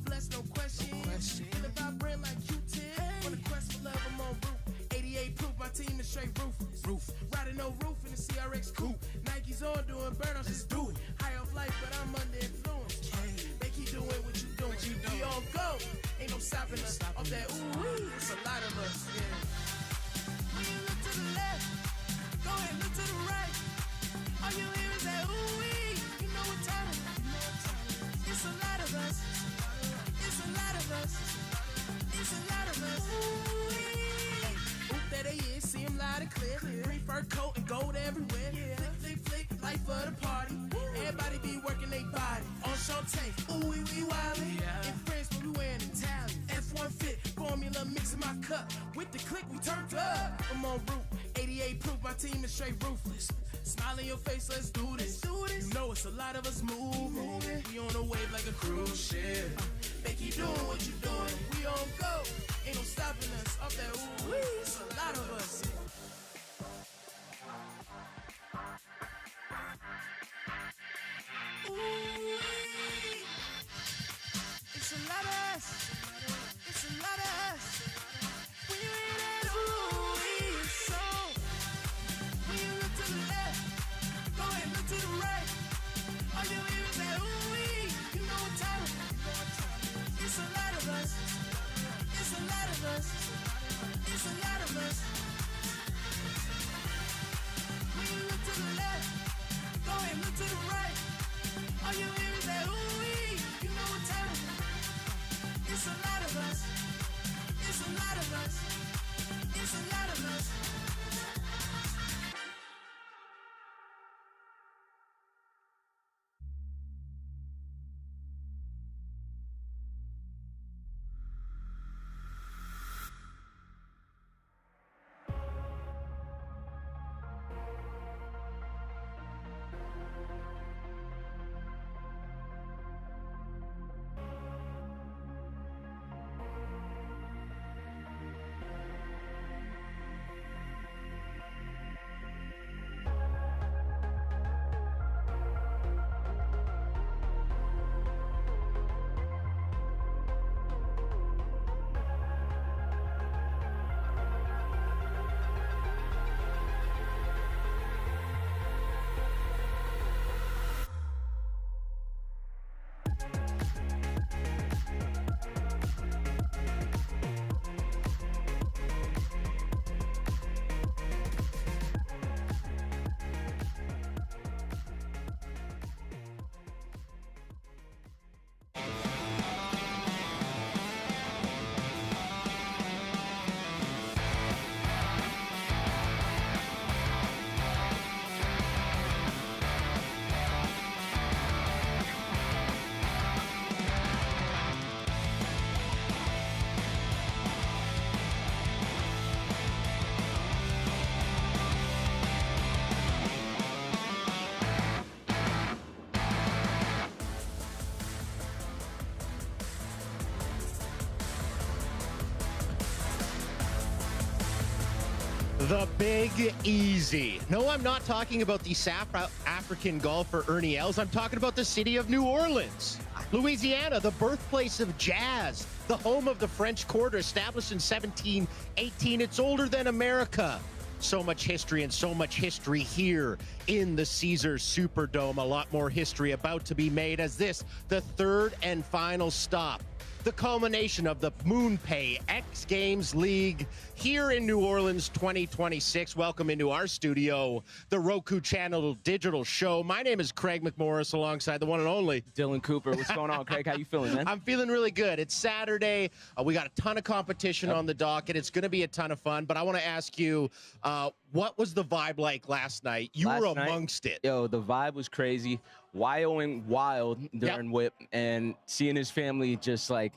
blessed, no question. Feel about brand like Q10. On the quest for love, I'm on roof. 88 proof, my team is straight roof. Riding no roof in the CRX coupe. Nike's on doing burn-ups, just do it. High off life, but I'm under influence. They keep doing what you doing. We all go, ain't no stopping us. Off that ooh-wee, it's a lot of us. Yeah. When you look to the left, go ahead, look to the right. All you hear is that ooh-wee, you know what time it is. It's a lot of us. It's a lot of us. It's a lot of us. Ooh-wee. Oop, there they is, see him loud and clear. Green fur coat and gold everywhere. Flick, life of the party. Everybody be working their body. On Showtime, ooh, we wildin'. In France, when we wearing Italian. F1 fit, formula mixing my cup. With the click, we turned up. I'm on route, 88 proof, my team is straight ruthless. Smile in your face, let's do this. You know it's a lot of us moving. We on a wave like a cruise ship. They keep doing what you doing. We on go, ain't no stopping us. Off that ooh-wee, it's a lot of us. Ooh-wee. It's a lot of us. It's a lot of us. When you hear that ooh-wee, it's so. When you look to the left, go ahead, look to the right. All you hear is that ooh-wee, you know what time it is. It's a lot of us. It's a lot of us. It's a lot of us. When you look to the left, go ahead, look to the right. All you hear is that ooh-wee, you know what time it is. It's a lot of us. It's a lot of us. It's a lot of us. The Big Easy. No, I'm not talking about the South African golfer Ernie Els. I'm talking about the city of New Orleans, Louisiana, the birthplace of jazz, the home of the French Quarter, established in 1718. It's older than America. So much history and so much history here in the Caesars Superdome. A lot more history about to be made as this, the third and final stop. The culmination of the MoonPay XGames League here in New Orleans 2026. Welcome into our studio, the Roku Channel digital show. My name is Craig McMorris alongside the one and only Dylan Cooper. What's going on, Craig? How you feeling, man? I'm feeling really good. It's Saturday. We got a ton of competition on the docket. It's going to be a ton of fun, but I want to ask you, what was the vibe like last night? You were amongst it. Yo, the vibe was crazy. Wyoing wild during Whip, and seeing his family just like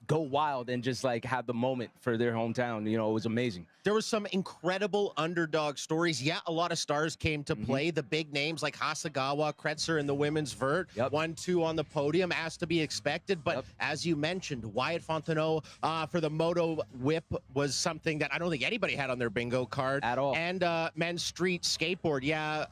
go wild and just like have the moment for their hometown. You know, it was amazing. There was some incredible underdog stories. Yeah, a lot of stars came to play. The big names like Hasegawa, Kretzer in the women's vert, 1-2 on the podium, as to be expected. But as you mentioned, Wyatt Fontenot for the Moto Whip was something that I don't think anybody had on their bingo card. At all. And men's street skateboard,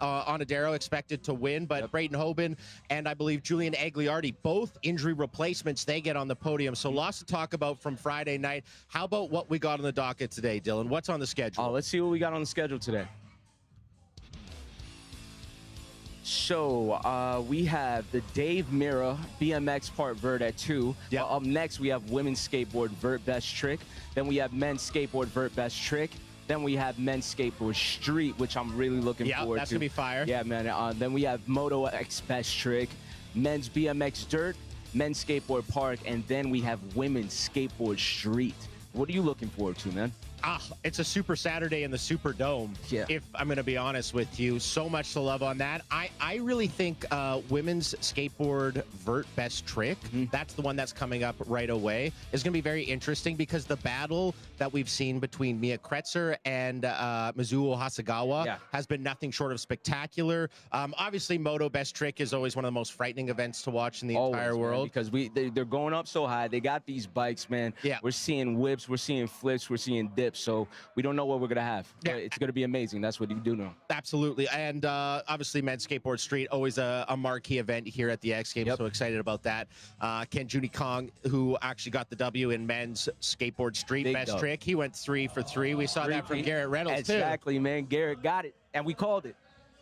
Onodero expected to win, but Brayden Hoban and I believe Julian Agliardi, both injury replacements, they get on the podium. So lots to talk about from Friday night. How about what we got on the docket today, Dylan? What's on the schedule? Let's see what we got on the schedule today. So we have the Dave Mirra BMX part vert at 2. Up next, we have women's skateboard vert best trick. Then we have men's skateboard vert best trick. Then we have men's skateboard street, which I'm really looking forward to. That's going to be fire. Yeah, man. Then we have Moto X best trick, men's BMX dirt, men's skateboard park, and then we have women's skateboard street. What are you looking forward to, man? It's a super Saturday in the Superdome. Yeah. If I'm going to be honest with you, so much to love on that. I really think women's skateboard vert best trick, that's the one that's coming up right away, is going to be very interesting because the battle that we've seen between Mia Kretzer and Mizuho Hasegawa has been nothing short of spectacular. Obviously, Moto best trick is always one of the most frightening events to watch in the entire world. Man, because they're going up so high. They got these bikes, man. Yeah. We're seeing whips, we're seeing flips, we're seeing dips. So we don't know what we're going to have. Yeah. It's going to be amazing. That's what you do know. Absolutely. And obviously, men's skateboard street, always a marquee event here at the X Games. So excited about that. Ken Juni Kong, who actually got the W in men's skateboard street best trick. He went 3 for 3. We saw that from Garrett Reynolds, too. Exactly, man. Garrett got it. And we called it.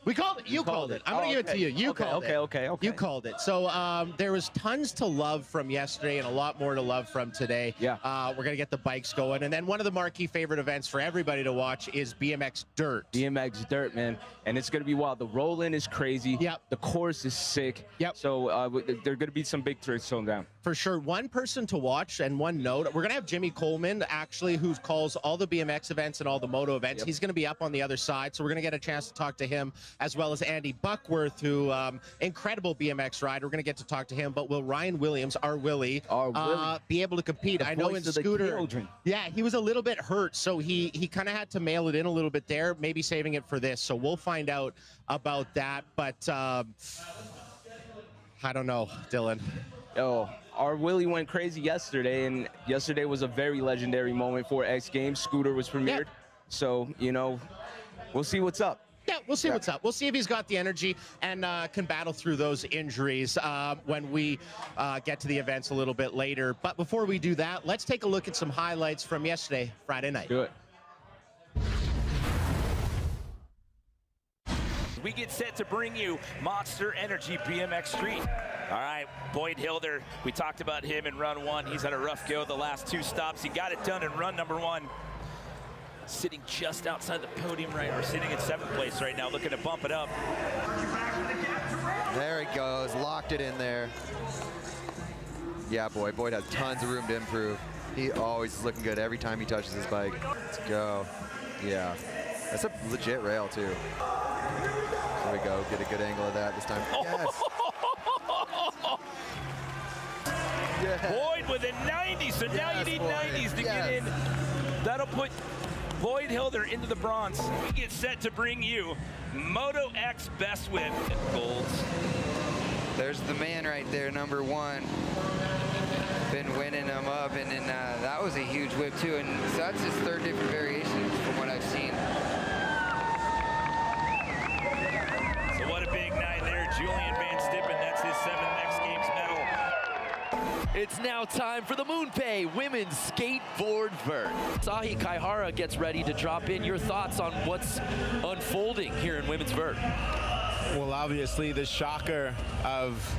We called it. You called it. I'm going to give it to you. You called it. Okay. You called it. So there was tons to love from yesterday and a lot more to love from today. Yeah. We're going to get the bikes going. And then one of the marquee favorite events for everybody to watch is BMX Dirt. BMX Dirt, man. And it's going to be wild. The roll-in is crazy. Yep. The course is sick. Yep. So there are going to be some big tricks thrown down. For sure. One person to watch and one note. We're going to have Jimmy Coleman, actually, who calls all the BMX events and all the moto events. He's going to be up on the other side. So we're going to get a chance to talk to him, as well as Andy Buckworth, who incredible BMX rider. We're going to get to talk to him. But will Ryan Williams, our Willie, be able to compete? I know in scooter, he was a little bit hurt, so he kind of had to mail it in a little bit there, maybe saving it for this. So we'll find out about that. But I don't know, Dylan. Our Willie went crazy yesterday, and yesterday was a very legendary moment for X Games. Scooter was premiered. So, you know, we'll see what's up. Yeah, we'll see what's up. We'll see if he's got the energy and can battle through those injuries when we get to the events a little bit later. But before we do that, let's take a look at some highlights from yesterday, Friday night. Do it. We get set to bring you Monster Energy BMX Street. All right, Boyd Hilder, we talked about him in run 1. He's had a rough go the last 2 stops. He got it done in run number 1. Sitting just outside the podium right, or sitting in 7th place right now, looking to bump it up. There he goes, locked it in there. Yeah, Boyd has tons of room to improve. He always is looking good every time he touches his bike. Let's go. Yeah, that's a legit rail too. There we go, get a good angle of that this time. Yes. Boyd with a 90, so now you need 90s to get in. That'll put Boyd Hilder into the bronze. We get set to bring you Moto X Best Whip golds. There's the man right there, number 1. Been winning them up, and then that was a huge whip too. And so that's his 3rd different variation from what I've seen. So what a big night there, Julian Van Stippen. That's his 7th X Games medal. It's now time for the MoonPay Women's Skateboard Vert. Sahi Kaihara gets ready to drop in your thoughts on what's unfolding here in Women's Vert. Well, obviously the shocker of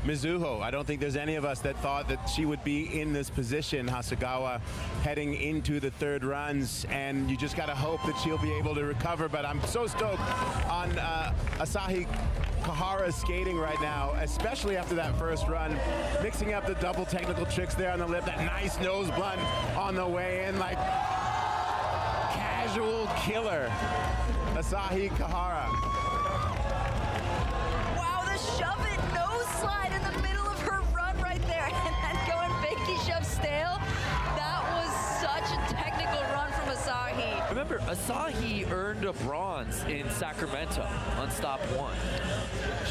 Mizuho. I don't think there's any of us that thought that she would be in this position, Hasegawa, heading into the 3rd runs, and you just got to hope that she'll be able to recover. But I'm so stoked on Asahi Kahara's skating right now, especially after that 1st run, mixing up the double technical tricks there on the lip, that nice nose blunt on the way in, like casual killer, Asahi Kahara. Wow, the shove it nose slide in the middle of her run right there, and then going Bakey Shove Stale. Asahi earned a bronze in Sacramento on stop 1.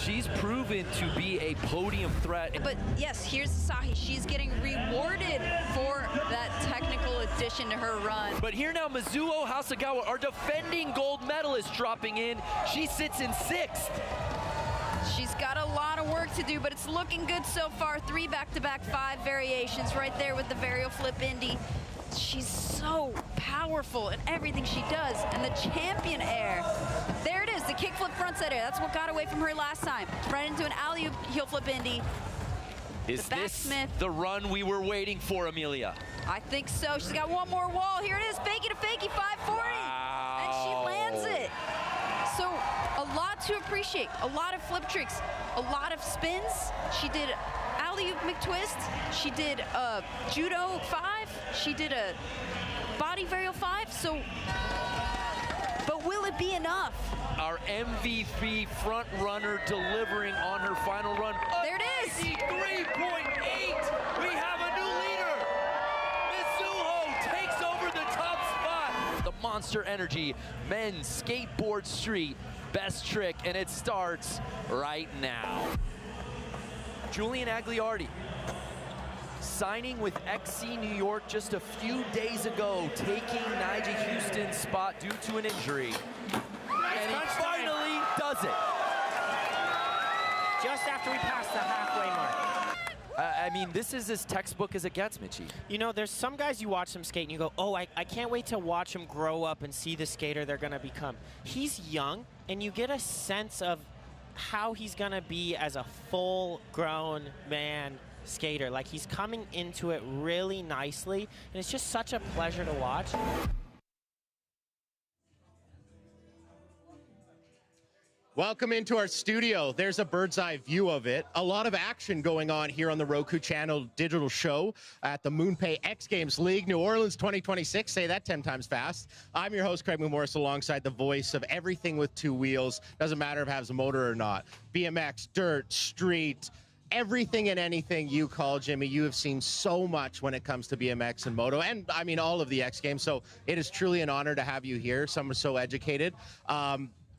She's proven to be a podium threat. But yes, here's Asahi. She's getting rewarded for that technical addition to her run. But here now, Mizuho Hasegawa, our defending gold medalist, dropping in. She sits in 6th. She's got a lot of work to do, but it's looking good so far. 3 back-to-back 5 variations right there with the varial flip Indy. She's so powerful in everything she does. And the champion air. There it is, the kickflip frontside air. That's what got away from her last time. Right into an alley-oop heel flip Indy. Is this the run we were waiting for, Amelia? I think so. She's got one more wall. Here it is, fakey to fakey, 540. Wow. And she lands it. So a lot to appreciate. A lot of flip tricks, a lot of spins. She did alley-oop McTwist. She did a judo 5. She did a body varial 5. So, but will it be enough? Our MVP front runner delivering on her final run. There it is. 3.8. We have a new leader. Mizuho takes over the top spot. The Monster Energy men's skateboard street best trick, and it starts right now. Julian Agliardi signing with XC New York just a few days ago, taking Nyjah Houston's spot due to an injury. And he finally does it. Just after we pass the halfway mark. I mean, this is as textbook as it gets, Mitchie. You know, there's some guys you watch them skate and you go, oh, I can't wait to watch them grow up and see the skater they're going to become. He's young, and you get a sense of how he's going to be as a full-grown man skater. Like, he's coming into it really nicely, and it's just such a pleasure to watch. Welcome into our studio. There's a bird's eye view of it. A lot of action going on here on the Roku channel digital show at the MoonPay XGames League, New Orleans 2026. Say that 10 times fast. I'm your host, Craig McMorris, alongside the voice of everything with 2 wheels. Doesn't matter if it has a motor or not. BMX, dirt, street, everything and anything you call, Jimmy. You have seen so much when it comes to BMX and moto, and I mean all of the X Games. So it is truly an honor to have you here. Some are so educated.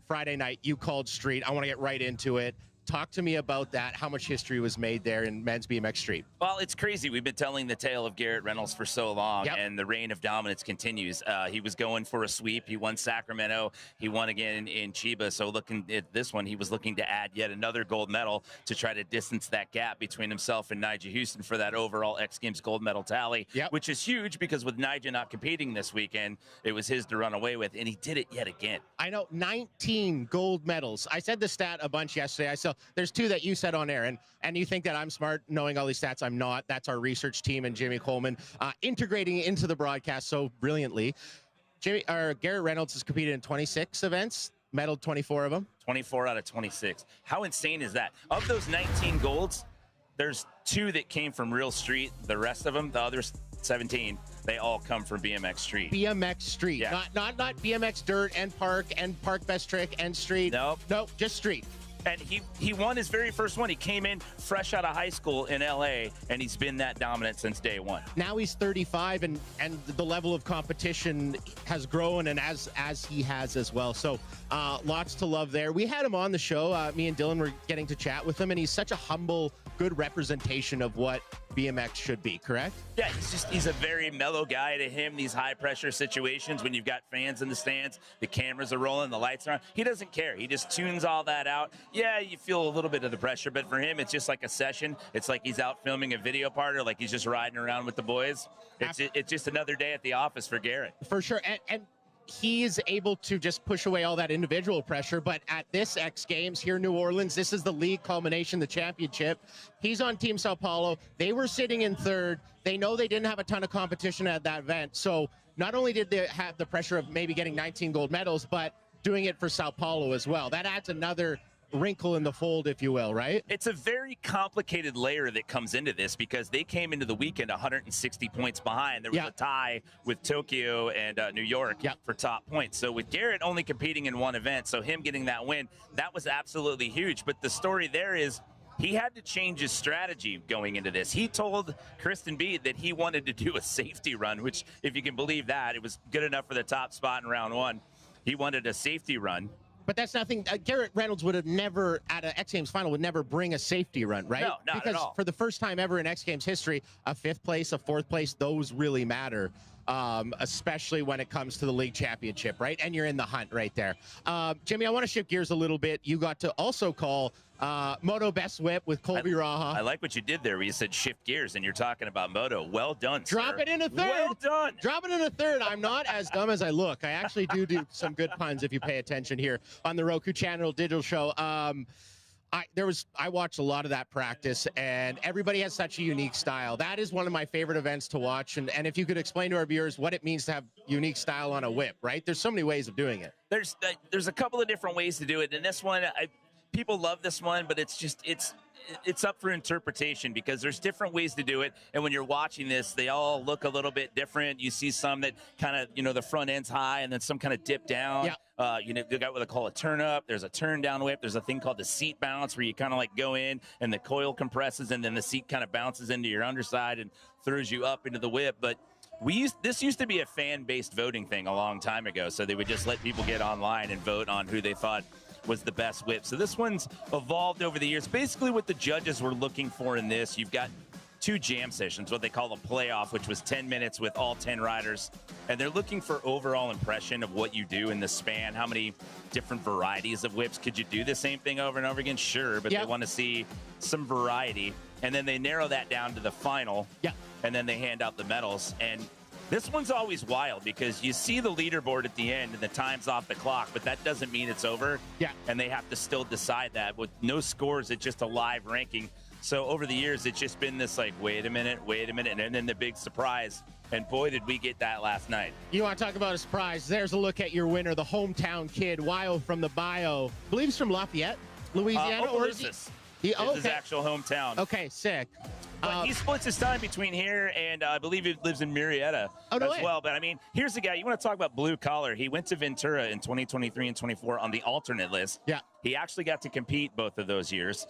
Friday night, you called street. I want to get right into it. Talk to me about that, how much history was made there in men's BMX street. Well, it's crazy. We've been telling the tale of Garrett Reynolds for so long, and the reign of dominance continues. He was going for a sweep. He won Sacramento. He won again in Chiba. So looking at this one, he was looking to add yet another gold medal to try to distance that gap between himself and Nyjah Houston for that overall X Games gold medal tally, which is huge because with Nyjah not competing this weekend, it was his to run away with, and he did it yet again. I know, 19 gold medals. I said the stat a bunch yesterday. I saw there's 2 that you said on air, and you think that I'm smart knowing all these stats. I'm not. That's our research team and Jimmy Coleman integrating it into the broadcast so brilliantly. Garrett Reynolds has competed in 26 events, medaled 24 of them. 24 out of 26. How insane is that? Of those 19 golds, there's 2 that came from real street. The rest of them, the other 17, they all come from BMX street. BMX street, not BMX dirt and park best trick and street. Nope, just street. And he won his very first one. He came in fresh out of high school in LA, and he's been that dominant since day one. Now he's 35, and the level of competition has grown, and as he has as well. So lots to love there. We had him on the show. Me and Dylan were getting to chat with him, and he's such a humble, good representation of what BMX should be, correct? Yeah, he's a very mellow guy. To him, these high pressure situations, when you've got fans in the stands, the cameras are rolling, the lights are on, he doesn't care. He just tunes all that out. Yeah, you feel a little bit of the pressure, but for him, it's just like a session. It's like he's out filming a video part, or like he's just riding around with the boys. It's just another day at the office for Garrett. For sure, and he's able to just push away all that individual pressure. But at this X Games here in New Orleans, this is the league culmination, the championship. He's on Team Sao Paulo. They were sitting in 3rd. They know they didn't have a ton of competition at that event. So not only did they have the pressure of maybe getting 19 gold medals, but doing it for Sao Paulo as well. That adds another wrinkle in the fold, if you will, right? It's a very complicated layer that comes into this because they came into the weekend 160 points behind. There was a tie with Tokyo and New York for top points. So with Garrett only competing in one event, so him getting that win, that was absolutely huge. But the story there is he had to change his strategy going into this. He told Kristen Beed that he wanted to do a safety run, which, if you can believe that, it was good enough for the top spot in round 1. He wanted a safety run. But that's nothing. Garrett Reynolds would have never, at an X Games final, would never bring a safety run, right? No, not because at all. For the first time ever in X Games history, a 5th place, a 4th place, those really matter, especially when it comes to the league championship, right? And you're in the hunt right there. Jimmy, I want to shift gears a little bit. You got to also call Moto Best Whip with Colby Raha. I like what you did there where you said shift gears and you're talking about Moto. Well done, Drop sir. it in a third. Well done. Drop it in a third. I'm not as dumb as I look. I actually do some good puns if you pay attention here on the Roku Channel Digital Show. I watched a lot of that practice, and everybody has such a unique style. That is one of my favorite events to watch. And if you could explain to our viewers what it means to have unique style on a whip, right? There's so many ways of doing it. There's a couple of different ways to do it. And this one, people love this one, but it's up for interpretation because there's different ways to do it. And when you're watching this, they all look a little bit different. You see some that kind of, the front end's high and then some kind of dip down. Yeah. They got what they call a turn up. There's a turn down whip. There's a thing called the seat bounce where you kind of like go in and the coil compresses and then the seat kind of bounces into your underside and throws you up into the whip. But this used to be a fan-based voting thing a long time ago. So they would just let people get online and vote on who they thought was the best whip. So this one's evolved over the years. Basically what the judges were looking for in this, you've got 2 jam sessions, what they call a playoff, which was 10 minutes with all 10 riders. And they're looking for overall impression of what you do in the span. How many different varieties of whips could you do the same thing over and over again? Sure, but they want to see some variety. And then they narrow that down to the final. Yeah. And then they hand out the medals. And this one's always wild because you see the leaderboard at the end and the time's off the clock, but that doesn't mean it's over. Yeah. And they have to still decide that. With no scores, it's just a live ranking. So over the years, it's just been this like, wait a minute, and then the big surprise. And boy, did we get that last night. You want to talk about a surprise? There's a look at your winner, the hometown kid, Wyo from the bio. I believe he's from Lafayette, Louisiana. Or is this? His actual hometown. Okay, sick. But he splits his time between here and I believe he lives in Murrieta as well. But, I mean, here's the guy. You want to talk about blue collar. He went to Ventura in 2023 and 24 on the alternate list. Yeah. He actually got to compete both of those years.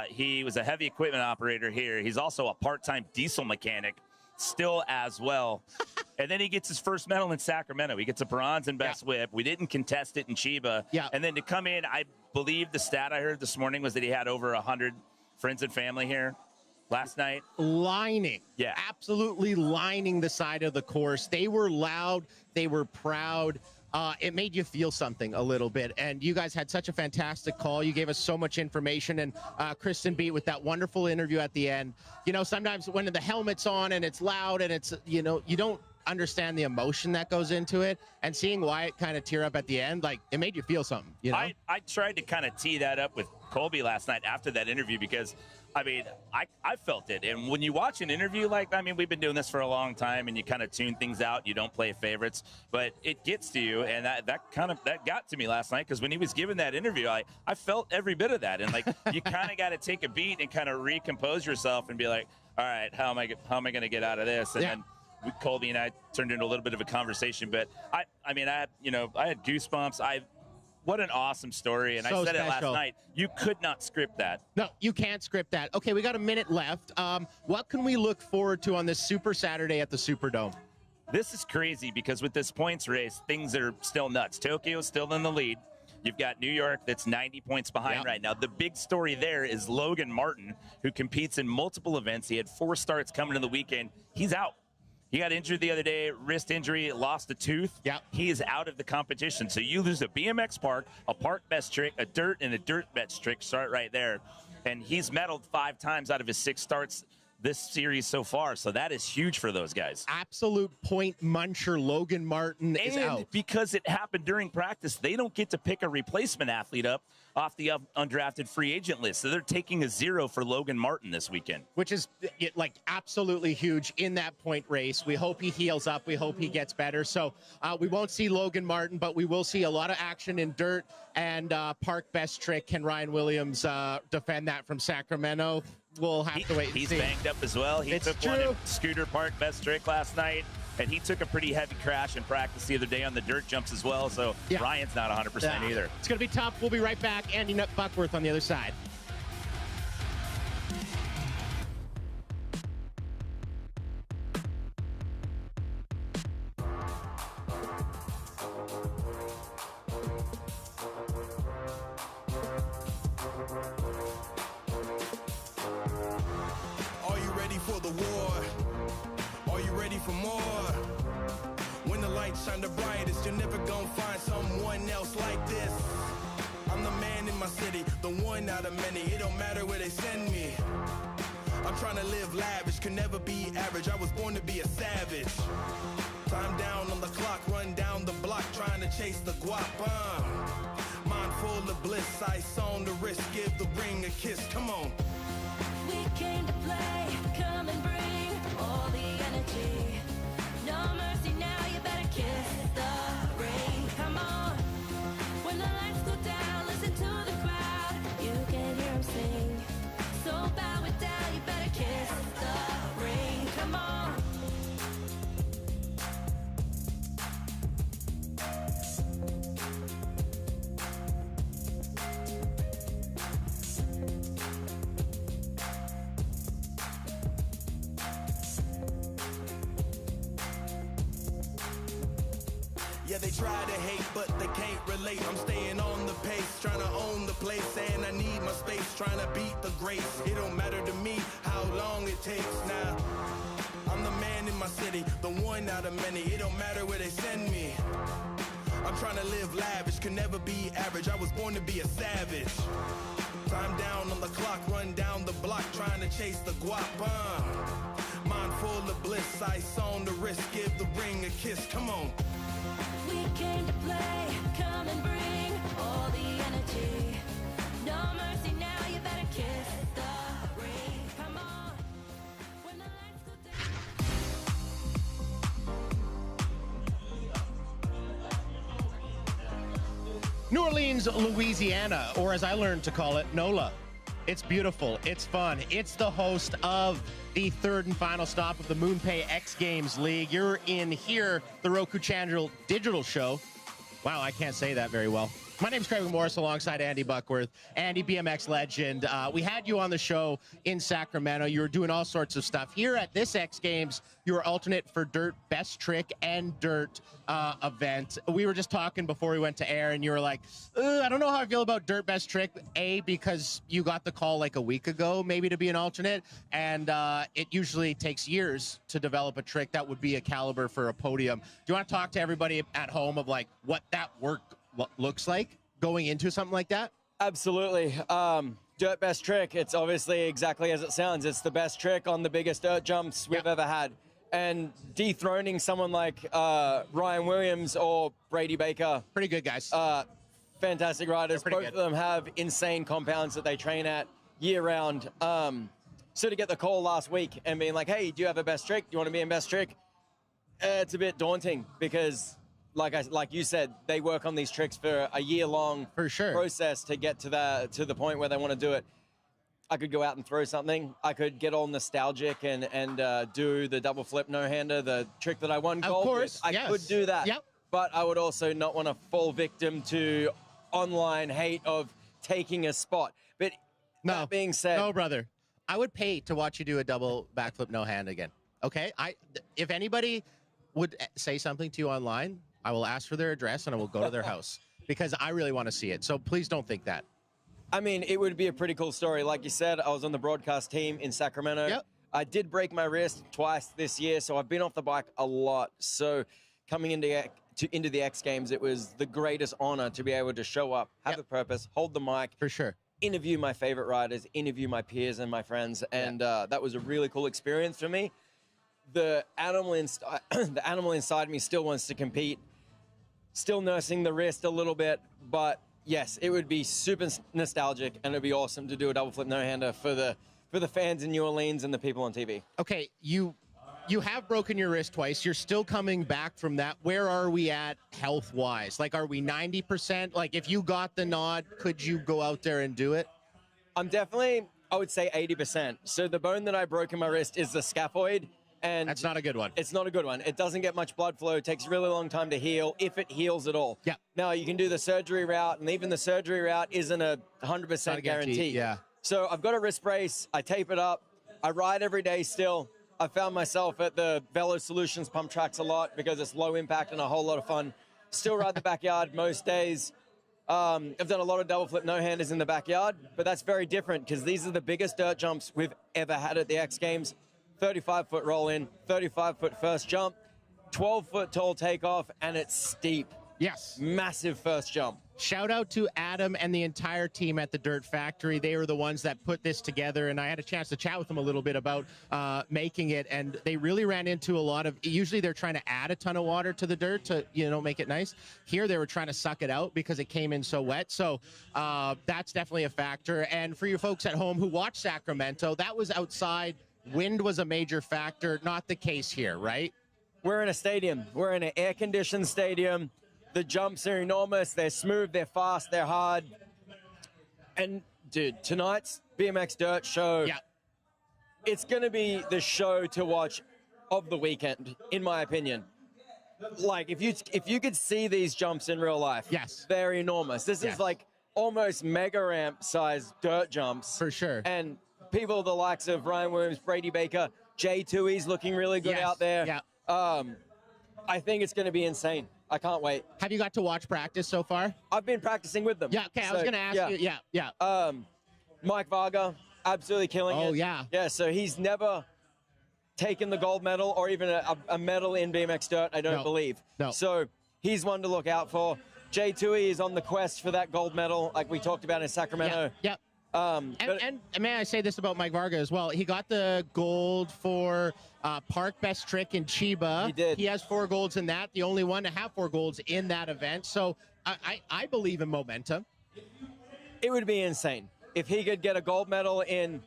He was a heavy equipment operator here. He's also a part-time diesel mechanic still as well. And then he gets his first medal in Sacramento. He gets a bronze in Best Whip. We didn't contest it in Chiba. Yeah. And then to come in, I believe the stat I heard this morning was that he had over 100 friends and family here last night. Lining. Yeah. Absolutely lining the side of the course. They were loud. They were proud. It made you feel something a little bit. And you guys had such a fantastic call. You gave us so much information. And Kristen Beat with that wonderful interview at the end. Sometimes when the helmet's on and it's loud and it's, you don't understand the emotion that goes into it. And seeing Wyatt kind of tear up at the end, like, it made you feel something, I tried to kind of tee that up with Colby last night after that interview because, I mean, I felt it. And when you watch an interview we've been doing this for a long time and you kind of tune things out. You don't play favorites, but it gets to you. And that got to me last night because when he was giving that interview, I felt every bit of that. And, like, you kind of got to take a beat and kind of recompose yourself and be like, all right, how am I going to get out of this? And then Colby and I turned into a little bit of a conversation. But, I had goosebumps. What an awesome story. And So I said special. it last night. You could not script that. No, you can't script that. Okay, we got a minute left. What can we look forward to on this Super Saturday at the Superdome? This is crazy because with this points race, things are still nuts. Tokyo's still in the lead. You've got New York that's 90 points behind right now. The big story there is Logan Martin, who competes in multiple events. He had 4 starts coming to the weekend. He's out. He got injured the other day, wrist injury, lost a tooth. Yeah. He is out of the competition. So you lose a BMX park, a park best trick, a dirt, and a dirt best trick. Start right there. And he's medaled 5 times out of his 6 starts this series so far. So that is huge for those guys. Absolute point muncher Logan Martin is out. And because it happened during practice, they don't get to pick a replacement athlete up off the undrafted free agent list. So they're taking a 0 for Logan Martin this weekend. Which is absolutely huge in that point race. We hope he heals up. We hope he gets better. So we won't see Logan Martin, but we will see a lot of action in dirt and park best trick. Can Ryan Williams defend that from Sacramento? We'll have to wait and He's see. banged up as well. He took one in Scooter Park best trick last night. And he took a pretty heavy crash in practice the other day on the dirt jumps as well. So Ryan's not 100% either. It's going to be tough. We'll be right back. Andy Buckworth on the other side. shine the brightest. You're never gonna find someone else like this. I'm the man in my city, the one out of many. It don't matter where they send me. I'm trying to live lavish, can never be average. I was born to be a savage. Time down on the clock, run down the block, trying to chase the guap. Mind full of bliss, ice on the wrist, give the ring a kiss. Come on. We came to play, come and bring all the energy. No mercy now, you better kiss the ring. Come on. When the lights go down, listen to the crowd. You can hear them sing. So bow it down, you better kiss the ring. Come on. Yeah, they try to hate, but they can't relate. I'm staying on the pace, trying to own the place, and I need my space, trying to beat the grace. It don't matter to me how long it takes now. I'm the man in my city, the one out of many. It don't matter where they send me. I'm trying to live lavish, can never be average. I was born to be a savage. Time down on the clock, run down the block, trying to chase the guap. Mind full of bliss, ice on the wrist, give the ring a kiss. Come on. We came to play, come and bring all the energy. No mercy now, you better kiss the ring. Come on. When the lights go down. New Orleans, Louisiana, or as I learned to call it, NOLA. It's beautiful. It's fun. It's the host of the third and final stop of the MoonPay XGames League. You're in here, the Roku Channel digital show. Wow, I can't say that very well. My name's Craig Morris alongside Andy Buckworth. Andy, BMX legend. We had you on the show in Sacramento. You were doing all sorts of stuff. Here at this X Games, you were alternate for Dirt Best Trick and Dirt event. We were just talking before we went to air, and you were like, I don't know how I feel about Dirt Best Trick, A, because you got the call like a week ago, maybe to be an alternate, and it usually takes years to develop a trick that would be a caliber for a podium. Do you want to talk to everybody at home of like what that work looks like going into something like that? Absolutely. Dirt Best Trick, it's obviously exactly as it sounds. It's the best trick on the biggest dirt jumps we've ever had. And dethroning someone like Ryan Williams or Brady Baker. Pretty good guys. Fantastic riders. Both good. of them have insane compounds that they train at year round. So to get the call last week and being like, hey, do you have a best trick? Do you want to be in best trick? It's a bit daunting because like you said, they work on these tricks for a year-long process to get to the point where they want to do it. I could go out and throw something. I could get all nostalgic and do the double flip no-hander, the trick that I won gold with. I could do that. Yep. But I would also not want to fall victim to online hate of taking a spot. But that being said... No, brother. I would pay to watch you do a double backflip no-hand again. Okay? If anybody would say something to you online, I will ask for their address and I will go to their house because I really want to see it. So please don't think that. I mean, it would be a pretty cool story. Like you said, I was on the broadcast team in Sacramento. Yep. I did break my wrist twice this year, so I've been off the bike a lot. So coming into the X Games, it was the greatest honor to be able to show up, have the purpose, hold the mic. For sure. Interview my favorite riders, interview my peers and my friends. And that was a really cool experience for me. The animal inside me still wants to compete. Still nursing the wrist a little bit, but yes, it would be super nostalgic, and it'd be awesome to do a double flip no-hander for the fans in New Orleans and the people on TV. Okay, you have broken your wrist twice. You're still coming back from that. Where are we at health-wise? Like, are we 90%? Like, if you got the nod, could you go out there and do it? I'm definitely, I would say 80%. So the bone that I broke in my wrist is the scaphoid. And that's not a good one. It's not a good one. It doesn't get much blood flow. It takes a really long time to heal, if it heals at all. Yeah. Now, you can do the surgery route, and even the surgery route isn't a 100% guarantee. Yeah. So I've got a wrist brace. I tape it up. I ride every day still. I found myself at the Velo Solutions pump tracks a lot because it's low impact and a whole lot of fun. Still ride the backyard most days. I've done a lot of double flip no-handers in the backyard, but that's very different because these are the biggest dirt jumps we've ever had at the X Games. 35-foot roll in, 35-foot first jump. 12-foot tall takeoff, and it's steep. Yes. Massive first jump. Shout out to Adam and the entire team at the Dirt Factory. They were the ones that put this together, and I had a chance to chat with them a little bit about making it, and they really ran into a lot of, usually they're trying to add a ton of water to the dirt to, you know, make it nice. Here they were trying to suck it out because it came in so wet. So that's definitely a factor. And for you folks at home who watch Sacramento, that was outside. Wind was a major factor. Not the case here, right? We're in a stadium. We're in an air-conditioned stadium. The jumps are enormous. They're smooth, they're fast, they're hard. And, dude, tonight's BMX Dirt show, it's going to be the show to watch of the weekend, in my opinion. Like, if you could see these jumps in real life, they're enormous. This is like almost mega ramp-sized dirt jumps. For sure. And people the likes of Ryan Williams, Brady Baker, J2E's looking really good out there. Yeah. I think it's going to be insane. I can't wait. Have you got to watch practice so far? I've been practicing with them. Yeah, okay, I was going to ask you. Yeah. Mike Varga, absolutely killing it. Oh, yeah. Yeah, so he's never taken the gold medal or even a medal in BMX Dirt, I don't believe. No. So he's one to look out for. J2E is on the quest for that gold medal, like we talked about in Sacramento. Yep. And may I say this about Mike Varga as well? He got the gold for Park Best Trick in Chiba. He did. He has 4 golds in that. The only one to have 4 golds in that event. So I believe in momentum. It would be insane if he could get a gold medal in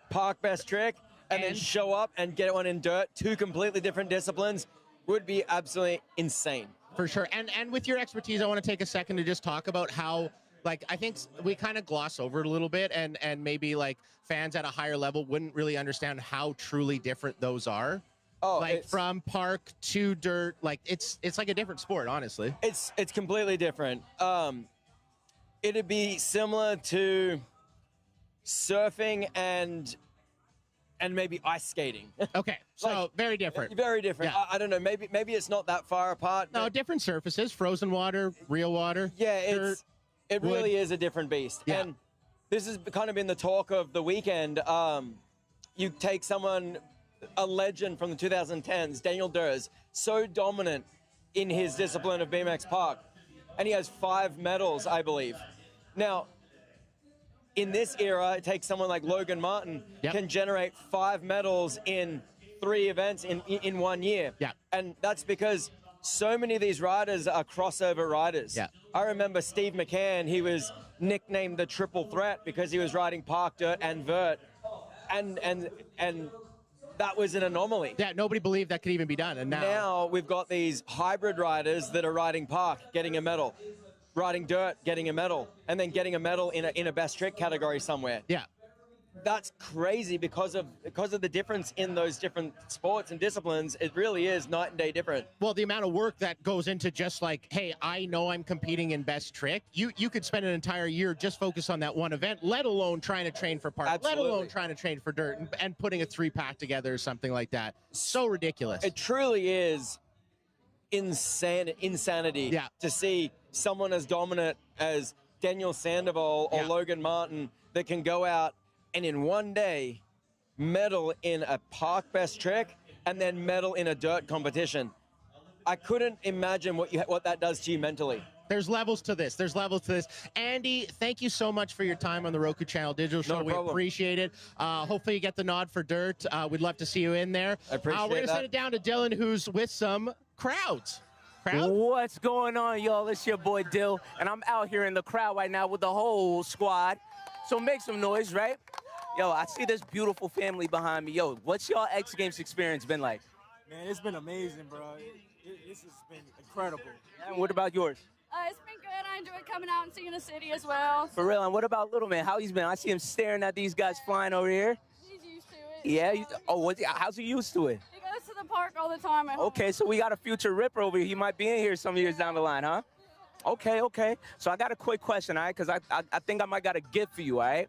Park Best Trick and then show up and get one in dirt. 2 completely different disciplines would be absolutely insane. For sure. And with your expertise, I want to take a second to just talk about how, like, I think we kind of gloss over it a little bit, and maybe like fans at a higher level wouldn't really understand how truly different those are. Oh, like from park to dirt, like it's like a different sport, honestly. It's completely different. It'd be similar to surfing and maybe ice skating. Okay, so like, very different. Very different. Yeah. I don't know. Maybe it's not that far apart. No, different surfaces, frozen water, real water. Yeah, dirt, it really is a different beast. Yeah. And this has kind of been the talk of the weekend. You take someone, a legend from the 2010s, Daniel Durs, so dominant in his discipline of BMX Park, and he has 5 medals, I believe. Now, in this era, it takes someone like Logan Martin can generate 5 medals in 3 events in 1 year. Yeah. And that's because so many of these riders are crossover riders. Yeah. I remember Steve McCann, he was nicknamed the Triple Threat because he was riding park dirt and vert. And that was an anomaly. Yeah, nobody believed that could even be done. And now we've got these hybrid riders that are riding park, getting a medal, riding dirt, getting a medal, and then getting a medal in a best trick category somewhere. Yeah. That's crazy because of the difference in those different sports and disciplines. It really is night and day different. Well, the amount of work that goes into just like, hey, I know I'm competing in best trick. You could spend an entire year just focused on that one event, let alone trying to train for park, Absolutely. let alone trying to train for dirt and putting a 3-pack together or something like that. So ridiculous. It truly is insanity to see someone as dominant as Daniel Sandoval or Logan Martin that can go out and in one day medal in a park best trick and then medal in a dirt competition. I couldn't imagine what that does to you mentally. There's levels to this. There's levels to this. Andy, thank you so much for your time on the Roku Channel Digital Show. We appreciate it. Hopefully you get the nod for dirt. We'd love to see you in there. I appreciate We're going to send it down to Dylan, who's with some crowds. What's going on, y'all? It's your boy Dill, and I'm out here in the crowd right now with the whole squad. So make some noise, right? Yo, I see this beautiful family behind me. Yo, what's y'all X Games experience been like? Man, it's been amazing, bro. This has been incredible. And what about yours? It's been good. I enjoyed coming out and seeing the city as well. For real, and what about Little Man? How he's been? I see him staring at these guys flying over here. He's used to it. Yeah? How's he used to it? He goes to the park all the time at home. Okay, so we got a future Ripper over here. He might be in here some years down the line, huh? Okay. So I got a quick question, all right? Because I think I might got a gift for you, all right?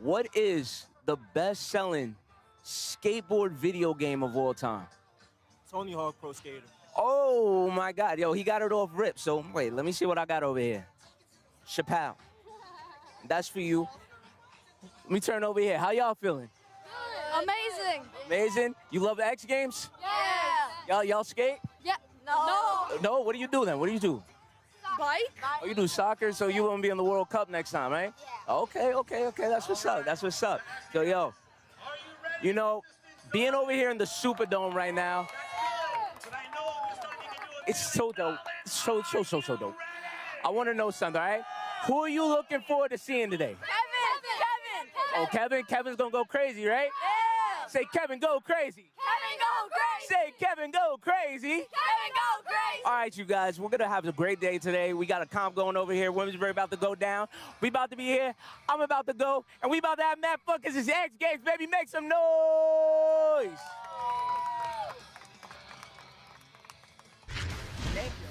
What is the best-selling skateboard video game of all time? Tony Hawk Pro Skater. Oh, my God. Yo, he got it off rip. So, wait, let me see what I got over here. Chappelle. That's for you. Let me turn over here. How y'all feeling? Amazing. Amazing? You love the X Games? Yeah. Y'all skate? Yeah. No. No, what do you do then? What do you do? Bike? Oh, you do soccer, so you won't be in the World Cup next time, right? Yeah. Okay. That's what's up. That's what's up. So, yo, you know, being over here in the Superdome right now, it's so dope. So dope. I want to know something, all right? Who are you looking forward to seeing today? Kevin. Oh, Kevin? Kevin's going to go crazy, right? Yeah. Say, Kevin, go crazy. Kevin, go crazy. Say, Kevin, go crazy. Kevin, go crazy. All right, you guys, we're going to have a great day today. We got a comp going over here. Women's about to go down. We about to be here. I'm about to go. And we about to have mad fun because it's X Games, baby. Make some noise. Thank you.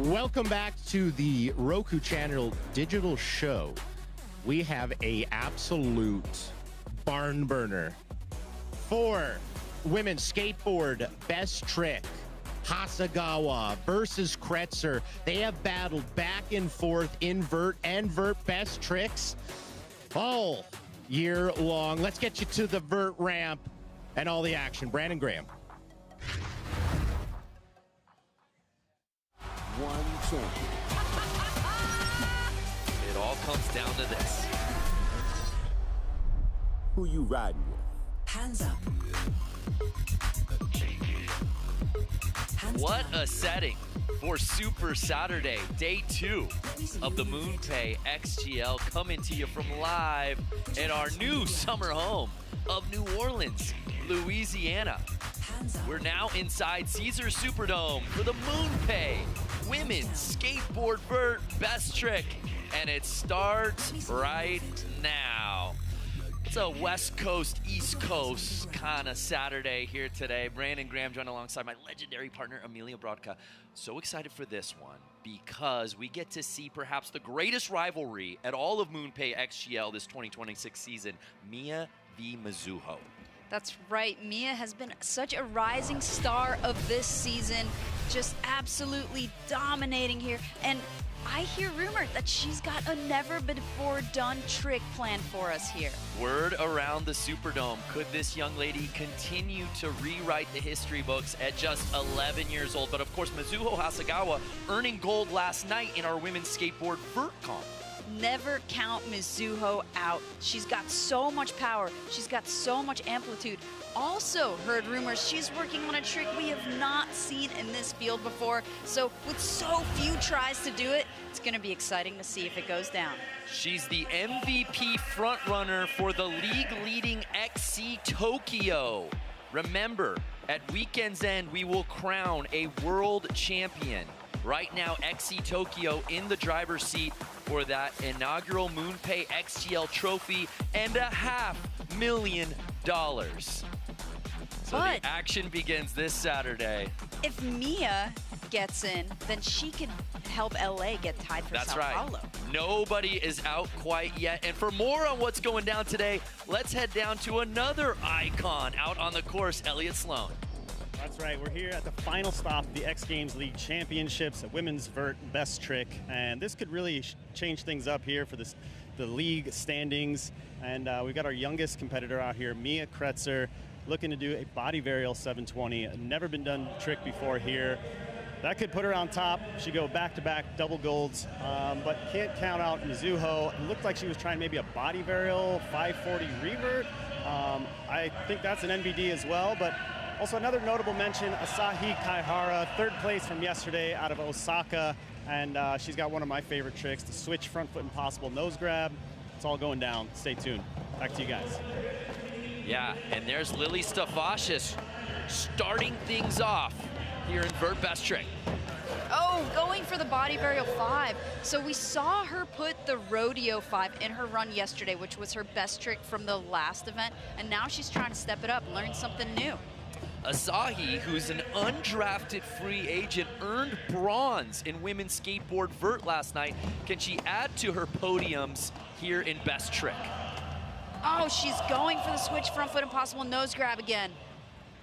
Welcome back to the Roku Channel digital show. We have a absolute barn burner for women's skateboard best trick. Hasegawa versus Kretzer. They have battled back and forth in vert and vert best tricks all year long. Let's get you to the vert ramp and all the action. Brandon Graham. One champion. It all comes down to this. Who you riding with? Hands up. What a setting for Super Saturday, day 2 of the MoonPay XGL, coming to you from live at our new summer home of New Orleans, Louisiana. We're now inside Caesars Superdome for the MoonPay Women's Skateboard Vert Best Trick, and it starts right now. It's a West Coast, East Coast kind of Saturday here today. Brandon Graham joined alongside my legendary partner, Amelia Brodka. So excited for this one because we get to see perhaps the greatest rivalry at all of MoonPay XGL this 2026 season, Mia v. Mizuho. That's right. Mia has been such a rising star of this season, just absolutely dominating here. And I hear rumor that she's got a never-before-done trick planned for us here. Word around the Superdome. Could this young lady continue to rewrite the history books at just 11 years old? But of course, Mizuho Hasegawa earning gold last night in our women's skateboard vert comp. never count Mizuho out. She's got so much power. She's got so much amplitude. Also heard rumors she's working on a trick we have not seen in this field before. So with so few tries to do it, it's going to be exciting to see if it goes down. She's the MVP frontrunner for the league-leading XC Tokyo. Remember, at weekend's end, we will crown a world champion. Right now, XC Tokyo in the driver's seat for that inaugural MoonPay XGL trophy and $500,000. So the action begins this Saturday. If Mia gets in, then she can help LA get tied for Sao Paulo. Nobody is out quite yet. And for more on what's going down today, let's head down to another icon out on the course, Elliott Sloan. That's right, we're here at the final stop of the X Games League Championships, a women's vert best trick, and this could really change things up here for the league standings. And we've got our youngest competitor out here, Mia Kretzer, looking to do a body varial 720. Never been done trick before here. That could put her on top. She go back-to-back double golds, but can't count out Mizuho. It looked like she was trying maybe a body varial 540 revert. I think that's an NBD as well, but also another notable mention, Asahi Kaihara, third place from yesterday out of Osaka, and she's got one of my favorite tricks, the switch front foot impossible nose grab. It's all going down. Stay tuned. Back to you guys. Yeah, and there's Lily Stafashis starting things off here in vert best trick. Oh, going for the body varial 5. So we saw her put the rodeo 5 in her run yesterday, which was her best trick from the last event, and now she's trying to step it up, learn something new. Asahi, who's an undrafted free agent, earned bronze in women's skateboard vert last night. Can she add to her podiums here in best trick? Oh, she's going for the switch front foot impossible nose grab again.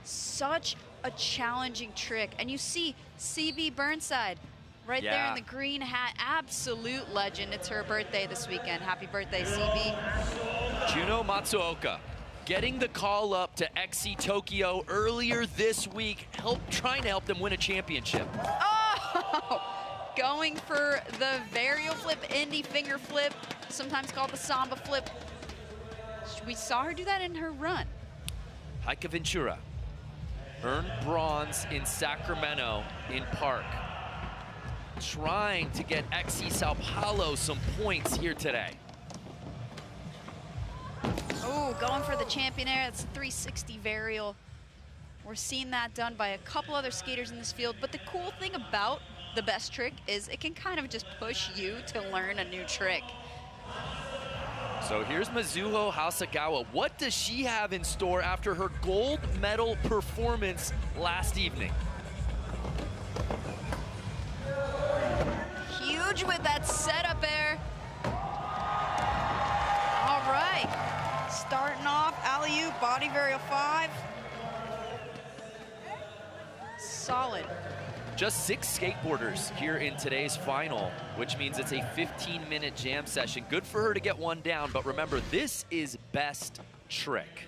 Such a challenging trick. And you see CB Burnside right there in the green hat. Absolute legend. It's her birthday this weekend. Happy birthday, CB. Juno Matsuoka getting the call up to XC Tokyo earlier this week, trying to help them win a championship. Oh! Going for the varial flip, indie finger flip, sometimes called the samba flip. We saw her do that in her run. Heike Ventura earned bronze in Sacramento in Park. Trying to get XC Sao Paulo some points here today. Oh, going for the champion air. That's 360 varial. We're seeing that done by a couple other skaters in this field. But the cool thing about the best trick is it can kind of just push you to learn a new trick. So here's Mizuho Hasegawa. What does she have in store after her gold medal performance last evening? Huge with that setup air. All right. Starting off, alley-oop, body varial 5. Solid. Just 6 skateboarders here in today's final, which means it's a 15-minute jam session. Good for her to get one down, but remember, this is best trick.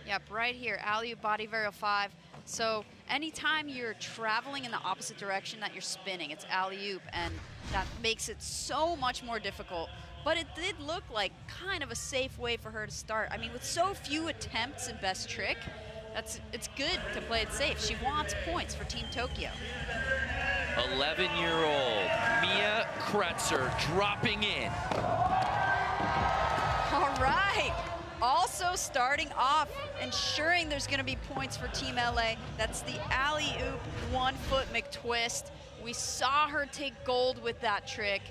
Yep, right here, alley-oop, body varial 5. So anytime you're traveling in the opposite direction that you're spinning, it's alley-oop, and that makes it so much more difficult. But it did look like kind of a safe way for her to start. I mean, with so few attempts in best trick, it's good to play it safe. She wants points for Team Tokyo. 11-year-old Mia Kretzer dropping in. All right. Also starting off, ensuring there's going to be points for Team LA. That's the alley-oop 1-foot McTwist. We saw her take gold with that trick.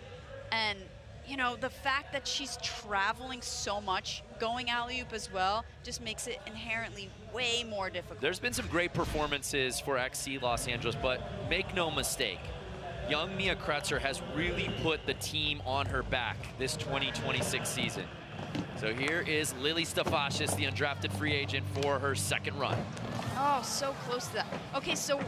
And, you know, the fact that she's traveling so much, going alley-oop as well, just makes it inherently way more difficult. There's been some great performances for XC Los Angeles, but make no mistake, young Mia Kretzer has really put the team on her back this 2026 season. So here is Lily Stafashis, the undrafted free agent, for her second run. Oh, so close to that. Okay, so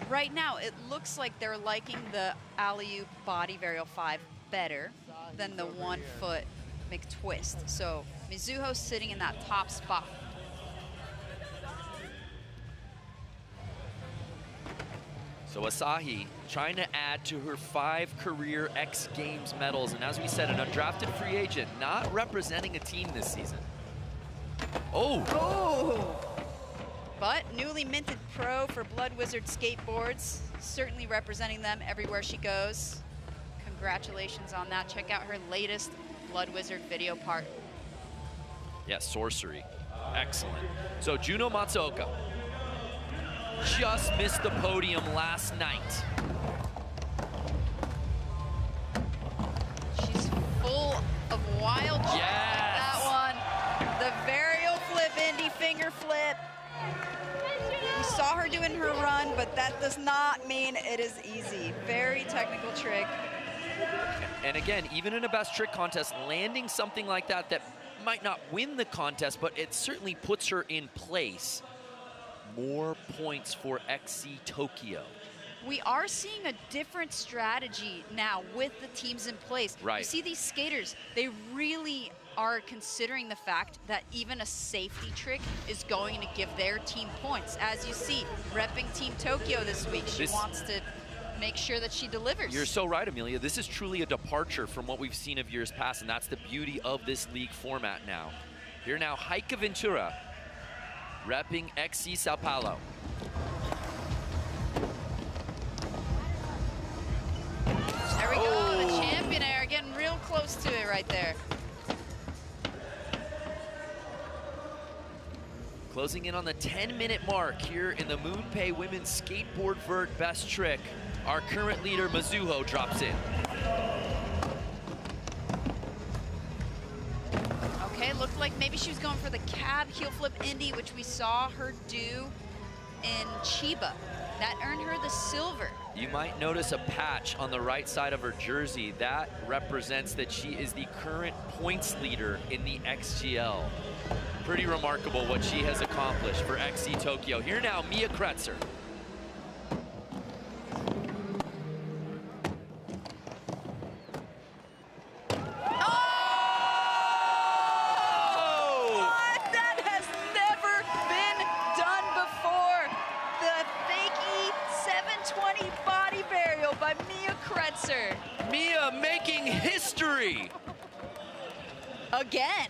right now it looks like they're liking the alley-oop body varial 5 better than the 1-foot McTwist. So Mizuho's sitting in that top spot. So Asahi trying to add to her 5 career X Games medals. And as we said, an undrafted free agent, not representing a team this season. Oh! Oh! But newly minted pro for Blood Wizard Skateboards, certainly representing them everywhere she goes. Congratulations on that. Check out her latest Blood Wizard video part. Yeah, sorcery. Excellent. So Juno Matsuoka just missed the podium last night. She's full of wild Yes! That one. The varial flip, indie finger flip. We saw her doing her run, but that does not mean it is easy. Very technical trick. And again, even in a best trick contest, landing something like that that might not win the contest, but it certainly puts her in place. More points for XC Tokyo. We are seeing a different strategy now with the teams in place. Right. You see these skaters, they really are considering the fact that even a safety trick is going to give their team points. As you see, repping Team Tokyo this week, she wants to make sure that she delivers. You're so right, Amelia. This is truly a departure from what we've seen of years past, and that's the beauty of this league format now. Here now, Heike Ventura, repping XC Sao Paulo. There we go, the champion air, getting real close to it right there. Closing in on the 10-minute mark here in the MoonPay Women's Skateboard Vert Best Trick. Our current leader, Mizuho, drops in. Okay, looked like maybe she was going for the cab heel flip indie, which we saw her do in Chiba. That earned her the silver. You might notice a patch on the right side of her jersey. That represents that she is the current points leader in the XGL. Pretty remarkable what she has accomplished for XC Tokyo. Here now, Mia Kretzer. That has never been done before. The fakie 720 body burial by Mia Kretzer. Mia making history. Again.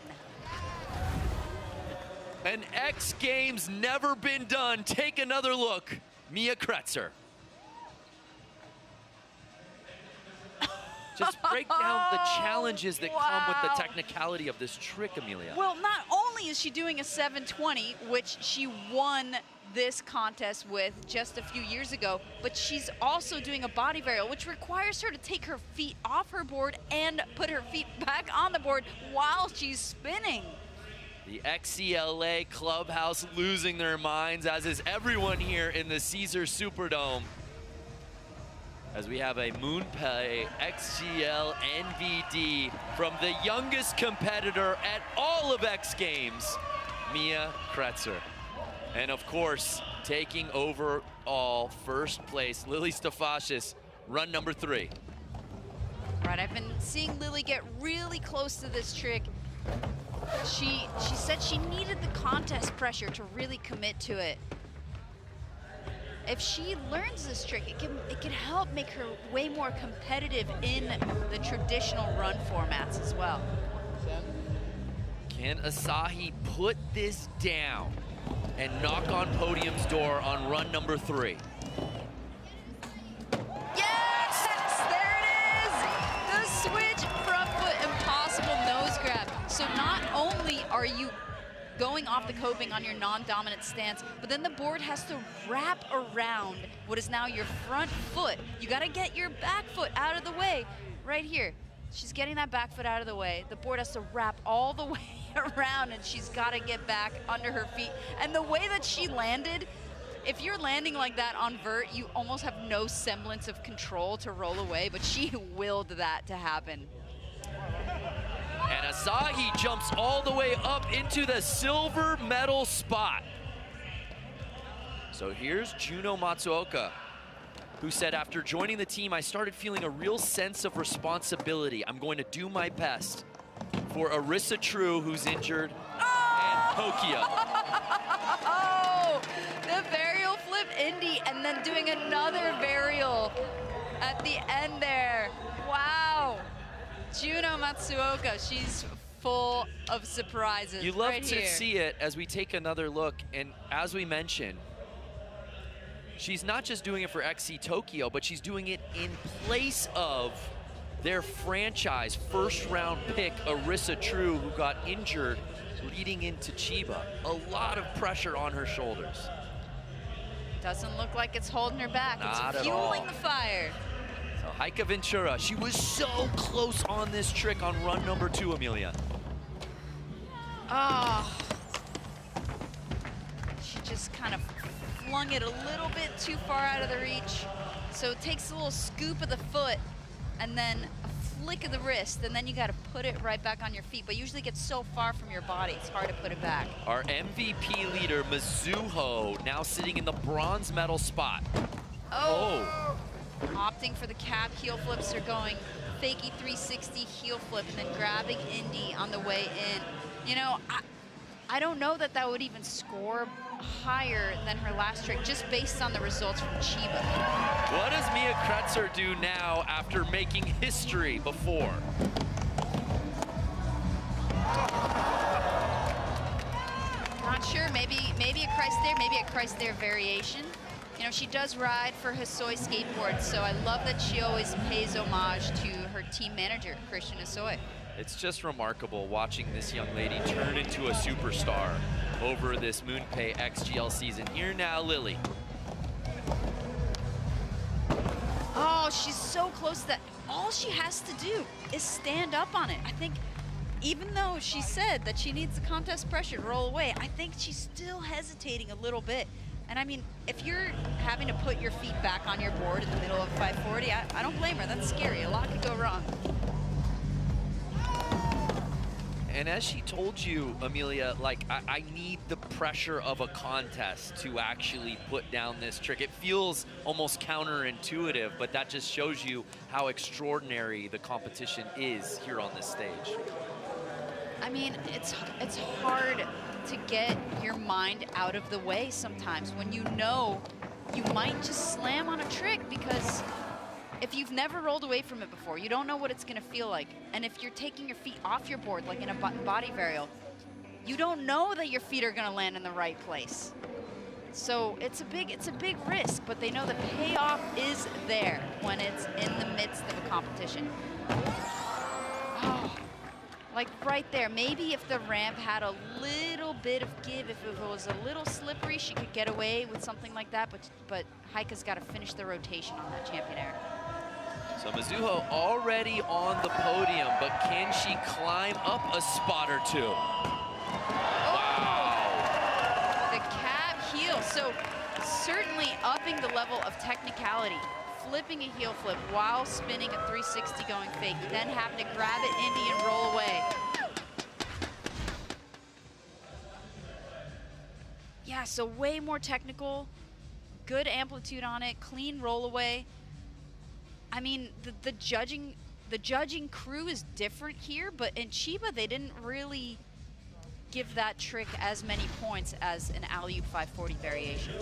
An X Games never been done. Take another look. Mia Kretzer. Just break down the challenges that come with the technicality of this trick, Amelia. Well, not only is she doing a 720, which she won this contest with just a few years ago, but she's also doing a body varial, which requires her to take her feet off her board and put her feet back on the board while she's spinning. The XCLA clubhouse losing their minds, as is everyone here in the Caesar Superdome. As we have a MoonPay XGL NVD from the youngest competitor at all of X Games, Mia Kretzer. And of course, taking over all first place, Lily Stafashis, run number 3. Right, I've been seeing Lily get really close to this trick. She said she needed the contest pressure to really commit to it. If she learns this trick, it can help make her way more competitive in the traditional run formats as well. Can Asahi put this down and knock on podium's door on run number 3? Yes! There it is! The switch front foot impossible nose grab. So not only are you going off the coping on your non-dominant stance, but then the board has to wrap around what is now your front foot. You gotta get your back foot out of the way. Right here, she's getting that back foot out of the way. The board has to wrap all the way around and she's gotta get back under her feet. And the way that she landed, if you're landing like that on vert, you almost have no semblance of control to roll away, but she willed that to happen. And Asahi jumps all the way up into the silver medal spot. So here's Juno Matsuoka, who said, after joining the team, I started feeling a real sense of responsibility. I'm going to do my best for Arissa True, who's injured, and Tokyo. Oh, the varial flip Indy and then doing another varial at the end there. Wow. Juno Matsuoka, she's full of surprises. You love right to here. see it as we take another look, and as we mentioned, she's not just doing it for XC Tokyo, but she's doing it in place of their franchise first-round pick, Arissa True, who got injured leading into Chiba. A lot of pressure on her shoulders. Doesn't look like it's holding her back. Not it's at fueling all. the fire. So Heike Ventura, she was so close on this trick on run number 2, Amelia. Oh. She just kind of flung it a little bit too far out of the reach. So it takes a little scoop of the foot and then a flick of the wrist, and then you got to put it right back on your feet. But usually it gets so far from your body, it's hard to put it back. Our MVP leader, Mizuho, now sitting in the bronze medal spot. Oh. Opting for the cap heel flips, or going fakey 360 heel flip and then grabbing Indy on the way in. You know, I don't know that that would even score higher than her last trick, just based on the results from Chiba. What does Mia Kretzer do now after making history before? Not sure, maybe a Christ there, maybe a Christ there variation. You know, she does ride for Hosoi skateboards, so I love that she always pays homage to her team manager, Christian Hosoi. It's just remarkable watching this young lady turn into a superstar over this MoonPay XGL season. Here now, Lily. Oh, she's so close that all she has to do is stand up on it. I think even though she said that she needs the contest pressure to roll away, I think she's still hesitating a little bit. And I mean, if you're having to put your feet back on your board in the middle of 540, I don't blame her. That's scary. A lot could go wrong. And as she told you, Amelia, like, I need the pressure of a contest to actually put down this trick. It feels almost counterintuitive, but that just shows you how extraordinary the competition is here on this stage. I mean, it's hard to get your mind out of the way sometimes when you know you might just slam on a trick, because if you've never rolled away from it before, you don't know what it's gonna feel like. And if you're taking your feet off your board, like in a body varial, you don't know that your feet are gonna land in the right place. So it's a big risk, but they know the payoff is there when it's in the midst of a competition. Oh, like right there, maybe if the ramp had a little bit of give, if it was a little slippery, she could get away with something like that, but Heike's gotta finish the rotation on that champion air. So Mizuho already on the podium, but can she climb up a spot or two? Wow. The cap heel, so certainly upping the level of technicality. Flipping a heel flip while spinning a 360 going fake, then having to grab it Indy and roll away. Yeah, so way more technical, good amplitude on it, clean roll away. I mean, the judging crew is different here, but in Chiba they didn't really give that trick as many points as an alley-oop 540 variation.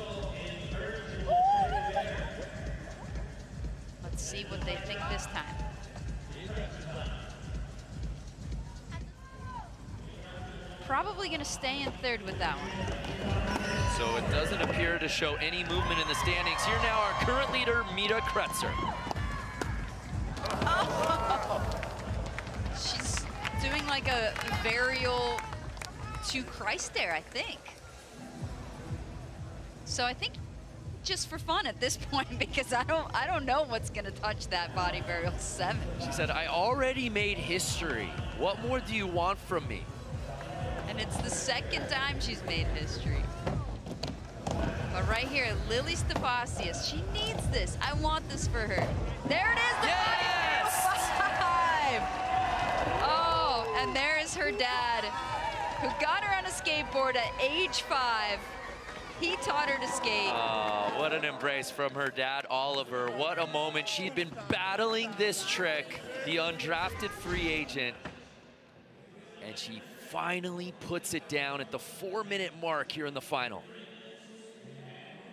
Let's see what they think this time. Probably gonna stay in third with that one. So it doesn't appear to show any movement in the standings. Here now our current leader, Mita Kretzer. Oh. She's doing like a varial to Christ there, I think. So I think just for fun at this point, because I don't know what's gonna touch that body varial 7. She said, I already made history. What more do you want from me? And it's the second time she's made history. But right here, Lily Stapasius, she needs this. I want this for her. There it is, the yes! body varial 5. Oh, and there is her dad, who got her on a skateboard at age 5. He taught her to skate. Oh, what an embrace from her dad, Oliver. What a moment. She'd been battling this trick, the undrafted free agent, and she finally puts it down at the 4-minute mark here in the final.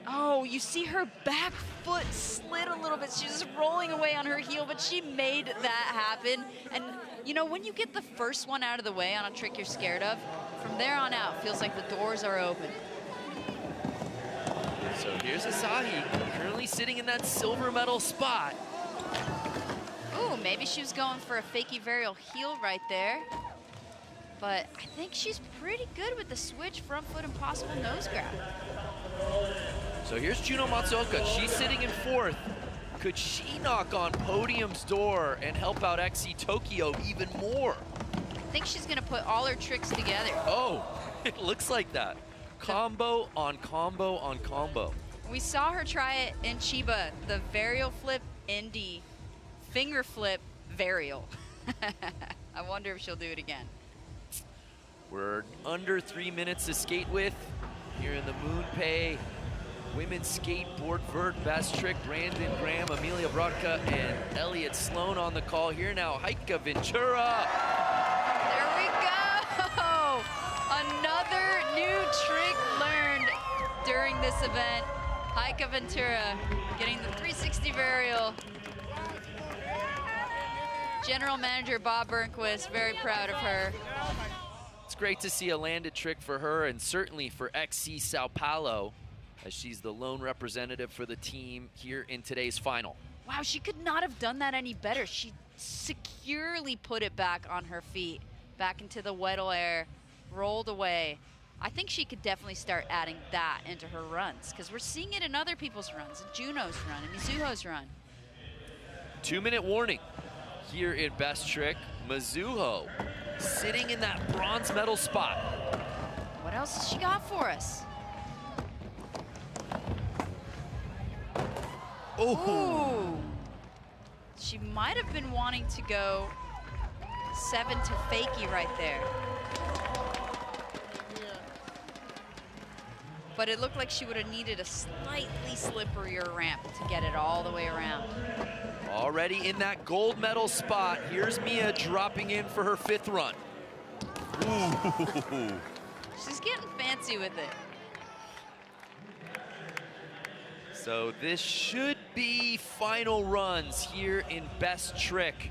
Oh, you see her back foot slid a little bit. She's just rolling away on her heel, but she made that happen. And, you know, when you get the first one out of the way on a trick you're scared of, from there on out, feels like the doors are open. So here's Asahi, currently sitting in that silver medal spot. Ooh, maybe she was going for a fakey varial heel right there. But I think she's pretty good with the switch front foot impossible nose grab. So here's Juno Matsuoka. She's sitting in fourth. Could she knock on podium's door and help out XC Tokyo even more? I think she's gonna put all her tricks together. Oh, it looks like that. Combo on combo on combo. We saw her try it in Chiba, the varial flip indie, finger flip varial. I wonder if she'll do it again. We're under 3 minutes to skate with here in the MoonPay Women's Skateboard Vert Best Trick. Brandon Graham, Amelia Brodka, and Elliott Sloan on the call here now. Heike Ventura. There we go. Another new trick learned during this event. Heike Ventura getting the 360 varial. General Manager Bob Burnquist, very proud of her. It's great to see a landed trick for her, and certainly for XC Sao Paulo, as she's the lone representative for the team here in today's final. Wow, she could not have done that any better. She securely put it back on her feet, back into the Weddle air, rolled away. I think she could definitely start adding that into her runs, because we're seeing it in other people's runs, in Juno's run, in Mizuho's run. 2-minute warning here in Best Trick. Mizuho sitting in that bronze medal spot. What else has she got for us? Oh. Ooh. She might have been wanting to go 7 to fakie right there. But it looked like she would have needed a slightly slipperier ramp to get it all the way around. Already in that gold medal spot. Here's Mia dropping in for her 5th run. Ooh. She's getting fancy with it. So this should be final runs here in Best Trick.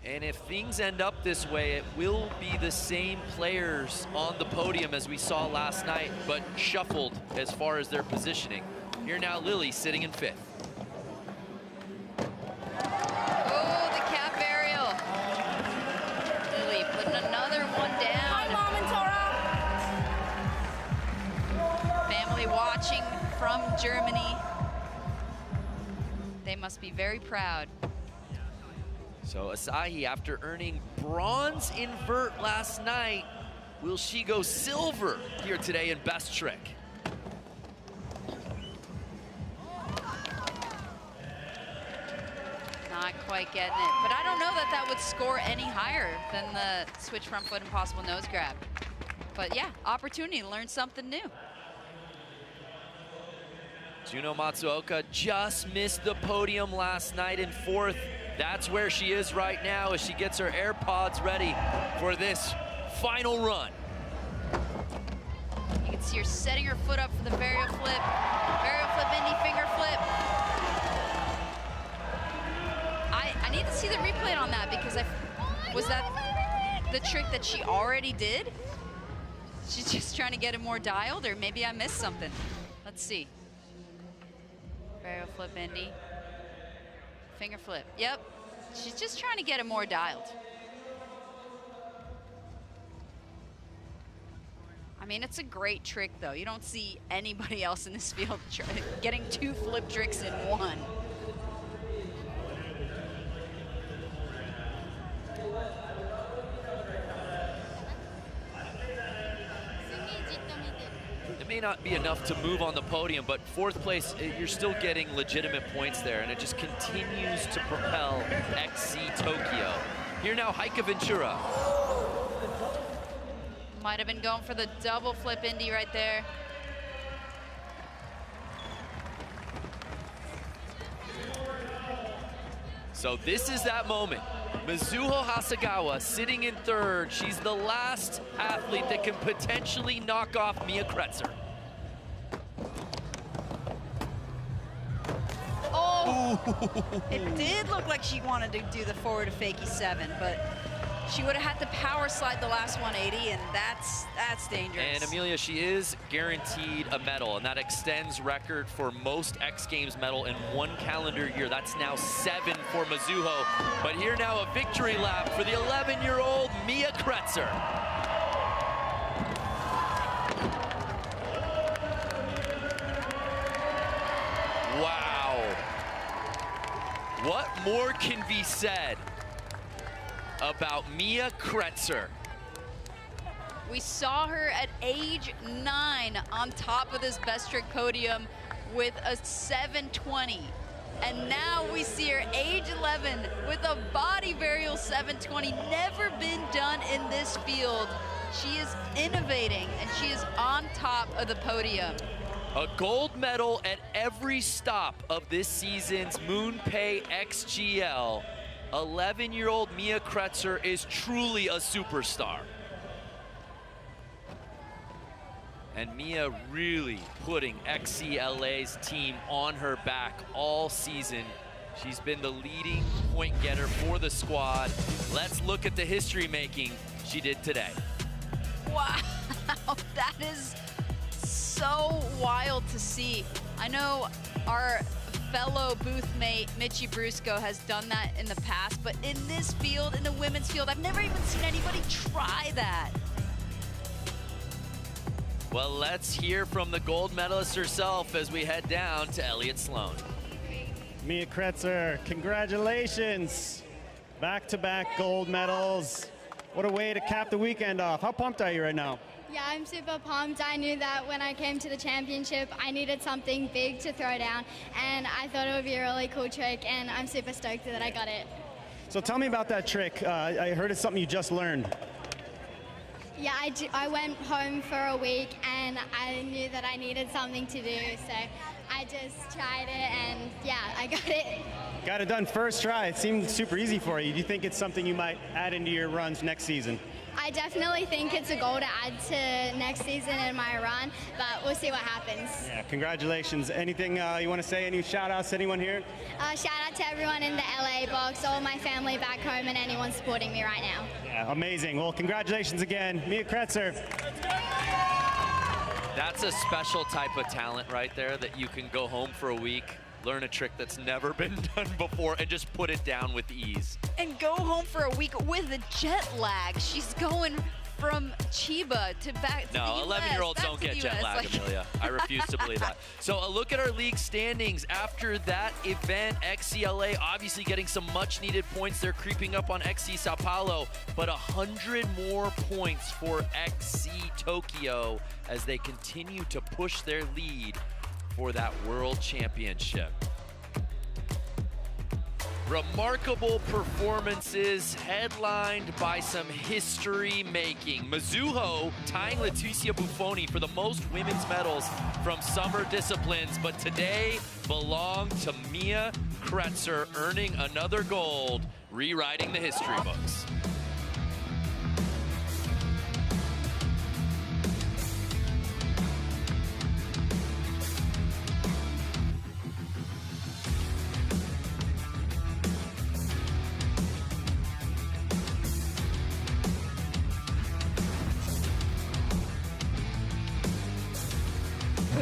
And if things end up this way, it will be the same players on the podium as we saw last night, but shuffled as far as their positioning. Here now, Lily sitting in 5th. Oh, the cap aerial. Lily putting another one down. Hi, Mom and Tora. Family watching from Germany. They must be very proud. So Asahi, after earning bronze in vert last night, will she go silver here today in Best Trick? Not quite getting it, but I don't know that that would score any higher than the switch front foot impossible nose grab. But yeah, opportunity to learn something new. Juno Matsuoka just missed the podium last night in 4th. That's where she is right now as she gets her AirPods ready for this final run. You can see her setting her foot up for the varial flip indie finger flip. I need to see the replay on that, because was that the trick that she already did? She's just trying to get it more dialed, or maybe I missed something. Let's see. Varial flip indie. Finger flip. Yep. She's just trying to get it more dialed. I mean, it's a great trick, though. You don't see anybody else in this field getting 2 flip tricks in one. It may not be enough to move on the podium, but 4th place, you're still getting legitimate points there, and it just continues to propel XC Tokyo. Here now, Heike Ventura. Might have been going for the double flip indie right there. So this is that moment. Mizuho Hasegawa sitting in 3rd. She's the last athlete that can potentially knock off Mia Kretzer. It did look like she wanted to do the forward of fakie 7, but she would have had to power slide the last 180, and that's dangerous. And Amelia, she is guaranteed a medal, and that extends record for most X Games medal in one calendar year. That's now 7 for Mizuho. But here now a victory lap for the 11-year-old Mia Kretzer. Wow. What more can be said about Mia Kretzer? We saw her at age 9 on top of this best trick podium with a 720. And now we see her age 11 with a body varial 720. Never been done in this field. She is innovating, and she is on top of the podium. A gold medal at every stop of this season's MoonPay XGL. 11-year-old Mia Kretzer is truly a superstar. And Mia really putting XCLA's team on her back all season. She's been the leading point getter for the squad. Let's look at the history making she did today. Wow, that is so wild to see. I know our fellow booth mate, Mitchie Brusco, has done that in the past, but in this field, in the women's field, I've never even seen anybody try that. Well, let's hear from the gold medalist herself as we head down to Elliott Sloan. Mia Kretzer, congratulations. Back-to-back gold medals. What a way to cap the weekend off. How pumped are you right now? Yeah, I'm super pumped. I knew that when I came to the championship, I needed something big to throw down, and I thought it would be a really cool trick, and I'm super stoked that I got it. So tell me about that trick. I heard it's something you just learned. Yeah, I went home for a week, and I knew that I needed something to do, so I just tried it, and yeah, I got it. Got it done first try. It seemed super easy for you. Do you think it's something you might add into your runs next season? I definitely think it's a goal to add to next season in my run, but we'll see what happens. Yeah, congratulations. Anything you want to say? Any shout-outs to anyone here? Shout out to everyone in the LA box, all my family back home, and anyone supporting me right now. Yeah, amazing. Well, congratulations again. Mia Kretzer. That's a special type of talent right there that you can go home for a week, learn a trick that's never been done before, and just put it down with ease. And go home for a week with a jet lag. She's going from Chiba to back to the US. No, 11-year-olds don't get jet lag, Amelia. I refuse to believe that. So a look at our league standings after that event. XCLA obviously getting some much-needed points. They're creeping up on XC Sao Paulo, but 100 more points for XC Tokyo as they continue to push their lead for that World Championship. Remarkable performances headlined by some history-making. Mizuho tying Leticia Buffoni for the most women's medals from summer disciplines, but today belonged to Mia Kretzer, earning another gold, rewriting the history books.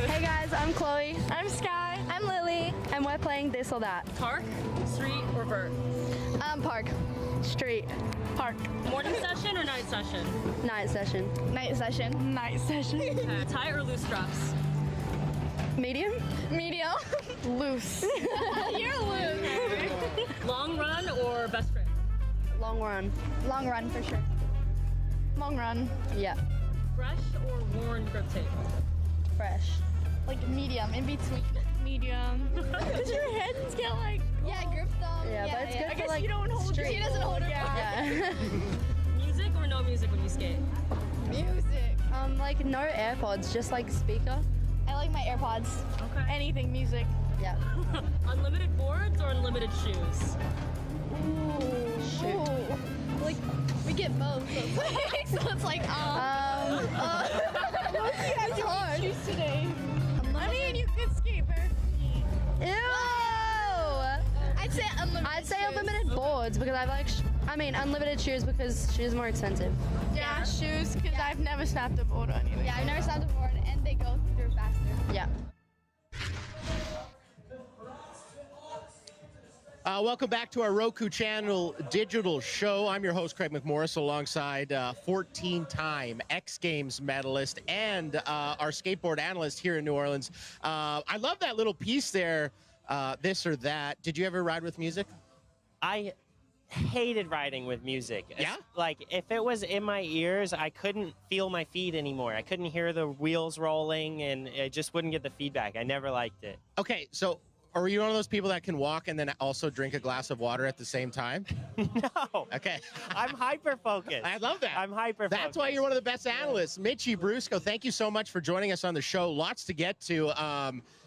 Hey guys, I'm Chloe. I'm Sky. I'm Lily. And we're playing This or That. Park, street, or vert? Park. Street. Park. Morning session or night session? Night session. Night session. Night session. Okay. Tight or loose straps? Medium. Medium. Loose. You're loose. Long run or best trick? Long run. Long run for sure. Long run. Yeah. Fresh or worn grip tape? Fresh. Like medium, in between. Medium. Because your hands get like... Yeah, grip them. Yeah, but it's good I for guess like you don't hold straight. He doesn't hold her. Yeah. Music or no music when you skate? Music. Like no AirPods, just like speaker. I like my AirPods. Okay. Anything music. Yeah. Unlimited boards or unlimited shoes? Shoot. Like, we get both, so it's like, It's hard. choose today. I mean, you could skate bare feet. Ew! I'd say unlimited boards because I like. I mean, unlimited shoes because shoes are more expensive. Yeah, shoes, because I've never snapped a board or anything. Yeah, I've never snapped a board, and they go through faster. Yeah. Welcome back to our Roku channel digital show. I'm your host, Craig McMorris, alongside 14-time X Games medalist and our skateboard analyst here in New Orleans. I love that little piece there, this or that. Did you ever ride with music? I hated riding with music. Yeah? Like, if it was in my ears, I couldn't feel my feet anymore. I couldn't hear the wheels rolling, and it just wouldn't get the feedback. I never liked it. Okay, so are you one of those people that can walk and then also drink a glass of water at the same time? No. Okay. I'm hyper-focused. I love that. I'm hyper-focused. That's why you're one of the best analysts. Mitchie Brusco, thank you so much for joining us on the show. Lots to get to.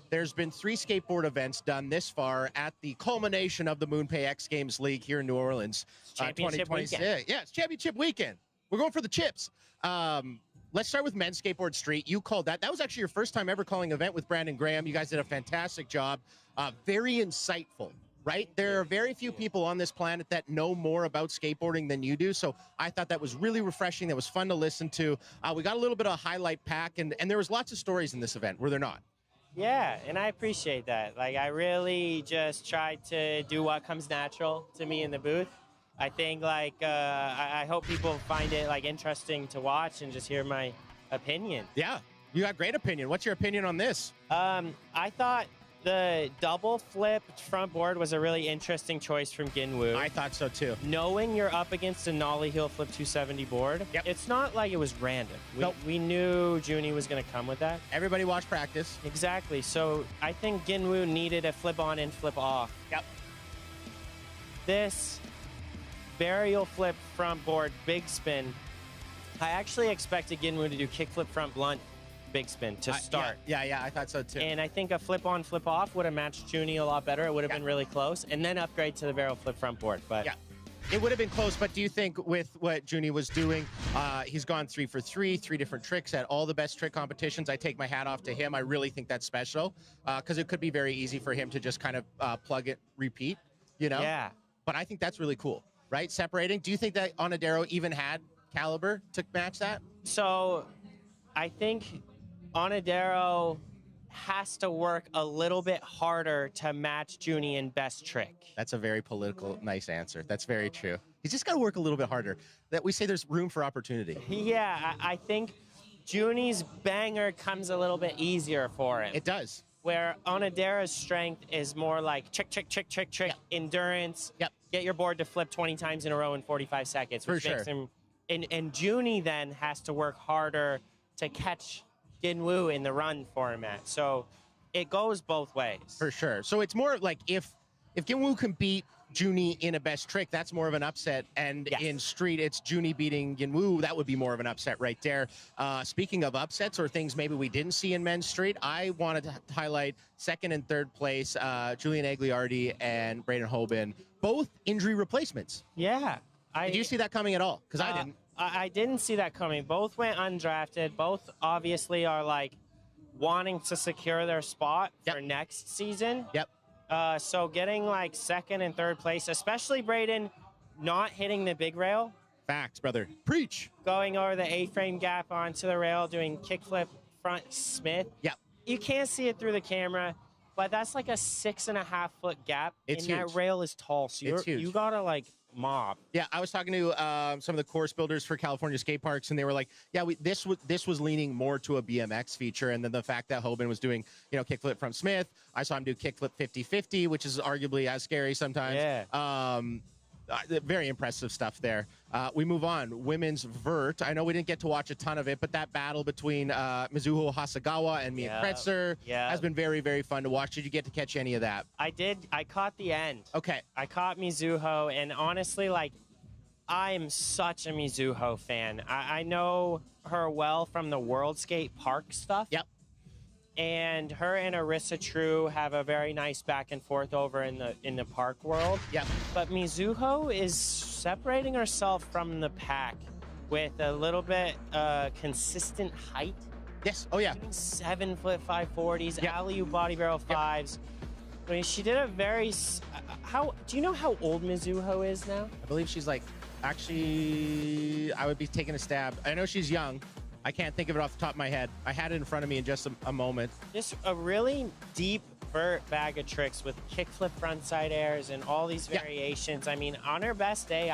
There's been 3 skateboard events done this far at the culmination of the MoonPay X Games League here in New Orleans. Championship 2026. weekend. Yeah, it's championship weekend. We're going for the chips. Let's start with men's skateboard street. You called that. That was actually your first time ever calling an event with Brandon Graham. You guys did a fantastic job. Very insightful, right? There are very few people on this planet that know more about skateboarding than you do. So I thought that was really refreshing. That was fun to listen to. We got a little bit of a highlight pack, and there was lots of stories in this event, were there not? Yeah, and I appreciate that. Like, I really just tried to do what comes natural to me in the booth. I think, like, I hope people find it, like, interesting to watch and just hear my opinion. Yeah, you got great opinion. What's your opinion on this? I thought the double flip front board was a really interesting choice from Ginwoo. I thought so too. Knowing you're up against a nollie heel flip 270 board, it's not like it was random. We knew Junie was going to come with that. Everybody watched practice. Exactly. So I think Ginwoo needed a flip on and flip off. Yep. This burial flip front board big spin, I actually expected Ginwoo to do kickflip front blunt big spin to start. Yeah, I thought so too. And I think a flip on, flip off would have matched Junie a lot better. It would have been really close. And then upgrade to the barrel flip front board. But yeah, it would have been close. But do you think with what Junie was doing, he's gone 3 for 3, 3 different tricks at all the best trick competitions. I take my hat off to him. I really think that's special because it could be very easy for him to just kind of plug it, repeat, you know? Yeah. But I think that's really cool, right? Separating. Do you think that Onodero even had caliber to match that? So I think Onodero has to work a little bit harder to match Junie in best trick. That's a very political, nice answer. That's very true. He's just got to work a little bit harder. That we say there's room for opportunity. Yeah, I think Junie's banger comes a little bit easier for him. It does. Where Onodero's strength is more like trick, endurance. Yep. Get your board to flip 20 times in a row in 45 seconds. Which makes him, and Junie then has to work harder to catch Ginwoo in the run format. So it goes both ways. For sure. So it's more like if Ginwoo can beat Junie in a best trick, that's more of an upset. And in street, it's Junie beating Ginwoo. That would be more of an upset right there. Speaking of upsets or things maybe we didn't see in men's street, I wanted to highlight 2nd and 3rd place, Julian Agliardi and Braden Hoban, both injury replacements. Yeah. Did you see that coming at all? Because I didn't. I didn't see that coming. Both went undrafted. Both obviously are like wanting to secure their spot for next season. Yep. So getting like 2nd and 3rd place, especially Braden not hitting the big rail. Facts, brother. Preach. Going over the A-frame gap onto the rail, doing kickflip front Smith. Yep. You can't see it through the camera, but that's like a 6.5 foot gap. It's and huge. that rail is tall, so It's huge. you gotta like mob. Yeah, I was talking to some of the course builders for California skate parks, and they were like, "Yeah, this was leaning more to a BMX feature." And then the fact that Hoban was doing, kickflip from Smith, I saw him do kickflip 50-50, which is arguably as scary sometimes. Yeah. Very impressive stuff there. We move on. Women's vert. I know we didn't get to watch a ton of it, but that battle between Mizuho Hasegawa and Mia Kretzer has been very, very fun to watch. Did you get to catch any of that? I did. I caught the end. Okay. I caught Mizuho, and honestly, like, I'm such a Mizuho fan. I know her well from the World Skate Park stuff. Yep. And her and Arissa True have a very nice back and forth over in the park world. Yep. But Mizuho is separating herself from the pack with a little bit consistent height. Yes. Oh yeah. Doing 7 foot 540s, alley-oop body barrel 5s. I mean, she did a very. How do you know how old Mizuho is now? I believe she's like, actually, I would be taking a stab. I know she's young. I can't think of it off the top of my head. I had it in front of me in just a moment. Just a really deep vert bag of tricks with kickflip frontside airs and all these variations. I mean, on her best day,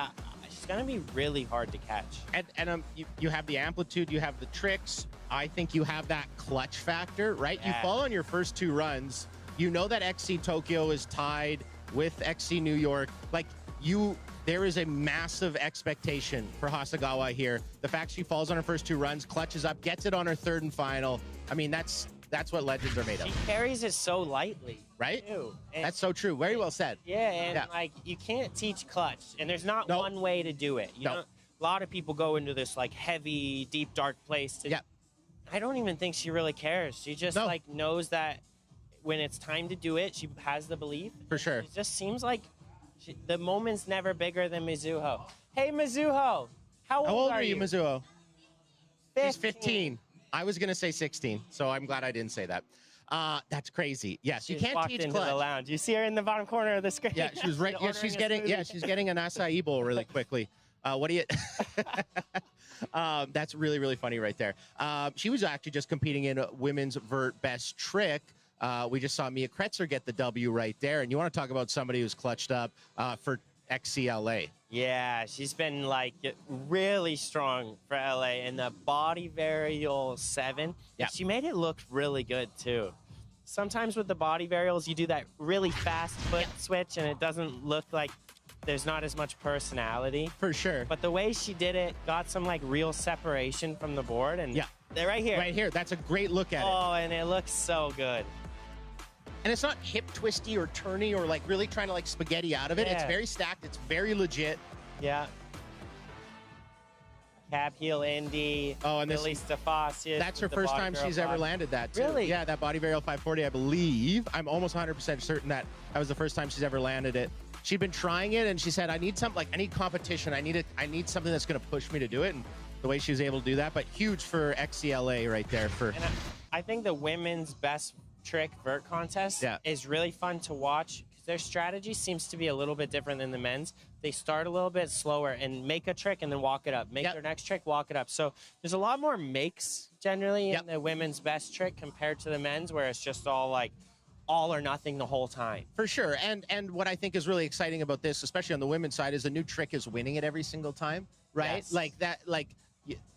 she's going to be really hard to catch. And you have the amplitude, you have the tricks. I think you have that clutch factor, right? You fall on your first 2 runs. You know that XC Tokyo is tied with XC New York. Like, there is a massive expectation for Hasegawa here. The fact she falls on her first 2 runs, clutches up, gets it on her 3rd and final. I mean, that's what legends are made of. She carries it so lightly. Right? Too. That's so true. Very well said. Yeah, and like, you can't teach clutch, and there's not one way to do it. You know, a lot of people go into this like heavy, deep, dark place. I don't even think she really cares. She just like knows that when it's time to do it, she has the belief. For sure. It just seems like the moment's never bigger than Mizuho. Hey, Mizuho, how old are you, Mizuho? 15. She's 15. I was going to say 16, so I'm glad I didn't say that. That's crazy. Yes, She you just can't walked teach into clutch. the lounge. You see her in the bottom corner of the screen. Yeah, she was right. Yeah, she's getting an acai bowl really quickly. What do you? That's really, really funny right there. She was actually just competing in a women's vert best trick. We just saw Mia Kretzer get the W right there. And you want to talk about somebody who's clutched up for XCLA. Yeah, she's been like really strong for LA in the body varial 7. Yeah. She made it look really good too. Sometimes with the body varials, you do that really fast foot switch and it doesn't look like there's not as much personality. For sure. But the way she did it got some like real separation from the board, and they're right here. Right here. That's a great look at it. Oh, and it looks so good. And it's not hip twisty or turny or like really trying to like spaghetti out of it. It's very stacked. It's very legit. Yeah. Cab heel Indy. Oh, and Lily Stefasius. That's her first time she's ever landed that, too. Really? Yeah, that body varial 540, I believe. I'm almost 100% certain that was the first time she's ever landed it. She'd been trying it, and she said, I need something, like, I need competition. I need something that's going to push me to do it. And the way she was able to do that, but huge for XCLA right there. And I think the women's best trick vert contest is really fun to watch because their strategy seems to be a little bit different than the men's. They start a little bit slower and make a trick and then walk it up. Make their next trick, walk it up. So there's a lot more makes generally in the women's best trick compared to the men's, where it's just all like all or nothing the whole time. For sure. And what I think is really exciting about this, especially on the women's side, is the new trick is winning it every single time, right? Yes. Like that, like,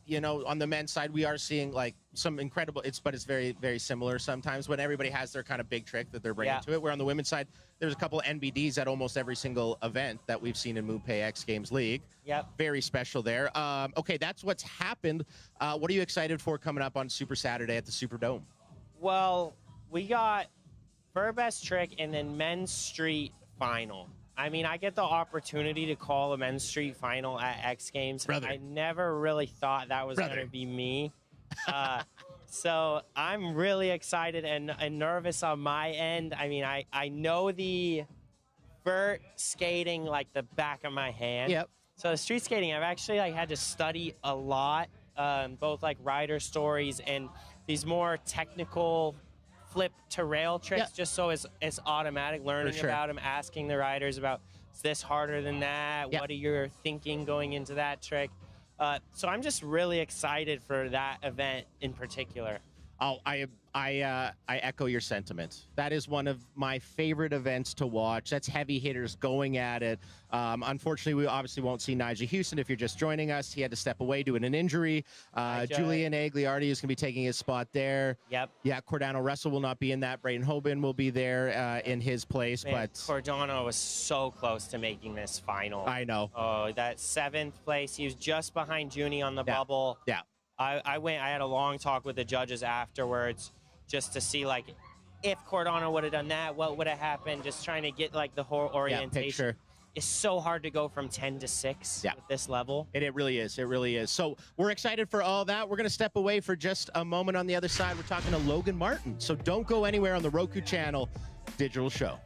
you know, on the men's side, we are seeing like some incredible, but it's very, very similar sometimes when everybody has their kind of big trick that they're bringing to it. Where on the women's side, there's a couple of NBDs at almost every single event that we've seen in MoonPay X Games League. Yep. Very special there. Okay, that's what's happened. What are you excited for coming up on Super Saturday at the Superdome? Well, we got for best trick and then men's street final. I mean, I get the opportunity to call a men's street final at X Games. I never really thought that was going to be me. So I'm really excited and nervous on my end. I mean, I know the vert skating like the back of my hand. Yep. So the street skating, I've actually like had to study a lot, both like rider stories and these more technical flip to rail tricks, just so it's automatic learning about them, asking the riders about, is this harder than that? What are you thinking going into that trick? So I'm just really excited for that event in particular. Oh, I echo your sentiment. That is one of my favorite events to watch. That's heavy hitters going at it. Unfortunately, we obviously won't see Nigel Houston if you're just joining us. He had to step away due to an injury. Julian Agliardi is going to be taking his spot there. Yep. Yeah, Cordano Russell will not be in that. Braden Hoban will be there in his place. Man, but Cordano was so close to making this final. I know. Oh, that 7th place. He was just behind Junie on the bubble. Yeah. I had a long talk with the judges afterwards just to see, like, if Cordano would have done that, what would have happened, just trying to get, like, the whole orientation. Picture. It's so hard to go from 10 to 6 with this level. It really is. It really is. So we're excited for all that. We're going to step away for just a moment. On the other side, we're talking to Logan Martin. So don't go anywhere on the Roku channel digital show.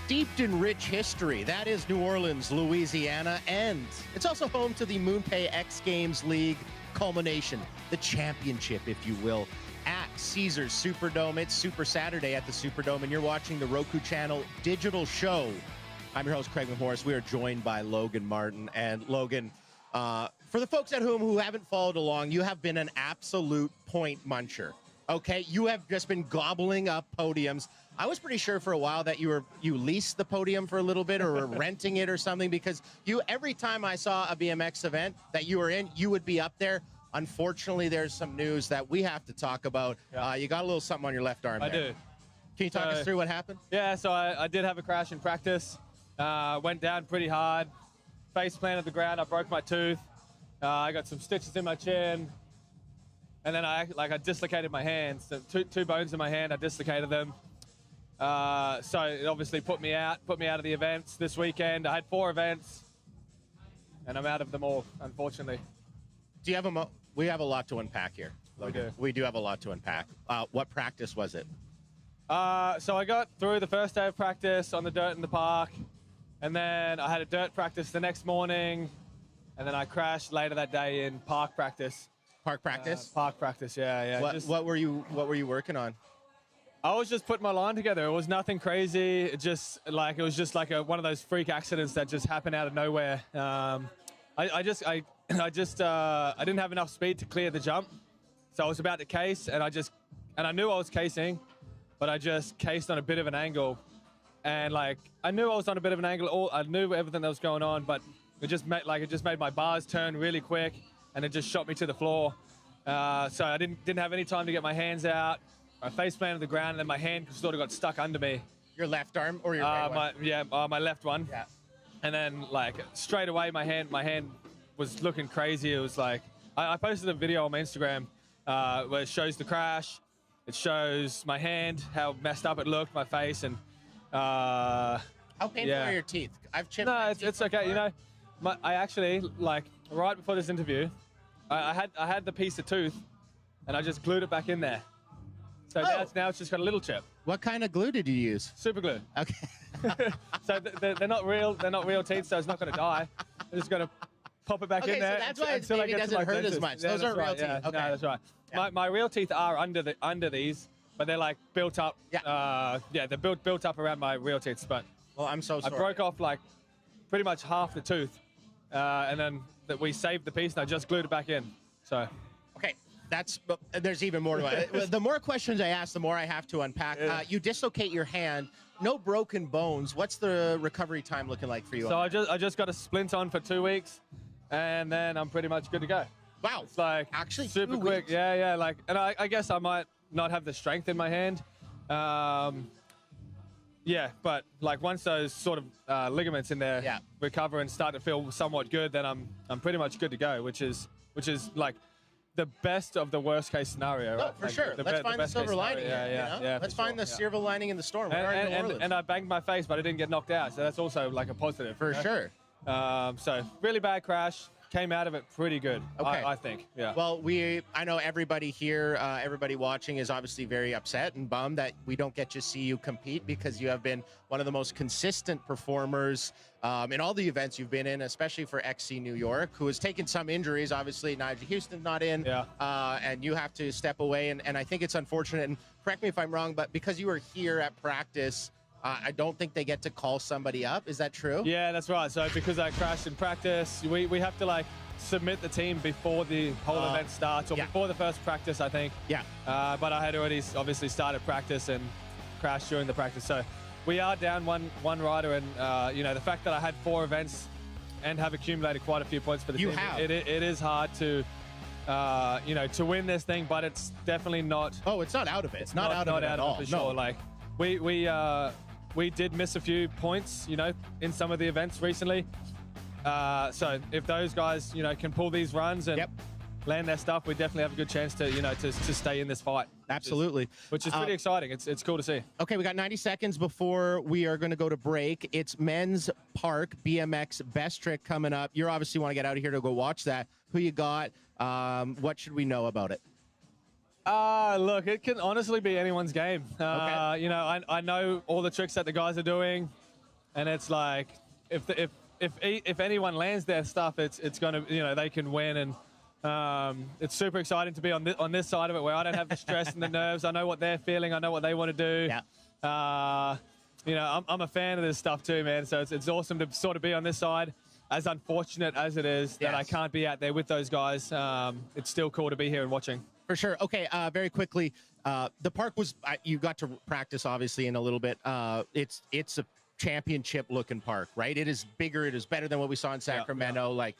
steeped in rich history. That is New Orleans, Louisiana, and it's also home to the MoonPay X Games League culmination, the championship, if you will, at Caesars Superdome. It's Super Saturday at the Superdome, and you're watching the Roku channel digital show. I'm your host, Craig McMorris. We are joined by Logan Martin. And Logan, for the folks at home who haven't followed along, you have been an absolute point muncher. Okay, you have just been gobbling up podiums. I was pretty sure for a while that you leased the podium for a little bit or were renting it or something, because every time I saw a BMX event that you were in, you would be up there. Unfortunately, there's some news that we have to talk about. Yeah. You got a little something on your left arm. I do. Can you talk us through what happened? Yeah, so I did have a crash in practice. Went down pretty hard. Face planted the ground. I broke my tooth. I got some stitches in my chin. And then I dislocated my hands. So two bones in my hand, I dislocated them. So it obviously put me out of the events this weekend. I had 4 events, and I'm out of them all, unfortunately. Do you have we have a lot to unpack here, Logan. We do have a lot to unpack. What practice was it? So I got through the first day of practice on the dirt in the park, and then I had a dirt practice the next morning, and then I crashed later that day in park practice. Park practice? Park practice, yeah. What were you working on? I was just putting my line together. It was nothing crazy. It was just like one of those freak accidents that just happened out of nowhere. I didn't have enough speed to clear the jump, so I was about to case, and I knew I was casing, but I just cased on a bit of an angle, and I knew I was on a bit of an angle. I knew everything that was going on, but it just made my bars turn really quick, and it just shot me to the floor. So I didn't have any time to get my hands out. My face planted on the ground, and then my hand sort of got stuck under me. Your left arm or your right one? Yeah, my left one. Yeah. And then straight away, my hand was looking crazy. It was I posted a video on my Instagram where it shows the crash. It shows my hand, how messed up it looked, my face, and how painful are your teeth? I've chipped. No, it's okay. You know, I actually right before this interview, I had the piece of tooth, and I just glued it back in there. So now it's just got a little chip. What kind of glue did you use? Super glue. Okay. So they're not real. They're not real teeth. So it's not going to die. I'm just going to pop it back in there. So that's why it maybe doesn't hurt as much. Yeah, those aren't real teeth. Yeah. Okay. No, that's right. Yeah. My real teeth are under these, but they're built up. Yeah. They're built up around my real teeth. But I'm so sorry. I broke off pretty much half the tooth, and then we saved the piece and I just glued it back in. So. Okay. There's even more to it. The more questions I ask, the more I have to unpack. Yeah. You dislocate your hand, no broken bones. What's the recovery time looking like for you? So I just got a splint on for 2 weeks, and then I'm pretty much good to go. Wow. It's actually super 2 quick. weeks. Yeah. And I guess I might not have the strength in my hand. Yeah, but once those sort of ligaments in there recover and start to feel somewhat good, then I'm pretty much good to go, which is the best of the worst case scenario. No, right? for sure. Let's find the silver lining. Yeah. Let's find the silver lining in the storm. And I banged my face, but I didn't get knocked out, so that's also a positive. For sure. So really bad crash. Came out of it pretty good, okay. I think. Yeah. Well, I know everybody here, everybody watching is obviously very upset and bummed that we don't get to see you compete, because you have been one of the most consistent performers in all the events you've been in, especially for XC New York, who has taken some injuries. Obviously, Nigel Houston's not in, and you have to step away. And I think it's unfortunate, and correct me if I'm wrong, but because you were here at practice, I don't think they get to call somebody up. Is that true? Yeah, that's right. So because I crashed in practice, we have to submit the team before the whole event starts, or before the first practice, I think. Yeah. But I had already obviously started practice and crashed during the practice. So we are down one rider, and the fact that I had 4 events and have accumulated quite a few points for the team. It is hard to to win this thing, but it's definitely not. Oh, it's not out of it. It's not out of it at all. For sure. We did miss a few points, in some of the events recently. So if those guys, can pull these runs and land their stuff, we definitely have a good chance to, to stay in this fight. Absolutely. Which is pretty exciting. It's cool to see. Okay, we got 90 seconds before we are going to go to break. It's Men's Park BMX Best Trick coming up. You obviously want to get out of here to go watch that. Who you got? What should we know about it? Look, it can honestly be anyone's game. Okay. I know all the tricks that the guys are doing. and it's like if anyone lands their stuff, it's gonna, you know, they can win. And it's super exciting to be on this side of it, where I don't have the stress and the nerves. I know what they're feeling. I know what they want to do. Yeah. You know, I'm a fan of this stuff too, man. So it's awesome to sort of be on this side. As unfortunate as it is that I can't be out there with those guys, it's still cool to be here and watching. For sure. Okay, very quickly, the park was, you got to practice obviously in a little bit. It's a championship-looking park, right? It is bigger. It is better than what we saw in Sacramento. Like,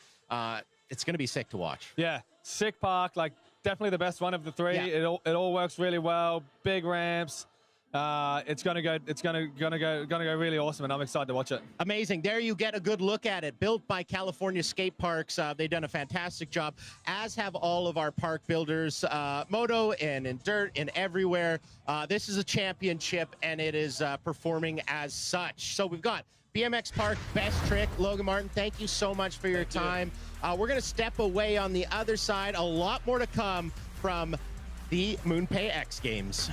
it's going to be sick to watch. Yeah, sick park. Like, definitely the best one of the three. Yeah. It all works really well. Big ramps. It's gonna go really awesome, and I'm excited to watch it. Amazing. There you get a good look at it. Built by California Skate Parks. They've done a fantastic job, as have all of our park builders, Moto and in dirt and everywhere. This is a championship, and it is performing as such. So we've got BMX Park Best Trick. Logan Martin, thank you so much for your time. We're going to step away on the other side. A lot more to come from the MoonPay X Games.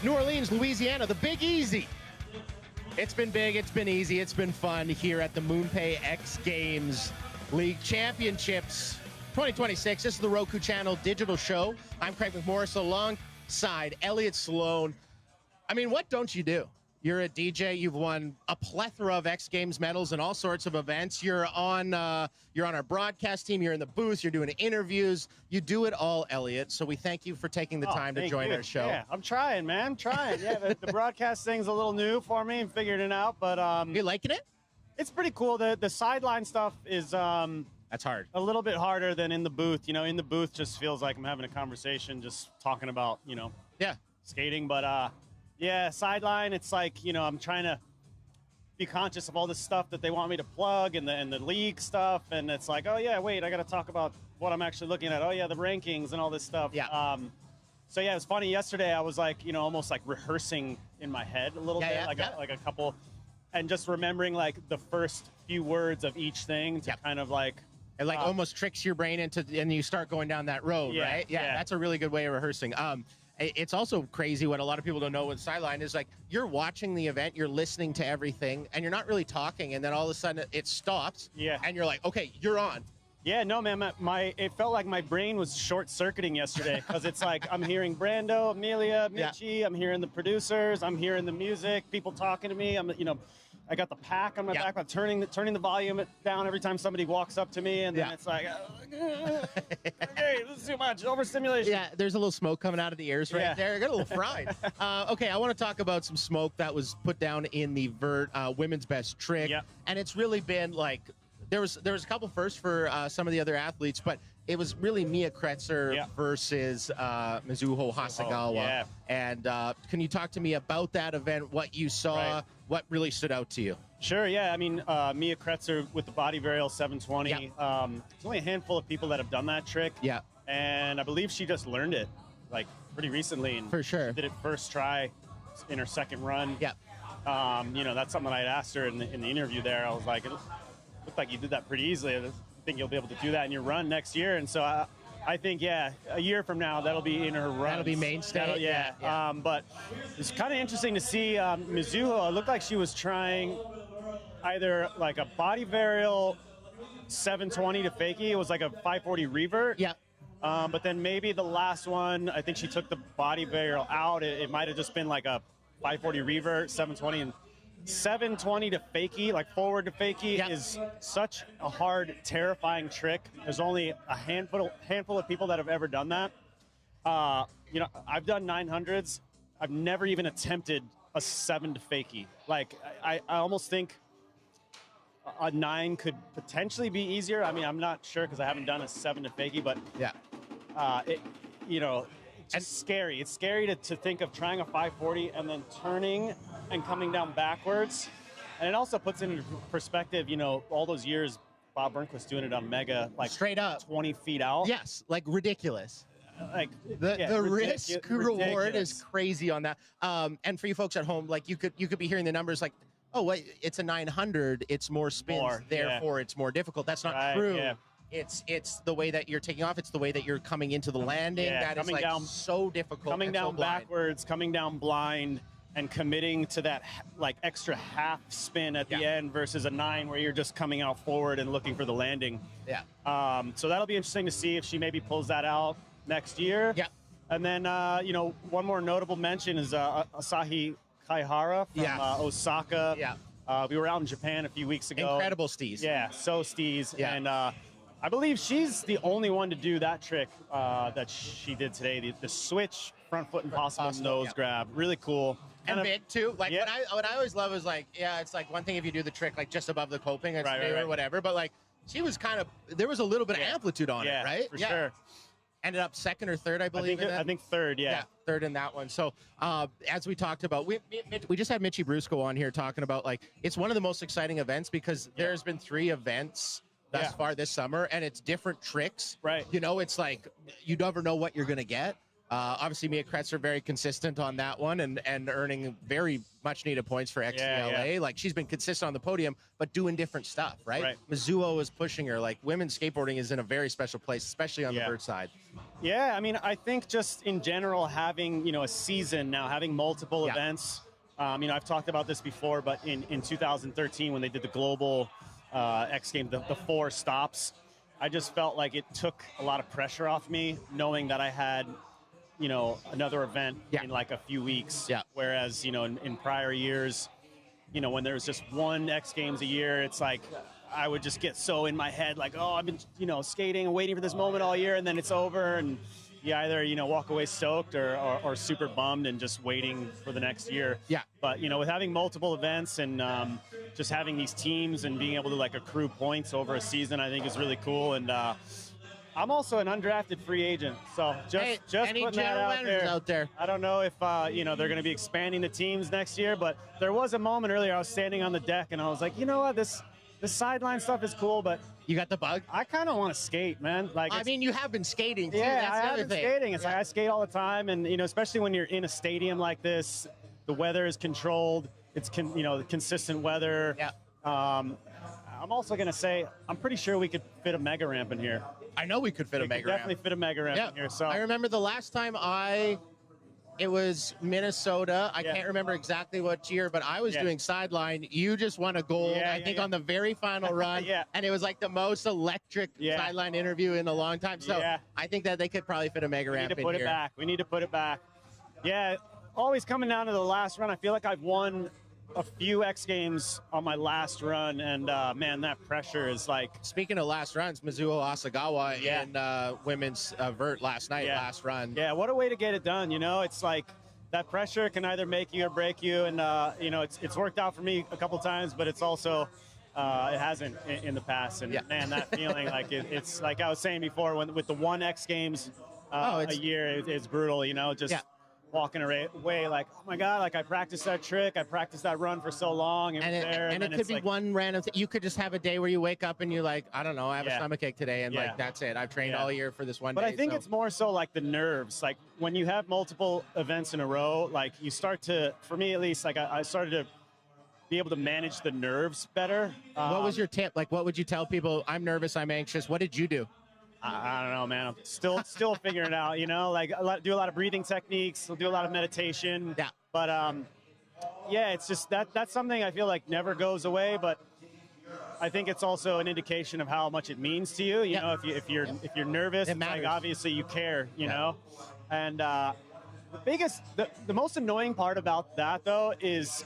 New Orleans, Louisiana, the Big Easy. It's been big, it's been easy, it's been fun here at the MoonPay X Games League Championships 2026. This is the Roku Channel digital show. I'm Craig McMorris alongside Elliot Sloan. I mean, what don't you do? You're a DJ. You've won a plethora of X Games medals and all sorts of events. You're on our broadcast team. You're in the booth. You're doing interviews. You do it all, Elliot. So we thank you for taking the time to join our show. Yeah, I'm trying, man. I'm trying. Yeah, the broadcast thing's a little new for me and figuring it out. But you liking it? It's pretty cool. The sideline stuff is that's hard. A little bit harder than in the booth. You know, in the booth just feels like I'm having a conversation, just talking about skating. But yeah, sideline, it's like, I'm trying to be conscious of all this stuff that they want me to plug and the league stuff. And it's like, oh, yeah, wait, I got to talk about what I'm actually looking at. Oh, yeah, the rankings and all this stuff. Yeah. So, yeah, it was funny. Yesterday, I was like, almost like rehearsing in my head a little bit, like a couple, and just remembering like the first few words of each thing to kind of like. It almost tricks your brain and you start going down that road, right? Yeah, that's a really good way of rehearsing. It's also crazy what a lot of people don't know with sideline is like you're watching the event, you're listening to everything, and you're not really talking, and then all of a sudden it stops. Yeah. And you're like, okay, you're on. Yeah, no, man, it felt like my brain was short-circuiting yesterday because it's like I'm hearing Brando, Amelia, Mitchie, I'm hearing the producers, I'm hearing the music, people talking to me, I'm I got the pack on my back. I'm turning the volume down every time somebody walks up to me, and then it's like, okay, this is too much overstimulation. Yeah, there's a little smoke coming out of the ears right there. I got a little fried. Okay, I want to talk about some smoke that was put down in the vert women's best trick, and it's really been like there was a couple firsts for some of the other athletes, but it was really Mia Kretzer versus Mizuho Hasegawa. And can you talk to me about that event, what you saw, what really stood out to you? Sure, yeah. I mean, Mia Kretzer with the body varial 720. There's only a handful of people that have done that trick. Yeah. And I believe she just learned it, like, pretty recently. And for sure. She did it first try in her second run. Yeah. You know, that's something I'd asked her in the interview there. I was like, it looked like you did that pretty easily. I think you'll be able to do that in your run next year. And so I think, a year from now, that'll be in her run. That'll be mainstay. But it's kind of interesting to see Mizuho. It looked like she was trying either like a body varial 720 to fakie. It was like a 540 revert. Yeah. But then maybe the last one, I think she took the body varial out. It might have just been like a 540 revert, 720, and 720 to fakie, like forward to fakie, is such a hard, terrifying trick. There's only a handful of people that have ever done that. You know, I've done 900s. I've never even attempted a 7 to fakie. Like, I almost think a 9 could potentially be easier. I mean, I'm not sure because I haven't done a 7 to fakie, but you know, it's scary. It's scary to think of trying a 540 and then turning and coming down backwards. And it also puts into perspective, you know, all those years Bob Burnquist doing it on Mega, like straight up 20 feet out. Yes, like ridiculous. Like the risk reward is crazy on that. And for you folks at home, like you could be hearing the numbers like, oh, wait, it's a 900. It's more spins, therefore it's more difficult. That's not true. Yeah. It's the way that you're taking off. It's the way that you're coming into the landing. That is like so difficult. Coming down backwards, coming down blind, and committing to that like extra half spin at the end versus a 9 where you're just coming out forward and looking for the landing. Yeah. So that'll be interesting to see if she maybe pulls that out next year. Yeah. And then you know, one more notable mention is Asahi Kaihara from Osaka. Yeah. We were out in Japan a few weeks ago. Incredible steez. Yeah, so steez. Yeah. And I believe she's the only one to do that trick that she did today, the switch front foot impossible nose grab. Really cool. And big too. Like what I always love is like, it's like one thing if you do the trick like just above the coping or whatever, but like she was kind of, there was a little bit of amplitude on it, right? For sure. Ended up second or third, I believe. I think third, third in that one. So as we talked about, we just had Mitchie Brusco on here talking about like it's one of the most exciting events because there's been 3 events thus far this summer, and it's different tricks. Right. You know, it's like you never know what you're gonna get. Obviously, Mia Kretzer very consistent on that one and earning very much needed points for XCLA. Like she's been consistent on the podium, but doing different stuff, right? Mizuho is pushing her. Like women's skateboarding is in a very special place, especially on the vert side. Yeah, I mean, I think just in general having, you know, a season now, having multiple events. You know, I've talked about this before, but in 2013 when they did the global X Games, the 4 stops, I just felt like it took a lot of pressure off me, knowing that I had, you know, another event in like a few weeks. Whereas, you know, in prior years, you know, when there was just one X Games a year, it's like I would just get so in my head, like, oh, I've been, you know, skating and waiting for this moment all year, and then it's over, and you either, you know, walk away stoked or super bummed and just waiting for the next year. Yeah. But, you know, with having multiple events and just having these teams and being able to like accrue points over a season, I think is really cool. And I'm also an undrafted free agent, so just any putting that out there. I don't know if you know, they're going to be expanding the teams next year, but there was a moment earlier I was standing on the deck and I was like, you know what, this sideline stuff is cool, but you got the bug. I kind of want to skate, man. Like, I mean, you have been skating too. Yeah, That's I the have other been thing. skating. It's like I skate all the time, and you know, especially when you're in a stadium like this, the weather is controlled. It's you know, the consistent weather. Yeah. I'm also going to say, I'm pretty sure we could fit a mega ramp in here. I know we could fit a mega ramp. Definitely fit a mega ramp in here. So I remember the last time it was Minnesota. I can't remember exactly what year, but I was doing sideline. You just won a gold, I think, on the very final run. And it was like the most electric sideline interview in a long time. So I think that they could probably fit a mega ramp in here. We need to put it back. We need to put it back. Yeah, always coming down to the last run. I feel like I've won a few X Games on my last run, and man, that pressure is like. Speaking of last runs, Mizuho Asagawa in women's vert last night, last run. Yeah, what a way to get it done. You know, it's like that pressure can either make you or break you, and you know, it's worked out for me a couple times, but it's also it hasn't in the past. And man, that feeling, like it's like I was saying before, with the one X Games a year, it's brutal. You know, just. Walking away like, oh my God, like I practiced that trick, I practiced that run for so long, and it could be like, one random thing. You could just have a day where you wake up and you're like, I don't know, I have a stomachache today, and like that's it. I've trained all year for this one day. But I think it's more so like the nerves. Like when you have multiple events in a row, like you start to, for me at least, like I started to be able to manage the nerves better. What was your tip? Like, what would you tell people? I'm nervous, I'm anxious. What did you do? I don't know, man. I'm still figuring it out, you know, like do a lot of breathing techniques, do a lot of meditation. Yeah. But yeah, it's just that's something I feel like never goes away, but I think it's also an indication of how much it means to you. You know, if you're nervous, it's like obviously you care, you know. And the most annoying part about that though is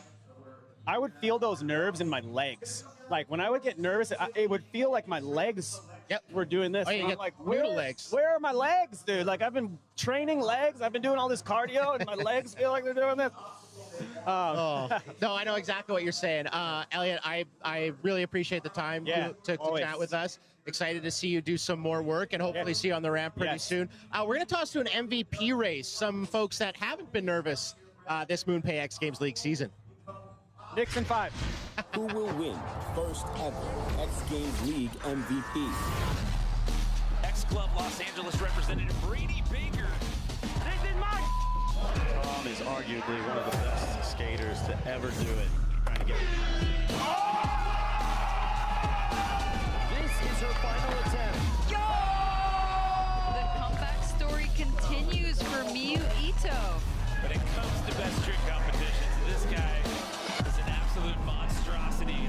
I would feel those nerves in my legs. Like when I would get nervous, it would feel like my legs were doing this. Oh, you get like, legs. Where are my legs, dude? Like I've been training legs. I've been doing all this cardio, and my legs feel like they're doing this. No, I know exactly what you're saying. Elliot, I really appreciate the time to chat with us. Excited to see you do some more work and hopefully see you on the ramp pretty soon. We're going to toss to an MVP race. Some folks that haven't been nervous this MoonPay X Games League season. Nixon 5. Who will win first ever X Games League MVP? X-Club Los Angeles representative Brady Baker. This is mine! Tom is arguably one of the best skaters to ever do it. Trying to get it. This is her final attempt. The comeback story continues for Miyu Ito. When it comes to best trick competitions, this guy is an absolute monstrosity.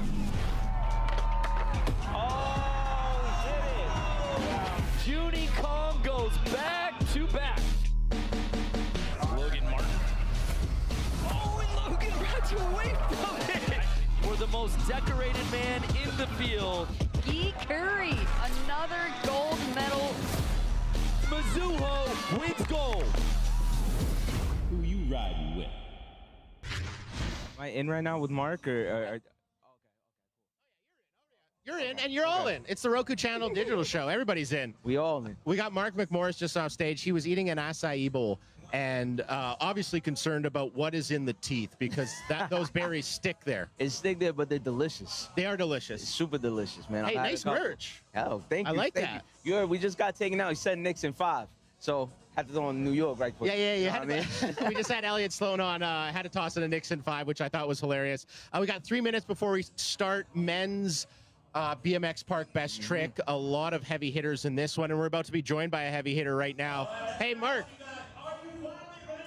Oh, he did it! Junie Kong goes back to back. Logan Martin. Oh, and Logan runs away from it. For the most decorated man in the field. Guy Curry, another gold medal. Mizuho wins gold. Who you riding with? Am I in right now with Mark or You're in, and you're all in. It's the Roku Channel digital show. Everybody's in. We all in. We got Mark McMorris just off stage. He was eating an acai bowl and obviously concerned about what is in the teeth because those berries stick there. It's stick there, but they're delicious. They are delicious. It's super delicious, man. Hey, nice merch. Oh, thank you. I like thank that. You. We just got taken out. He said Nixon 5. So had to throw in New York right quick. Yeah. You know what I mean? We just had Elliot Sloan on. Had to toss in a Nixon 5, which I thought was hilarious. We got 3 minutes before we start men's BMX Park Best Trick. A lot of heavy hitters in this one, and we're about to be joined by a heavy hitter right now. Hey, Mark.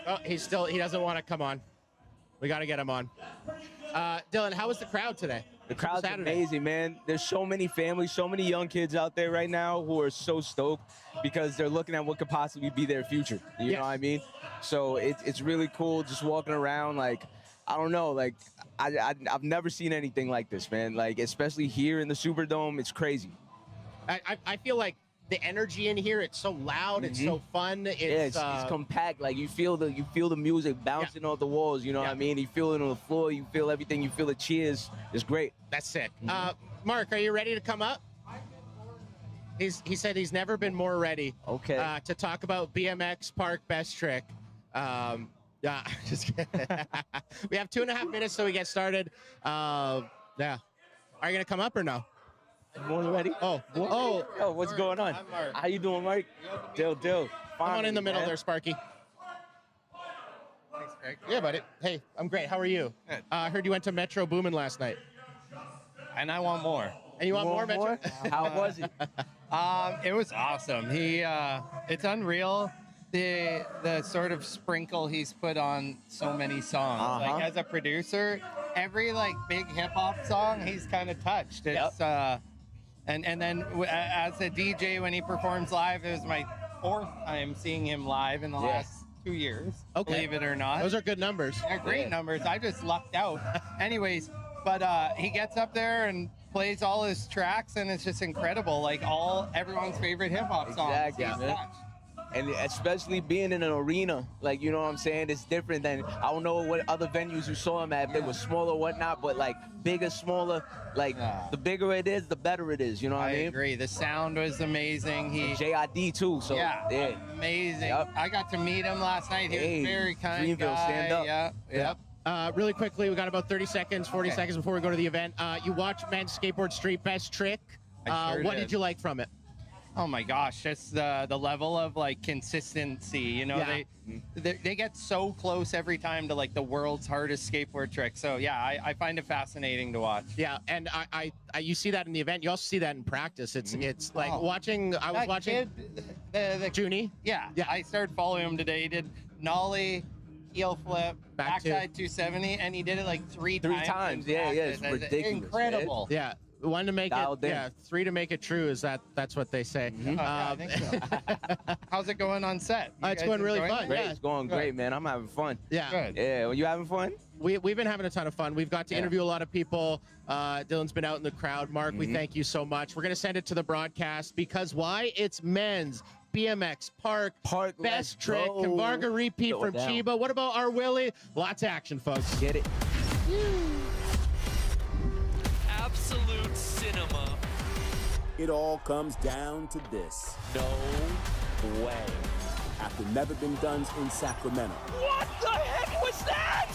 Oh, he doesn't want to come on. We got to get him on. Dylan, how was the crowd today? The crowd's amazing, man. There's so many families, so many young kids out there right now who are so stoked because they're looking at what could possibly be their future. You know what I mean? So it's really cool just walking around. Like, I don't know, like I've never seen anything like this, man. Like, especially here in the Superdome, it's crazy. I feel like the energy in here, it's so loud, it's so fun. It's compact. Like you feel the music bouncing off the walls. You know what I mean? You feel it on the floor. You feel everything. You feel the cheers. It's great. That's sick. Mark, are you ready to come up? He said he's never been more ready. Okay. To talk about BMX Park Best Trick. Yeah, just kidding. We have 2.5 minutes till we get started. Yeah. Are you gonna come up or no? More ready? Oh. Yo, what's going on? I'm Mark. How you doing, Mike? Dill. Come on in the middle there, Sparky. Thanks, Greg. Yeah, buddy. Hey, I'm great. How are you? I heard you went to Metro Boomin' last night. And I want more. And you want more Metro? How was it? It was awesome. It's unreal the sort of sprinkle he's put on so many songs. Like as a producer, every like big hip hop song he's kind of touched. It's and then as a DJ when he performs live, it was my 4th time seeing him live in the last 2 years, Okay. believe it or not. Those are good numbers. They're great numbers. I just lucked out. Anyways, but he gets up there and plays all his tracks, and it's just incredible. Like everyone's favorite hip hop songs. Exactly, He's man. touched. And especially being in an arena, like, you know what I'm saying? It's different than, I don't know what other venues you saw him at, if they were smaller or whatnot, but like bigger, smaller, like the bigger it is, the better it is, you know what I mean? I agree. The sound was amazing. He JID too, so yeah. Amazing. Yep. I got to meet him last night. He was a very kind Greenville, guy. stand up. Yeah. Yep. Really quickly, we got about 30 seconds, 40 seconds before we go to the event. You watch Men's Skateboard Street Best Trick. I sure what did. did you like from it? Oh my gosh, just the level of like consistency. You know, they get so close every time to like the world's hardest skateboard trick. So yeah, I find it fascinating to watch. Yeah, and I you see that in the event. You also see that in practice. It's like watching. I was That watching kid, the Junie. Yeah, I started following him today. He did nollie, heel flip, backside 270, and he did it like three times. Yeah, it's practice. ridiculous. Incredible. Yeah. One to make Dialed it, in. 3 to make it true. That's what they say. I think so. How's it going on set? You It's guys going really enjoying fun. it? Great, Yeah, it's going great, man. I'm having fun. Yeah. Good. Yeah, well, you having fun? We've been having a ton of fun. We've got to interview a lot of people. Dylan's been out in the crowd. Mark, we thank you so much. We're going to send it to the broadcast because why? It's men's BMX Park Best Trick. go. Convarga repeat Throw it from down. Chiba. What about our Willie? Lots of action, folks. Get it. Absolute cinema. It all comes down to this. No way. After Never Been Done's in Sacramento, What the heck was that?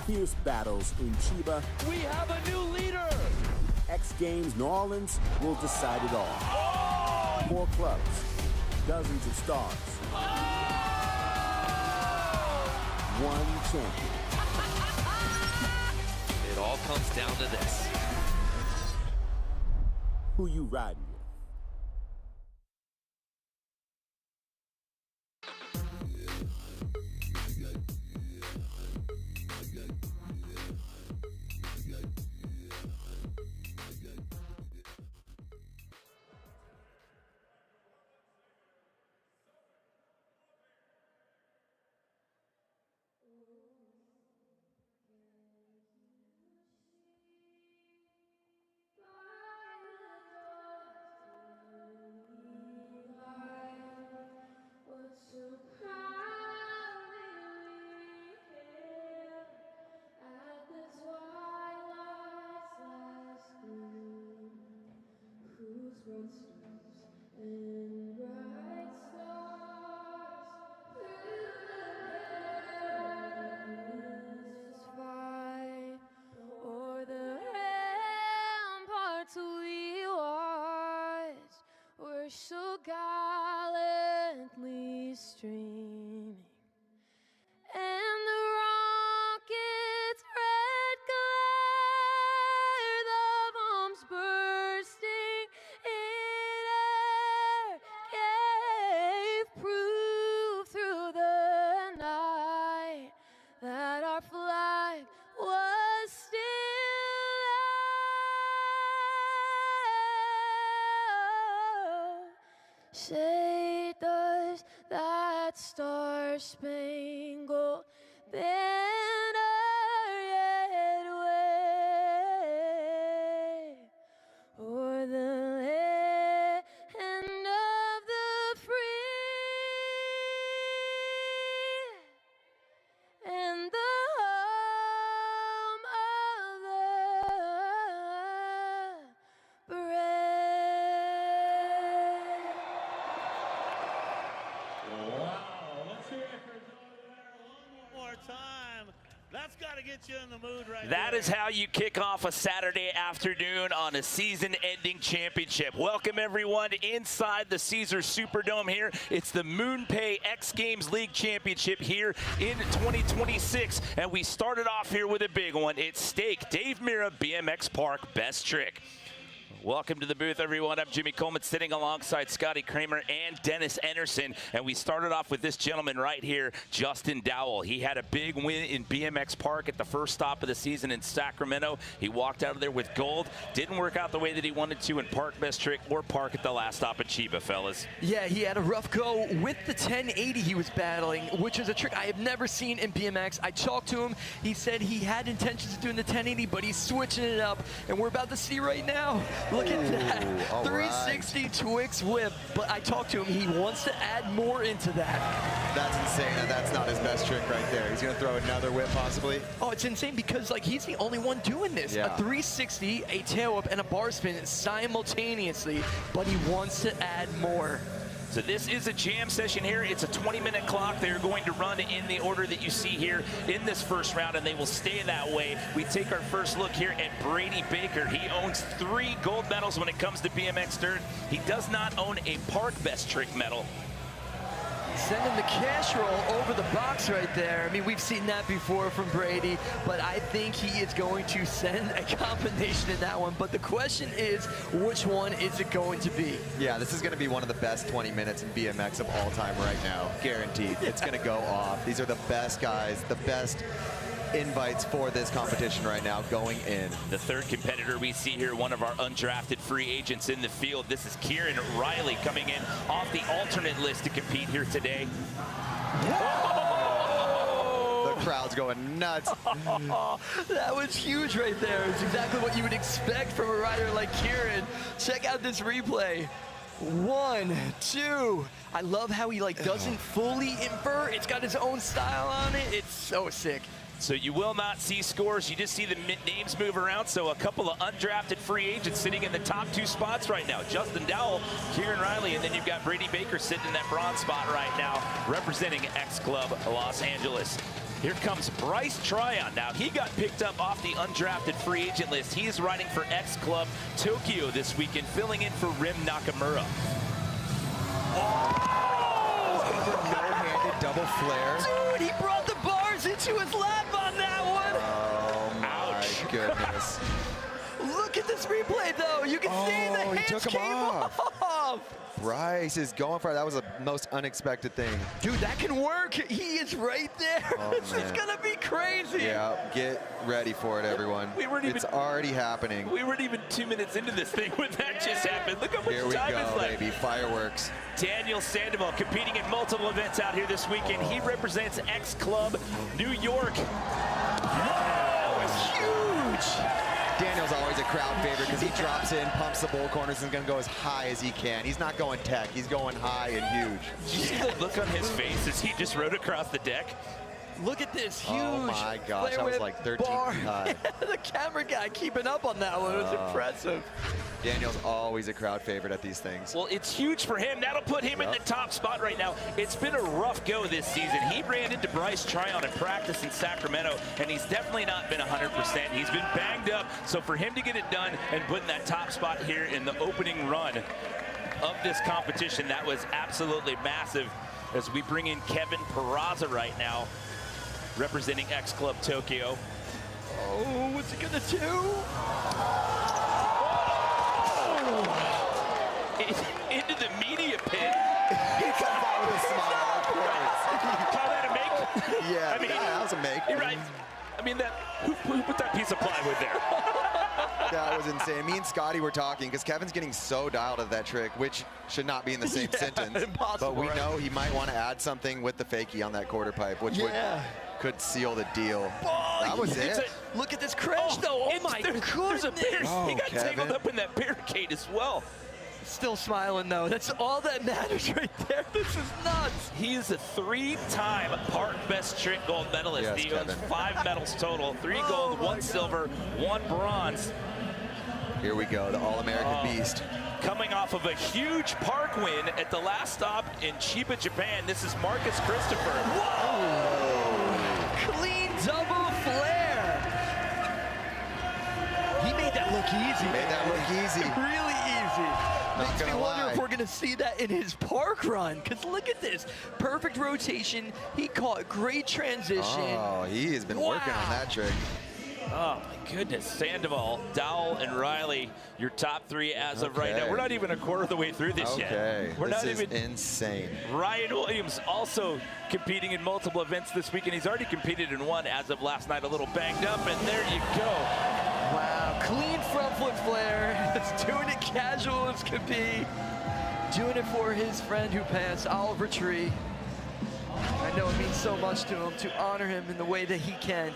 fierce battles in Chiba, We have a new leader. X Games New Orleans will decide it all. 4 clubs, dozens of stars, 1 champion. It all comes down to this. Who you riding with? O'er the ramparts we watched were so gallantly streaming, and the rockets' red glare, the bombs bursting in air, gave proof through the night that our flag was still there. Say, does that star-spangled banner yet wave o'er the land of the free and the home of the brave? Let's hear it for one more time. That's got to get you in the mood right That there. is how you kick off a Saturday afternoon on a season-ending championship. Welcome, everyone, inside the Caesars Superdome here. It's the MoonPay X Games League Championship here in 2026, and we started off here with a big one. It's Stake Dave Mira BMX Park Best Trick. Welcome to the booth, everyone. I'm Jimmy Coleman, sitting alongside Scotty Kramer and Dennis Anderson. And we started off with this gentleman right here, Justin Dowell. He had a big win in BMX Park at the first stop of the season in Sacramento. He walked out of there with gold. Didn't work out the way that he wanted to in Park Best Trick or Park at the last stop at Chiba, fellas. Yeah, he had a rough go with the 1080 he was battling, which is a trick I have never seen in BMX. I talked to him. He said he had intentions of doing the 1080, but he's switching it up. And we're about to see right now. Look at that, 360 Twix whip. But I talked to him, he wants to add more into that. That's insane, and that's not his best trick right there. He's gonna throw another whip possibly. Oh, it's insane because like he's the only one doing this. Yeah. A 360, a tail whip, and a bar spin simultaneously, but he wants to add more. So this is a jam session here. It's a 20-minute clock. They're going to run in the order that you see here in this first round, and they will stay that way. We take our first look here at Brady Baker. He owns 3 gold medals when it comes to BMX dirt. He does not own a Park Best Trick medal. Sending the cash roll over the box right there. I mean, we've seen that before from Brady, but I think he is going to send a combination in that one. But the question is, which one is it going to be? Yeah, this is going to be one of the best 20 minutes in BMX of all time right now, guaranteed. It's going to go off. These are the best guys, the best invites for this competition right now going in. The third competitor we see here, one of our undrafted free agents in the field. This is Kieran Riley coming in off the alternate list to compete here today. The crowd's going nuts. That was huge right there. It's exactly what you would expect from a rider like Kieran. Check out this replay. 1, 2. I love how he like doesn't fully invert. It's got his own style on it. It's so sick. So you will not see scores, you just see the names move around. So a couple of undrafted free agents sitting in the top 2 spots right now. Justin Dowell, Kieran Riley, and then you've got Brady Baker sitting in that bronze spot right now, representing X Club Los Angeles. Here comes Bryce Tryon. Now, he got picked up off the undrafted free agent list. He is riding for X Club Tokyo this weekend, filling in for Rim Nakamura. No-handed double flare. Dude, he brought the bars into his lap on that one. Oh my goodness. Look at this replay though. You can see the hands took him came off. Bryce is going for it. That was the most unexpected thing. Dude, that can work. He is right there. This is gonna be crazy. Yeah, get ready for it, everyone. It's already happening. We weren't even 2 minutes into this thing when that just happened. Look how much Here we time go, is left. baby. Fireworks. Daniel Sandoval competing in multiple events out here this weekend. He represents X Club New York. Oh, huge. Daniel's always a crowd favorite because he drops in, pumps the bull corners, and is going to go as high as he can. He's not going tech. He's going high and huge. Did you see the look on his face as he just rode across the deck? Look at this huge. Oh my gosh, that was like 13 feet high. The camera guy keeping up on that one was impressive. Daniel's always a crowd favorite at these things. Well, it's huge for him. That'll put him in the top spot right now. It's been a rough go this season. He ran into Bryce Tryon in practice in Sacramento, and he's definitely not been 100%. He's been banged up, so for him to get it done and put in that top spot here in the opening run of this competition, that was absolutely massive. As we bring in Kevin Peraza right now, representing X Club Tokyo. Oh, what's he gonna do? Into the media pit. He comes out with a smile. Call that a make? Yeah, I mean, that was a make. You're right. I mean, who put that piece of plywood there? That was insane. Me and Scotty were talking because Kevin's getting so dialed of that trick, which should not be in the same sentence. Impossible, but we know he might want to add something with the fakie on that quarter pipe, which could seal the deal. That was it. Look at this crash, though. Oh, my goodness. There's a he got tangled up in that barricade as well. Still smiling, though. That's all that matters right there. This is nuts. He is a 3-time Park Best Trick gold medalist. Yes, he owns 5 medals total, 3 gold, 1 silver, 1 bronze. Here we go, the All-American Beast. Coming off of a huge park win at the last stop in Chiba, Japan, this is Marcus Christopher. Whoa! Clean double flare. He made that look easy. Made that look easy. Really easy. Makes me wonder lie. if we're going to see that in his park run. Because look at this. Perfect rotation. He caught great transition. Oh, he has been working on that trick. Oh my goodness, Sandoval, Dowell, and Riley, your top 3 as of right now. We're not even a quarter of the way through this yet. We're this not is even insane. Ryan Williams also competing in multiple events this weekend. He's already competed in one as of last night, a little banged up, and there you go. Wow, clean front flip flare. Just doing it casual as could be. Doing it for his friend who passed, Oliver Tree. I know it means so much to him to honor him in the way that he can.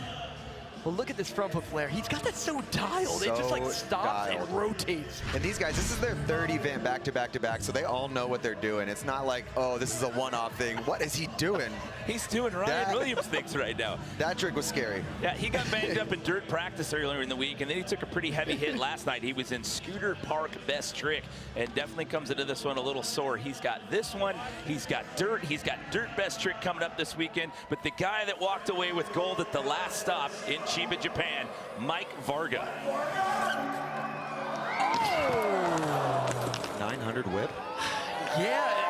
Well, look at this front foot flare. He's got that so dialed. It just like stops and rotates. And these guys, this is their 3rd event back to back to back, so they all know what they're doing. It's not like, oh, this is a one-off thing. What is he doing? He's doing Ryan Williams things right now. That trick was scary. Yeah, he got banged up in dirt practice earlier in the week, and then he took a pretty heavy hit last night. He was in Scooter Park best trick, and definitely comes into this one a little sore. He's got this one, he's got dirt best trick coming up this weekend, but the guy that walked away with gold at the last stop in Chiba, Japan, Mike Varga. 900 whip? Yeah.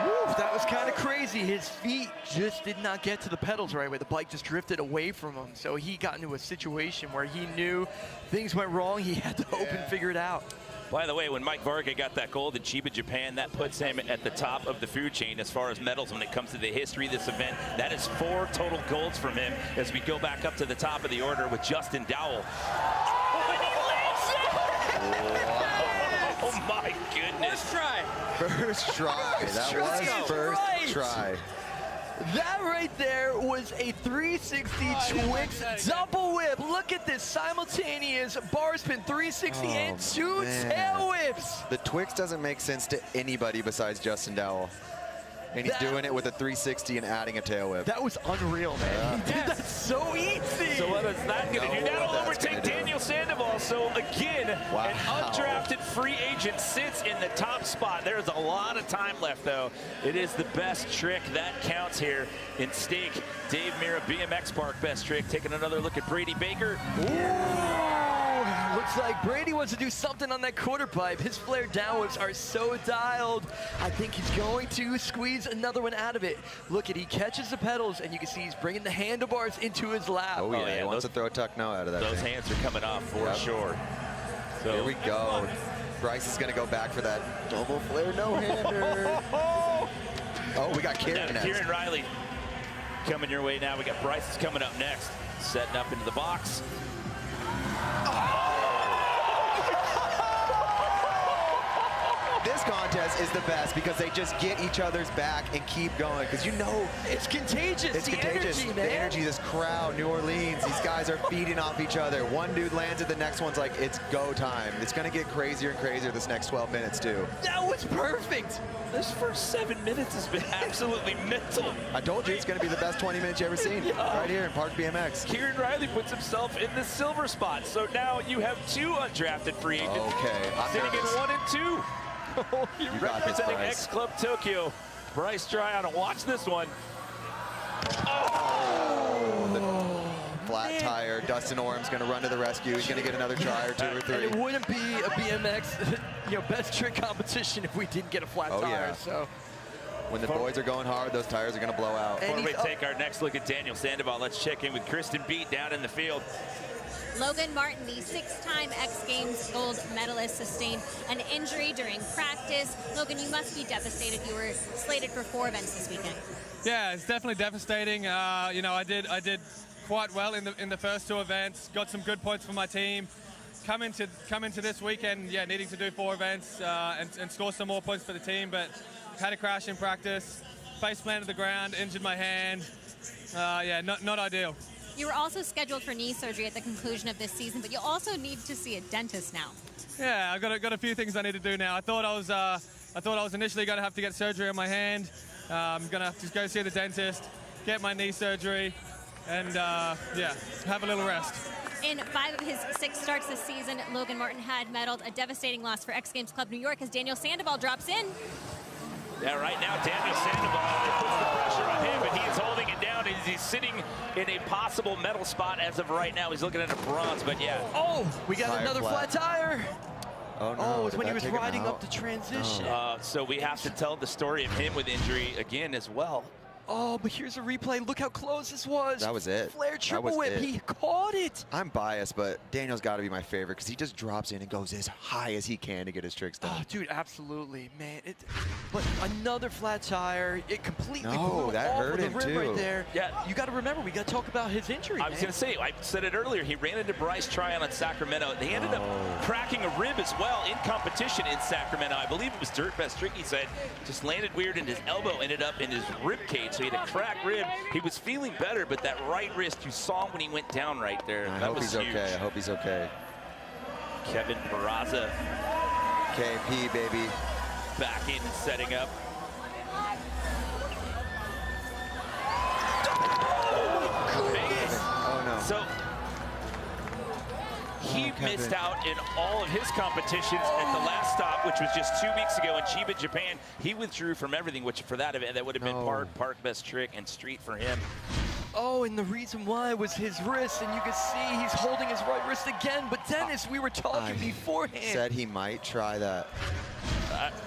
Woo, that was kind of crazy. His feet just did not get to the pedals right away. The bike just drifted away from him. So he got into a situation where he knew things went wrong. He had to hope and figure it out. By the way, when Mike Varga got that gold in Chiba, Japan, that puts him at the top of the food chain as far as medals when it comes to the history of this event. That is 4 total golds from him as we go back up to the top of the order with Justin Dowell. Oh my goodness. First try. That was first try. That right there was a 360 Twix double whip. Look at this simultaneous bar spin 360 and 2 tail whips. The Twix doesn't make sense to anybody besides Justin Dowell. And he's doing it with a 360 and adding a tail whip. That was unreal, man. He did that so easy. So what is that going to do? That'll overtake Daniel Sandoval. So again, an undrafted free agent sits in the top spot. There's a lot of time left, though. It is the best trick that counts here in stake. Dave Mira, BMX Park best trick. Taking another look at Brady Baker. Looks like Brady wants to do something on that quarter pipe. His flare down whips are so dialed. I think he's going to squeeze another one out of it. Look at, he catches the pedals, and you can see he's bringing the handlebars into his lap. Oh yeah, he wants to throw a tuck no out of that. Those hands are coming off for sure. So here we go. Bryce is going to go back for that double flare no-hander. Oh, we got Kieran next. Kieran Riley coming your way now. We got Bryce coming up next. Setting up into the box. This contest is the best because they just get each other's back and keep going because you know it's contagious. It's contagious. Energy, man. The energy, this crowd, New Orleans, these guys are feeding off each other. One dude lands it, the next one's like, it's go time. It's going to get crazier and crazier this next 12 minutes too. That was perfect. This first 7 minutes has been absolutely mental. I told you it's going to be the best 20 minutes you ever seen right here in Park BMX. Kieran Riley puts himself in the silver spot. So now you have 2 undrafted free agents. Sitting in 1 and 2. You're representing X Club Tokyo. Bryce Tryon, watch this one. Flat tire. Dustin Orm's going to run to the rescue. He's going to get another try or 2 or 3. And it wouldn't be a BMX, best trick competition if we didn't get a flat tire. Yeah. So when the boys are going hard, those tires are going to blow out. Before we take our next look at Daniel Sandoval, let's check in with Kristen Beat down in the field. Logan Martin, the 6-time X Games gold medalist, sustained an injury during practice. Logan, you must be devastated. You were slated for 4 events this weekend. Yeah, it's definitely devastating. I did quite well in the first 2 events. Got some good points for my team. Come into this weekend, needing to do 4 events and score some more points for the team. But had a crash in practice, face planted the ground, injured my hand. Not ideal. You were also scheduled for knee surgery at the conclusion of this season, but you'll also need to see a dentist now. Yeah, I've got a few things I need to do now. I thought I was initially going to have to get surgery on my hand. I'm going to have to go see the dentist, get my knee surgery, and have a little rest. In 5 of his 6 starts this season, Logan Martin had medaled. A devastating loss for X Games Club New York as Daniel Sandoval drops in. Yeah, right now Daniel Sandoval, it puts the pressure on him, but he's holding it down. He's sitting in a possible medal spot as of right now. He's looking at a bronze, but yeah. Oh, we got another flat tire. Oh, no. Oh, it's when he was riding up the transition. So we have to tell the story of him with injury again as well. Oh, but here's a replay. Look how close this was. That was it. Flair triple whip. He caught it. I'm biased, but Daniel's got to be my favorite because he just drops in and goes as high as he can to get his tricks done. Oh, dude, absolutely, man. But another flat tire. It completely blew that off hurt of the him rim too. right there. Yeah, you got to remember, we got to talk about his injury. I was going to say, I said it earlier. He ran into Bryce Tryon on Sacramento. They ended up cracking a rib as well in competition in Sacramento. I believe it was Dirt Best Trick, he said. Just landed weird, and his elbow ended up in his rib cage, so he had a cracked rib. He was feeling better, but that right wrist, you saw him when he went down right there. I that hope was he's huge. okay. I hope he's okay. Kevin Barraza. KP, baby. Back in and setting up. Oh, no. So he missed out in all of his competitions at the last stop, which was just 2 weeks ago in Chiba, Japan. He withdrew from everything, which for that event, that would have been park best trick and street for him. Oh, and the reason why was his wrist, and you can see he's holding his right wrist again. But Dennis, we were talking beforehand. Said he might try that.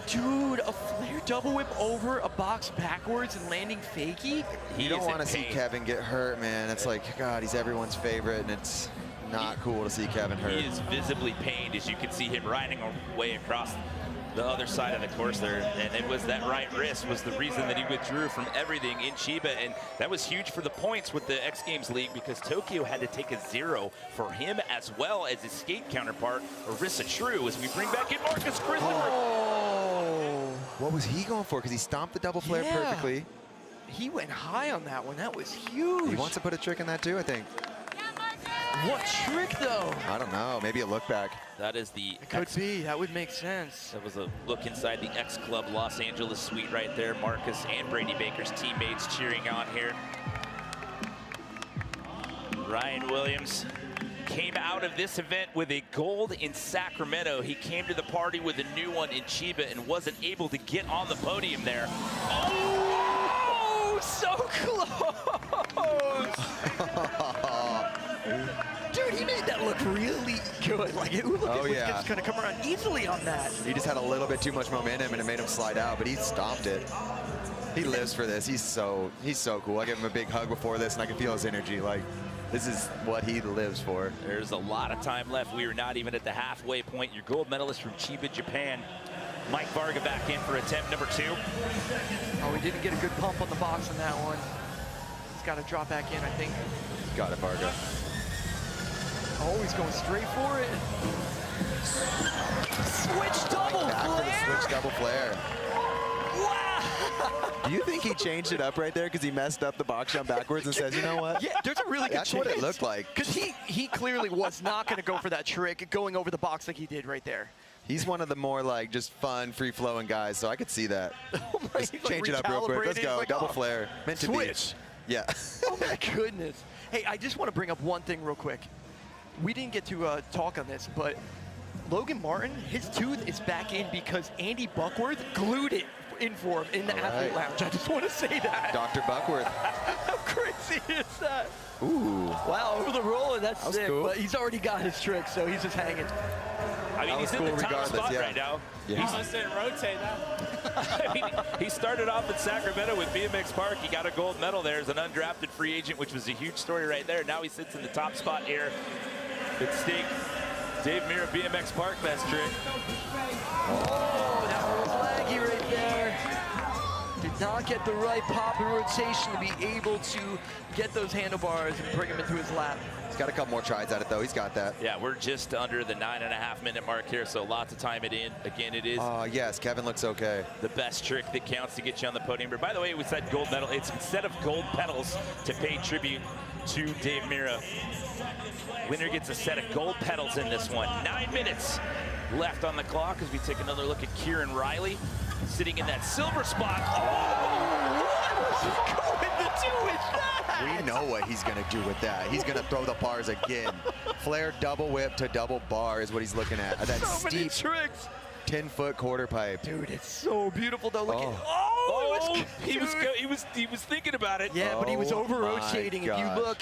Dude, a Flair double whip over a box backwards and landing fakie? You don't want to see Kevin get hurt, man. It's like, God, he's everyone's favorite, and it's not cool to see Kevin hurt. He is visibly pained, as you can see him riding away across the other side of the course there, and it was that right wrist was the reason that he withdrew from everything in Chiba, and that was huge for the points with the X Games League because Tokyo had to take a 0 for him as well as his skate counterpart, Arissa True, as we bring back in Marcus Grizzly. Oh. What was he going for? Because he stomped the double flare perfectly. He went high on that one. That was huge. He wants to put a trick in that too, I think. What trick, though? I don't know. Maybe a look back. That is the Could be. That would make sense. That was a look inside the X Club Los Angeles suite right there. Marcus and Brady Baker's teammates cheering on here. Ryan Williams came out of this event with a gold in Sacramento. He came to the party with a new one in Chiba and wasn't able to get on the podium there. Oh, so close. Dude, he made that look really good. Like, it looked like it was just going to come around easily on that. He just had a little bit too much momentum, and it made him slide out, but he stomped it. He lives for this. He's so cool. I gave him a big hug before this, and I can feel his energy. Like, this is what he lives for. There's a lot of time left. We are not even at the halfway point. Your gold medalist from Chiba, Japan, Mike Varga, back in for attempt number 2. Oh, he didn't get a good pump on the box on that one. He's got to drop back in, I think. Got it, Varga. Oh, he's going straight for it. Switch double flare. Switch double flare. Wow. Do you think he changed it up right there because he messed up the box jump backwards and says, you know what? Yeah, there's a really good That's what it looked like. Because he clearly was not going to go for that trick going over the box like he did right there. He's one of the more like just fun, free-flowing guys, so I could see that. Just change it up real quick. Let's go. Like, double flare. Meant to switch. be. Yeah. Oh my goodness. Hey, I just want to bring up one thing real quick. We didn't get to talk on this, but Logan Martin, his tooth is back in because Andy Buckworth glued it in for him in the athlete lounge. I just want to say that. Dr. Buckworth. How crazy is that? Ooh. Wow, over the roller, that's That was sick. cool. But he's already got his trick, so he's just hanging. I mean, he's in the top spot right now. He's just saying rotate now. I mean, he started off in Sacramento with BMX Park. He got a gold medal there as an undrafted free agent, which was a huge story right there. Now he sits in the top spot here at stake. Dave Mira, BMX Park, best trick. Oh, that one was laggy right there. Did not get the right pop and rotation to be able to get those handlebars and bring him into his lap. He's got a couple more tries at it, though. He's got that. Yeah, we're just under the 9.5-minute mark here, so lots of time it in. Again, it is yes, Kevin looks okay. The best trick that counts to get you on the podium. But by the way, we said gold medal. It's instead of gold pedals to pay tribute to Dave Mira. Winner gets a set of gold pedals in this one. 9 minutes left on the clock as we take another look at Kieran Riley sitting in that silver spot. Oh, what was he going to do with that? We know what he's going to do with that. He's going to throw the bars again. Flare double whip to double bar is what he's looking at. That so many steep tricks. 10-foot quarter pipe. Dude, it's so beautiful though. Look at he was thinking about it. Yeah, but he was Oh over-rotating. If my you gosh. look,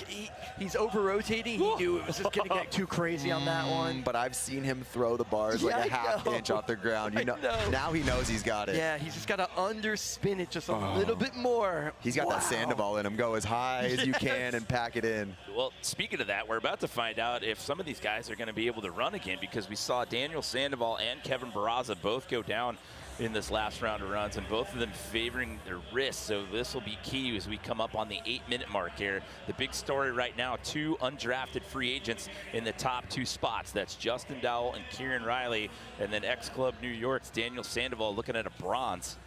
he's over-rotating. He knew it was just going to get too crazy on that one. But I've seen him throw the bars like a half inch off the ground. You know, now he knows he's got it. Yeah, he's just got to underspin it just a little bit more. He's got that Sandoval in him. Go as high as you can and pack it in. Well, speaking of that, we're about to find out if some of these guys are going to be able to run again, because we saw Daniel Sandoval and Kevin Barraza both go down in this last round of runs, and both of them favoring their wrists. So this will be key as we come up on the 8-minute mark here. The big story right now, 2 undrafted free agents in the top 2 spots. That's Justin Dowell and Kieran Riley. And then ex-Club New York's Daniel Sandoval looking at a bronze.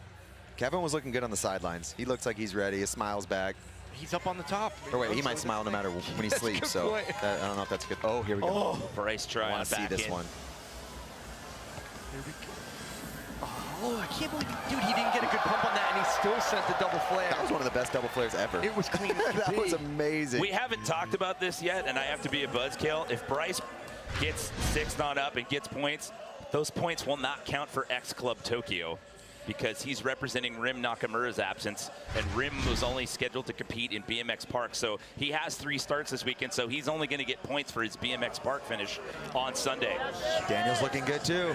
Kevin was looking good on the sidelines. He looks like he's ready. His smile's back. He's up on the top. Or wait, he might smile no matter when he sleeps. So I don't know if that's good. Oh, here we go. Oh, Bryce try on I see back this in. one. Here we go. Oh, I can't believe, dude, he didn't get a good pump on that, and he still sent the double flare. That was one of the best double flares ever. It was clean. That was amazing. We haven't talked about this yet, and I have to be a buzzkill. If Bryce gets 6 on up and gets points, those points will not count for X-Club Tokyo, because he's representing Rim Nakamura's absence, and Rim was only scheduled to compete in BMX Park. So he has 3 starts this weekend, so he's only going to get points for his BMX Park finish on Sunday. Daniel's looking good too.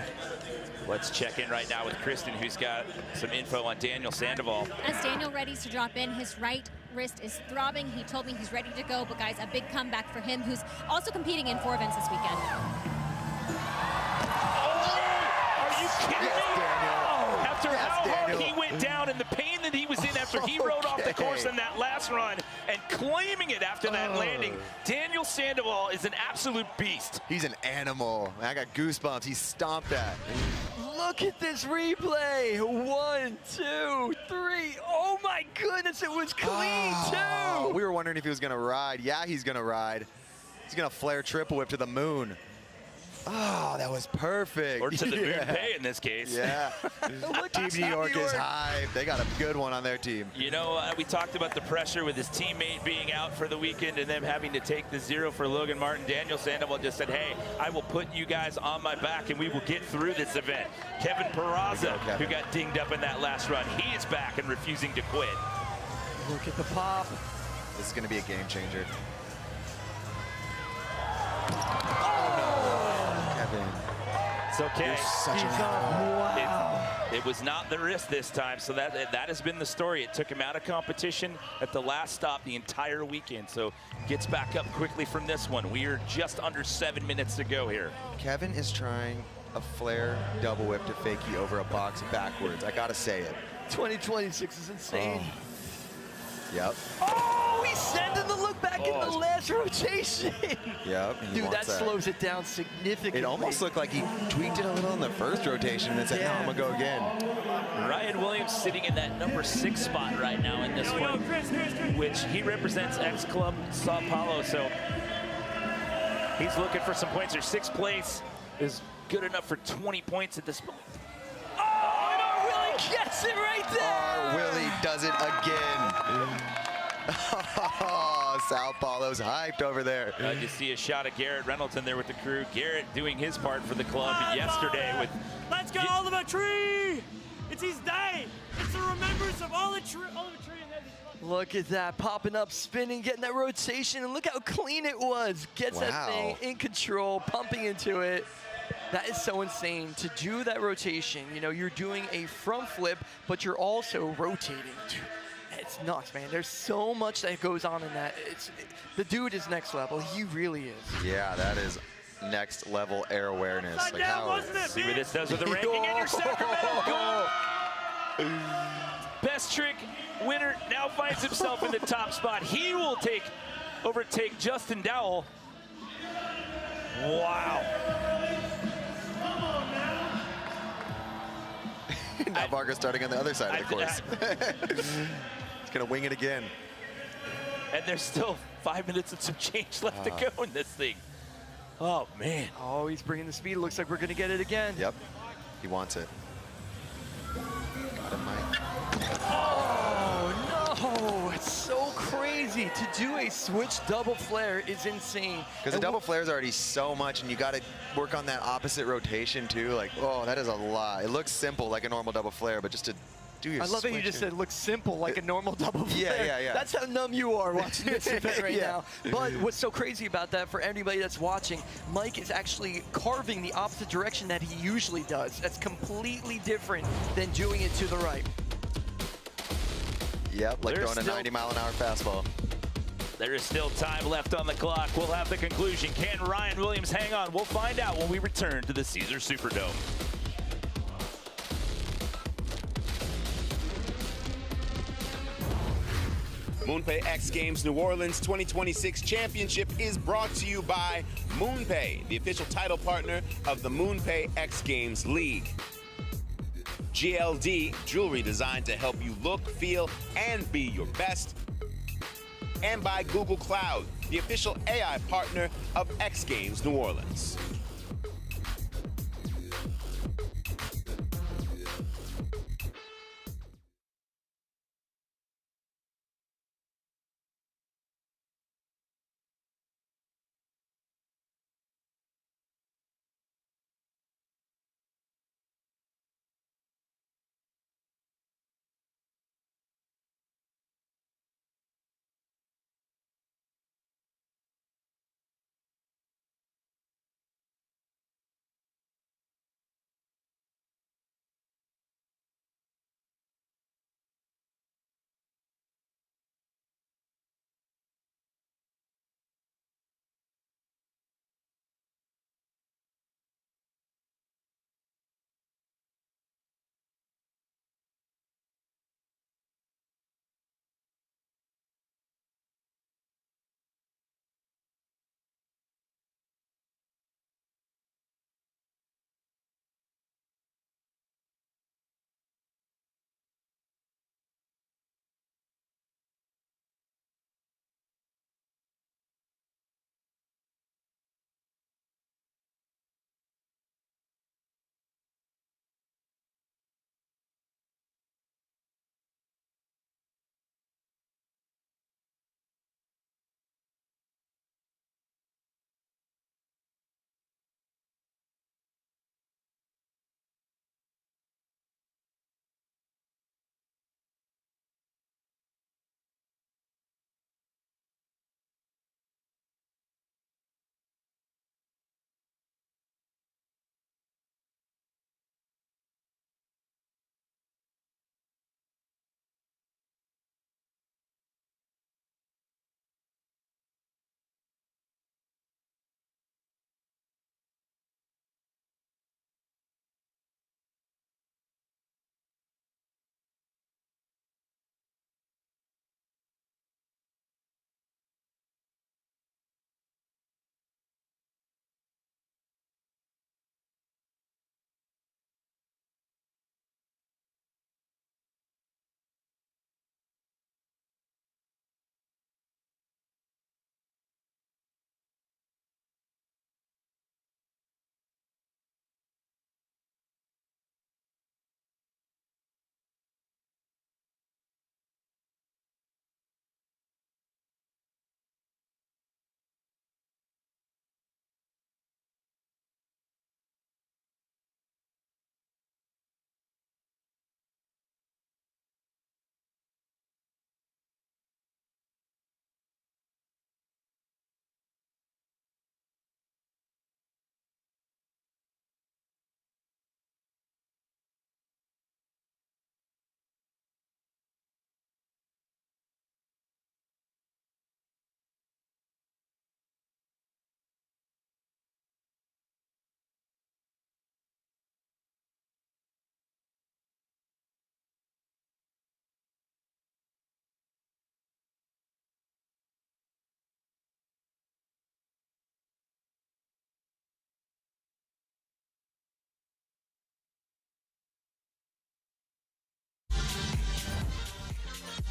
Let's check in right now with Kristen, who's got some info on Daniel Sandoval. As Daniel readies to drop in, his right wrist is throbbing. He told me he's ready to go, but guys, a big comeback for him, who's also competing in 4 events this weekend. Are you kidding me? After how hard he went down and the pain that he was in after he rode off the course in that last run and claiming it after that landing, Daniel Sandoval is an absolute beast. He's an animal. I got goosebumps. He stomped that. Look at this replay. 1, 2, 3. Oh my goodness, it was clean too. We were wondering if he was going to ride. Yeah, he's going to ride. He's going to flare triple whip to the moon. Oh, that was perfect. Or to the MoonPay in this case. Yeah. Team New York is high. They got a good one on their team. You know, we talked about the pressure with his teammate being out for the weekend and them having to take the 0 for Logan Martin. Daniel Sandoval just said, hey, I will put you guys on my back and we will get through this event. Kevin Peraza, who got dinged up in that last run, he is back and refusing to quit. Look at the pop. This is going to be a game changer. It's okay. You're such a It was not the wrist this time, so that has been the story. It took him out of competition at the last stop the entire weekend, so gets back up quickly from this one. We are just under 7 minutes to go here. Kevin is trying a flare double whip to fakie over a box backwards. I got to say it. 2026 is insane. Yep. Oh, he's sending the look back in the last rotation. Yep. Dude, that slows it down significantly. It almost looked like he tweaked it a little in the first rotation and then said, no, I'm going to go again. Ryan Williams sitting in that number 6 spot right now in this one, which he represents X-Club Sao Paulo, so he's looking for some points. Their 6th place is good enough for 20 points at this point. Oh, Willie gets it right there! Willie does it again. Oh, Sao Paulo's hyped over there. You see a shot of Garrett Reynolds in there with the crew. Garrett doing his part for the club yesterday with... Let's go, Oliver Tree! It's his day! It's the remembrance of Oliver Tree. Look at that, popping up, spinning, getting that rotation, and look how clean it was. Gets that thing in control, pumping into it. That is so insane to do that rotation. You know, you're doing a front flip, but you're also rotating. It's nuts, man. There's so much that goes on in that. The dude is next level. He really is. Yeah, that is next level air awareness. Like see what this does with the ranking in your Sacramento goal. Best trick winner now finds himself in the top spot. He will overtake Justin Dowell. Wow. Now Vargas starting on the other side of the course. He's going to wing it again. And there's still 5 minutes and some change left to go in this thing. Oh, man. Oh, he's bringing the speed. It looks like we're going to get it again. Yep. He wants it. Got him, Mike. Oh, no. It's so crazy. To do a switch double flare is insane. Because the double flare is already so much, and you got to work on that opposite rotation, too. Like, oh, that is a lot. It looks simple, like a normal double flare, but just to do your I love that you just said looks simple, like a normal double flip. Yeah. That's how numb you are watching this event right now. But what's so crazy about that, for anybody that's watching, Mike is actually carving the opposite direction that he usually does. That's completely different than doing it to the right. Yep, like throwing a 90-mile-an-hour fastball. There is still time left on the clock. We'll have the conclusion. Can Ryan Williams hang on? We'll find out when we return to the Caesars Superdome. MoonPay X Games New Orleans 2026 Championship is brought to you by MoonPay, the official title partner of the MoonPay X Games League. GLD, jewelry designed to help you look, feel, and be your best. And by Google Cloud, the official AI partner of X Games New Orleans.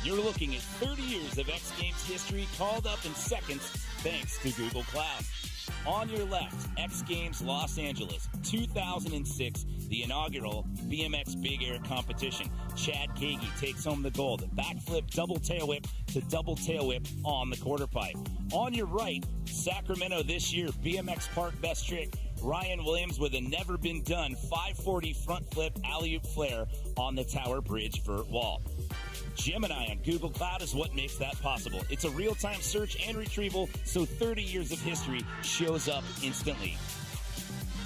You're looking at 30 years of X Games history called up in seconds thanks to Google Cloud. On your left, X Games Los Angeles, 2006, the inaugural BMX Big Air competition. Chad Kagi takes home the gold. Backflip, double tail whip to double tail whip on the quarter pipe. On your right, Sacramento this year, BMX Park Best Trick, Ryan Williams with a never-been-done 540 front flip alley-oop flare on the Tower Bridge vert wall. Gemini on Google Cloud is what makes that possible. It's a real-time search and retrieval, so 30 years of history shows up instantly.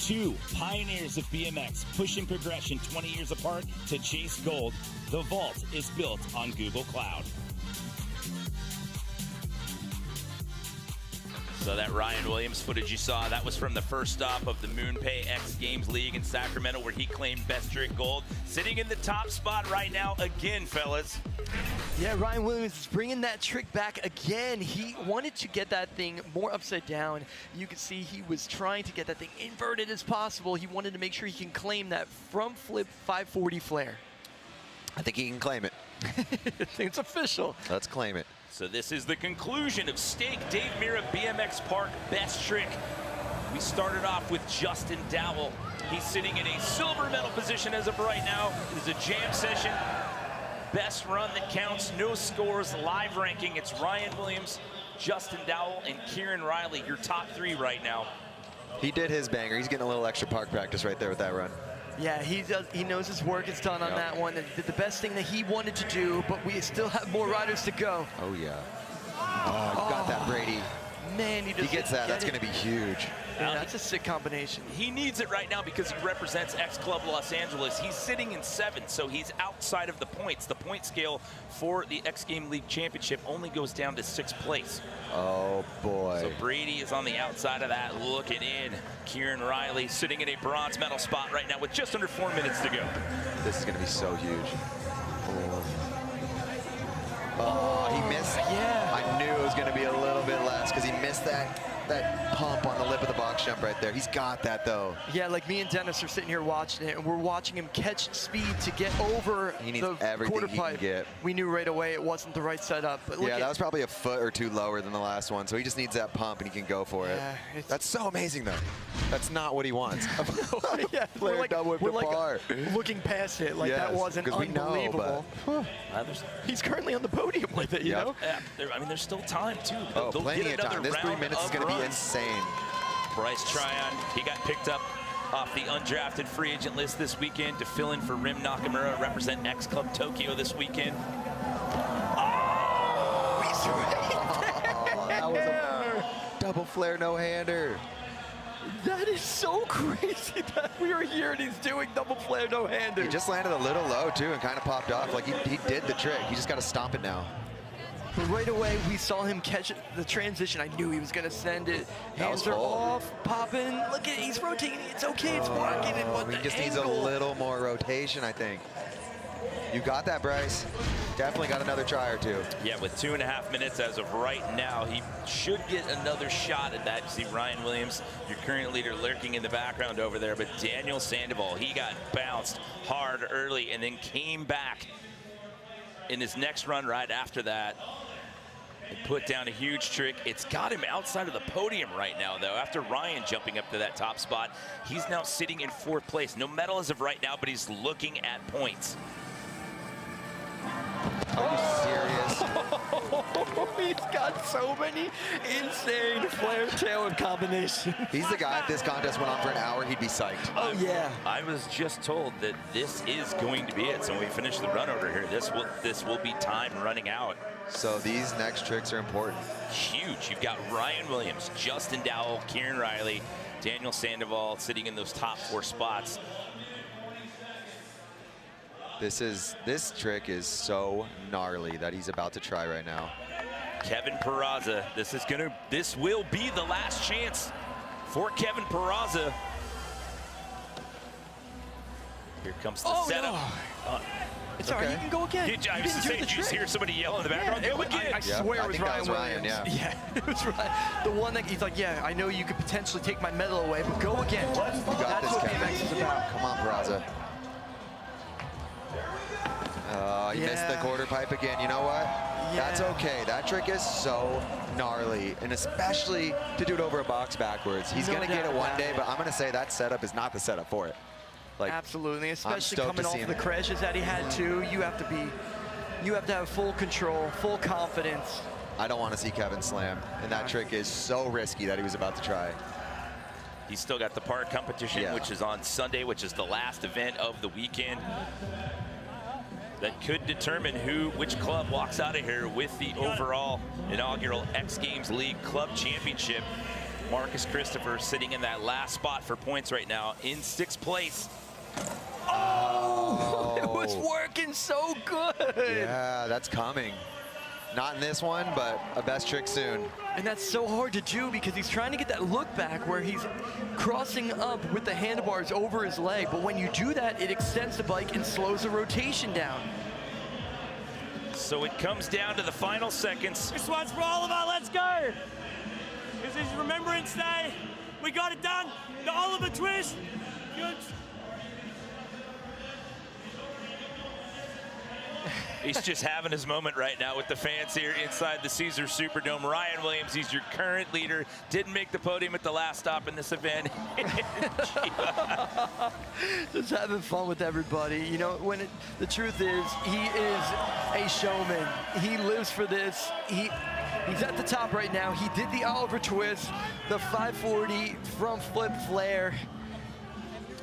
2 pioneers of BMX pushing progression 20 years apart to chase gold. The Vault is built on Google Cloud. So that Ryan Williams footage you saw, that was from the first stop of the MoonPay X Games League in Sacramento, where he claimed best trick gold. Sitting in the top spot right now again, fellas. Yeah, Ryan Williams is bringing that trick back again. He wanted to get that thing more upside down. You can see he was trying to get that thing inverted as possible. He wanted to make sure he can claim that front flip 540 flare. I think he can claim it. I think it's official. Let's claim it. So this is the conclusion of Stake Dave Mira BMX Park Best Trick. We started off with Justin Dowell. He's sitting in a silver medal position as of right now. It is a jam session. Best run that counts, no scores, live ranking. It's Ryan Williams, Justin Dowell, and Kieran Riley, your top 3 right now. He did his banger. He's getting a little extra park practice right there with that run. Yeah, he knows his work is done on that one. And did the best thing that he wanted to do, but we still have more riders to go. Oh, yeah. Oh, you got that, Brady. Man, he gets that. That's going to be huge. Yeah, that's a sick combination. He needs it right now because he represents X Club Los Angeles. He's sitting in 7th, so he's outside of the points. The point scale for the X Game League Championship only goes down to 6th place. Oh, boy. So Brady is on the outside of that, looking in. Kieran Riley sitting in a bronze medal spot right now with just under 4 minutes to go. This is going to be so huge. Oh, he missed. Yeah. I knew it was going to be a little bit less because he missed that pump on the lip of the box jump right there. He's got that, though. Yeah, like me and Dennis are sitting here watching it, and we're watching him catch speed to get over the quarter pipe. We knew right away it wasn't the right setup. But yeah, that was probably a foot or 2 lower than the last one, so he just needs that pump, and he can go for it. That's so amazing, though. That's not what he wants. Yeah, we're like looking past it, like that wasn't unbelievable. He's currently on the podium with it, you know? Yeah, I mean, there's still time, too. Oh, plenty of time. This 3 minutes is going to be insane. Bryce Tryon, he got picked up off the undrafted free agent list this weekend to fill in for Rim Nakamura, represent X Club Tokyo this weekend. Oh, he's that was a double flare no-hander. That is so crazy that we are here and he's doing double flare no-hander. He just landed a little low, too, and kind of popped off. Like, he did the trick. He just got to stomp it now. But right away, we saw him catch it, the transition. I knew he was going to send it. Hands are off, popping. Look at it, he's rotating. It's okay, it's working. He just needs a little more rotation, I think. You got that, Bryce. Definitely got another try or 2. Yeah, with 2.5 minutes as of right now, he should get another shot at that. You see Ryan Williams, your current leader, lurking in the background over there. But Daniel Sandoval, he got bounced hard early and then came back in his next run right after that. And put down a huge trick. It's got him outside of the podium right now, though. After Ryan jumping up to that top spot, he's now sitting in 4th place. No medal as of right now, but he's looking at points. Are you serious? He's got so many insane flare tail combinations. He's the guy, if this contest went on for an hour, he'd be psyched. Oh, yeah. I was just told that this is going to be it. So when we finish the run over here, this will be time running out. So these next tricks are important. Huge. You've got Ryan Williams, Justin Dowell, Kieran Riley, Daniel Sandoval sitting in those top 4 spots. This trick is so gnarly that he's about to try right now. Kevin Peraza, this will be the last chance for Kevin Peraza. Here comes the setup. No. It's all right, you can go again. I was just saying, did you just hear somebody yell in the background? Go again. I swear it was Ryan Williams. Yeah, it was Ryan. The one that he's like, yeah, I know you could potentially take my medal away, but go again. You got That's this, what Kevin. BMX is about. Come on, Peraza. He missed the quarter pipe again. You know what? That's okay. That trick is so gnarly, and especially to do it over a box backwards. He's going to get it one day, but I'm going to say that setup is not the setup for it. Like, absolutely, especially coming off the crashes that he had too. You have to have full control, full confidence. I don't want to see Kevin slam, and that trick is so risky that he was about to try. He's still got the park competition, which is on Sunday, which is the last event of the weekend. That could determine which club walks out of here with the overall inaugural X Games League Club Championship. Marcus Christopher sitting in that last spot for points right now in 6th place. Oh, it was working so good. Yeah, that's coming. Not in this one, but a best trick soon. And that's so hard to do because he's trying to get that look back where he's crossing up with the handlebars over his leg. But when you do that, it extends the bike and slows the rotation down. So it comes down to the final seconds. This one's for all of us. Let's go. This is Remembrance Day. We got it done. The Oliver twist. Good. He's just having his moment right now with the fans here inside the Caesars Superdome. Ryan Williams, he's your current leader. Didn't make the podium at the last stop in this event. Just having fun with everybody. You know, the truth is, he is a showman. He lives for this. He's at the top right now. He did the Oliver twist, the 540 front flip flare.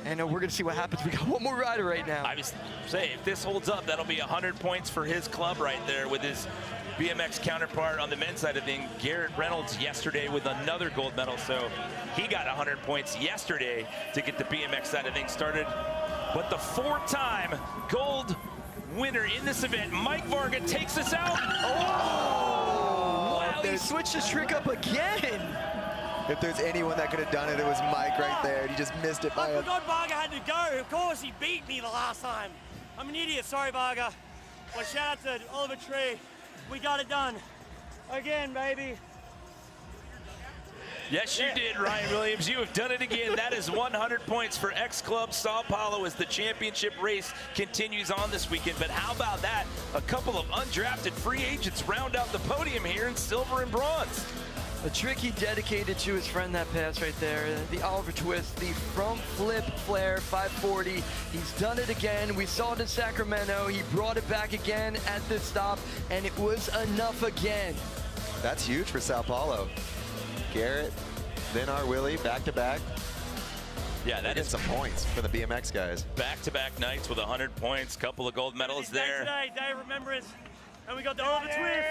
And we're going to see what happens. We got one more rider right now. I was saying, if this holds up, that'll be 100 points for his club right there with his BMX counterpart on the men's side of things. Garrett Reynolds yesterday with another gold medal. So he got 100 points yesterday to get the BMX side of things started. But the 4-time gold winner in this event, Mike Varga, takes us out. Oh! Wow, he switched his trick up again. If there's anyone that could have done it, it was Mike right there. He just missed it by I forgot Varga had to go. Of course, he beat me the last time. I'm an idiot. Sorry, Varga. But shout out to Oliver Tree. We got it done. Again, baby. Yes, you did, Ryan Williams. You have done it again. That is 100 points for X Club Sao Paulo as the championship race continues on this weekend. But how about that? A couple of undrafted free agents round out the podium here in silver and bronze. A trick he dedicated to his friend that pass right there. The Oliver twist, the front flip flare 540. He's done it again. We saw it in Sacramento. He brought it back again at this stop, and it was enough again. That's huge for Sao Paulo. Garrett, then our Willie, back-to-back. Yeah, that is some points for the BMX guys. Back-to-back nights with 100 points, couple of gold medals there. Today, day of remembrance. And we got the Oliver twist.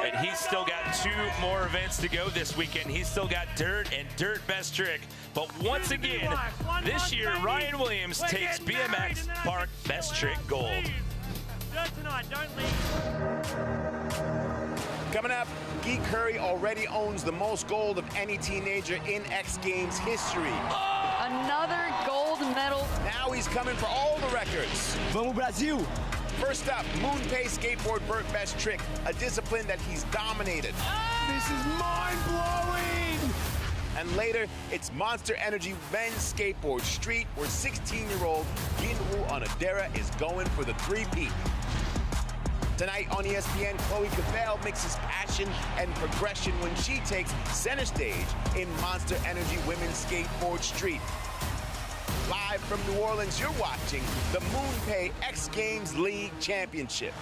And he's still got 2 more events to go this weekend. He's still got Dirt and Dirt Best Trick. But once again, this year, Ryan Williams takes BMX Park Best Trick Gold. Dirt tonight, don't leave. Coming up, Guy Curry already owns the most gold of any teenager in X Games history. Another gold medal. Now he's coming for all the records. Vamos Brasil! First up, MoonPay skateboard vert best trick, a discipline that he's dominated. This is mind-blowing! And later, it's Monster Energy men's skateboard street, where 16-year-old Ginwoo Onodera is going for the 3-peat. Tonight on ESPN, Chloe Cavell mixes passion and progression when she takes center stage in Monster Energy women's skateboard street. Live from New Orleans, you're watching the MoonPay X Games League Championship.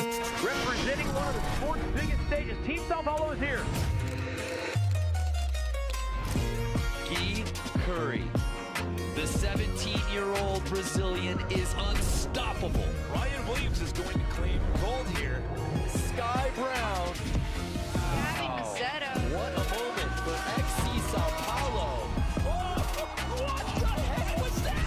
Representing one of the sport's biggest stages, Team Sao Paulo is here. Guy Curry, the 17-year-old Brazilian, is unstoppable. Ryan Williams is going to claim gold here. Sky Brown. What a moment for XC Sao Paulo. What the heck was that?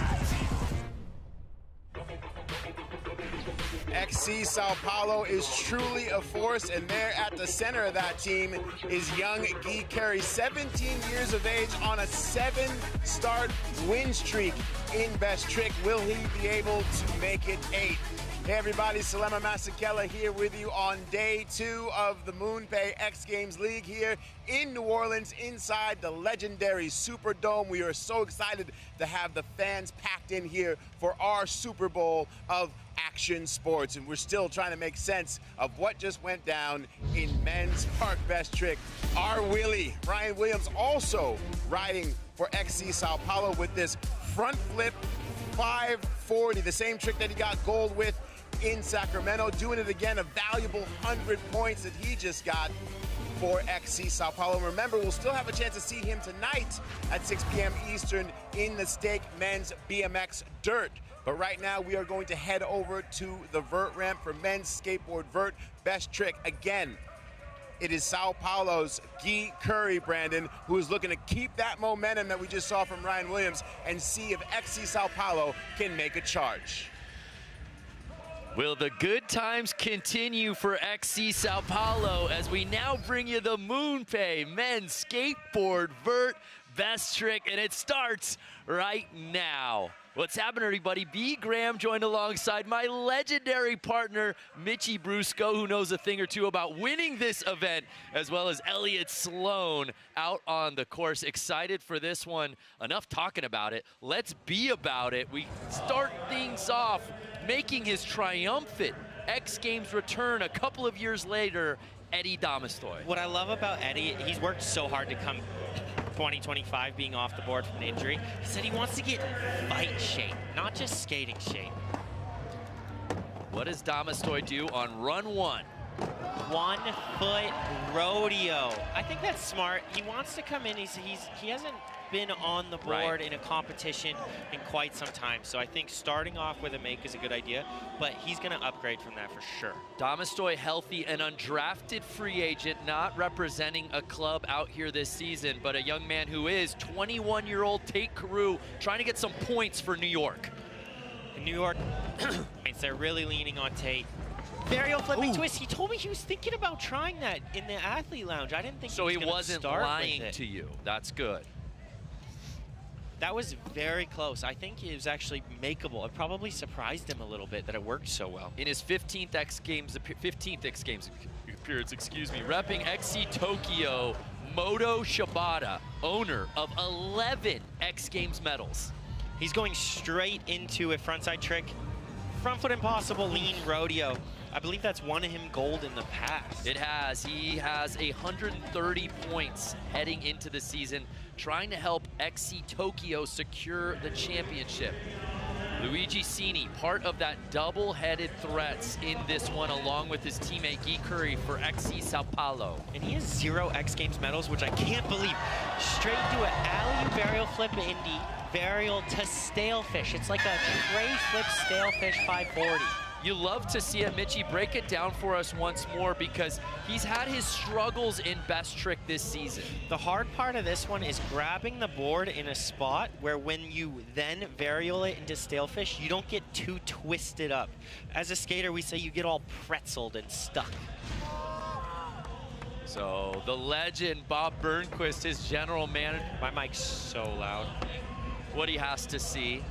XC Sao Paulo is truly a force, and there at the center of that team is young Guy Curry, 17 years of age on a 7-start win streak in Best Trick. Will he be able to make it 8? Hey everybody, Salema Masekela here with you on day 2 of the MoonPay X Games League here in New Orleans inside the legendary Superdome. We are so excited to have the fans packed in here for our Super Bowl of action sports, and we're still trying to make sense of what just went down in men's park best trick. Our Willie, Ryan Williams, also riding for XC Sao Paulo with this front flip 540, the same trick that he got gold with in Sacramento, doing it again, a valuable 100 points that he just got for XC Sao Paulo. And remember, we'll still have a chance to see him tonight at 6 p.m. Eastern in the Stake Men's BMX Dirt. But right now, we are going to head over to the vert ramp for men's skateboard vert best trick. Again, it is Sao Paulo's Guy Curry, Brandon, who is looking to keep that momentum that we just saw from Ryan Williams and see if XC Sao Paulo can make a charge. Will the good times continue for XC Sao Paulo as we now bring you the MoonPay men's skateboard vert best trick, and it starts right now. What's happening, everybody? B. Graham joined alongside my legendary partner, Mitchie Brusco, who knows a thing or two about winning this event, as well as Elliot Sloan out on the course. Excited for this one. Enough talking about it. Let's be about it. We start things off making his triumphant X Games return a couple of years later, Eddie Damastoy. What I love about Eddie, he's worked so hard to come 2025 being off the board from an injury. He said he wants to get in fight shape, not just skating shape. What does Damastoy do on run 1? 1 foot rodeo. I think that's smart. He wants to come in. He hasn't been on the board in a competition in quite some time. So I think starting off with a make is a good idea, but he's going to upgrade from that for sure. Damastoy healthy, an undrafted free agent, not representing a club out here this season, but a young man who is 21-year-old Tate Carew trying to get some points for New York. In New York, they're really leaning on Tate. Varial flipping twist. He told me he was thinking about trying that in the athlete lounge. I didn't think so. He wasn't lying to you. That's good. That was very close. I think it was actually makeable. It probably surprised him a little bit that it worked so well. In his 15th X Games appearance, excuse me, repping XC Tokyo, Moto Shibata, owner of 11 X Games medals. He's going straight into a frontside trick, front foot impossible lean rodeo. I believe that's won him gold in the past. It has. He has 130 points heading into the season, trying to help XC Tokyo secure the championship. Luigi Cini, part of that double-headed threats in this one, along with his teammate Guy Curry for XC Sao Paulo. And he has 0 X Games medals, which I can't believe. Straight to an alley varial flip indie, varial to stalefish. It's like a tray flip stalefish 540. You love to see it. Mitchie, break it down for us once more, because he's had his struggles in best trick this season. The hard part of this one is grabbing the board in a spot where when you then varial it into stalefish, you don't get too twisted up. As a skater, we say you get all pretzeled and stuck. So the legend, Bob Burnquist, his general manager. My mic's so loud. What he has to see.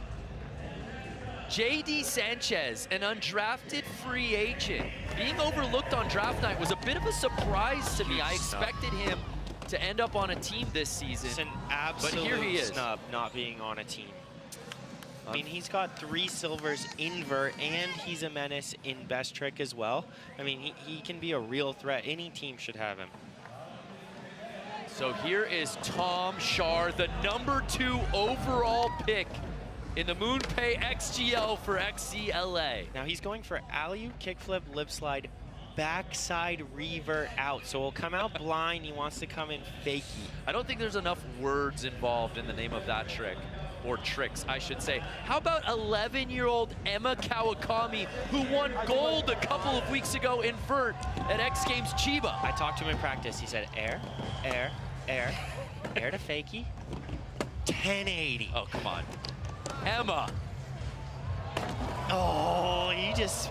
J.D. Sanchez, an undrafted free agent. Being overlooked on draft night was a bit of a surprise to me. I expected him to end up on a team this season. It's an absolute but here he is. snub not being on a team. I mean, he's got 3 silvers in vert, and he's a menace in best trick as well. I mean, he can be a real threat. Any team should have him. So here is Tom Schar, the #2 overall pick in the MoonPay XGL for XCLA. Now he's going for alley-oop, kickflip, lip slide, backside revert out. So he'll come out blind. He wants to come in fakey. I don't think there's enough words involved in the name of that trick. Or tricks, I should say. How about 11-year-old Emma Kawakami, who won gold a couple of weeks ago in vert at X Games Chiba? I talked to him in practice. He said, air, air, air, air to fakey, 1080. Oh, come on. Emma. Oh, you just,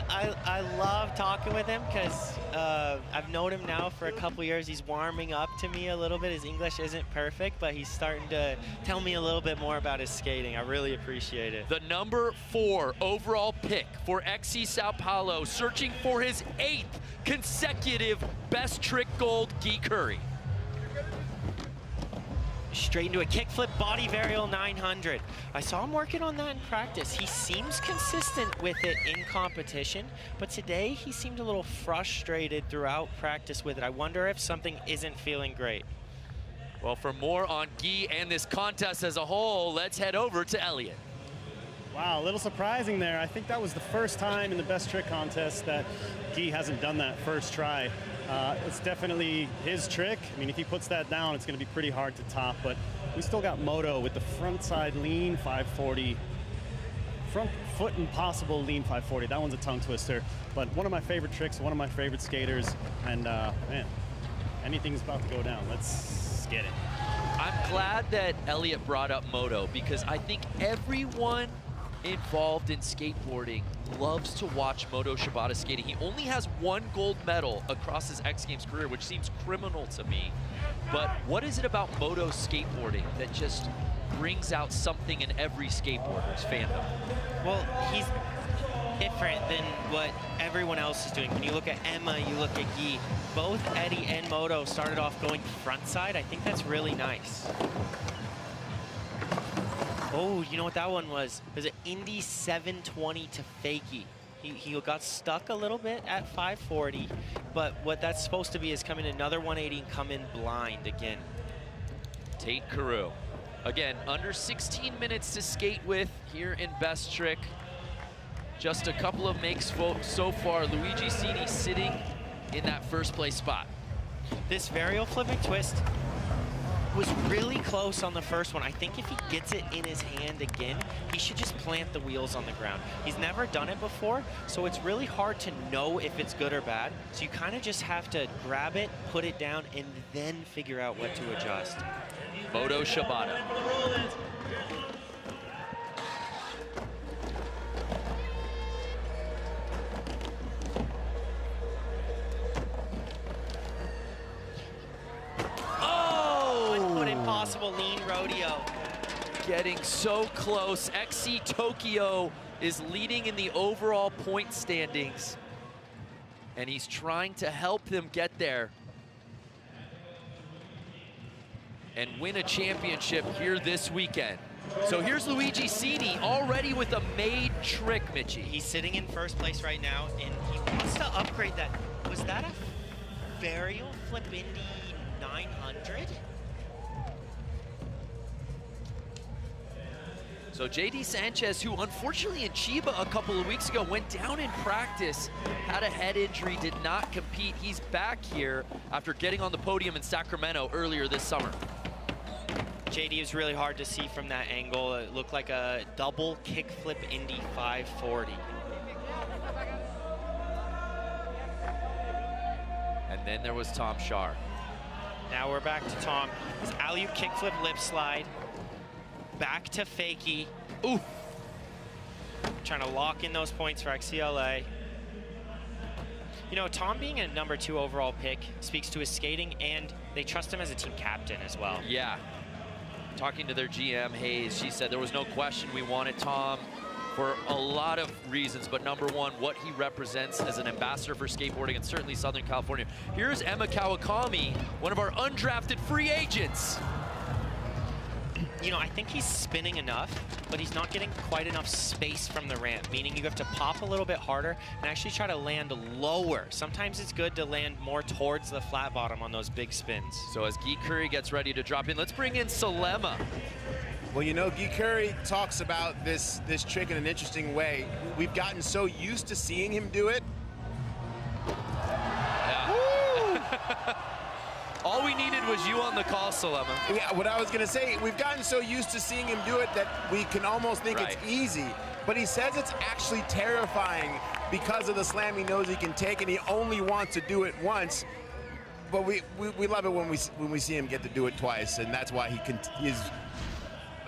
I love talking with him because I've known him now for a couple years. He's warming up to me a little bit. His English isn't perfect, but he's starting to tell me a little bit more about his skating. I really appreciate it. The number 4 overall pick for XC Sao Paulo, searching for his 8th consecutive best trick gold, Guy Curry. Straight into a kickflip body varial 900. I saw him working on that in practice. He seems consistent with it in competition, but today he seemed a little frustrated throughout practice with it. I wonder if something isn't feeling great. Well, for more on Guy and this contest as a whole, let's head over to Elliot. Wow, a little surprising there. I think that was the first time in the best trick contest that Guy hasn't done that first try. It's definitely his trick. I mean, if he puts that down, it's going to be pretty hard to top, but we still got Moto with the front side lean 540. Front foot impossible lean 540. That one's a tongue twister, but one of my favorite tricks, one of my favorite skaters, and man, anything's about to go down. Let's get it. I'm glad that Elliot brought up Moto because I think everyone involved in skateboarding loves to watch Moto Shibata skating. He only has 1 gold medal across his X Games career, which seems criminal to me. But what is it about Moto skateboarding that just brings out something in every skateboarder's fandom? Well, he's different than what everyone else is doing. When you look at Emma, you look at Guy. Both Eddie and Moto started off going front side. I think that's really nice. Oh, you know what that one was? It was an Indy 720 to fakie. He got stuck a little bit at 540, but what that's supposed to be is come in another 180 and come in blind again. Tate Carew. Again, under 16 minutes to skate with here in Best Trick. Just a couple of makes so far. Luigi Cini sitting in that first place spot. This varial flipping twist was really close on the first one. I think if he gets it in his hand again, he should just plant the wheels on the ground. He's never done it before, so it's really hard to know if it's good or bad. So you kind of just have to grab it, put it down, and then figure out what to adjust. Moto Shibata. Impossible lean rodeo. Getting so close. XC Tokyo is leading in the overall point standings. And he's trying to help them get there and win a championship here this weekend. So here's Luigi Cini already with a made trick, Mitchie. He's sitting in first place right now, and he wants to upgrade that. Was that a varial flip Indy 900? So JD Sanchez, who unfortunately in Chiba a couple of weeks ago went down in practice, had a head injury, did not compete. He's back here after getting on the podium in Sacramento earlier this summer. JD is really hard to see from that angle. It looked like a double kickflip Indy 540. And then there was Tom Shar. Now we're back to Tom. His alley-oop kickflip lip slide. Back to fakie. Ooh. Trying to lock in those points for XCLA. You know, Tom being a number 2 overall pick speaks to his skating, and they trust him as a team captain as well. Yeah. Talking to their GM, Hayes, she said there was no question we wanted Tom for a lot of reasons, but number 1, what he represents as an ambassador for skateboarding and certainly Southern California. Here's Emma Kawakami, one of our undrafted free agents. You know, I think he's spinning enough, but he's not getting quite enough space from the ramp, meaning you have to pop a little bit harder and actually try to land lower. Sometimes it's good to land more towards the flat bottom on those big spins. So as Guy Curry gets ready to drop in, let's bring in Salema. Well, you know, Guy Curry talks about this trick in an interesting way. We've gotten so used to seeing him do it was you on the call, Salema. Yeah, what I was going to say, we've gotten so used to seeing him do it that we can almost think it's easy. But he says it's actually terrifying because of the slam he knows he can take, and he only wants to do it once. But we love it when we see him get to do it twice, and that's why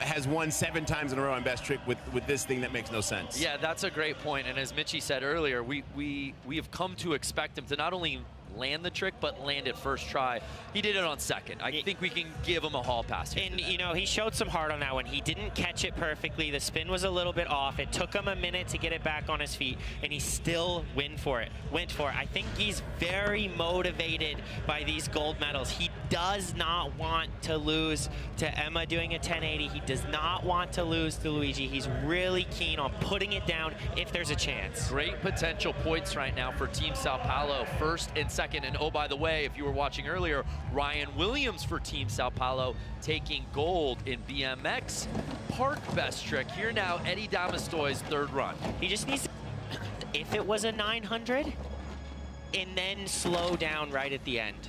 has won 7 times in a row on Best Trick with this thing that makes no sense. Yeah, that's a great point. And as Mitchie said earlier, we have come to expect him to not only land the trick, but land it first try. He did it on second. I think we can give him a hall pass. And, you know, he showed some heart on that one. He didn't catch it perfectly. The spin was a little bit off. It took him a minute to get it back on his feet, and he still went for it. I think he's very motivated by these gold medals. He does not want to lose to Emma doing a 1080. He does not want to lose to Luigi. He's really keen on putting it down if there's a chance. Great potential points right now for Team Sao Paulo, first and second. And oh, by the way, if you were watching earlier, Ryan Williams for Team Sao Paulo taking gold in BMX Park Best Trick. Here now, Eddie Damastoy's 3rd run. He just needs to, if it was a 900, and then slow down right at the end.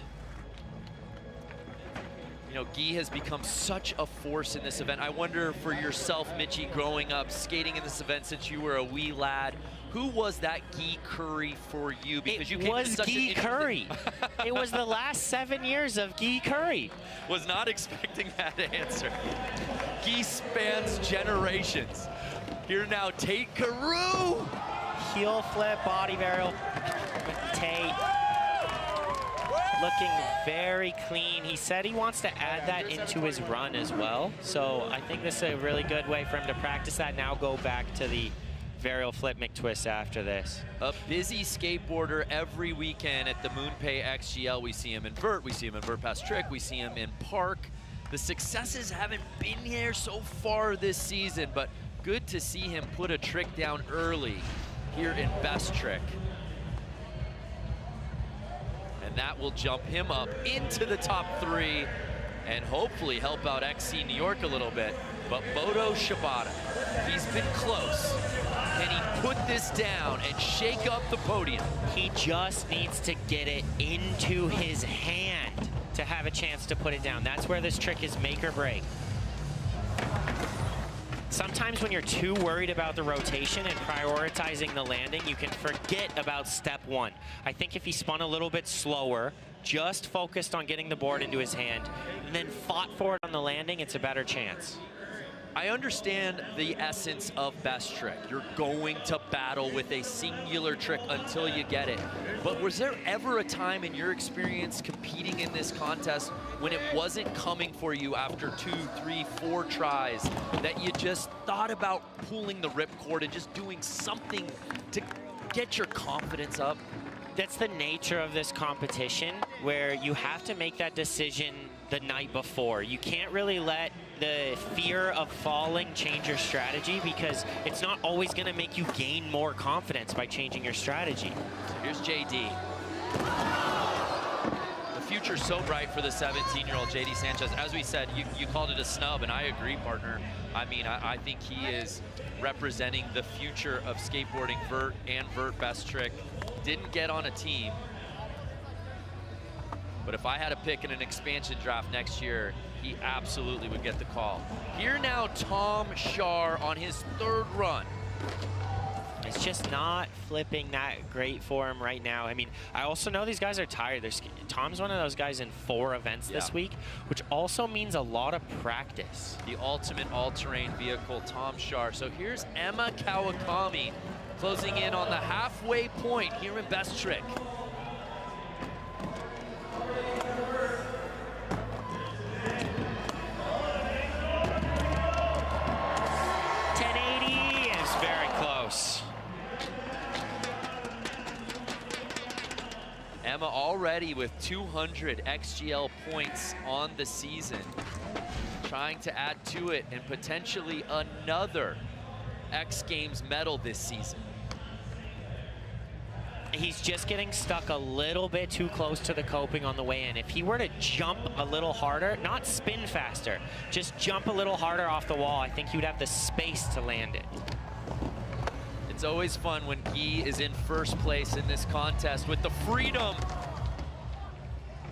You know, Guy has become such a force in this event. I wonder for yourself, Mitchie, growing up, skating in this event since you were a wee lad, who was that Guy Curry for you? Because you came was Guy Curry. It was the last 7 years of Guy Curry. Was not expecting that answer. Guy spans generations. Here now, Tate Carew. Heel flip, body varial. Tate. Looking very clean. He said he wants to add that into his run as well. So I think this is a really good way for him to practice that. Now go back to the varial flip McTwist after this. A busy skateboarder every weekend at the MoonPay XGL. We see him in vert, we see him in vert past trick, we see him in park. The successes haven't been here so far this season, but good to see him put a trick down early here in Best Trick. And that will jump him up into the top 3 and hopefully help out XC New York a little bit. But Moto Shibata, he's been close. Can he put this down and shake up the podium? He just needs to get it into his hand to have a chance to put it down. That's where this trick is make or break. Sometimes when you're too worried about the rotation and prioritizing the landing, you can forget about step 1. I think if he spun a little bit slower, just focused on getting the board into his hand, and then fought for it on the landing, it's a better chance. I understand the essence of Best Trick. You're going to battle with a singular trick until you get it. But was there ever a time in your experience competing in this contest when it wasn't coming for you after 2, 3, 4 tries that you just thought about pulling the ripcord and just doing something to get your confidence up? That's the nature of this competition, where you have to make that decision the night before. You can't really let the fear of falling change your strategy, because it's not always going to make you gain more confidence by changing your strategy. So here's JD. The future's so bright for the 17-year-old JD Sanchez. As we said, you called it a snub, and I agree, partner. I mean, I think he is representing the future of skateboarding vert and vert Best Trick. Didn't get on a team, but if I had to pick in an expansion draft next year, he absolutely would get the call. Here now, Tom Shar on his 3rd run. It's just not flipping that great for him right now. I mean, I also know these guys are tired. Tom's one of those guys in 4 events this week, which also means a lot of practice. The ultimate all-terrain vehicle, Tom Shar. So here's Emma Kawakami closing in on the halfway point here in Best Trick. Emma already with 200 XGL points on the season, trying to add to it and potentially another X Games medal this season. He's just getting stuck a little bit too close to the coping on the way in. If he were to jump a little harder, not spin faster, just jump a little harder off the wall, I think he would have the space to land it. It's always fun when Guy is in first place in this contest with the freedom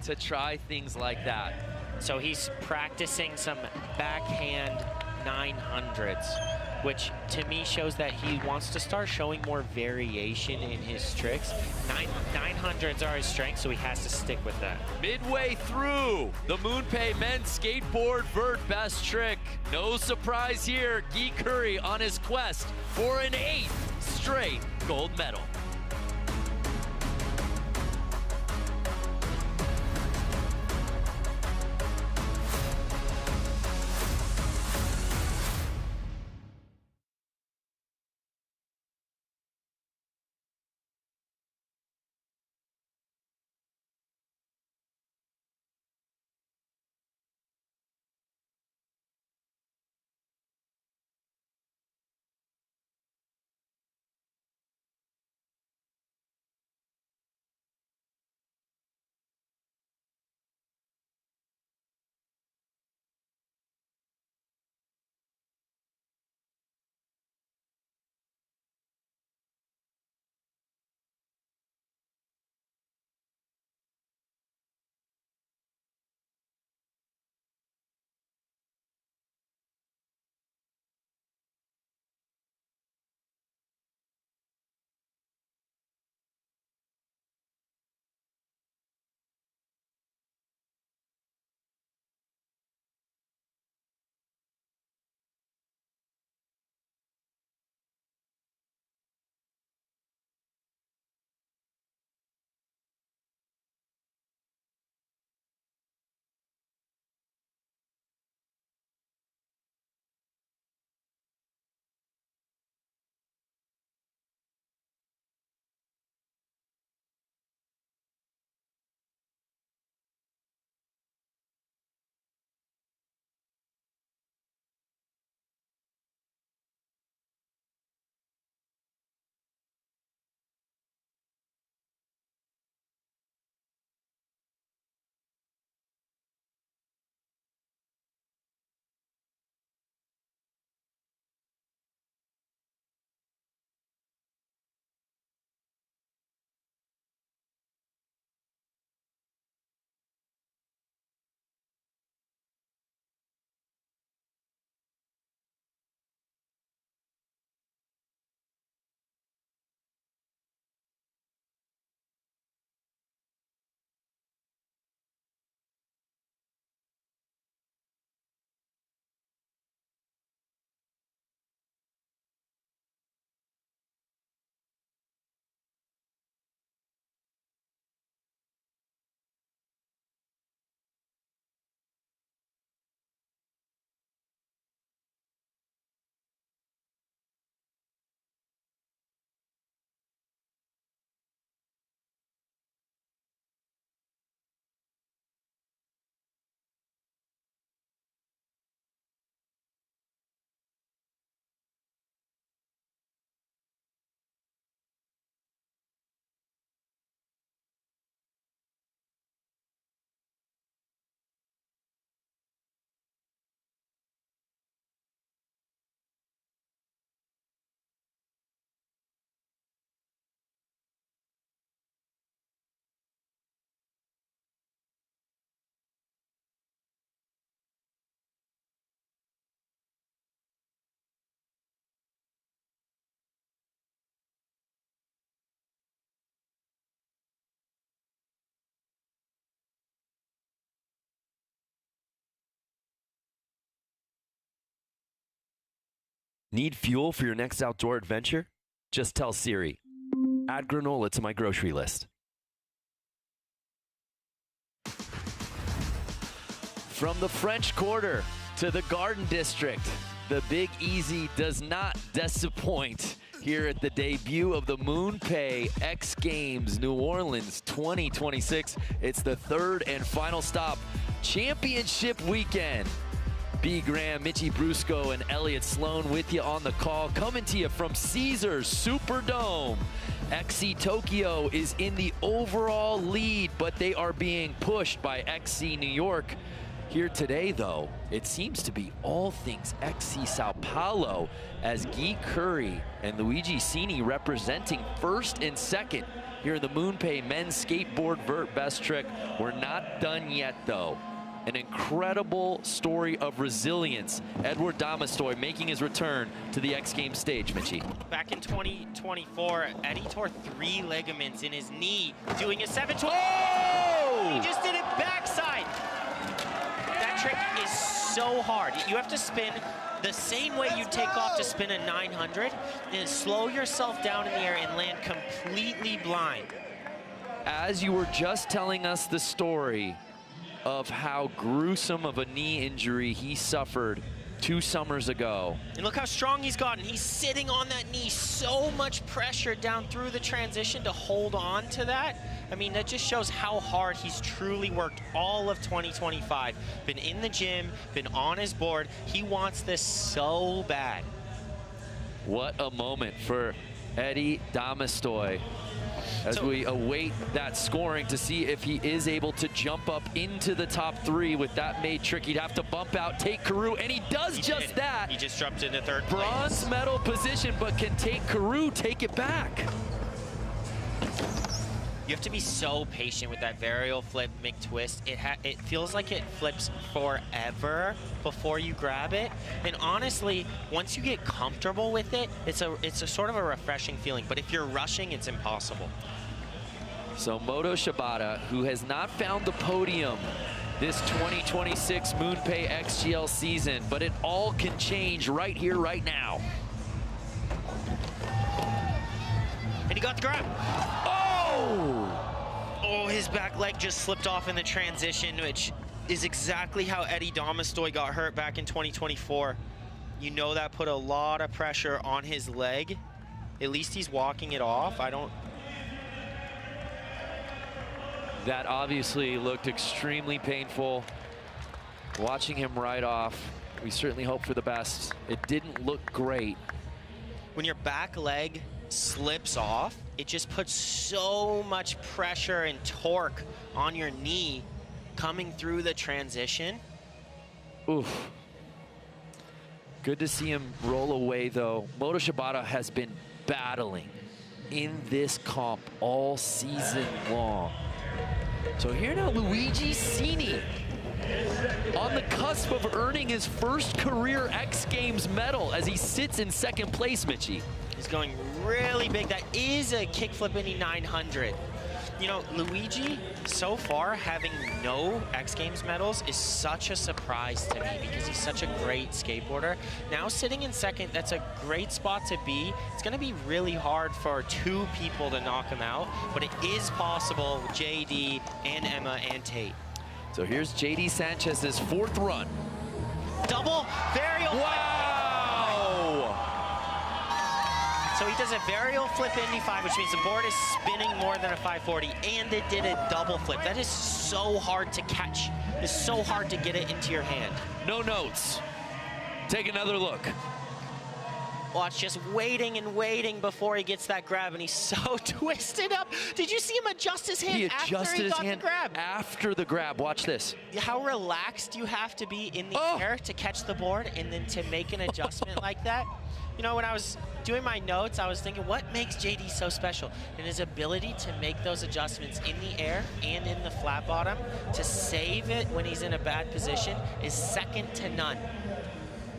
to try things like that. So he's practicing some backhand 900s, which to me shows that he wants to start showing more variation in his tricks. 900s are his strength, so he has to stick with that. Midway through the MoonPay men's skateboard vert best trick. No surprise here, Guy Curry on his quest for an 8th straight gold medal. Need fuel for your next outdoor adventure? Just tell Siri, add granola to my grocery list. From the French Quarter to the Garden District, the Big Easy does not disappoint here at the debut of the MoonPay X Games New Orleans 2026. It's the third and final stop, championship weekend. B. Graham, Mitchie Brusco, and Elliott Sloan with you on the call, coming to you from Caesars Superdome. XC Tokyo is in the overall lead, but they are being pushed by XC New York. Here today, though, it seems to be all things XC Sao Paulo, as Guy Curry and Luigi Cini representing first and second here in the MoonPay men's skateboard vert best trick. We're not done yet, though. An incredible story of resilience. Edward Damastoy making his return to the X Games stage, Mitchie. Back in 2024, Eddie tore 3 ligaments in his knee, doing a 720. Oh! He just did it backside. That trick is so hard. You have to spin the same way you take off to spin a 900, and slow yourself down in the air and land completely blind. As you were just telling us the story of how gruesome of a knee injury he suffered 2 summers ago. And look how strong he's gotten. He's sitting on that knee, so much pressure down through the transition to hold on to that. I mean, that just shows how hard he's truly worked all of 2025. Been in the gym, been on his board. He wants this so bad. What a moment for Eddie Damastoy as we await that scoring to see if he is able to jump up into the top 3 with that made trick. He'd have to bump out, take Carew, and he does just that. He just dropped into 3rd place. Bronze medal position, but can Carew take it back? You have to be so patient with that varial flip McTwist. It feels like it flips forever before you grab it. And honestly, once you get comfortable with it, it's a sort of a refreshing feeling. But if you're rushing, it's impossible. So Moto Shibata, who has not found the podium this 2026 MoonPay XGL season, but it all can change right here, right now. And he got the grab. Oh, his back leg just slipped off in the transition, which is exactly how Eddie Damastoy got hurt back in 2024. You know that put a lot of pressure on his leg. At least he's walking it off. That obviously looked extremely painful. Watching him ride off, we certainly hope for the best. It didn't look great. When your back leg slips off, it just puts so much pressure and torque on your knee coming through the transition. Oof. Good to see him roll away, though. Moto Shibata has been battling in this comp all season long. So here now, Luigi Cini on the cusp of earning his first career X Games medal as he sits in 2nd place, Mitchie. He's going really big. That is a kickflip Indy 900. You know, Luigi, so far, having no X Games medals is such a surprise to me because he's such a great skateboarder. Now sitting in 2nd, that's a great spot to be. It's going to be really hard for 2 people to knock him out, but it is possible with JD and Emma and Tate. So here's JD Sanchez's 4th run. Double varial. Wow! So he does a varial flip Indy 5, which means the board is spinning more than a 540, and it did a double flip. That is so hard to catch. It's so hard to get it into your hand. No notes. Take another look. Watch, just waiting and waiting before he gets that grab, and he's so twisted up. Did you see him adjust his hand after he got the grab? After the grab. Watch this. How relaxed you have to be in the air to catch the board and then to make an adjustment like that. You know, when I was doing my notes, I was thinking, what makes JD so special? And his ability to make those adjustments in the air and in the flat bottom to save it when he's in a bad position is second to none.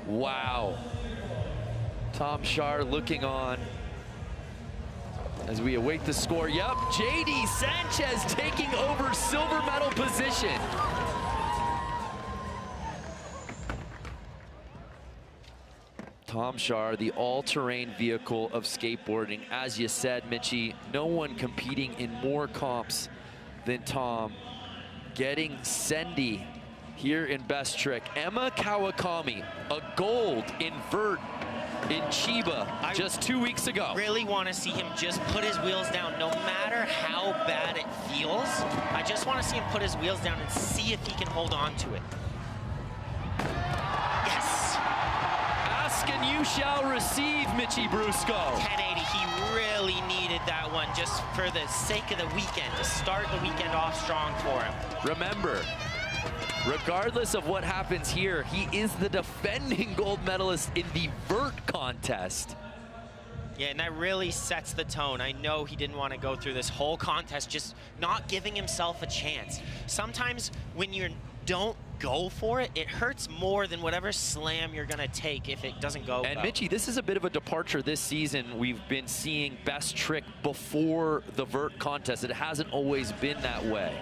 Wow. Tom Shar looking on as we await the score. Yep, JD Sanchez taking over silver medal position. Tom Shar, the all-terrain vehicle of skateboarding. As you said, Mitchie, no one competing in more comps than Tom. Getting Sendy here in best trick. Emma Kawakami, a gold in vert in Chiba just 2 weeks ago. I really want to see him just put his wheels down, no matter how bad it feels. I just want to see him put his wheels down and see if he can hold on to it. Yes. Ask and you shall receive, Mitchie Brusco. 1080, he really needed that one just for the sake of the weekend, to start the weekend off strong for him. Remember, regardless of what happens here, he is the defending gold medalist in the vert contest. Yeah, and that really sets the tone. I know he didn't want to go through this whole contest just not giving himself a chance. Sometimes when you don't go for it, it hurts more than whatever slam you're going to take if it doesn't go And well. Mitchie, this is a bit of a departure this season. We've been seeing best trick before the vert contest. It hasn't always been that way.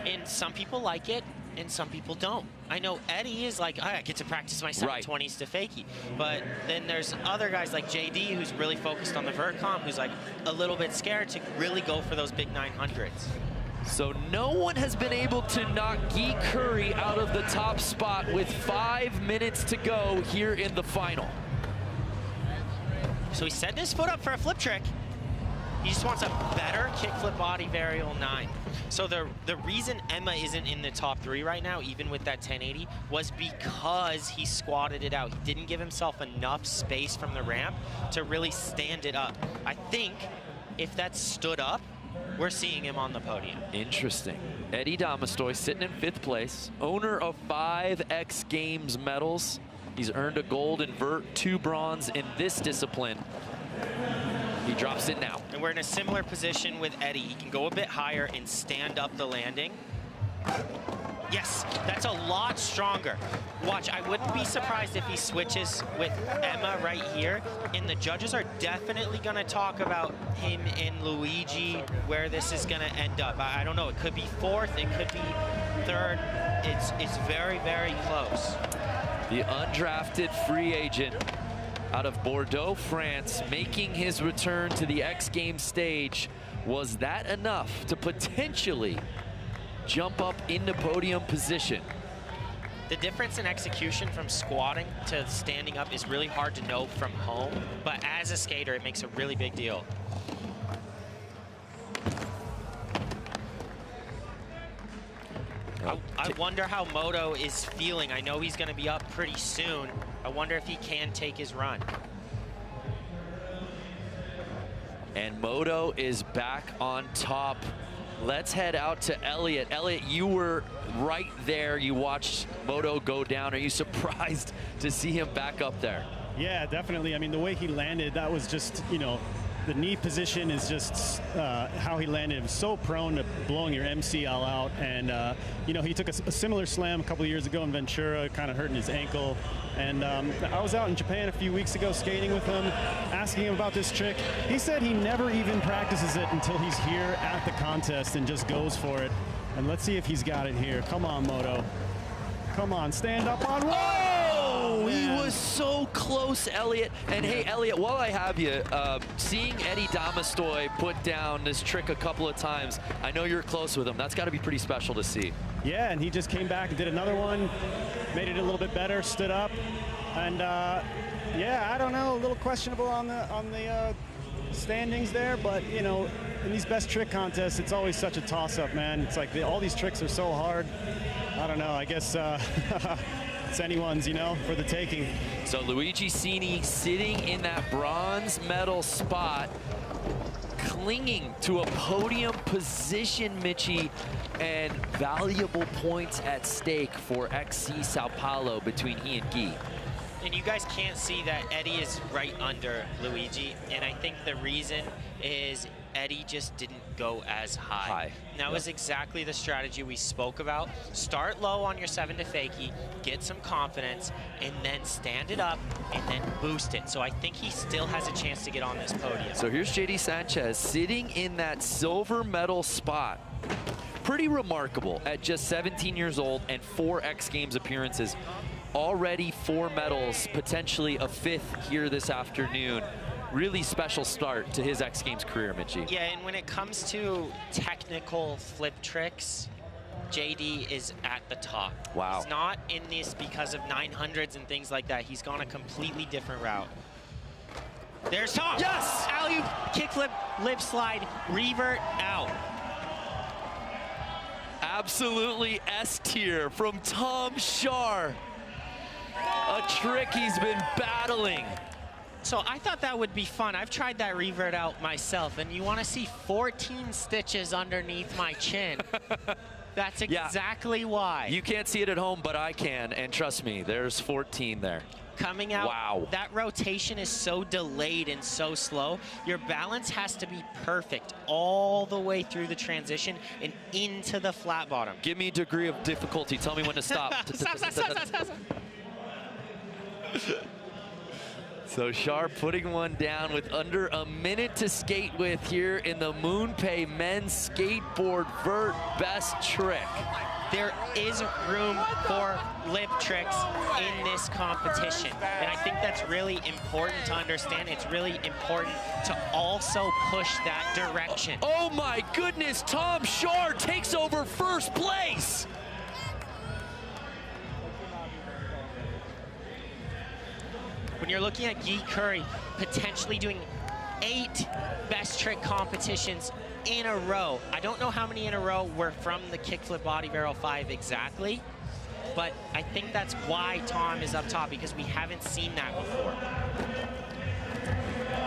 And some people like it, and some people don't. I know Eddie is like, I get to practice my 720s to fakie. But then there's other guys like JD who's really focused on the vert comp, who's like a little bit scared to really go for those big 900s. So no one has been able to knock Guy Curry out of the top spot with 5 minutes to go here in the final. So he's setting his foot up for a flip trick. He just wants a better kickflip body varial 9. So the reason Emma isn't in the top 3 right now, even with that 1080, was because he squatted it out. He didn't give himself enough space from the ramp to really stand it up. I think if that stood up, we're seeing him on the podium. Interesting. Eddie Damastoy sitting in 5th place, owner of 5 X Games medals. He's earned a gold in vert, 2 bronze in this discipline. He drops it now. And we're in a similar position with Eddie. He can go a bit higher and stand up the landing. Yes, that's a lot stronger. Watch, I wouldn't be surprised if he switches with Emma right here. And the judges are definitely going to talk about him and Luigi, where this is going to end up. I don't know. It could be 4th. It could be 3rd. It's very, very close. The undrafted free agent out of Bordeaux, France, making his return to the X Games stage. Was that enough to potentially jump up into podium position? The difference in execution from squatting to standing up is really hard to know from home, but as a skater, it makes a really big deal. I wonder how Moto is feeling. I know he's going to be up pretty soon. I wonder if he can take his run. And Moto is back on top. Let's head out to Elliot. Elliot, you were right there. You watched Moto go down. Are you surprised to see him back up there? Yeah, definitely. I mean, the way he landed, that was just, you know, the knee position is just how he landed. He was so prone to blowing your MCL out. And, you know, he took a similar slam a couple of years ago in Ventura, kind of hurting his ankle. And I was out in Japan a few weeks ago skating with him, asking him about this trick. He said he never even practices it until he's here at the contest and just goes for it. And let's see if he's got it here. Come on, Moto. Come on, stand up on one. Oh, he was so close, Elliot. And hey, Elliot, while I have you, seeing Eddie Damastoy put down this trick a couple of times, I know you're close with him. That's got to be pretty special to see. Yeah, and he just came back and did another one, made it a little bit better, stood up, and yeah, I don't know, a little questionable on the standings there, but you know, in these best trick contests, it's always such a toss-up, man. It's like all these tricks are so hard. I don't know. I guess it's anyone's, you know, for the taking. So Luigi Cini sitting in that bronze medal spot, clinging to a podium position, Mitchie, and valuable points at stake for XC Sao Paulo between he and Guy. And you guys can't see that Eddie is right under Luigi, and I think the reason is Eddie just didn't go as high. And that was exactly the strategy we spoke about. Start low on your 7 to fakie, get some confidence, and then stand it up, and then boost it. So I think he still has a chance to get on this podium. So here's JD Sanchez sitting in that silver medal spot. Pretty remarkable at just 17 years old and 4 X Games appearances. Already 4 medals, potentially a 5th here this afternoon. Really special start to his X Games career, Mitchie. Yeah, and when it comes to technical flip tricks, JD is at the top. Wow. He's not in this because of 900s and things like that. He's gone a completely different route. There's Tom. Yes! Alley-oop, kickflip, lip slide, revert, out. Absolutely S tier from Tom Shar. A trick he's been battling. So I thought that would be fun. I've tried that revert out myself, and you want to see 14 stitches underneath my chin. That's exactly why. You can't see it at home, but I can, and trust me, there's 14 there. Coming out, wow. That rotation is so delayed and so slow. Your balance has to be perfect all the way through the transition and into the flat bottom. Give me a degree of difficulty. Tell me when to stop. Stop. So Sharp putting one down with under a minute to skate with here in the MoonPay men's skateboard vert best trick. There is room for lip tricks in this competition. And I think that's really important to understand. It's really important to also push that direction. Oh my goodness, Tom Shar takes over first place. When you're looking at Guy Curry potentially doing 8 best trick competitions in a row. I don't know how many in a row were from the kickflip body barrel 5 exactly, but I think that's why Tom is up top, because we haven't seen that before.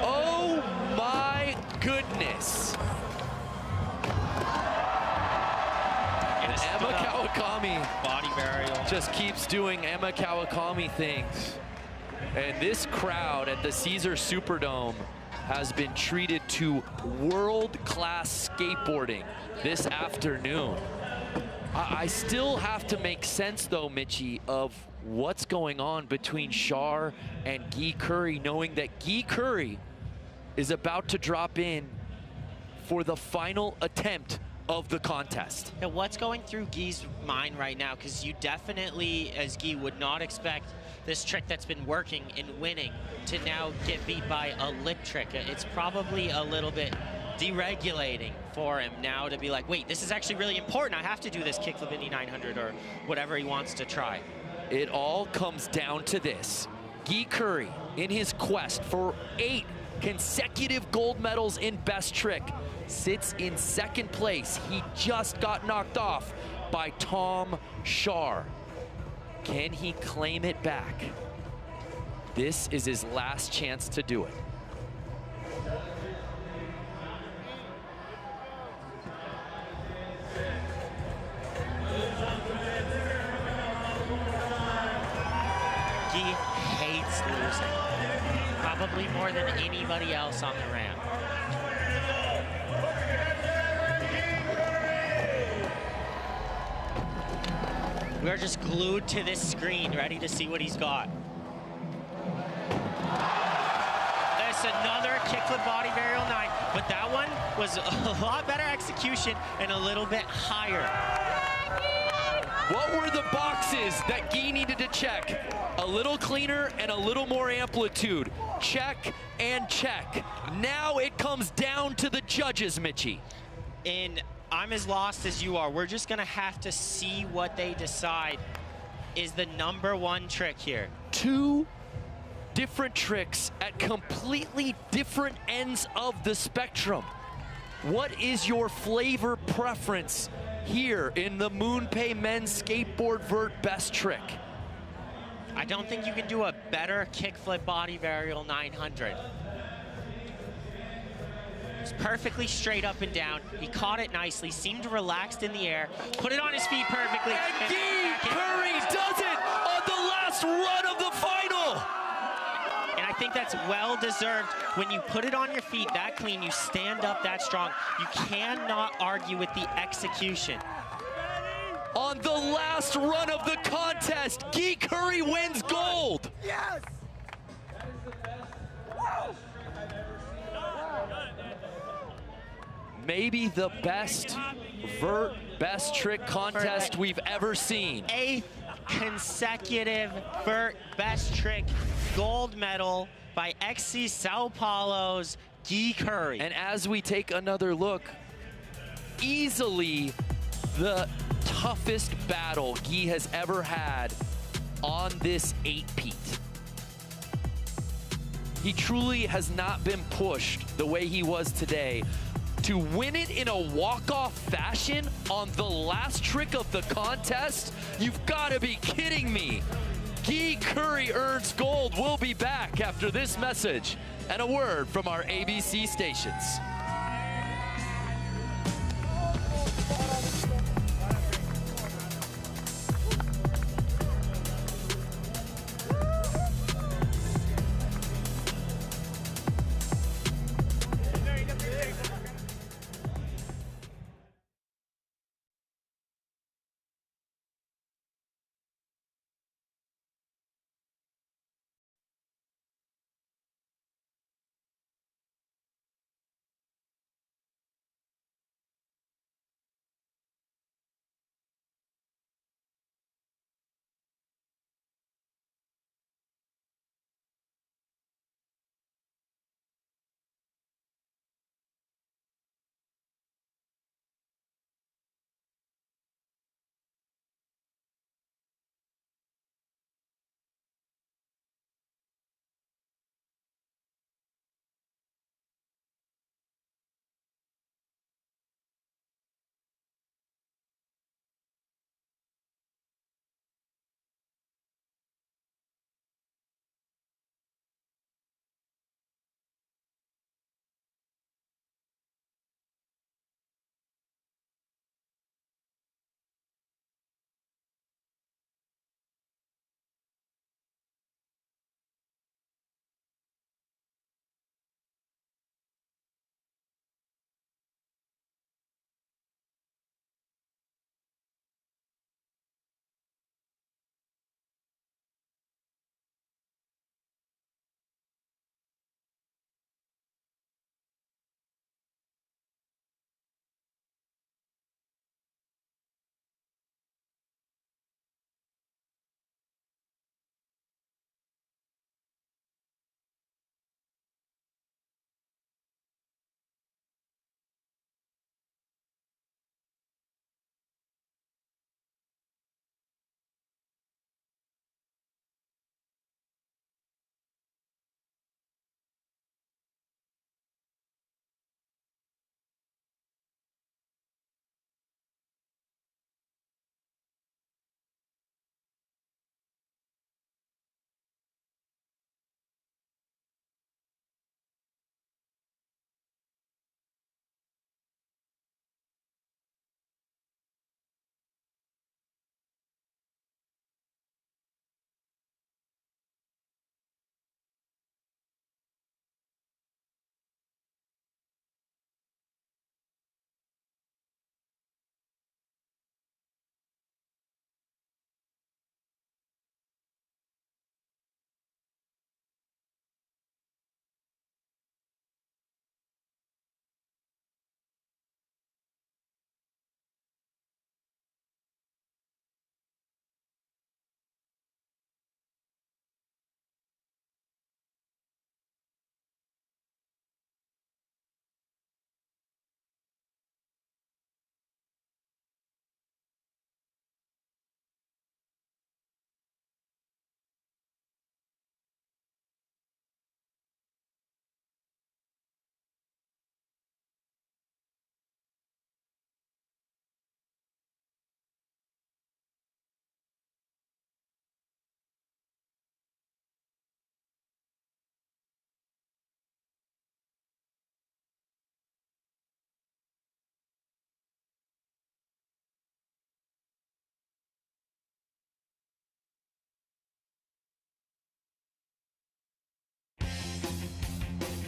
Oh my goodness. And Emma Kawakami body burial just keeps doing Emma Kawakami things. And this crowd at the Caesar Superdome has been treated to world-class skateboarding this afternoon. I still have to make sense, though, Mitchie, of what's going on between Shar and Guy Curry, knowing that Guy Curry is about to drop in for the final attempt of the contest. Now, what's going through Guy's mind right now? Because you definitely, as Guy, would not expect this trick that's been working and winning to now get beat by a lip trick. It's probably a little bit deregulating for him now to be like, wait, this is actually really important. I have to do this kickflip Indy 900 or whatever he wants to try. It all comes down to this. Guy Curry, in his quest for 8 consecutive gold medals in best trick, sits in second place. He just got knocked off by Tom Shar. Can he claim it back? This is his last chance to do it. Guy hates losing, probably more than anybody else on the ramp. We're just glued to this screen, ready to see what he's got. That's another kickflip body burial 9, but that one was a lot better execution and a little bit higher. What were the boxes that Guy needed to check? A little cleaner and a little more amplitude. Check and check. Now it comes down to the judges, Mitchie. And I'm as lost as you are. We're just gonna have to see what they decide is the #1 trick here. 2 different tricks at completely different ends of the spectrum. What is your flavor preference here in the MoonPay men's skateboard vert best trick? I don't think you can do a better kickflip body burial 900. It's perfectly straight up and down. He caught it nicely, seemed relaxed in the air, put it on his feet perfectly. And Guy Curry does it on the last run of the final. And I think that's well deserved. When you put it on your feet that clean, you stand up that strong, you cannot argue with the execution. On the last run of the contest, Guy Curry wins gold. Yes! Maybe the best vert best trick contest we've ever seen. 8th consecutive vert best trick gold medal by XC Sao Paulo's Guy Curry. And as we take another look, easily the toughest battle Guy has ever had on this 8-peat. He truly has not been pushed the way he was today. To win it in a walk-off fashion on the last trick of the contest? You've got to be kidding me. Guy Curry earns gold. We'll be back after this message and a word from our ABC stations.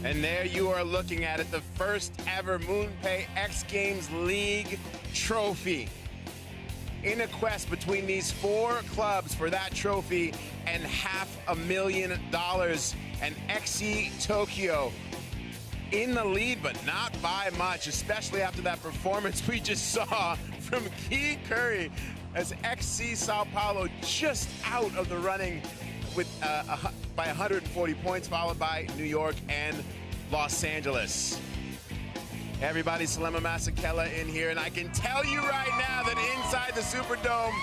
And there you are looking at it, the first ever MoonPay X Games League trophy. In a quest between these 4 clubs for that trophy and $500,000, and XC Tokyo in the lead, but not by much, especially after that performance we just saw from Guy Curry as XC Sao Paulo just out of the running with by 140 points, followed by New York and Los Angeles. Everybody, Salema Masekela in here, and I can tell you right now that inside the Superdome,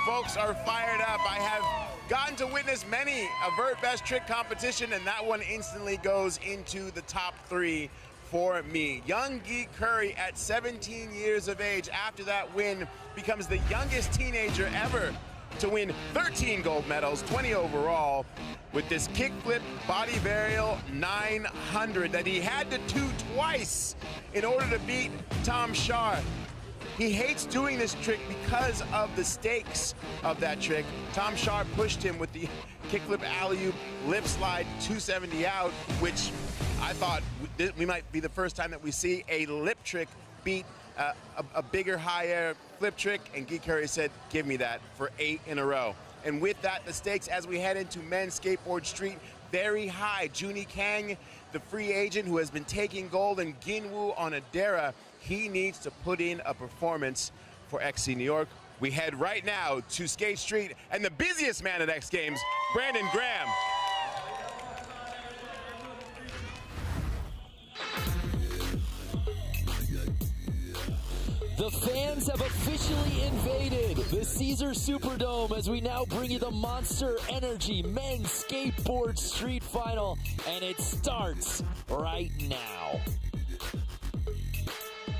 folks are fired up. I have gotten to witness many a Vert Best Trick competition, and that one instantly goes into the top 3 for me. Young Guy Curry at 17 years of age, after that win, becomes the youngest teenager ever to win 13 gold medals, 20 overall, with this kickflip body varial 900 that he had to do twice in order to beat Tom Shar. He hates doing this trick because of the stakes of that trick. Tom Shar pushed him with the kickflip alley-oop lip slide 270 out, which I thought we might be the first time that we see a lip trick beat a bigger, higher flip trick, and Guy Curry said, give me that, for 8 in a row. And with that, the stakes as we head into men's skateboard street, very high. Junie Kang, the free agent who has been taking gold, and Ginwoo Onodera, he needs to put in a performance for XC New York. We head right now to Skate Street and the busiest man at X Games, Brandon Graham. The fans have officially invaded the Caesar Superdome as we now bring you the Monster Energy Men's Skateboard Street Final, and it starts right now.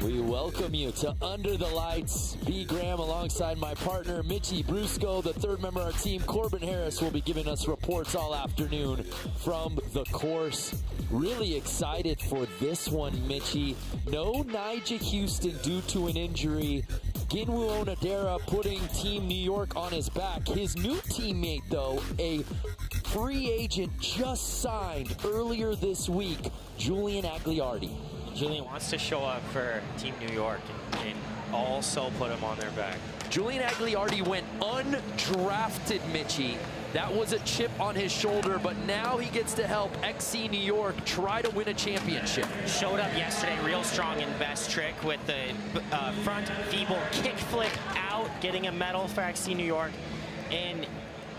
We welcome you to Under the Lights. B. Graham alongside my partner, Mitchie Brusco. The third member of our team, Corbin Harris, will be giving us reports all afternoon from the course. Really excited for this one, Mitchie. No Nigel Houston due to an injury. Ginwoo Onodera putting Team New York on his back. His new teammate, though, a free agent just signed earlier this week, Julian Agliardi. Julian wants to show up for Team New York and also put him on their back. Julian Agliardi went undrafted, Mitchie. That was a chip on his shoulder, but now he gets to help XC New York try to win a championship. Showed up yesterday real strong in Best Trick with the front feeble kickflip out, getting a medal for XC New York. And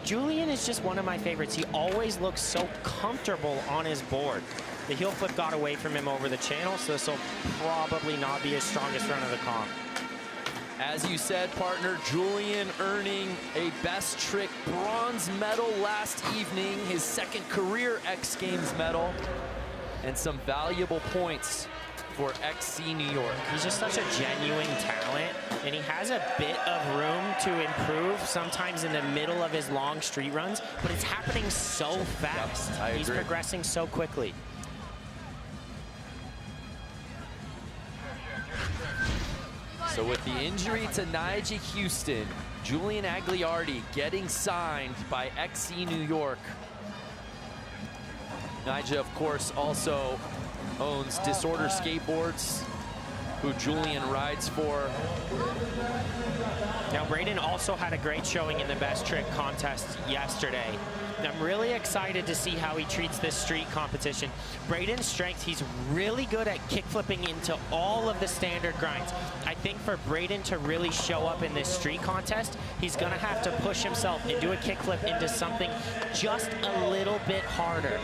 Julian is just one of my favorites. He always looks so comfortable on his board. The heel flip got away from him over the channel, so this will probably not be his strongest run of the comp. As you said, partner, Julian earning a Best Trick bronze medal last evening, his second career X Games medal, and some valuable points for XC New York. He's just such a genuine talent, and he has a bit of room to improve sometimes in the middle of his long street runs, but it's happening so fast. Yep, He's progressing so quickly. So with the injury to Nigel Houston, Julian Agliardi getting signed by XC New York. Nigel, of course, also owns Disorder Skateboards, who Julian rides for. Now, Braden also had a great showing in the Best Trick contest yesterday. I'm really excited to see how he treats this street competition. Braden's strength, he's really good at kickflipping into all of the standard grinds. I think for Braden to really show up in this street contest, he's gonna have to push himself and do a kickflip into something just a little bit harder.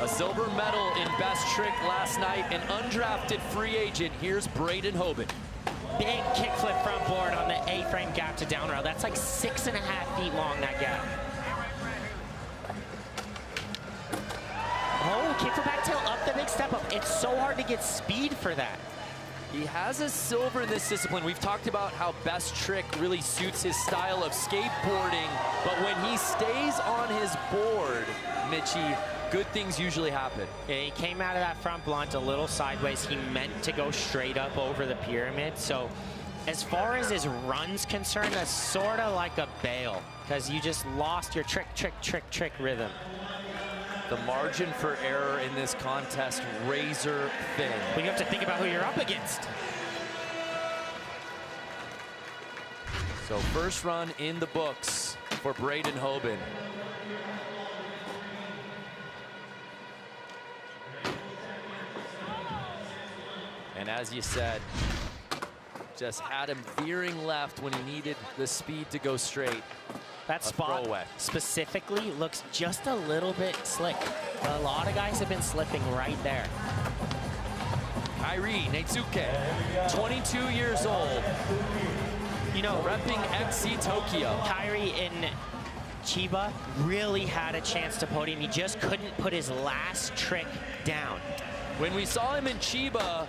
A silver medal in Best Trick last night, an undrafted free agent. Here's Braden Hoban. Big kickflip front board on the A-frame gap to down rail. That's like 6.5 feet long, that gap. Oh, kick for back tail up the big step up. It's so hard to get speed for that. He has a silver in this discipline. We've talked about how Best Trick really suits his style of skateboarding, but when he stays on his board, Mitchie, good things usually happen. Yeah, he came out of that front blunt a little sideways. He meant to go straight up over the pyramid. So as far as his run's concerned, that's sort of like a bail, because you just lost your trick rhythm. The margin for error in this contest, razor thin. Well, you have to think about who you're up against. So first run in the books for Braden Hoban. And as you said, just had him veering left when he needed the speed to go straight. That spot specifically looks just a little bit slick. A lot of guys have been slipping right there. Kairi Neitsuke, 22 years old. You know, repping XC Tokyo. Kairi in Chiba really had a chance to podium. He just couldn't put his last trick down. When we saw him in Chiba,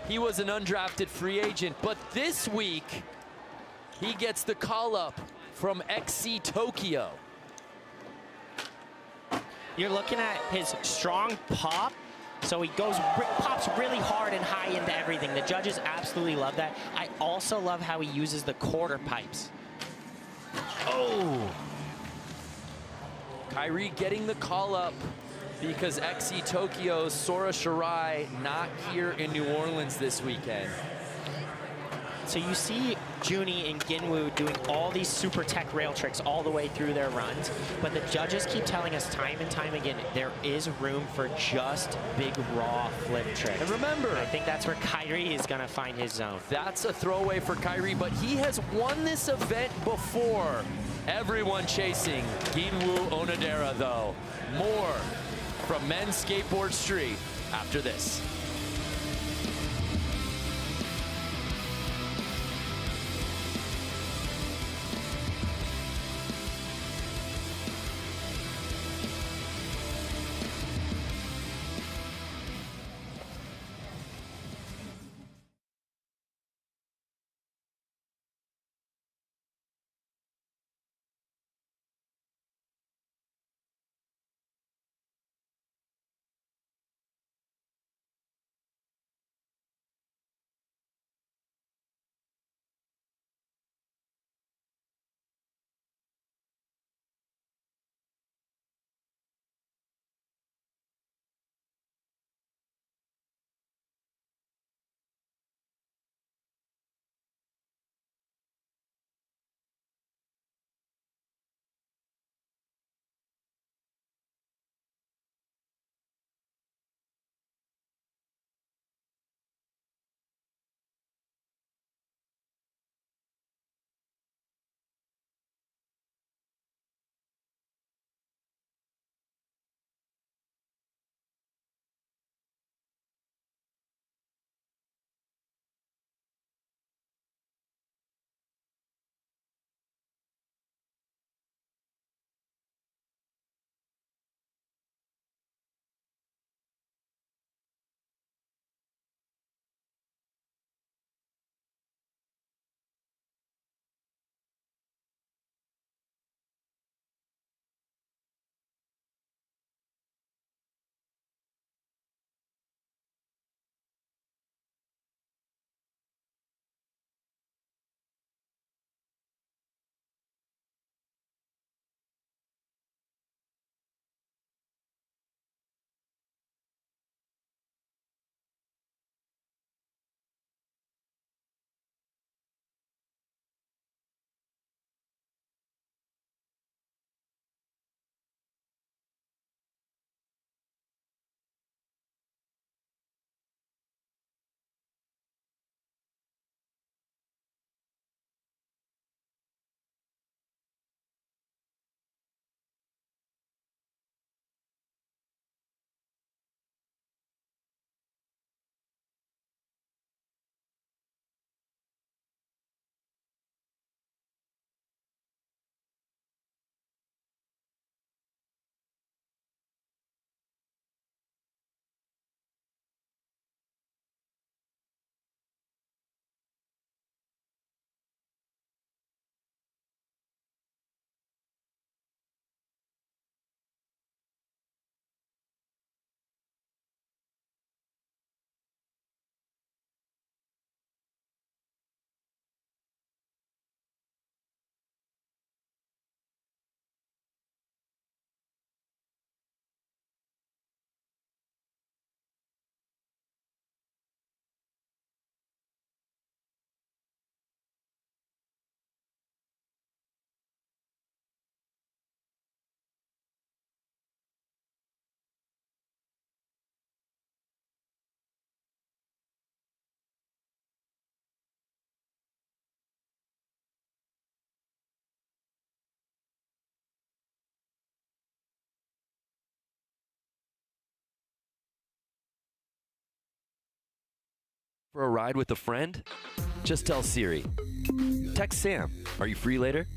he was an undrafted free agent, but this week, he gets the call-up from XC Tokyo. You're looking at his strong pop, so he pops really hard and high into everything. The judges absolutely love that. I also love how he uses the quarter pipes. Oh! Kairi getting the call-up because XC Tokyo's Sora Shirai not here in New Orleans this weekend. So you see Junie and Ginwoo doing all these super tech rail tricks all the way through their runs, but the judges keep telling us time and time again, there is room for just big raw flip tricks. And remember, I think that's where Kairi is gonna find his zone. That's a throwaway for Kairi, but he has won this event before. Everyone chasing Ginwoo Onodera though. More from Men's Skateboard Street after this. For a ride with a friend? Just tell Siri. Text Sam. Are you free later?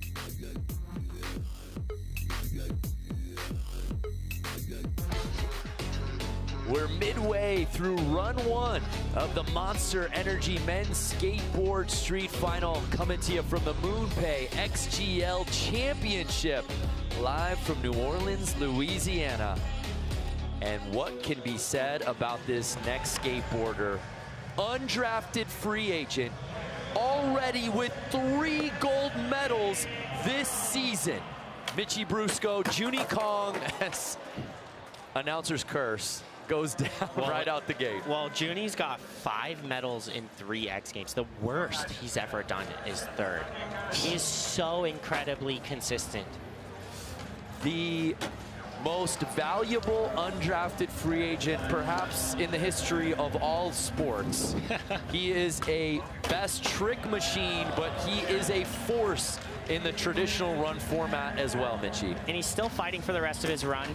We're midway through run 1 of the Monster Energy Men's Skateboard Street Final, coming to you from the MoonPay XGL Championship, live from New Orleans, Louisiana. And what can be said about this next skateboarder? Undrafted free agent, already with 3 gold medals this season. Mitchie Brusco, Junie Kong, as announcer's curse, goes down right out the gate. Well, Junie's got 5 medals in 3 X Games. The worst he's ever done is 3rd. He is so incredibly consistent. The most valuable undrafted free agent perhaps in the history of all sports. He is a best trick machine, but he is a force in the traditional run format as well, Mitchie. And he's still fighting for the rest of his run.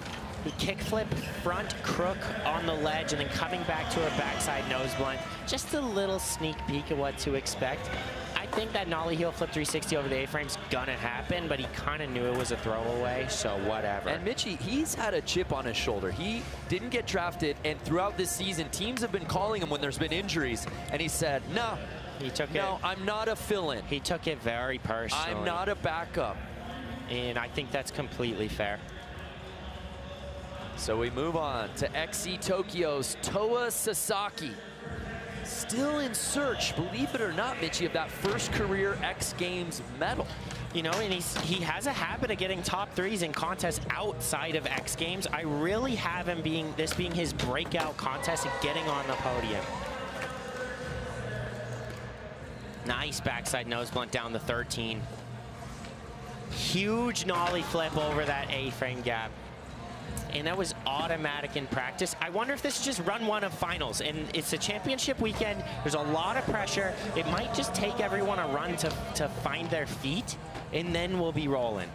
He kickflip, front crook on the ledge, and then coming back to a backside nose blunt. Just a little sneak peek of what to expect. I think that nollie heel flip 360 over the A-frame's gonna happen, but he kind of knew it was a throwaway, so whatever. And Mitchie, he's had a chip on his shoulder. He didn't get drafted, and throughout this season, teams have been calling him when there's been injuries, and he said, no, I'm not a fill-in. He took it very personally. I'm not a backup. And I think that's completely fair. So we move on to XC Tokyo's Toa Sasaki. Still in search, believe it or not, Mitchie, of that first career X Games medal. You know, and he has a habit of getting top 3s in contests outside of X Games. I really have him being his breakout contest and getting on the podium. Nice backside nose blunt down the 13. Huge nollie flip over that A-frame gap. And that was automatic in practice. I wonder if this is just run 1 of finals, and it's a championship weekend. There's a lot of pressure. It might just take everyone a run to find their feet, and then we'll be rolling.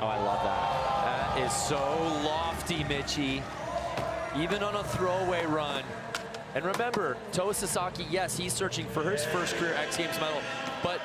Oh, I love that. That is so lofty, Mitchie. Even on a throwaway run. And remember, Toa Sasaki, yes, he's searching for his first career X Games medal, but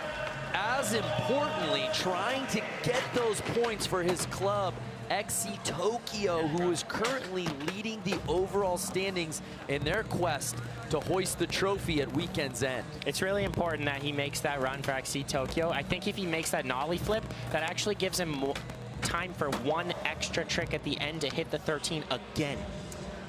as importantly, trying to get those points for his club, XC Tokyo, who is currently leading the overall standings in their quest to hoist the trophy at weekend's end. It's really important that he makes that run for XC Tokyo. I think if he makes that nollie flip, that actually gives him more time for 1 extra trick at the end to hit the 13 again.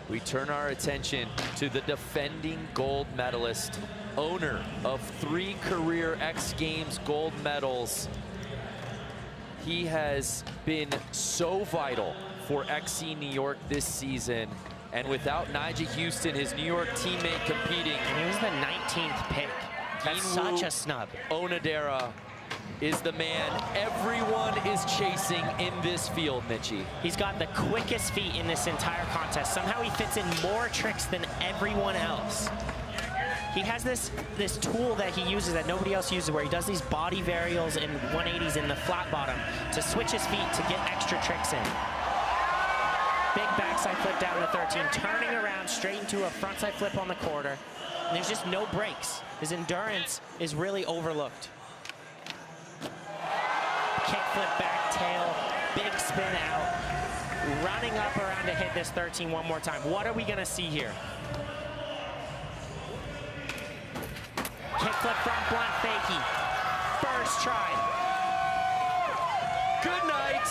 We turn our attention to the defending gold medalist, owner of 3 career X Games gold medals. He has been so vital for XC New York this season. And without Nigel Houston, his New York teammate, competing. And he was the 19th pick. That's such a snub. Onodera is the man everyone is chasing in this field, Mitchie. He's got the quickest feet in this entire contest. Somehow he fits in more tricks than everyone else. He has this tool that he uses that nobody else uses, where he does these body varials and 180s in the flat bottom to switch his feet to get extra tricks in. Big backside flip down to the 13, turning around straight into a frontside flip on the quarter. And there's just no breaks. His endurance is really overlooked. Kick flip back tail, big spin out, running up around to hit this 13 one more time. What are we gonna see here? Kickflip front blunt fakie. First try. Good night.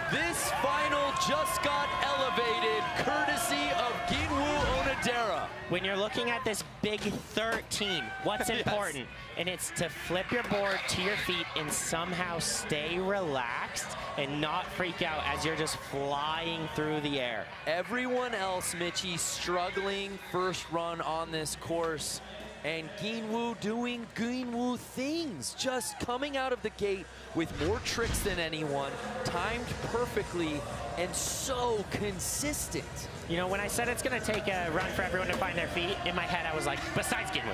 This final just got elevated courtesy of Ginwoo Onodera. When you're looking at this big 13, what's important? Yes. And it's to flip your board to your feet and somehow stay relaxed and not freak out as you're just flying through the air. Everyone else, Mitchie, struggling first run on this course. And Ginwoo doing Ginwoo things, just coming out of the gate with more tricks than anyone, timed perfectly, and so consistent. You know, when I said it's gonna take a run for everyone to find their feet, in my head I was like, besides Ginwoo.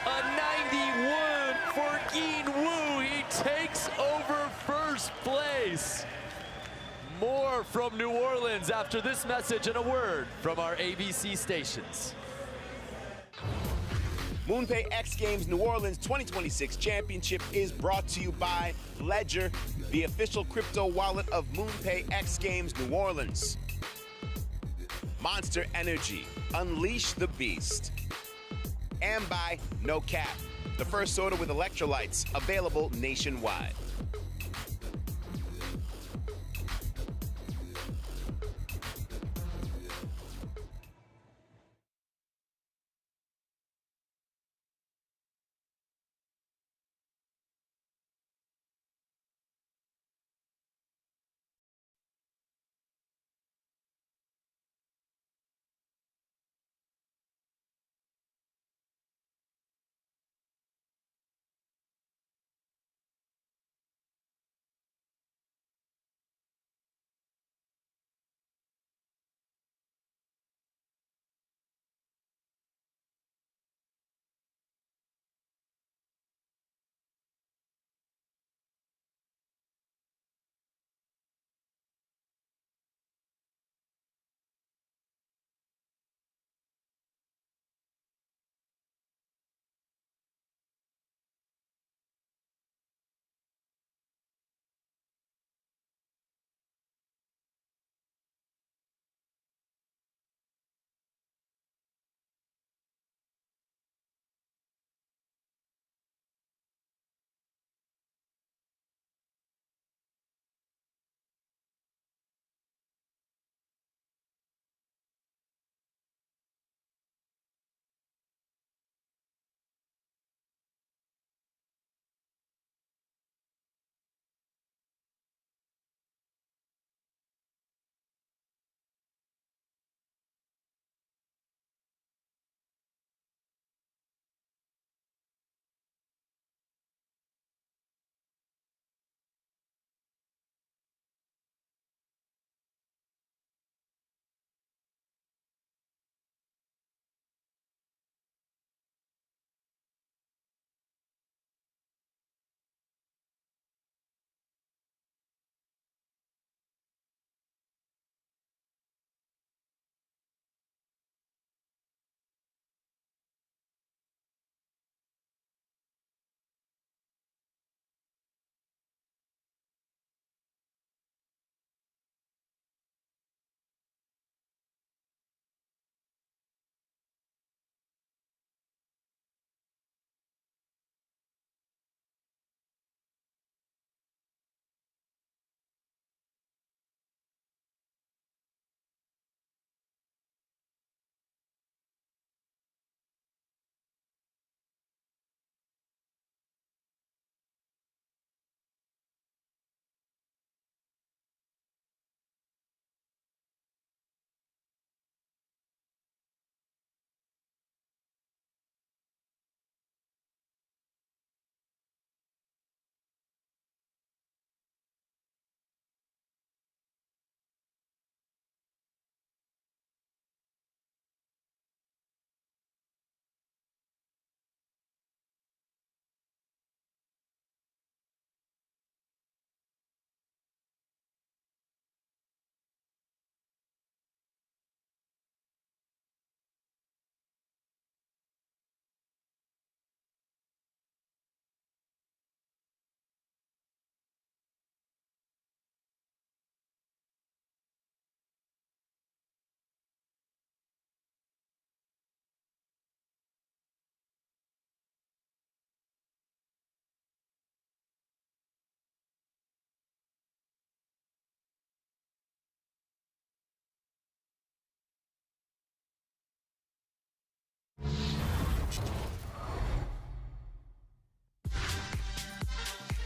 A 91 for Ginwoo. He takes over first place. More from New Orleans after this message and a word from our ABC stations. MoonPay X Games New Orleans 2026 Championship is brought to you by Ledger, the official crypto wallet of MoonPay X Games New Orleans. Monster Energy, unleash the beast. And by No Cap, the first soda with electrolytes, available nationwide.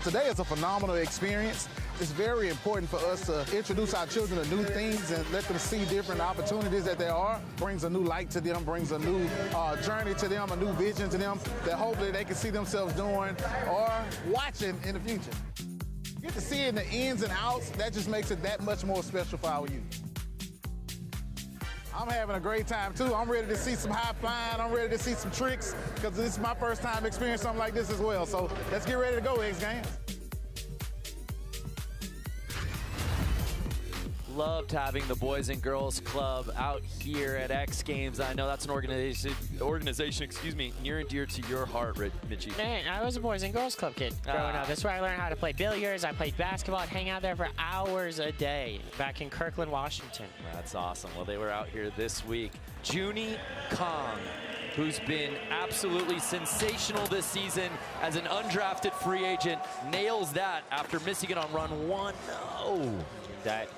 Today is a phenomenal experience. It's very important for us to introduce our children to new things and let them see different opportunities that there are. Brings a new light to them, brings a new journey to them, a new vision to them that hopefully they can see themselves doing or watching in the future. You get to see in the ins and outs, that just makes it that much more special for our youth. I'm having a great time too. I'm ready to see some high flying. I'm ready to see some tricks because this is my first time experiencing something like this as well. So let's get ready to go, X Games. Loved having the Boys and Girls Club out here at X Games. I know that's an organization, excuse me, near and dear to your heart, Mitchie. Man, I was a Boys and Girls Club kid growing up. That's where I learned how to play billiards. I played basketball. I'd hang out there for hours a day back in Kirkland, Washington. That's awesome. Well, they were out here this week. Junie Kong, who's been absolutely sensational this season as an undrafted free agent, nails that after missing it on run 1. No. That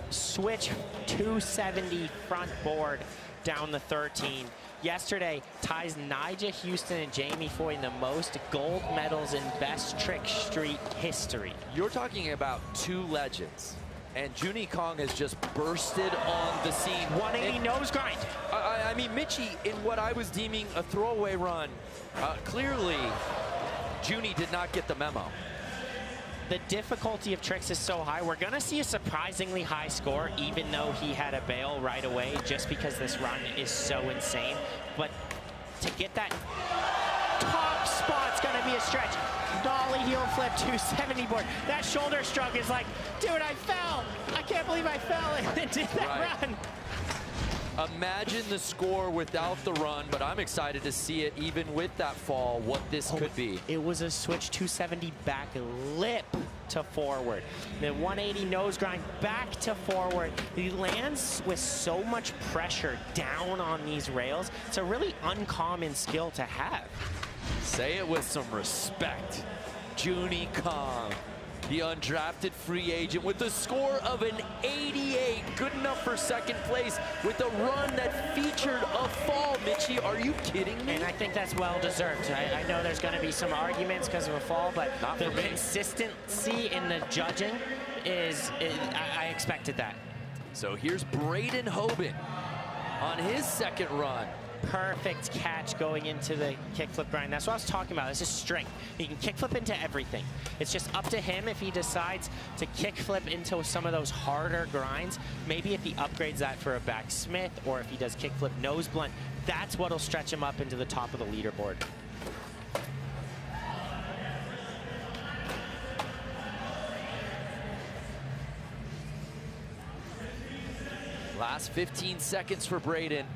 switch 270 front board down the 13. Yesterday ties Nyjah Houston and Jamie Foy in the most gold medals in Best Trick Street history. You're talking about two legends. And Junie Kong has just bursted on the scene. 180 nose grind. I mean, Mitchie, in what I was deeming a throwaway run, clearly Junie did not get the memo. The difficulty of tricks is so high. We're going to see a surprisingly high score, even though he had a bail right away, just because this run is so insane. But to get that top spot's going to be a stretch. Dolly heel flip 270 board. That shoulder stroke is like, dude, I fell. I can't believe I fell and did that run. Imagine the score without the run, but I'm excited to see it even with that fall, what this could be. It was a switch 270 back lip to forward. The 180 nose grind back to forward. He lands with so much pressure down on these rails. It's a really uncommon skill to have. Say it with some respect. Junie Kong, the undrafted free agent with a score of an 88, good enough for second place with a run that featured a fall. Mitchie, are you kidding me? And I think that's well deserved. I know there's going to be some arguments because of a fall, but the consistency in the judging is I expected that. So here's Braden Hoban on his second run. Perfect catch going into the kickflip grind. That's what I was talking about. This is strength. He can kickflip into everything. It's just up to him if he decides to kickflip into some of those harder grinds. Maybe if he upgrades that for a back Smith, or if he does kickflip nose blunt, that's what'll stretch him up into the top of the leaderboard. Last 15 seconds for Braden.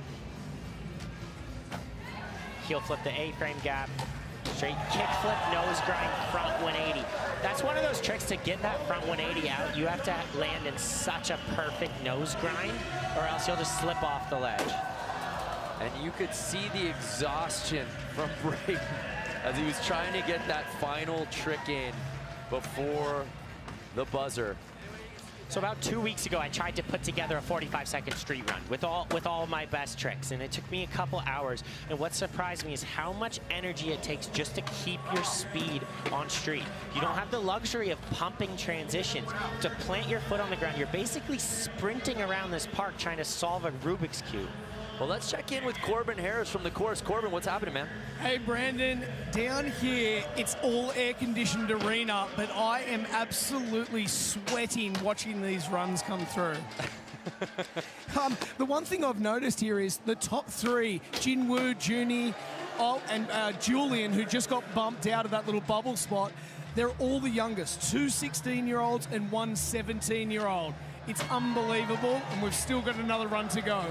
Heel flip the A-frame gap, straight kick flip, nose grind, front 180. That's one of those tricks to get that front 180 out. You have to land in such a perfect nose grind, or else you'll just slip off the ledge. And you could see the exhaustion from Braden as he was trying to get that final trick in before the buzzer. So about 2 weeks ago, I tried to put together a 45-second street run with all my best tricks, and it took me a couple hours. And what surprised me is how much energy it takes just to keep your speed on street. You don't have the luxury of pumping transitions. To plant your foot on the ground, you're basically sprinting around this park trying to solve a Rubik's Cube. Well, let's check in with Corbin Harris from the course. Corbin, what's happening, man? Hey, Brandon, down here, it's all air-conditioned arena, but I am absolutely sweating watching these runs come through. The one thing I've noticed here is the top three, Jinwoo, Junie, and Julian, who just got bumped out of that little bubble spot, they're all the youngest, 2 16-year-olds and 1 17-year-old. It's unbelievable, and we've still got another run to go.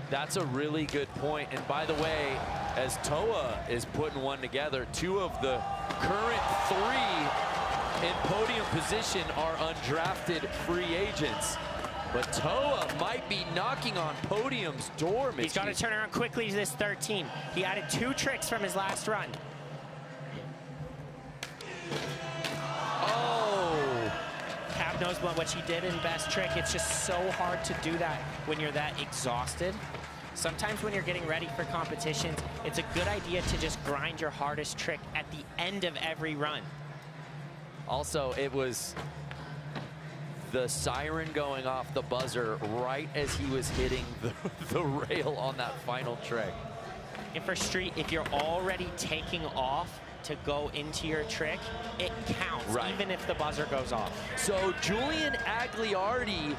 That's a really good point. And by the way, as Toa is putting one together, 2 of the current 3 in podium position are undrafted free agents. But Toa might be knocking on podium's door, Mitchie. He's got to turn around quickly to this 13. He added 2 tricks from his last run. Cab nose blunt, which he did in best trick. It's just so hard to do that when you're that exhausted. Sometimes when you're getting ready for competitions, it's a good idea to just grind your hardest trick at the end of every run. Also, it was the siren going off the buzzer right as he was hitting the rail on that final trick. And for street, if you're already taking off to go into your trick, it counts, even if the buzzer goes off. So Julian Agliardi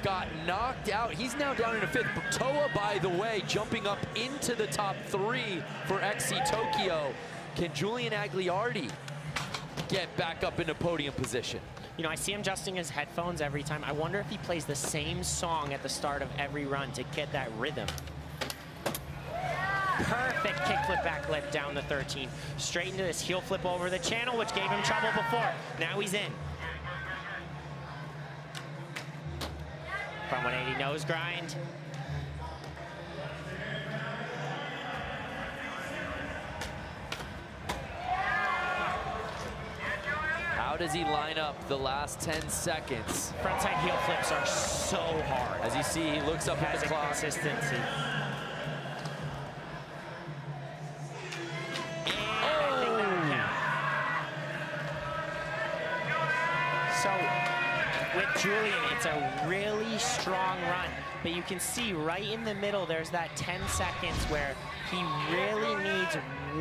got knocked out. He's now down in a 5th. Toa, by the way, jumping up into the top 3 for XC Tokyo. Can Julian Agliardi get back up into podium position? You know, I see him adjusting his headphones every time. I wonder if he plays the same song at the start of every run to get that rhythm. Perfect kickflip backlift down the 13. Straight into this heel flip over the channel, which gave him trouble before. Now he's in. From 180 nose grind. How does he line up the last 10 seconds? Frontside heel flips are so hard. As you see, he looks up at the clock. Consistency. So with Julian, it's a really strong run, but you can see right in the middle, there's that 10 seconds where he really needs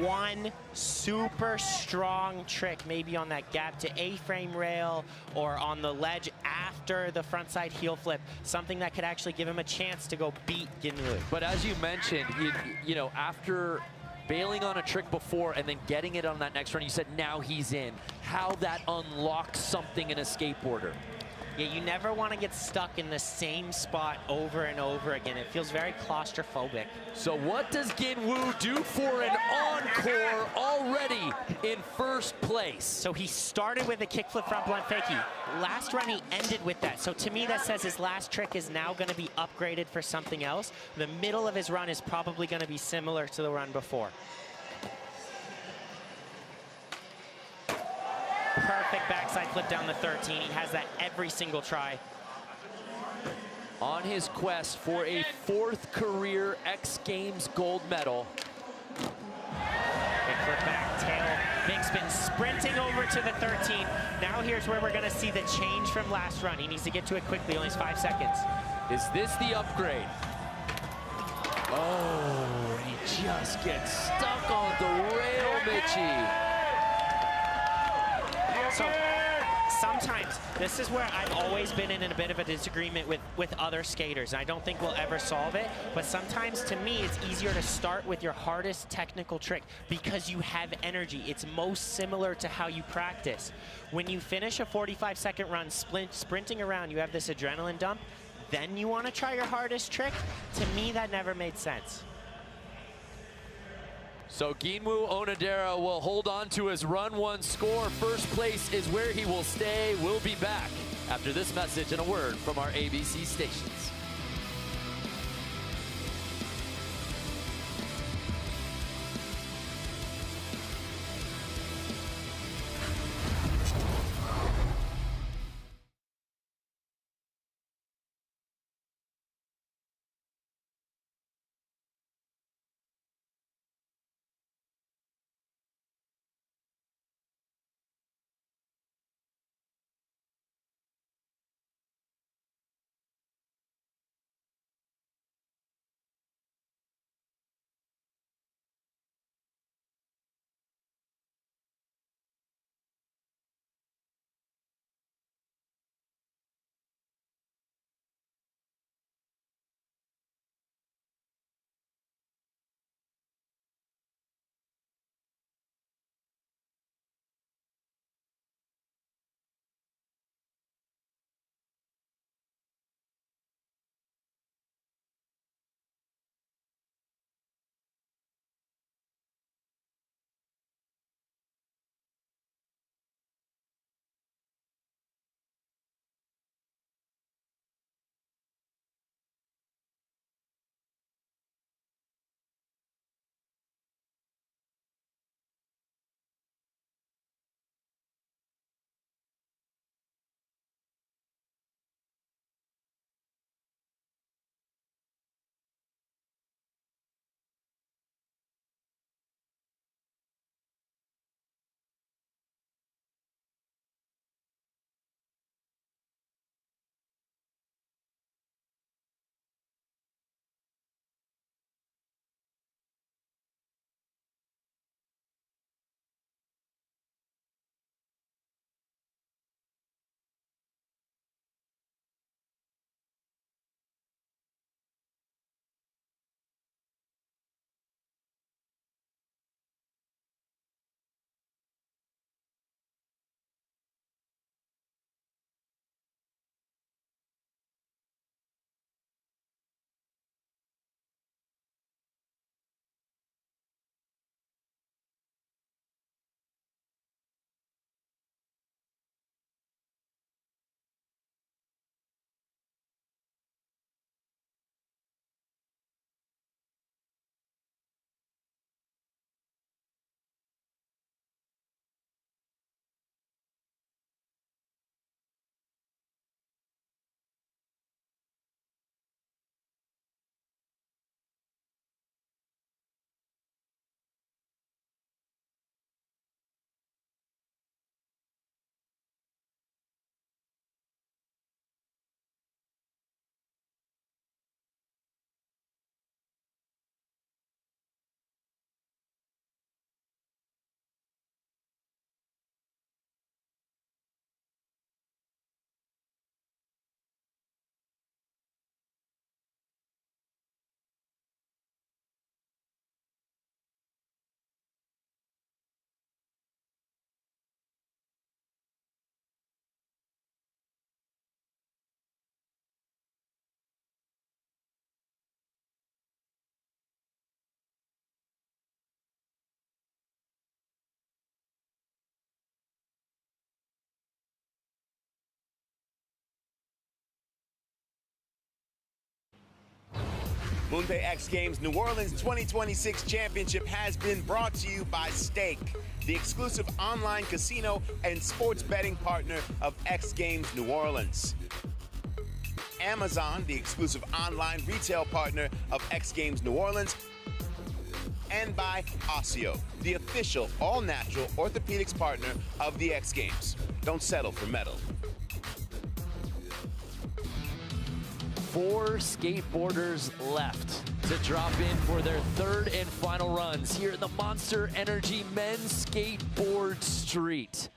one super strong trick, maybe on that gap to A-frame rail or on the ledge after the frontside heel flip, something that could actually give him a chance to go beat Ginwu. But as you mentioned, you know, after bailing on a trick before and then getting it on that next run, you said now he's in. How that unlocks something in a skateboarder. Yeah, you never want to get stuck in the same spot over and over again. It feels very claustrophobic. So what does Ginwu do for an encore already in first place? So he started with a kickflip front blunt fakie. Last run he ended with that. So to me that says his last trick is now going to be upgraded for something else. The middle of his run is probably going to be similar to the run before. Perfect backside flip down the 13. He has that every single try. On his quest for a 4th career X Games gold medal. Big flip back, tail, big spin, sprinting over to the 13. Now here's where we're gonna see the change from last run. He needs to get to it quickly, only 5 seconds. Is this the upgrade? Oh, he just gets stuck on the rail, Mitchie. So sometimes, this is where I've always been in a bit of a disagreement with other skaters. And I don't think we'll ever solve it, but sometimes to me it's easier to start with your hardest technical trick because you have energy. It's most similar to how you practice. When you finish a 45-second run sprinting around, you have this adrenaline dump, then you want to try your hardest trick. To me, that never made sense. So Ginwu Onodera will hold on to his run 1 score. First place is where he will stay. We'll be back after this message and a word from our ABC stations. MoonPay X Games New Orleans 2026 Championship has been brought to you by Stake, the exclusive online casino and sports betting partner of X Games New Orleans. Amazon, the exclusive online retail partner of X Games New Orleans. And by Osseo, the official all-natural orthopedics partner of the X Games. Don't settle for metal. 4 skateboarders left to drop in for their third and final runs here at the Monster Energy Men's Skateboard Street.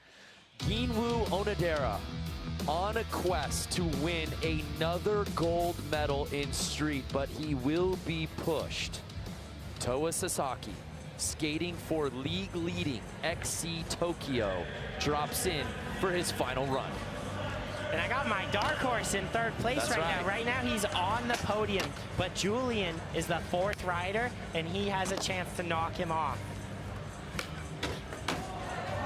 Ginwoo Onodera on a quest to win another gold medal in street, but he will be pushed. Toa Sasaki, skating for league-leading XC Tokyo, drops in for his final run. And I got my dark horse in third place right now. Right now he's on the podium, but Julian is the 4th rider, and he has a chance to knock him off.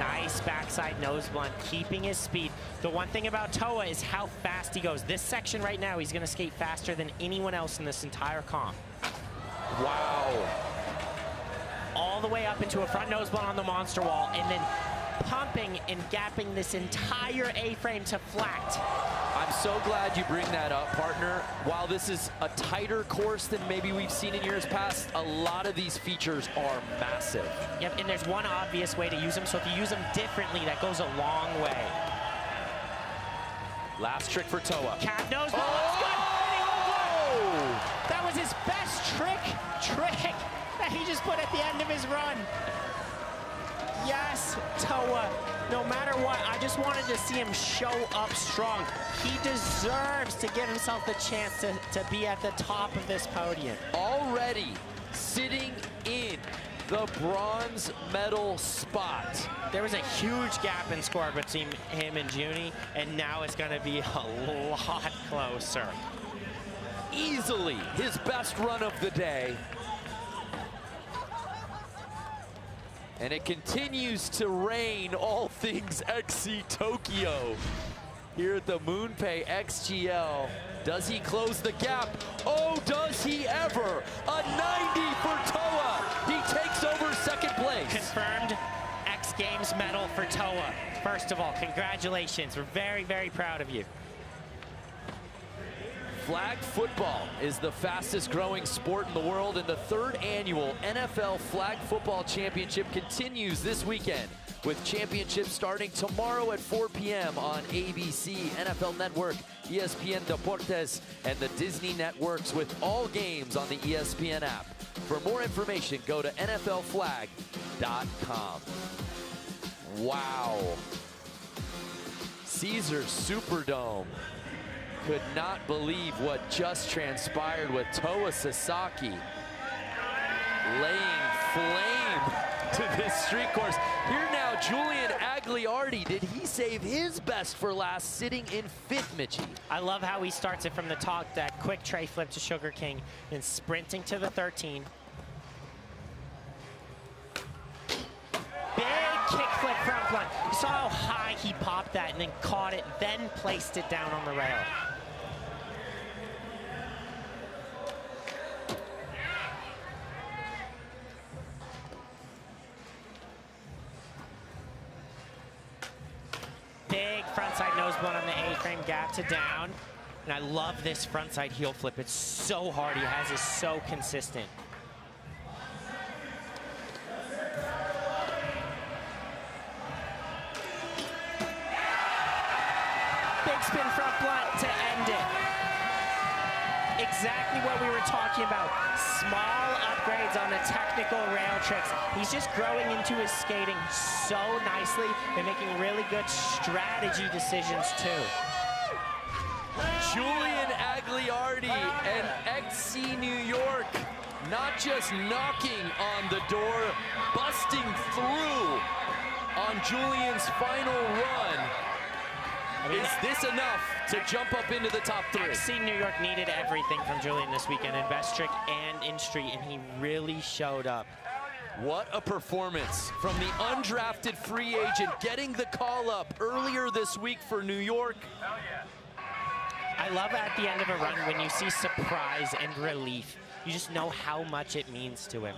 Nice backside nose blunt, keeping his speed. The one thing about Toa is how fast he goes. This section right now, he's gonna skate faster than anyone else in this entire comp. Wow. All the way up into a front nose blunt on the monster wall, and then pumping and gapping this entire A-frame to flat. I'm so glad you bring that up, partner. While this is a tighter course than maybe we've seen in years past, a lot of these features are massive. Yep, and there's one obvious way to use them, so if you use them differently, that goes a long way. Last trick for Toa. Cat nose blunt, oh! That was his best trick that he just put at the end of his run. Yes, Toa, no matter what, I just wanted to see him show up strong. He deserves to give himself the chance to be at the top of this podium. Already sitting in the bronze medal spot. There was a huge gap in score between him and Junie, and now it's gonna be a lot closer. Easily his best run of the day. And it continues to rain all things XC Tokyo here at the MoonPay XGL. Does he close the gap? Oh, does he ever? A 90 for Toa. He takes over second place. Confirmed X Games medal for Toa. First of all, congratulations. We're very, very proud of you. Flag football is the fastest growing sport in the world, and the 3rd annual NFL Flag Football Championship continues this weekend, with championships starting tomorrow at 4 p.m. on ABC, NFL Network, ESPN Deportes, and the Disney Networks, with all games on the ESPN app. For more information, go to NFLflag.com. Wow. Caesars Superdome. Could not believe what just transpired with Toa Sasaki laying flame to this street course. Here now, Julian Agliardi. Did he save his best for last, sitting in 5th, Mitchie? I love how he starts it from the top, that quick tray flip to Sugar King, and sprinting to the 13. Big kickflip front blunt. You saw how high he popped that and then caught it, then placed it down on the rail. Big frontside nose blunt on the A-frame, gap to down. And I love this frontside heel flip. It's so hard. He has it so consistent. Big spin front blunt to end it. Exactly what we were talking about. Small upgrades on the technical rail tricks. He's just growing into his skating so nicely and making really good strategy decisions too. Julian Agliardi and XC New York not just knocking on the door, busting through on Julian's final run. Is this enough to jump up into the top 3? XC New York needed everything from Julian this weekend in best trick and in street, and he really showed up. What a performance from the undrafted free agent, getting the call up earlier this week for New York. I love at the end of a run when you see surprise and relief you just know how much it means to him.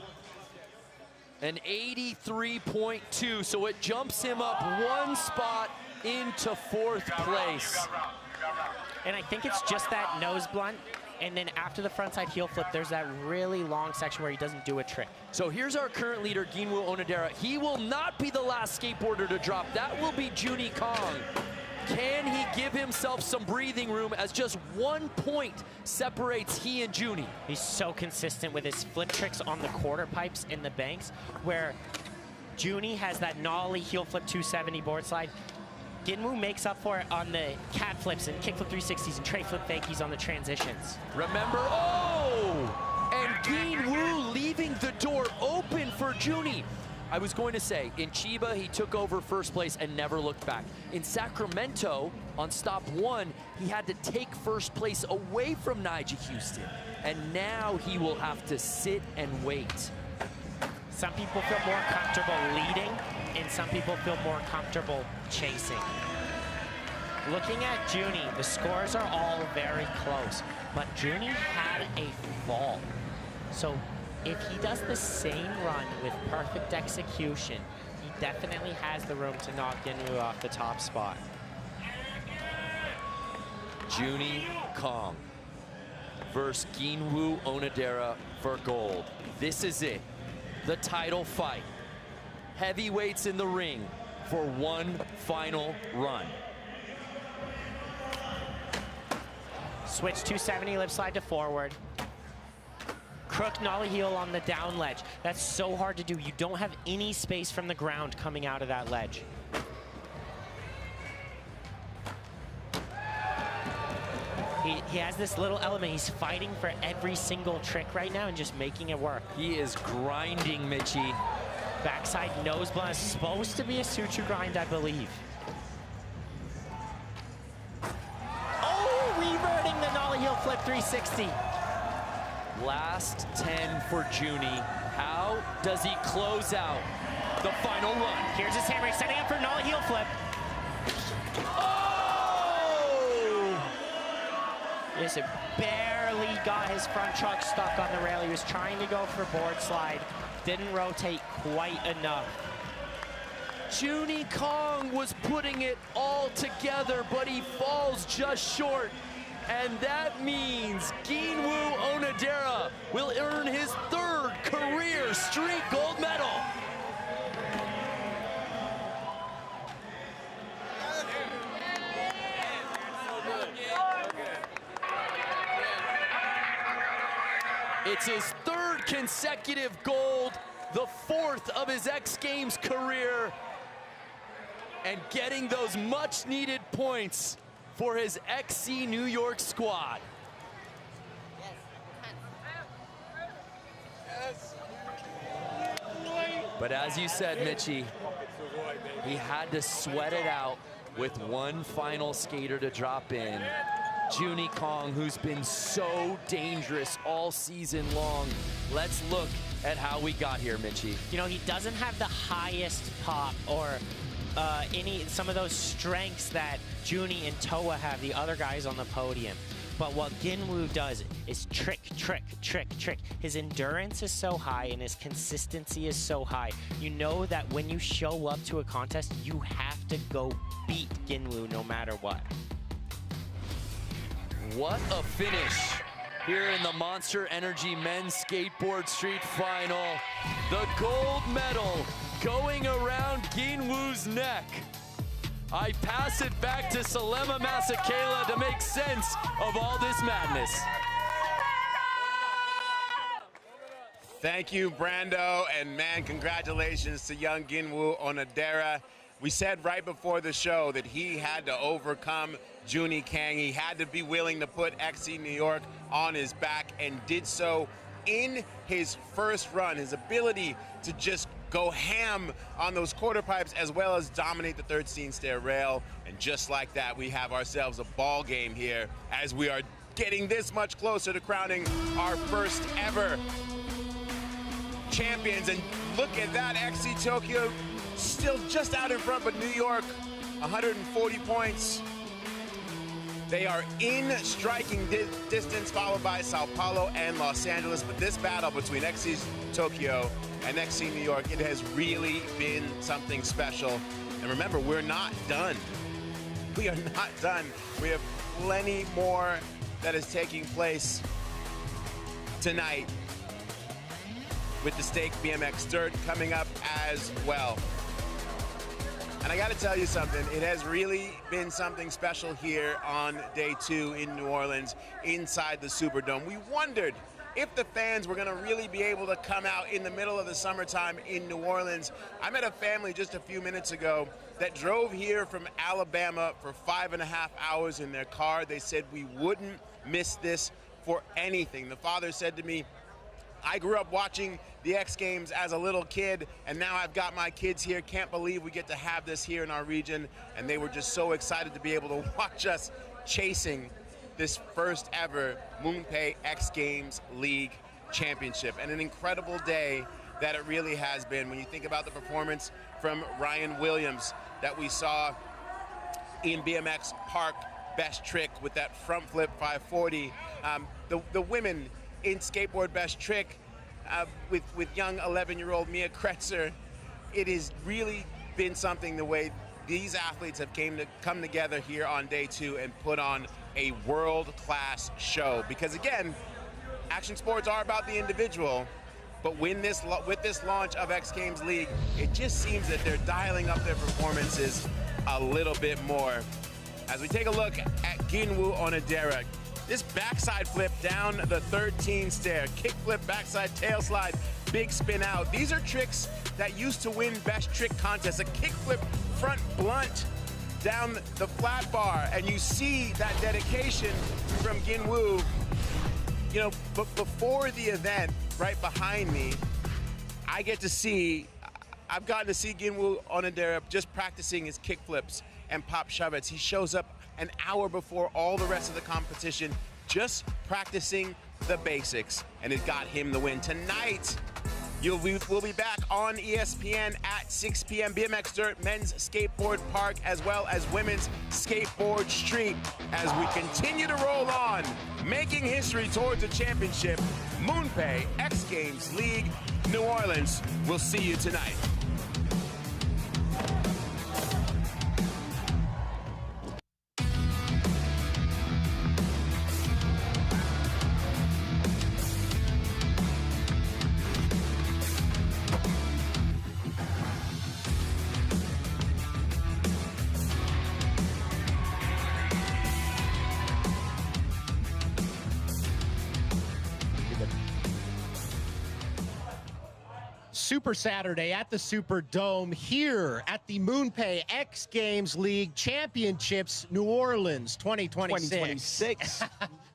An 83.2, so it jumps him up one spot into 4th place. And I think it's just that nose blunt, and then after the frontside heel flip, there's that really long section where he doesn't do a trick. So here's our current leader, Ginwoo Onodera. He will not be the last skateboarder to drop. That will be Junie Kong. Can he give himself some breathing room as just 1 point separates he and Junie? He's so consistent with his flip tricks on the quarter pipes in the banks, where Junie has that nollie heel flip 270 board slide. Ginwoo makes up for it on the cat flips and kickflip 360s and tray flip fakies on the transitions. Remember, oh! And Ginwoo leaving the door open for Junie. I was going to say, in Chiba, he took over 1st place and never looked back. In Sacramento, on stop 1, he had to take 1st place away from Nigel Houston. And now he will have to sit and wait. Some people feel more comfortable leading, and some people feel more comfortable chasing. Looking at Junie, the scores are all very close, but Junie had a fall. So if he does the same run with perfect execution, he definitely has the room to knock Ginwoo off the top spot. Junie Kong versus Ginwoo Onodera for gold. This is it, the title fight. Heavyweights in the ring for one final run. Switch 270, lip slide to forward. Crook nollie heel on the down ledge. That's so hard to do. You don't have any space from the ground coming out of that ledge. He has this little element. He's fighting for every single trick right now and just making it work. He is grinding, Mitchie. Backside nose blunt is supposed to be a suture grind, I believe. Oh, reverting the nollie heel flip 360. Last 10 for Junie. How does he close out the final run? Here's his hammer, setting up for nollie heel flip. Oh! Yes, it barely got his front truck stuck on the rail. He was trying to go for board slide. Didn't rotate quite enough. Junie Kong was putting it all together, but he falls just short. And that means Ginwoo Onodera will earn his 3rd career street gold medal. It's his 3rd consecutive gold, the 4th of his X Games career, and getting those much needed points for his XC New York squad. But as you said, Mitchie, he had to sweat it out with one final skater to drop in. Junie Kong, who's been so dangerous all season long. Let's look at how we got here, Mitchie. You know, he doesn't have the highest pop or some of those strengths that Junie and Toa have, the other guys on the podium. But what Ginwoo does is trick, trick, trick, trick. His endurance is so high and his consistency is so high. You know that when you show up to a contest, you have to go beat Ginwoo no matter what. What a finish here in the Monster Energy Men's Skateboard Street Final. The gold medal going around Ginwoo's neck. I pass it back to Salema Masekela to make sense of all this madness. Thank you, Brando, and man, congratulations to young Ginwoo Onodera. We said right before the show that he had to overcome Junie Kang. He had to be willing to put XC New York on his back and did so in his first run. His ability to just go ham on those quarter pipes as well as dominate the 3rd scene stair rail. And just like that, we have ourselves a ball game here as we are getting this much closer to crowning our first ever champions. And look at that, XC Tokyo still just out in front, but New York, 140 points. They are in striking distance, followed by Sao Paulo and Los Angeles. But this battle between XC Tokyo and XC New York, it has really been something special. And remember, we're not done. We are not done. We have plenty more that is taking place tonight with the Stake BMX Dirt coming up as well. And I got to tell you something, it has really been something special here on day 2 in New Orleans inside the Superdome. We wondered if the fans were going to really be able to come out in the middle of the summertime in New Orleans. I met a family just a few minutes ago that drove here from Alabama for 5.5 hours in their car. They said we wouldn't miss this for anything. The father said to me, I grew up watching the X Games as a little kid, and now I've got my kids here. Can't believe we get to have this here in our region. And they were just so excited to be able to watch us chasing this first ever MoonPay X Games League Championship. And an incredible day that it really has been. When you think about the performance from Ryan Williams that we saw in BMX Park Best Trick with that front flip 540. The women in skateboard best trick with young 11-year-old Mia Kretzer. It has really been something the way these athletes have come together here on day 2 and put on a world-class show. Because again, action sports are about the individual, but with this launch of X Games League, it just seems that they're dialing up their performances a little bit more. As we take a look at Ginwoo Onodera, this backside flip down the 13 stair, kick flip, backside tail slide, big spin out. These are tricks that used to win best trick contests. A kick flip front blunt down the flat bar, and you see that dedication from Ginwoo. You know, but before the event, right behind me, I've gotten to see Ginwoo Onodera just practicing his kick flips and pop shove-its. He shows up an hour before all the rest of the competition, just practicing the basics, and it got him the win. Tonight, we'll be back on ESPN at 6 p.m. BMX Dirt, men's skateboard park, as well as women's skateboard street. As we continue to roll on, making history towards a championship, MoonPay X Games League, New Orleans. We'll see you tonight. Super Saturday at the Superdome here at the MoonPay X Games League Championships, New Orleans 2026.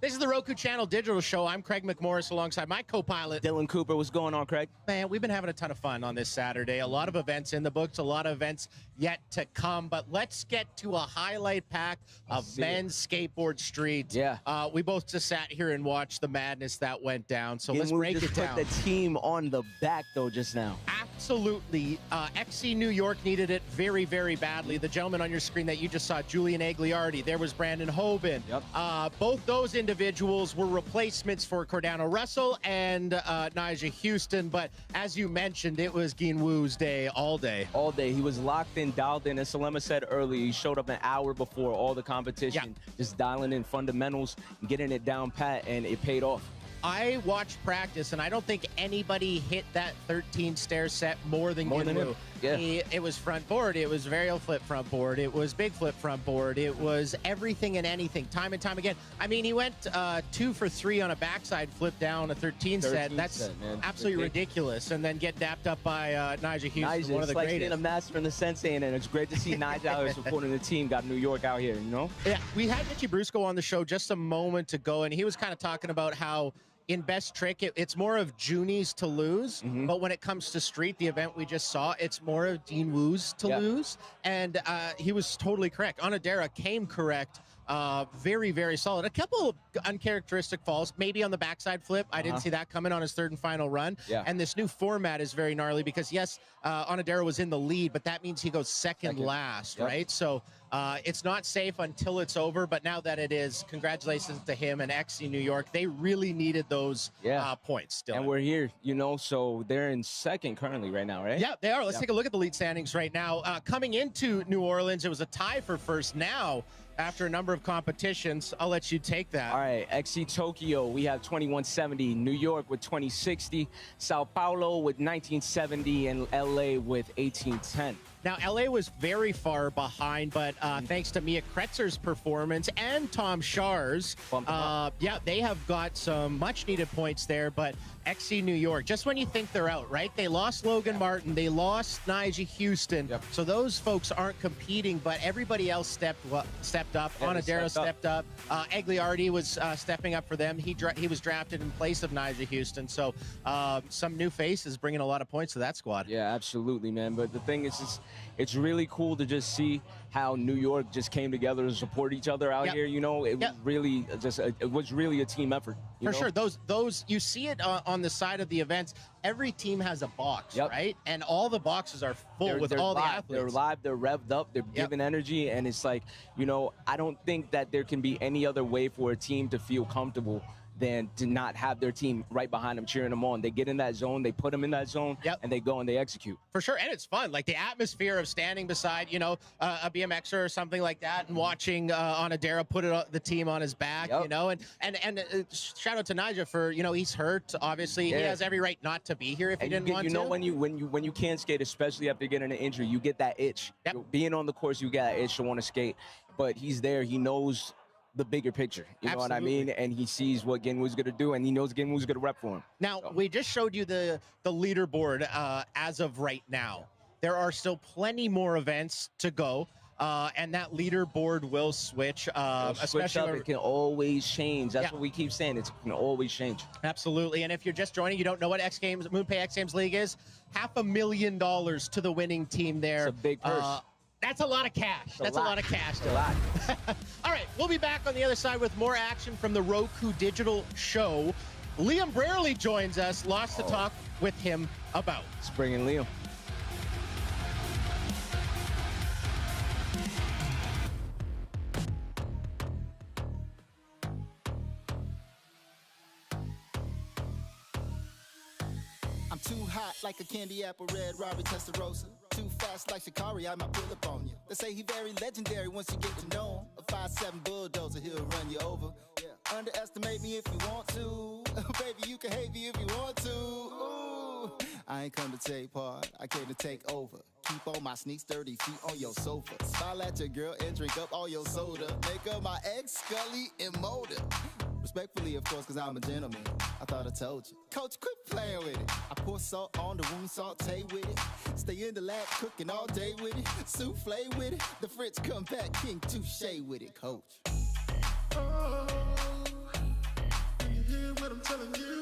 This is the Roku Channel Digital Show. I'm Craig McMorris alongside my co-pilot, Dylan Cooper. What's going on, Craig? Man, we've been having a ton of fun on this Saturday. A lot of events in the books, a lot of events yet to come. But let's get to a highlight pack of men's skateboard street. Yeah. We both just sat here and watched the madness that went down. So let's break it down. Put the team on the back, though, just now. Absolutely. XC New York needed it very, very badly. The gentleman on your screen that you just saw, Julian Agliardi. There was Brandon Hoban. Yep. Both those individuals were replacements for Cordano Russell and Nyjah Houston. But as you mentioned, it was Ginwoo's day all day. All day. He was locked in, dialed in. As Salema said earlier, he showed up an hour before all the competition, just dialing in fundamentals, getting it down pat, and it paid off. I watched practice, and I don't think anybody hit that 13 stair set more than Ginwoo. Yeah. It was front board. It was varial flip front board. It was big flip front board. It was everything and anything, time and time again. I mean, he went 2 for 3 on a backside flip down a 13 set. That's absolutely ridiculous. And then get dapped up by Nyjah Houston, one of the like greatest. Being a master and the sensei, and it's great to see Nyjah supporting the team. Got New York out here, you know? Yeah, we had Richie Brusco on the show just a moment ago, and he was kind of talking about how in best trick, it's more of Junie's to lose, but when it comes to street, the event we just saw, it's more of Ginwoo's to lose, and he was totally correct. Onodera came correct. Very, very solid. A couple of uncharacteristic falls, maybe on the backside flip. I didn't see that coming on his third and final run. Yeah. And this new format is very gnarly because, yes, Onodera was in the lead, but that means he goes second last, right? So It's not safe until it's over, but now that it is, congratulations to him and XC New York. They really needed those points still. And we're here, you know, so they're in second currently right now, right? Yeah, they are. Let's take a look at the lead standings right now. Coming into New Orleans, it was a tie for first. Now, after a number of competitions, I'll let you take that. All right, XC Tokyo, we have 2170, New York with 2060, Sao Paulo with 1970, and LA with 1810. Now, LA was very far behind, but thanks to Mia Kretzer's performance and Tom Schar's, yeah, they have got some much-needed points there, but XC New York, just when you think they're out, right? They lost Logan Martin, they lost Nyjah Houston, so those folks aren't competing, but everybody else stepped up. Onodera stepped up. Egliardi was stepping up for them. He was drafted in place of Nyjah Houston, so some new faces bringing a lot of points to that squad. Yeah, absolutely, man. But the thing is, it's really cool to just see how New York just came together to support each other out here. You know, it was really a team effort. For sure, those you see it on the side of the events. Every team has a box, right? And all the boxes are full with all the athletes. They're live, they're revved up, they're giving energy, and it's like, you know, I don't think that there can be any other way for a team to feel comfortable than to not have their team right behind them cheering them on. They get in that zone, they put them in that zone, and they go and they execute. For sure, and it's fun. Like the atmosphere of standing beside, you know, a BMXer or something like that, and watching Onodera put the team on his back, you know, and shout out to Nyjah for, you know, he's hurt. Obviously, he has every right not to be here if he didn't want to. You know, when you can't skate, especially after getting an injury, you get that itch. Being on the course, you get that itch to want to skate. But he's there. He knows the bigger picture, you know what I mean? And he sees what Genwoo's going to do, and he knows Genwoo's going to rep for him. Now, we just showed you the leaderboard as of right now. There are still plenty more events to go, and that leaderboard will switch. Especially it can always change. That's what we keep saying. It can always change. Absolutely. And if you're just joining, you don't know what MoonPay X Games League is, $500,000 to the winning team there. It's a big purse. That's a lot of cash. That's a lot of cash. A lot. All right, we'll be back on the other side with more action from the Roku Digital Show. Liam Brierley joins us. Lots to talk with him about. Let's bring in Liam. I'm too hot like a candy apple red Robbie Testarossa. Too fast like Shikari, I might pull up on you. They say he very legendary once you get to know him. A 5'7" bulldozer, he'll run you over. Yeah. Underestimate me if you want to. Baby, you can hate me if you want to. Ooh. I ain't come to take part, I came to take over. Keep all my sneaks 30 feet on your sofa. Smile at your girl and drink up all your soda. Make up my ex, Scully, and Mulder. Respectfully, of course, because I'm a gentleman. I thought I told you. Coach, quit playing with it. I pour salt on the wound, saute with it. Stay in the lab cooking all day with it. Souffle with it. The French come back, King Touche with it, Coach. Oh, you hear what I'm telling you?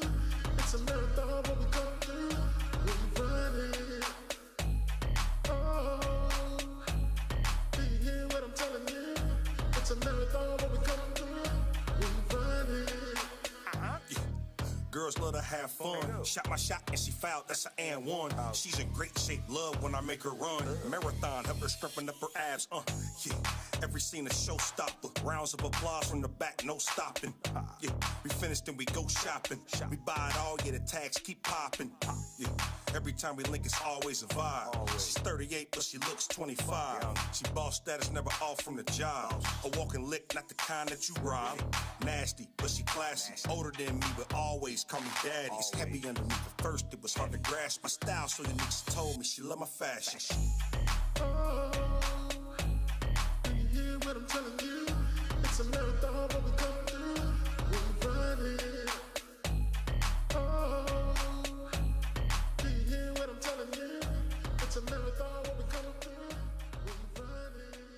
It's a marathon, what we come through. We run it. Oh, do you hear what I'm telling you? It's a marathon, what we come through. Girls love to have fun. Shot my shot and she fouled, that's an and one. She's in great shape, love when I make her run. Marathon, help her strengthen up her abs. Yeah, every scene a showstopper. Rounds of applause from the back, no stopping. Yeah, we finished and we go shopping. We buy it all, yeah, the tags keep popping. Yeah, every time we link, it's always a vibe. She's 38, but she looks 25. She boss status, never off from the job. A walking lick, not the kind that you rob. Nasty, but she classy. Older than me, but always call me daddy. It's heavy underneath. At first, it was hard to grasp my style, so the niggas told me she love my fashion. Oh, do you hear what I'm telling you? It's a marathon, what we come through. We run it. Oh, do you hear what I'm telling you? It's a marathon, what we come through. We run it.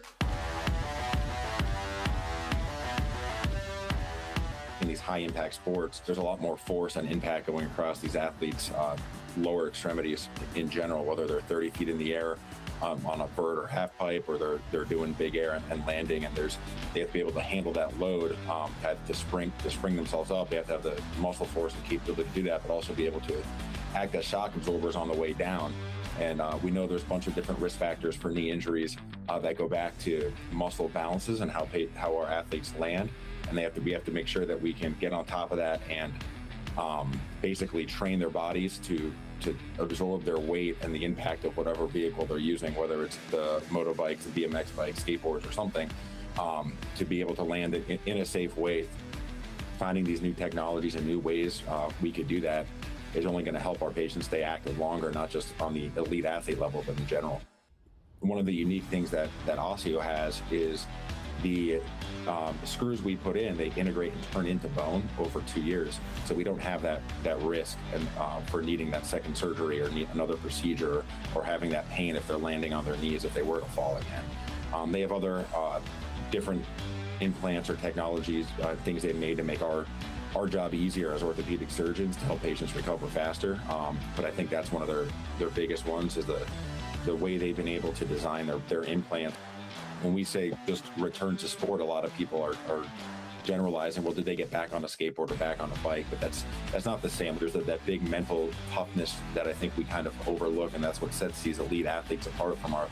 In these high-impact sports, there's a lot more force and impact going across these athletes' lower extremities in general, whether they're 30 feet in the air on a vert or half pipe, or they're doing big air and landing, and they have to be able to handle that load to spring themselves up. They have to have the muscle force and capability to do that, but also be able to act as shock absorbers on the way down. And we know there's a bunch of different risk factors for knee injuries that go back to muscle balances and how our athletes land. And we have to make sure that we can get on top of that and basically train their bodies to absorb their weight and the impact of whatever vehicle they're using, whether it's the motorbikes, the BMX bikes, skateboards, or something, to be able to land it in a safe way. Finding these new technologies and new ways we could do that is only going to help our patients stay active longer, not just on the elite athlete level, but in general. One of the unique things that Osseo has is the screws we put in, they integrate and turn into bone over 2 years. So we don't have that risk and for needing that second surgery or need another procedure or having that pain if they're landing on their knees if they were to fall again. They have other different implants or technologies, things they've made to make our job easier as orthopedic surgeons to help patients recover faster. But I think that's one of their biggest ones is the way they've been able to design their implant. When we say just return to sport, a lot of people are generalizing, well, did they get back on a skateboard or back on a bike? But that's not the same. There's that big mental toughness that I think we kind of overlook, and that's what sets these elite athletes apart from our,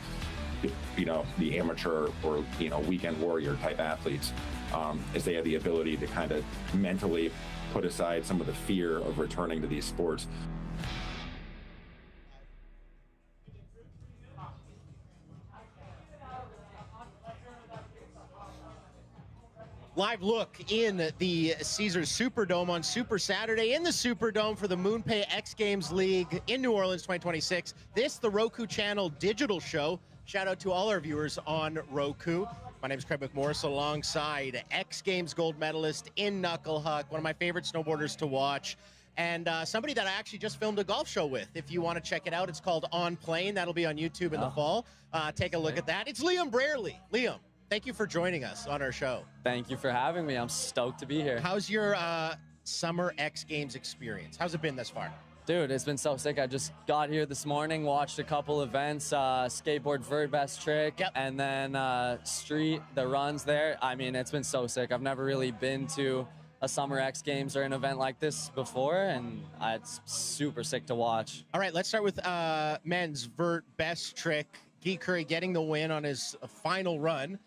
the amateur or, weekend warrior type athletes, is they have the ability to kind of mentally put aside some of the fear of returning to these sports. Live look in the Caesars Superdome on Super Saturday in the Superdome for the MoonPay X Games League in New Orleans 2026. This, the Roku channel digital show. Shout out to all our viewers on Roku. My name is Craig McMorris alongside X Games gold medalist in Knuckle Huck, one of my favorite snowboarders to watch, and somebody that I actually just filmed a golf show with. If you want to check it out, it's called On Plane. That'll be on YouTube in the fall. Take a look at that. It's Liam Brierley. Liam, thank you for joining us on our show. Thank you for having me. I'm stoked to be here. How's your summer X Games experience? How's it been thus far? Dude, it's been so sick. I just got here this morning, watched a couple events, skateboard vert best trick, and then street, the runs there. I mean, it's been so sick. I've never really been to a summer X Games or an event like this before, and it's super sick to watch. All right, let's start with men's vert best trick. Guy Curry getting the win on his final run.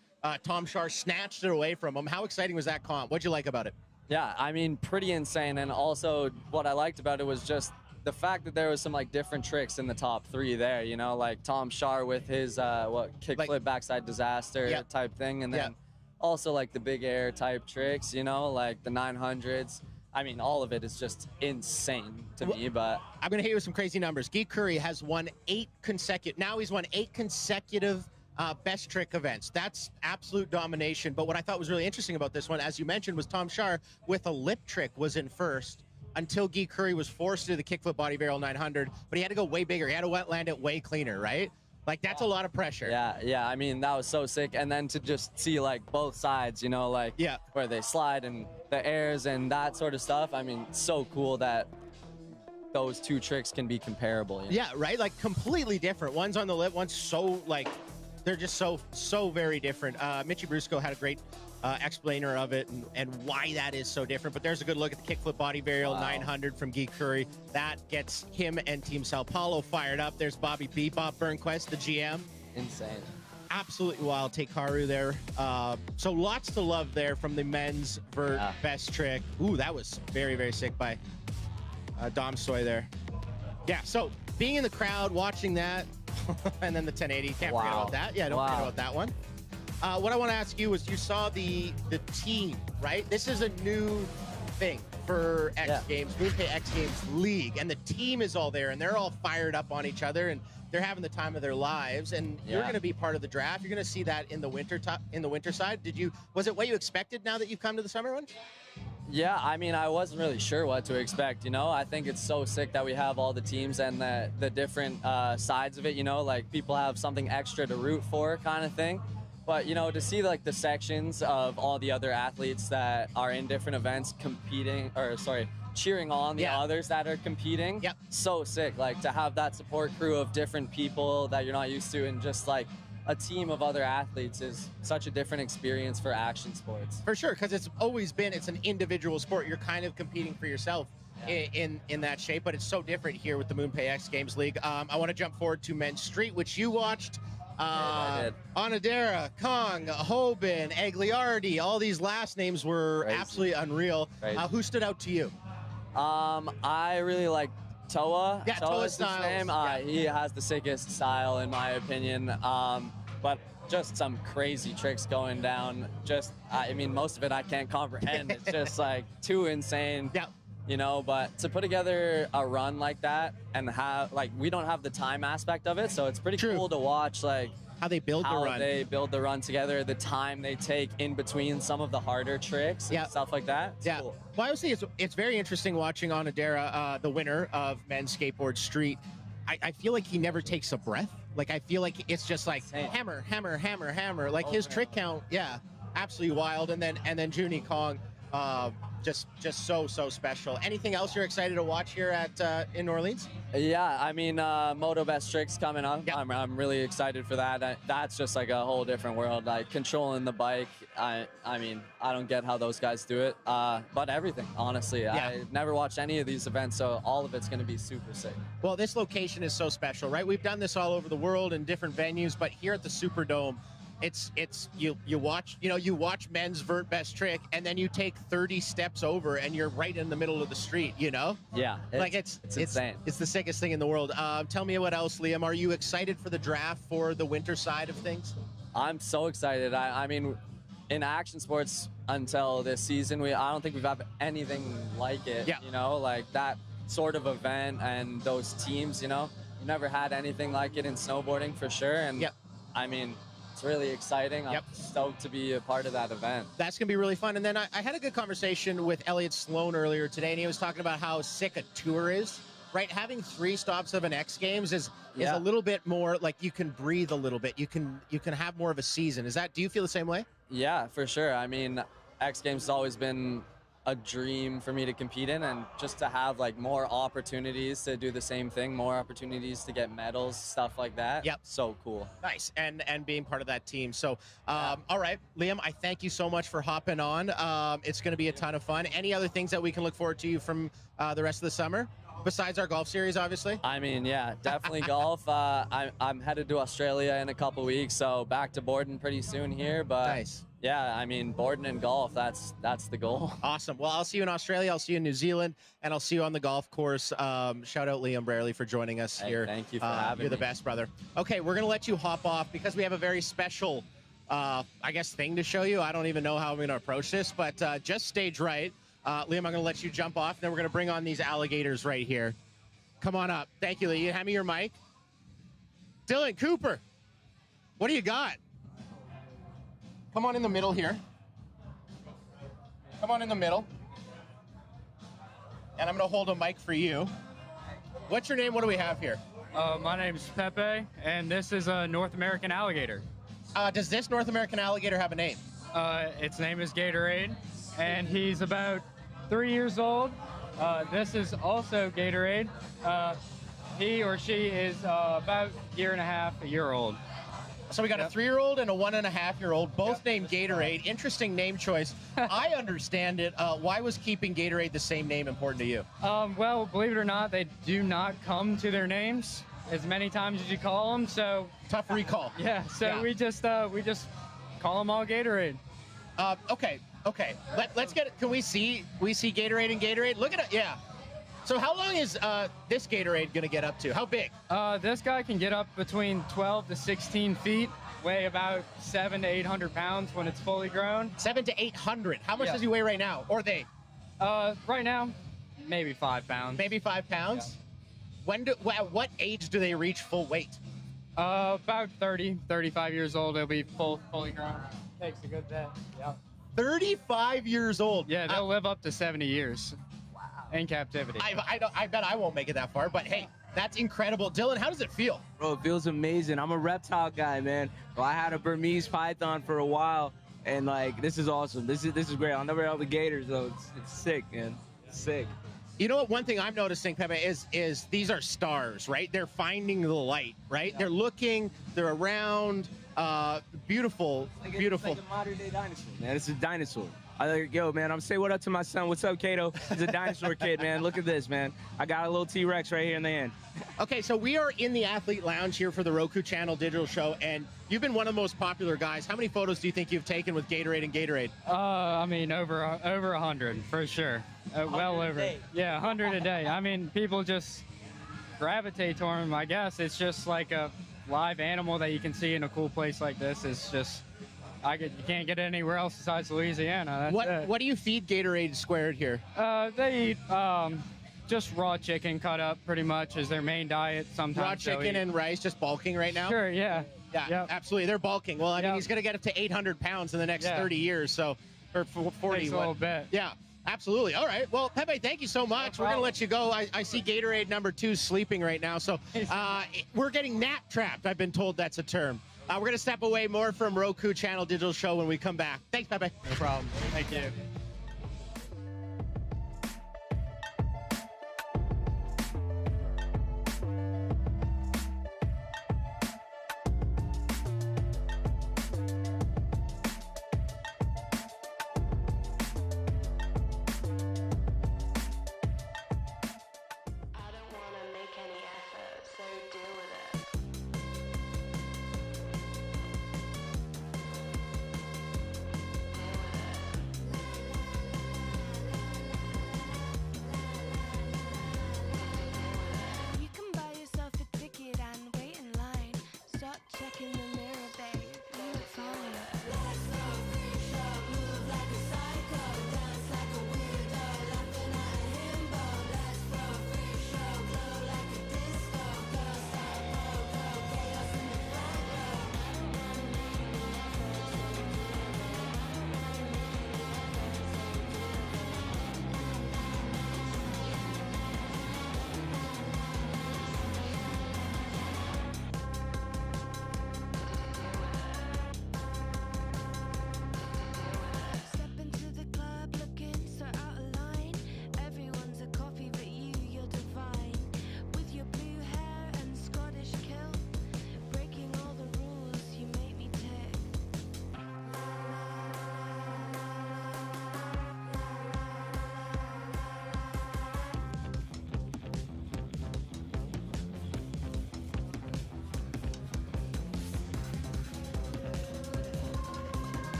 Tom Shar snatched it away from him. How exciting was that comp? What'd you like about it? Yeah, I mean, pretty insane. And also what I liked about it was just the fact that there was some different tricks in the top three there, like Tom Shar with his kickflip backside disaster type thing, and then also the big air type tricks, like the 900s. I mean, all of it is just insane to me, but I'm gonna hit you with some crazy numbers. Guy Curry has won 8 consecutive. Now he's won 8 consecutive best trick events. That's absolute domination. But what I thought was really interesting about this one, as you mentioned, was Tom Shar with a lip trick was in first until Guy Curry was forced to do the kickflip body barrel 900. But he had to go way bigger. He had to land it way cleaner, right? That's a lot of pressure. Yeah. I mean, that was so sick. And then to just see both sides, where they slide and the airs and that sort of stuff. I mean, so cool that those two tricks can be comparable. Yeah, right? Completely different. One's on the lip, one's so they're just so very different. Mitchie Brusco had a great explainer of it and why that is so different. But there's a good look at the kickflip body varial 900 from Guy Curry. That gets him and Team Sao Paulo fired up. There's Bobby Bebop Burnquist, the GM. Insane. Absolutely wild. Teikaru there. So lots to love there from the men's vert best trick. Ooh, that was very, very sick by Dom Soy there. Yeah, so being in the crowd, watching that, and then the 1080. Can't forget about that. Yeah, don't forget about that one. What I want to ask you is, you saw the team, right? This is a new thing for X Games, MoonPay X Games League, and the team is all there, and they're all fired up on each other, and they're having the time of their lives. And you're going to be part of the draft. You're going to see that in the winter side. Was it what you expected now that you've come to the summer one? Yeah, I mean, I wasn't really sure what to expect, I think it's so sick that we have all the teams and the different sides of it, people have something extra to root for kind of thing. But, to see the sections of all the other athletes that are in different events cheering on the others that are competing, so sick. To have that support crew of different people that you're not used to, and just a team of other athletes is such a different experience for action sports. For sure, because it's an individual sport. You're kind of competing for yourself in that shape, but it's so different here with the MoonPay X Games League. I want to jump forward to Men's Street, which you watched. Onodera, Kong, Hoban, Agliardi, all these last names were absolutely unreal. Who stood out to you? I really like Toa. Yeah, Toa is his Styles. name. He has the sickest style, in my opinion. But just some crazy tricks going down. I mean, most of it I can't comprehend. It's just like too insane. Yeah. You know, but to put together a run like that and have, like, we don't have the time aspect of it, so it's pretty cool to watch, like, how they build the run together, the time they take in between some of the harder tricks and stuff like that. It's cool. Well, I would say it's very interesting watching Onodera, the winner of Men's Skateboard Street. I feel like he never takes a breath. Like, I feel like it's just like hammer, hammer, hammer, hammer. Like his trick count, absolutely wild. And then Junie Kong, just so special. Anything else you're excited to watch here at in New Orleans? Yeah, I mean, Moto Best Tricks coming up. I'm really excited for that. That's just like a whole different world. Like controlling the bike. I mean, I don't get how those guys do it. But everything, honestly. I've never watched any of these events, so all of it's going to be super sick. Well, this location is so special, right? We've done this all over the world in different venues, but here at the Superdome, you watch men's vert best trick, and then you take 30 steps over and you're right in the middle of the street, you know? Yeah. It's insane. It's the sickest thing in the world. Tell me what else, Liam. Are you excited for the draft for the winter side of things? I'm so excited. I mean, in action sports until this season, I don't think we've had anything like it. You know, like that sort of event and those teams, you know? We've never had anything like it in snowboarding for sure. And I mean, it's really exciting. I'm stoked to be a part of that event. That's going to be really fun. And then I had a good conversation with Elliot Sloan earlier today, and he was talking about how sick a tour is, right? Having 3 stops of an X Games is a little bit more like you can breathe a little bit. You can have more of a season. Do you feel the same way? Yeah, for sure. I mean, X Games has always been a dream for me to compete in, and just to have like more opportunities to do the same thing, more opportunities to get medals, stuff like that. So cool. Nice. And being part of that team. So all right, Liam, I thank you so much for hopping on. It's going to be a ton of fun. Any other things that we can look forward to from the rest of the summer besides our golf series, obviously? I mean, yeah, definitely golf. I'm headed to Australia in a couple weeks, so back to Borden pretty soon here, but nice. Yeah, I mean, Borden and golf, that's the goal. Awesome. Well, I'll see you in Australia. I'll see you in New Zealand, and I'll see you on the golf course. Shout out Liam Braley for joining us here. Thank you for having me. You're the best, brother. Okay, we're going to let you hop off because we have a very special, I guess, thing to show you. I don't even know how I'm going to approach this, but just stage right. Liam, I'm going to let you jump off. Then we're going to bring on these alligators right here. Come on up. Thank you, Lee. Hand me your mic. Dylan Cooper, what do you got? Come on in the middle here. Come on in the middle. And I'm going to hold a mic for you. What's your name? What do we have here? My name's Pepe, and this is a North American alligator. Does this North American alligator have a name? Its name is Gatorade, and he's about 3 years old. This is also Gatorade. He or she is about a year and a half, a year old. So we got a 3-year-old and a 1.5-year-old, both named Gatorade. Interesting name choice. I understand it. Why was keeping Gatorade the same name important to you? Well, believe it or not, they do not come to their names as many times as you call them. So tough recall. Yeah. So we just call them all Gatorade. Okay. Let's get it. Can we see Gatorade and Gatorade? Look at it. Yeah. So how long is this Gatorade going to get up to? How big? This guy can get up between 12 to 16 feet, weigh about 700 to 800 pounds when it's fully grown. 700 to 800. How much does he weigh right now? Or they? Right now, maybe 5 pounds. Maybe 5 pounds? Yeah. At what age do they reach full weight? About 30, 35 years old, they'll be fully grown. Takes a good bit. Yeah. 35 years old. Yeah, they'll live up to 70 years. In captivity. I bet I won't make it that far, but hey, that's incredible. Dylan, how does it feel? Bro, it feels amazing. I'm a reptile guy, man. Well, I had a Burmese python for a while, and like, this is awesome. This is great. I'll never have the gators though. It's sick, man. It's sick. You know what? One thing I'm noticing, Pepe, is these are stars, right? They're finding the light, right? Yeah. They're looking, they're around. Beautiful, beautiful. It's like a modern day dinosaur, man. It's a dinosaur. Yo, man, I'm saying what up to my son. What's up, Kato? He's a dinosaur kid, man. Look at this, man. I got a little T-Rex right here in the hand. Okay, so we are in the Athlete Lounge here for the Roku Channel Digital Show, and you've been one of the most popular guys. How many photos do you think you've taken with Gatorade and Gatorade? I mean, over 100 for sure. Well over. Yeah, 100 a day. I mean, people just gravitate to them. I guess it's just like a live animal that you can see in a cool place like this. It's just. You can't get it anywhere else besides Louisiana. That's What do you feed Gatorade Squared here? They eat just raw chicken cut up pretty much is their main diet. Sometimes raw chicken and rice, just bulking right now? Sure, yeah. Yeah, yep. Absolutely. They're bulking. Well, I mean, he's going to get up to 800 pounds in the next 30 years, so, or 40. Takes a little bit. Yeah, absolutely. All right. Well, Pepe, thank you so much. We're going to let you go. I see Gatorade number 2 sleeping right now, so we're getting nap trapped. I've been told that's a term. We're going to step away more from Roku Channel Digital Show when we come back. Thanks, Pepe. No problem. Thank you.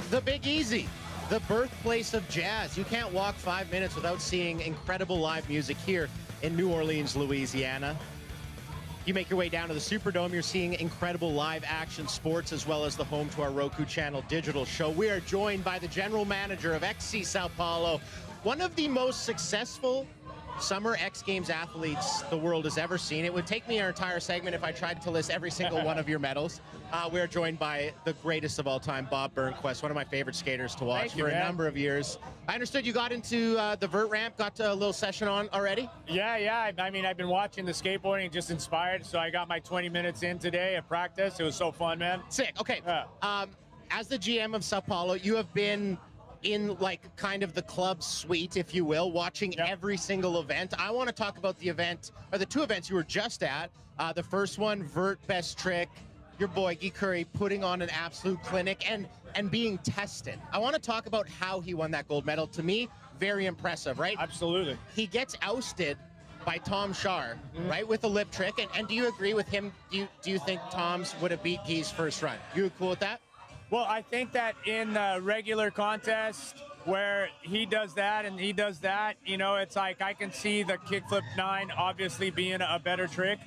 The Big Easy, the birthplace of jazz. You can't walk 5 minutes without seeing incredible live music here in New Orleans, Louisiana. You make your way down to the Superdome, you're seeing incredible live action sports as well as the home to our Roku Channel Digital Show. We are joined by the general manager of XC Sao Paulo, one of the most successful summer X Games athletes the world has ever seen. It would take me our entire segment if I tried to list every single one of your medals. We're joined by the greatest of all time, Bob Burnquist, one of my favorite skaters to watch for a number of years. I understood you got into the vert ramp, got a little session on already? Yeah. I mean, I've been watching the skateboarding, just inspired, so I got my 20 minutes in today at practice. It was so fun, man. Sick. Okay. As the GM of Sao Paulo, you have been in like kind of the club suite, if you will, watching every single event. I want to talk about the event, or the 2 events you were just at. The first one, vert best trick, your boy Guy Curry putting on an absolute clinic and being tested. I want to talk about how he won that gold medal. To me, very impressive, right? Absolutely. He gets ousted by Tom Shar, right, with a lip trick. And do you agree with him? Do you think Tom's would have beat Guy's first run? You cool with that? Well, I think that in the regular contest where he does that and he does that, you know, it's like I can see the kickflip 9 obviously being a better trick.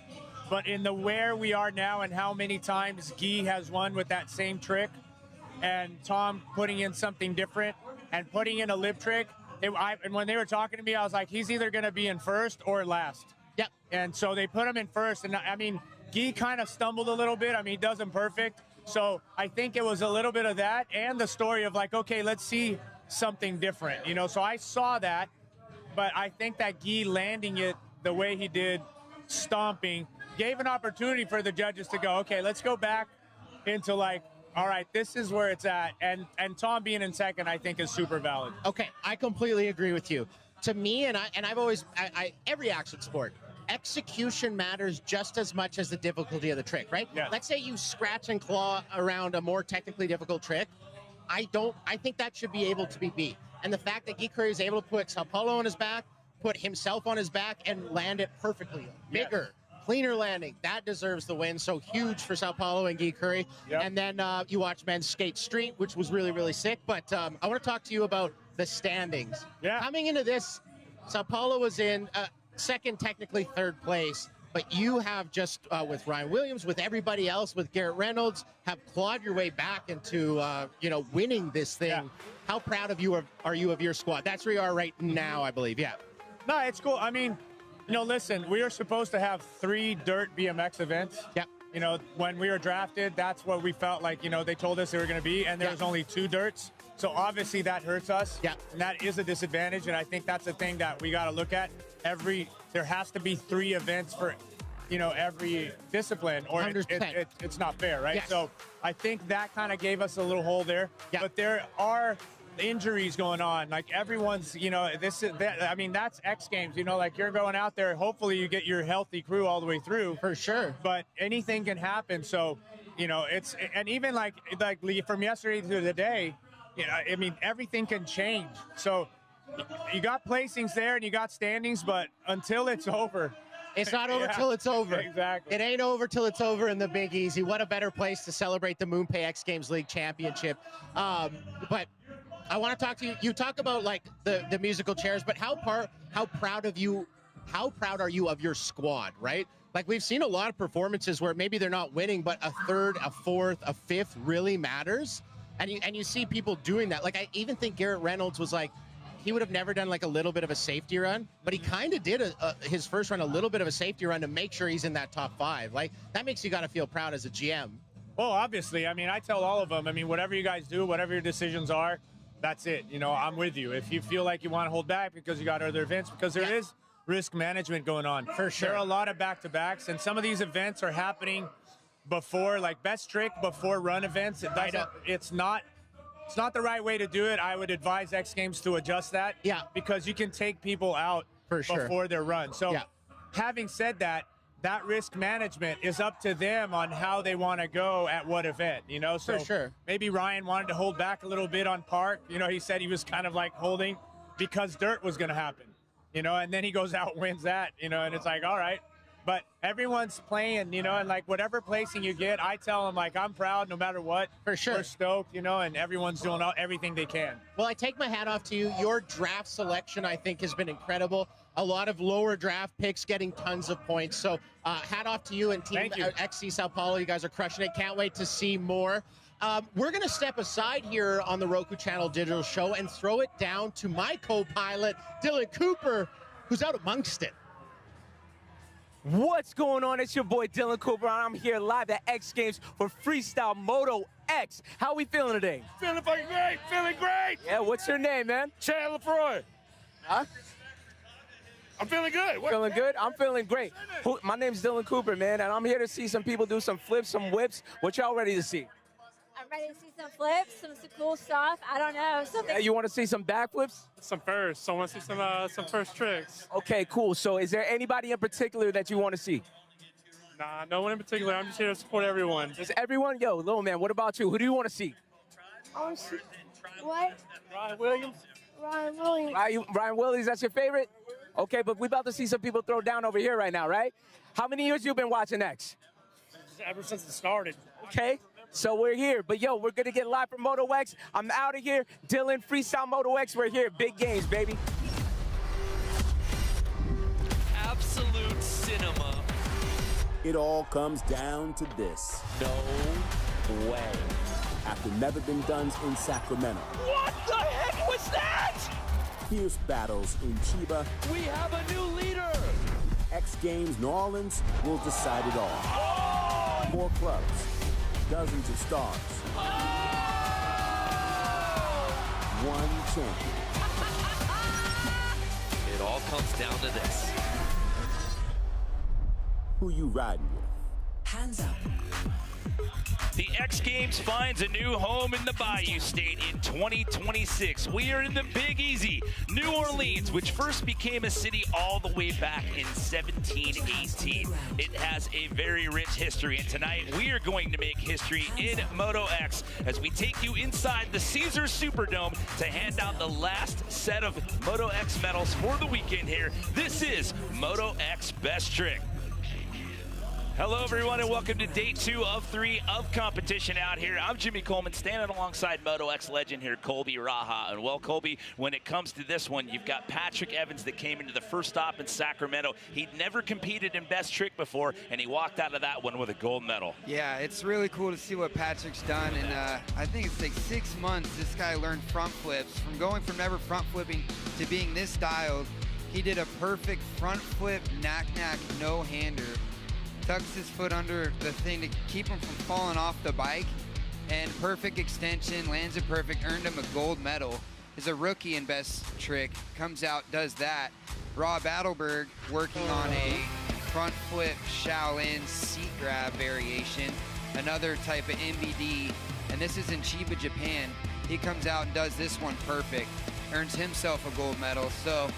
But in the where we are now and how many times Guy has won with that same trick, and Tom putting in something different and putting in a lip trick. And when they were talking to me, I was like, he's either going to be in first or last. Yep. And so they put him in first. And I mean, Guy kind of stumbled a little bit. I mean, he does him perfect. So I think it was a little bit of that and the story of like, okay, let's see something different, you know? So I saw that, but I think that Guy landing it the way he did, stomping, gave an opportunity for the judges to go, okay, let's go back into like, all right, this is where it's at. And Tom being in second, I think, is super valid. Okay, I completely agree with you. To me, I've always, every action sport, execution matters just as much as the difficulty of the trick, right? Yeah. Let's say you scratch and claw around a more technically difficult trick. I think that should be able to be beat. And the fact that Guy Curry is able to put Sao Paulo on his back, put himself on his back, and land it perfectly, bigger, cleaner landing, that deserves the win. So huge for Sao Paulo and Guy Curry. Yep. And then you watch men's skate street, which was really, really sick. But I want to talk to you about the standings. Yeah. Coming into this, Sao Paulo was in second, technically third place. But you have just, with Ryan Williams, with everybody else, with Garrett Reynolds, have clawed your way back into, winning this thing. Yeah. How proud of you are you of your squad? That's where you are right now, I believe. Yeah. No, it's cool. I mean, listen, we are supposed to have 3 dirt BMX events. Yeah. When we were drafted, that's what we felt like, they told us they were going to be, and there was only 2 dirts. So obviously that hurts us. Yeah. And that is a disadvantage, and I think that's the thing that we got to look at. There has to be 3 events for, every discipline, or it's not fair, right? Yes. So I think that kind of gave us a little hole there. Yeah. But there are injuries going on. Like everyone's, that's X Games. Like you're going out there. Hopefully you get your healthy crew all the way through. For sure. But anything can happen. So, and even like from yesterday to today, everything can change. So you got placings there and you got standings, but until it's over. It's not over till it's over. Exactly. It ain't over till it's over in the Big Easy. What a better place to celebrate the MoonPay X Games League Championship. But I want to talk to you. You talk about like the musical chairs, but how proud are you of your squad, right? Like we've seen a lot of performances where maybe they're not winning, but a third, a fourth, a fifth really matters. And you see people doing that. Like I even think Garrett Reynolds was like, he would have never done like a little bit of a safety run, but he kind of did his first run, a little bit of a safety run to make sure he's in that top 5. Like that makes you got to feel proud as a GM. Well, obviously, I tell all of them, whatever you guys do, whatever your decisions are, that's it. I'm with you. If you feel like you want to hold back because you got other events, because there is risk management going on. For sure. There are a lot of back-to-backs, and some of these events are happening before, like best trick before run events. It's not the right way to do it. I would advise X Games to adjust that. Yeah. Because you can take people out for sure before their run. So having said that, that risk management is up to them on how they want to go at what event, So for sure. Maybe Ryan wanted to hold back a little bit on park. He said he was kind of like holding because dirt was going to happen, and then he goes out and wins that, and it's like, all right. But everyone's playing, and like whatever placing you get, I tell them like I'm proud no matter what. For sure. We're stoked, and everyone's doing everything they can. Well, I take my hat off to you. Your draft selection, I think, has been incredible. A lot of lower draft picks getting tons of points. So hat off to you and Team XC Sao Paulo. You guys are crushing it. Can't wait to see more. We're going to step aside here on the Roku Channel Digital Show and throw it down to my co-pilot, Dylan Cooper, who's out amongst it. What's going on? It's your boy Dylan Cooper, and I'm here live at X Games for Freestyle Moto X. How we feeling today? Feeling fucking great, feeling great. Yeah, what's your name, man? Chad LaFroy. Huh? I'm feeling good. Feeling good? I'm feeling great. My name's Dylan Cooper, man, and I'm here to see some people do some flips, some whips. What y'all ready to see? I'm ready to see some flips, some cool stuff. I don't know. Something. You want to see some backflips? Some first. So I want to see some first tricks. Okay, cool. So is there anybody in particular that you want to see? Nah, no one in particular. I'm just here to support everyone. Just everyone? Yo, little man, what about you? Who do you want to see? What? Ryan Williams. Ryan Williams. Ryan Williams, that's your favorite? Okay, but we about to see some people throw down over here right now, right? How many years you been watching X? Ever since it started. Okay. So we're here, but yo, we're gonna get live from Moto X. I'm out of here. Dylan, Freestyle Moto X, we're here. Big games, baby. Absolute cinema. It all comes down to this. No way. After the never-been-dones in Sacramento. What the heck was that? Fierce battles in Chiba. We have a new leader. X Games New Orleans will decide it all. Oh! More clubs, dozens of stars. Oh! One champion. It all comes down to this. Who you riding with? Hands up. The X Games finds a new home in the Bayou State in 2026. We are in the Big Easy, New Orleans, which first became a city all the way back in 1718. It has a very rich history, and tonight we are going to make history in Moto X as we take you inside the Caesars Superdome to hand out the last set of Moto X medals for the weekend here. This is Moto X Best Trick. Hello, everyone, and welcome to day 2 of 3 of competition out here. I'm Jimmy Coleman, standing alongside Moto X legend here, Colby Raha. And well, Colby, when it comes to this one, you've got Patrick Evans that came into the first stop in Sacramento. He'd never competed in Best Trick before, and he walked out of that one with a gold medal. Yeah, it's really cool to see what Patrick's done, and I think it's like 6 months this guy learned front flips. From going from never front flipping to being this dialed, he did a perfect front flip, knack-knack, no-hander. Tucks his foot under the thing to keep him from falling off the bike, and perfect extension, lands it perfect, earned him a gold medal. Is a rookie in Best Trick, comes out, does that. Rob Adelberg working on a front flip Shaolin seat grab variation, another type of MBD, and this is in Chiba, Japan. He comes out and does this one perfect, earns himself a gold medal. So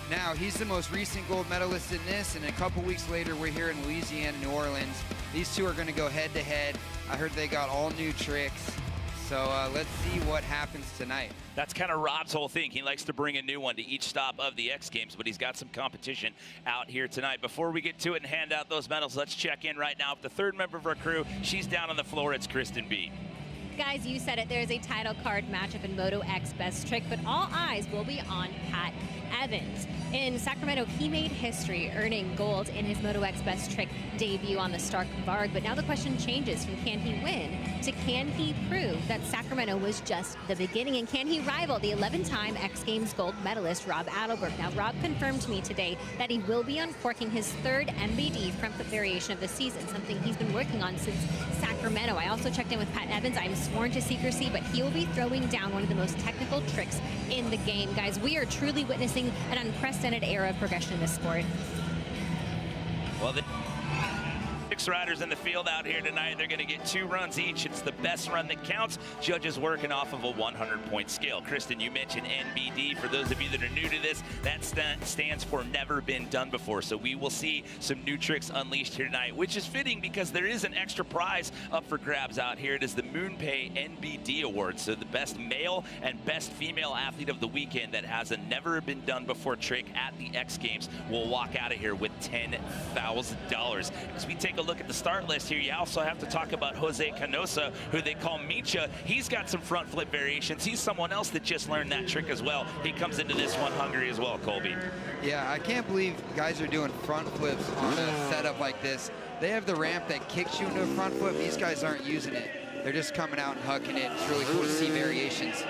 now, he's the most recent gold medalist in this, and a couple weeks later, we're here in Louisiana, New Orleans. These two are going to go head-to-head. I heard they got all new tricks, so let's see what happens tonight. That's kind of Rob's whole thing. He likes to bring a new one to each stop of the X Games, but he's got some competition out here tonight. Before we get to it and hand out those medals, let's check in right now with the third member of our crew. She's down on the floor. It's Kristen B. Guys, you said it. There's a title card matchup in Moto X Best Trick, but all eyes will be on Pat Evans. In Sacramento, he made history, earning gold in his Moto X Best Trick debut on the Stark Varg. But now the question changes from can he win to can he prove that Sacramento was just the beginning, and can he rival the 11-time X Games gold medalist Rob Adelberg? Now, Rob confirmed to me today that he will be uncorking his third MBD front foot variation of the season, something he's been working on since Sacramento. I also checked in with Pat Evans. I'm sworn to secrecy, but he will be throwing down one of the most technical tricks in the game. Guys, we are truly witnessing an unprecedented era of progression in this sport. Well, the 6 riders in the field out here tonight. They're going to get 2 runs each. It's the best run that counts. Judges working off of a 100-point scale. Kristen, you mentioned NBD. For those of you that are new to this, that stands for never been done before. So we will see some new tricks unleashed here tonight, which is fitting because there is an extra prize up for grabs out here. It is the MoonPay NBD Award. So the best male and best female athlete of the weekend that has a never been done before trick at the X Games will walk out of here with $10,000. As we take a look at the start list here, you also have to talk about Jose Canosa, who they call Micha. He's got some front flip variations. He's someone else that just learned that trick as well. He comes into this one hungry as well, Colby. Yeah, I can't believe guys are doing front flips on a setup like this. They have the ramp that kicks you into a front flip. These guys aren't using it. They're just coming out and hucking it. It's really cool to see variations.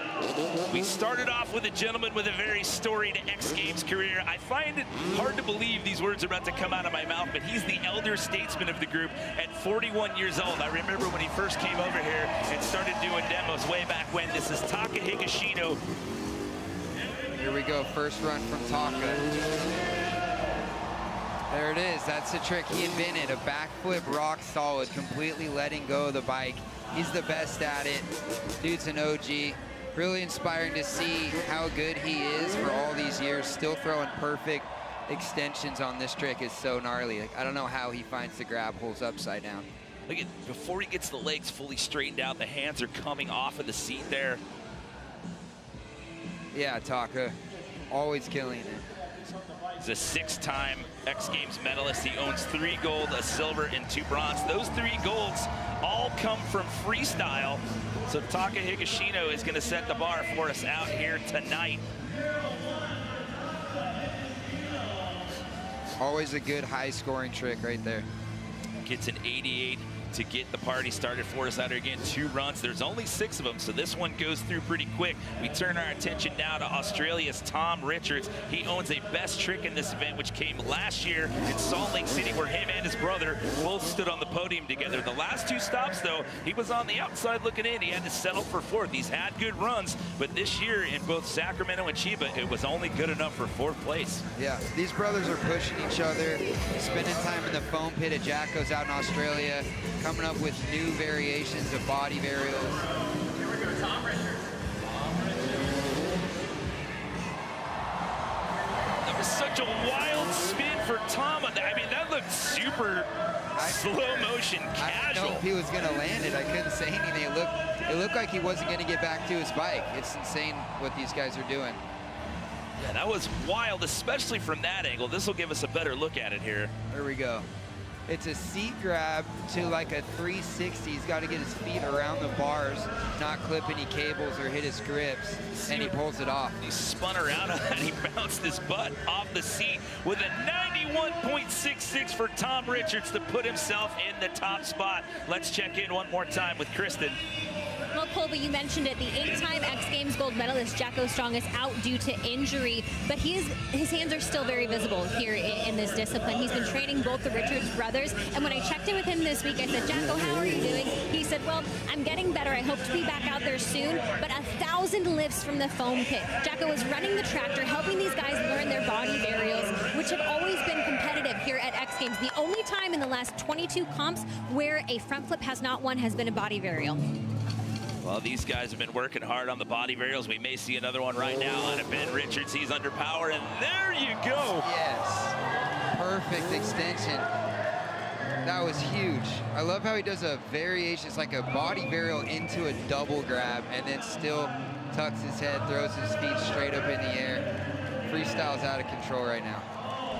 We started off with a gentleman with a very storied X Games career. I find it hard to believe these words are about to come out of my mouth, but he's the elder statesman of the group at 41 years old. I remember when he first came over here and started doing demos way back when. This is Taka Higashino. Here we go, first run from Taka. There it is, that's the trick he invented, a backflip rock solid, completely letting go of the bike. He's the best at it. Dude's an OG. Really inspiring to see how good he is for all these years, still throwing perfect extensions on this trick is so gnarly. Like, I don't know how he finds the grab holes upside down. Look at, before he gets the legs fully straightened out, the hands are coming off of the seat there. Yeah, Taka, always killing it. He's a 6-time X Games medalist. He owns 3 gold, a silver, and 2 bronze. Those 3 golds all come from freestyle. So Taka Higashino is going to set the bar for us out here tonight. Always a good high-scoring trick right there. Gets an 88 to get the party started for us out here again. 2 runs. There's only 6 of them, so this one goes through pretty quick. We turn our attention now to Australia's Tom Richards. He owns a best trick in this event, which came last year in Salt Lake City, where him and his brother both stood on the podium together. The last 2 stops, though, he was on the outside looking in. He had to settle for 4th. He's had good runs, but this year in both Sacramento and Chiba, it was only good enough for 4th place. Yeah, these brothers are pushing each other, spending time in the foam pit at Jacko's out in Australia, coming up with new variations of body varials. Here we go, Tom Richards. That was such a wild spin for Tom. I mean, that looked super slow motion, casual. I didn't know if he was going to land it. I couldn't say anything. It looked like he wasn't going to get back to his bike. It's insane what these guys are doing. Yeah, that was wild, especially from that angle. This will give us a better look at it here. There we go. It's a seat grab to like a 360. He's got to get his feet around the bars, not clip any cables or hit his grips, and he pulls it off. He spun around and he bounced his butt off the seat with a 91.66 for Tom Richards to put himself in the top spot. Let's check in one more time with Kristen. Well, Colby, you mentioned it. The 8-time X Games gold medalist, Jacko Strong, is out due to injury, but his hands are still very visible here in this discipline. He's been training both the Richards brothers, and when I checked in with him this week, I said, Jacko, how are you doing? He said, well, I'm getting better. I hope to be back out there soon, but 1,000 lifts from the foam pit. Jacko is running the tractor, helping these guys learn their body varials, which have always been competitive here at X Games. The only time in the last 22 comps where a front flip has not won has been a body varial. Well, these guys have been working hard on the body varials. We may see another one right now on a Ben Richards. He's under power, and there you go. Yes, perfect extension. That was huge. I love how he does a variation. It's like a body varial into a double grab, and then still tucks his head, throws his feet straight up in the air. Freestyle's out of control right now.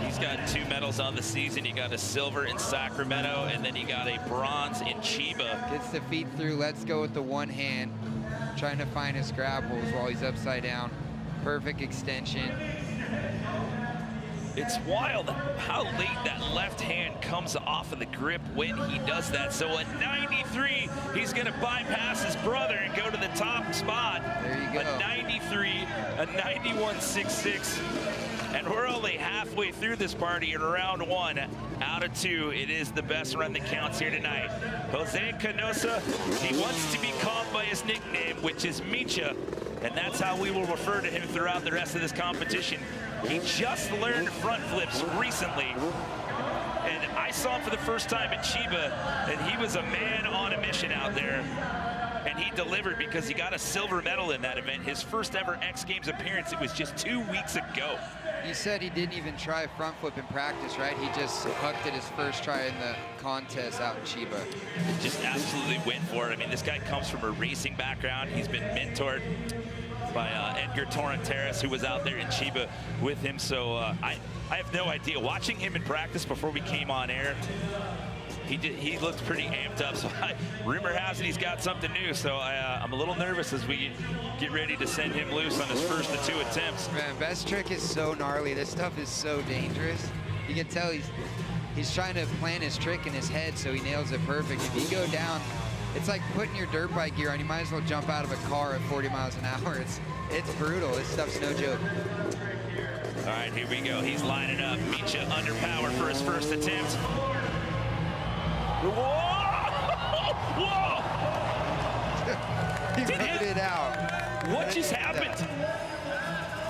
He's got 2 medals on the season. He got a silver in Sacramento, and then he got a bronze in Chiba. Gets the feet through, let's go with the one hand, trying to find his grab holds while he's upside down. Perfect extension. It's wild how late that left hand comes off of the grip when he does that. So at 93, he's gonna bypass his brother and go to the top spot. There you go. A 93, a 91.66. And we're only halfway through this party in round 1 out of 2. It is the best run that counts here tonight. Jose Canosa, he wants to be called by his nickname, which is Micha, and that's how we will refer to him throughout the rest of this competition. He just learned front flips recently, and I saw him for the first time at Chiba, and he was a man on a mission out there. And he delivered because he got a silver medal in that event. His first ever X Games appearance, it was just 2 weeks ago. You said he didn't even try front flip in practice, right? He just hucked it his first try in the contest out in Chiba. Just absolutely went for it. I mean, this guy comes from a racing background. He's been mentored by Edgar Torrenteras, who was out there in Chiba with him. So I have no idea. Watching him in practice before we came on air, he looked pretty amped up. So rumor has it he's got something new. So I'm a little nervous as we get ready to send him loose on his first of 2 attempts. Man, best trick is so gnarly. This stuff is so dangerous. You can tell he's trying to plan his trick in his head so he nails it perfect. If you go down, it's like putting your dirt bike gear on. You might as well jump out of a car at 40 miles an hour. It's brutal. This stuff's no joke. All right, here we go. He's lining up. Micha under power for his first attempt. Whoa! Whoa! He rode it out. What just happened?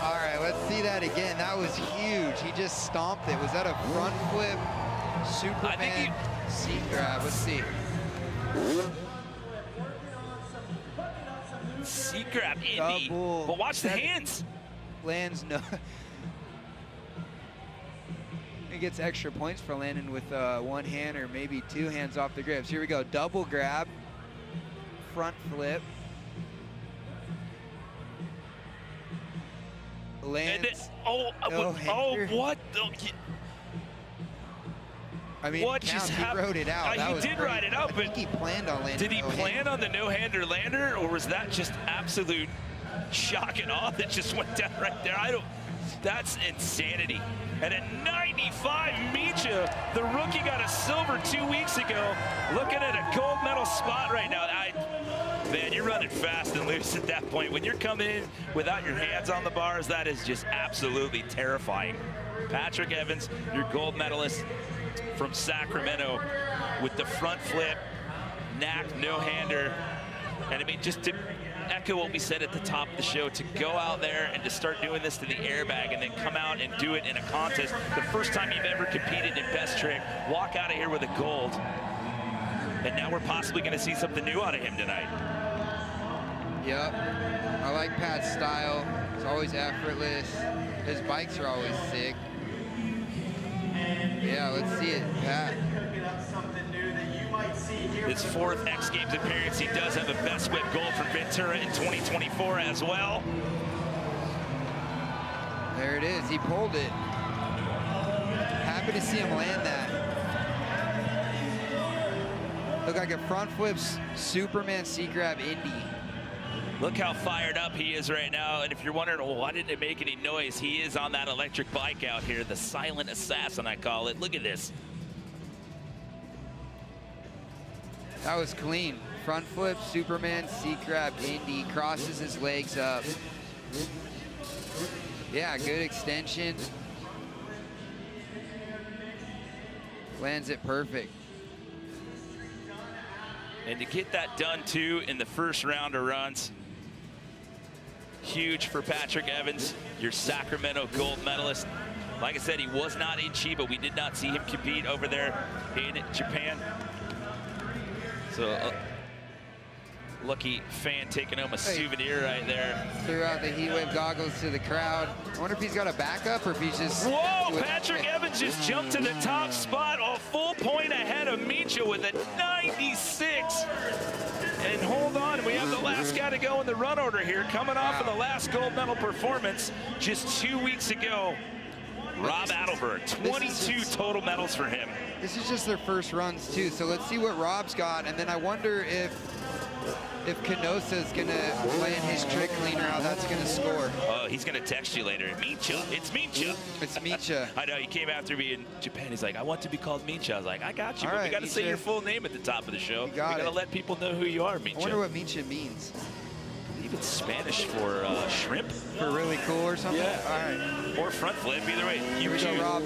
All right, let's see that again. That was huge. He just stomped it. Was that a front flip? Superman seat grab. Let's see. Seat grab, Indy. Double. But watch the hands. Lands no. He gets extra points for landing with one hand or maybe 2 hands off the grips. Here we go. Double grab. Front flip. Lands. What? I mean, what just happened? He rode it out. He did ride it out, I think he planned on landing. Did he plan on the no-hander lander, or was that just absolute shock and awe that just went down right there? That's insanity. And at 95, Micha, the rookie, got a silver 2 weeks ago. Looking at a gold medal spot right now. Man, you're running fast and loose at that point. When you're coming in without your hands on the bars, that is just absolutely terrifying. Patrick Evans, your gold medalist from Sacramento, with the front flip, knack, no-hander. And I mean, just to echo what we said at the top of the show, to go out there and to start doing this to the airbag and then come out and do it in a contest, the first time you've ever competed in best trick, walk out of here with a gold. And now we're possibly going to see something new out of him tonight. Yep. I like Pat's style. It's always effortless. His bikes are always sick. Yeah, let's see it, Pat. His 4th X Games appearance. He does have a best whip gold from Ventura in 2024 as well. There it is. He pulled it. Happy to see him land that. Look like a front flips Superman C-Grab Indy. Look how fired up he is right now. And if you're wondering, well, why didn't it make any noise? He is on that electric bike out here, the silent assassin, I call it. Look at this. That was clean. Front flip, Superman, C-Grab, Indy, crosses his legs up. Yeah, good extension. Lands it perfect. And to get that done, too, in the first round of runs, huge for Patrick Evans, your Sacramento gold medalist. Like I said, he was not in Chiba. We did not see him compete over there in Japan. So, lucky fan taking home a souvenir right there. Threw out the heat wave goggles to the crowd. I wonder if he's got a backup or if he's just... Whoa, Patrick Evans just jumped to the top spot, a full point ahead of Micha with a 96. And hold on, we have the last guy to go in the run order here, coming off of the last gold medal performance just 2 weeks ago. Rob Adelberg, 22 total medals for him. This is just their first runs, too. So let's see what Rob's got. And then I wonder if Canosa's going to land his trick cleaner, how that's going to score. Oh, he's going to text you later. Micha. It's Micha. It's Micha. I know. He came after me in Japan. He's like, I want to be called Micha. I was like, I got you. All But right, we got to say your full name at the top of the show. We got to let people know who you are, Micha. I wonder what Micha means. I believe it's Spanish for shrimp. For really cool or something? Yeah. All right. Or front flip. Either way. Here we go, Rob.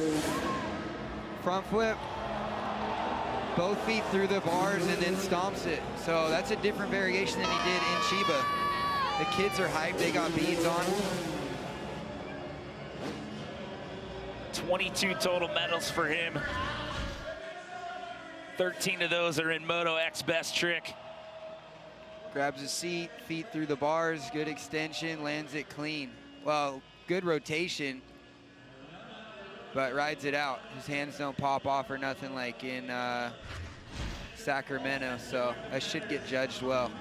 Front flip. Both feet through the bars and then stomps it. So that's a different variation than he did in Chiba. The kids are hyped. They got beads on. 22 total medals for him. 13 of those are in Moto X Best Trick. Grabs a seat, feet through the bars, good extension, lands it clean. Well, good rotation, but rides it out. His hands don't pop off or nothing like in Sacramento, so that should get judged well.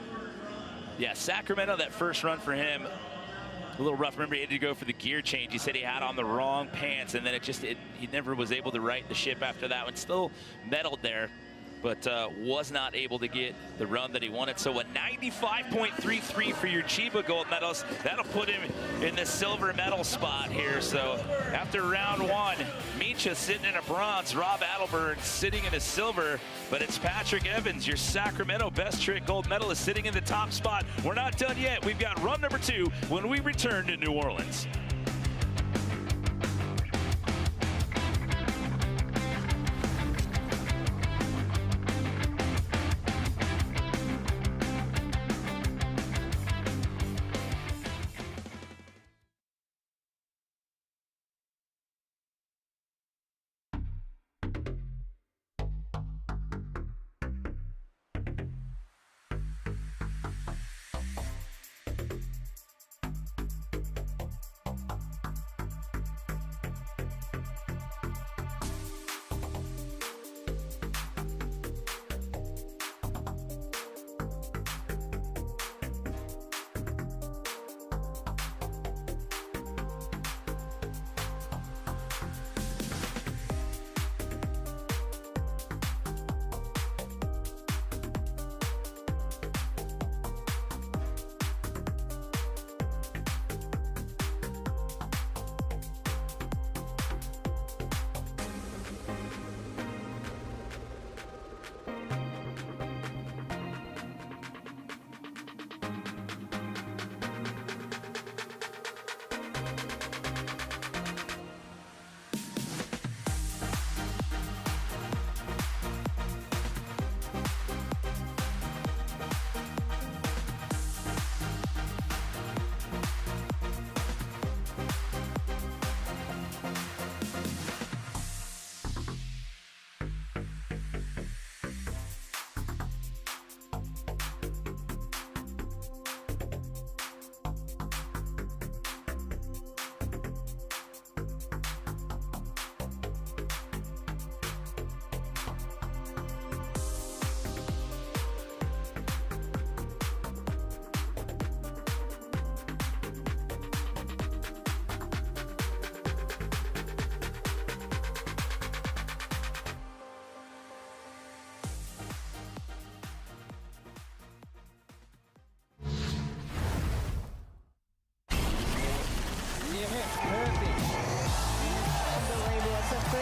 Yeah, Sacramento, that first run for him, a little rough. Remember, he had to go for the gear change. He said he had on the wrong pants, and then he never was able to right the ship after that one. Still medaled there, but was not able to get the run that he wanted. So a 95.33 for your Chiba gold medals. That'll put him in the silver medal spot here. So after round one, Micha sitting in a bronze, Rob Adelberg sitting in a silver, but it's Patrick Evans, your Sacramento Best Trick gold medalist, sitting in the top spot. We're not done yet. We've got run number 2 when we return to New Orleans.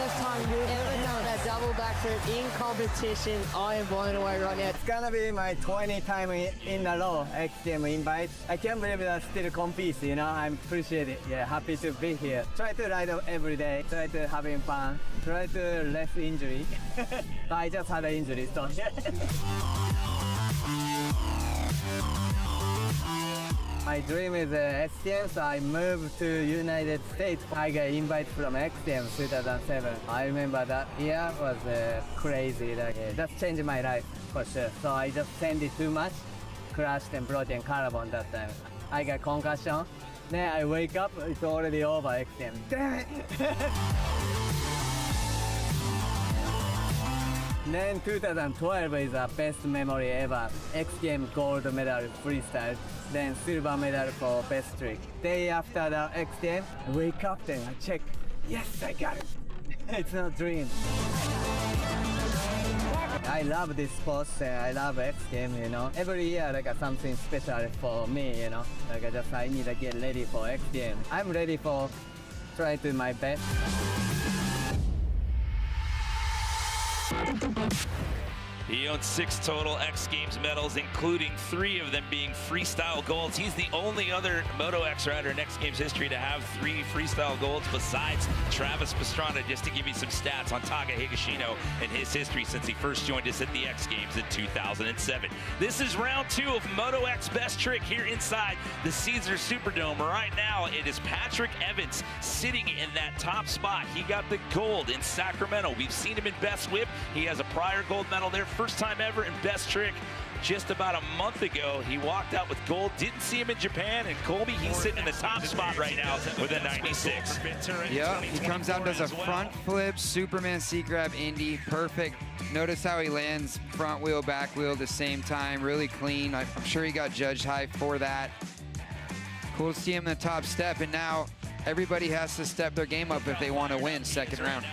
first time you've ever done that double backflip in competition. I am blown away right now. It's gonna be my 20th time in a row XGame invite. I can't believe that I still compete, you know. I appreciate it. Yeah, happy to be here. Try to ride every day. Try to having fun. Try to less injury. I just had an injury, so. My dream is XGame, so I moved to United States. I got invited from XGame 2007. I remember that year was crazy. Just changed my life for sure. So I just changed it too much, crashed and broke an collarbone that time. I got concussion. Then I wake up, it's already over XGame. Damn it! Then 2012 is the best memory ever. XGame gold medal freestyle, then silver medal for best trick. Day after the XGame, I wake up then I check. Yes, I got it. It's not a dream. I love this sport and I love XGame, you know. Every year like something special for me, you know. Like I need to get ready for XGame. I'm ready for try to my best. He owns 6 total X Games medals, including 3 of them being freestyle golds. He's the only other Moto X rider in X Games history to have 3 freestyle golds besides Travis Pastrana, just to give you some stats on Taka Higashino and his history since he first joined us at the X Games in 2007. This is round 2 of Moto X Best Trick here inside the Caesars Superdome. Right now, it is Patrick Evans sitting in that top spot. He got the gold in Sacramento. We've seen him in Best Whip. He has a prior gold medal there. First time ever in Best Trick. Just about a month ago, he walked out with gold. Didn't see him in Japan, and Colby, he's sitting in the top spot right now with a 96. Yeah, he comes out and does a front flip, Superman seat grab Indy, perfect. Notice how he lands front wheel, back wheel at the same time, really clean. I'm sure he got judged high for that. Cool to see him in the top step, and now everybody has to step their game up if they want to win second round.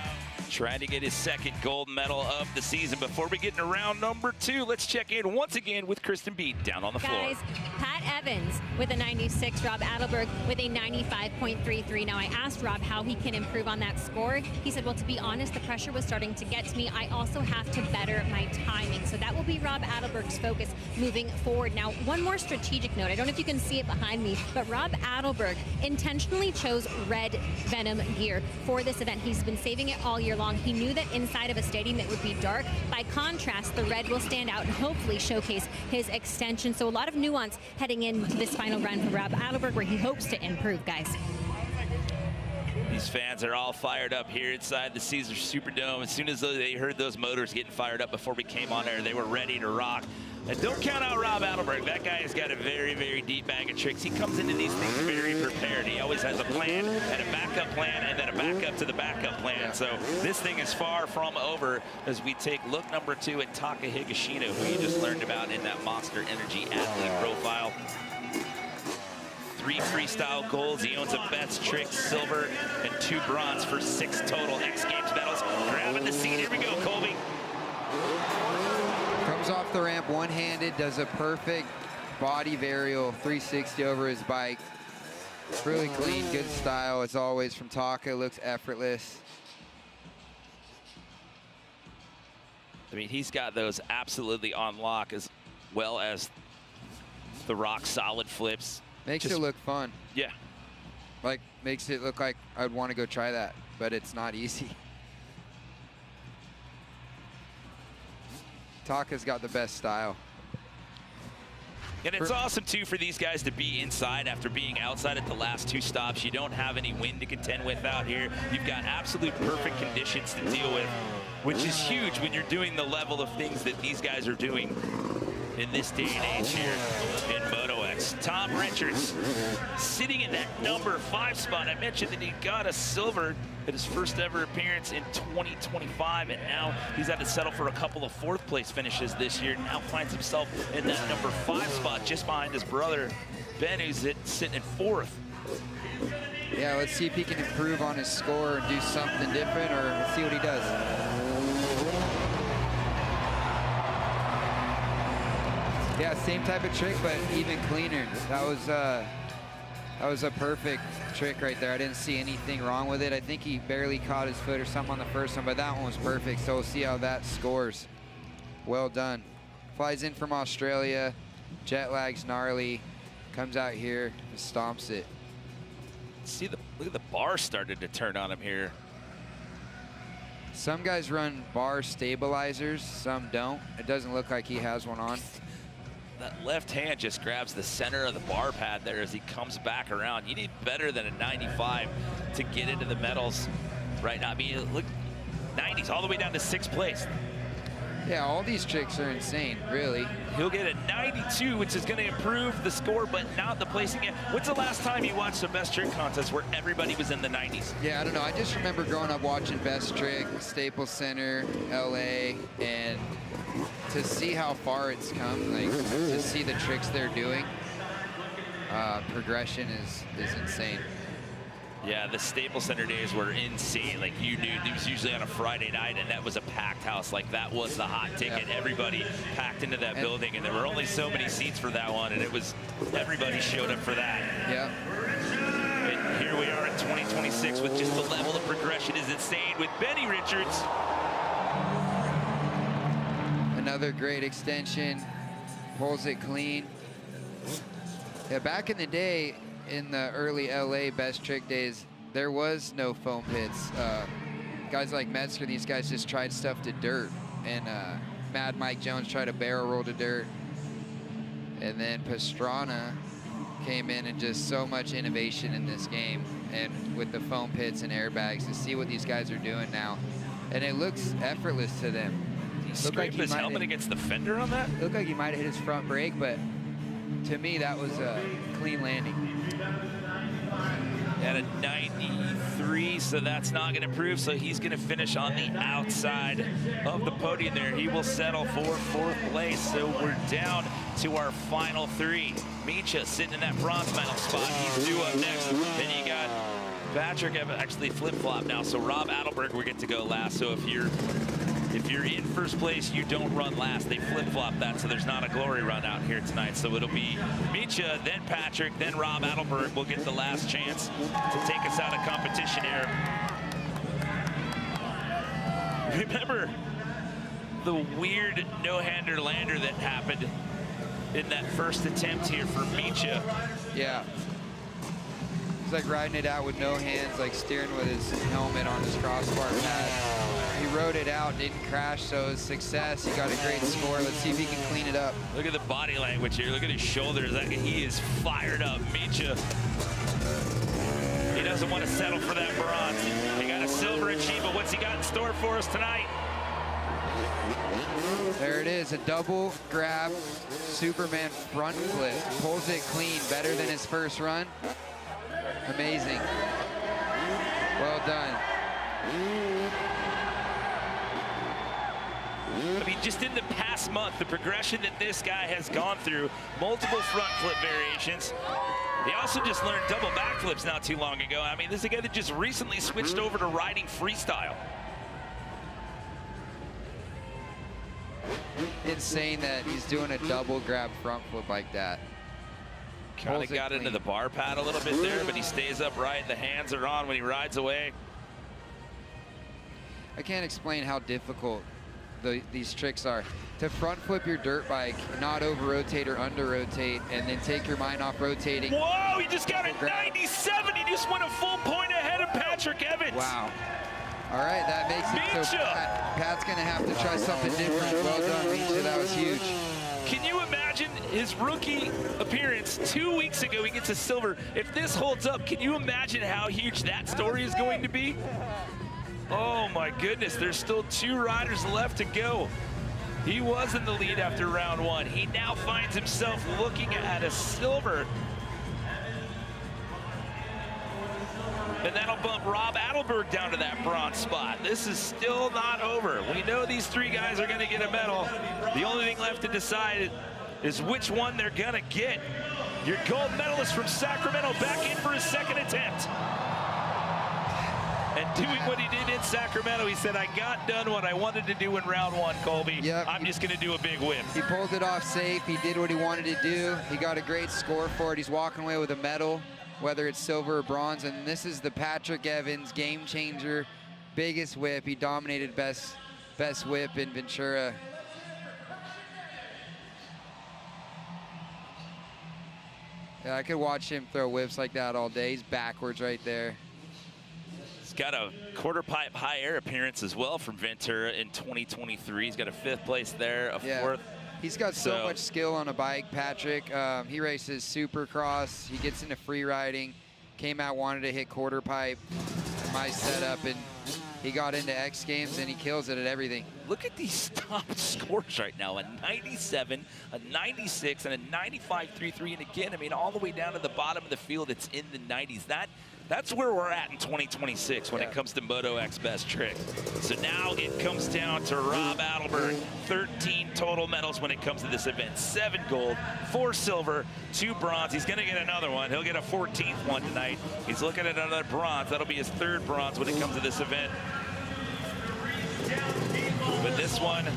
Trying to get his second gold medal of the season. Before we get into round number 2, let's check in once again with Kristen Beat down on the floor. Guys, Pat Evans with a 96, Rob Adelberg with a 95.33. Now, I asked Rob how he can improve on that score. He said, well, to be honest, the pressure was starting to get to me. I also have to better my timing. So that will be Rob Adelberg's focus moving forward. Now, one more strategic note. I don't know if you can see it behind me, but Rob Adelberg intentionally chose red Venom gear for this event. He's been saving it all year long. He knew that inside of a stadium it would be dark. By contrast, the red will stand out and hopefully showcase his extension. So a lot of nuance heading into this final run for Rob Adelberg, where he hopes to improve, guys. These fans are all fired up here inside the Caesars Superdome. As soon as they heard those motors getting fired up before we came on air, they were ready to rock. And don't count out Rob Adelberg. That guy has got a very, very deep bag of tricks. He comes into these things very prepared. He always has a plan and a backup plan and then a backup to the backup plan. So this thing is far from over as we take look number 2 at Taka Higashino, who you just learned about in that Monster Energy athlete profile. 3 freestyle golds. He owns a Best Trick silver and 2 bronze for 6 total X Games medals. Grabbing the seat. Here we go, Colby. Comes off the ramp one-handed, does a perfect body varial 360 over his bike. Really clean, good style as always from Taka. Looks effortless. I mean, he's got those absolutely on lock, as well as the rock solid flips. Makes it look fun. Yeah. Like, makes it look like I'd want to go try that, but it's not easy. Taka's got the best style. And it's awesome, too, for these guys to be inside after being outside at the last 2 stops. You don't have any wind to contend with out here. You've got absolute perfect conditions to deal with, which is huge when you're doing the level of things that these guys are doing in this day and age here in Moto X. Tom Richards sitting in that number 5 spot. I mentioned that he got a silver at his first ever appearance in 2025, and now he's had to settle for a couple of 4th place finishes this year. Now finds himself in that number 5 spot just behind his brother Ben, who's sitting in 4th. Yeah, let's see if he can improve on his score and do something different, or let's see what he does. Yeah, same type of trick, but even cleaner. That was That was a perfect trick right there. I didn't see anything wrong with it. I think he barely caught his foot or something on the first one, but that one was perfect. So we'll see how that scores. Well done. Flies in from Australia. Jet lag's gnarly. Comes out here, just stomps it. See, look at the bar started to turn on him here. Some guys run bar stabilizers, some don't. It doesn't look like he has one on. That left hand just grabs the center of the bar pad there as he comes back around. You need better than a 95 to get into the medals right now. I mean, look, 90s all the way down to 6th place. Yeah, all these tricks are insane, really. He'll get a 92, which is going to improve the score, but not the placing it. When's the last time you watched a best trick contest where everybody was in the 90s? Yeah, I don't know. I just remember growing up watching Best Trick, Staples Center, LA, and to see how far it's come, like to see the tricks they're doing, progression is insane. Yeah, the Staples Center days were insane. Like, you knew it was usually on a Friday night, and that was a packed house. Like, that was the hot ticket. Yep. Everybody packed into that building, and there were only so many seats for that one, and it was everybody showed up for that. Yeah. And here we are in 2026 with just the level of progression is insane with Benny Richards. Another great extension, pulls it clean. Yeah, back in the day, in the early LA best trick days, there was no foam pits. Guys like Metzger, these guys just tried stuff to dirt. And Mad Mike Jones tried a barrel roll to dirt. And then Pastrana came in and just so much innovation in this game. And with the foam pits and airbags, to see what these guys are doing now. And it looks effortless to them. He scraped his helmet against the fender on that? Looked like he might have hit his front brake, but to me, that was a clean landing. At a 93, so that's not going to improve. So he's going to finish on the outside of the podium there. He will settle for 4th place. So we're down to our final 3. Micha sitting in that bronze medal spot. He's due up next. Then you got Patrick actually flip-flop now. So Rob Adelberg will get to go last. So if you're in first place, you don't run last. They flip-flop that, so there's not a glory run out here tonight. So it'll be Micha, then Patrick, then Rob Adelberg will get the last chance to take us out of competition here. Remember the weird no-hander lander that happened in that first attempt here for Micha? Yeah. He's like riding it out with no hands, like steering with his helmet on his crossbar pad. He rode it out, didn't crash, so it's success. He got a great score. Let's see if he can clean it up. Look at the body language here. Look at his shoulders. He is fired up. Micha. He doesn't want to settle for that bronze. He got a silver achievement. What's he got in store for us tonight? There it is, a double grab Superman front flip. Pulls it clean, better than his first run. Amazing. Well done. I mean, just in the past month, the progression that this guy has gone through, multiple front flip variations. He also just learned double backflips not too long ago. I mean, this is a guy that just recently switched over to riding freestyle. Insane that he's doing a double grab front flip like that. Kind of got into the bar pad a little bit there, but he stays upright. The hands are on when he rides away. I can't explain how difficult these tricks are. To front flip your dirt bike, not over rotate or under rotate, and then take your mind off rotating. Whoa, he just got a 97. He just went a full point ahead of Patrick Evans. Wow. All right, that makes it so Pat's going to have to try something different. Well done, Micha. That was huge. Can you imagine his rookie appearance 2 weeks ago? He gets a silver. If this holds up, can you imagine how huge that story is going to be? Oh my goodness, there's still 2 riders left to go. He was in the lead after round 1. He now finds himself looking at a silver. And that'll bump Rob Adelberg down to that bronze spot. This is still not over. We know these 3 guys are going to get a medal. The only thing left to decide is which one they're going to get. Your gold medalist from Sacramento back in for his 2nd attempt. And doing what he did in Sacramento, he said, I got done what I wanted to do in round 1, Colby. Yep. I'm just going to do a big whip. He pulled it off safe. He did what he wanted to do. He got a great score for it. He's walking away with a medal. whether it's silver or bronze. And this is the Patrick Evans game changer, biggest whip. He dominated best whip in Ventura. Yeah, I could watch him throw whips like that all day. He's backwards right there. He's got a quarter pipe high air appearance as well from Ventura in 2023. He's got a 5th place there, a 4th. He's got so much skill on a bike, Patrick. He races Supercross. He gets into free riding. Came out, wanted to hit quarter pipe, my setup, and he got into X Games and he kills it at everything. Look at these top scores right now, a 97, a 96, and a 95.33. And again, I mean, all the way down to the bottom of the field, it's in the 90s. That's where we're at in 2026 when it comes to Moto X Best Trick. So now it comes down to Rob Adelberg. 13 total medals when it comes to this event. 7 gold, 4 silver, 2 bronze. He's going to get another one. He'll get a 14th one tonight. He's looking at another bronze. That'll be his 3rd bronze when it comes to this event. But this one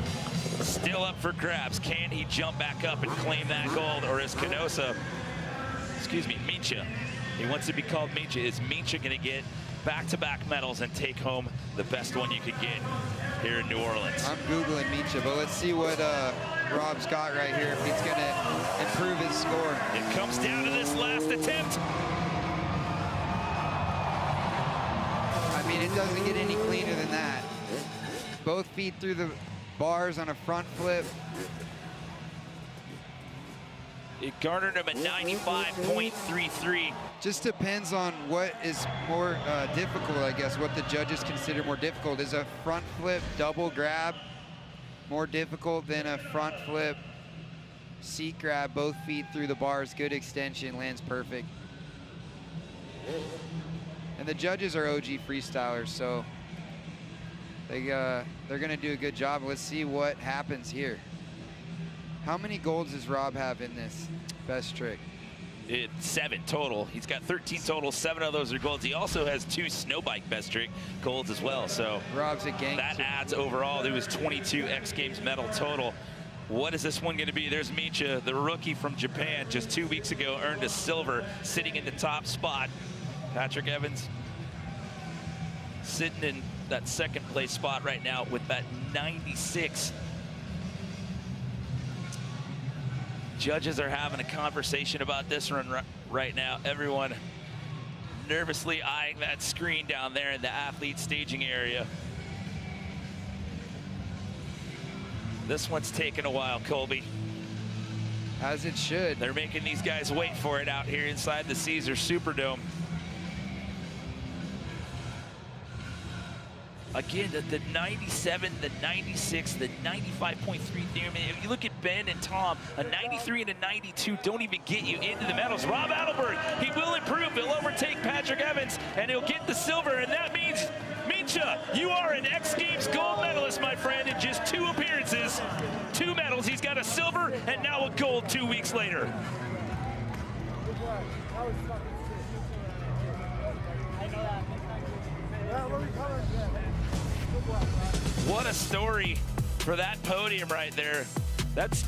still up for grabs. Can he jump back up and claim that gold? Or is Canosa, Mincha, he wants to be called Mincha. Is Mincha going to get back-to-back medals and take home the best one you could get here in New Orleans? I'm Googling Mincha, but let's see what Rob's got right here, if he's going to improve his score. It comes down to this last attempt. I mean, it doesn't get any cleaner than that. Both feet through the bars on a front flip. It garnered him a 95.33. Just depends on what is more difficult, I guess, what the judges consider more difficult. Is a front flip double grab more difficult than a front flip seat grab, both feet through the bars, good extension, lands perfect. And the judges are OG freestylers, so they're gonna do a good job. Let's see what happens here. How many golds does Rob have in this best trick? It's 7 total. He's got 13 total. 7 of those are golds. He also has 2 snow bike best trick golds as well. So Rob's a gangster. That adds overall to his 22 X Games medal total. What is this one going to be? There's Mincha, the rookie from Japan, just 2 weeks ago earned a silver, sitting in the top spot. Patrick Evans sitting in that 2nd place spot right now with that 96. Judges are having a conversation about this run right now. Everyone nervously eyeing that screen down there in the athlete staging area. This one's taken a while, Colby. As it should. They're making these guys wait for it out here inside the Caesars Superdome. Again, the 97, the 96, the 95.3 there. I mean, if you look at Ben and Tom, a 93 and a 92 don't even get you into the medals. Rob Adelberg, he will improve. He'll overtake Patrick Evans, and he'll get the silver. And that means, Mincha, you are an X Games gold medalist, my friend, in just 2 appearances. 2 medals. He's got a silver and now a gold 2 weeks later. What a story for that podium right there. That's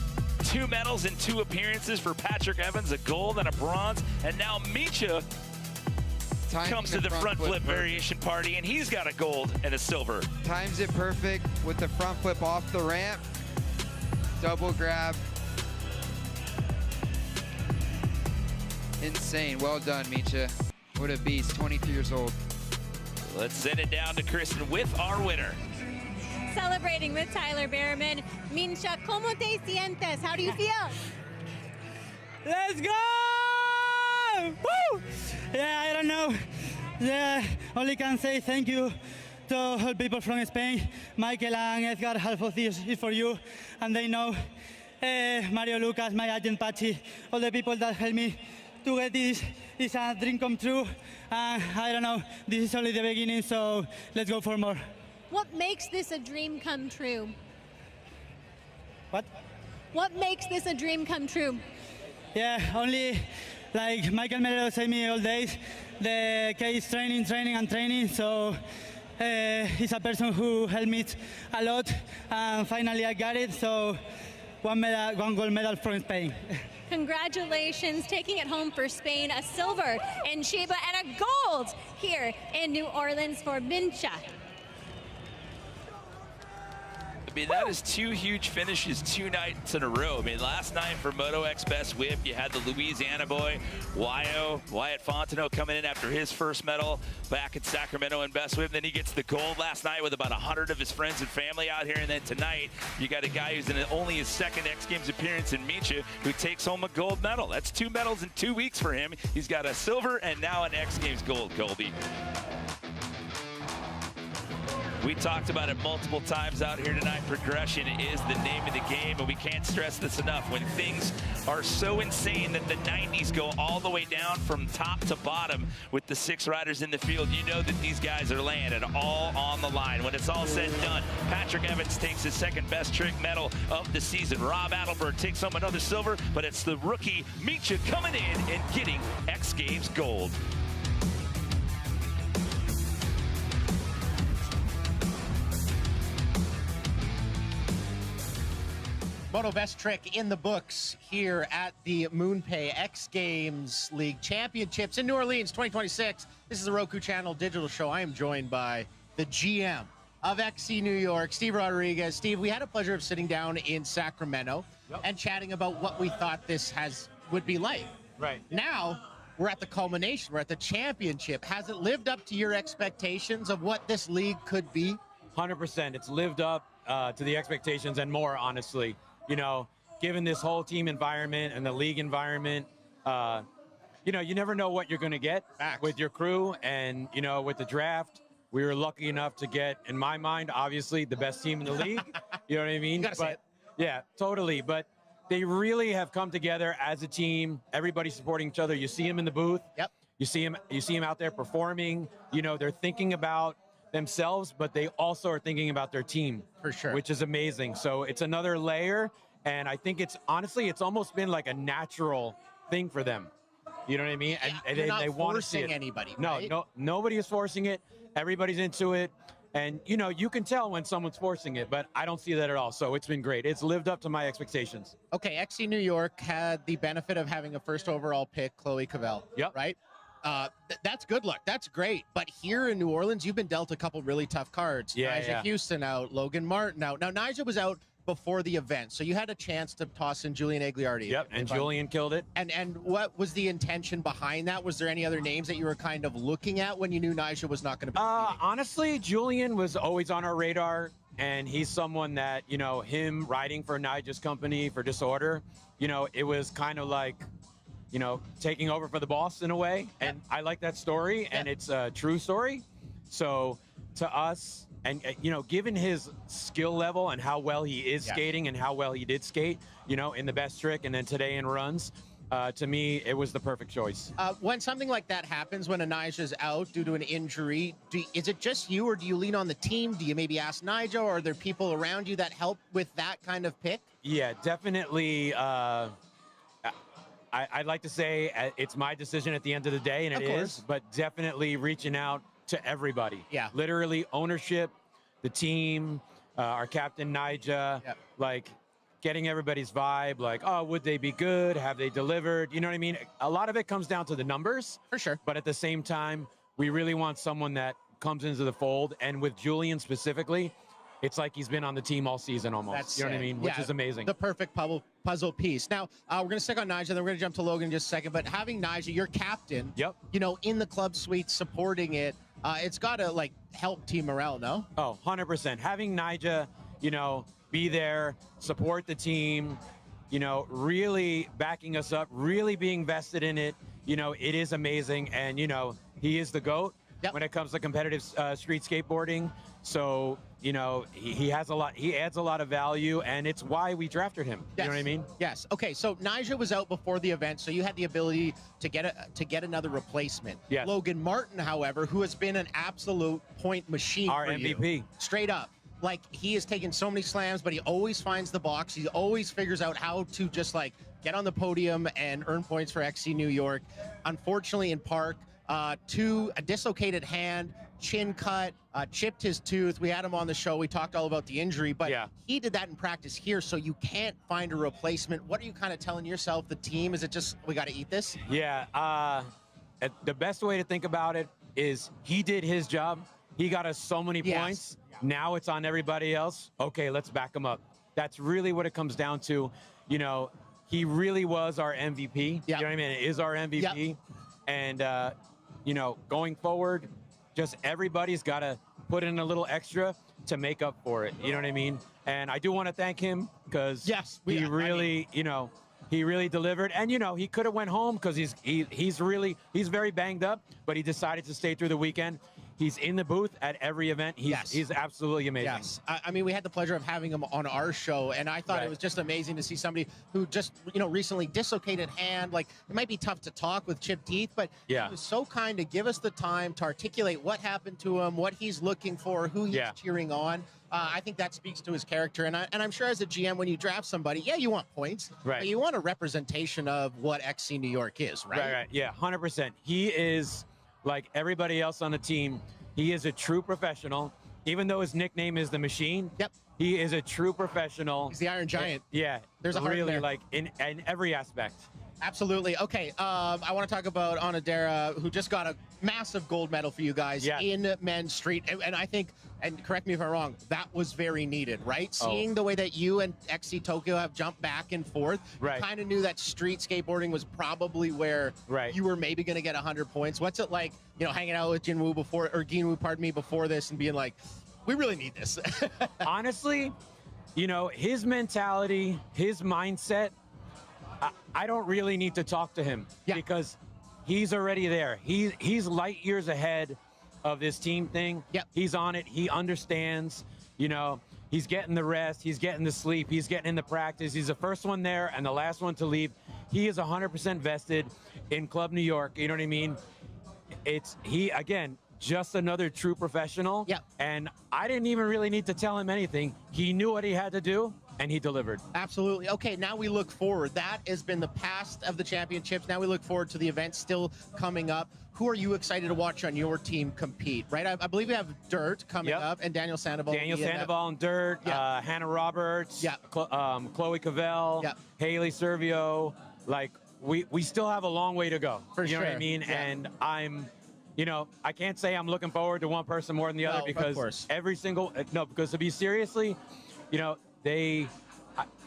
2 medals in 2 appearances for Patrick Evans, a gold and a bronze. And now Mincha comes to the front flip variation party, and he's got a gold and a silver. Times it perfect with the front flip off the ramp. Double grab. Insane. Well done, Mincha. What a beast. 23 years old. Let's send it down to Kristen with our winner. Celebrating with Tyler Behrman. Mincha, ¿cómo te sientes? How do you feel? Let's go! Woo! Yeah, I don't know. Yeah, only can say thank you to all people from Spain. Michael and Edgar, half of this is for you. And they know Mario Lucas, my agent Pachi, all the people that helped me to get this is a dream come true. I don't know, this is only the beginning, so let's go for more. What makes this a dream come true? What? What makes this a dream come true? Yeah, only like Michael Melero said me all days, the case training, and training, so he's a person who helped me a lot, and finally I got it, so one gold medal from Spain. Congratulations, taking it home for Spain, a silver in Chiba and a gold here in New Orleans for Mincha. I mean, that is 2 huge finishes 2 nights in a row. I mean, last night for Moto X Best Whip, you had the Louisiana boy, Wyatt Fontenot, coming in after his first medal back in Sacramento in Best Whip. Then he gets the gold last night with about 100 of his friends and family out here. And then tonight, you got a guy who's in only his second X Games appearance in Mincha who takes home a gold medal. That's 2 medals in 2 weeks for him. He's got a silver and now an X Games gold, Colby. We talked about it multiple times out here tonight. Progression is the name of the game, and we can't stress this enough. When things are so insane that the 90s go all the way down from top to bottom with the 6 riders in the field, you know that these guys are laying it all on the line. When it's all said and done, Patrick Evans takes his second best trick medal of the season. Rob Adelberg takes home another silver, but it's the rookie Mincha coming in and getting X Games gold. Moto Best Trick in the books here at the MoonPay X Games League Championships in New Orleans 2026. This is a Roku Channel digital show. I am joined by the GM of XC New York, Steve Rodriguez. Steve, we had a pleasure of sitting down in Sacramento and chatting about what we thought this would be like. Right. Now, we're at the culmination. We're at the championship. Has it lived up to your expectations of what this league could be? 100%. It's lived up to the expectations and more, honestly. You know, given this whole team environment and the league environment, you know, you never know what you're going to get with your crew. And, you know, with the draft, we were lucky enough to get, in my mind, obviously the best team in the league. You know what I mean? You gotta say it. Yeah, totally. But they really have come together as a team. Everybody supporting each other. You see them in the booth. Yep. You see them out there performing. You know, they're thinking about themselves, but they also are thinking about their team. For sure. Which is amazing. So it's another layer, and I think it's almost been like a natural thing for them. You know what I mean? Yeah, and you're they not want to see forcing it. anybody, No, right? nobody is forcing it. Everybody's into it. And, you know, you can tell when someone's forcing it, but I don't see that at all. So it's been great. It's lived up to my expectations. Okay, XC New York had the benefit of having a first overall pick, Chloe Cavell. Yep. Right? That's good luck. That's great. But here in New Orleans, you've been dealt a couple really tough cards. Yeah, Nigel Houston out, Logan Martin out. Now, Nigel was out before the event, so you had a chance to toss in Julian Agliardi. Yep, and Julian killed it. And what was the intention behind that? Was there any other names that you were kind of looking at when you knew Nigel was not going to be competing? Honestly, Julian was always on our radar, and he's someone that, you know, him riding for Nigel's company for Disorder, you know, it was kind of like, you know, taking over for the boss in a way. And I like that story, and it's a true story. So to us, and, you know, given his skill level and how well he is skating and how well he did skate, you know, in the best trick and then today in runs, to me, it was the perfect choice. When something like that happens, when a Nigel's out due to an injury, is it just you, or do you lean on the team? Do you maybe ask Nigel, or are there people around you that help with that kind of pick? Yeah, definitely. I'd like to say it's my decision at the end of the day, and it is, but definitely reaching out to everybody. Yeah. Literally ownership, the team, our captain, Nija, like getting everybody's vibe, like, oh, would they be good? Have they delivered? You know what I mean? A lot of it comes down to the numbers. For sure. But at the same time, we really want someone that comes into the fold. And with Julian specifically, it's like he's been on the team all season almost. You know what I mean? Which is amazing. The perfect puzzle piece. Now, we're going to stick on Nigel, then we're going to jump to Logan in just a second. But having Nigel, your captain, you know, in the club suite supporting it, it's got to, like, help team morale, no? Oh, 100%. Having Nigel, you know, be there, support the team, you know, really backing us up, really being vested in it, you know, it is amazing. And, you know, he is the GOAT when it comes to competitive street skateboarding. So, you know, he adds a lot of value, and it's why we drafted him. You know what I mean? Yes. Okay, so Nigel was out before the event, so you had the ability to get another replacement. Yes. Logan Martin, however, who has been an absolute point machine Our for MVP. you. Straight up. Like, he has taken so many slams, but he always finds the box. He always figures out how to just, like, get on the podium and earn points for XC New York. Unfortunately, in Park, a dislocated hand, chin cut, chipped his tooth. We had him on the show. We talked all about the injury, but he did that in practice here, so you can't find a replacement. What are you kind of telling yourself, the team? Is it just, we got to eat this? Yeah. The best way to think about it is he did his job. He got us so many points. Now it's on everybody else. Okay, let's back him up. That's really what it comes down to. You know, he really was our MVP. You know what I mean? It is our MVP. And, you know, going forward, just everybody's got to put in a little extra to make up for it. You know what I mean? And I do want to thank him because he really, you know, he really delivered. And, you know, he could have went home because he's very banged up, but he decided to stay through the weekend. He's in the booth at every event. He's absolutely amazing. Yes. I mean, we had the pleasure of having him on our show, and I thought it was just amazing to see somebody who just, you know, recently dislocated hand. Like, it might be tough to talk with chipped teeth, but he was so kind to give us the time to articulate what happened to him, what he's looking for, who he's cheering on. I think that speaks to his character, and I'm sure as a GM, when you draft somebody, you want points, but you want a representation of what XC New York is, right? Right. Yeah, 100%. He is, like everybody else on the team, he is a true professional. Even though his nickname is the Machine, he is a true professional. He's the Iron Giant. Yeah, there's a heart really there. Like in every aspect. Absolutely. Okay, I want to talk about Onodera, who just got a massive gold medal for you guys in men's street. And I think, and correct me if I'm wrong, that was very needed, right? Seeing the way that you and XC Tokyo have jumped back and forth, you kind of knew that street skateboarding was probably where you were maybe going to get 100 points. What's it like, you know, hanging out with Ginwoo before this and being like, we really need this? Honestly, you know, his mentality, his mindset, I don't really need to talk to him because he's already there. He's light years ahead of this team thing. He's on it. He understands, you know, he's getting the rest. He's getting the sleep. He's getting in the practice. He's the first one there and the last one to leave. He is 100% vested in Club New York. You know what I mean? Again, just another true professional. And I didn't even really need to tell him anything. He knew what he had to do, and he delivered. Absolutely. Okay, now we look forward. That has been the past of the championships. Now we look forward to the event still coming up. Who are you excited to watch on your team compete, right? I believe we have Dirt coming up and Daniel Sandoval. Daniel Sandoval and Dirt, Hannah Roberts, Chloe Cavell, Haley Servio. Like, we still have a long way to go. For you know what I mean? And I'm... You know, I can't say I'm looking forward to one person more than the other because every single because to be seriously, you know,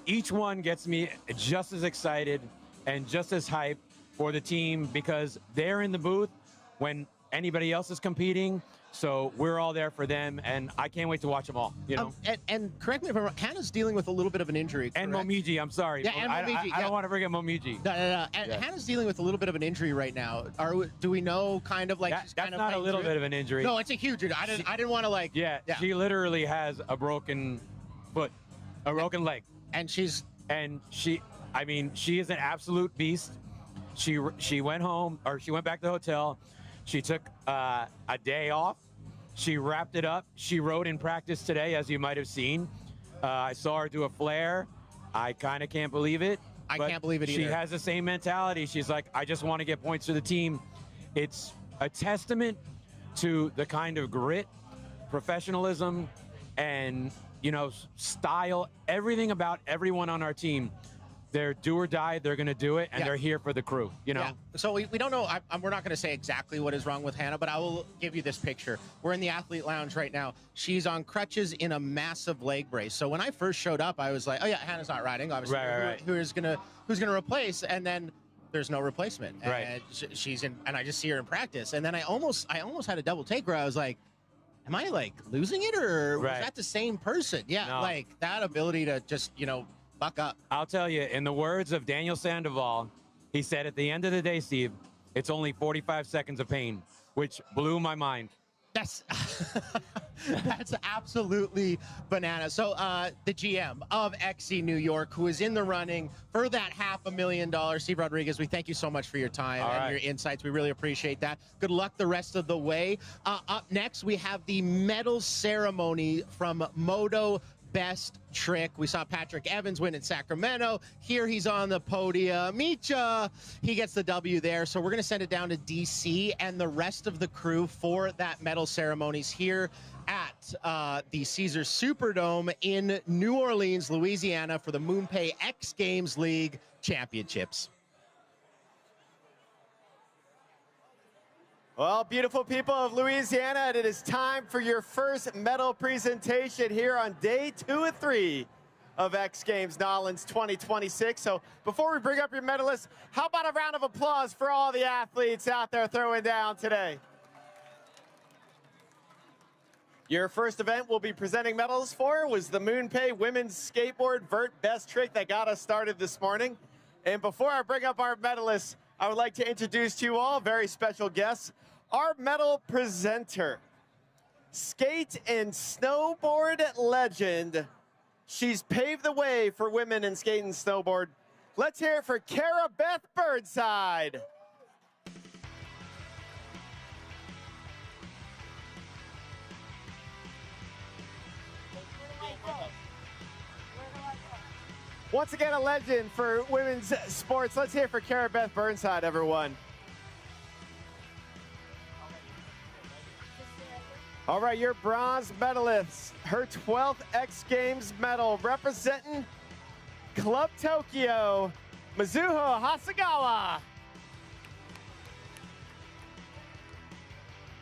each one gets me just as excited and just as hyped for the team because they're in the booth when anybody else is competing. So we're all there for them, and I can't wait to watch them all. You know, and correct me if I'm wrong, Hannah's dealing with a little bit of an injury. And Momiji, I'm sorry. Yeah, and Momiji. I don't want to forget Momiji. No. And Hannah's dealing with a little bit of an injury right now. Do we know kind of like she's kind of not a little bit of an injury? No, it's a huge injury. I didn't want to like. Yeah, she literally has a broken foot, a broken leg, and she is an absolute beast. She went home, or she went back to the hotel. She took a day off. She wrapped it up. She rode in practice today, as you might have seen. I saw her do a flare. I kind of can't believe it. I can't believe it either. She has the same mentality. She's like, I just want to get points for the team. It's a testament to the kind of grit, professionalism, and, you know, style, everything about everyone on our team. They're do or die. They're going to do it, and they're here for the crew, you know? So we don't know. We're not going to say exactly what is wrong with Hannah, but I will give you this picture. We're in the athlete lounge right now. She's on crutches in a massive leg brace. So when I first showed up, I was like, oh, yeah, Hannah's not riding, obviously. Who's going to replace? And then there's no replacement. And she's in, and I just see her in practice. And then I almost had a double take where I was like, am I, like, losing it, or was that the same person? Yeah, No. like, that ability to just, you know, buck up. I'll tell you, in the words of Daniel Sandoval, he said, at the end of the day, Steve, it's only 45 seconds of pain, which blew my mind. That's absolutely bananas. So the GM of XC New York, who is in the running for that $500,000, Steve Rodriguez, we thank you so much for your time and your insights. We really appreciate that. Good luck the rest of the way. Up next, we have the medal ceremony from Moto best trick. We saw Patrick Evans win in Sacramento. Here he's on the podium. Micha, he gets the W there. So we're going to send it down to DC and the rest of the crew for that medal ceremonies here at the Caesars Superdome in New Orleans, Louisiana for the MoonPay X Games League Championships. Well, beautiful people of Louisiana, and it is time for your first medal presentation here on day 2 of 3 of X Games Nolans 2026. So before we bring up your medalists, how about a round of applause for all the athletes out there throwing down today? Your first event we'll be presenting medals for was the MoonPay Women's Skateboard Vert Best Trick that got us started this morning. And before I bring up our medalists, I would like to introduce to you all very special guests. Our medal presenter, skate and snowboard legend. She's paved the way for women in skate and snowboard. Let's hear it for Cara Beth Burnside. Once again, a legend for women's sports. Let's hear it for Cara Beth Burnside, everyone. All right, your bronze medalist, her 12th X Games medal, representing Club Tokyo, Mizuho Hasegawa.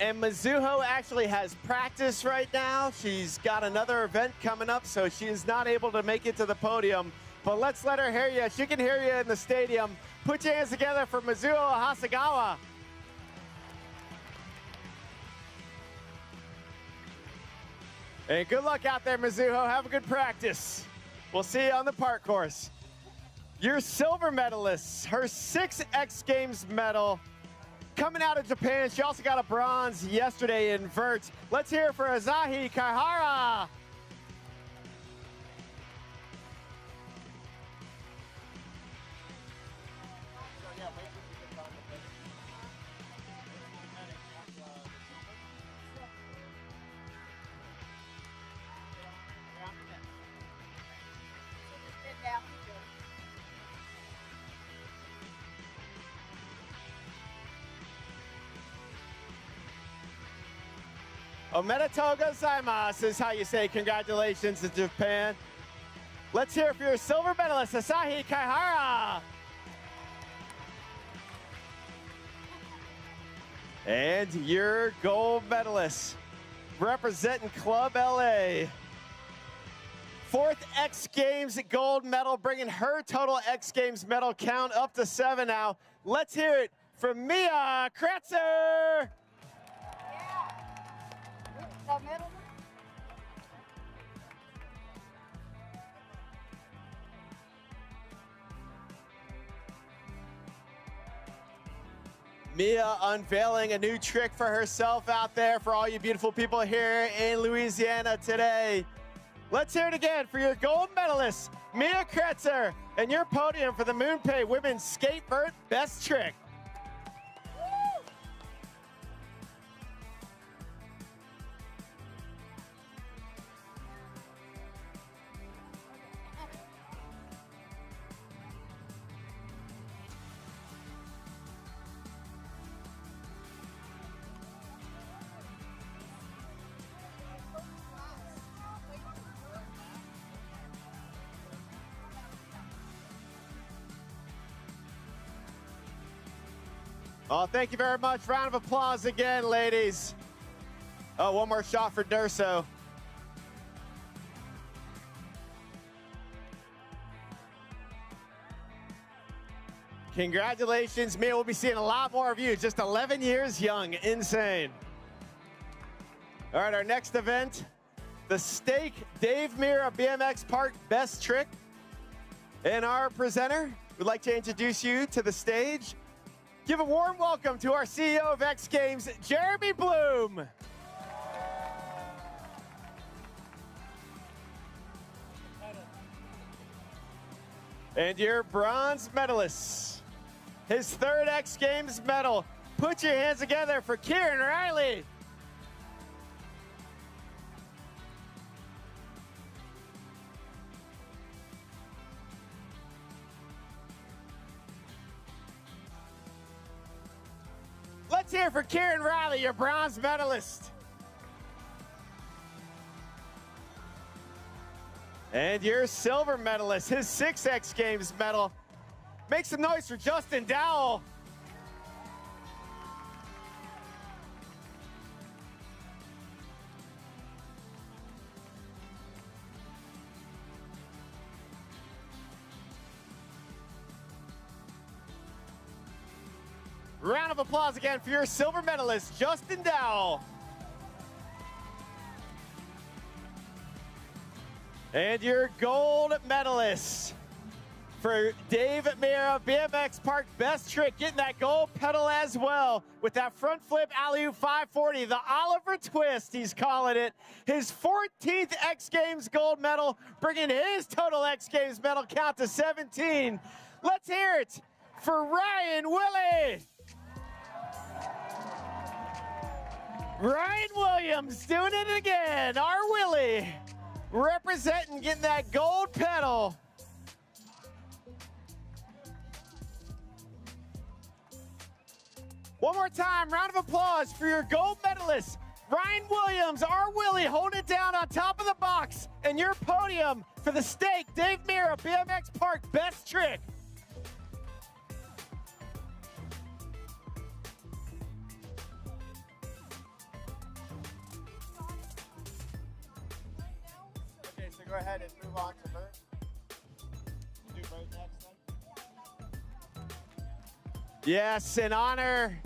And Mizuho actually has practice right now. She's got another event coming up, so she is not able to make it to the podium. But let's let her hear you. She can hear you in the stadium. Put your hands together for Mizuho Hasegawa. And good luck out there, Mizuho. Have a good practice. We'll see you on the park course. Your silver medalist, her 6th X Games medal, coming out of Japan. She also got a bronze yesterday in vert. Let's hear it for Asahi Kaihara. Omedetou gozaimasu is how you say congratulations in Japan. Let's hear it for your silver medalist, Asahi Kaihara. And your gold medalist, representing Club LA. 4th X Games gold medal, bringing her total X Games medal count up to 7 now. Let's hear it from Mia Kretzer. Mia unveiling a new trick for herself out there for all you beautiful people here in Louisiana today. Let's hear it again for your gold medalist, Mia Kretzer, and your podium for the MoonPay Women's Skateboard Best Trick. Oh, thank you very much. Round of applause again, ladies. Oh, one more shot for Durso. Congratulations, Mia. We'll be seeing a lot more of you. Just 11 years young. Insane. All right, our next event, the Stake Dave Mira BMX Park Best Trick. And our presenter, we'd like to introduce you to the stage. Give a warm welcome to our CEO of X Games, Jeremy Bloom. And your bronze medalist, his 3rd X Games medal. Put your hands together for Kieran Riley. Let's hear for Kieran Riley, your bronze medalist. And your silver medalist, his 6 X Games medal. Make some noise for Justin Dowell. Round of applause again for your silver medalist, Justin Dowell. And your gold medalist for Dave Mira, BMX Park Best Trick, getting that gold pedal as well with that front flip alley-oop 540, the Oliver Twist, he's calling it. His 14th X Games gold medal, bringing his total X Games medal count to 17. Let's hear it for Ryan Willie. Ryan Williams doing it again. Our Willie representing, getting that gold pedal. One more time, round of applause for your gold medalist, Ryan Williams. Our Willie holding it down on top of the box. And your podium for the stake, Dave Mira, BMX Park Best Trick. Okay, so go ahead and move on to Bert. Do Bert next then? Yes, in honor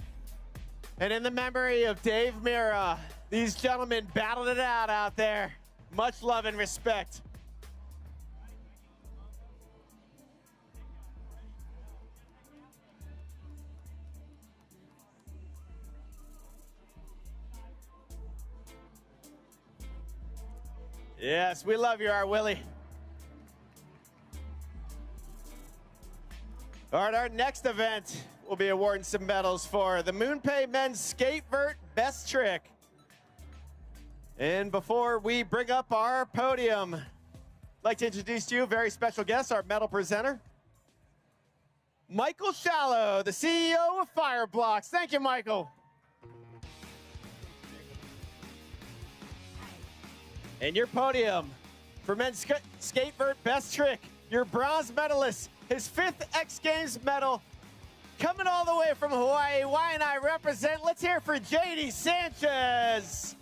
and in the memory of Dave Mira, these gentlemen battled it out there. Much love and respect. Yes, we love you, our Willie. All right, our next event, we'll be awarding some medals for the MoonPay Men's Skatevert Best Trick. And before we bring up our podium, I'd like to introduce to you a very special guest, our medal presenter, Michael Shallow, the CEO of Fireblocks. Thank you, Michael. And your podium for Men's Skatevert Best Trick, your bronze medalist, his 5th X Games medal, coming all the way from Hawaii. Why and I represent. Let's hear for JD Sanchez.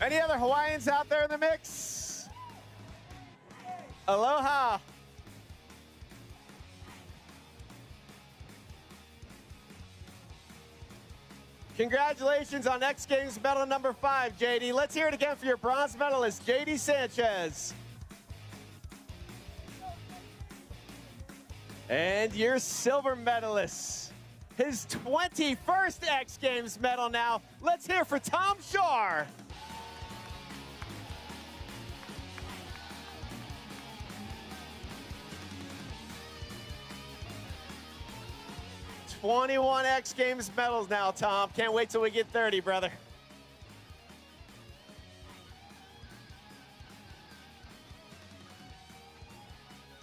Any other Hawaiians out there in the mix? Aloha. Congratulations on X Games medal number 5, JD. Let's hear it again for your bronze medalist, JD Sanchez. And your silver medalist, his 21st X Games medal now. Let's hear for Tom Shar. '21 X Games medals now, Tom. Can't wait till we get 30, brother.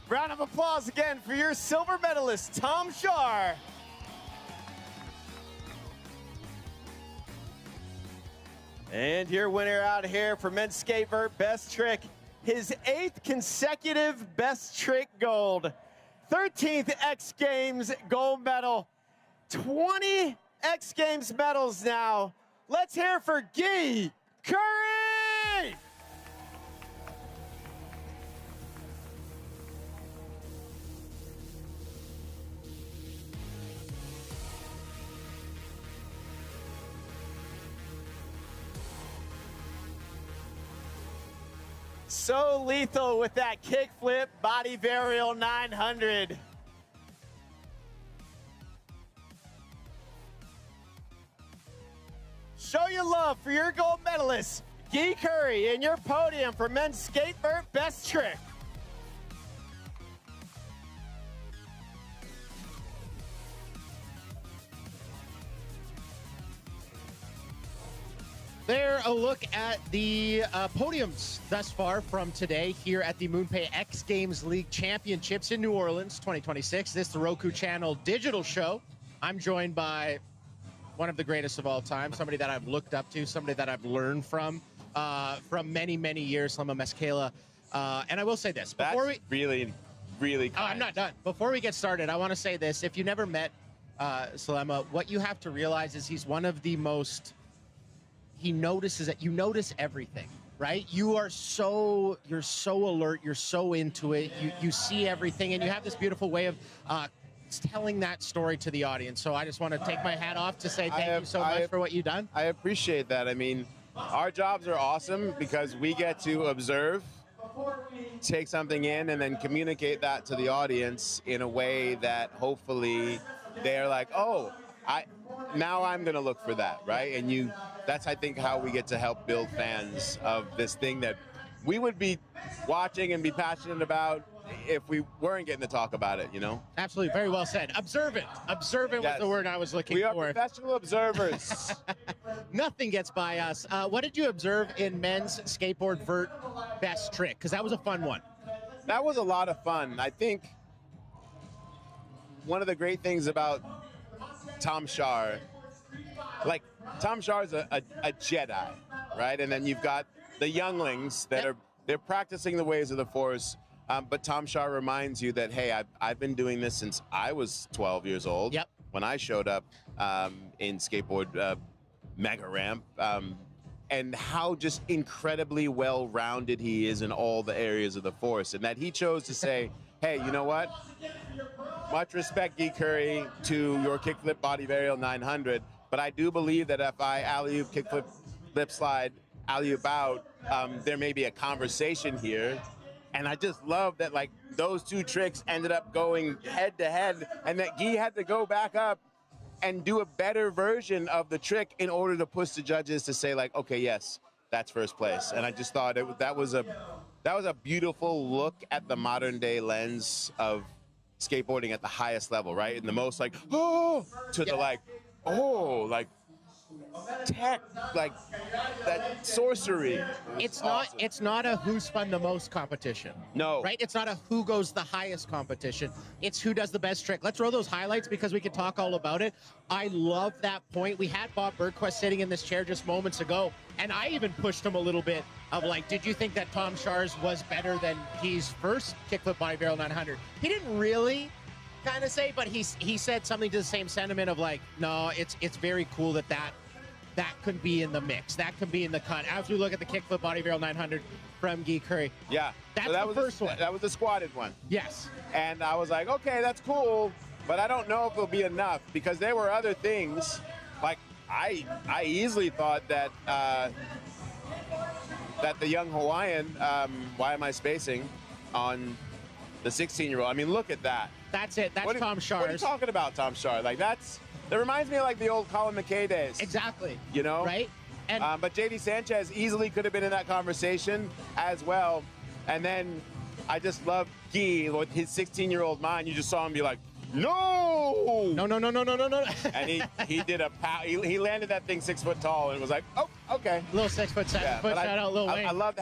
Round of applause again for your silver medalist, Tom Shar. And your winner out here for Men's Skatevert Best Trick, his 8th consecutive Best Trick gold, 13th X Games gold medal, 20 X Games medals now. Let's hear for Guy Curry. So lethal with that kickflip body varial 900. Show your love for your gold medalist, Guy Curry, and your podium for Men's Skatevert Best Trick. There, a look at the podiums thus far from today here at the MoonPay X Games League Championships in New Orleans 2026. This is the Roku Channel digital show. I'm joined by one of the greatest of all time, somebody that I've looked up to, somebody that I've learned from many, many years, Slema Meskela. And I will say this. Before really kind. I'm not done. Before we get started, I want to say this. If you never met Slema, what you have to realize is he's one of the most... He notices that you notice everything, right? You're so alert, you're so into it, you see everything, and you have this beautiful way of telling that story to the audience. So I just want to take my hat off to say thank you so much for what you've done. I appreciate that. I mean, our jobs are awesome because we get to observe, take something in, and then communicate that to the audience in a way that hopefully they're like, oh, now I'm going to look for that, right? And that's, I think, how we get to help build fans of this thing that we would be watching and be passionate about if we weren't getting to talk about it, you know? Absolutely. Very well said. Observant. Observant was the word I was looking for. We are professional observers. Nothing gets by us. What did you observe in men's skateboard vert best trick? Because that was a fun one. That was a lot of fun. I think one of the great things about Tom Shar, like Tom Shar's a Jedi, right? And then you've got the younglings that they're practicing the ways of the Force. But Tom Shar reminds you that, hey, I've been doing this since I was 12 years old. Yep. When I showed up in skateboard mega ramp, and how just incredibly well-rounded he is in all the areas of the Force, and that he chose to say, hey, you know what? Much respect, Guy Curry, to your kickflip body varial 900, but I do believe that if I alley-oop, kickflip, lip slide, alley-oop out, there may be a conversation here. And I just love that, like, those two tricks ended up going head-to-head, and that Guy had to go back up and do a better version of the trick in order to push the judges to say, like, okay, yes, that's first place. And I just thought that was a beautiful look at the modern-day lens of skateboarding at the highest level, right? And the most, like, oh, to the, like, oh, like, tech, like that sorcery. It's not a who spun the most competition. No. Right? It's not a who goes the highest competition. It's who does the best trick. Let's roll those highlights because we can talk all about it. I love that point. We had Bob Bergquist sitting in this chair just moments ago, and I even pushed him a little bit of like, did you think that Tom Shar's was better than Guy's first kickflip body barrel 900? He didn't really kind of say, but he said something to the same sentiment of like, no, it's very cool that could be in the mix. That could be in the cut. As we look at the kickflip body barrel 900 from Guy Curry. Yeah. That's so that the was first one. That was the squatted one. Yes. And I was like, okay, that's cool, but I don't know if it'll be enough because there were other things. Like I easily thought that that the young Hawaiian, why am I spacing on the 16-year-old? I mean, look at that. That's it. That's Tom Shar. What are you talking about, Tom Shar? Like that reminds me of like the old Colin McKay days. Exactly. You know? Right? And but JD Sanchez easily could have been in that conversation as well. And then I just love Guy with his 16-year-old mind. You just saw him be like, no! No. And he did he landed that thing 6 foot tall and was like, oh, okay. Little 6 foot 7 foot shout out Lil Wayne. I loved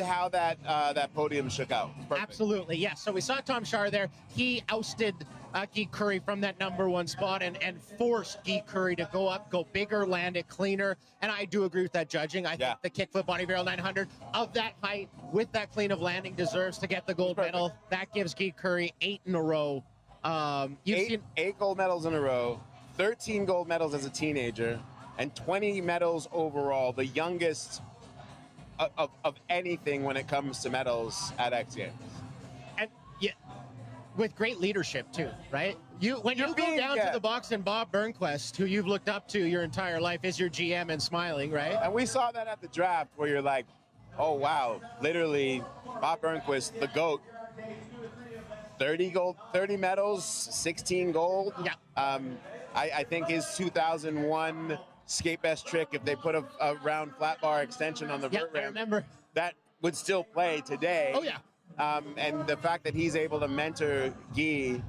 how that podium shook out. Perfect. Absolutely, yes. So we saw Tom Shar there. He ousted Guy Curry from that #1 spot and forced Guy Curry to go up, go bigger, land it cleaner. And I do agree with that judging. I think the kickflip body barrel 900 of that height with that clean of landing deserves to get the gold medal. That gives Guy Curry 8 in a row. Eight gold medals in a row, 13 gold medals as a teenager, and 20 medals overall. The youngest of anything when it comes to medals at XGames. And yeah, with great leadership too, right? When you go down to the box and Bob Burnquist, who you've looked up to your entire life, is your GM and smiling, right? And we saw that at the draft where you're like, oh wow, literally Bob Burnquist, the GOAT. 30 medals, 16 gold. Yeah. I think his 2001 skate best trick, if they put a round flat bar extension on the vert ramp, I remember. That would still play today. Oh yeah. And the fact that he's able to mentor Guy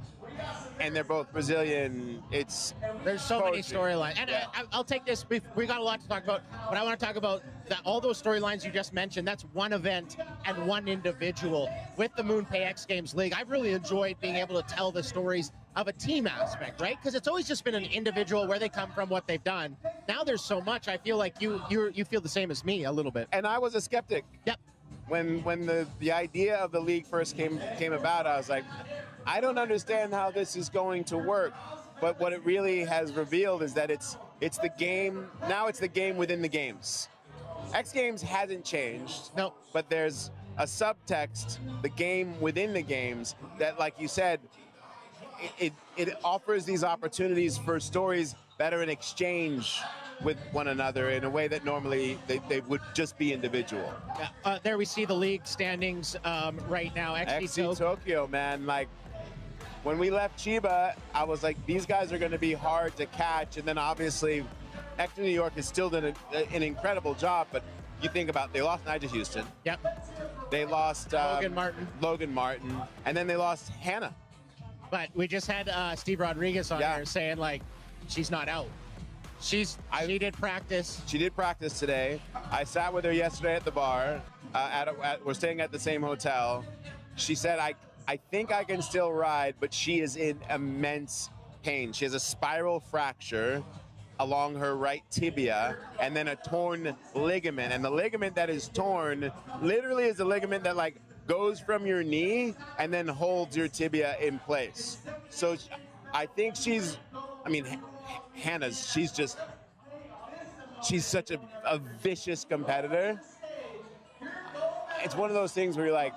and they're both Brazilian. There's so many poetry. storylines, and Yeah. I'll take this. We got a lot to talk about, but I want to talk about all those storylines you just mentioned. That's one event and one individual. With the MoonPay X Games League, I've really enjoyed being able to tell the stories of a team aspect, right? Because it's always just been an individual, where they come from, what they've done. Now there's so much. I feel like you feel the same as me a little bit. And I was a skeptic. Yep. When the idea of the league first came about, I was like, I don't understand how this is going to work. But what it really has revealed is that it's the game. Now it's the game within the games. X Games hasn't changed. No. But there's a subtext, the game within the games, that, like you said, it offers these opportunities for stories that are in exchange with one another in a way that normally they would just be individual. There we see the league standings right now. XG Tokyo, man, like when we left Chiba, I was like, these guys are going to be hard to catch, and then obviously XG New York has still done an incredible job, but you think about, they lost Nigel Houston. Yep. They lost Logan Martin, and then they lost Hannah. But we just had Steve Rodriguez on there saying, like, she's not out. She did practice. She did practice today. I sat with her yesterday at the bar. We're staying at the same hotel. She said, I think I can still ride, but she is in immense pain. She has a spiral fracture along her right tibia and then a torn ligament. And the ligament that is torn literally is the ligament that, like, goes from your knee and then holds your tibia in place. So I think Hannah's, she's such a vicious competitor. It's one of those things where you're like,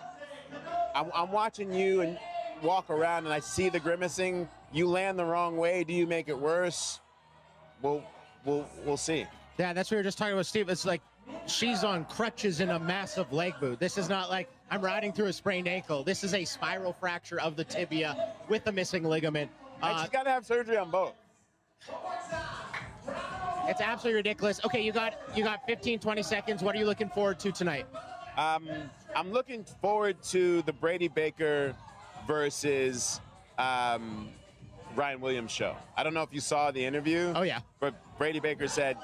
I'm watching you and walk around and I see the grimacing. You land the wrong way. Do you make it worse? We'll see. Yeah, that's what we were just talking about, Steve. It's like she's on crutches in a massive leg boot. This is not like I'm riding through a sprained ankle. This is a spiral fracture of the tibia with a missing ligament. And she's got to have surgery on both. It's absolutely ridiculous. Okay, you got 15, 20 seconds. What are you looking forward to tonight? I'm looking forward to the Brady Baker versus Ryan Williams show. I don't know if you saw the interview. Oh, yeah. But Brady Baker said,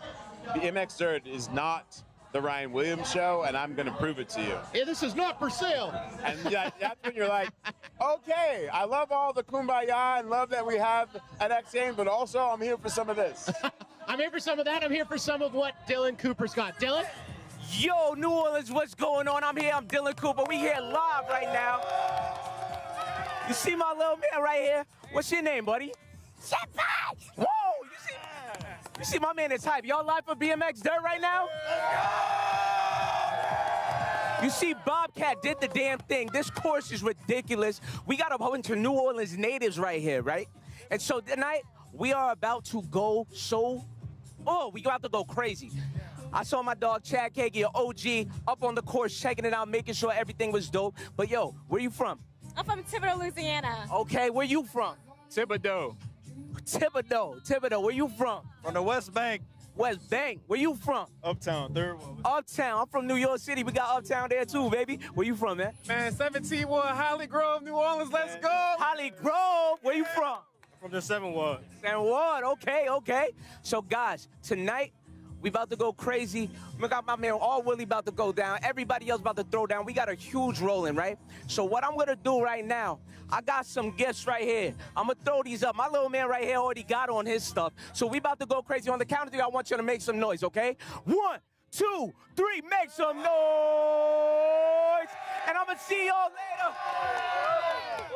the MX Dirt is not the Ryan Williams show, and I'm going to prove it to you. Yeah, this is not for sale. And that's when you're like, okay, I love all the kumbaya and love that we have at X Games, but also I'm here for some of this. I'm here for some of that. I'm here for some of what Dylan Cooper's got. Dylan? Yo, New Orleans, what's going on? I'm here. I'm Dylan Cooper. We here live right now. You see my little man right here? What's your name, buddy? Senpai! Whoa! You see my man is hype. Y'all live for BMX Dirt right now? You see Bobcat did the damn thing. This course is ridiculous. We got a bunch of New Orleans natives right here, right? And so tonight, we are about to go we about to go crazy. I saw my dog Chad Kagi, an OG, up on the course, checking it out, making sure everything was dope. But yo, where you from? I'm from Thibodaux, Louisiana. Okay, where you from? Thibodaux. Thibodaux, where you from? From the West Bank. West Bank, where you from? Uptown, third. Uptown, I'm from New York City. We got Uptown there too, baby. Where you from, man? Man, 17 Ward, Holly Grove, New Orleans, let's go. Holly Grove, where you from? From the 7th Ward. 7th Ward, okay. So guys, tonight, we about to go crazy. We got my man All Willie about to go down. Everybody else about to throw down. We got a huge rolling, right? So what I'm gonna do right now, I got some gifts right here. I'm gonna throw these up. My little man right here already got on his stuff. So we about to go crazy. On the count of three, I want you to make some noise, okay? 1, 2, 3, make some noise! And I'm gonna see y'all later. Woo!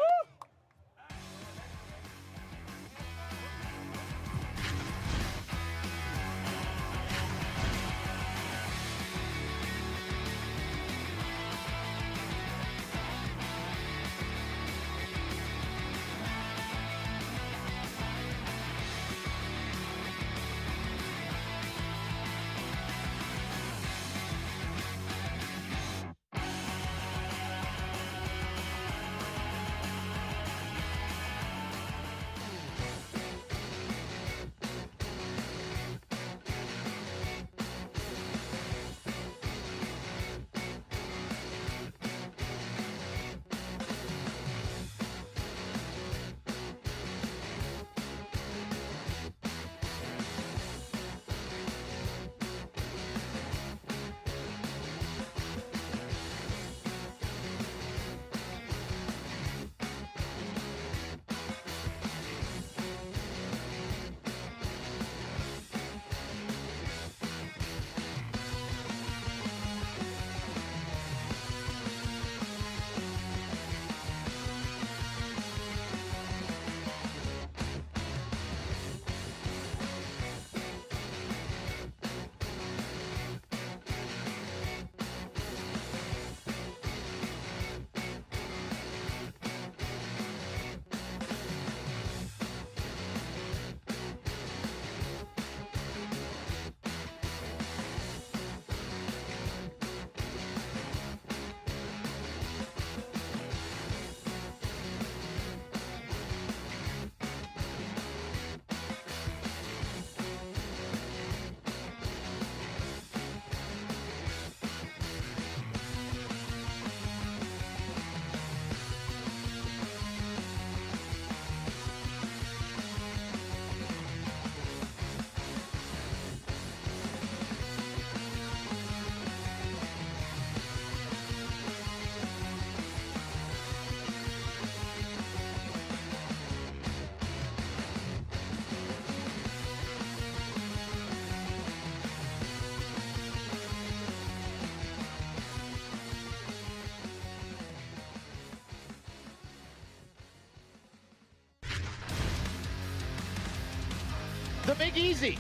the Big Easy.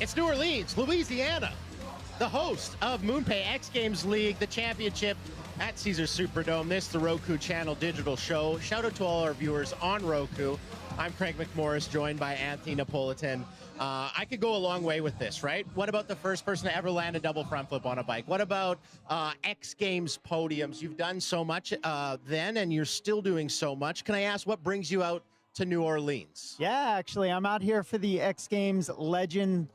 It's New Orleans, Louisiana, the host of MoonPay X Games League, the championship at Caesars Superdome. This, the Roku channel digital show. Shout out to all our viewers on Roku. I'm Craig McMorris, joined by Anthony Napolitan. I could go a long way with this, right? What about the first person to ever land a double front flip on a bike? What about X Games podiums? You've done so much then, and you're still doing so much. Can I ask, what brings you out to New Orleans? Yeah, actually, I'm out here for the X Games Legends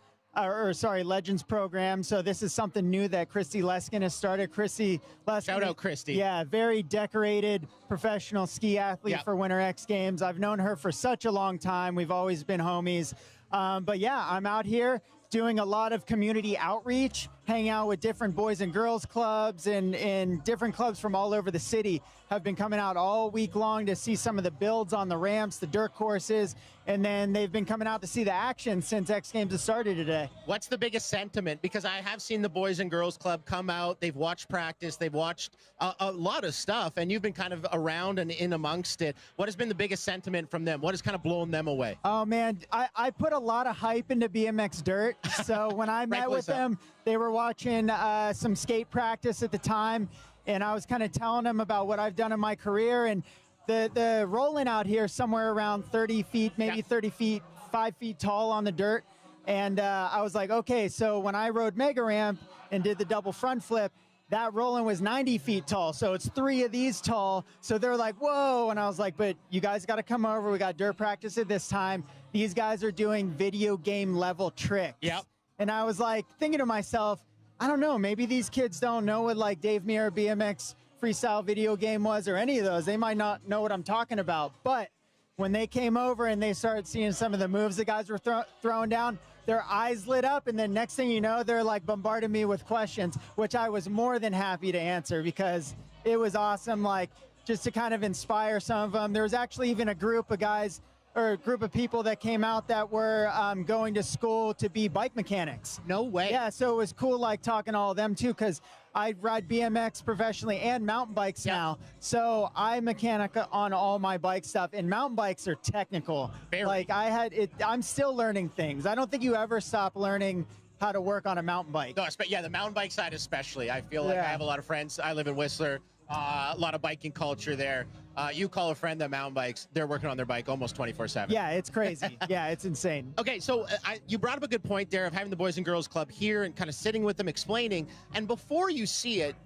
program. So this is something new that Christy Leskin has started. Christy Leskin. Shout out, Christy. Yeah, very decorated professional ski athlete for Winter X Games. I've known her for such a long time. We've always been homies. But yeah, I'm out here doing a lot of community outreach, hanging out with different boys and girls clubs and different clubs from all over the city. Have been coming out all week long to see some of the builds on the ramps, the dirt courses, and then they've been coming out to see the action since X Games has started today. What's the biggest sentiment? Because I have seen the Boys and Girls Club come out, they've watched practice, they've watched a lot of stuff, and you've been kind of around and in amongst it. What has been the biggest sentiment from them? What has kind of blown them away? Oh man, I put a lot of hype into BMX Dirt, so when I met with them, they were watching some skate practice at the time, and I was kind of telling them about what I've done in my career, and the rolling out here somewhere around 30 feet, maybe 30 feet, 5 feet tall on the dirt. And I was like, okay, so when I rode Mega Ramp and did the double front flip, that rolling was 90 feet tall. So it's 3 of these tall. So they're like, whoa. And I was like, but you guys got to come over. We got dirt practice at this time. These guys are doing video game level tricks. Yep. And I was like thinking to myself, I don't know, maybe these kids don't know what like Dave Mirra BMX freestyle video game was or any of those. They might not know what I'm talking about. But when they came over and they started seeing some of the moves the guys were throwing down, their eyes lit up, and then next thing you know, they're like bombarding me with questions, which I was more than happy to answer because it was awesome, like just to kind of inspire some of them. There was actually even a group of guys or a group of people that came out that were going to school to be bike mechanics. No way. Yeah, so it was cool like talking to all of them too, because I ride BMX professionally and mountain bikes now. So I mechanic on all my bike stuff, and mountain bikes are technical. Very. Like I'm still learning things. I don't think you ever stop learning how to work on a mountain bike. No, yeah, the mountain bike side especially. I feel like I have a lot of friends. I live in Whistler. A lot of biking culture there. You call a friend that mountain bikes, they're working on their bike almost 24/7. Yeah, it's crazy. Yeah, it's insane. Okay, so you brought up a good point there of having the Boys and Girls Club here and kind of sitting with them, explaining. And before you see it,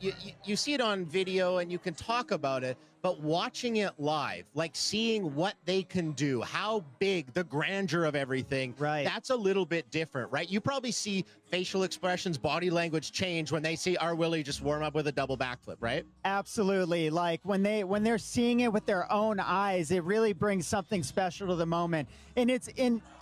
you see it on video and you can talk about it, but watching it live, like seeing what they can do, how big, the grandeur of everything, that's a little bit different, right? You probably see facial expressions, body language change when they see our Willie just warm up with a double backflip, right? Absolutely. Like when they're seeing it with their own eyes, it really brings something special to the moment. And it's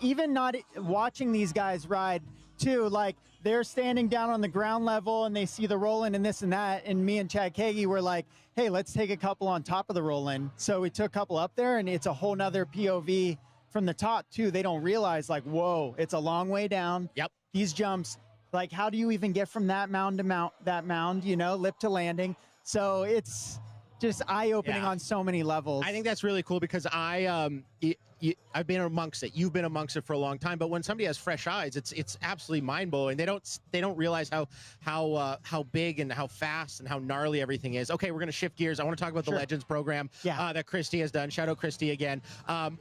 even not watching these guys ride too, like they're standing down on the ground level and they see the roll-in and this and that, and me and Chad Kagi were like, hey, let's take a couple on top of the roll-in. So we took a couple up there, and it's a whole nother POV from the top too. They don't realize, like, whoa, it's a long way down. Yep. These jumps, like, how do you even get from that mound to that mound, you know, lip to landing? So it's just eye-opening on so many levels. I think that's really cool because I've been amongst it. You've been amongst it for a long time. But when somebody has fresh eyes, it's absolutely mind-blowing. They don't realize how big and how fast and how gnarly everything is. Okay, we're going to shift gears. I want to talk about the Legends program that Christy has done. Shout out Christy again.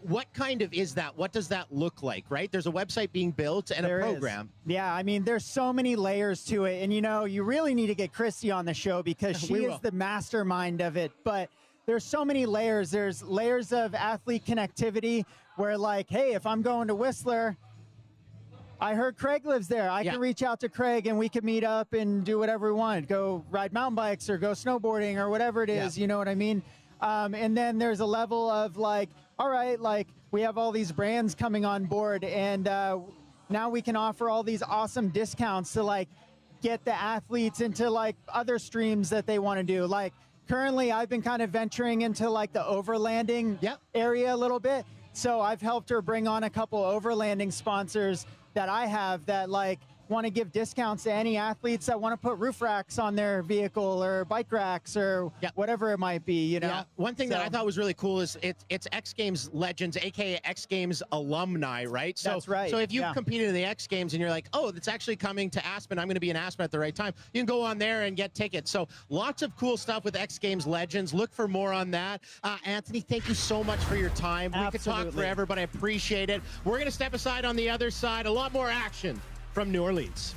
What kind of is that? What does that look like, right? There's a website being built and a program. Yeah, I mean, there's so many layers to it. And, you know, you really need to get Christy on the show because she is the mastermind of it. But there's so many layers. There's layers of athlete connectivity where, like, hey, if I'm going to Whistler, I heard Craig lives there. I can reach out to Craig and we can meet up and do whatever we want. Go ride mountain bikes or go snowboarding or whatever it is. You know what I mean? And then there's a level of like, all right, like we have all these brands coming on board, and now we can offer all these awesome discounts to like get the athletes into like other streams that they want to do. Like currently I've been kind of venturing into like the overlanding area a little bit. So I've helped her bring on a couple overlanding sponsors that I have that like want to give discounts to any athletes that want to put roof racks on their vehicle or bike racks or whatever it might be, you know? Yeah. One thing that I thought was really cool is it's X Games legends, aka X Games alumni, right? So, That's right. So if you've competed in the X Games and you're like, oh, it's actually coming to Aspen, I'm going to be in Aspen at the right time, you can go on there and get tickets. So lots of cool stuff with X Games legends. Look for more on that. Anthony, thank you so much for your time. We could talk forever, but I appreciate it. We're going to step aside on the other side. A lot more action from New Orleans.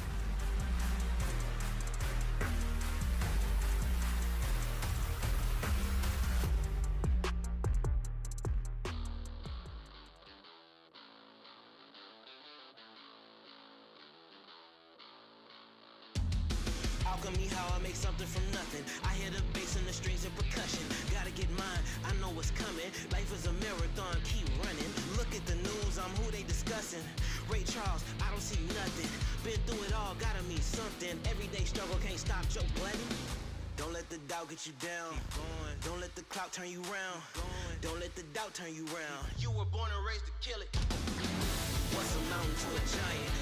Alchemy, how I make something from nothing. I hear the bass and the strings and percussion. Gotta get mine, I know what's coming. Life is a marathon, keep running. Look at the news, I'm who they discussing. Ray Charles, I don't see nothing. Been through it all, gotta mean something. Everyday struggle can't stop Joe Budden. Don't let the doubt get you down. Don't let the clout turn you round. Don't let the doubt turn you round. You were born and raised to kill it. What's a mountain to a giant?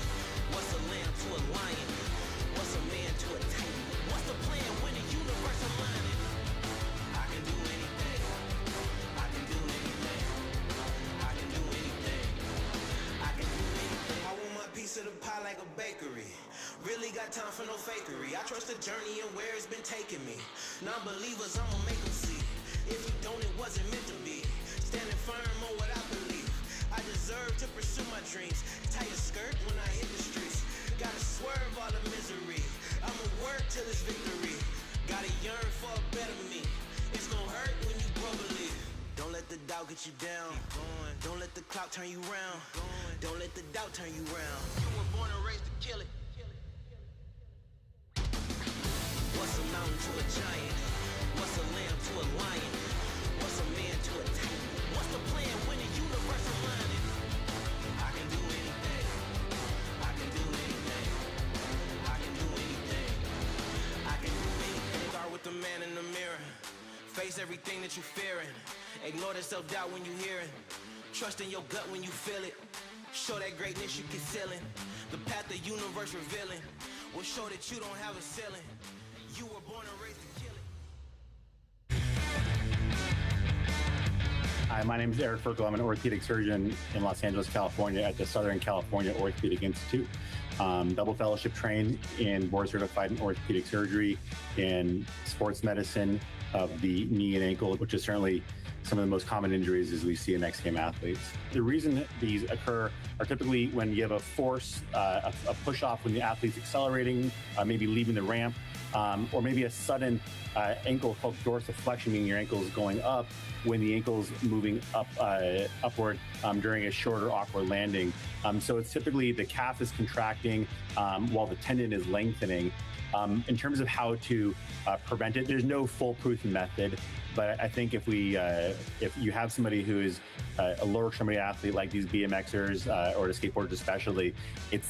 What's a lamb to a lion? What's a man to a titan? What's the plan when the universe aligning? I can do anything. I can do anything. I can do anything. I can do anything. I want my piece of the pie like a bakery. Really got time for no fakery. I trust the journey and where it's been taking me. Non-believers, I'ma make them see. If you don't, it wasn't meant to be. Standing firm on what I believe. I deserve to pursue my dreams. Tie a skirt when I hit the streets. Gotta swerve all the misery. I'ma work till it's victory. Gotta yearn for a better me. It's gonna hurt when you grow believe. Don't let the doubt get you down. Don't let the clout turn you round. Don't let the doubt turn you round. You were born and raised to kill it. What's a mountain to a giant? What's a lamb to a lion? What's a man to a titan? What's the plan when the universe aligning? I can do anything. I can do anything. I can do anything. I can do anything. Start with the man in the mirror. Face everything that you're fearing. Ignore the self-doubt when you hear it. Trust in your gut when you feel it. Show that greatness you concealing. The path the universe revealing will show that you don't have a ceiling. You were born and raised to kill it. Hi, my name is Eric Ferkel. I'm an orthopedic surgeon in Los Angeles, California at the Southern California Orthopedic Institute. Double fellowship trained in board certified in orthopedic surgery, in sports medicine of the knee and ankle, which is certainly some of the most common injuries as we see in X Games athletes. The reason that these occur are typically when you have a force, a push off when the athlete's accelerating, maybe leaving the ramp, or maybe a sudden ankle called dorsiflexion, meaning your ankle is going up when the ankle's moving upward during a short or awkward landing. So it's typically the calf is contracting while the tendon is lengthening. In terms of how to prevent it, there's no foolproof method. But I think if you have somebody who is a lower extremity athlete like these BMXers or the skateboarders especially, it's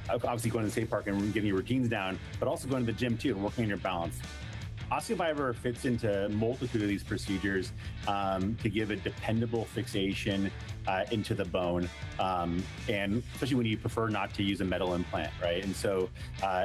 obviously going to the skate park and getting your routines down, but also going to the gym too and working on your balance. Osteoviver fits into a multitude of these procedures to give a dependable fixation into the bone, and especially when you prefer not to use a metal implant, right? And so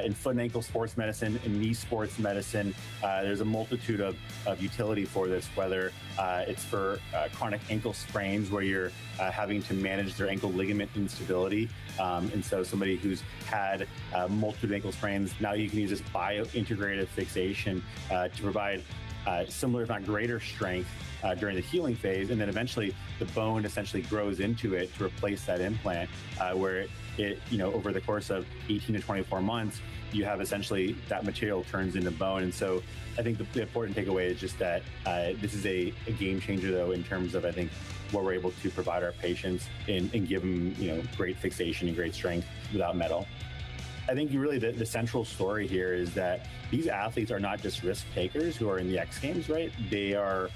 in foot and ankle sports medicine, in knee sports medicine, there's a multitude of utility for this, whether it's for chronic ankle sprains where you're having to manage their ankle ligament instability. And so somebody who's had multiple ankle sprains, now you can use this bio-integrative fixation to provide similar, if not greater strength during the healing phase. And then eventually the bone essentially grows into it to replace that implant where it over the course of 18 to 24 months, you have essentially that material turns into bone. And so I think the important takeaway is just that this is a game changer though, in terms of, I think, what we're able to provide our patients and give them, great fixation and great strength without metal. I think really the central story here is that these athletes are not just risk takers who are in the X Games, right? They are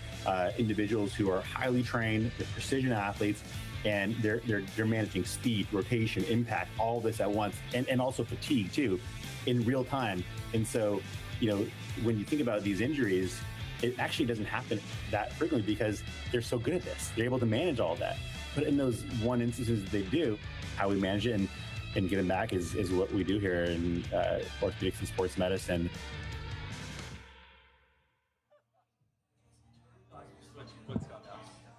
individuals who are highly trained, they're precision athletes, and they're managing speed, rotation, impact, all this at once, and also fatigue too, in real time. And so, when you think about these injuries, it actually doesn't happen that frequently because they're so good at this. They're able to manage all that. But in those one instances they do, how we manage it, and giving back is what we do here in orthopedics and sports medicine.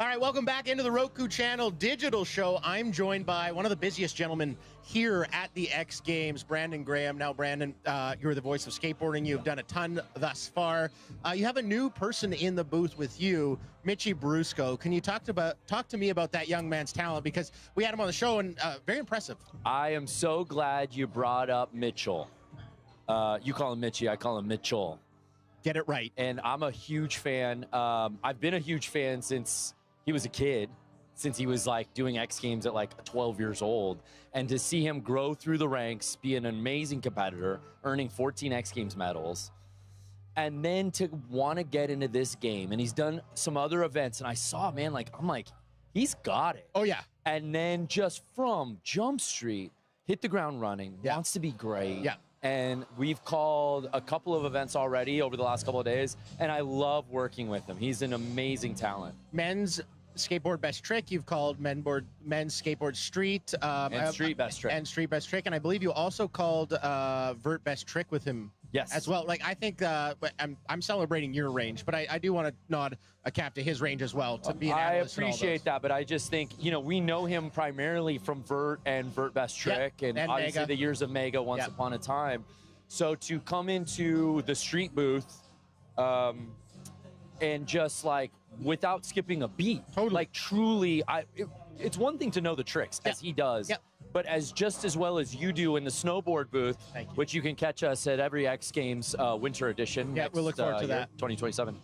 All right, welcome back into the Roku Channel digital show. I'm joined by one of the busiest gentlemen here at the X Games, Brandon Graham. Now, Brandon, you're the voice of skateboarding. You've done a ton thus far. You have a new person in the booth with you, Mitchie Brusco. Can you talk to me about that young man's talent? Because we had him on the show, and very impressive. I am so glad you brought up Mitchell. You call him Mitchie, I call him Mitchell. Get it right. And I'm a huge fan. I've been a huge fan since he was a kid, since he was like doing X Games at like 12 years old. And to see him grow through the ranks, be an amazing competitor, earning 14 X Games medals, and then to want to get into this game. And he's done some other events, and I saw, man, like, I'm like, he's got it. Oh, yeah. And then just from Jump Street, hit the ground running, wants to be great. Yeah. And we've called a couple of events already over the last couple of days, and I love working with him. He's an amazing talent. Men's skateboard best trick, you've called men's skateboard street. And street best trick. And street best trick. And I believe you also called vert best trick with him. Yes. As well. Like, I think I'm celebrating your range, but I do want to nod a cap to his range as well, to be an analyst. I appreciate that, but I just think, you know, we know him primarily from vert and vert best trick, and obviously Mega. the years of Mega once upon a time. So to come into the street booth and just like without skipping a beat, like truly, it's one thing to know the tricks as he does. But just as well as you do in the snowboard booth, which you can catch us at every X Games winter edition. Yeah, we'll look forward to that. 2027.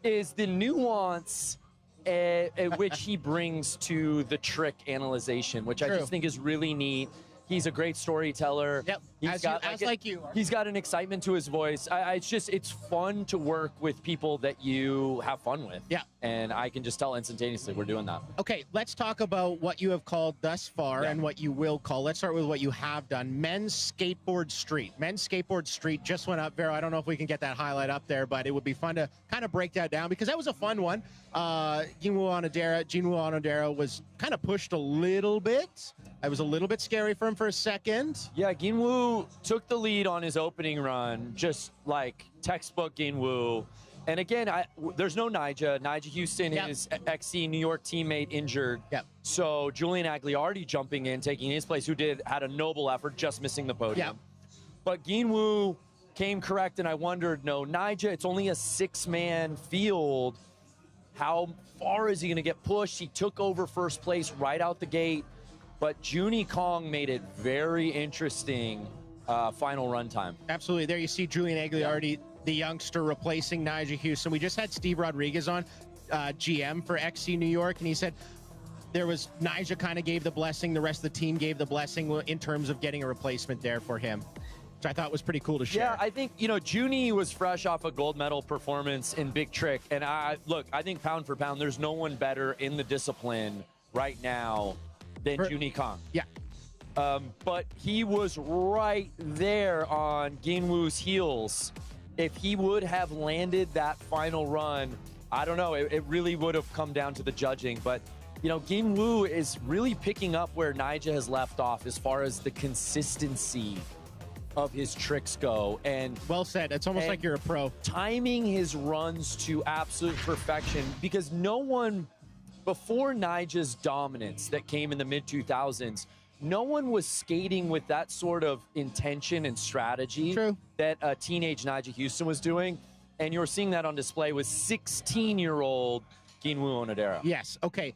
Is the nuance at which he brings to the trick analyzation, which I just think is really neat. He's a great storyteller. Yep. He's got like you. He's got an excitement to his voice. It's fun to work with people that you have fun with. Yeah. And I can just tell instantaneously we're doing that. Okay, let's talk about what you have called thus far and what you will call. Let's start with what you have done. Men's Skateboard Street. Men's Skateboard Street just went up, Vero. I don't know if we can get that highlight up there, but it would be fun to kind of break that down because that was a fun one. Jinwoo Onodera was kind of pushed a little bit. It was a little bit scary for him for a second. Yeah, Jinwoo took the lead on his opening run, just like textbook Jinwoo. And again, there's no Nyjah. Nyjah Houston, his XC New York teammate, injured. Yep. So Julian Agliardi jumping in, taking his place, who had a noble effort, just missing the podium. Yep. But Jinwoo came correct, and I wondered, no, Nyjah, it's only a 6-man field. How far is he going to get pushed? He took over first place right out the gate. But Junie Kong made it very interesting final run time. Absolutely. There you see Julian Agliardi, the youngster, replacing Nyjah Houston. We just had Steve Rodriguez on, GM for XC New York, and he said Nyjah kind of gave the blessing. The rest of the team gave the blessing in terms of getting a replacement there for him, which I thought was pretty cool to share. Yeah, I think, Junie was fresh off a gold medal performance in Big Trick. And I think pound for pound, there's no one better in the discipline right now than Junie Kong. Yeah. But he was right there on Jinwoo's heels. If he would have landed that final run, I don't know, it really would have come down to the judging. But, Jinwoo is really picking up where Nyjah has left off as far as the consistency of his tricks go. And well said. It's almost like you're a pro. Timing his runs to absolute perfection, because no one, before Nyjah's dominance that came in the mid-2000s, no one was skating with that sort of intention and strategy that teenage Nyjah Houston was doing. And you're seeing that on display with 16-year-old Jinwoo Onodera. Yes. Okay.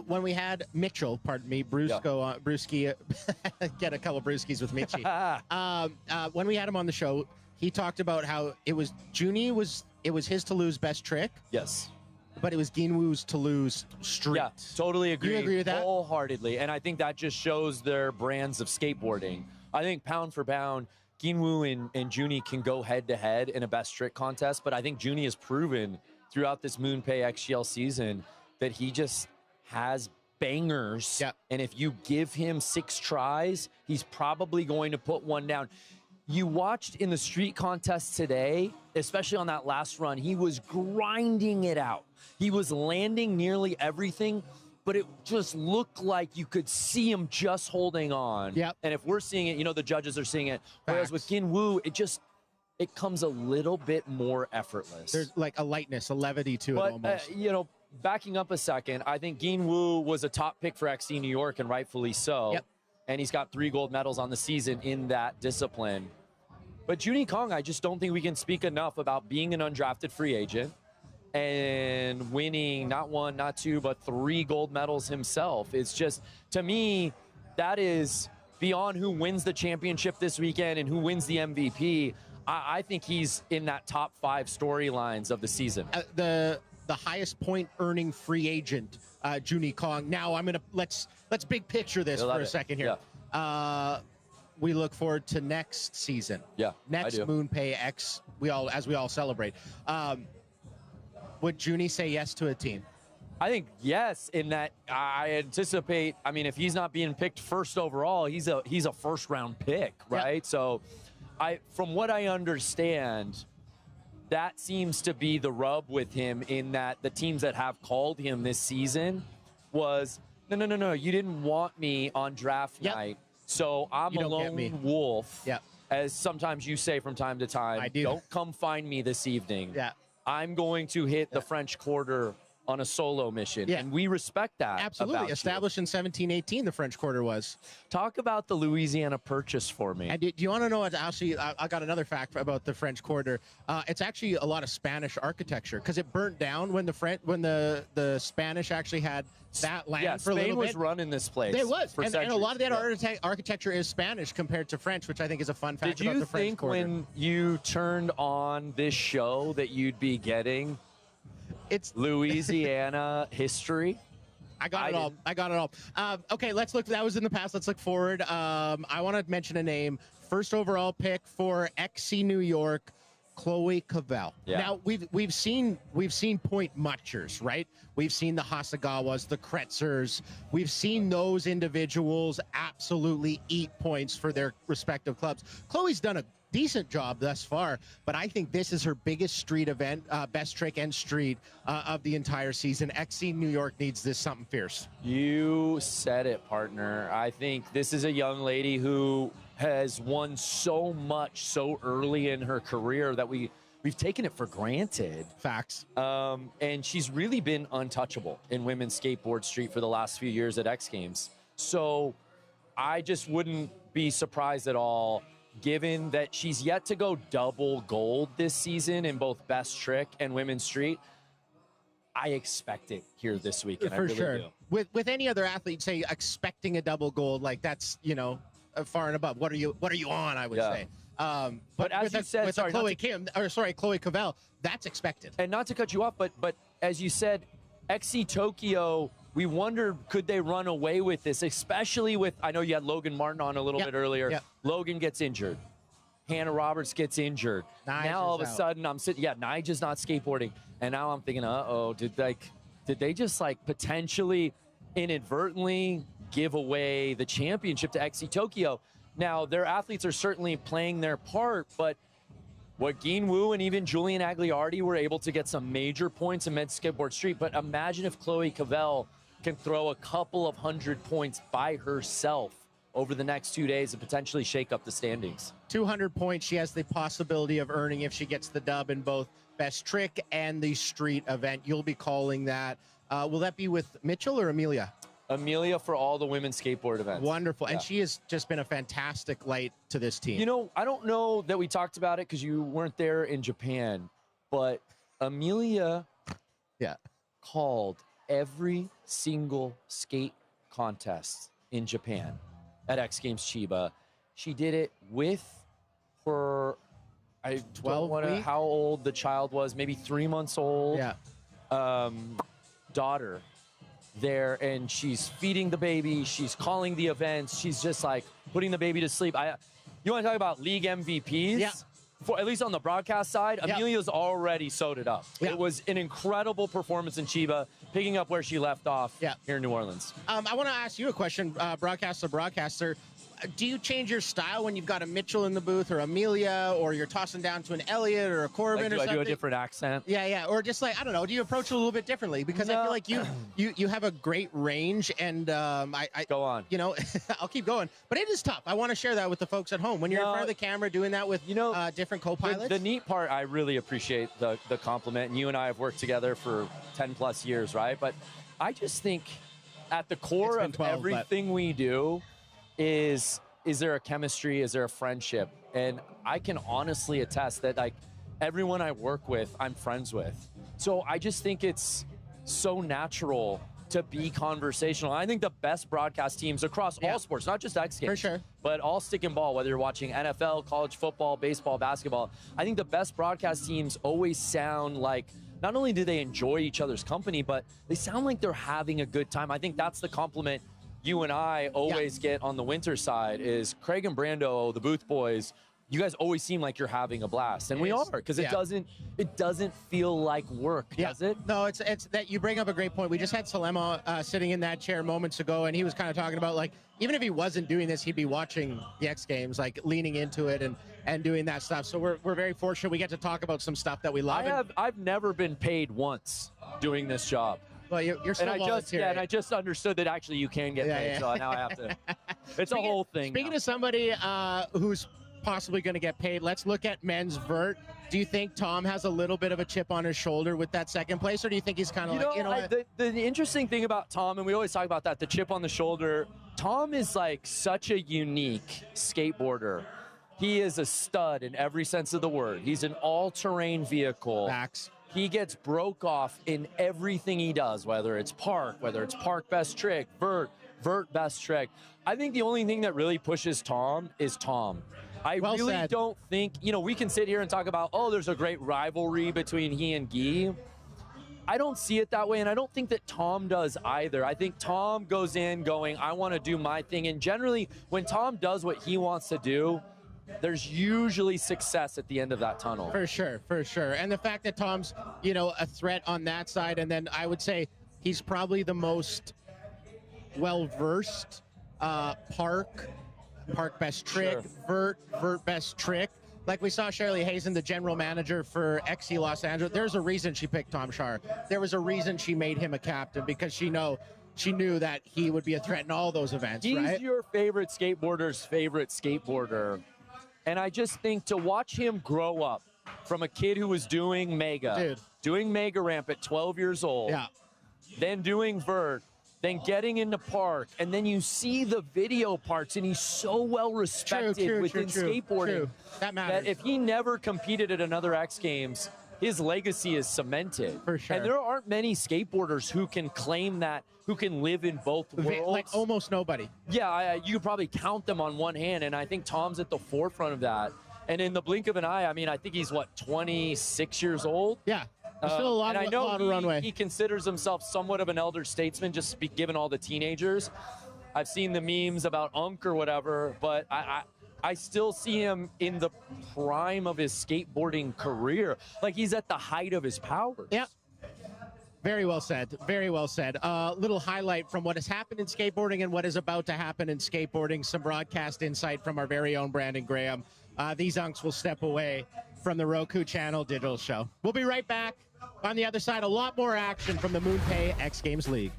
When we had Mitchell, Brusco, get a couple of brewskis with Mitchie. When we had him on the show, he talked about how it was his to lose best trick. Yes. But it was Jinwoo's to lose street. Yeah, totally agree. You agree with that? Wholeheartedly. And I think that just shows their brands of skateboarding. I think pound for pound, Jinwoo and Junie can go head-to-head in a best trick contest, but I think Junie has proven throughout this MoonPay XGL season that he just has bangers. Yeah. And if you give him 6 tries, he's probably going to put one down. You watched in the street contest today, especially on that last run, he was grinding it out. He was landing nearly everything, but it just looked like you could see him just holding on. Yep. And if we're seeing it, you know, the judges are seeing it. Whereas with Ginwoo, it comes a little bit more effortless. There's like a lightness, a levity to it almost. You know, backing up a second, I think Ginwoo was a top pick for XC New York, and rightfully so. Yep. And he's got 3 gold medals on the season in that discipline. But Junie Kong, I just don't think we can speak enough about being an undrafted free agent and winning not 1, not 2, but 3 gold medals himself. It's just, to me, that is beyond who wins the championship this weekend and who wins the MVP. I think he's in that top 5 storylines of the season. The highest point earning free agent, Junie Kong. Now let's big picture this for a second here. Yeah. We look forward to next season. Yeah, next MoonPay X. As we all celebrate. Would Junie say yes to a team? I think yes, in that I anticipate. I mean, if he's not being picked first overall, he's a first round pick, right? Yep. So, from what I understand, that seems to be the rub with him, in that the teams that have called him this season was no, you didn't want me on draft night, so I'm a lone wolf. Yeah. As sometimes you say from time to time, don't come find me this evening. Yeah. I'm going to hit the French Quarter on a solo mission, and we respect that. Absolutely. Established in 1718, the French Quarter was. Talk about the Louisiana Purchase for me. And do you want to know what actually, I got another fact about the French Quarter. It's actually a lot of Spanish architecture, because it burnt down when the Spanish actually had that land for a little bit. Spain was running this place. It was. For and a lot of that architecture is Spanish compared to French, which I think is a fun fact about the French Quarter. Did you think when you turned on this show that you'd be getting Louisiana history? I got it all. I got it all. Okay, let's look. That was in the past. Let's look forward. I want to mention a name. First overall pick for XC New York, Chloe Cavell. Yeah. Now we've seen point muchers, right? We've seen the Hasagawas, the Kretzers. We've seen those individuals absolutely eat points for their respective clubs. Chloe's done a decent job thus far, but I think this is her biggest street event, best trick and street of the entire season. XC New York needs this something fierce. You said it, partner. I think this is a young lady who has won so much so early in her career that we've taken it for granted. Facts. And she's really been untouchable in women's skateboard street for the last few years at X Games. So I just wouldn't be surprised at all, given that she's yet to go double gold this season in both best trick and women's street. I expect it here this weekend. For I really sure. do. With any other athlete, say expecting a double gold, like that's, far and above. What are you on? I would say. But as you said, Chloe Cavell, that's expected. And not to cut you off, but as you said, XC Tokyo, we wondered, could they run away with this, especially with, I know you had Logan Martin on a little bit earlier. Yep. Logan gets injured. Hannah Roberts gets injured. Now all of a sudden I'm sitting, Nigel's not skateboarding. And now I'm thinking, did they just potentially inadvertently give away the championship to XC Tokyo? Now, their athletes are certainly playing their part, but what Ginwoo and even Julian Agliardi were able to get some major points in men's skateboard street. But imagine if Chloe Cavell can throw a couple of 100 points by herself over the next 2 days and potentially shake up the standings. 200 points she has the possibility of earning if she gets the dub in both best trick and the street event. You'll be calling that. Will that be with Mitchell or Amelia? Amelia for all the women's skateboard events. Wonderful. Yeah. And she has just been a fantastic light to this team. I don't know that we talked about it because you weren't there in Japan, but Amelia called every single skate contest in Japan at X Games Chiba. She did it with her, I don't know how old the child was, maybe 3 months old. Daughter there, and she's feeding the baby, she's calling the events, she's just putting the baby to sleep. You want to talk about league MVPs? Yeah. For at least on the broadcast side, Amelia's already sewed it up. It was an incredible performance in Chiba, picking up where she left off here in New Orleans. I want to ask you a question, broadcaster. do you change your style when you've got a Mitchell in the booth or Amelia, or you're tossing down to an Elliott or a Corbin Like, or do something? I do a different accent? Yeah, or just like, I don't know, do you approach it a little bit differently? Because I feel like you have a great range, and I go on. You know, I'll keep going, but it is tough. I want to share that with the folks at home when you're in front of the camera doing that with different co-pilots. The neat part, I really appreciate the compliment, and you and I have worked together for 10 plus years, right? But I just think at the core of everything we do is there a chemistry? Is there a friendship? And I can honestly attest that, like, everyone I work with, I'm friends with. So I just think it's so natural to be conversational. I think the best broadcast teams across all sports, not just X Games, for sure, but all stick and ball, whether you're watching NFL, college football, baseball, basketball, I think the best broadcast teams always sound like, not only do they enjoy each other's company, but they sound like they're having a good time. I think that's the compliment you and I always get on the winter side is Craig and Brando, the Booth Boys. You guys always seem like you're having a blast, and we are, because it doesn't feel like work, does it? No, it's that you bring up a great point. We just had Salema sitting in that chair moments ago, and he was kind of talking about, like, even if he wasn't doing this, he'd be watching the X Games, like leaning into it and doing that stuff. So we're very fortunate we get to talk about some stuff that we love. I've never been paid once doing this job. Well, you're still volunteering. And I just understood that actually you can get paid, so now I have to. It's a whole thing. Speaking of somebody who's possibly going to get paid, let's look at men's vert. Do you think Tom has a little bit of a chip on his shoulder with that second place, or do you think he's kind of the interesting thing about Tom, and we always talk about that, the chip on the shoulder, Tom is like such a unique skateboarder. He is a stud in every sense of the word. He's an all-terrain vehicle. Facts. He gets broke off in everything he does, whether it's park best trick, vert best trick. I think the only thing that really pushes Tom is Tom. I really don't think, we can sit here and talk about, there's a great rivalry between he and Guy. I don't see it that way, and I don't think that Tom does either. I think Tom goes in going, I want to do my thing, and generally, when Tom does what he wants to do, there's usually success at the end of that tunnel. For sure. And the fact that Tom's, a threat on that side, and then I would say he's probably the most well-versed park best trick, vert best trick. Like we saw Shirley Hazen, the general manager for XC Los Angeles. There's a reason she picked Tom Shar. There was a reason she made him a captain, because she knew that he would be a threat in all those events. He's your favorite skateboarder's favorite skateboarder. And I just think to watch him grow up from a kid who was doing Mega Ramp at 12 years old, then doing vert, then getting into park, and then you see the video parts, and he's so well respected within skateboarding that matters. That if he never competed at another X Games, his legacy is cemented. For sure. And there aren't many skateboarders who can claim that, who can live in both worlds. Like almost nobody. Yeah, you could probably count them on one hand, and I think Tom's at the forefront of that. And in the blink of an eye, I think he's, 26 years old? Yeah. There's still a lot of runway. He considers himself somewhat of an elder statesman, just given all the teenagers. I've seen the memes about Unk or whatever, but I still see him in the prime of his skateboarding career. Like, he's at the height of his powers. Yeah. Very well said. Very well said. Little highlight from what has happened in skateboarding and what is about to happen in skateboarding. Some broadcast insight from our very own Brandon Graham. These unks will step away from the Roku channel digital show. We'll be right back. On the other side, a lot more action from the MoonPay X Games League.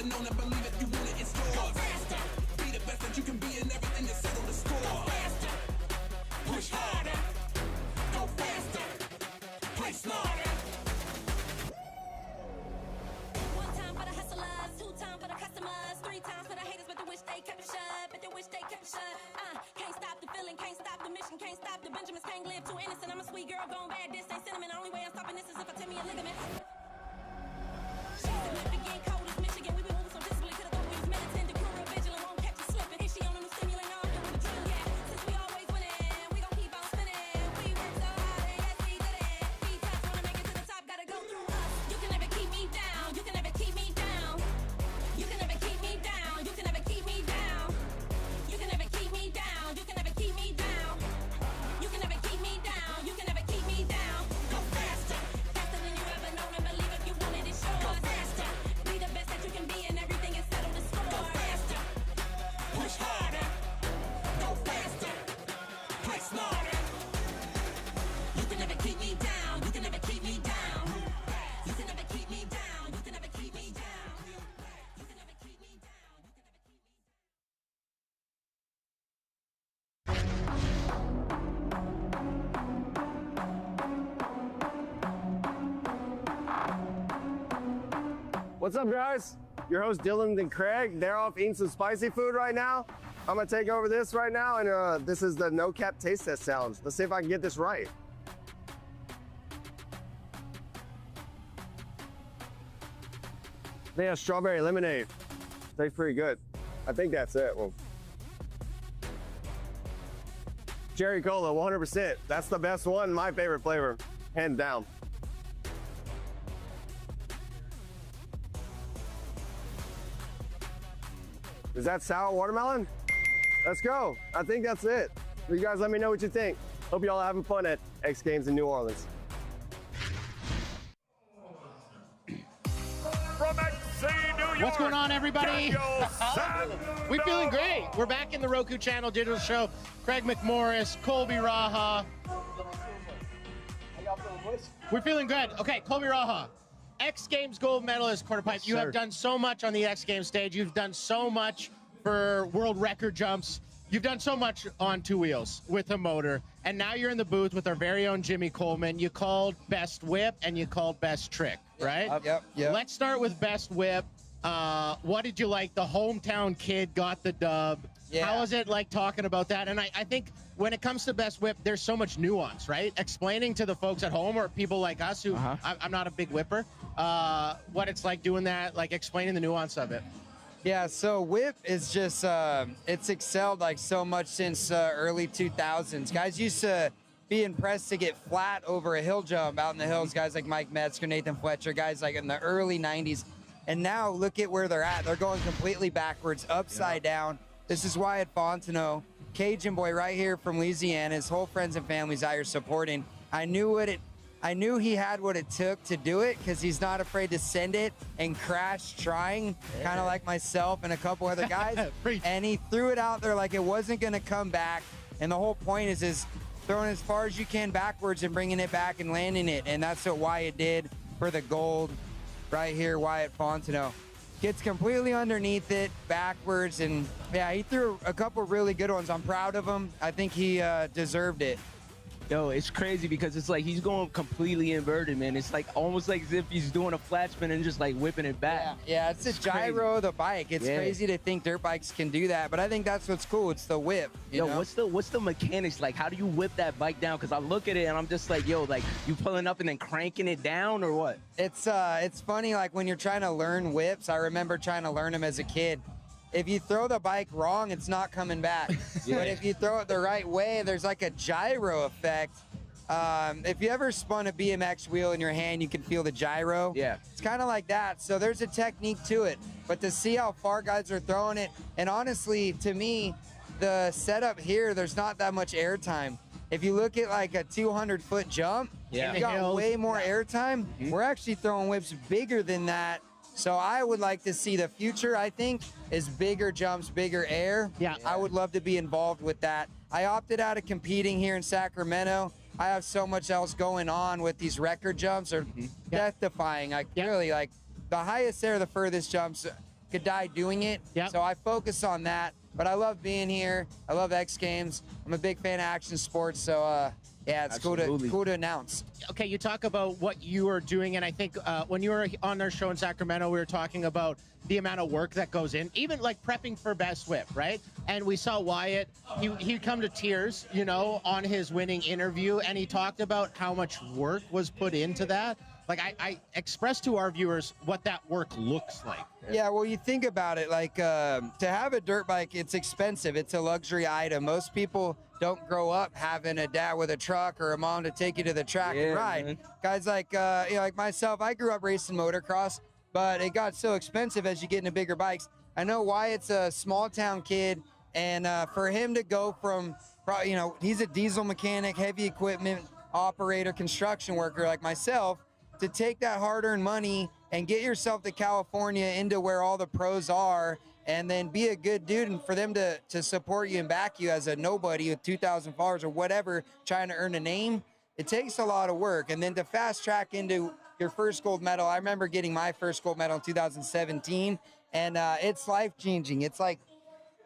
known and believe it, you want it, it's yours. Go faster. Be the best that you can be in everything and settle the score. Go faster. Push harder. Go faster. Play smarter. One time for the hustlers, two times for the customers, three times for the haters, but they wish they kept it shut. But they wish they kept it shut. Can't stop the feeling, can't stop the mission, can't stop the Benjamins, can't live too innocent. I'm a sweet girl going bad, this ain't cinnamon. Only way I'm stopping this is if I tear me a ligament. Significant, cold as Michigan. We been moving so disciplined, could've thought we was militant. The crew real vigilant, won't catch you slipping. Is she on a new stimulant? Arguing with the drill, yeah. Since we always winning, we gon' keep on spinning. We work so hard, and yes, we did it. These times wanna make it to the top, gotta go through us. You can never keep me down. You can never keep me down. You can never keep me down. You can never keep me down. You can never keep me down. You can never keep me down. You can never keep me down. You can never keep me down. Go faster, faster than you ever known and believe if you want it, it's yours. Go faster, be the best that you can be and everything is settled to score. Go faster, push harder. Go faster, play smarter. You can never keep me down. You can never keep me down. You can never keep me down. You can never keep me down. You can never keep me down. What's up, guys? Your host Dylan and Craig. They're off eating some spicy food right now. I'm gonna take over this right now, and this is the no cap taste test challenge. Let's see if I can get this right. They have strawberry lemonade. Tastes pretty good. I think that's it. Well, cherry cola, 100%. That's the best one. My favorite flavor, hands down. Is that sour watermelon? Let's go. I think that's it. You guys let me know what you think. Hope y'all are having fun at X Games in New Orleans. From XC New York. What's going on, everybody? We're feeling great. We're back in the Roku Channel Digital Show. Craig McMorris, Colby Raha. We're feeling good. Okay, Colby Raha, X Games gold medalist, quarter pipe. You have done so much on the X Games stage. You've done so much for world record jumps. You've done so much on two wheels with a motor. And now you're in the booth with our very own Jimmy Coleman. You called best whip and you called best trick, right? Yep. Let's start with best whip. What did you like? The hometown kid got the dub. Yeah. How was it like talking about that? And I think when it comes to best whip, there's so much nuance, right? Explaining to the folks at home or people like us who I'm not a big whipper, what it's like doing that, like explaining the nuance of it. Yeah, so whip is just, it's excelled like so much since early 2000s. Guys used to be impressed to get flat over a hill jump out in the hills, guys like Mike Metzger, Nathan Fletcher, guys like in the early 90s. And now look at where they're at. They're going completely backwards, upside down. This is Wyatt Fontenot, Cajun boy right here from Louisiana. His whole friends and family's out here supporting. I knew he had what it took to do it because he's not afraid to send it and crash trying, kind of like myself and a couple other guys. And he threw it out there like it wasn't going to come back. And the whole point is throwing as far as you can backwards and bringing it back and landing it. And that's what Wyatt did for the gold right here, Wyatt Fontenot. Gets completely underneath it, backwards, and yeah, he threw a couple really good ones. I'm proud of him. I think he deserved it. Yo, it's crazy because it's like he's going completely inverted, man. It's like almost like as if he's doing a flat spin and just like whipping it back. Yeah, it's the gyro of the bike. It's crazy to think dirt bikes can do that, but I think that's what's cool. It's the whip. You know? What's the mechanics like? How do you whip that bike down? Because I look at it and I'm just like, yo, like you pulling up and then cranking it down or what? It's funny, like when you're trying to learn whips. I remember trying to learn them as a kid. If you throw the bike wrong, it's not coming back. But if you throw it the right way, there's like a gyro effect. If you ever spun a BMX wheel in your hand, you can feel the gyro. Yeah. It's kind of like that. So there's a technique to it. But to see how far guys are throwing it, and honestly, to me, the setup here, there's not that much air time. If you look at like a 200-foot jump, you got way more air time. We're actually throwing whips bigger than that. So I would like to see the future, I think, is bigger jumps, bigger air. I would love to be involved with that. I opted out of competing here in Sacramento. I have so much else going on with these record jumps. Are death-defying. Like, really, like, the highest air, the furthest jumps, could die doing it. So I focus on that. But I love being here. I love X Games. I'm a big fan of action sports. So yeah, it's cool to announce. Okay, you talk about what you are doing, and I think when you were on our show in Sacramento, we were talking about the amount of work that goes in, even like prepping for Best Whip, right? And we saw Wyatt, he'd come to tears, you know, on his winning interview, and he talked about how much work was put into that. Like, I expressed to our viewers what that work looks like. Yeah, well, you think about it, like to have a dirt bike, it's expensive. It's a luxury item. Most people don't grow up having a dad with a truck or a mom to take you to the track and ride. Man. Guys like you know, like myself, I grew up racing motocross, but it got so expensive as you get into bigger bikes. I know Wyatt's a small town kid, and for him to go from, you know, he's a diesel mechanic, heavy equipment operator, construction worker like myself, to take that hard-earned money and get yourself to California into where all the pros are, and then be a good dude, and for them to support you and back you as a nobody with 2,000 followers or whatever, trying to earn a name, it takes a lot of work. And then to fast track into your first gold medal, I remember getting my first gold medal in 2017, and it's life-changing. It's like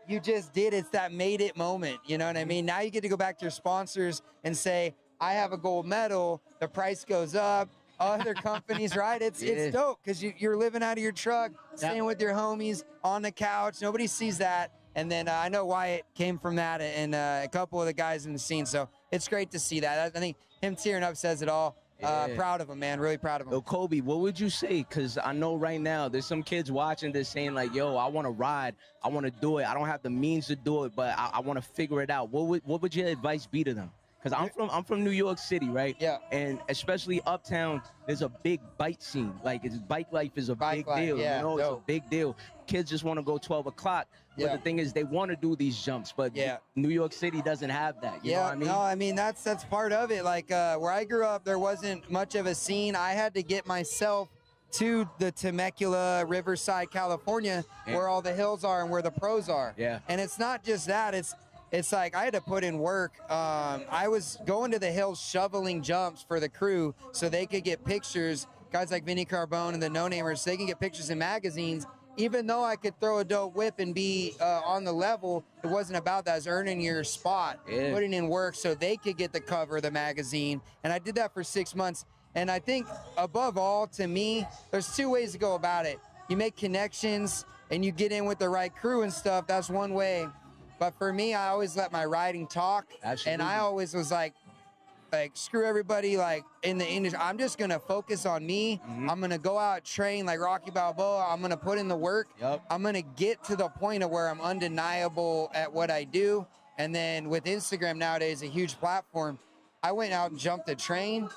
you just did, it's that made it moment, you know what I mean? Now you get to go back to your sponsors and say, I have a gold medal, the price goes up, other companies, right? It's dope because you're living out of your truck, staying with your homies on the couch. Nobody sees that. And then I know Wyatt came from that, and a couple of the guys in the scene. So it's great to see that. I think him tearing up says it all. Proud of him, man. Really proud of him. Yo, Kobe, what would you say? Because I know right now there's some kids watching this saying like, yo, I want to ride. I want to do it. I don't have the means to do it, but I want to figure it out. What would your advice be to them? Because I'm from New York City, right? Yeah. And especially uptown, there's a big bike scene. Like, bike life is a big deal. Yeah, you know, dope. it's a big deal. Kids just want to go 12 o'clock. But the thing is, they want to do these jumps. But New York City doesn't have that. You know what I mean? No, I mean, that's part of it. Like, where I grew up, there wasn't much of a scene. I had to get myself to the Temecula, Riverside, California, where all the hills are and where the pros are. Yeah. And it's not just that. It's like I had to put in work. I was going to the hills shoveling jumps for the crew so they could get pictures. Guys like Vinny Carbone and the no-namers, they can get pictures in magazines. Even though I could throw a dope whip and be on the level, it wasn't about that. It was earning your spot, putting in work so they could get the cover of the magazine. And I did that for 6 months. And I think above all, to me, there's two ways to go about it. You make connections and you get in with the right crew and stuff. That's one way. But for me, I always let my riding talk. Absolutely. And I always was like, screw everybody, like, in the industry. I'm just going to focus on me. I'm going to go out, train like Rocky Balboa. I'm going to put in the work. I'm going to get to the point of where I'm undeniable at what I do. And then with Instagram nowadays, a huge platform, I went out and jumped a train.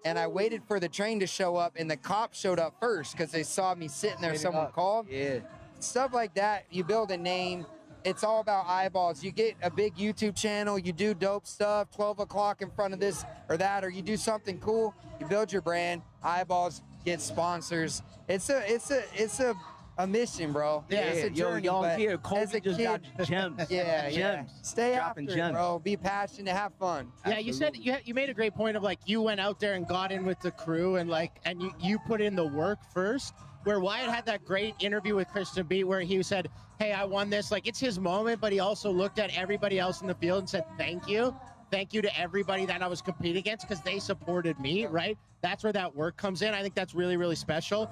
And I waited for the train to show up, and the cops showed up first because they saw me sitting there. Someone called. Stuff like that, you build a name. It's all about eyeballs. You get a big YouTube channel, you do dope stuff, 12 o'clock in front of this or that, or you do something cool, you build your brand, eyeballs, get sponsors. It's a mission, bro. It's a journey. Y'all but here, Kobe as a just kid, got gems. Gems. Stay Dropping after it, gems. bro. Be passionate, have fun. Yeah, you said you made a great point of like you went out there and got in with the crew and you put in the work first. Where Wyatt had that great interview with Christian Beat where he said, hey, I won this. Like, it's his moment, but he also looked at everybody else in the field and said, thank you. Thank you to everybody that I was competing against because they supported me, right? That's where that work comes in. I think that's really, really special.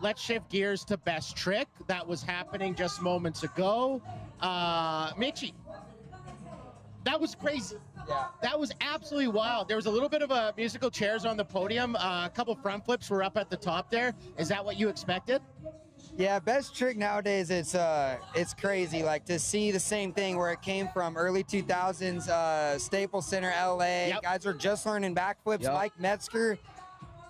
Let's shift gears to Best Trick. That was happening just moments ago. Mitchie, that was crazy. Yeah. That was absolutely wild. There was a little bit of a musical chairs on the podium. A couple front flips were up at the top there. Is that what you expected? Yeah, Best Trick nowadays, it's crazy. Like to see the same thing where it came from early 2000s, Staples Center, LA. Guys were just learning backflips. Mike Metzger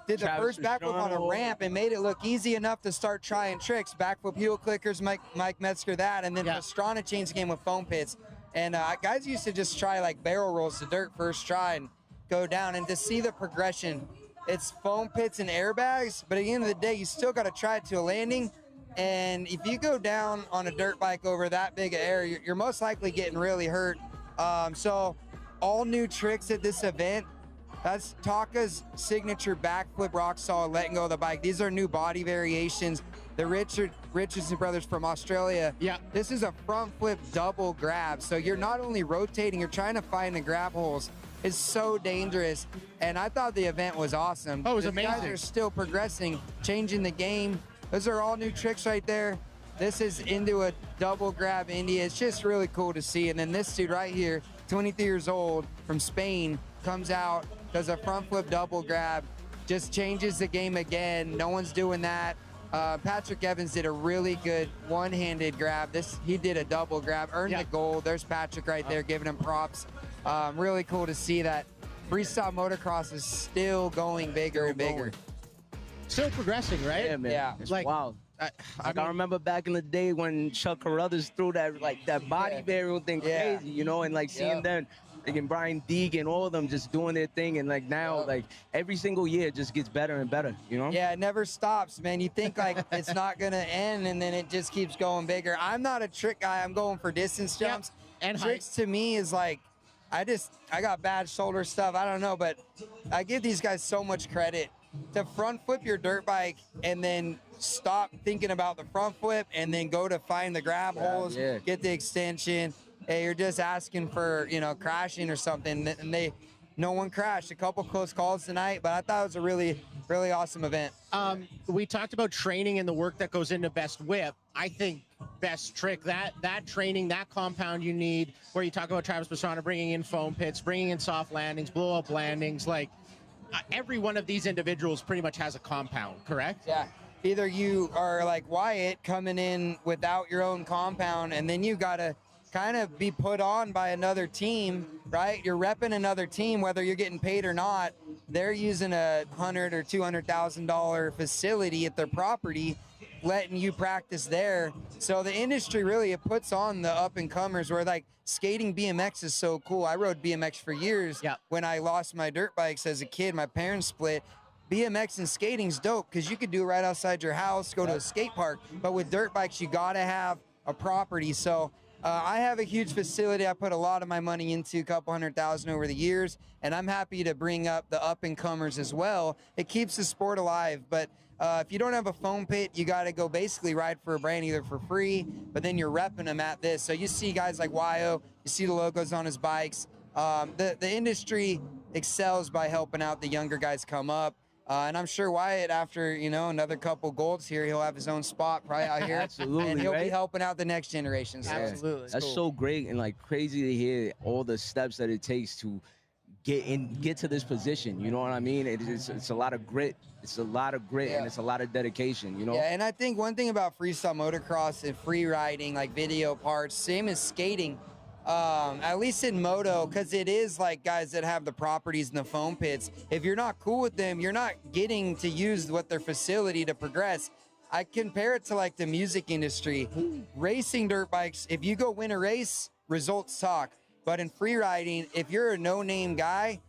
did the first backflip on a ramp and made it look easy enough to start trying tricks. Backflip heel clickers, Mike Metzger that, and then Pastrana changed the game with foam pits. And guys used to just try like barrel rolls to dirt first try and go down. And to see the progression, it's foam pits and airbags, but at the end of the day, you still got to try it to a landing. And if you go down on a dirt bike over that big of air, you're most likely getting really hurt. So all new tricks at this event. That's Taka's signature backflip rock solid, letting go of the bike. These are new body variations. the Richardson brothers from Australia. Yeah. This is a front flip double grab. So you're not only rotating, you're trying to find the grab holes. It's so dangerous. And I thought the event was awesome. Oh, it was These guys amazing. are still progressing, changing the game. Those are all new tricks right there. This is into a double grab India. It's just really cool to see. And then this dude right here, 23 years old from Spain, comes out, does a front flip double grab, just changes the game again. No one's doing that. Patrick Evans did a really good one-handed grab. He did a double grab, earned the gold. There's Patrick right there giving him props. Really cool to see that freestyle motocross is still going bigger and bigger. Still progressing, right? Yeah, man. Yeah. It's Like, wild. I I remember back in the day when Chuck Carruthers threw that body burial thing crazy, you know, and like seeing them, like and Brian Deegan, all of them just doing their thing, and like now, like every single year it just gets better and better, you know? Yeah, it never stops, man. You think like it's not gonna end, and then it just keeps going bigger. I'm not a trick guy. I'm going for distance jumps. And tricks to me is like, I got bad shoulder stuff. I don't know, but I give these guys so much credit. To front flip your dirt bike and then stop thinking about the front flip and then go to find the grab holes, get the extension. Hey, you're just asking for, you know, crashing or something. And no one crashed. A couple close calls tonight, but I thought it was a really, really awesome event. We talked about training and the work that goes into best whip. I think best trick, that training, that compound you need, where you talk about Travis Pastrana bringing in foam pits, bringing in soft landings, blow up landings, like every one of these individuals pretty much has a compound, correct? Yeah. Either you are like Wyatt coming in without your own compound, and then you got to kind of be put on by another team, right? You're repping another team, whether you're getting paid or not. They're using a $100,000 or $200,000 facility at their property, letting you practice there. So the industry really, it puts on the up and comers, where like skating BMX is so cool. I rode BMX for years. When I lost my dirt bikes as a kid, my parents split. BMX and skating's dope because you could do it right outside your house, go to a skate park. But with dirt bikes, you gotta have a property. So I have a huge facility. I put a lot of my money into, a couple $100,000 over the years, and I'm happy to bring up the up and comers as well. It keeps the sport alive. But if you don't have a foam pit, you got to go basically ride for a brand either for free, but then you're repping them at this. So you see guys like Wyo, you see the logos on his bikes. The industry excels by helping out the younger guys come up. And I'm sure Wyatt, after, you know, another couple golds here, he'll have his own spot probably out here. Absolutely, and he'll be right? helping out the next generation. So. Absolutely. That's so great and like crazy to hear all the steps that it takes to get to this position. You know what I mean? It's a lot of grit. It's a lot of grit and it's a lot of dedication, you know? Yeah, and I think one thing about freestyle motocross and free riding, like video parts, same as skating, at least in moto, because it is like guys that have the properties and the foam pits. If you're not cool with them, you're not getting to use what their facility to progress. I compare it to like the music industry. Racing dirt bikes, if you go win a race, results talk. But in free riding, if you're a no-name guy,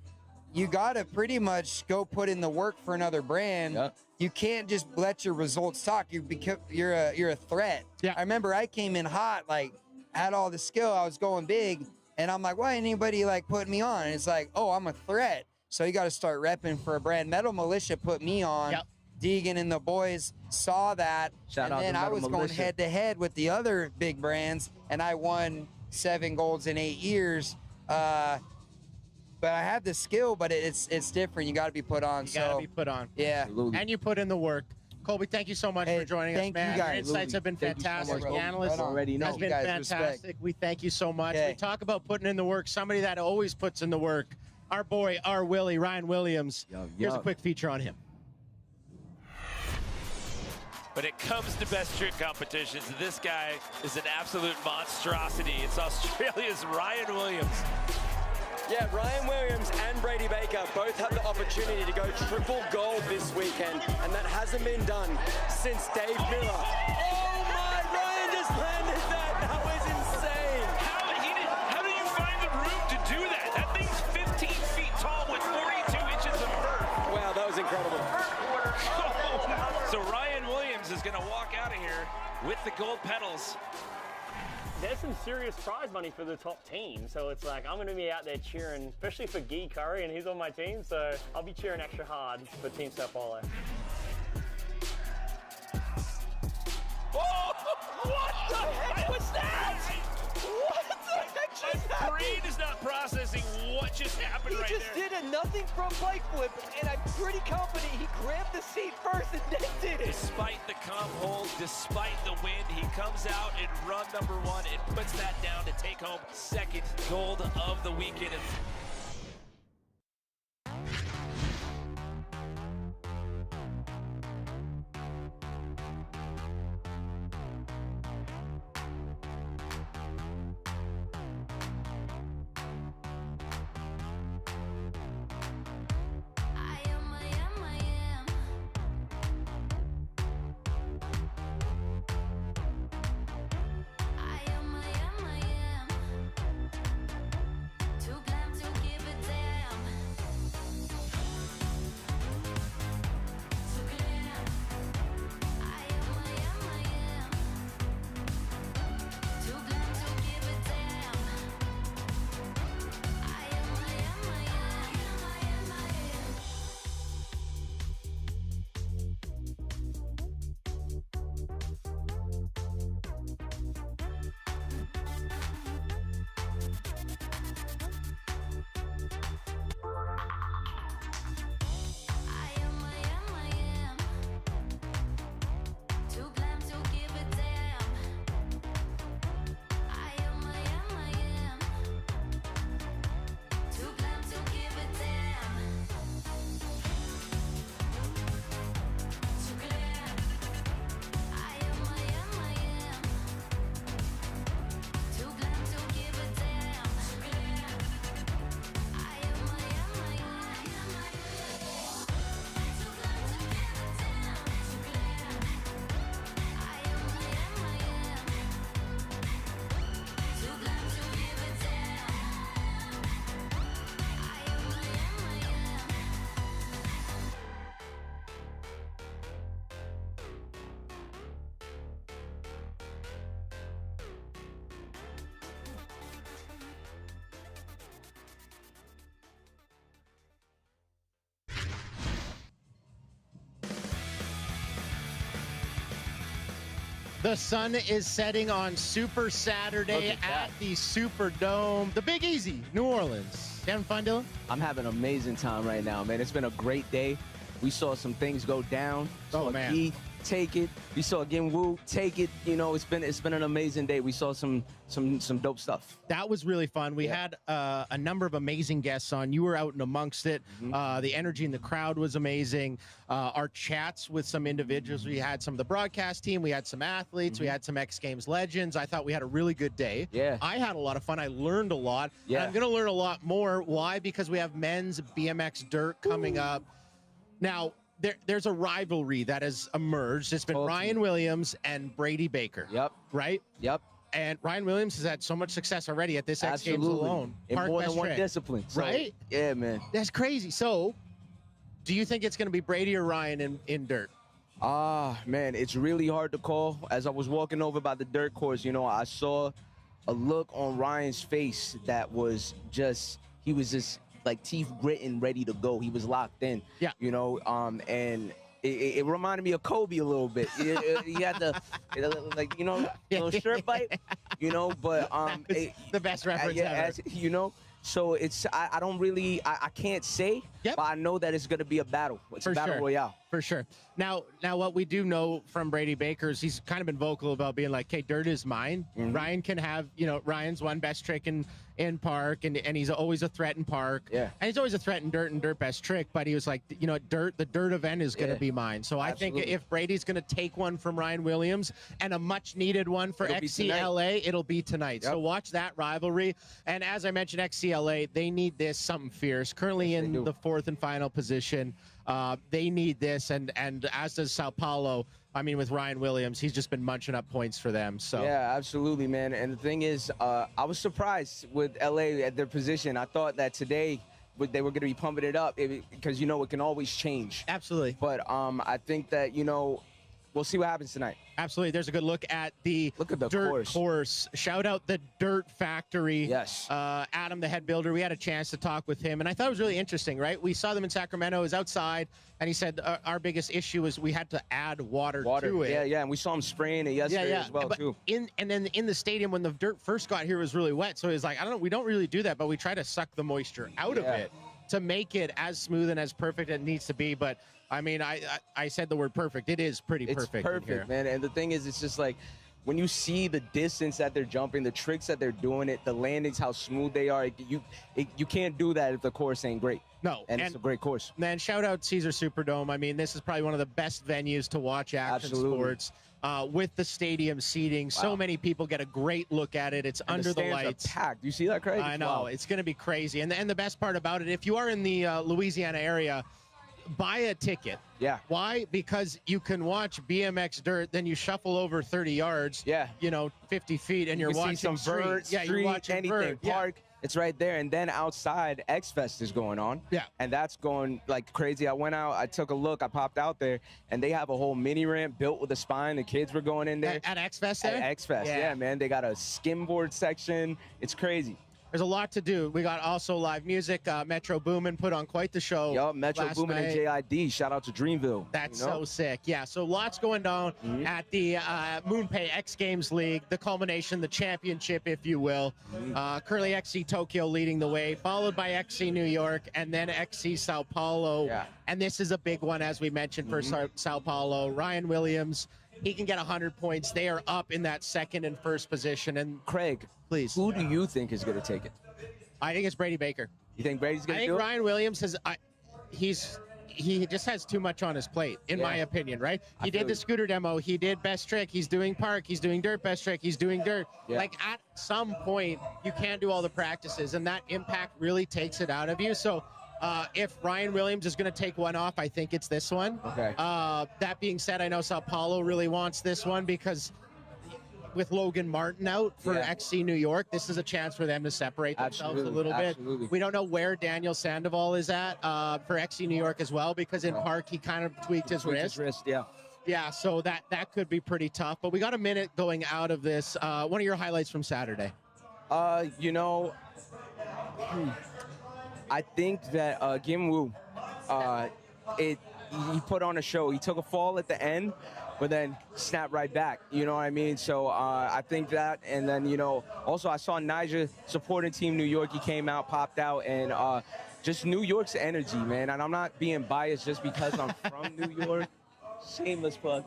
you gotta pretty much go put in the work for another brand. You can't just let your results talk. You're a threat. I remember I came in hot, like had all the skill, I was going big, and I'm like, why ain't anybody like putting me on? And it's like, oh, I'm a threat. So you got to start repping for a brand. Metal Militia put me on. Deegan and the boys saw that, Shout out and then to I Metal was going Militia. head to head with the other big brands, and I won 7 golds in 8 years. But I have the skill, but it's different. You got to be put on. You got to be put on. Yeah. And you put in the work. Colby, thank you so much for joining us, thank man. you guys. Your insights have been Thank you so fantastic. much, The Colby. analyst Right on. Already know. has been Thank you guys, fantastic. respect. We thank you so much. Okay. We talk about putting in the work. Somebody that always puts in the work. Our boy, our Willie, Ryan Williams. Here's a quick feature on him. When it comes to best trick competitions, this guy is an absolute monstrosity. It's Australia's Ryan Williams. Yeah, Ryan Williams and Brady Baker both had the opportunity to go triple gold this weekend, and that hasn't been done since Dave Miller. Oh my, Ryan just landed that. That was insane. How do you find the room to do that? That thing's 15 feet tall with 42 inches of vert. Wow, that was incredible. So Ryan Williams is going to walk out of here with the gold pedals. There's some serious prize money for the top team, so it's like I'm going to be out there cheering, especially for Guy Curry, and he's on my team, so I'll be cheering extra hard for Team Sao Paulo. What the heck was that? What the heck just happened? My brain is not processing what just happened right there. He just did a nothing from bike flip, and I'm pretty confident he grabbed the seat first and then did it. Despite the comp hold, despite the wind, he comes out in run number 1 and puts that down to take home second gold of the weekend. The sun is setting on Super Saturday at the Superdome, the Big Easy, New Orleans. You having fun, Dylan? I'm having an amazing time right now, man. It's been a great day. We saw some things go down. Oh, man. Gee, take it. We saw Ginwoo take it. You know, it's been an amazing day. We saw some dope stuff. That was really fun. We had a number of amazing guests on. You were out and amongst it. The energy in the crowd was amazing. Our chats with some individuals. We had some of the broadcast team. We had some athletes. We had some X Games legends. I thought we had a really good day. Yeah. I had a lot of fun. I learned a lot. Yeah. And I'm going to learn a lot more. Why? Because we have men's BMX dirt coming up. Now, there's a rivalry that has emerged. It's been Ryan Williams and Brady Baker. Yep. Right? Yep. And Ryan Williams has had so much success already at this X Games alone. In Park more Best than one Trick. discipline. So, right? Yeah, man. That's crazy. So, do you think it's going to be Brady or Ryan in dirt? Man, it's really hard to call. As I was walking over by the dirt course, you know, I saw a look on Ryan's face that was just, he was just like teeth gritting, ready to go. He was locked in. Yeah. You know, and it reminded me of Kobe a little bit. He had the, like, you know, little shirt bite, you know, but the best reference ever. You know, so it's, I don't really, I can't say, but I know that it's going to be a battle. It's a battle royale. For sure. Now, what we do know from Brady Baker is he's kind of been vocal about being like, "Hey, dirt is mine. Ryan can have, you know, Ryan's won best trick in park, and he's always a threat in park. Yeah. And he's always a threat in dirt and dirt best trick. But he was like, you know, the dirt event is going to be mine. So I think if Brady's going to take one from Ryan Williams and a much needed one for XCLA, it'll be tonight. So watch that rivalry. And as I mentioned, XCLA, they need this something fierce. Currently in the fourth and final position. They need this, and as does Sao Paulo. I mean, with Ryan Williams, he's just been munching up points for them. So yeah, absolutely, man. And the thing is, I was surprised with LA at their position. I thought that today they were going to be pumping it up because, you know, it can always change. Absolutely. But I think that, you know, we'll see what happens tonight. Absolutely. There's a good look at the dirt course. Shout out the Dirt Factory. Yes. Adam, the head builder, we had a chance to talk with him, and I thought it was really interesting, right? We saw them in Sacramento. It was outside, and he said our biggest issue was we had to add water to it. Yeah, and we saw him spraying it yesterday as well, but too. And then in the stadium, when the dirt first got here, it was really wet. So he's like, we don't really do that, but we try to suck the moisture out of it to make it as smooth and as perfect as it needs to be. But I mean, I said the word perfect. It is pretty perfect. It's perfect, man. And the thing is, it's just like when you see the distance that they're jumping, the tricks that they're doing, the landings, how smooth they are. You can't do that if the course ain't great. No, and it's a great course. Man, shout out Caesar Superdome. I mean, this is probably one of the best venues to watch action sports. With the stadium seating, so many people get a great look at it. It's And under the stands are lights. packed. You see that, Craig? I know. Wow. It's going to be crazy. And the best part about it, if you are in the Louisiana area, buy a ticket. Yeah. Why? Because you can watch BMX dirt, then you shuffle over 30 yards, 50 feet, and You you're can watching see some vert, street. street, you're watching anything, vert. park. It's right there. And then outside, X Fest is going on. Yeah. And that's going like crazy. I went out, I took a look, I popped out there, and they have a whole mini ramp built with a spine. The kids were going in there. At X Fest there? At X Fest, yeah, man. They got a skimboard section. It's crazy. There's a lot to do. We got also live music. Metro Boomin put on quite the show. Yup, Metro last Boomin and night. JID. Shout out to Dreamville. That's you know? so sick. Yeah, so lots going down at the MoonPay X Games League, the culmination, the championship, if you will. Currently XC Tokyo leading the way, followed by XC New York, and then XC Sao Paulo. Yeah. And this is a big one, as we mentioned, for Sao Paulo. Ryan Williams, he can get 100 points. They are up in that second and first position. And Craig, please, who do you think is going to take it? I think it's Brady Baker. You think Brady's going to do it? I think Ryan Williams has. He just has too much on his plate, in my opinion, right? He did the scooter demo. He did best trick. He's doing park. He's doing dirt best trick. He's doing dirt. Yeah. Like, at some point, you can't do all the practices, and that impact really takes it out of you. So if Ryan Williams is going to take one off, I think it's this one. Okay. That being said, I know Sao Paulo really wants this one because with Logan Martin out for XC New York, this is a chance for them to separate themselves a little bit. We don't know where Daniel Sandoval is at for XC New York as well, because in park he kind of tweaked his wrist. Yeah, so that could be pretty tough. But we got a minute going out of this. One of your highlights from Saturday? You know, I think that Kim Woo, he put on a show. He took a fall at the end, but then snapped right back. You know what I mean? So I think that, and then, you know, also I saw Nyjah supporting Team New York. He came out, popped out, and just New York's energy, man. And I'm not being biased just because I'm from New York. Shameless plug.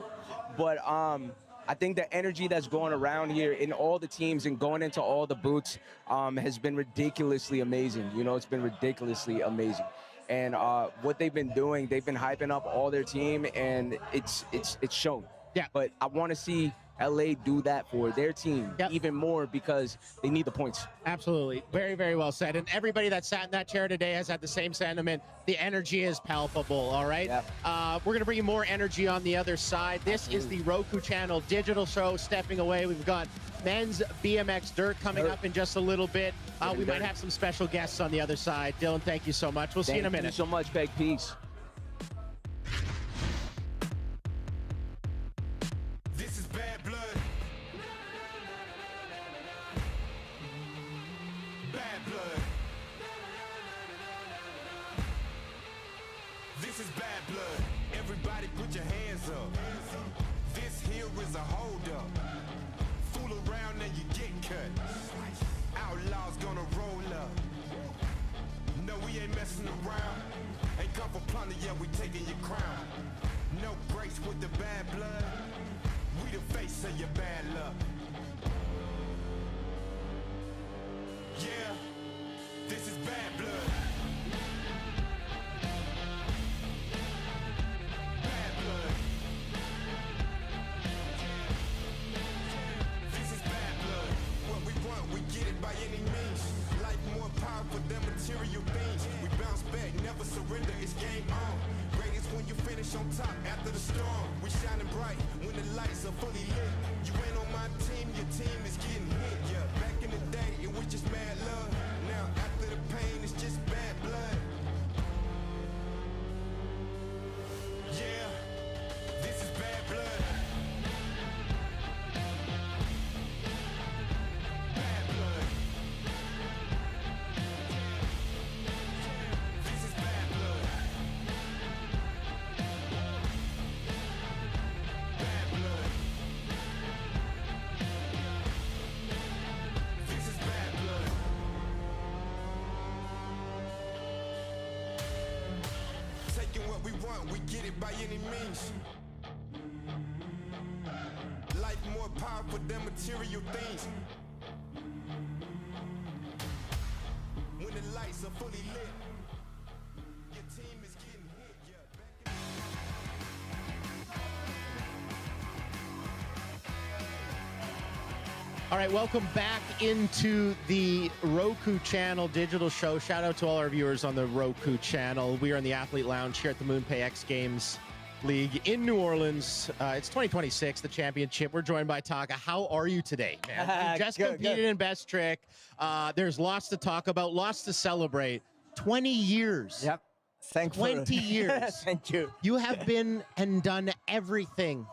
But I think the energy that's going around here in all the teams and going into all the booths has been ridiculously amazing. You know, it's been ridiculously amazing. And what they've been doing, they've been hyping up all their team, and it's shown. Yeah. But I want to see LA do that for their team even more, because they need the points. Absolutely. Very, very well said. And everybody that sat in that chair today has had the same sentiment. The energy is palpable, all right? We're going to bring you more energy on the other side. This is the Roku channel digital show. Stepping away, we've got men's BMX dirt coming up in just a little bit. We might have some special guests on the other side. Dylan, thank you so much. We'll see you in a minute. Thank you so much, Peg. Peace. This is bad blood. Bad blood. This is bad blood. Everybody put your hands up. This here is a hold up. Fool around and you get cut. Outlaws gonna roll up. No, we ain't messing around. Ain't come for plunder, yeah, we taking your crown. No breaks with the bad blood. We the face of your bad luck. Yeah, this is bad blood. Bad blood. This is bad blood. What we want, we get it by any means. Life more powerful than material things. We bounce back, never surrender, it's game on. Greatest when you finish on top after the storm. We shining bright when the lights are fully lit. You ain't on my team, your team is getting hit. Yeah, back in the day, it was just mad love. Now after the pain, it's just bad blood. Yeah, this is bad blood. want, we get it by any means. Life more powerful than material things. When the lights are fully lit, your team is getting hit. All right, welcome back into the Roku channel digital show. Shout out to all our viewers on the Roku channel. We are in the Athlete Lounge here at the MoonPay X Games League in New Orleans. It's 2026, the championship. We're joined by Taka. How are you today, man? You just competed in Best Trick. There's lots to talk about, lots to celebrate. 20 years. Yep. Thankful. 20 years. Thank you. You have been and done everything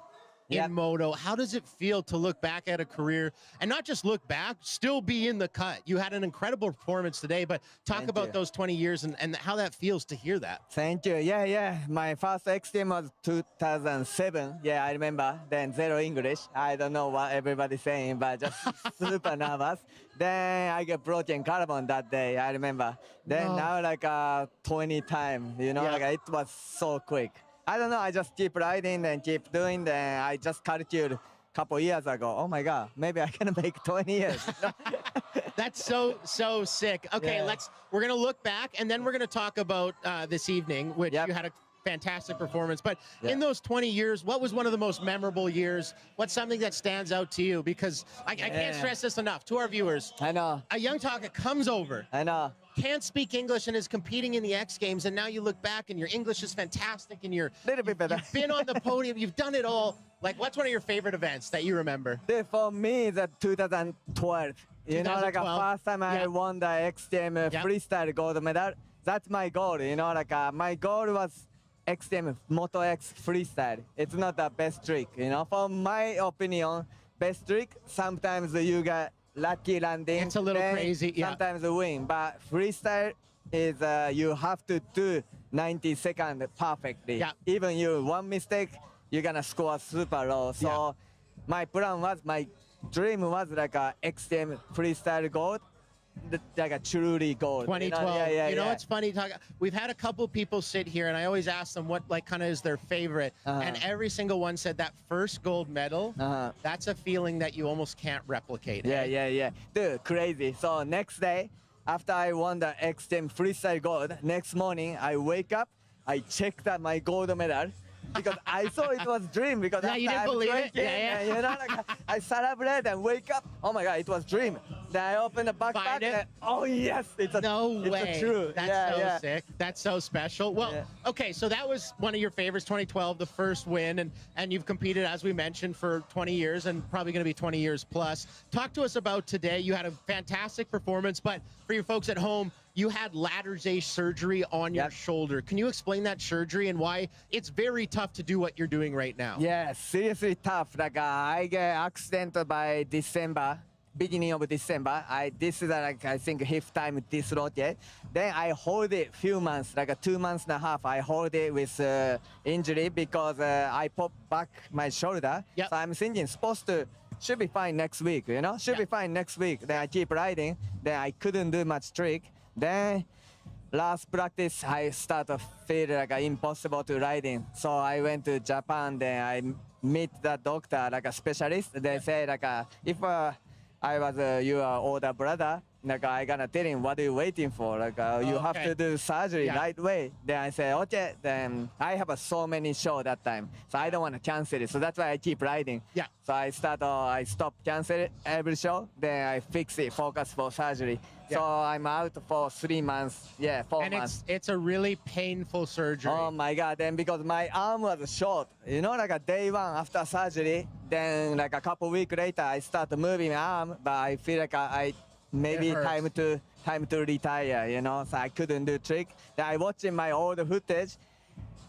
in Moto. How does it feel to look back at a career and not just look back, still be in the cut? You had an incredible performance today, but talk about those 20 years and how that feels to hear that. Thank you. Yeah. My first X Games was 2007. Yeah, I remember. Then zero English. I don't know what everybody's saying, but just super nervous. Then I get broken collarbone that day. I remember. Then now like 20 times. You know, like it was so quick. I don't know. I just keep riding and keep doing. Then I just calculated a couple years ago. Oh my God, maybe I can make 20 years. That's so sick. Okay, we're gonna look back and then we're gonna talk about this evening, which you had a fantastic performance. But in those 20 years, what was one of the most memorable years? What's something that stands out to you? Because I can't stress this enough to our viewers. I know. A young Taka comes over. I know. Can't speak English and is competing in the X Games, and now you look back and your English is fantastic and you've been on the podium, you've done it all. Like, what's one of your favorite events that you remember? For me, the 2012. You know, like first time I won the X Games freestyle gold medal. That's my goal. You know, like my goal was X Games Moto X freestyle. It's not the best trick. You know, for my opinion, best trick sometimes you get lucky landing. It's a little crazy. Sometimes you win, but freestyle is you have to do 90 seconds perfectly. Even you one mistake, you're gonna score super low. So my plan was, my dream was like a X Games freestyle gold. Like a truly gold. 2012. You know what's funny? We've had a couple people sit here, and I always ask them what kind of is their favorite, and every single one said that first gold medal. That's a feeling that you almost can't replicate. Yeah. Dude, crazy. So next day, after I won the X Games freestyle gold, next morning I wake up, I check that my gold medal. Because I saw it was dream. Because you didn't believe it. You know, like I celebrate and wake up. Oh my God, it was dream. Then I open the backpack. And, oh yes, it's a way. True. That's so sick. That's so special. Well, okay, so that was one of your favorites, 2012, the first win, and you've competed, as we mentioned, for 20 years and probably going to be 20 years plus. Talk to us about today. You had a fantastic performance, but for your folks at home, you had lateral surgery on your shoulder. Can you explain that surgery and why it's very tough to do what you're doing right now? Yeah, seriously tough. Like I get accident by December, beginning of December. This is like I think hip time dislocate. Then I hold it few months, like 2 months and a half. I hold it with injury because I pop back my shoulder. So I'm thinking should be fine next week. You know, should be fine next week. Then I keep riding. Then I couldn't do much trick. Then last practice, I start to feel like impossible to riding. So I went to Japan. Then I meet the doctor, like a specialist. They say like if I was your older brother, like I gonna tell him what are you waiting for? Like you have to do surgery right away. Then I say okay. Then I have so many shows that time, so I don't want to cancel it. So that's why I keep riding. So I stop cancel it every show. Then I fix it, focus for surgery. So I'm out for 3 months. 4 months. It's a really painful surgery. Oh my God! Then because my arm was short, you know, like a day one after surgery. Then like a couple weeks later, I start moving my arm, but I feel like I maybe time to retire, you know. So I couldn't do trick. Then I watching my old footage,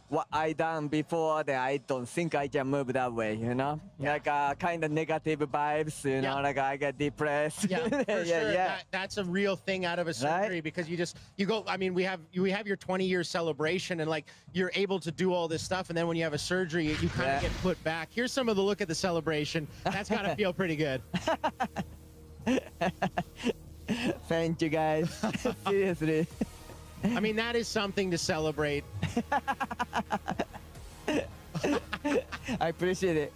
what I done before. Then I don't think I can move that way, you know. Like kind of negative vibes, you know. Like I get depressed. For sure. That's a real thing out of a surgery because you go. I mean, we have your 20-year celebration and like you're able to do all this stuff, and then when you have a surgery, you kind of get put back. Here's some of the look at the celebration. That's gotta feel pretty good. Thank you, guys. Seriously. I mean, that is something to celebrate. I appreciate it.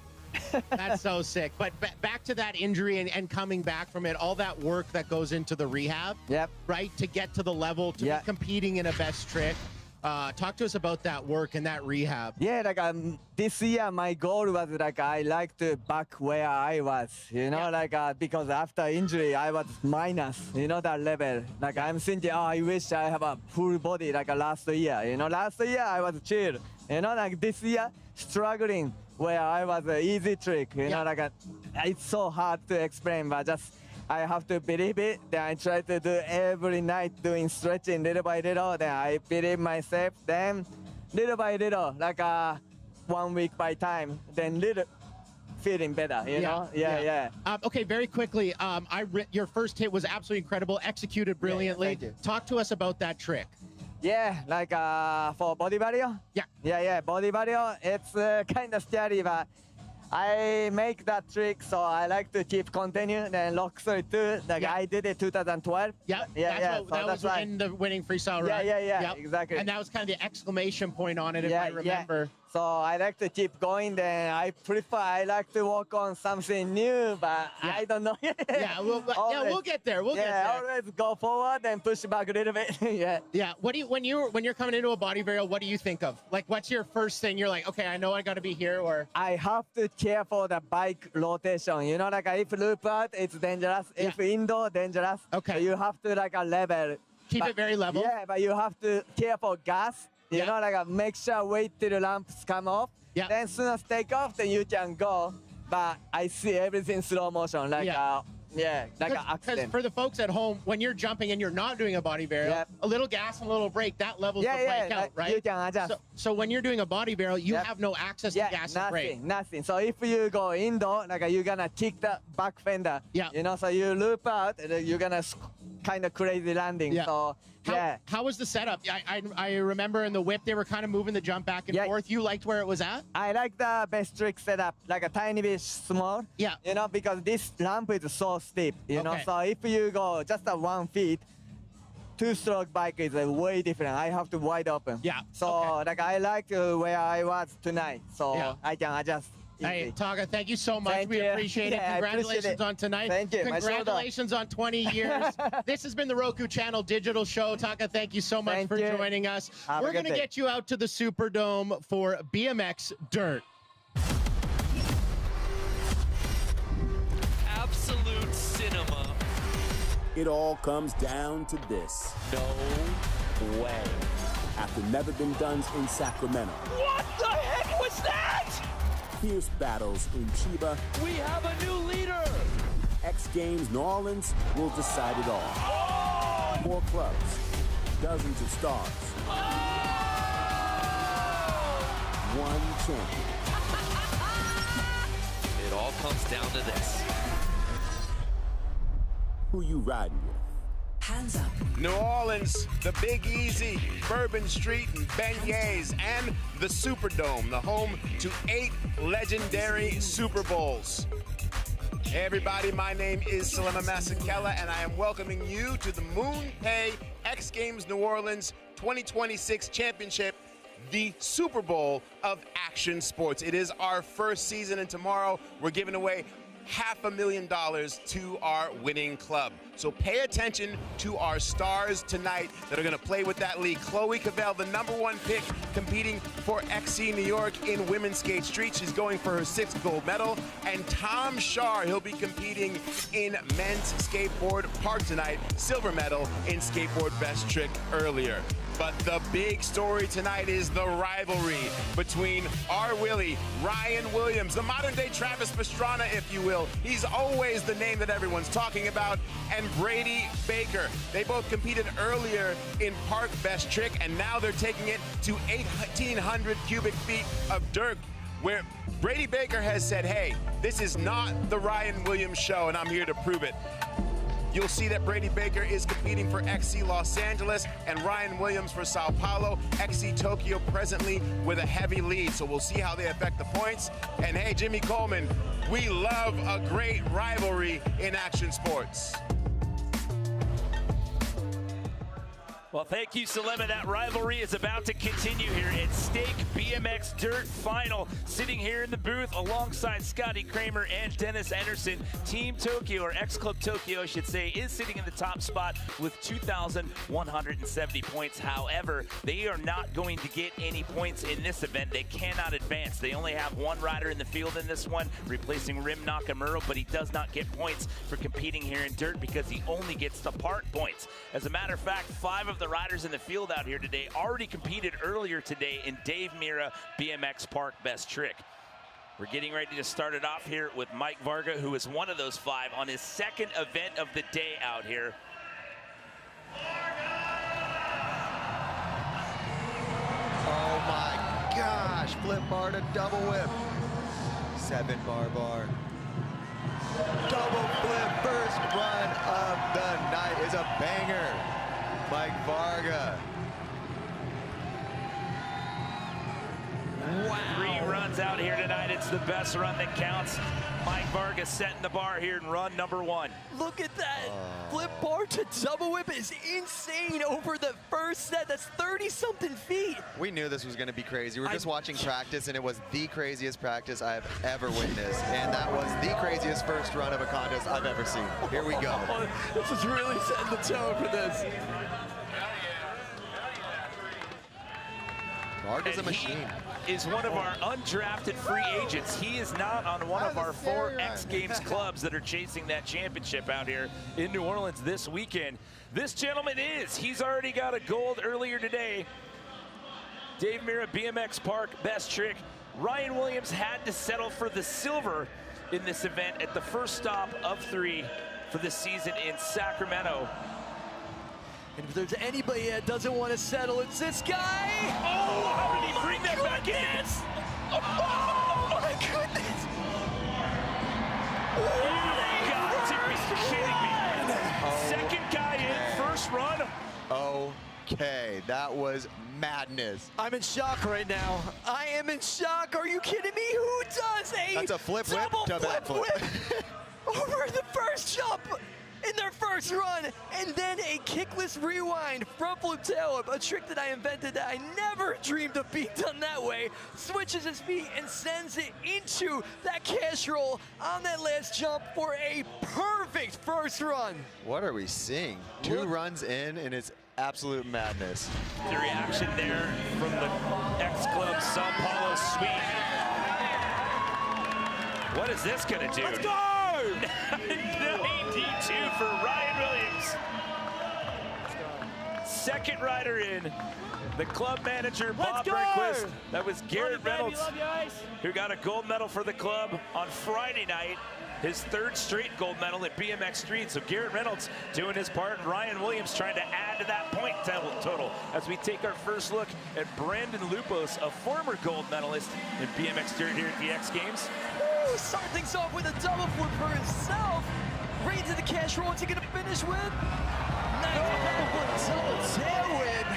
That's so sick. But back to that injury and coming back from it, all that work that goes into the rehab, right, to get to the level, to be competing in a best trick. Talk to us about that work and that rehab. Yeah, like this year my goal was like I like to back where I was, you know, like because after injury I was minus, you know, that level. Like I'm thinking, oh, I wish I have a full body like last year. You know, last year I was chill. You know, like this year struggling where I was an easy trick. You know, like it's so hard to explain, but just I have to believe it. Then I try to do every night doing stretching little by little. Then I believe myself. Then little by little, like 1 week by time, then little feeling better, you know? Yeah. Okay, very quickly, your first hit was absolutely incredible, executed brilliantly. thank you. Talk to us about that trick. Yeah, like for body barrier? Yeah, body barrier, it's kind of scary, but I make that trick, so I like to keep continue. Then lock 32, like I did it 2012. That was in the winning freestyle run. Yeah, exactly. And that was kind of the exclamation point on it, if I remember. So I like to keep going. Then I like to work on something new, but I don't know. We'll get there. We'll get there. Always go forward and push back a little bit. Yeah. What do you when you're coming into a body varial? What do you think of? Like, what's your first thing? You're like, okay, I know I got to be here, or I have to care for the bike rotation. You know, like if loop out, it's dangerous. If indoor, dangerous. Okay. So you have to like a level. Keep it very level. Yeah, but you have to care for gas. You know, like make sure wait till the lamps come off. Then as soon as take off, then you can go. But I see everything slow motion, like like an accident. Because for the folks at home, when you're jumping and you're not doing a body varial, a little gas and a little brake, that levels the bike out, right? You can adjust. So when you're doing a body varial, you have no access to gas and brake. Nothing. So if you go indoor, like you're gonna kick the back fender. You know, so you loop out, and you're gonna kind of crazy landing. So how was the setup? I remember in the whip they were kind of moving the jump back and forth. You liked where it was at? I like the best trick setup, like a tiny bit small. You know, because this ramp is so steep. You know, so if you go just 1 feet, two-stroke bike is way different. I have to wide open. So like I like where I was tonight, so I can adjust. Hey, Taga, thank you so much. We appreciate it. Congratulations on tonight. Thank you. Congratulations on 20 years. This has been the Roku Channel Digital Show. Taga, thank you so much for joining us. We're going to get you out to the Superdome for BMX Dirt. Absolute cinema. It all comes down to this. No way. After Never Been Done's in Sacramento. What the heck was that? Fierce battles in Chiba. We have a new leader. XGames New Orleans will decide it all. Oh! More clubs, dozens of stars. Oh! One champion. It all comes down to this. Who you riding with? Hands up. New Orleans, the Big Easy, Bourbon Street, and beignets, and the Superdome, the home to 8 legendary Super Bowls. Hey everybody, my name is Salema Masekela, and I am welcoming you to the MoonPay X Games New Orleans 2026 Championship, the Super Bowl of action sports. It is our first season, and tomorrow we're giving away $500,000 to our winning club. So pay attention to our stars tonight that are going to play with that league. Chloe Cavell, the #1 pick, competing for XC New York in women's skate street. She's going for her 6th gold medal. And Tom Schaar, he'll be competing in men's skateboard park tonight. Silver medal in skateboard best trick earlier. But the big story tonight is the rivalry between our Willie, Ryan Williams, the modern-day Travis Pastrana, if you will. He's always the name that everyone's talking about. And Brady Baker. They both competed earlier in Park Best Trick, and now they're taking it to 1,800 cubic feet of dirt, where Brady Baker has said, hey, this is not the Ryan Williams show, and I'm here to prove it. You'll see that Brady Baker is competing for XC Los Angeles and Ryan Williams for Sao Paulo. XC Tokyo presently with a heavy lead, so we'll see how they affect the points. And hey, Jimmy Coleman, we love a great rivalry in action sports. Well, thank you, Salema. That rivalry is about to continue here at Stake BMX Dirt Final. Sitting here in the booth alongside Scotty Kramer and Dennis Anderson. Team Tokyo, or X Club Tokyo, I should say, is sitting in the top spot with 2,170 points. However, they are not going to get any points in this event. They cannot advance. They only have one rider in the field in this one, replacing Rim Nakamura, but he does not get points for competing here in dirt because he only gets the park points. As a matter of fact, 5 of the riders in the field out here today already competed earlier today in Dave Mira BMX Park Best Trick. We're getting ready to start it off here with Mike Varga, who is one of those 5 on his second event of the day out here. Oh my gosh, flip bar to double whip. 7 bar. Double flip, first run of the night is a banger. Mike Varga. Wow. 3 runs out here tonight. It's the best run that counts. Mike Varga setting the bar here in run number 1. Look at that. Flip bar to double whip is insane over the first set. That's 30-something feet. We knew this was going to be crazy. We're just watching practice, and it was the craziest practice I have ever witnessed. And that was the craziest first run of a contest I've ever seen. Here we go. This is really setting the tone for this. Varga's a machine. He is one of our undrafted free agents. He is not on one of our 4 X Games clubs that are chasing that championship out here in New Orleans this weekend. This gentleman is. He's already got a gold earlier today. Dave Mira BMX Park Best Trick. Ryan Williams had to settle for the silver in this event at the first stop of 3 for the season in Sacramento. And if there's anybody that doesn't want to settle, it's this guy. Oh, how did he bring that back in? Oh my goodness. You got to be kidding me. Second guy in, first run. Okay, that was madness. I'm in shock right now. I am in shock. Are you kidding me? Who does a That's a flip whip double to back flip. over the first jump in their first run, and then a kickless rewind front flip tail whip, a trick that I invented that I never dreamed of being done that way. Switches his feet and sends it into that cash roll on that last jump for a perfect first run. What are we seeing? 2 runs in, and it's absolute madness. The reaction there from the X Club Sao Paulo suite. What is this gonna do? Let's go! 92 for Ryan Williams. Second rider in, the club manager, Bob Rehnquist. That was Garrett Reynolds, who got a gold medal for the club on Friday night. His 3rd straight gold medal at BMX Street. So Garrett Reynolds doing his part, and Ryan Williams trying to add to that point total. As we take our first look at Brandon Lupos, a former gold medalist in BMX Dirt here at the X Games. Ooh, start things off with a double flip for himself. Right into the cash roll. What's he gonna finish with? Nice double tail whip.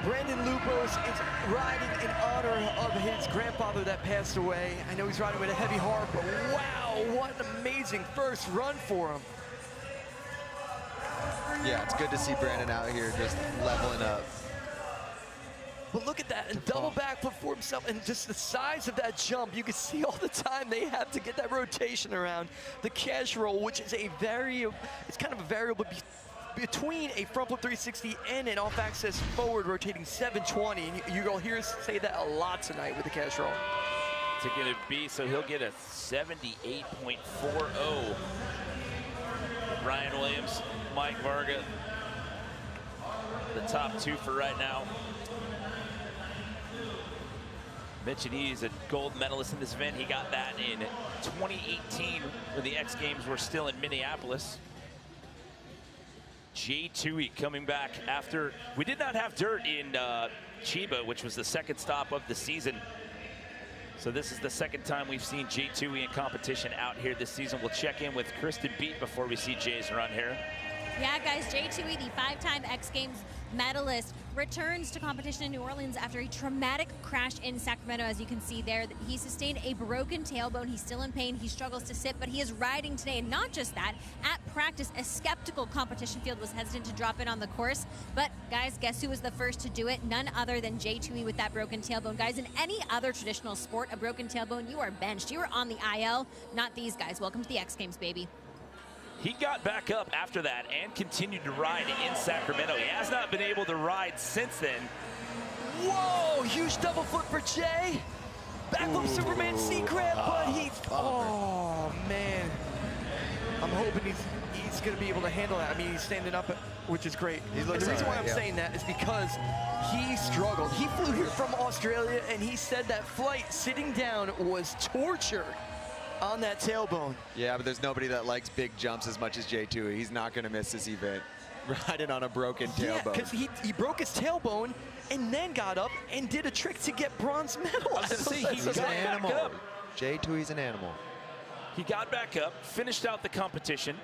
Brandon Lupos is riding in honor of his grandfather that passed away. I know he's riding with a heavy heart, but wow, what an amazing first run for him. Yeah, it's good to see Brandon out here just leveling up. But look at that, and double backflip for himself, and just the size of that jump. You can see all the time they have to get that rotation around. The cash roll, which is it's kind of a variable between a front flip 360 and an off-axis forward rotating 720. And you'll hear us say that a lot tonight with the cash roll. It's going to be, so he'll get a 78.40. Ryan Williams, Mike Varga, the top 2 for right now. Mentioned he's a gold medalist in this event. He got that in 2018 when the X Games were still in Minneapolis. Jay Tui coming back after, we did not have dirt in Chiba, which was the 2nd stop of the season. So this is the 2nd time we've seen Jay Tui in competition out here this season. We'll check in with Kristen Beat before we see Jay's run here. Yeah, guys, Jay Tui, the 5-time X Games medalist, returns to competition in New Orleans after a traumatic crash in Sacramento. As you can see there, he sustained a broken tailbone. He's still in pain. He struggles to sit, but he is riding today. And not just that, at practice, a skeptical competition field was hesitant to drop in on the course. But guys, guess who was the first to do it? None other than Jay Tui with that broken tailbone. Guys, in any other traditional sport, a broken tailbone, you are benched. You are on the IL, not these guys. Welcome to the X Games, baby. He got back up after that and continued to ride in Sacramento. He has not been able to ride since then. Whoa, huge double flip for Jay. Backflip Superman C-grab, but he, oh man. I'm hoping he's gonna be able to handle that. I mean, he's standing up, which is great. The reason why I'm saying that is because he struggled. He flew here from Australia, and he said that flight sitting down was torture on that tailbone. Yeah, but there's nobody that likes big jumps as much as Jay Tui. He's not going to miss this event. Riding on a broken tailbone. Yeah, because he broke his tailbone and then got up and did a trick to get bronze medal. I was going to say, he's an animal. Jay Tui's an animal. He got back up, finished out the competition,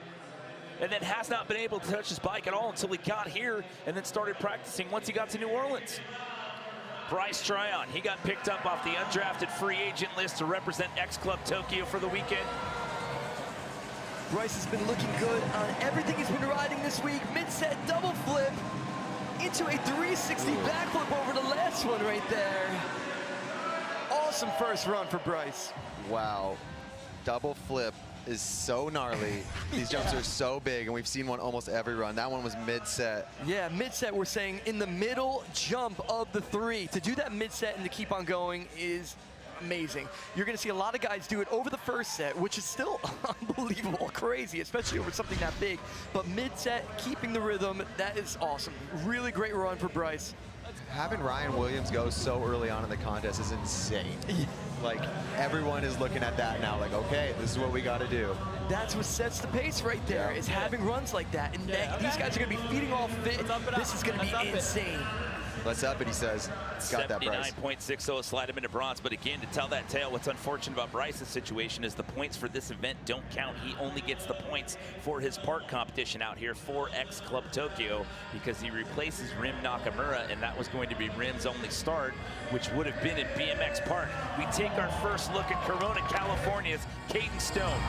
and then has not been able to touch his bike at all until he got here and then started practicing once he got to New Orleans. Bryce Tryon, he got picked up off the undrafted free agent list to represent X Club Tokyo for the weekend. Bryce has been looking good on everything he's been riding this week. Mid-set double flip into a 360 backflip over the last one right there. Awesome first run for Bryce. Wow. Double flip is so gnarly. These jumps are so big, and we've seen one almost every run. That one was mid-set. Yeah, mid-set, we're saying in the middle jump of the three. To do that mid-set and to keep on going is amazing. You're going to see a lot of guys do it over the first set, which is still unbelievable, crazy, especially over something that big. But mid-set, keeping the rhythm, that is awesome. Really great run for Bryce. Having Ryan Williams go so early on in the contest is insane. Like, everyone is looking at that now, like, okay, this is what we got to do. That's what sets the pace right there, is having runs like that. And these guys are going to be feeding off fit. This is going to be insane. Let's up it, he says. Got that, Bryce. 79.60 slide him into bronze. But again, to tell that tale, what's unfortunate about Bryce's situation is the points for this event don't count. He only gets the points for his park competition out here for X Club Tokyo because he replaces Rim Nakamura, and that was going to be Rim's only start, which would have been in BMX Park. We take our first look at Corona, California's Caden Stone.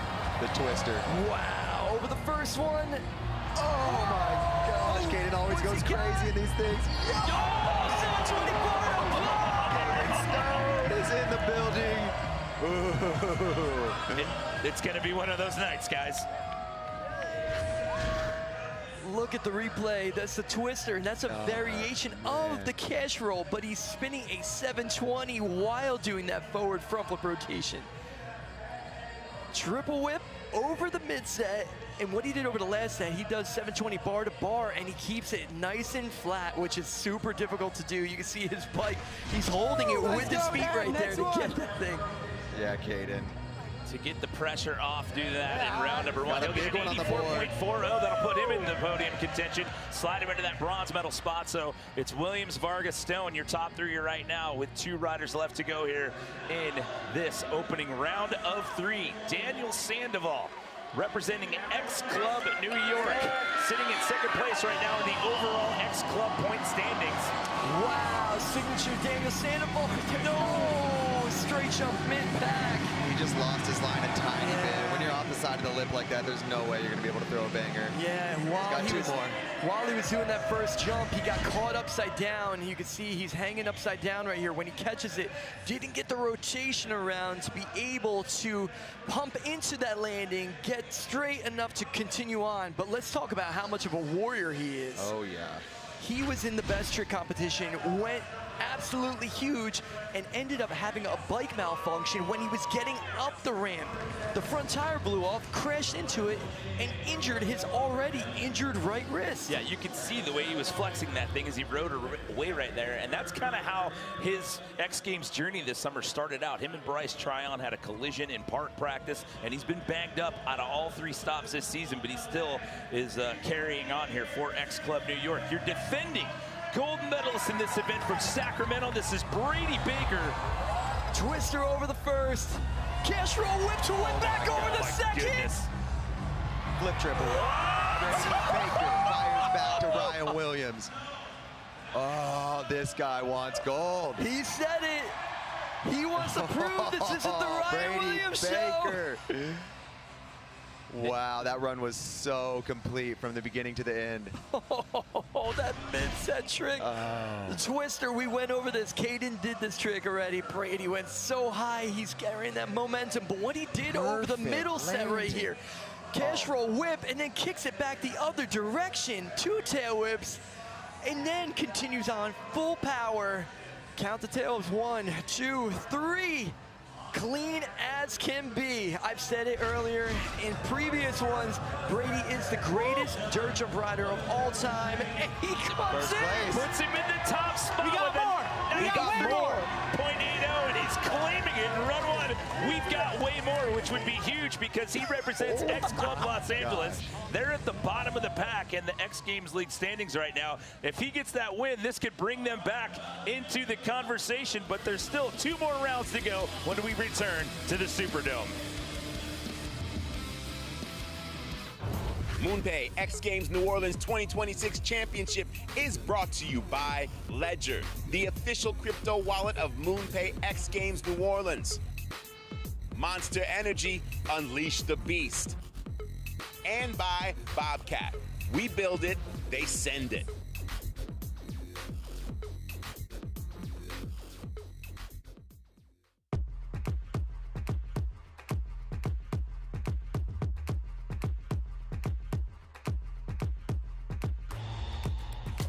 The twister. Wow, over the first one. Oh my gosh, Caden always goes crazy in these things. Stone is in the building. It's going to be one of those nights, guys. Look at the replay. That's the twister, and that's a variation of the cash roll, but he's spinning a 720 while doing that forward front flip rotation. Triple whip over the mid set, and what he did over the last set, he does 720 bar to bar, and he keeps it nice and flat, which is super difficult to do. You can see his bike, he's holding it with his feet right there to get that thing. Yeah, Caden. To get the pressure off, do that in round number one. He'll get an 84.40. That'll put him in the podium contention, slide him into that bronze medal spot. So it's Williams, Vargas, Stone, your top three right now, with 2 riders left to go here in this opening round of 3. Daniel Sandoval, representing X Club New York, sitting in second place right now in the overall X Club point standings. Wow, signature Daniel Sandoval. No, straight jump mid-back. He just lost his line a tiny bit. When you're off the side of the lip like that, there's no way you're going to be able to throw a banger. Yeah, while he was doing that first jump, he got caught upside down. You can see he's hanging upside down right here. When he catches it, didn't get the rotation around to be able to pump into that landing, get straight enough to continue on. But let's talk about how much of a warrior he is. Oh, yeah. He was in the best trick competition, went absolutely huge, and ended up having a bike malfunction when he was getting up the ramp. The front tire blew off, crashed into it, and injured his already injured right wrist. Yeah, you can see the way he was flexing that thing as he rode away right there, and that's kind of how his X Games journey this summer started out. Him and Bryce Tryon had a collision in park practice, and he's been banged up out of all 3 stops this season, but he still is carrying on here for X Club New York. You're defending gold medalist in this event from Sacramento. This is Brady Baker. Twister over the first. Cash roll whip to whip back over the second. Goodness. Flip triple. Brady Baker fires back to Ryan Williams. Oh, this guy wants gold. He said it. He wants to prove this isn't the Ryan Brady Williams Baker. Wow, that run was so complete from the beginning to the end. Oh, that mid-set trick. The twister, we went over this. Caden did this trick already. Brady went so high, he's carrying that momentum. But what he did over the middle set right here, cash roll whip, and then kicks it back the other direction. 2 tail whips, and then continues on full power. Count the tails, 1, 2, 3. Clean as can be. I've said it earlier in previous ones, Brady is the greatest dirt jump rider of all time. And he comes in. Puts him in the top spot. We got more. We got more. 0.80, and he's claiming it in run 1. We've got way more, which would be huge because he represents X Club Los Angeles. They're at the bottom of the pack in the X Games League standings right now. If he gets that win, this could bring them back into the conversation, but there's still 2 more rounds to go when we return to the Superdome. MoonPay X Games New Orleans 2026 Championship is brought to you by Ledger, the official crypto wallet of MoonPay X Games New Orleans. Monster Energy, unleash the beast. And by Bobcat. We build it, they send it.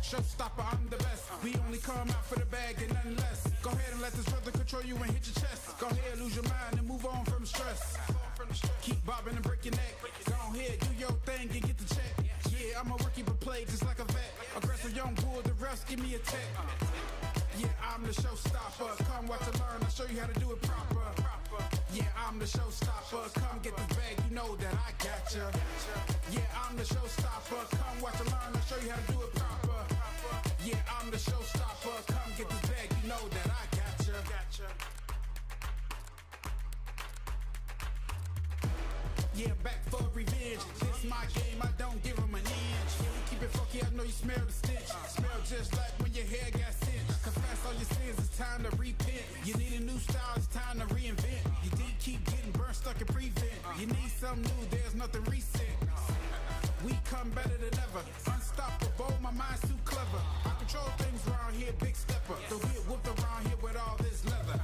Showstopper, I'm the best. We only come out for the bag and nothing less. Go ahead and let this brother control you and hit your chest. Go ahead, lose your mind and move on from stress. Keep bobbing and break your neck. Go ahead, do your thing and get the check. Yeah, I'm a rookie but play just like a vet. Aggressive young bull, the refs give me a tech. Yeah, I'm the showstopper. Come watch and learn, I'll show you how to do it proper. Yeah, I'm the showstopper. Come get this bag, you know that I got ya. Yeah, I'm the showstopper. Come watch and learn, I'll show you how to do it proper. Yeah, I'm the showstopper. Come get this bag, you know that I got ya. Yeah, back for revenge. This my game, I don't give them an inch. Keep it funky, I know you smell the stench. Smell just like when your hair got cinched. Confess all your sins, it's time to repent. You need a new style, it's time to reinvent. You did keep getting burnt, stuck in prevent. You need something new, there's nothing recent. We come better than ever. Unstoppable, my mind's too clever. I control things around here, big stepper. Don't get whooped around here with all this leather.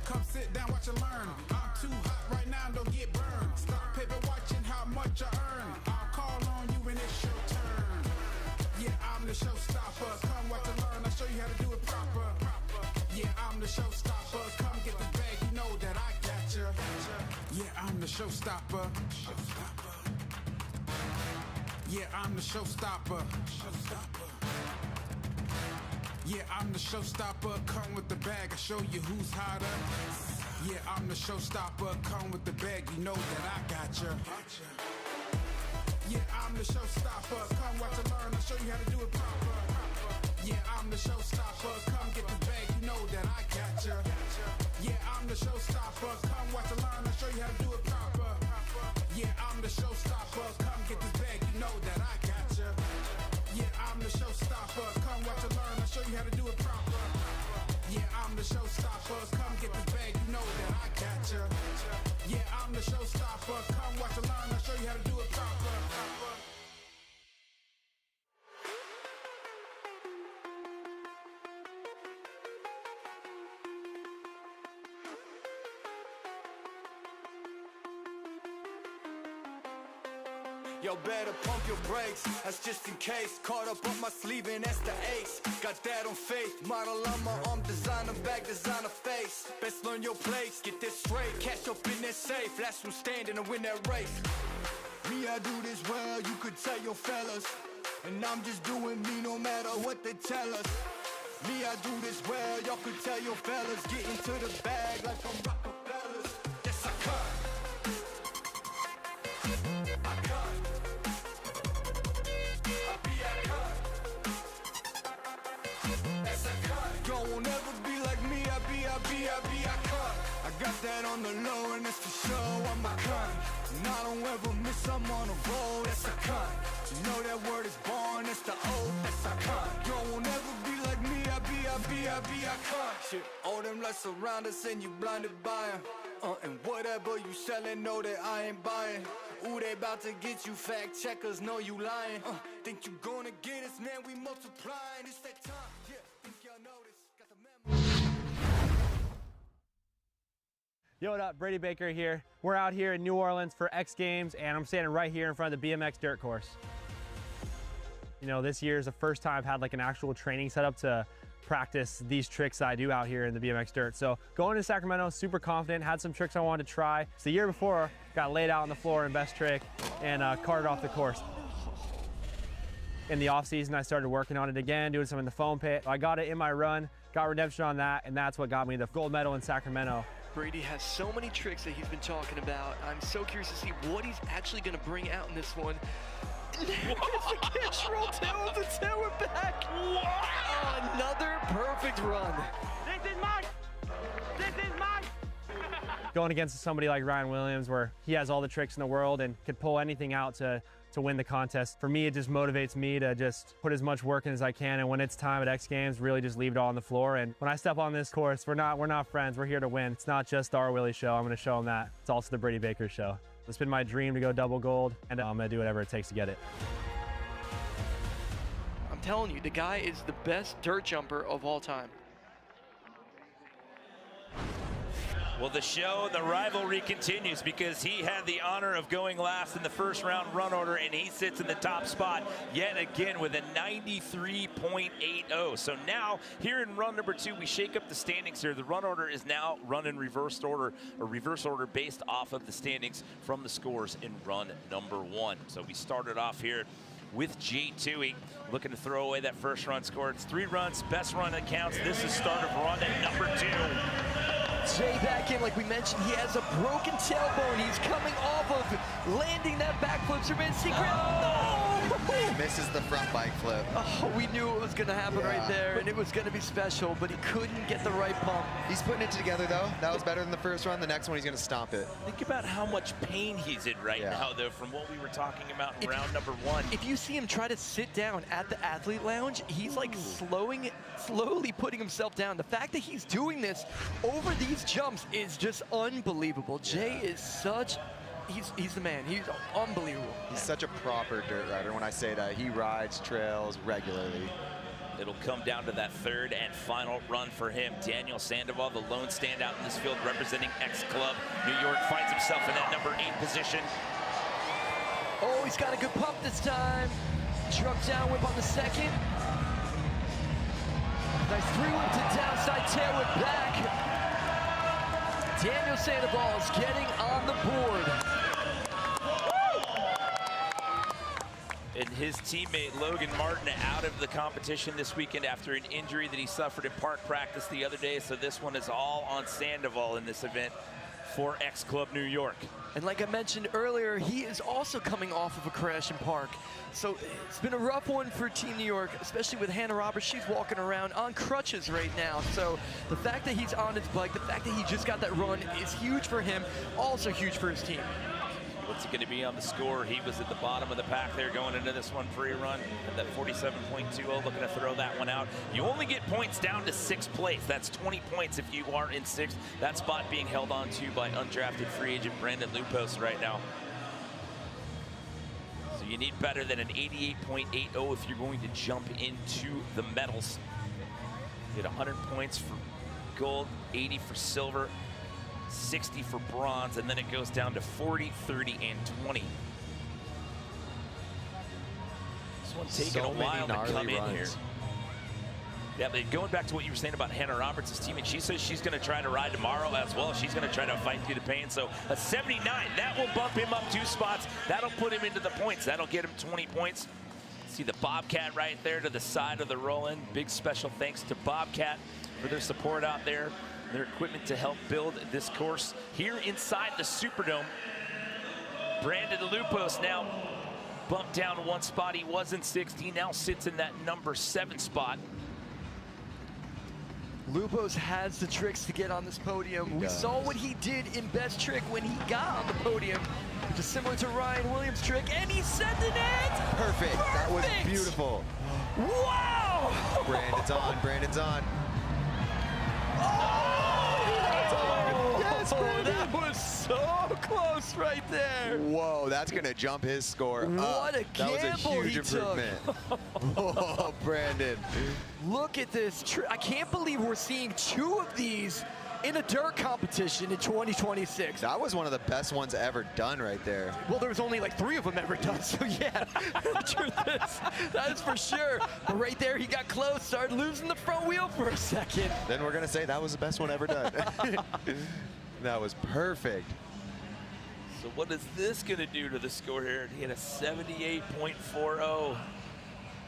Come sit down, watch and learn. I'm too hot right now, don't get burned. Stop paper watching how much I earn. I'll call on you when it's your turn. Yeah, I'm the showstopper. Come watch and learn, I'll show you how to do it proper. Yeah, I'm the showstopper. Come get the bag, you know that I got ya. Yeah, I'm the showstopper. Yeah, I'm the showstopper. Yeah, I'm the showstopper. Come with the bag, I show you who's hotter. Yeah, I'm the showstopper. Come with the bag, you know that I got ya. Yeah, I'm the showstopper. Come watch and learn, I'll show you how to do it proper. Yeah, I'm the showstopper. Come get the bag, you know that I got ya. Yeah, I'm the showstopper. Come watch and learn, I'll show you how to do it proper. Yeah, I'm the showstopper. Come get this bag, you know that I got ya. Yeah, I'm the showstopper. Come watch and learn, I'll show you how to do it proper. Yeah, I'm the showstopper. Come get this bag, you know that I got ya. Yeah, I'm the showstopper. Come watch and learn, I'll show you how to do it proper. Yo, better pump your brakes, that's just in case. Caught up on my sleeve and that's the ace. Got that on faith, model on my arm, designer back, designer face. Best learn your place, get this straight. Cash up in that safe, last one standing to win that race. Me, I do this well, you could tell your fellas. And I'm just doing me no matter what they tell us. Me, I do this well, y'all could tell your fellas. Get into the bag like I'm Rockefellers. Yes, I cut. I cut. Y'all won't ever be like me, I cut. I got that on the low and that's for sure, I'm a cut. And I don't ever miss, I'm on a roll, that's a con. You know that word is born, it's the O, that's a con. You won't ever be like me, I be a con. Shit, all them lights around us and you blinded by 'em. And whatever you selling, know that I ain't buying. Ooh, they about to get you, fact checkers know you lying. Think you gonna get us, man, we multiplying. It's that time, yeah, think y'all notice. Got the Yo, what up? Brady Baker here. We're out here in New Orleans for X Games, and I'm standing right here in front of the BMX dirt course. You know, this year is the first time I've had like an actual training setup to practice these tricks I do out here in the BMX dirt. So going to Sacramento, super confident, had some tricks I wanted to try. So the year before, got laid out on the floor in best trick and carted off the course. In the off season, I started working on it again, doing some in the foam pit. I got it in my run, got redemption on that, and that's what got me the gold medal in Sacramento. Brady has so many tricks that he's been talking about. I'm so curious to see what he's actually going to bring out in this one. There's the catch roll, 2 of the 2, we're back. Wow. Another perfect run. This is mine. This is mine. Going against somebody like Ryan Williams, where he has all the tricks in the world and could pull anything out to win the contest. For me, it just motivates me to just put as much work in as I can, and when it's time at X Games, really just leave it all on the floor. And when I step on this course, we're not friends, we're here to win. It's not just our Willie show, I'm gonna show them that. It's also the Brady Baker show. It's been my dream to go double gold, and I'm gonna do whatever it takes to get it. I'm telling you, the guy is the best dirt jumper of all time. Well, the show, the rivalry continues because he had the honor of going last in the first round run order, and he sits in the top spot yet again with a 93.80. So now, here in run number 2, we shake up the standings here. The run order is now run in reversed order, or reverse order based off of the standings from the scores in run number 1. So we started off here with Jay Toohey looking to throw away that first run score. It's 3 runs, best run that counts. This is start of run at number 2. Jay back in, like we mentioned, he has a broken tailbone. He's coming off of landing that backflip. Surveillance secret. No! Misses the front bike flip. Oh, we knew it was going to happen right there, and it was going to be special, but he couldn't get the right pump. He's putting it together, though. That was better than the first run. The next one, he's going to stomp it. Think about how much pain he's in right now, though, from what we were talking about in round number 1. If you see him try to sit down at the athlete lounge, he's like slowly putting himself down. The fact that he's doing this over these jumps is just unbelievable. Jay is such, he's the man. He's unbelievable. He's such a proper dirt rider. When I say that, he rides trails regularly. It'll come down to that third and final run for him. Daniel Sandoval, the lone standout in this field, representing X Club New York, finds himself in that number 8 position. Oh, he's got a good pump this time. Truck down whip on the second. Nice 3-whip to downside tail whip back. Daniel Sandoval is getting on the board. And his teammate Logan Martin out of the competition this weekend after an injury that he suffered in park practice the other day. So this one is all on Sandoval in this event for X Club New York. And like I mentioned earlier, he is also coming off of a crash in park. So it's been a rough one for Team New York, especially with Hannah Roberts. She's walking around on crutches right now. So the fact that he's on his bike, the fact that he just got that run is huge for him, also huge for his team. What's he going to be on the score? He was at the bottom of the pack there going into this one pre-run at that 47.20, looking to throw that one out. You only get points down to 6th place. That's 20 points if you are in 6th. That spot being held on to by undrafted free agent Brandon Lupos right now. So you need better than an 88.80 if you're going to jump into the medals. Get 100 points for gold, 80 for silver, 60 for bronze, and then it goes down to 40, 30, and 20. This one's taken a while to come in here. Yeah, but going back to what you were saying about Hannah Roberts' teammate, she says she's going to try to ride tomorrow as well. She's going to try to fight through the pain. So a 79, that will bump him up 2 spots. That'll put him into the points. That'll get him 20 points. See the Bobcat right there to the side of the roll-in. Big special thanks to Bobcat for their support out there, their equipment to help build this course here inside the Superdome. Brandon Lupos now bumped down 1 spot. He was in 6th. He now sits in that number 7 spot. Lupos has the tricks to get on this podium. We saw what he did in Best Trick when he got on the podium, which is similar to Ryan Williams' trick, and he sent it in! Perfect. That was beautiful. Wow! Brandon's on. Brandon's on. Yes, Brandon. That was so close right there. Whoa, that's going to jump his score What up. a That was a gamble huge he improvement. Whoa, Brandon. Look at this. I can't believe we're seeing 2 of these in a dirt competition in 2026. That was one of the best ones ever done right there. Well, there was only like 3 of them ever done, so yeah, that is for sure. But right there, he got close, started losing the front wheel for a second. Then we're going to say that was the best one ever done. That was perfect. So what is this going to do to the score here? He had a 78.40.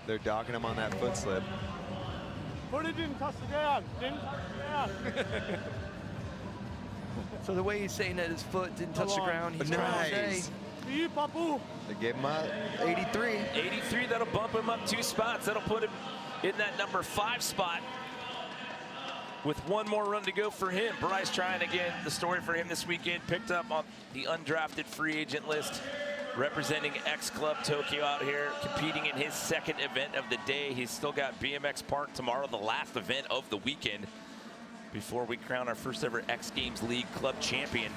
They're docking him on that foot slip. But it didn't touch the ground. Didn't touch the ground. So the way he's saying that his foot didn't touch the ground, he's trying to say, You, Papu. They gave him a 83. 83, that'll bump him up 2 spots. That'll put him in that number 5 spot with 1 more run to go for him. Bryce trying again. The story for him this weekend, picked up on the undrafted free agent list, representing X Club Tokyo out here, competing in his 2nd event of the day. He's still got BMX Park tomorrow, the last event of the weekend, before we crown our first ever X Games League Club champion.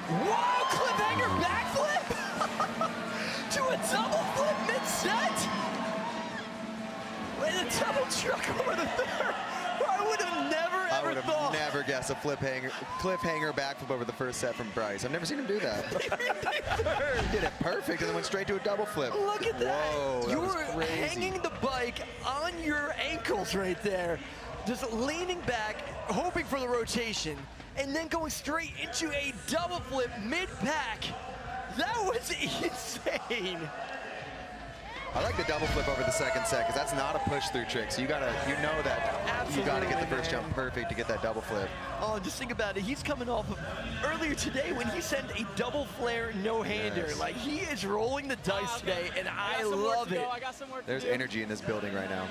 whoa, cliffhanger backflip to a double flip mid-set. With a double truck over the third. I would have never I ever would thought. have never guessed a cliffhanger backflip over the first set from Bryce. I've never seen him do that. He did it perfect and then went straight to a double flip. Look at that. Whoa, that You was were crazy. hanging the bike on your ankles right there, just leaning back, hoping for the rotation, and then going straight into a double flip mid-pack. That was insane. I like the double flip over the second set because that's not a push-through trick. So you know that you gotta get the first jump perfect to get that double flip. Oh, just think about it. He's coming off of earlier today when he sent a double flare no-hander. Yes. Like, he is rolling the dice today, and I love it. There's energy in this building right now.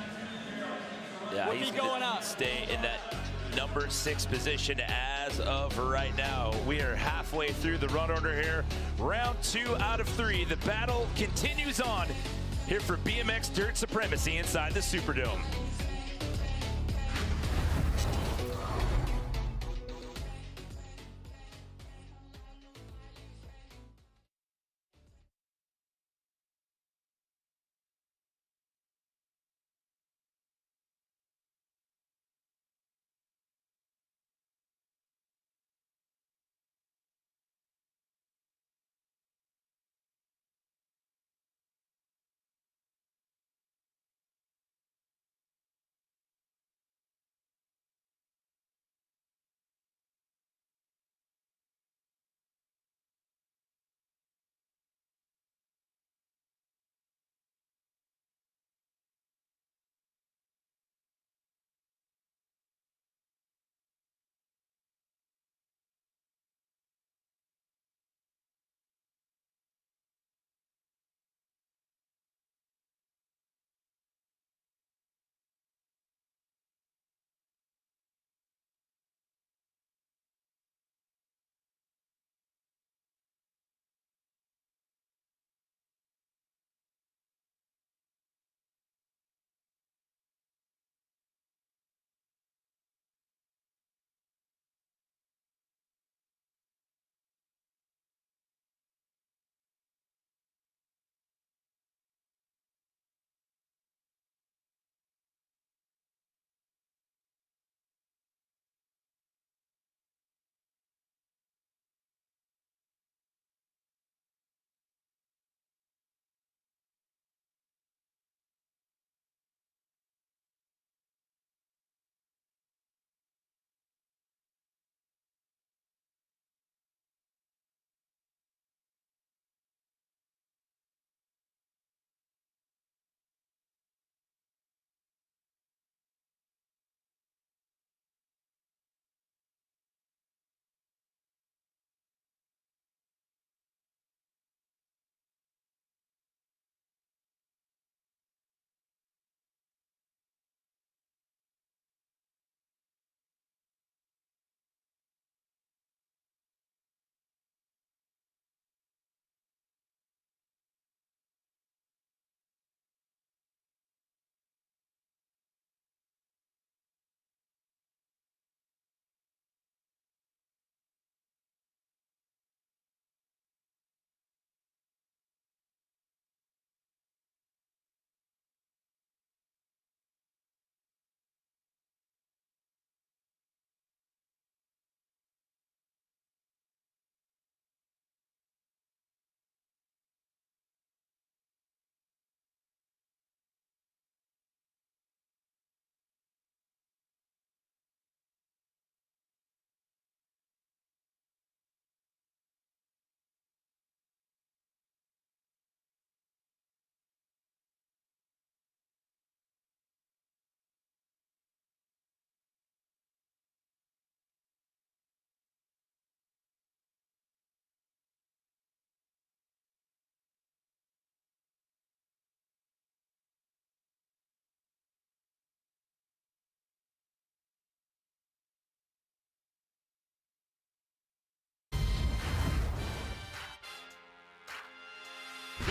Yeah, he's going to stay in that number 6 position as of right now. We are halfway through the run order here. Round 2 out of 3. The battle continues on here for BMX Dirt Supremacy inside the Superdome.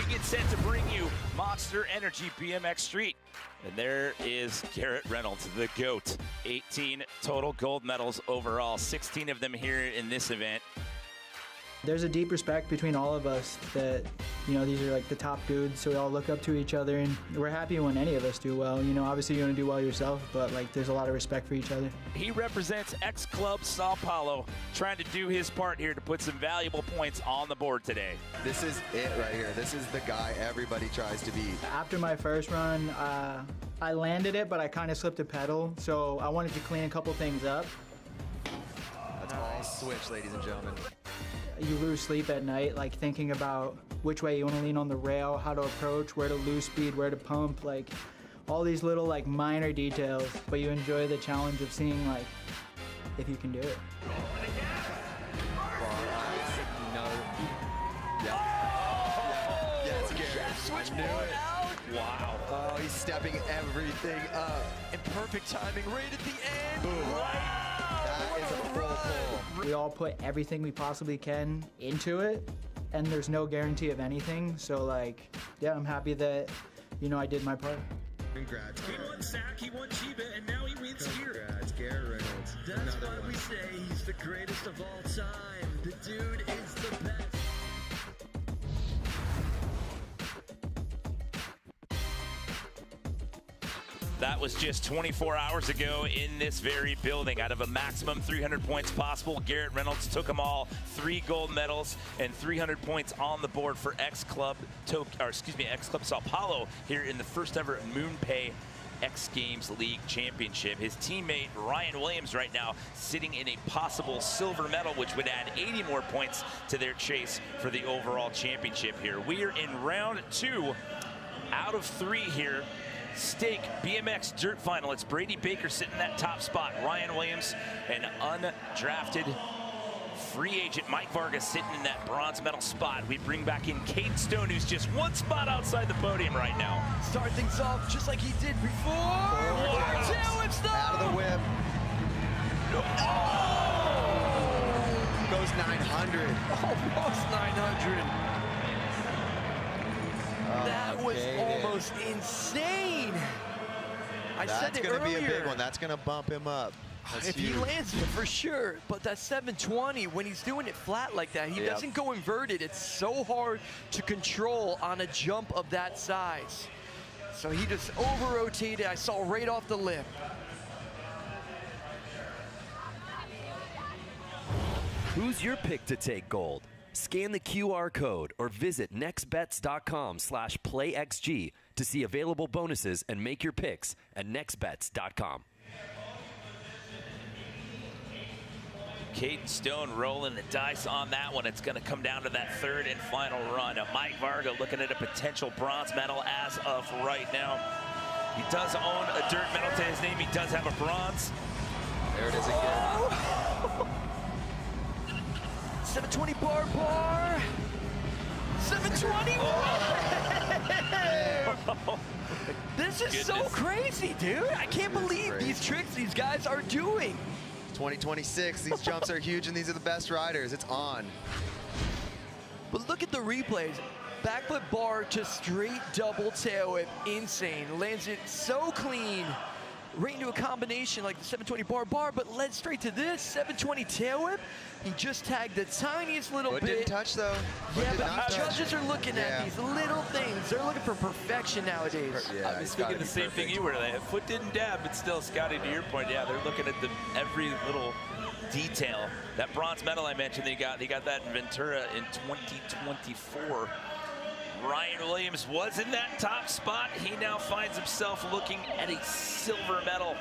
get set to bring you Monster Energy BMX Street. And there is Garrett Reynolds, the GOAT. 18 total gold medals overall, 16 of them here in this event. There's a deep respect between all of us that, you know, these are like the top dudes, so we all look up to each other, and we're happy when any of us do well. You know, obviously you want to do well yourself, but like there's a lot of respect for each other. He represents X-Club Sao Paulo, trying to do his part here to put some valuable points on the board today. This is it right here. This is the guy everybody tries to beat. After my first run, I landed it, but I kind of slipped a pedal, so I wanted to clean a couple things up. That's all switch, ladies and gentlemen. You lose sleep at night, like thinking about which way you want to lean on the rail, how to approach, where to lose speed, where to pump, like all these little like minor details, but you enjoy the challenge of seeing like if you can do it. Yes, Garrett. I knew it. Wow. Oh, he's stepping everything up. And perfect timing right at the end. Boom. That is a full pull. We all put everything we possibly can into it, and there's no guarantee of anything. So like, yeah, I'm happy that, you know, I did my part. Congrats. He won SAC, he won Chiba, and now he wins here. Congrats, Garrett Reynolds. That's Another why one. we say he's the greatest of all time. The dude is the best. That was just 24 hours ago in this very building. Out of a maximum 300 points possible, Garrett Reynolds took them all. 3 gold medals and 300 points on the board for X-Club Sao Paulo here in the first ever MoonPay X Games League Championship. His teammate Ryan Williams right now sitting in a possible silver medal, which would add 80 more points to their chase for the overall championship here. We are in round 2 out of 3 here. Stake BMX Dirt Final. It's Brady Baker sitting in that top spot. Ryan Williams, an undrafted free agent. Mike Vargas sitting in that bronze medal spot. We bring back in Caden Stone, who's just 1 spot outside the podium right now. Start things off just like he did before. Tail whip stop. Out of the whip. Oh! Goes 900. Almost 900. That was almost insane. I said it earlier. That's going to be a big one. That's going to bump him up. That's if huge. he lands it, for sure. But that 720, when he's doing it flat like that, he doesn't go inverted. It's so hard to control on a jump of that size. So he just over-rotated. I saw right off the lip. Who's your pick to take gold? Scan the QR code or visit nextbets.com/playxg to see available bonuses and make your picks at nextbets.com. Caden Stone rolling the dice on that one. It's going to come down to that third and final run. Mike Varga looking at a potential bronze medal as of right now. He does own a dirt medal to his name. He does have a bronze. There it is again. 720 bar. 720. This is so crazy, dude. I can't believe these tricks these guys are doing. 2026, these jumps are huge, and these are the best riders. It's on. But look at the replays. Backflip bar to straight double tail whip. Insane. Lands it so clean. Right into a combination like the 720 bar, but led straight to this 720 tail whip. He just tagged the tiniest little bit. Didn't touch though. Yeah, but the judges are looking at these little things. They're looking for perfection nowadays. Yeah, I was thinking the same thing you were. That foot didn't dab, but still, Scotty, to your point, yeah, they're looking at every little detail. That bronze medal I mentioned, they got that in Ventura in 2024. Ryan Williams was in that top spot. He now finds himself looking at a silver medal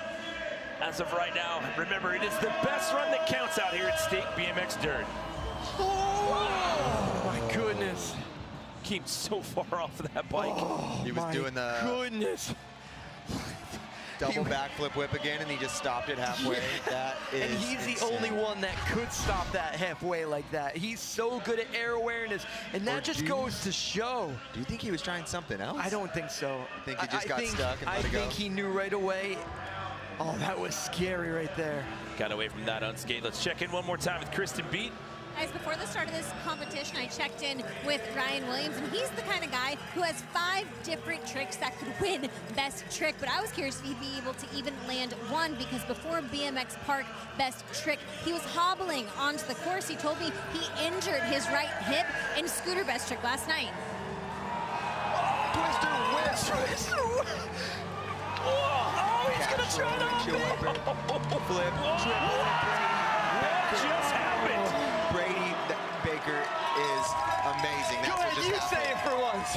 as of right now. Remember, it is the best run that counts out here at Stake BMX Dirt. Oh my goodness. Came so far off of that bike. He was doing the goodness. double backflip whip again, and he just stopped it halfway. That is And he's the insane. only one that could stop that halfway like that. He's so good at air awareness, and that just goes to show. Do you think he was trying something else? I don't think so. I think he just got stuck and let it go. I think he knew right away. Oh, that was scary right there. Got away from that unscathed. Let's check in one more time with Kristen Beat. Guys, before the start of this competition, I checked in with Ryan Williams, and he's the kind of guy who has 5 different tricks that could win Best Trick, but I was curious if he'd be able to even land one, because before BMX Park Best Trick, he was hobbling onto the course. He told me he injured his right hip in Scooter Best Trick last night. Twister whip. Twister whip. Oh, he's going to try to flip. What just happened? Brady Baker is amazing. That's Go ahead, you say it for once.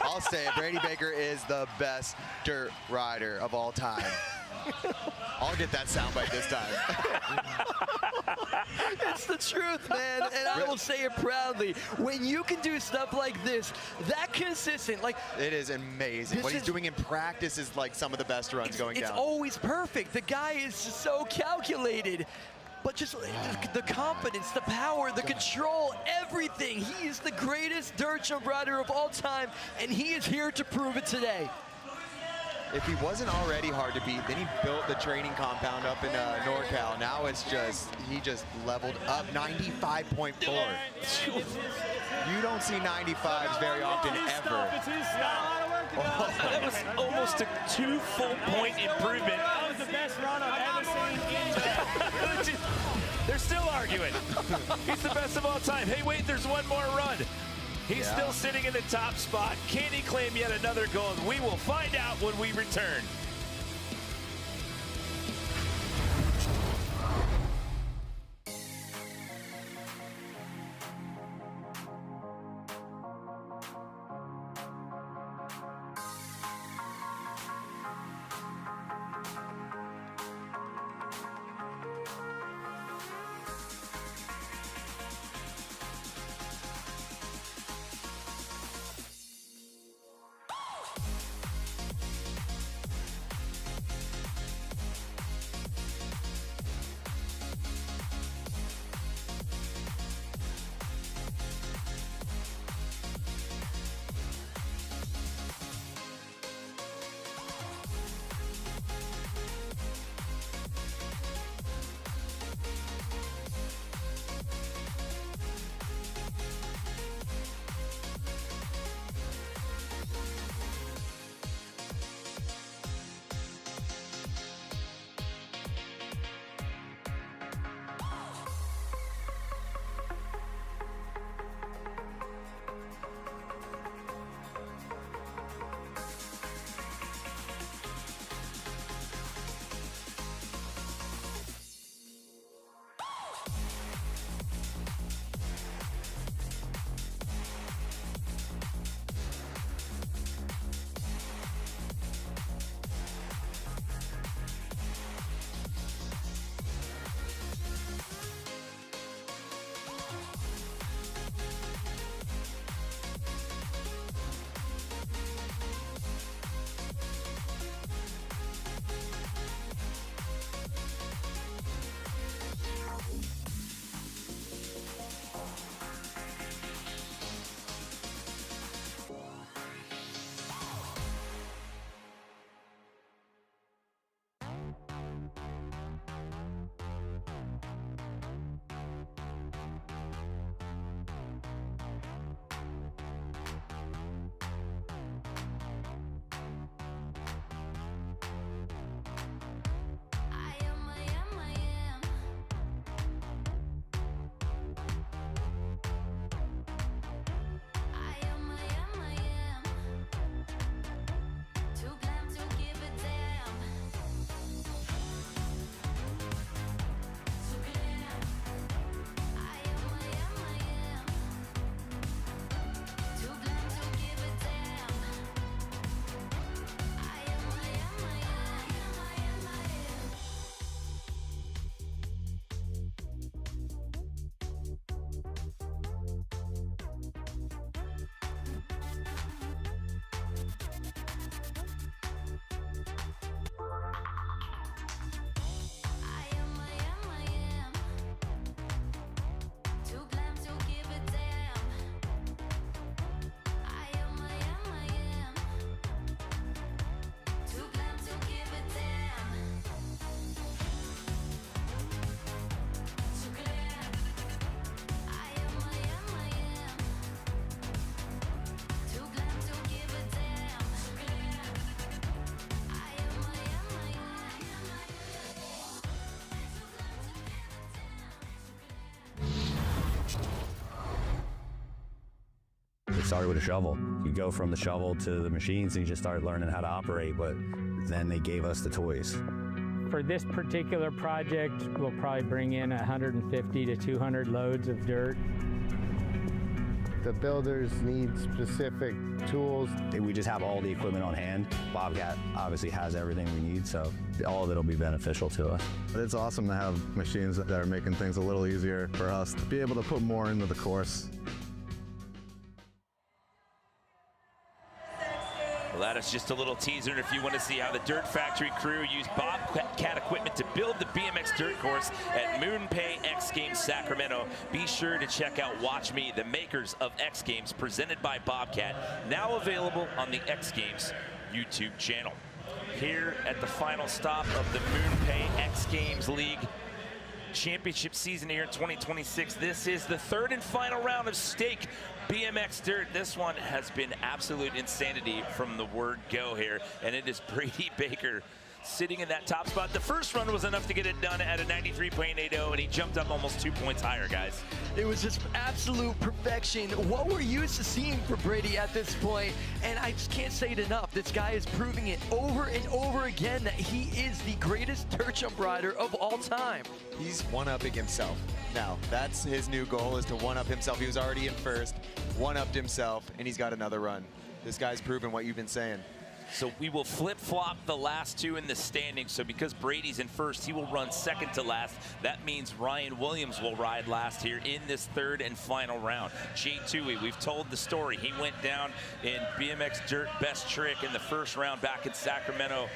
I'll say it. Brady Baker is the best dirt rider of all time. I'll get that soundbite this time. It's the truth, man, and I will say it proudly. When you can do stuff like this, that consistent, like... It is amazing. What he's doing in practice is like some of the best runs going down. It's always perfect. The guy is so calculated. But just the confidence, the power, the control, everything. He is the greatest dirt jump rider of all time, and he is here to prove it today. If he wasn't already hard to beat, then he built the training compound up in NorCal. Now it's just, he just leveled up 95.4. You don't see 95s very often ever. That was almost a 2 full point improvement. That was the best run I've ever seen in They're still arguing. He's the best of all time. Hey, wait, there's one more run. He's still sitting in the top spot. Can he claim yet another gold? We will find out when we return. it started with a shovel. You go from the shovel to the machines and you just start learning how to operate, but then they gave us the toys. For this particular project, we'll probably bring in 150 to 200 loads of dirt. The builders need specific tools. We just have all the equipment on hand. Bobcat obviously has everything we need, so all of it will be beneficial to us. It's awesome to have machines that are making things a little easier for us to be able to put more into the course. Well, that is just a little teaser, and if you want to see how the Dirt Factory crew used Bobcat equipment to build the BMX dirt course at MoonPay X Games Sacramento, be sure to check out Watch Me, the makers of X Games, presented by Bobcat, now available on the X Games YouTube channel. Here at the final stop of the MoonPay X Games League Championship season here in 2026. This is the third and final round of Stake BMX Dirt. This one has been absolute insanity from the word go here, and it is Brady Baker sitting in that top spot. The first run was enough to get it done at a 93.80, and he jumped up almost 2 points higher, guys. It was just absolute perfection. What we're used to seeing for Brady at this point, and I just can't say it enough. This guy is proving it over and over again that he is the greatest dirt jump rider of all time. He's one-upping himself now. That's his new goal, is to one-up himself. He was already in first, one-upped himself, and he's got another run. This guy's proven what you've been saying. So we will flip-flop the last two in the standings. So because Brady's in first, he will run second to last. That means Ryan Williams will ride last here in this third and final round. Jay Tui, we've told the story. He went down in BMX Dirt Best Trick in the first round back in Sacramento.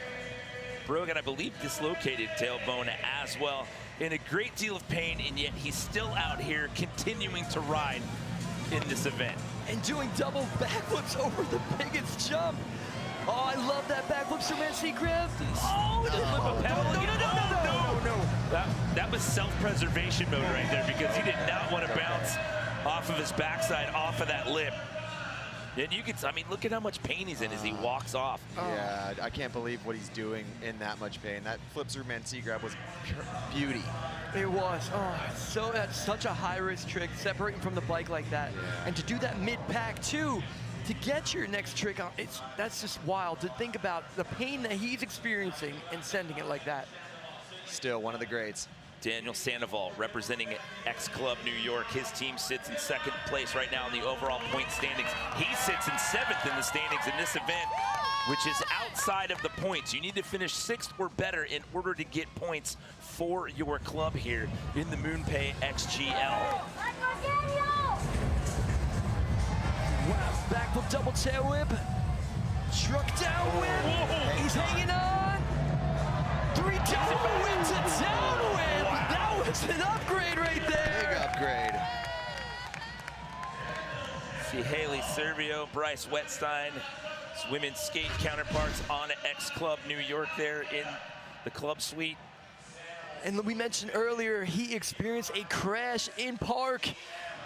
Brogan, I believe, dislocated tailbone as well. In a great deal of pain, and yet he's still out here continuing to ride in this event. And doing double backflips over the biggest jump. Oh, I love that backflip Superman C grab. Oh, no. That was self-preservation mode right there, because he did not want to bounce off of his backside, off of that lip. And you can, I mean, look at how much pain he's in as he walks off. Yeah, I can't believe what he's doing in that much pain. That flip through man C grab was pure beauty. It was. Oh, so that's such a high-risk trick, separating from the bike like that. Yeah. And to do that mid-pack, too, to get your next trick on, that's just wild to think about the pain that he's experiencing and sending it like that. Still one of the greats. Daniel Sandoval representing X Club New York. His team sits in second place right now in the overall point standings. He sits in seventh in the standings in this event, which is outside of the points. You need to finish sixth or better in order to get points for your club here in the MoonPay XGL. Wow, backflip double tail whip. Truck down whip. Whoa. He's hanging on. 3 down whip to down whip. Wow. That was an upgrade right there. Big upgrade. See Haley Servio, Bryce Wetstein, women's skate counterparts on X Club New York there in the club suite. And we mentioned earlier, he experienced a crash in park.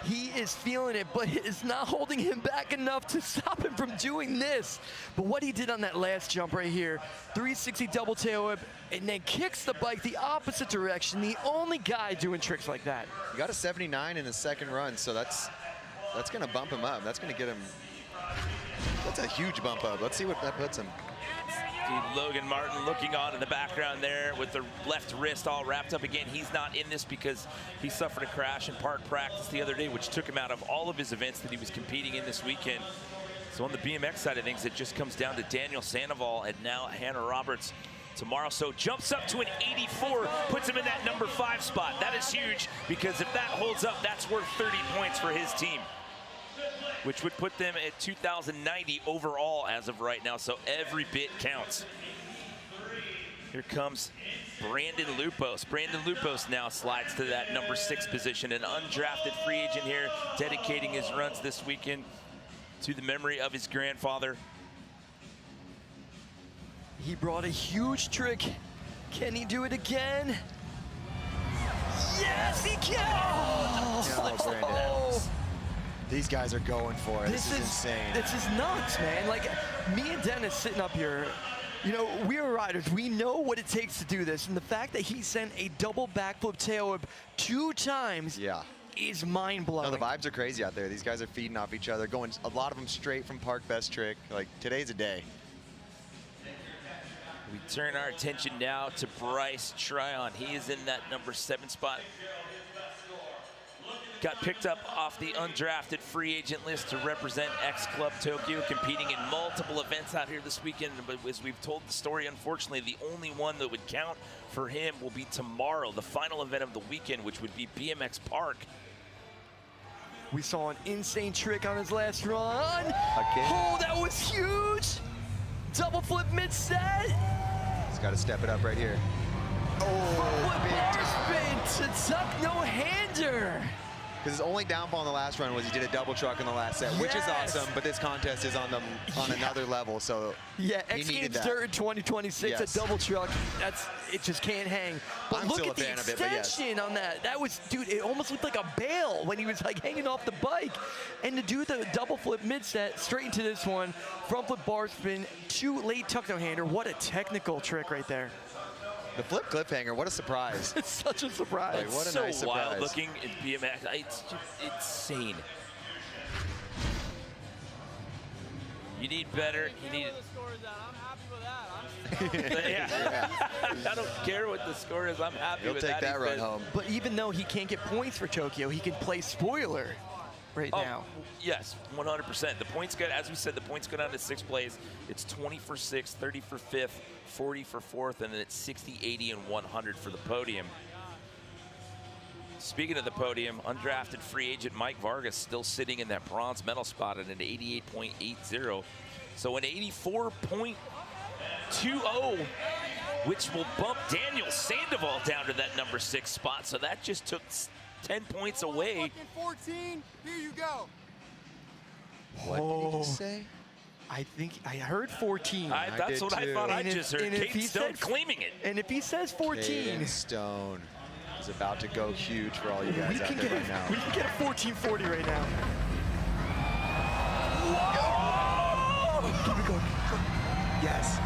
He is feeling it, but it's not holding him back enough to stop him from doing this. But what he did on that last jump right here, 360 double tail whip, and then kicks the bike the opposite direction. The only guy doing tricks like that. He got a 79 in his second run, so that's gonna bump him up. That's gonna get him, that's a huge bump up. Let's see what that puts him. Logan Martin looking on in the background there with the left wrist all wrapped up again. He's not in this because he suffered a crash in park practice the other day, which took him out of all of his events that he was competing in this weekend. So on the BMX side of things, it just comes down to Daniel Sandoval and now Hannah Roberts tomorrow. So jumps up to an 84, puts him in that number 5 spot. That is huge, because if that holds up, that's worth 30 points for his team, which would put them at 2,090 overall as of right now, so every bit counts. Here comes Brandon Lupos. Brandon Lupos now slides to that number 6 position, an undrafted free agent here, dedicating his runs this weekend to the memory of his grandfather. He brought a huge trick. Can he do it again? Yes, he can! Brandon. These guys are going for it. This is insane. This is nuts, man. Like, me and Dennis sitting up here, you know, we are riders. We know what it takes to do this. And the fact that he sent a double backflip tail whip 2 times is mind-blowing. No, the vibes are crazy out there. These guys are feeding off each other, going a lot of them straight from Park Best Trick. Like, today's a day. We turn our attention now to Bryce Tryon. He is in that number 7 spot. Got picked up off the undrafted free agent list to represent X Club Tokyo, competing in multiple events out here this weekend. But as we've told the story, unfortunately, the only one that would count for him will be tomorrow, the final event of the weekend, which would be BMX Park. We saw an insane trick on his last run. Again. Oh, that was huge. Double flip mid-set. He's got to step it up right here. Oh, bar spin to tuck no-hander. Because his only downfall in the last run was he did a double truck in the last set, which is awesome, but this contest is on another level, so yeah, he needed XGames that. Dirt in 2026, Yes. a double truck, it just can't hang. But I'm look still at a the fan of it, but yes. extension on that. That was, dude, it almost looked like a bail when he was like hanging off the bike. And to do the double flip mid-set, straight into this one, front flip bar spin, 2 late tuck no-hander. What a technical trick right there. The flip cliffhanger, what a surprise. It's such a surprise. Like, what a So nice surprise. wild looking in BMX. It's just insane. You need better. You need. Yeah. I don't care what the score is. I'm happy He'll with take that. that run home. But even though he can't get points for Tokyo, he can play spoiler right now. Yes, 100%. The points go, as we said, the points go down to 6 plays. It's 20 for 6th, 30 for 5th, 40 for 4th, and then it's 60, 80, and 100 for the podium. Speaking of the podium, undrafted free agent Mike Vargas still sitting in that bronze medal spot at an 88.80. So an 84.20, which will bump Daniel Sandoval down to that number 6 spot. So that just took 10 points away. 14, here you go. What did he just say? I think I heard 14. That's what I thought I just heard. Kate Stone claiming it. And if he says 14, Kate Stone is about to go huge for all you guys out there right now. We can get a 1440 right now. Keep it going. Yes.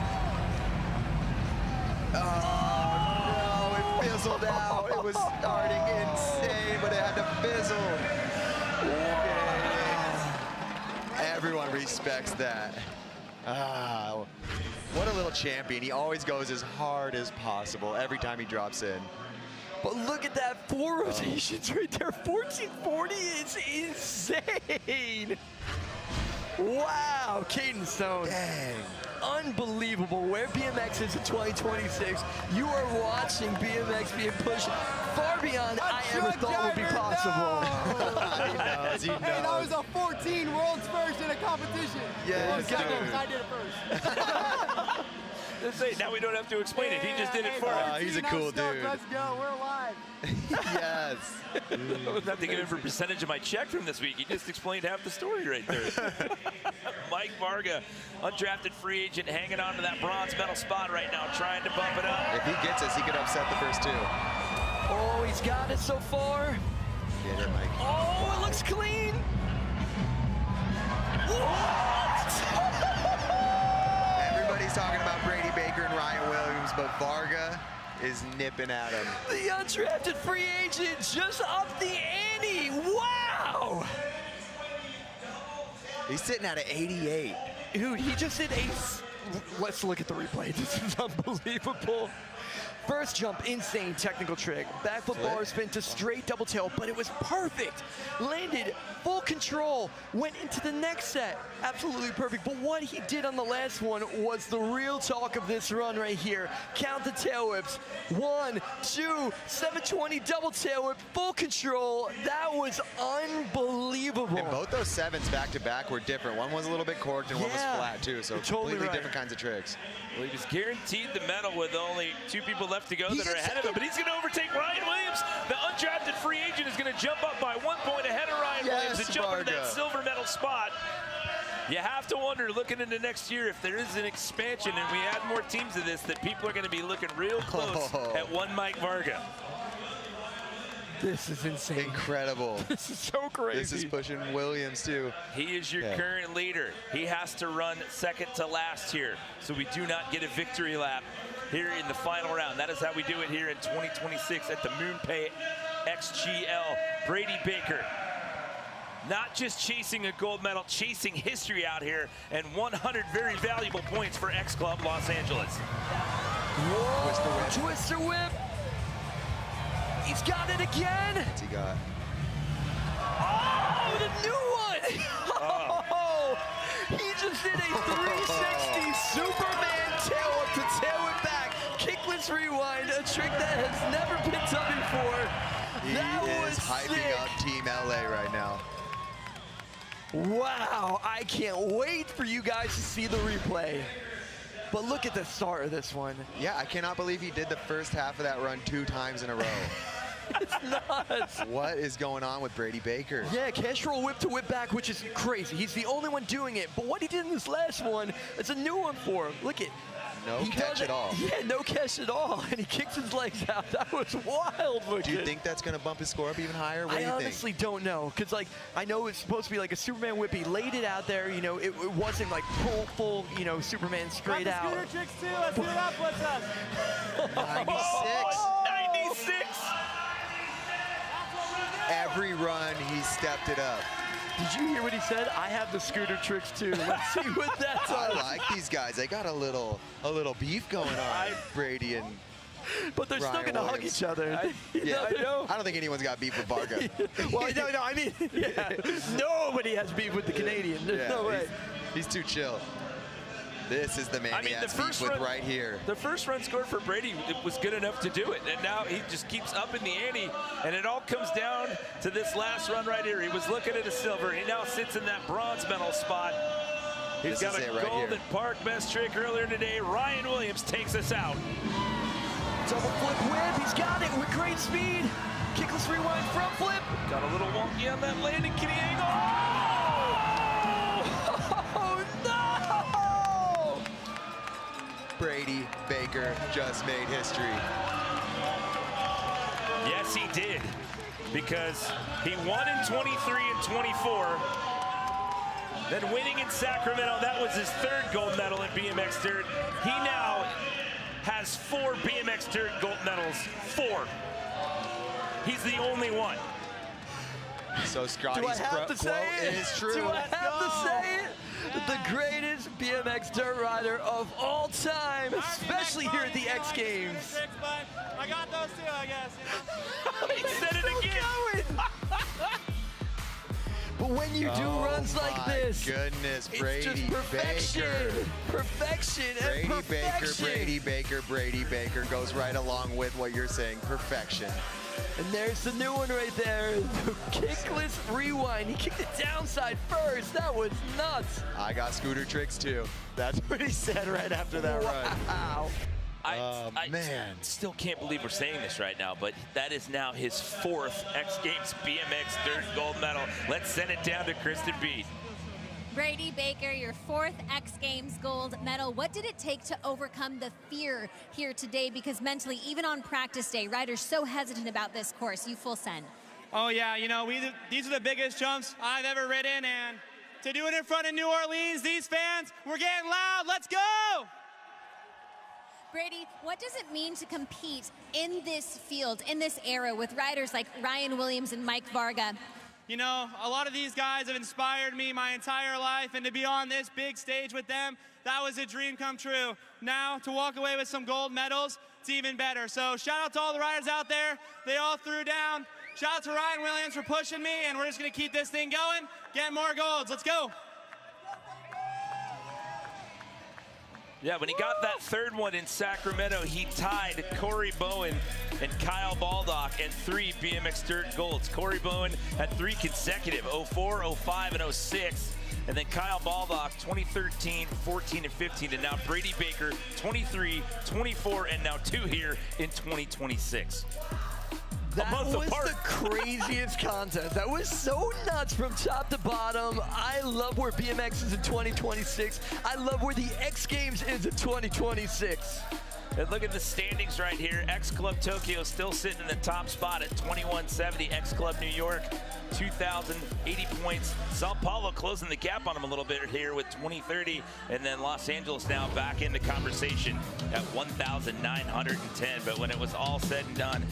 Oh, no, it fizzled out. It was starting insane, but it had to fizzle. Everyone respects that. What a little champion. He always goes as hard as possible every time he drops in. But look at that, 4 rotations right there. 1440 is insane. Wow, Caden Stone. Dang. Unbelievable. Where BMX is in 2026, you are watching BMX being pushed far beyond I ever thought would be possible. He knows, he knows. Hey, that was a 14 world's first in a competition. Yes, Well, dude. I did it first. Let's say now we don't have to explain it. He just did it for us. He's a cool dude. Let's go. We're live. Yes. I don't have to give him a percentage of my check from this week. He just explained half the story right there. Mike Varga, undrafted free agent, hanging on to that bronze medal spot right now, trying to bump it up. If he gets us, he could upset the first 2. Oh, he's got it so far. Get it, Mike. Oh, it looks clean. Everybody's talking about Brady Baker and Ryan Williams, but Varga is nipping at him. The undrafted free agent just upped the ante. Wow. He's sitting at an 88. Dude, he just did let's look at the replay. This is unbelievable. First jump, insane technical trick. Backflip bar spin to straight double tail, but it was perfect. Landed, full control, went into the next set. Absolutely perfect. But what he did on the last one was the real talk of this run right here. Count the tail whips. 1, 2, 720 double tail whip, full control. That was unbelievable. And both those 7s back to back were different. One was a little bit corked and one was flat too. So completely different kinds of tricks. Well, he was guaranteed the medal with only 2 people left to go that are ahead of him, but he's going to overtake Ryan Williams. The undrafted free agent is going to jump up by 1 point ahead of Ryan Williams and jump into that silver medal spot. You have to wonder, looking into next year, if there is an expansion and we add more teams to this, that people are going to be looking real close at one Mike Varga. This is insane. Incredible. This is so crazy. This is pushing Williams too. He is your current leader. He has to run second to last here, so we do not get a victory lap here in the final round. That is how we do it here in 2026 at the MoonPay XGL. Brady Baker, not just chasing a gold medal, chasing history out here, and 100 very valuable points for X Club Los Angeles. Whoa, Twister whip. He's got it again. What's he got? Oh, the new one. Oh, he just did a 360 Superman tail up to tail it back. Kickless rewind, a trick that has never been done before. He is hyping up Team LA right now. Wow, I can't wait for you guys to see the replay. But look at the start of this one. Yeah, I cannot believe he did the first half of that run 2 times in a row. It's nuts. What is going on with Brady Baker? Yeah, cash roll whip to whip back, which is crazy. He's the only one doing it. But what he did in this last one, it's a new one for him. Look at No catch at all. Yeah, no catch at all. And he kicks his legs out. That was wild looking. Do you think that's going to bump his score up even higher? What do you think? I honestly don't know. Because, like, I know it's supposed to be like a Superman whip. He laid it out there. You know, it wasn't like full, you know, Superman straight out. Scooter tricks too. Let's do it up. What's up? 96. 96. Every run, he stepped it up. Did you hear what he said? I have the scooter tricks too. Let's see what that's I on. like these guys. They got a little beef going on, Brady and But they're Ryan still going to hug Williams. each other. Yeah, I know. I don't think anyone's got beef with Varga. Well, no, I mean, yeah, nobody has beef with the Canadian. There's no way. He's too chill. This is the man he has beef with right here. The first run score for Brady was good enough to do it, and now he just keeps up in the ante, and it all comes down to this last run right here. He was looking at a silver. He now sits in that bronze medal spot. He's got a gold at Park best trick earlier today. Ryan Williams takes us out. Double flip whip. He's got it with great speed. Kickless rewind front flip. Got a little wonky on that landing. Can he angle? Oh, no! Brady Baker just made history. Yes, he did, because he won in 23 and 24. Then winning in Sacramento, that was his 3rd gold medal in BMX Dirt. He now has 4 BMX Dirt gold medals. 4. He's the only one. So Scotty's Do I have to quote say it? is true. Do I have to say it? The greatest BMX dirt rider of all time, especially here at the X Games. I got those too, I guess. He said it again. But when you do runs like this, Goodness, Brady it's just perfection. Baker. Perfection and perfection. Brady Baker goes right along with what you're saying. Perfection. And there's the new one right there. The kickless rewind. He kicked it downside first. That was nuts. I got scooter tricks too. That's what he said right after that run. Wow. I still can't believe we're saying this right now, but that is now his 4th X Games BMX Dirt gold medal. Let's send it down to Kristen B. Brady Baker, your 4th X Games gold medal. What did it take to overcome the fear here today? Because mentally, even on practice day, riders so hesitant about this course. You full send. Oh yeah, you know, these are the biggest jumps I've ever ridden, and to do it in front of New Orleans, these fans, we're getting loud. Let's go! Brady, what does it mean to compete in this field, in this era, with riders like Ryan Williams and Mike Varga? You know, a lot of these guys have inspired me my entire life, and to be on this big stage with them, that was a dream come true. Now, to walk away with some gold medals, it's even better. So shout out to all the riders out there. They all threw down. Shout out to Ryan Williams for pushing me, and we're just going to keep this thing going, get more golds. Let's go. Yeah, when he got that 3rd one in Sacramento, he tied Corey Bowen and Kyle Baldock and 3 BMX Dirt golds. Corey Bowen had 3 consecutive, 04, 05, and 06. And then Kyle Baldock, 2013, 14, and 15. And now Brady Baker, 23, 24, and now 2 here in 2026. That was the craziest contest. That was so nuts from top to bottom. I love where BMX is in 2026. I love where the X Games is in 2026. And look at the standings right here. X Club Tokyo still sitting in the top spot at 2170. X Club New York, 2,080 points. Sao Paulo closing the gap on them a little bit here with 2030. And then Los Angeles now back in the conversation at 1,910. But when it was all said and done,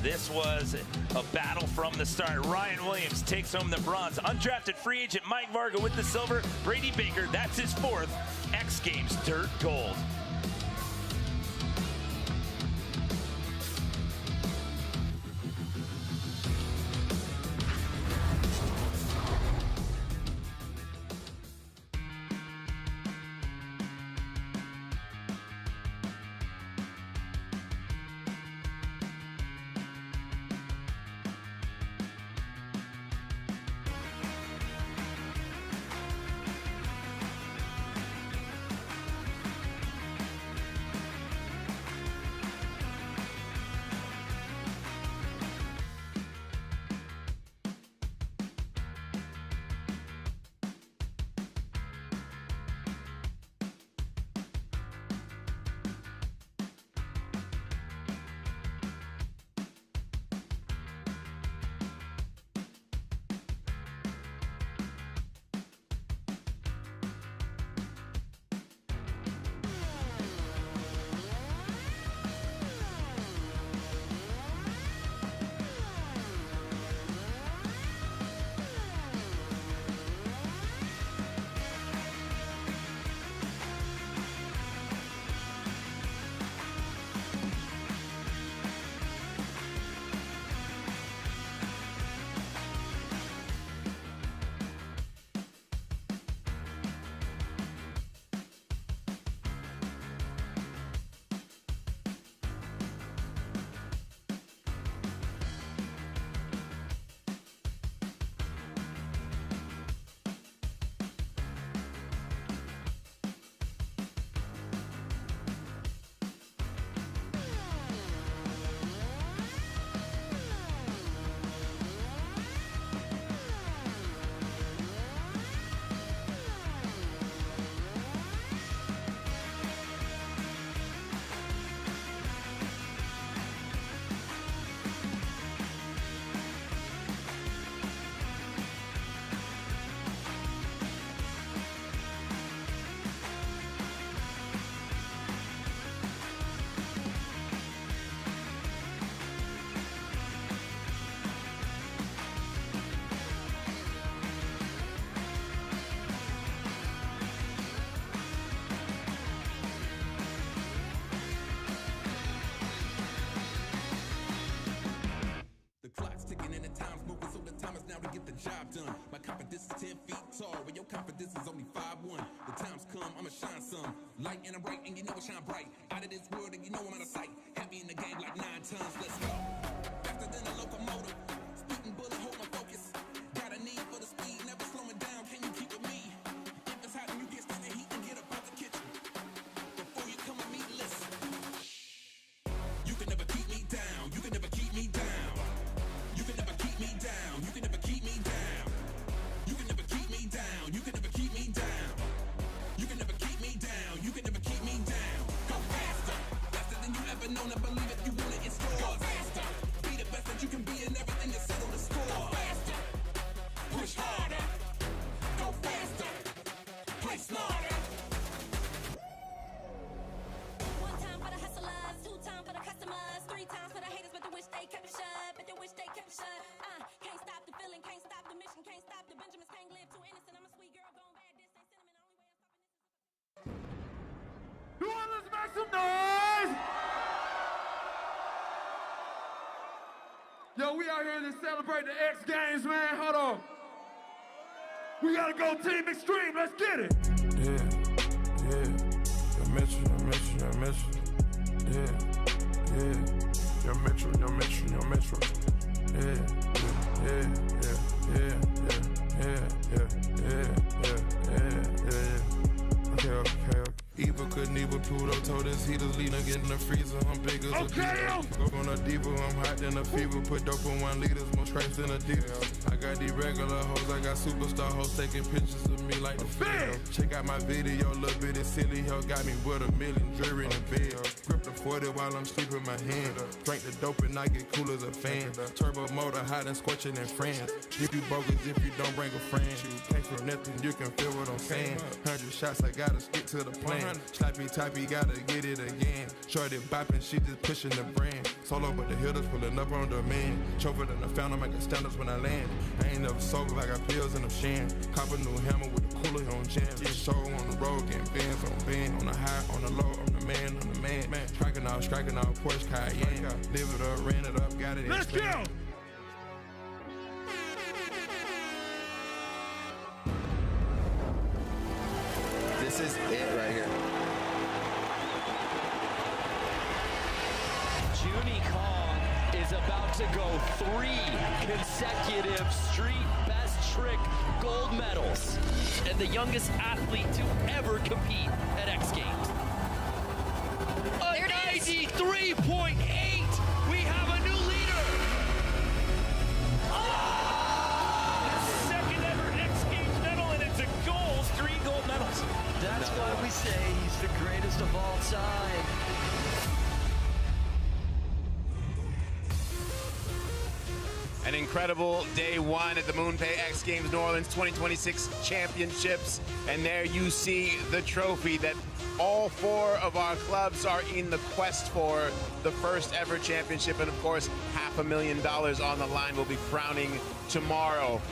This was a battle from the start. Ryan Williams takes home the bronze. Undrafted free agent Mike Varga with the silver. Brady Baker, that's his 4th X Games Dirt Gold. Job done. My confidence is 10 feet tall, when your confidence is only 5'1". The times come, I'ma shine some. Light and I'm bright, and you know I shine bright. Out of this world, and you know I'm out of sight. Heavy in the game like 9 tons, let's go. Faster than a locomotive, spitting bullet, hold my focus. Got a need for the speed, never slowing down, can you keep with me? If it's hot and you get standing heat, and get up out the kitchen. Before you come with me, listen. You can never keep me down, you can never keep me down. You can never keep me down, you can never keep me down. You can never keep me down, you can never keep me down. You can never keep me down, you can never keep me down. Go faster, faster than you ever known to believe if you want it, it's yours. Go faster, be the best that you can be in everything that's settle the score. Go faster, push harder. Go faster, play smarter. One time for the hustlers, 2 times for the customers, 3 times for the haters, but they wish they kept it shut. But they wish they kept it shut. Can't stop the feeling, can't stop the mission, can't stop the Benjamins, can't live too innocent. I'm a sweet girl going bad, this ain't cinnamon. New Orleans, make some noise! Yo, we out here to celebrate the X Games, man. Hold on. We gotta go Team Extreme. Let's get it. Yeah, your Metro. Yeah. Your Metro. Yeah. Okay. Eva couldn't even Pluto told us he just leaving, get in the freezer. I'm big as a beaver. Go on a diva, I'm hot in a fever. Put dope on 1 liter, more stripes than a diva. I got these regular hoes, I got superstar hoes taking pictures of me like the film. Check out my video, little bit of silly hell got me with $1 million jury in the bed. Grip the 40 while I'm sleeping my hand. Drink the dope and I get cool as a fan. Turbo motor hot and scorching in France. If you bogus, if you don't bring a friend. Came from nothing, you can feel what I'm saying. 100 shots, I gotta stick to the plan. Slap typey, gotta get it again. Shorty bopping, she just pushing the brand. Solo, but the hitters pulling up on demand. Chauffeur than the fountain, making stand-ups when I land. I ain't never sober, I got pills in the shan. Cop a new hammer with the cooler on jam. This show on the road, getting bands on band. On the high, on the low, I'm the man, I'm the man. Striking out, Porsche Cayenne. Live it up, ran it up, got it in. Let's go! This is it right here. Junie Kong is about to go 3 consecutive street best trick gold medals and the youngest athlete to ever compete at X Games. A 93.8! We have a new leader! Oh! Second ever X Games medal, and it's a gold, 3 gold medals. That's why we say he's the greatest of all time. An incredible day one at the MoonPay X Games New Orleans 2026 Championships. And there you see the trophy that all 4 of our clubs are in the quest for, the first ever championship. And of course, $500,000 on the line will be crowning tomorrow.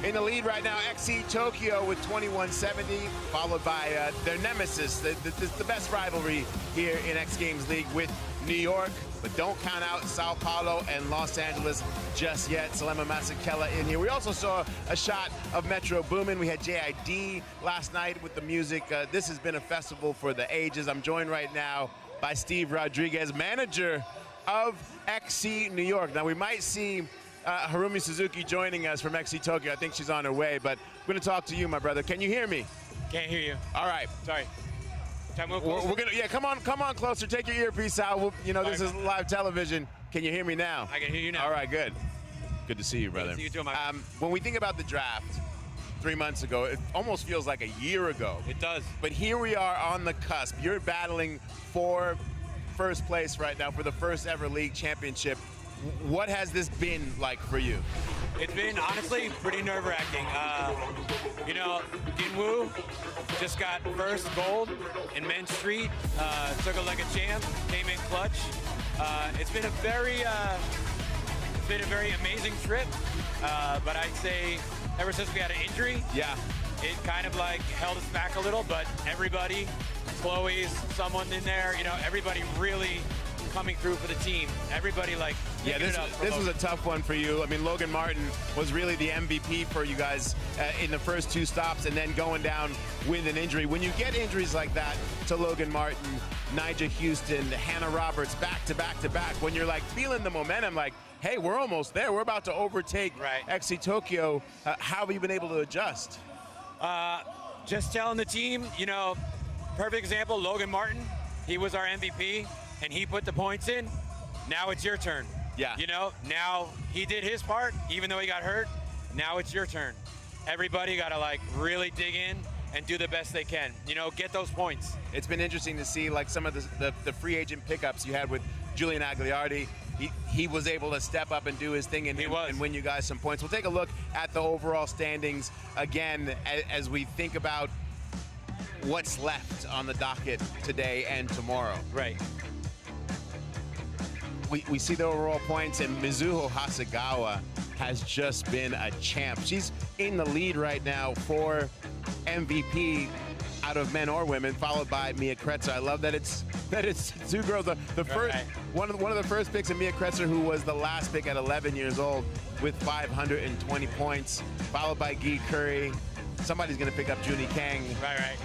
In the lead right now, XC Tokyo with 2170, followed by their nemesis, the best rivalry here in X Games League with New York. But don't count out Sao Paulo and Los Angeles just yet. Salema Masekela in here. We also saw a shot of Metro Boomin. We had JID last night with the music. This has been a festival for the ages. I'm joined right now by Steve Rodriguez, manager of XC New York. Now we might see Harumi Suzuki joining us from XC Tokyo. I think she's on her way, but I'm going to talk to you, my brother. Can you hear me? Can't hear you. All right. Sorry. We're gonna, yeah, come on closer. Take your earpiece out. This is live television. Can you hear me now? I can hear you now. All right, good. Good to see you, brother. Good to see you too, my when we think about the draft 3 months ago, it almost feels like a year ago. It does. But here we are on the cusp. You're battling for first place right now for the first ever league championship. What has this been like for you? It's been, honestly, pretty nerve-wracking. Ginwoo just got first gold in men's street, took it like a champ, came in clutch. It's been a very amazing trip, but I'd say ever since we had an injury, it kind of like held us back a little, but everybody, Chloe's someone in there, everybody really coming through for the team. Everybody this was a tough one for you. I mean, Logan Martin was really the MVP for you guys in the first 2 stops, and then going down with an injury. When you get injuries like that to Logan Martin, Nyjah Houston, Hannah Roberts, back to back to back, when you're like feeling the momentum, like, hey, we're almost there. We're about to overtake XC Tokyo. How have you been able to adjust? Just telling the team, perfect example, Logan Martin, he was our MVP. And he put the points in. Now it's your turn. Yeah. Now he did his part, even though he got hurt. Now it's your turn. Everybody got to really dig in and do the best they can. Get those points. It's been interesting to see some of the free agent pickups you had with Julian Agliardi. He was able to step up and do his thing and win you guys some points. We'll take a look at the overall standings again as we think about what's left on the docket today and tomorrow. Right. We see the overall points, and Mizuho Hasegawa has just been a champ. She's in the lead right now for MVP out of men or women, followed by Mia Kretzer. I love that it's 2 girls. The first one of the first picks of Mia Kretzer, who was the last pick at 11 years old with 520 points, followed by Guy Curry. Somebody's going to pick up Junie Kang. Right.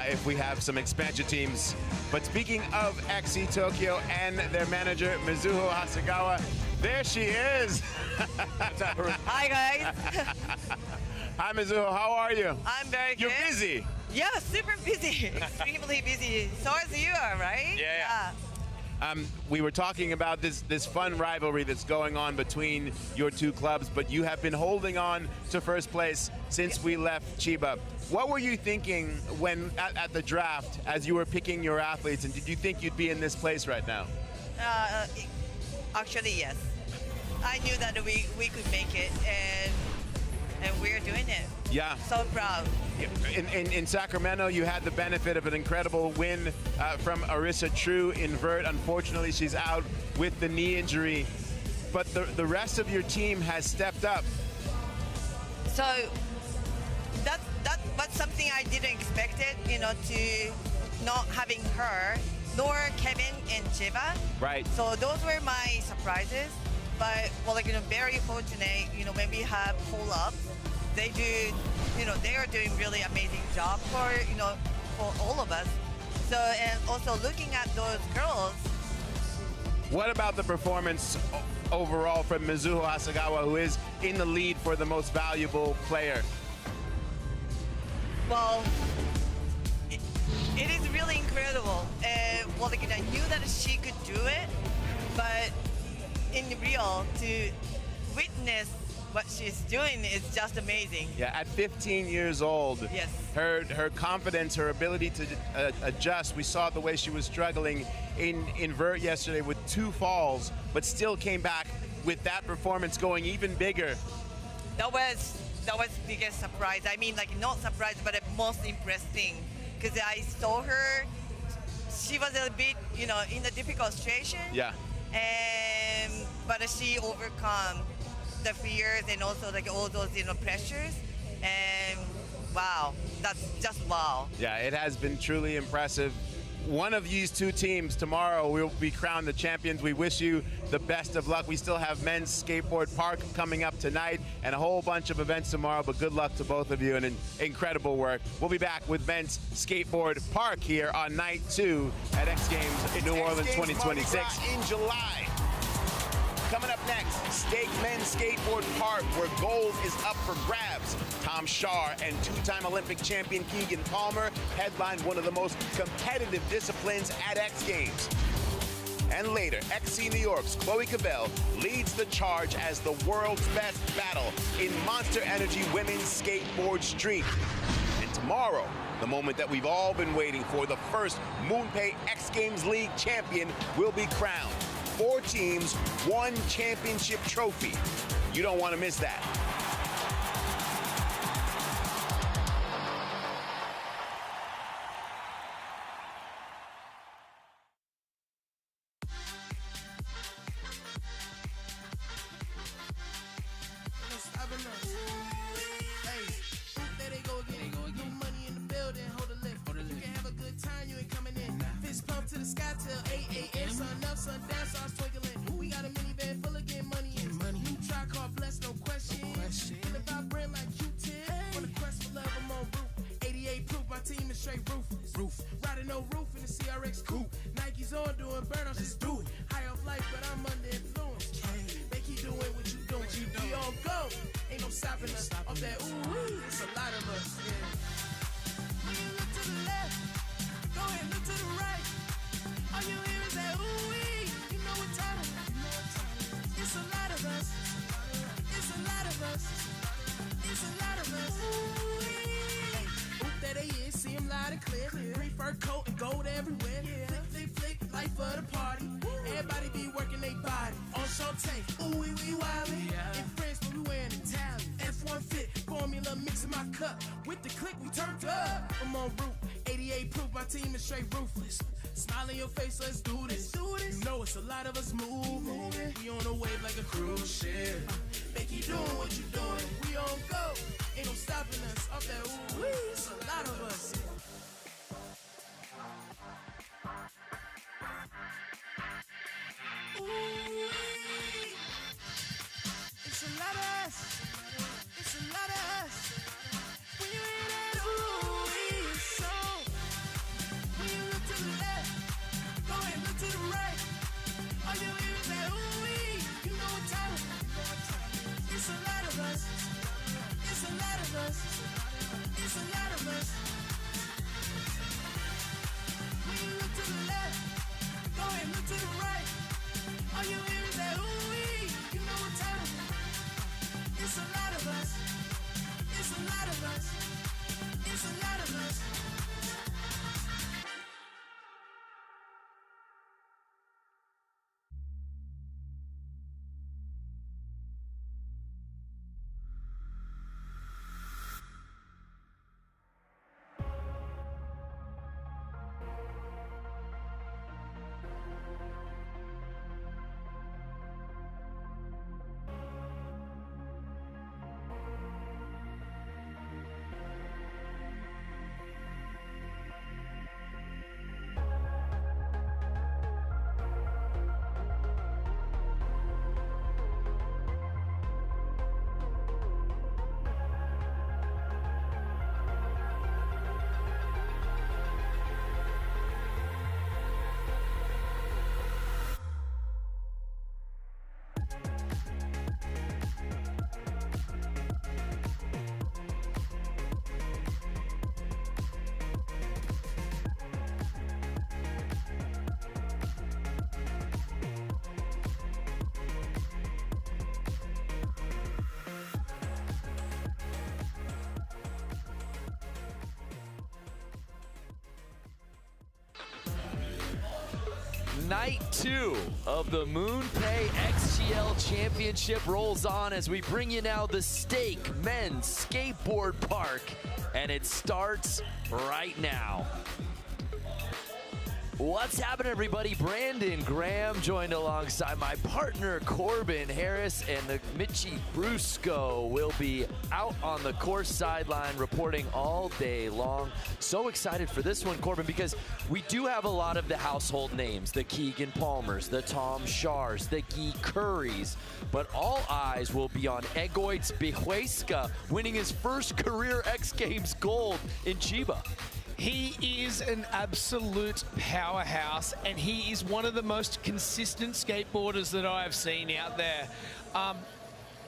If we have some expansion teams. But speaking of XC Tokyo and their manager, Mizuho Hasegawa, there she is. Hi, guys. Hi, Mizuho. How are you? I'm very good. You're busy. Yeah, super busy. Extremely busy. So as you are, right? Yeah. We were talking about this fun rivalry that's going on between your 2 clubs, but you have been holding on to first place since we left Chiba. What were you thinking when at the draft as you were picking your athletes, and did you think you'd be in this place right now? Actually, yes. I knew that we could make it, and and we're doing it. Yeah. So proud. In Sacramento, you had the benefit of an incredible win from Arissa True in vert. Unfortunately, she's out with the knee injury, but the rest of your team has stepped up. So that was something I didn't expect it, you know, to not having her, nor Kevin and Jiva. Right. So those were my surprises. But well, like, you know, very fortunate, you know, when we have pull-ups, they do, you know, they are doing really amazing job for, you know, for all of us. So, and also looking at those girls. What about the performance overall from Mizuho Asagawa, who is in the lead for the most valuable player? Well, it is really incredible. Well, like, I knew that she could do it, but in real, to witness what she's doing is just amazing. Yeah, at 15 years old, yes, her confidence, her ability to adjust. We saw the way she was struggling in vert yesterday with 2 falls, but still came back with that performance going even bigger. That was biggest surprise. I mean, like, not surprise, but the most impressive thing, because I saw her. She was a bit, you know, in a difficult situation. Yeah. But she overcome the fears and also like all those, you know, pressures. And wow, that's just wow. Yeah, it has been truly impressive. One of these 2 teams tomorrow will be crowned the champions. We wish you the best of luck. We still have men's skateboard park coming up tonight and a whole bunch of events tomorrow, but good luck to both of you and incredible work. We'll be back with men's skateboard park here on night 2 at X Games in New Orleans 2026 in July. Coming up next, Stake Men's Skateboard Park, where gold is up for grabs. Tom Shaw and 2-time Olympic champion Keegan Palmer headline one of the most competitive disciplines at X Games. And later, XC New York's Chloe Cavell leads the charge as the world's best battle in Monster Energy Women's Skateboard Street. And tomorrow, the moment that we've all been waiting for, the first MoonPay X Games League champion will be crowned. 4 teams, 1 championship trophy. You don't want to miss that. night 2 of the MoonPay XGL Championship rolls on as we bring you now the Stake Men's Skateboard Park, and it starts right now. What's happening, everybody? Brandon Graham joined alongside my partner Corbin Harris, and the Mitchie Brusco will be out on the course sideline reporting all day long. So excited for this one, Corbin, because we do have a lot of the household names, the Keegan Palmers, the Tom Shars, the Guy Currys, but all eyes will be on Egoitz Bihuesca winning his first career X Games gold in Chiba. He is an absolute powerhouse, and he is one of the most consistent skateboarders that I have seen out there.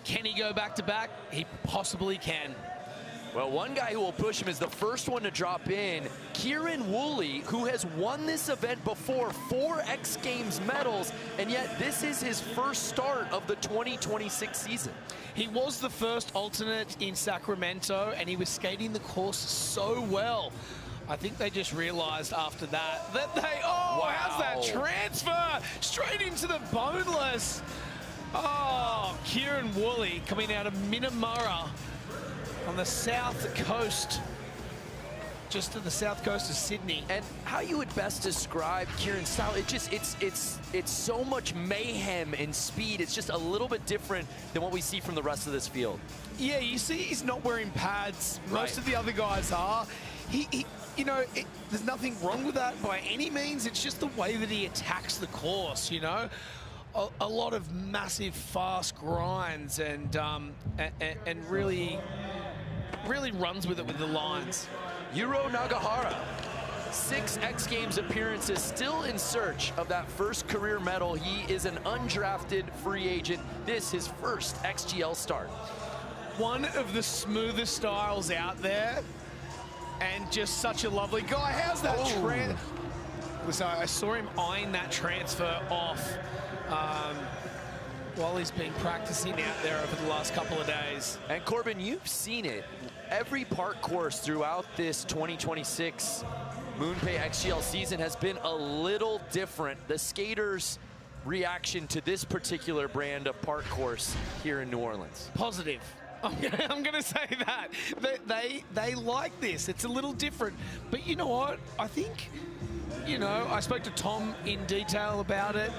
Can he go back-to-back? He possibly can. Well, one guy who will push him is the first one to drop in, Kieran Woolley, who has won this event before, 4 X Games medals, and yet this is his first start of the 2026 season. He was the first alternate in Sacramento, and he was skating the course so well. I think they just realized after that they, oh, wow. How's that transfer? Straight into the boneless. Oh, Kieran Woolley coming out of Minamura on the south coast, just to the south coast of Sydney. And how you would best describe Kieran's style? It's so much mayhem and speed. It's just a little bit different than what we see from the rest of this field. Yeah, you see he's not wearing pads. Most of the other guys are. You know, there's nothing wrong with that by any means. It's just the way that he attacks the course, you know. A lot of massive, fast grinds and really runs with it with the lines. Yuro Nagahara, 6 X Games appearances, still in search of that first career medal. He is an undrafted free agent. This his first XGL start. One of the smoothest styles out there, and just such a lovely guy. How's that I saw him eyeing that transfer off while he's been practicing out there over the last couple of days. And Corbin, you've seen it. Every park course throughout this 2026 MoonPay XGL season has been a little different. The skaters' reaction to this particular brand of park course here in New Orleans. Positive. I'm gonna say that. They like this. It's a little different. But you know what? I think, you know, I spoke to Tom in detail about it.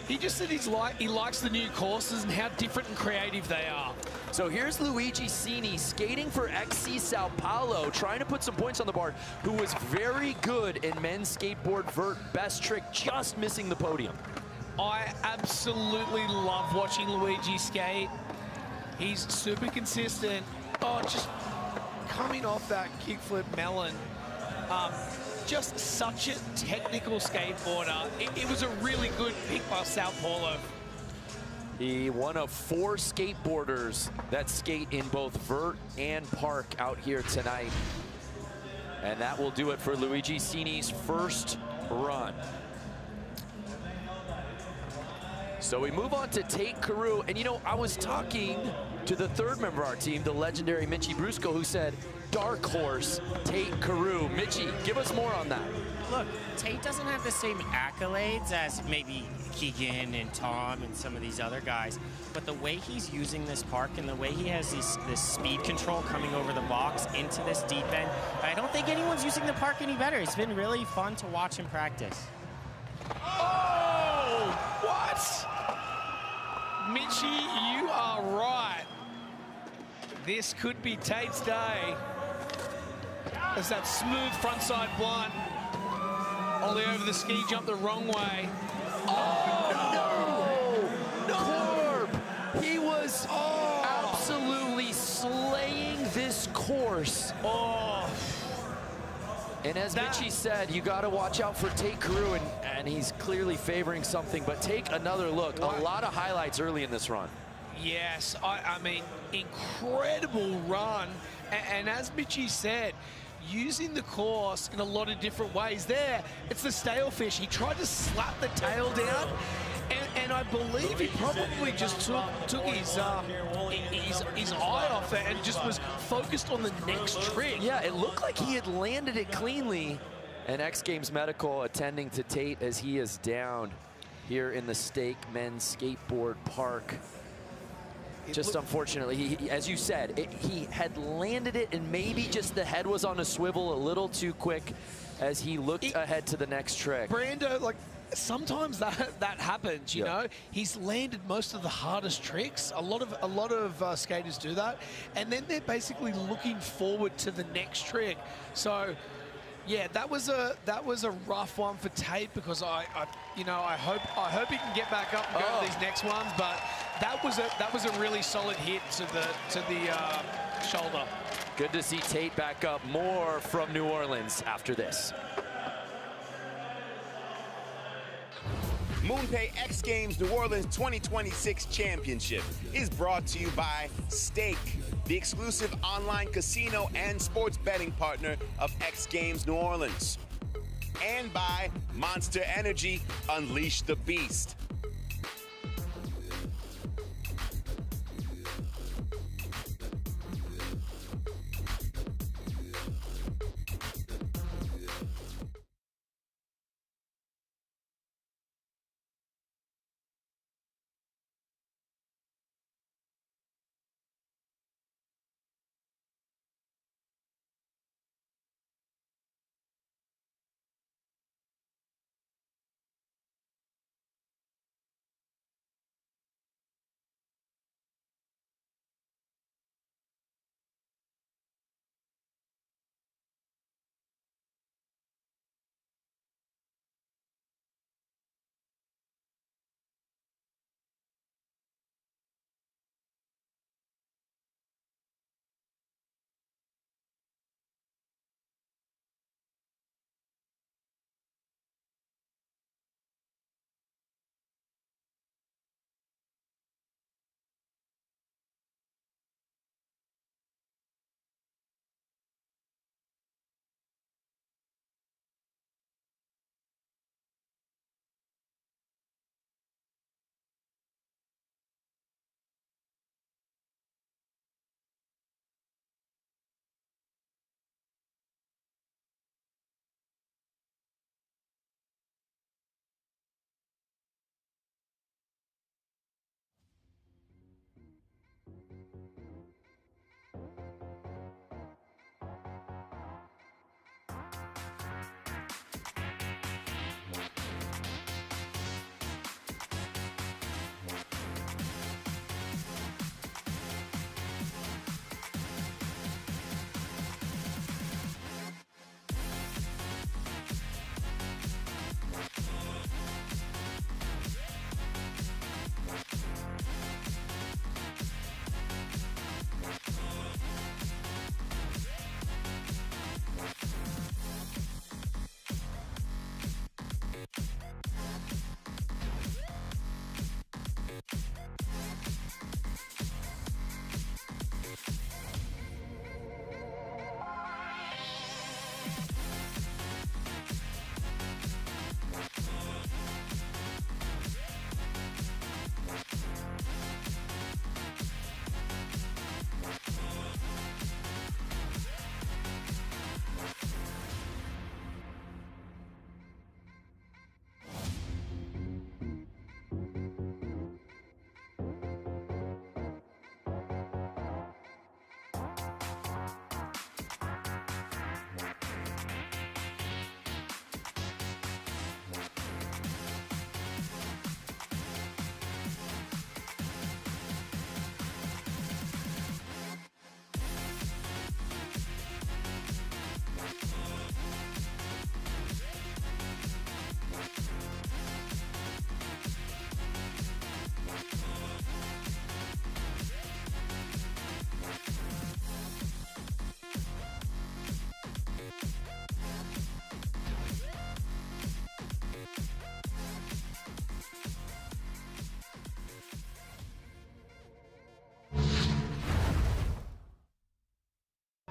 He just said he likes the new courses and how different and creative they are. So here's Luigi Cini skating for XC Sao Paulo, trying to put some points on the board, who was very good in men's skateboard vert. Best trick, just missing the podium. I absolutely love watching Luigi skate. He's super consistent. Oh, just coming off that kickflip melon. Just such a technical skateboarder. It was a really good pick by Sao Paulo. He one of 4 skateboarders that skate in both vert and park out here tonight. And that will do it for Luigi Cini's first run. So we move on to Tate Carew, and you know, I was talking to the third member of our team, the legendary Mitchie Brusco, who said, dark horse, Tate Carew. Mitchie, give us more on that. Look, Tate doesn't have the same accolades as maybe Keegan and Tom and some of these other guys, but the way he's using this park and the way he has this speed control coming over the box into this deep end, I don't think anyone's using the park any better. It's been really fun to watch him practice. Oh, what? Mitchie, you are right. This could be Tate's day. There's that smooth frontside blunt. Ollie over the ski jump the wrong way. Oh, no! Corb! He was absolutely slaying this course. Oh. And as Mitchie said, you got to watch out for Tate Carew, and he's clearly favoring something. But take another look. A lot of highlights early in this run. Yes, I mean, incredible run. And as Mitchie said, using the course in a lot of different ways. There, it's the stale fish. He tried to slap the tail down, and I believe he probably just took his eye off it and just was focused on the next trick. Yeah, it looked like he had landed it cleanly, And X Games Medical attending to Tate as he is down here in the Stake Men's Skateboard Park. Just unfortunately, he, as you said, he had landed it and maybe just the head was on a swivel a little too quick as he looked ahead to the next trick. Brando, like, sometimes that happens, you know. He's landed most of the hardest tricks. A lot of skaters do that, and then they're basically looking forward to the next trick. So, yeah, that was a rough one for Tate because I hope he can get back up and go to these next ones. But that was a really solid hit to the shoulder. Good to see Tate back up. More from New Orleans after this. MoonPay X Games New Orleans 2026 Championship is brought to you by Stake, the exclusive online casino and sports betting partner of X Games New Orleans. And by Monster Energy, Unleash the Beast.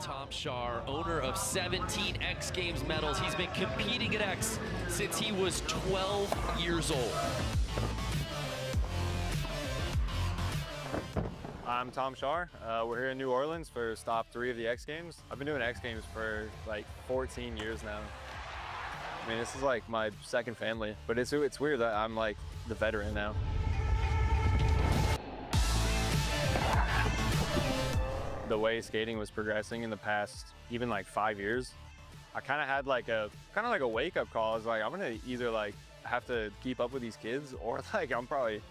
Tom Shar, owner of 17 X Games medals. He's been competing at X since he was 12 years old. I'm Tom Shar. We're here in New Orleans for stop 3 of the X Games. I've been doing X Games for like 14 years now. I mean, this is like my second family, but it's weird that I'm like the veteran now. The way skating was progressing in the past, even like 5 years, I kind of had like a wake-up call. I was like, I'm gonna either like have to keep up with these kids, or like I'm probably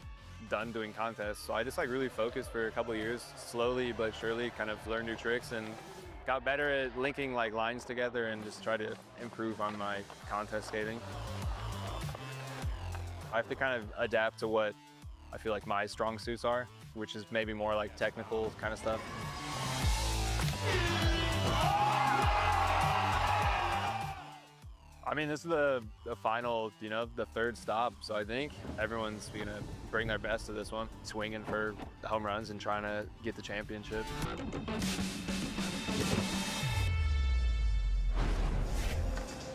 done doing contests. So I just like really focused for a couple of years, slowly but surely, kind of learned new tricks and got better at linking like lines together and just try to improve on my contest skating. I have to kind of adapt to what I feel like my strong suits are, which is maybe more like technical kind of stuff. I mean, this is the final, you know, the third stop. So I think everyone's gonna bring their best to this one, swinging for the home runs and trying to get the championship.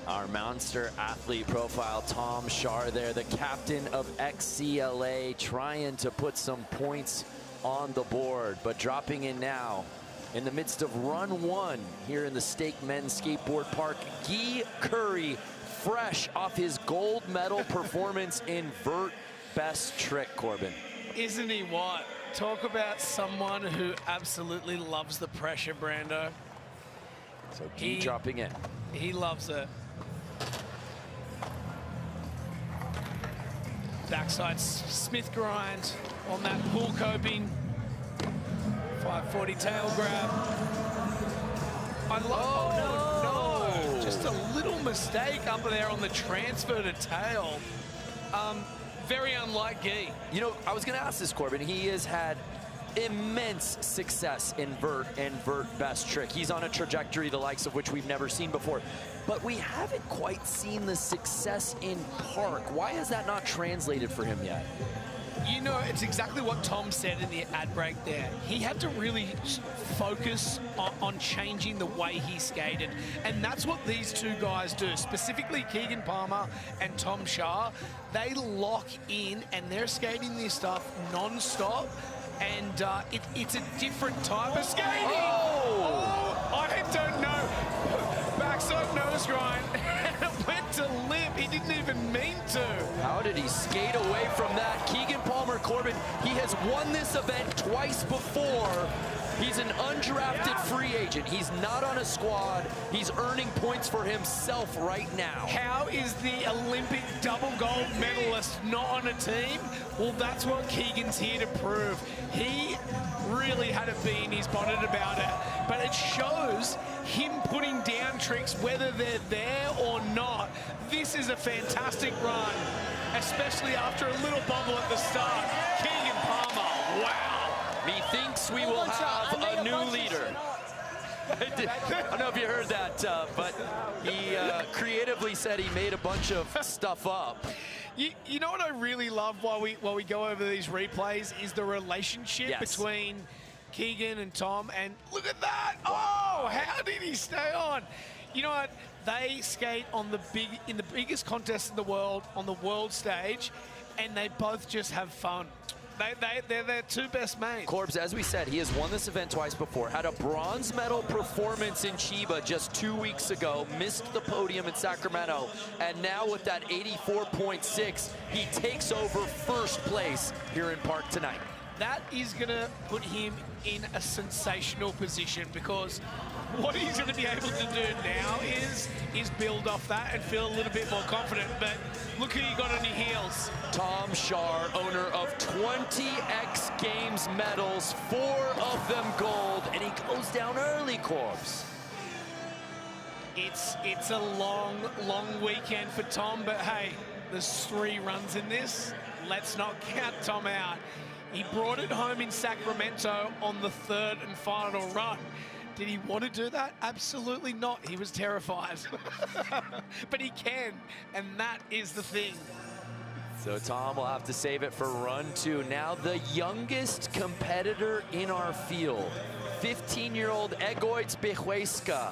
Our monster athlete profile, Tom Shar there, the captain of XCLA, trying to put some points on the board, but dropping in now in the midst of run one here in the Stake Men's Skateboard Park. Guy Curry, fresh off his gold medal performance in vert best trick, Corbin. Isn't he what? Talk about someone who absolutely loves the pressure, Brando. So Guy dropping in. He loves it. Backside Smith grind on that pull coping. 540 tail grab. I love, oh no, just a little mistake up there on the transfer to tail. Very unlike Guy. You know, I was gonna ask this, Corbin. He has had immense success in vert and vert best trick. He's on a trajectory the likes of which we've never seen before, but we haven't quite seen the success in park. Why has that not translated for him yet? You know, it's exactly what Tom said in the ad break there. He had to really focus on changing the way he skated. And that's what these two guys do, specifically Keegan Palmer and Tom Shar. They lock in and they're skating this stuff non-stop. And it's a different type of skating. Oh, I don't know. Backside nose grind. It went to lip. He didn't even mean to. How did he skate away from that? Keegan Palmer, Corbin, he has won this event twice before. He's an undrafted free agent. He's not on a squad. He's earning points for himself right now. How is the Olympic double gold medalist not on a team? Well, that's what Keegan's here to prove. He really had a bee in his bonnet about it, but it shows him putting down tricks whether they're there or not. This is a fantastic run, especially after a little bubble at the start. Keegan Palmer, wow. Methinks we will have a new leader. I don't know if you heard that, but he creatively said he made a bunch of stuff up. You know what I really love while we go over these replays is the relationship between Keegan and Tom. And look at that! Oh, how did he stay on? You know what? They skate on in the biggest contest in the world, on the world stage, and they both just have fun. They're their two best mates. Corbs, as we said, he has won this event twice before, had a bronze medal performance in Chiba just 2 weeks ago, missed the podium in Sacramento, and now with that 84.6, he takes over first place here in Park tonight. That is going to put him in a sensational position, because what he's going to be able to do now is build off that and feel a little bit more confident. But look who you got on your heels. Tom Shar, owner of 20 XGames medals, 4 of them gold, and he goes down early, Corbs. It's a long weekend for Tom, but hey, there's 3 runs in this. Let's not count Tom out. He brought it home in Sacramento on the 3rd and final run. Did he want to do that? Absolutely not. He was terrified. But he can, and that is the thing. So Tom will have to save it for run 2. Now the youngest competitor in our field, 15-year-old Egoitz Bejueska.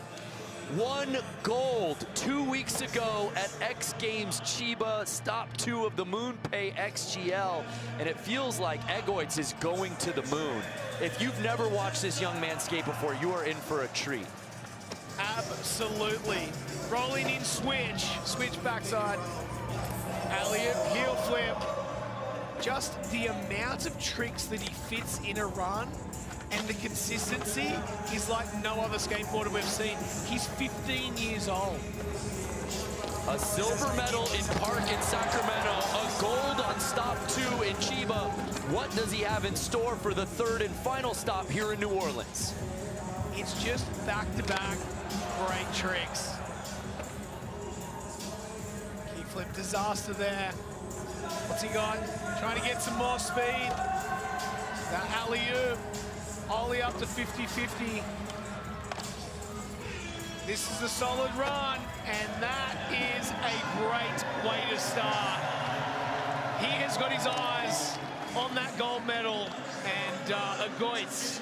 Won gold 2 weeks ago at XGames Chiba, stop 2 of the MoonPay XGL, and it feels like Egoitz is going to the moon. If you've never watched this young man skate before, you are in for a treat. Absolutely. Rolling in switch backside. Alley-oop, heel flip. Just the amount of tricks that he fits in a run and the consistency is like no other skateboarder we've seen. He's 15 years old. A silver medal in Park in Sacramento, a gold on stop 2 in Chiba. What does he have in store for the third and final stop here in New Orleans? It's just back-to-back great tricks. Key flip disaster there. What's he got? Trying to get some more speed. That alley-oop. Ollie up to 50-50. This is a solid run, and that is a great way to start. He has got his eyes on that gold medal, and Agoitz.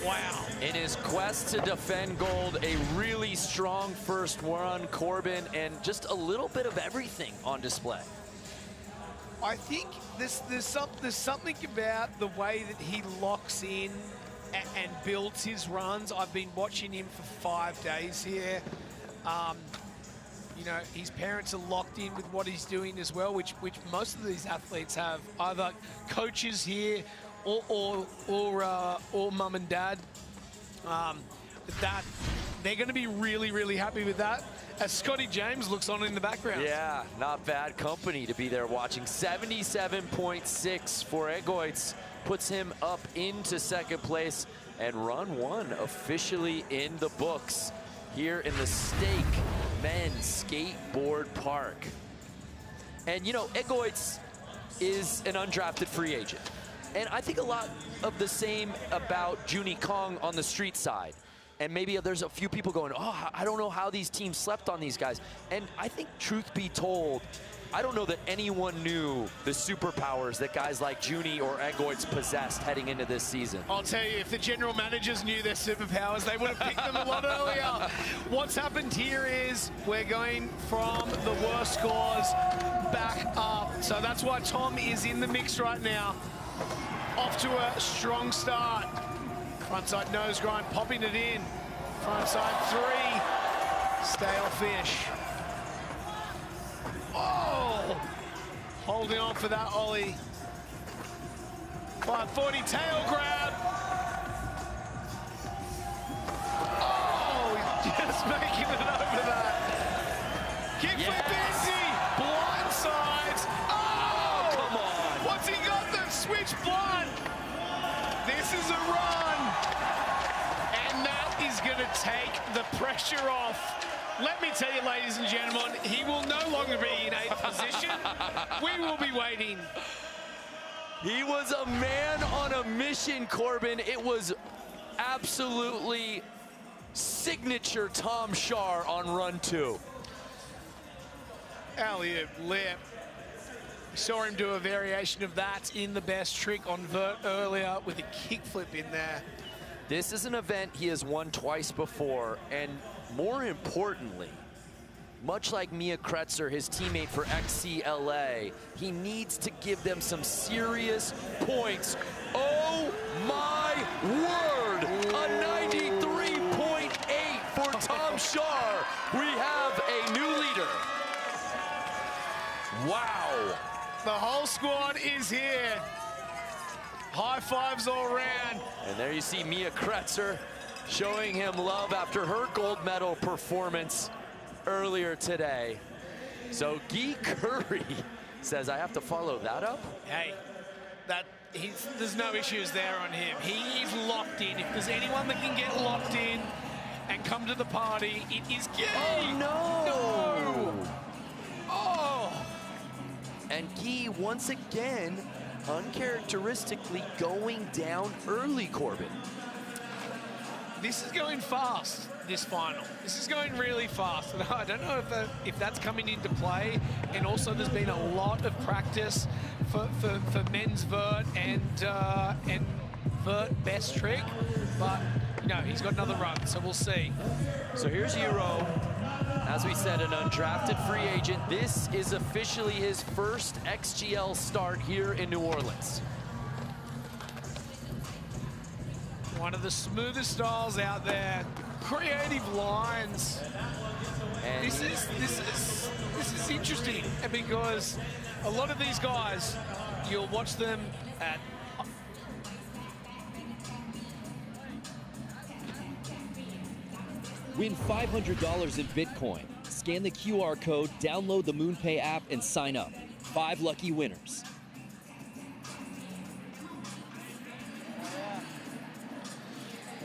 Wow. In his quest to defend gold, a really strong first run, Corbin, and just a little bit of everything on display. I think there's something about the way that he locks in and builds his runs. I've been watching him for 5 days here. You know, his parents are locked in with what he's doing as well, which most of these athletes have, either coaches here or mum and dad. That they're going to be really happy with that. As Scotty James looks on in the background. Yeah, not bad company to be there watching. 77.6 for Egoitz puts him up into second place, and run 1 officially in the books here in the Stake Men's Skateboard Park. And you know, Egoitz is an undrafted free agent. And I think a lot of the same about Junie Kong on the street side. And maybe there's a few people going, oh, I don't know how these teams slept on these guys. And I think, truth be told, I don't know that anyone knew the superpowers that guys like Junie or Egoitz possessed heading into this season. I'll tell you, if the general managers knew their superpowers, they would have picked them a lot earlier. What's happened here is we're going from the worst scores back up. So that's why Tom is in the mix right now. Off to a strong start. Frontside nose grind, popping it in. Frontside 3. Stale fish. Oh! Holding on for that ollie. 540 tail grab. Oh, he's just making it over that. Kickflip easy. Blindsides. Oh! Come on. What's he got? The switch blind. This is a run. And that is going to take the pressure off. Let me tell you, ladies and gentlemen, he will no longer be in 8th position. We will be waiting. He was a man on a mission, Corbin. It was absolutely signature Tom Shar on run 2. Alley-oop lip. We saw him do a variation of that in the best trick on vert earlier with a kickflip in there. This is an event he has won twice before, and more importantly, much like Mia Kretzer, his teammate for XCLA, he needs to give them some serious points. Oh my word! A 93.8 for Tom Shar. We have a new leader. Wow. The whole squad is here. High fives all around. And there you see Mia Kretzer showing him love after her gold medal performance earlier today. So Guy Curry says, I have to follow that up. Hey, there's no issues there on him. He is locked in. If there's anyone that can get locked in and come to the party, it is Guy. Oh, no. No. Oh. And Guy, once again, uncharacteristically going down early, Corbin. This is going fast, this final. This is going really fast. And I don't know if that's coming into play. And also there's been a lot of practice for men's vert and vert best trick. But, you know, he's got another run, so we'll see. So here's Euro. As we said, an undrafted free agent. This is officially his first XGL start here in New Orleans. One of the smoothest styles out there. creative lines. And This is interesting because a lot of these guys, you'll watch them at. Win $500 in Bitcoin. Scan the QR code, download the MoonPay app, and sign up. 5 lucky winners.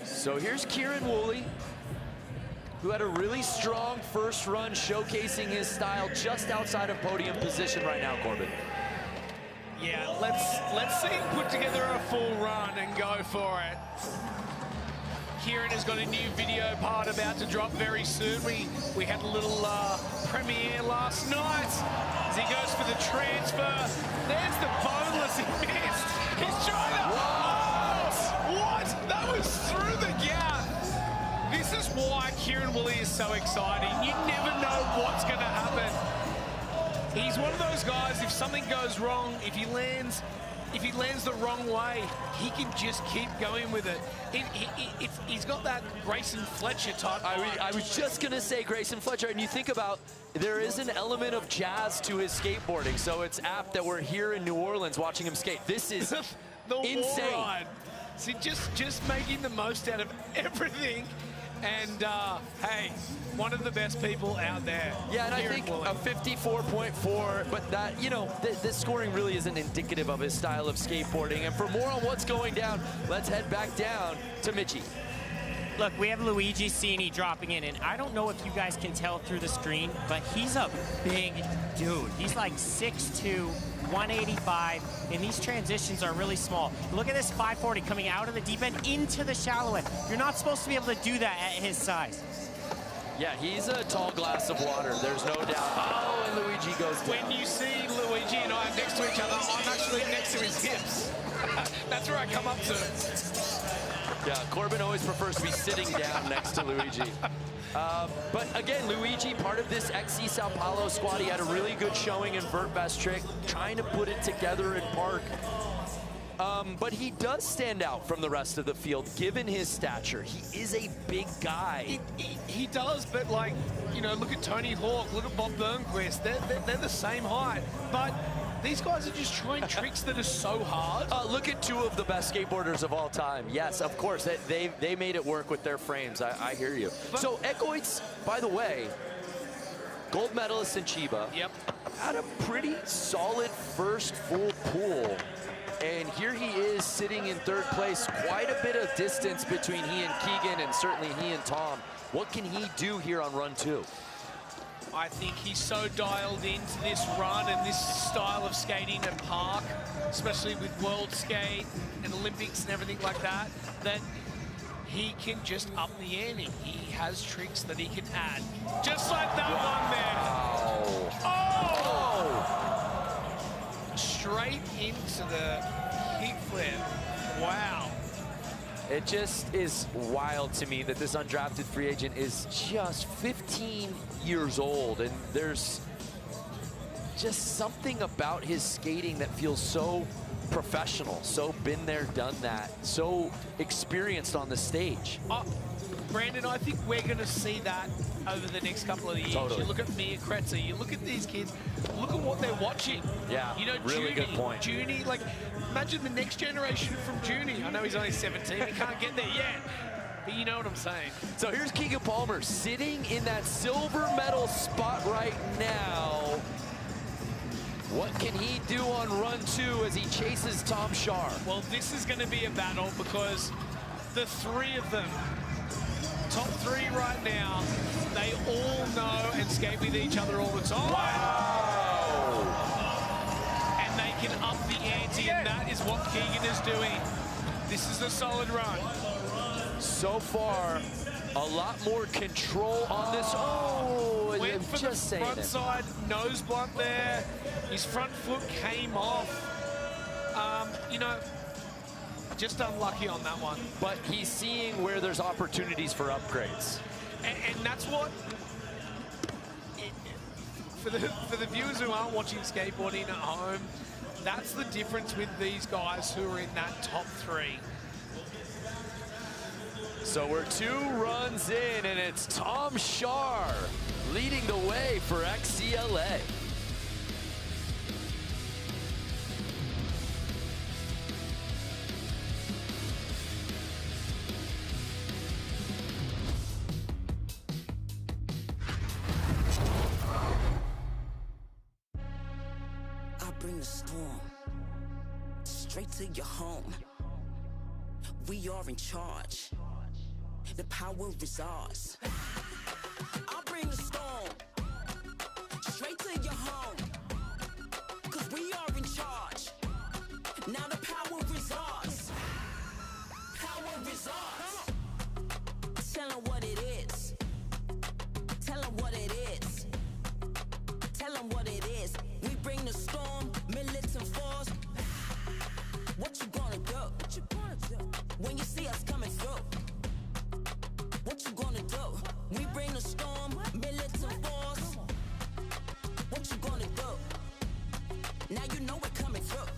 So here's Kieran Woolley, who had a really strong first run showcasing his style just outside of podium position right now, Corbin. Yeah, let's see him put together a full run and go for it. Kieran has got a new video part about to drop very soon. We had a little premiere last night as he goes for the transfer. There's the boneless he missed. He's trying to... What? That was through the gap. This is why Kieran Woolley is so exciting. You never know what's going to happen. He's one of those guys, if something goes wrong, if he lands the wrong way, he can just keep going with it. He's got that Grayson Fletcher type. I was just going to say Grayson Fletcher, and you think about, there is an element of jazz to his skateboarding, so it's apt that we're here in New Orleans watching him skate. This is the insane. Wall ride. See, just making the most out of everything. And, hey, one of the best people out there. Yeah, and I think a 54.4, but that, you know, this scoring really isn't indicative of his style of skateboarding. And for more on what's going down, let's head back down to Mitchie. Look, we have Luigi Cini dropping in, and I don't know if you guys can tell through the screen, but he's a big dude. He's like 6'2", 185, and these transitions are really small. Look at this 540 coming out of the deep end into the shallow end. You're not supposed to be able to do that at his size. Yeah, he's a tall glass of water, there's no doubt. Oh, and Luigi goes down. When you see Luigi and I next to each other, I'm actually next to his hips. That's where I come up to. Yeah, Corbin always prefers to be sitting down next to Luigi. But again, Luigi, part of this XC Sao Paulo squad, he had a really good showing in Vert Best Trick, trying to put it together in park. But he does stand out from the rest of the field, given his stature. He is a big guy. He does, but like, you know, look at Tony Hawk, look at Bob Burnquist. They're the same height, but these guys are just trying tricks that are so hard. Look at two of the best skateboarders of all time. Yes, of course, they made it work with their frames. I hear you. So Egoitz, by the way, gold medalist in Chiba. Yep. Had a pretty solid first full pool. And here he is sitting in third place. Quite a bit of distance between he and Keegan, and certainly he and Tom. What can he do here on run 2? I think he's so dialed into this run and this style of skating at park, especially with World Skate and Olympics and everything like that, that he can just up the ante. He has tricks that he can add. Just like that one there. Oh! Straight into the kickflip. Wow. It just is wild to me that this undrafted free agent is just 15 years old, and there's just something about his skating that feels so professional, so been there, done that, so experienced on the stage. Brandon, I think we're going to see that over the next couple of years. Totally. You look at Mia Kretzer, you look at these kids, look at what they're watching. Yeah, you know, really good point. Junie, like, imagine the next generation from Junie. I know he's only 17, he can't get there yet, but you know what I'm saying. So here's Keegan Palmer sitting in that silver medal spot right now. What can he do on run 2 as he chases Tom Shar? Well, this is going to be a battle because the three of them, top 3 right now, they all know and skate with each other all the time. Wow! And they can up the ante, and that is what Keegan is doing. This is a solid run. So far, a lot more control on this. Oh, went for just the front side nose blunt there. His front foot came off. You know, just unlucky on that one. But he's seeing where there's opportunities for upgrades. And that's what, for the viewers who aren't watching skateboarding at home, that's the difference with these guys who are in that top 3. So we're 2 runs in, and it's Tom Shar leading the way for XCLA. I bring the storm straight to your home. We are in charge. The power is ours. I bring the storm straight to your home. 'Cause we are in charge. Now the power is ours. Power is ours. Tell them what it is. Tell them what it is. Tell them what it is. We bring the storm, militant force. What you gonna do? What you gonna do? When you see us coming through. What you gonna do? We bring the storm, militant force. What you gonna do? Now you know we're coming through.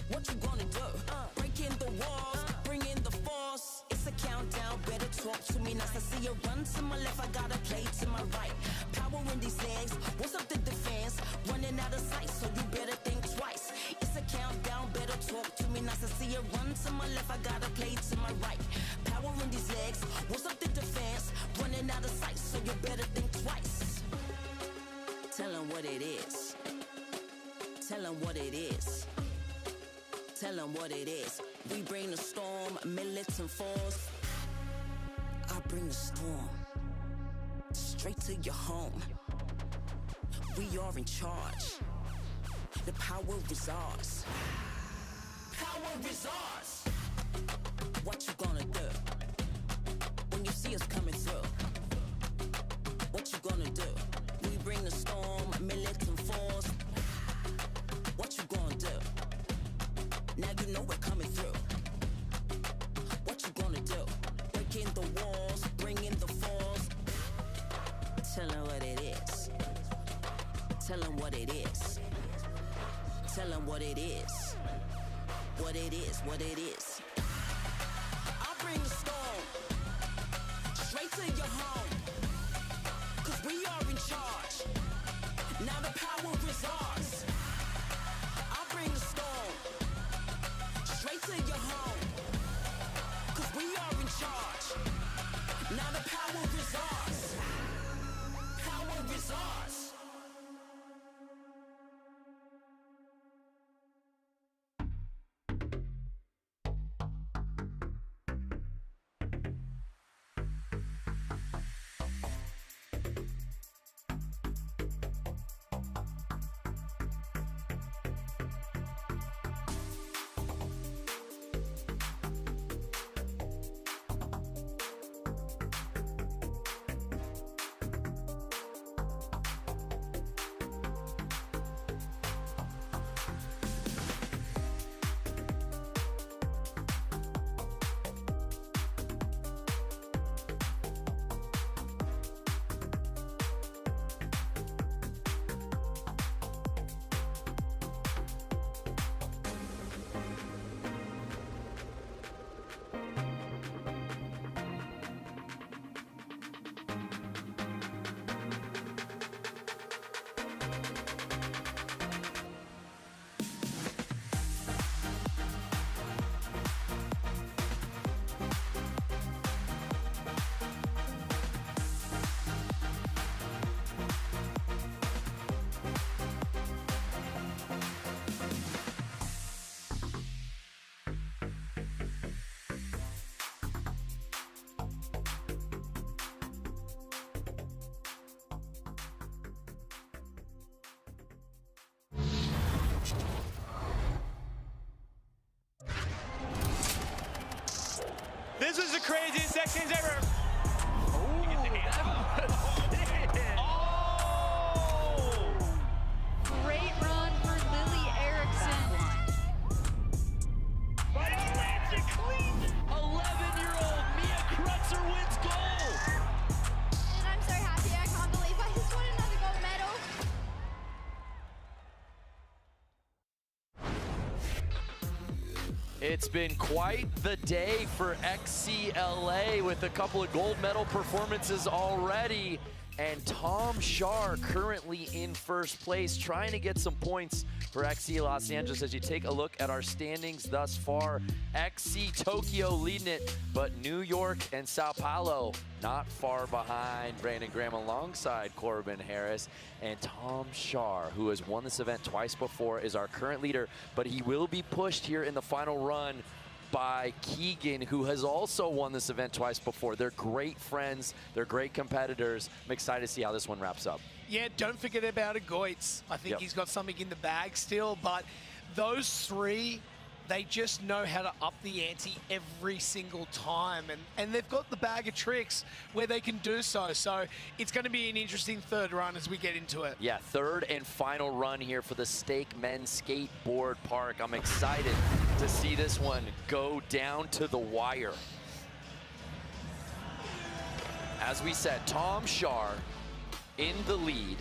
What you gonna do? Breaking the walls, bringing the force. It's a countdown, better talk to me. Now I see you run to my left, I gotta play to my right. Power in these legs, what's up the defense? Running out of sight, so you better think twice. It's a countdown, better talk to me. Now I see you run to my left, I gotta play to my right. Power in these legs, what's up the defense? Running out of sight, so you better think twice. Tell them what it is. Tell them what it is. Tell them what it is. We bring the storm, militant force. I bring the storm straight to your home. We are in charge. The power is ours. Power is ours. What you gonna do when you see us coming through? What you gonna do? We bring the storm, militant force. What you gonna do? Now you know we're coming through. What you gonna do? Breaking the walls, bringing the force. Tell them what it is. Tell them what it is. Tell them what it is. What it is, what it is. I bring the storm straight to your home. 'Cause we are in charge. Now the power is ours. I bring the storm straight to your home. 'Cause we are in charge. Now the power is ours. Power is ours. This was the craziest X-Games ever. Great run for Lily Erickson. 11-year-old Mia Krutzer wins gold. And I'm so happy. I can't believe I just won another gold medal. It's been quite the day for XCLA with a couple of gold medal performances already. And Tom Shar currently in first place, trying to get some points for XC Los Angeles. As you take a look at our standings thus far, XC Tokyo leading it, but New York and Sao Paulo not far behind. Brandon Graham alongside Corbin Harris. And Tom Shar, who has won this event twice before, is our current leader, but he will be pushed here in the final run by Keegan, who has also won this event twice before. They're great friends. They're great competitors. I'm excited to see how this one wraps up. Yeah, don't forget about Goitz. I think he's got something in the bag still, but those three, they just know how to up the ante every single time. And they've got the bag of tricks where they can do so. So it's going to be an interesting third run as we get into it. Yeah, third and final run here for the Stake Men's Skateboard Park. I'm excited to see this one go down to the wire. As we said, Tom Shar in the lead,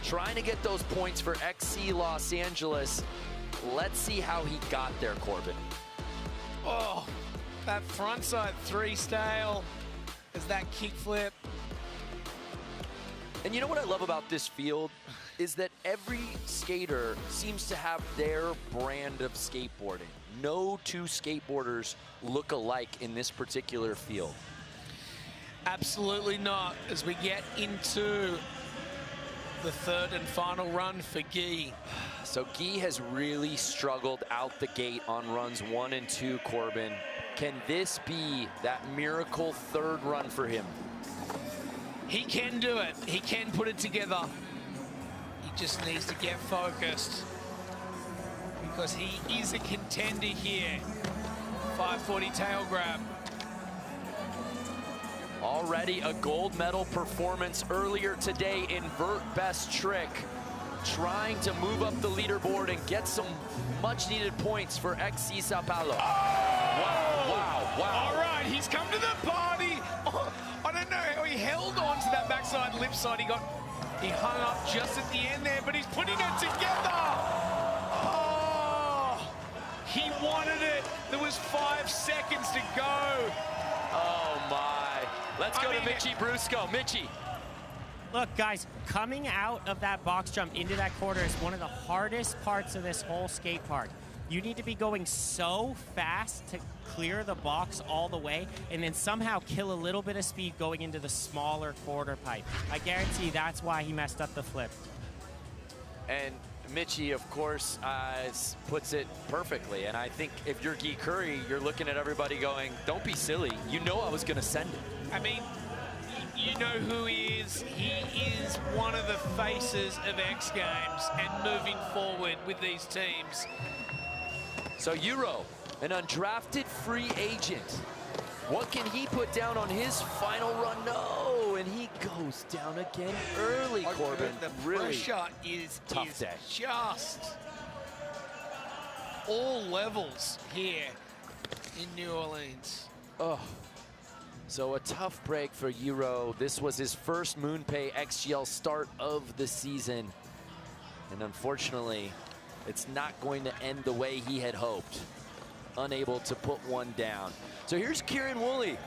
trying to get those points for XC Los Angeles. Let's see how he got there, Corbin. Oh, that frontside three stale is that kickflip. And you know what I love about this field is that every skater seems to have their brand of skateboarding. No two skateboarders look alike in this particular field. Absolutely not. As we get into the third and final run for Guy. So Guy has really struggled out the gate on runs 1 and 2, Corbin. Can this be that miracle third run for him? He can do it. He can put it together. He just needs to get focused because he is a contender here. 540 tail grab. Already a gold medal performance earlier today in vert best trick, trying to move up the leaderboard and get some much needed points for XC Sao Paulo. Oh! Wow. All right, he's come to the party. Oh, I don't know how he held on to that backside lip side. He hung up just at the end there, but he's putting it together. Oh, he wanted it. There was 5 seconds to go. Oh my. Let's go to Mitchie Brusco. Mitchie. Look, guys, coming out of that box jump into that corner is one of the hardest parts of this whole skate park. You need to be going so fast to clear the box all the way and then somehow kill a little bit of speed going into the smaller quarter pipe. I guarantee that's why he messed up the flip. And Mitchie, of course, puts it perfectly. And I think if you're Guy Curry, you're looking at everybody going, don't be silly. You know I was going to send it. I mean, you know who he is. He is one of the faces of X Games and moving forward with these teams. So Euro, an undrafted free agent. What can he put down on his final run? No, and he goes down again early, Corbin. The really pressure is tough day. Just all levels here in New Orleans. Oh. So a tough break for Euro. This was his first MoonPay XGL start of the season. And unfortunately, it's not going to end the way he had hoped. Unable to put one down. So here's Kieran Woolley.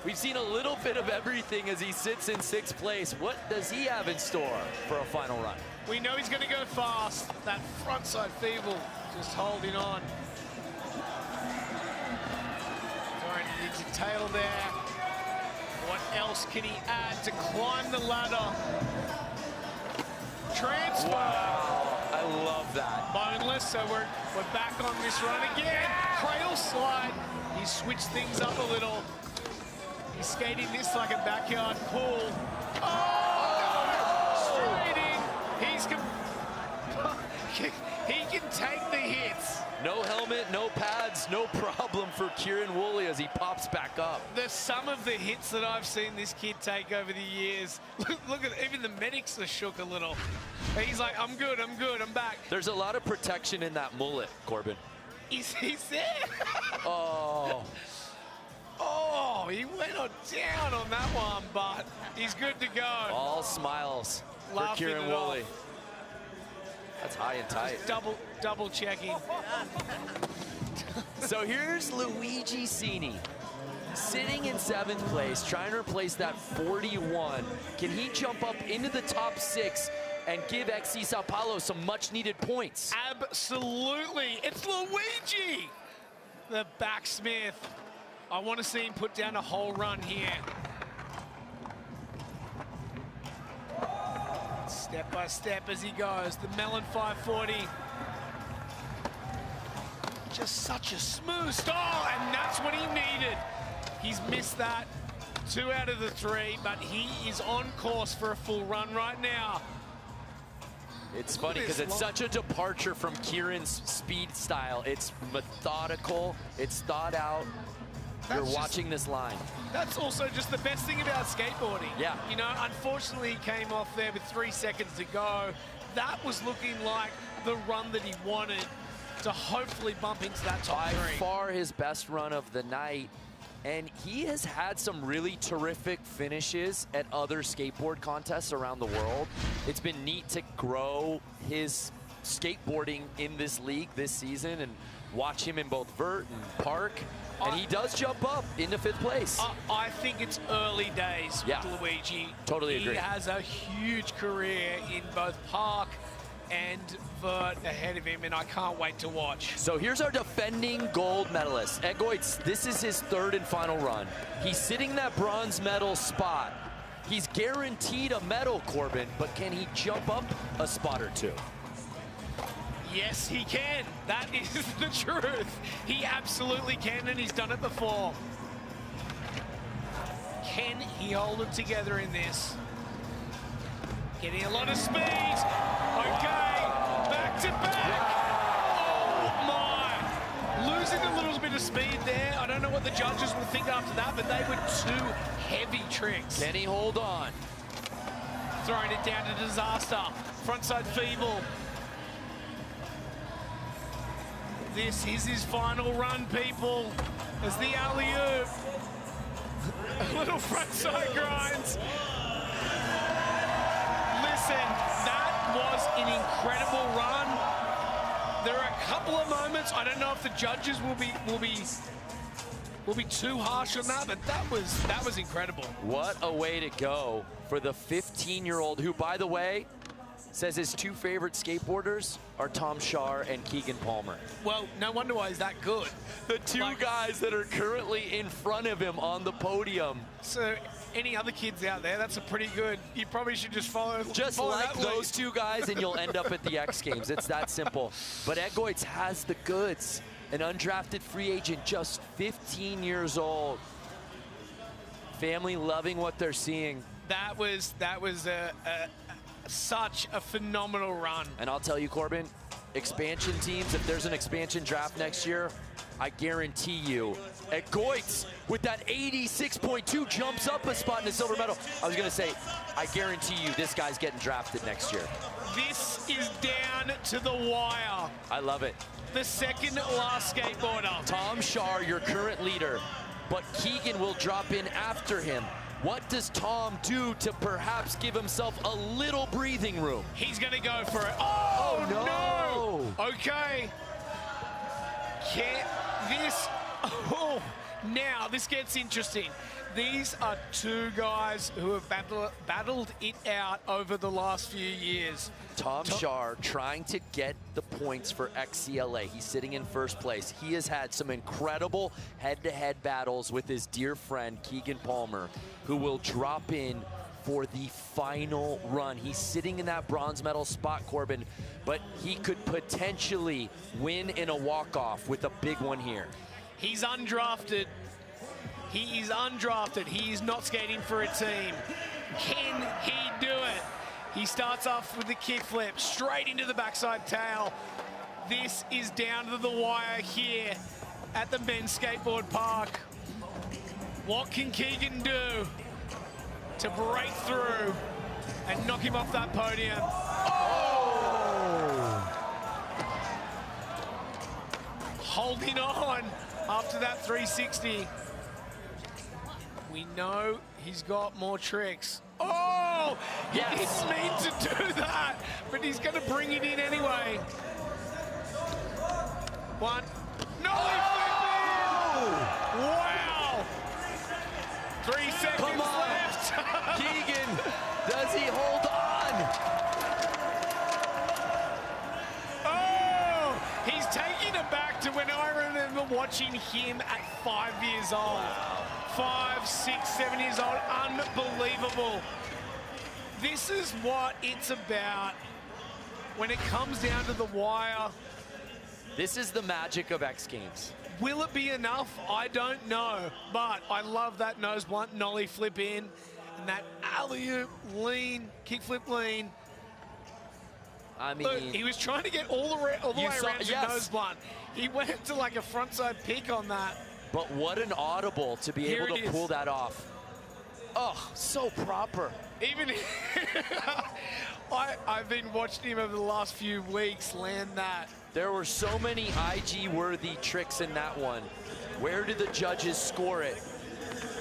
We've seen a little bit of everything as he sits in 6th place. What does he have in store for a final run? We know he's going to go fast. That frontside feeble just holding on. Throwing it into tail there. What else can he add to climb the ladder? Transfer. Wow, I love that. Boneless, so we're back on this run again. Cradle slide. He switched things up a little. He's skating this like a backyard pool. Oh, no! Straight in. He can take the hits. No helmet, no pads, no problem for Kieran Woolley as he pops back up. The sum of the hits that I've seen this kid take over the years. Look at even the medics are shook a little. He's like, I'm good, I'm back. There's a lot of protection in that mullet, Corbin. He's there. Oh. Oh, he went down on that one, but he's good to go. All smiles for Kieran Woolley. That's high and tight. Just double checking. So here's Luigi Cini, sitting in 7th place, trying to replace that 41. Can he jump up into the top 6 and give XC Sao Paulo some much-needed points? Absolutely. It's Luigi, the backsmith. I want to see him put down a whole run here. Step by step as he goes. The Melon 540. Just such a smooth style, and that's what he needed. He's missed that 2 out of the 3, but he is on course for a full run right now. It's funny because it's such a departure from Kieran's speed style. It's methodical, it's thought out. You're watching this line. That's also just the best thing about skateboarding. Yeah. You know, unfortunately, he came off there with 3 seconds to go. That was looking like the run that he wanted to hopefully bump into that top 3. By far his best run of the night. And he has had some really terrific finishes at other skateboard contests around the world. It's been neat to grow his skateboarding in this league this season and watch him in both vert and park. And he does jump up into 5th place. I think it's early days with Luigi. Totally agree. He has a huge career in both park and vert ahead of him, and I can't wait to watch. So here's our defending gold medalist, Ed Goitz. This is his 3rd and final run. He's sitting that bronze medal spot. He's guaranteed a medal, Corbin, but can he jump up a spot or 2? Yes, he can. That is the truth. He absolutely can, and he's done it before. Can he hold it together in this? Getting a lot of speed. Okay, back to back. Oh my. Losing a little bit of speed there. I don't know what the judges will think after that, but they were 2 heavy tricks. Can he hold on? Throwing it down to disaster. Frontside feeble. This is his final run, people. As the alley-oop. A little frontside grinds. Listen, that was an incredible run. There are a couple of moments. I don't know if the judges will be too harsh on that, but that was incredible. What a way to go for the 15-year-old who, by the way, says his 2 favorite skateboarders are Tom Schaar and Keegan Palmer. Well, no wonder why he's that good. The 2 guys that are currently in front of him on the podium. So any other kids out there, that's a pretty good, you probably should just follow like that those 2 guys and you'll end up at the X Games. It's that simple. But Ed Goitz has the goods. An undrafted free agent, just 15 years old. Family loving what they're seeing. That was such a phenomenal run. And I'll tell you, Corbin, expansion teams, if there's an expansion draft next year, I guarantee you, Ed Goitz with that 86.2 jumps up a spot in the silver medal. I was going to say, I guarantee you this guy's getting drafted next year. This is down to the wire. I love it. The second last skateboarder. Tom Schaar, your current leader, but Keegan will drop in after him. What does Tom do to perhaps give himself a little breathing room? He's going to go for it. Oh, no. Okay. Now this gets interesting. These are 2 guys who have battled it out over the last few years. Tom Schaar trying to get the points for XCLA. He's sitting in 1st place. He has had some incredible head-to-head battles with his dear friend Keegan Palmer, who will drop in for the final run. He's sitting in that bronze medal spot, Corbin, but he could potentially win in a walk-off with a big one here. He's undrafted. He is undrafted. He is not skating for a team. Can he do it? He starts off with the kickflip, straight into the backside tail. This is down to the wire here at the men's skateboard park. What can Keegan do to break through and knock him off that podium? Oh! Holding on after that 360. We know he's got more tricks. Oh! Yes. He didn't mean to do that, but he's going to bring it in anyway. 1, Nollie flip in! Wow! 3 seconds Come on. left. Keegan, does he hold on? Oh! He's taking it back to when I remember watching him at 5 years old. 5, 6, 7 years old. Unbelievable. This is what it's about when it comes down to the wire. This is the magic of X Games. Will it be enough? I don't know. But I love that nose blunt nollie flip in and that alley-oop lean, kickflip lean. I mean, look, he was trying to get all the way around to nose blunt. He went to like a frontside pick on that. But what an audible to be able to pull that off. Oh, so proper. Even I've been watching him over the last few weeks land that. There were so many IG-worthy tricks in that one. Where did the judges score it?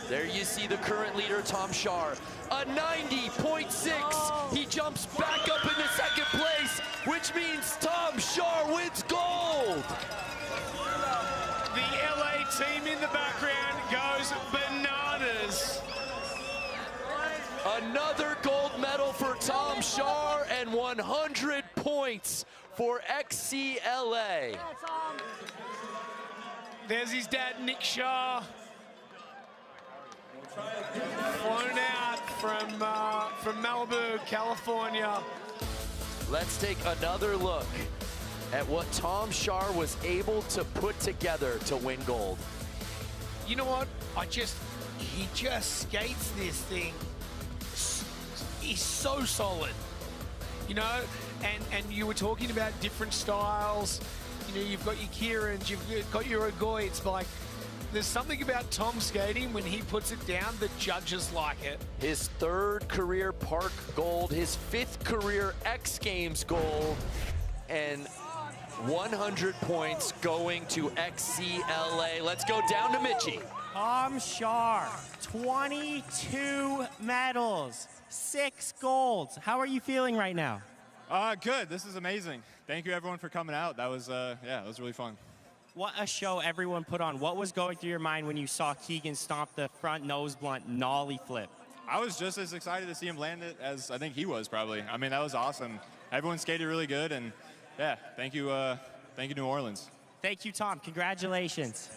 There you see the current leader, Tom Shar. A 90.6. Oh. He jumps back up into second place, which means Tom Shar wins gold. The LA team in the background goes bananas. Another gold medal for Tom Shar and 100 points for XCLA. There's his dad, Nick Shah. Flown out from Malibu, California. Let's take another look at what Tom Shar was able to put together to win gold. You know what? He just skates this thing. He's so solid, you know, and you were talking about different styles. You know, you've got your Kierans, you've got your Agoids, but like, there's something about Tom skating when he puts it down, the judges like it. His 3rd career Park gold, his 5th career X Games gold, and 100 points going to XCLA. Let's go down to Mitchie. Tom Shar, 22 medals, 6 golds. How are you feeling right now? Good. This is amazing. Thank you, everyone, for coming out. That was, yeah, it was really fun. What a show everyone put on. What was going through your mind when you saw Keegan stomp the front nose blunt nollie flip? I was just as excited to see him land it as I think he was, probably. I mean, that was awesome. Everyone skated really good, and yeah, thank you, New Orleans. Thank you, Tom. Congratulations.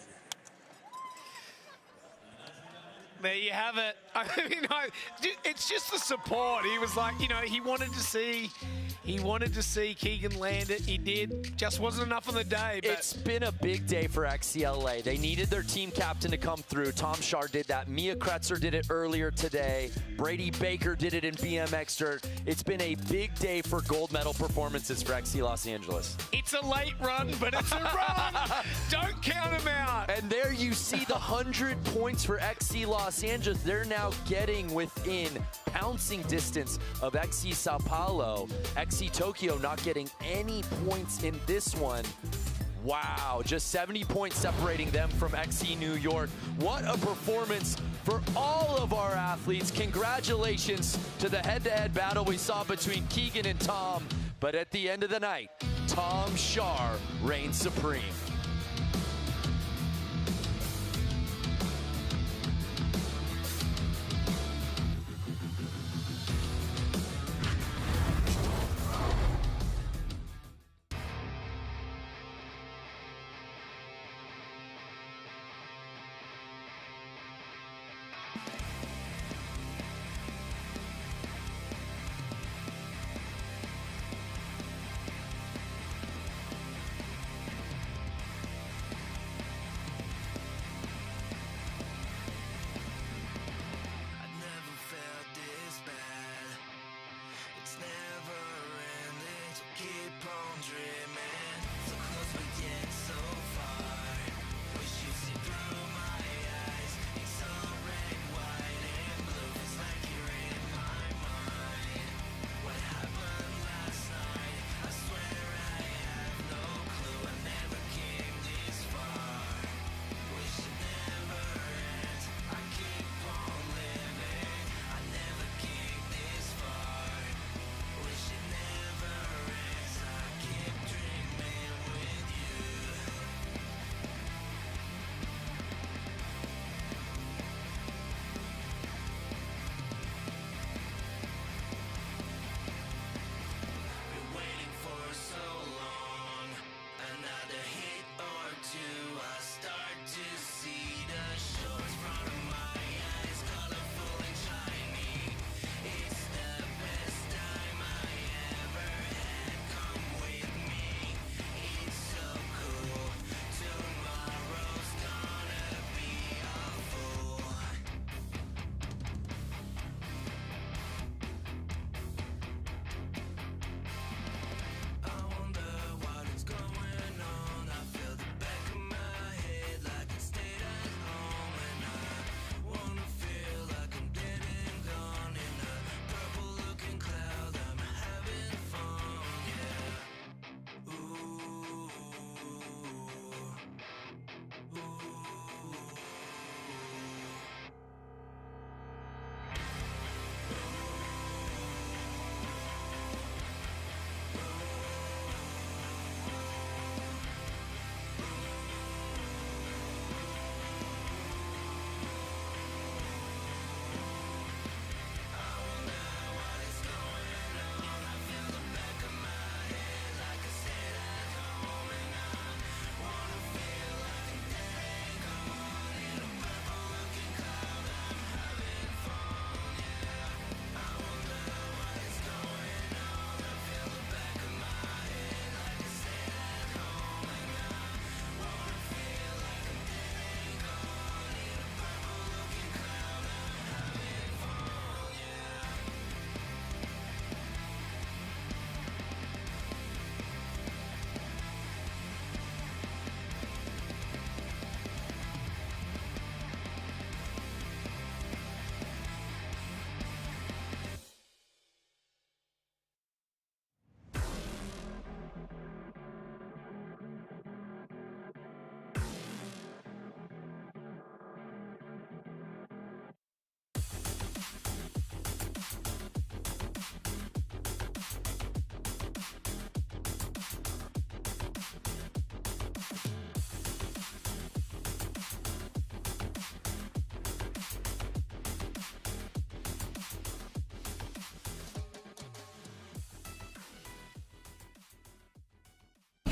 There you have it. I mean, it's just the support. He was like, you know, he wanted to see Keegan land it. He did. Just wasn't enough on the day. But it's been a big day for XCLA. They needed their team captain to come through. Tom Shar did that. Mia Kretzer did it earlier today. Brady Baker did it in BMX Dirt. It's been a big day for gold medal performances for XC Los Angeles. It's a late run, but it's a run. Don't count them out. And there you see the 100 points for XC Los Angeles. They're now getting within pouncing distance of XC Sao Paulo. XC Tokyo not getting any points in this one. Wow, just 70 points separating them from XC New York. What a performance for all of our athletes. Congratulations to the head-to-head battle we saw between Keegan and Tom. But at the end of the night, Tom Shar reigns supreme.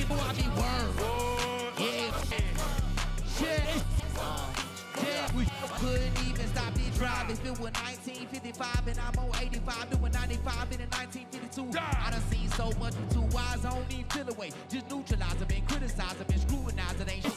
it, boy, I be word. Yeah. Yeah, we couldn't even stop the drive. If it was 1955 and I'm on 85, doing 95 in 1952. I done seen so much with 2 eyes, I don't even feel away. Just neutralize them and criticize them and scrutinize it. Ain't shit.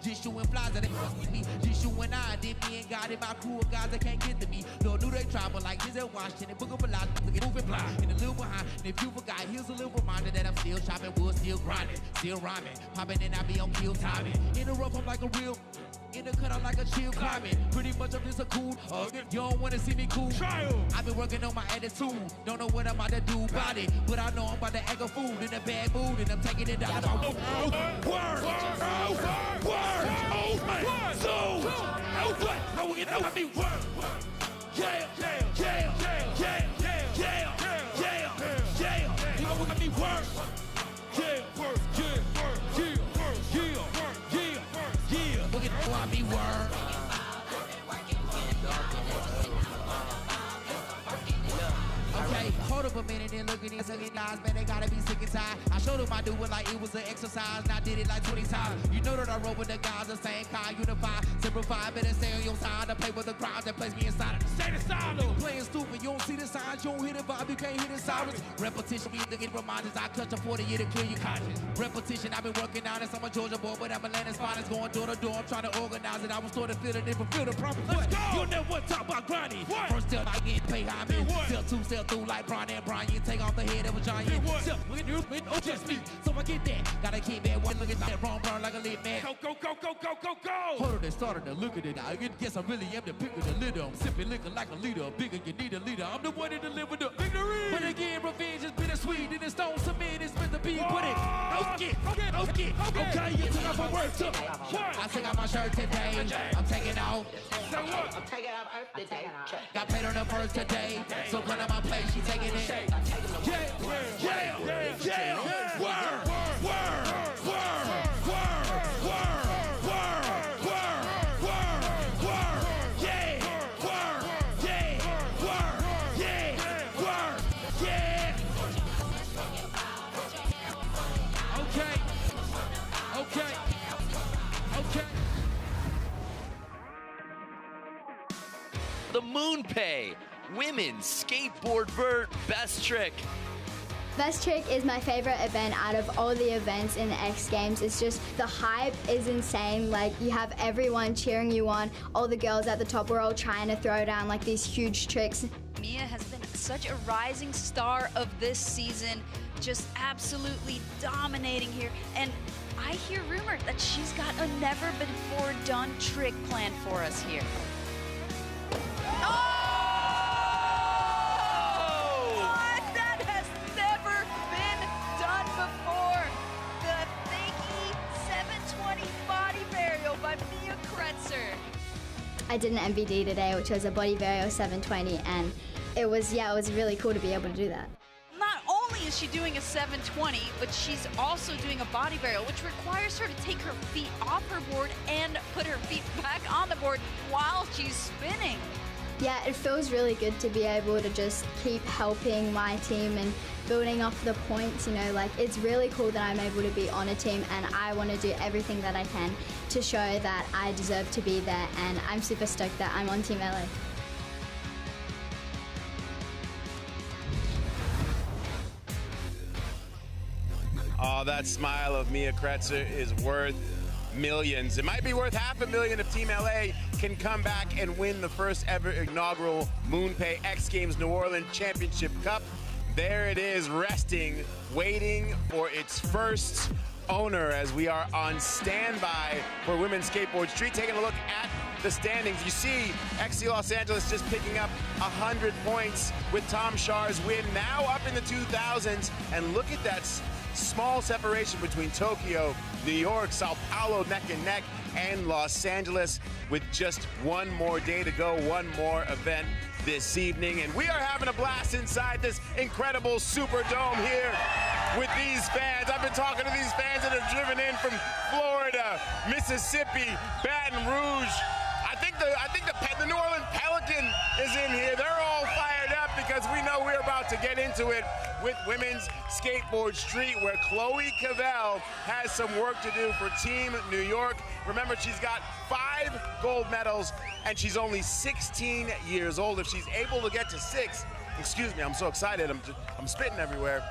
Just shooting flies that ain't me. Just you and I, did me and God in my crew of guys that can't get to me. Lord knew they try, but like Denzel Washington, book up a lot, look at moving blind, and a little behind. And if you forgot, here's a little reminder that I'm still chopping wood, still grinding, still rhyming, popping and I be on kill timing. In the rough, I'm like a real. In the cut, I'm like a chill climate. Pretty much I'm just a cool. You don't wanna see me cool. I've been working on my attitude. Don't know what I'm about to do about it, but I know I'm about to act a fool in a bad mood, and I'm taking it out of my word. No, you know I mean word. Yeah, yeah, yeah, yeah, yeah, yeah, yeah, yeah. You know what I mean word. Yeah, word, yeah, word, yeah, word, yeah, yeah, yeah. Look at how I be word. Okay, hold up a minute and look at these guys, man, they gotta be sick and tired. I showed them I do it like it was an exercise, and I did it like 20 times. You know that I roll with the guys, the same kind, unified, simplify, better stay on your side, to play with the crowds that place me inside of the state of silence. Playing stupid, you don't see the signs, you don't hear the vibe, you can't hear the sirens. Repetition, we need to get reminders, I clutch a 40 year to kill your conscience. Repetition, I've been working on this, I'm a Georgia boy, but I'm Atlanta's finest, going door to door, I'm trying to organize it. I was taught to feel the different, feel the proper. Let's go! You'll never talk about grinding. First tell I get paid, how I mean. Sell two, sell through like Brian and Brian, take off the head of a giant. Sell, look at you, oh, just me. So I get that, gotta keep that one, look at that wrong burn like a lit man. Go, go, go, go, go, go, go! Hold on, they started to look at it. I guess I really am the pick of the litter. I'm sipping liquor like a leader, bigger, you need a leader. I'm the one that delivered the victory. But again, revenge is bittersweet, and it's stone cement, it's meant to be put it. Okay, you took off my work too. I took out my shirt today, I'm taking off. So what? I'm taking off Earth today. Got paid on the first today, so when I'm on play, she taking it. Yeah, yeah, yeah, yeah, word, word, word, word, word, word, word, word, word, yeah, word, yeah, word, yeah, word, yeah. Okay, okay, okay. The MoonPay Women's Skateboard Vert Best Trick. Best Trick is my favorite event out of all the events in the X Games. It's just, the hype is insane. Like, you have everyone cheering you on. All the girls at the top were all trying to throw down like these huge tricks. Mia has been such a rising star of this season, just absolutely dominating here. And I hear rumor that she's got a never before done trick planned for us here. Oh! I did an MVD today, which was a body varial 720, and it was really cool to be able to do that. Not only is she doing a 720, but she's also doing a body varial, which requires her to take her feet off her board and put her feet back on the board while she's spinning. Yeah, it feels really good to be able to just keep helping my team and building off the points, you know, like, it's really cool that I'm able to be on a team, and I want to do everything that I can to show that I deserve to be there, and I'm super stoked that I'm on Team LA. Oh, that smile of Mia Kretzer is worth millions. It might be worth $500,000 if Team LA can come back and win the first ever inaugural MoonPay X Games New Orleans Championship Cup. There it is, resting, waiting for its first owner as we are on standby for Women's Skateboard Street. Taking a look at the standings, you see XC Los Angeles just picking up 100 points with Tom Shar's win, now up in the 2000s. And look at that small separation between Tokyo, New York, Sao Paulo neck and neck, and Los Angeles with just one more day to go, one more event this evening. And we are having a blast inside this incredible Superdome here with these fans. I've been talking to these fans that have driven in from Florida, Mississippi, Baton Rouge. I think the New Orleans Pelican is in here. They're all fired up because we know we're about to get into it with women's skateboard street, where Chloe Cavell has some work to do for Team New York. Remember, she's got 5 gold medals, and she's only 16 years old. If she's able to get to 6, excuse me, I'm so excited, I'm spitting everywhere.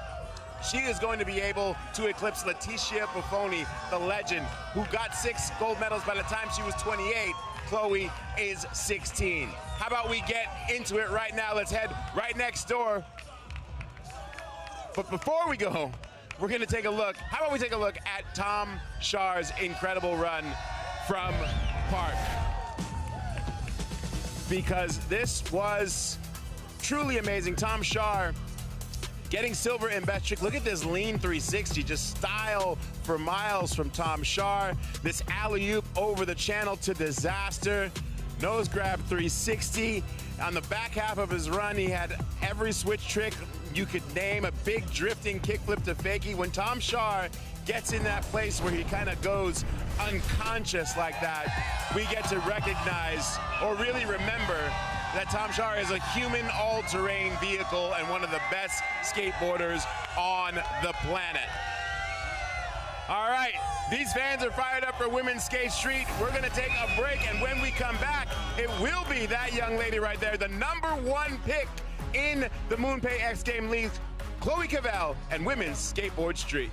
She is going to be able to eclipse Leticia Buffoni, the legend, who got 6 gold medals by the time she was 28. Chloe is 16. How about we get into it right now? Let's head right next door. But before we go, we're going to take a look. How about we take a look at Tom Schar's incredible run from Park? Because this was truly amazing. Tom Schar getting silver in best trick. Look at this lean 360, just style for miles from Tom Schar. This alley-oop over the channel to disaster. Nose grab 360. On the back half of his run, he had every switch trick you could name, a big drifting kickflip to fakie. When Tom Schar gets in that place where he kind of goes unconscious like that, we get to recognize or really remember that Tom Schar is a human all-terrain vehicle and one of the best skateboarders on the planet. All right, these fans are fired up for Women's Skate Street. We're gonna take a break, and when we come back, it will be that young lady right there, the #1 pick in the MoonPay X Game League, Chloe Cavell and Women's Skateboard Street.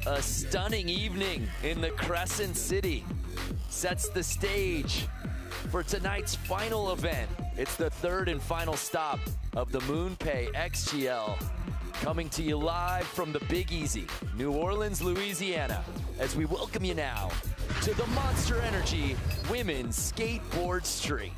A stunning evening in the Crescent City sets the stage for tonight's final event. It's the third and final stop of the MoonPay XGL, coming to you live from the Big Easy, New Orleans, Louisiana, as we welcome you now to the Monster Energy Women's Skateboard Street.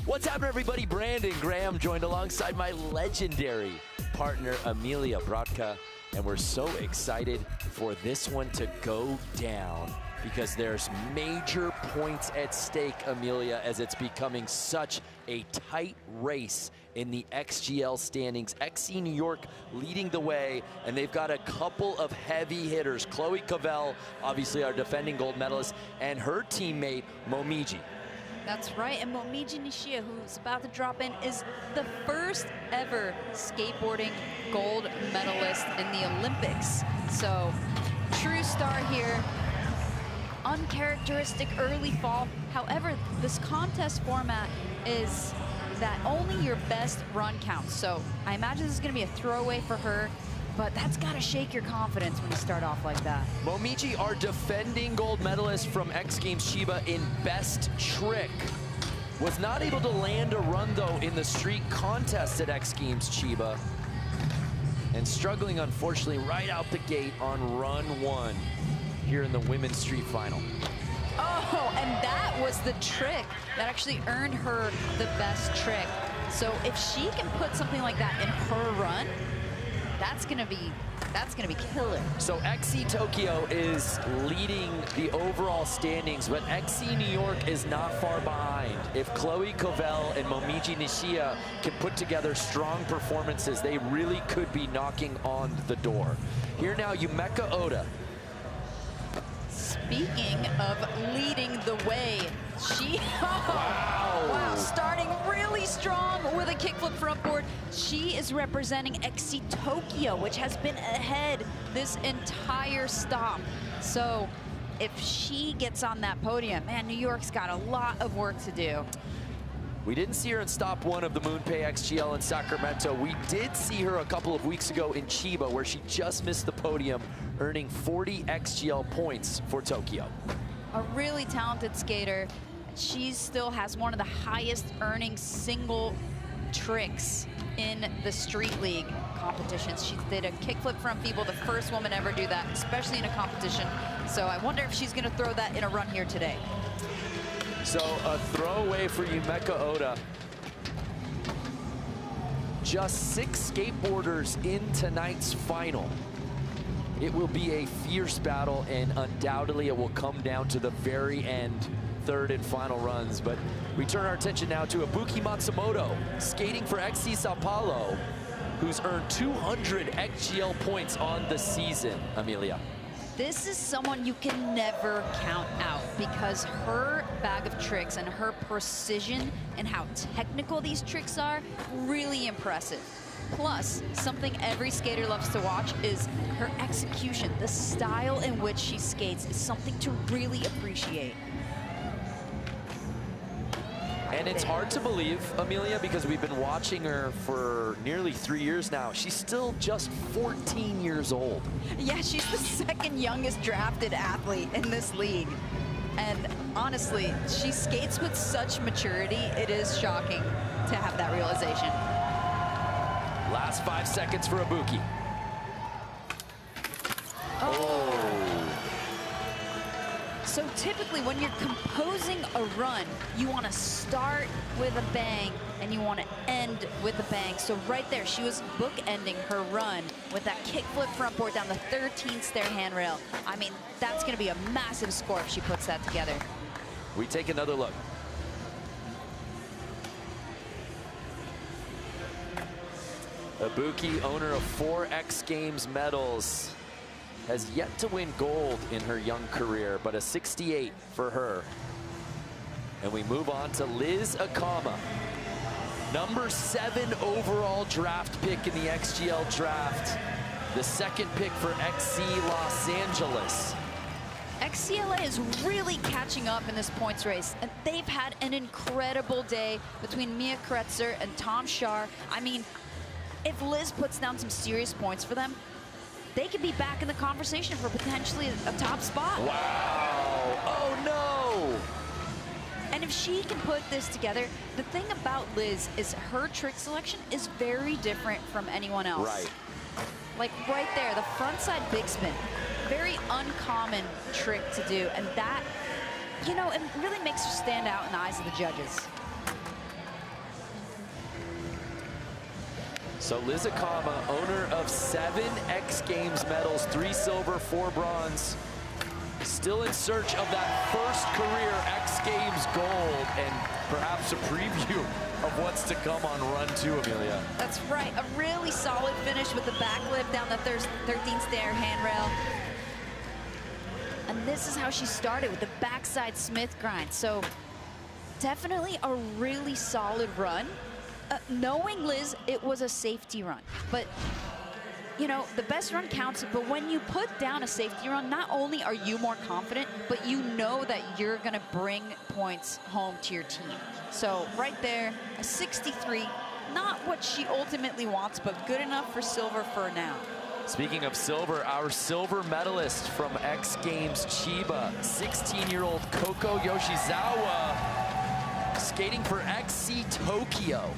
What's happening, everybody? Brandon Graham joined alongside my legendary partner, Amelia Brodka, and we're so excited for this one to go down because there's major points at stake, Amelia, as it's becoming such a tight race in the XGL standings. XC New York leading the way, and they've got a couple of heavy hitters. Chloe Cavell, obviously our defending gold medalist, and her teammate, Momiji. That's right, and Momiji Nishia, who's about to drop in, is the first ever skateboarding gold medalist in the Olympics. So, true star here. Uncharacteristic early fall. However, this contest format is that only your best run counts. So, I imagine this is gonna be a throwaway for her, but that's gotta shake your confidence when you start off like that. Momiji, our defending gold medalist from X Games Chiba in best trick, was not able to land a run though in the street contest at X Games Chiba, and struggling unfortunately right out the gate on run one here in the women's street final. Oh, and that was the trick that actually earned her the best trick. So if she can put something like that in her run, that's gonna be killer. So XC Tokyo is leading the overall standings, but XC New York is not far behind. If Chloe Cavell and Momiji Nishia can put together strong performances, they really could be knocking on the door. Here now, Yumeka Oda. Speaking of leading the way, she, wow, starting really strong with a kickflip front board. She is representing XC Tokyo, which has been ahead this entire stop. So if she gets on that podium, man, New York's got a lot of work to do. We didn't see her in stop one of the MoonPay XGL in Sacramento. We did see her a couple of weeks ago in Chiba, where she just missed the podium, earning 40 XGL points for Tokyo. A really talented skater. She still has one of the highest earning single tricks in the Street League competitions. She did a kickflip front feeble, the first woman ever do that, especially in a competition. So I wonder if she's gonna throw that in a run here today. So a throwaway for Yumeka Oda. Just 6 skateboarders in tonight's final. It will be a fierce battle, and undoubtedly it will come down to the very end, third and final runs. But we turn our attention now to Ibuki Matsumoto, skating for XC Sao Paulo, who's earned 200 XGL points on the season, Amelia. This is someone you can never count out because her bag of tricks and her precision and how technical these tricks are, really impressive. Plus, something every skater loves to watch is her execution. The style in which she skates is something to really appreciate. And it's hard to believe, Amelia, because we've been watching her for nearly 3 years now. She's still just 14 years old. Yeah, she's the second youngest drafted athlete in this league. And honestly, she skates with such maturity, it is shocking to have that realization. Last 5 seconds for Ibuki. Oh. So typically when you're composing a run, you want to start with a bang and you want to end with a bang. So right there, she was bookending her run with that kickflip front board down the 13th stair handrail. I mean, that's going to be a massive score if she puts that together. We take another look. Ibuki, owner of 4 X Games medals, has yet to win gold in her young career, but a 68 for her. And we move on to Liz Akama, number 7 overall draft pick in the XGL draft, the second pick for XC Los Angeles. XCLA is really catching up in this points race, and they've had an incredible day between Mia Kretzer and Tom Schar. I mean, if Liz puts down some serious points for them, they could be back in the conversation for potentially a top spot. Wow. Oh, no. And if she can put this together, the thing about Liz is her trick selection is very different from anyone else. Right. Like right there, the frontside big spin, very uncommon trick to do. And that, you know, it really makes her stand out in the eyes of the judges. So Liz Akama, owner of 7 X Games medals, 3 silver, 4 bronze, still in search of that first career X Games gold and perhaps a preview of what's to come on run 2, Amelia. That's right, a really solid finish with the backlip down the 13th stair handrail. And this is how she started with the backside Smith grind. So definitely a really solid run. Knowing Liz, it was a safety run. But, you know, the best run counts, but when you put down a safety run, not only are you more confident, but you know that you're gonna bring points home to your team. So right there, a 63, not what she ultimately wants, but good enough for silver for now. Speaking of silver, our silver medalist from X Games Chiba, 16-year-old Koko Yoshizawa, skating for XC Tokyo.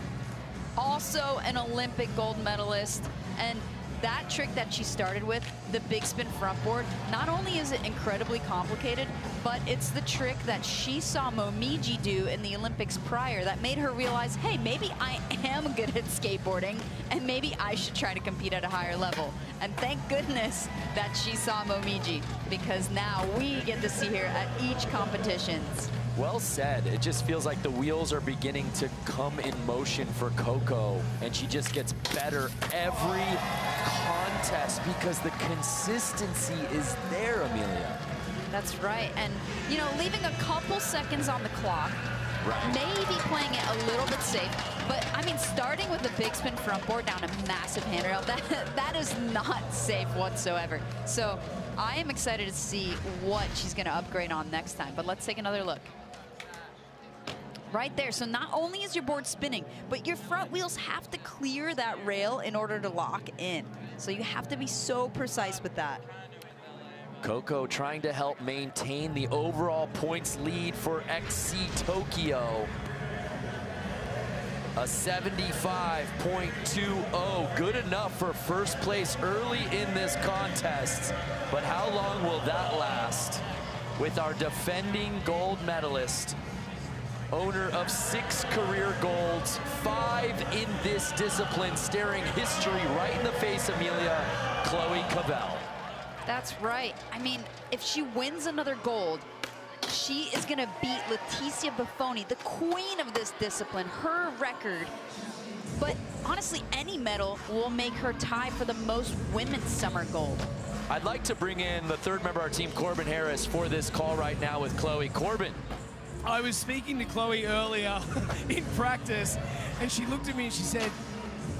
Also an Olympic gold medalist, and that trick that she started with, the big spin front board, not only is it incredibly complicated, but it's the trick that she saw Momiji do in the Olympics prior that made her realize, hey, maybe I am good at skateboarding, and maybe I should try to compete at a higher level. And thank goodness that she saw Momiji, because now we get to see her at each competitions. Well said. It just feels like the wheels are beginning to come in motion for Koko, and she just gets better every contest because the consistency is there, Amelia. That's right, and you know, leaving a couple seconds on the clock, maybe playing it a little bit safe, but I mean, starting with a big spin front board down a massive handrail, that is not safe whatsoever. So I am excited to see what she's gonna upgrade on next time, but let's take another look. Right there, so not only is your board spinning, but your front wheels have to clear that rail in order to lock in. So you have to be so precise with that. Koko trying to help maintain the overall points lead for XC Tokyo. A 75.20, good enough for first place early in this contest. But how long will that last with our defending gold medalist, owner of 6 career golds, 5 in this discipline, staring history right in the face, Amelia, Chloe Cavell. That's right. I mean, if she wins another gold, she is gonna beat Leticia Buffoni, the queen of this discipline, her record. But honestly, any medal will make her tie for the most women's summer gold. I'd like to bring in the 3rd member of our team, Corbin Harris, for this call right now with Chloe. Corbin. I was speaking to Chloe earlier in practice, and she looked at me and she said,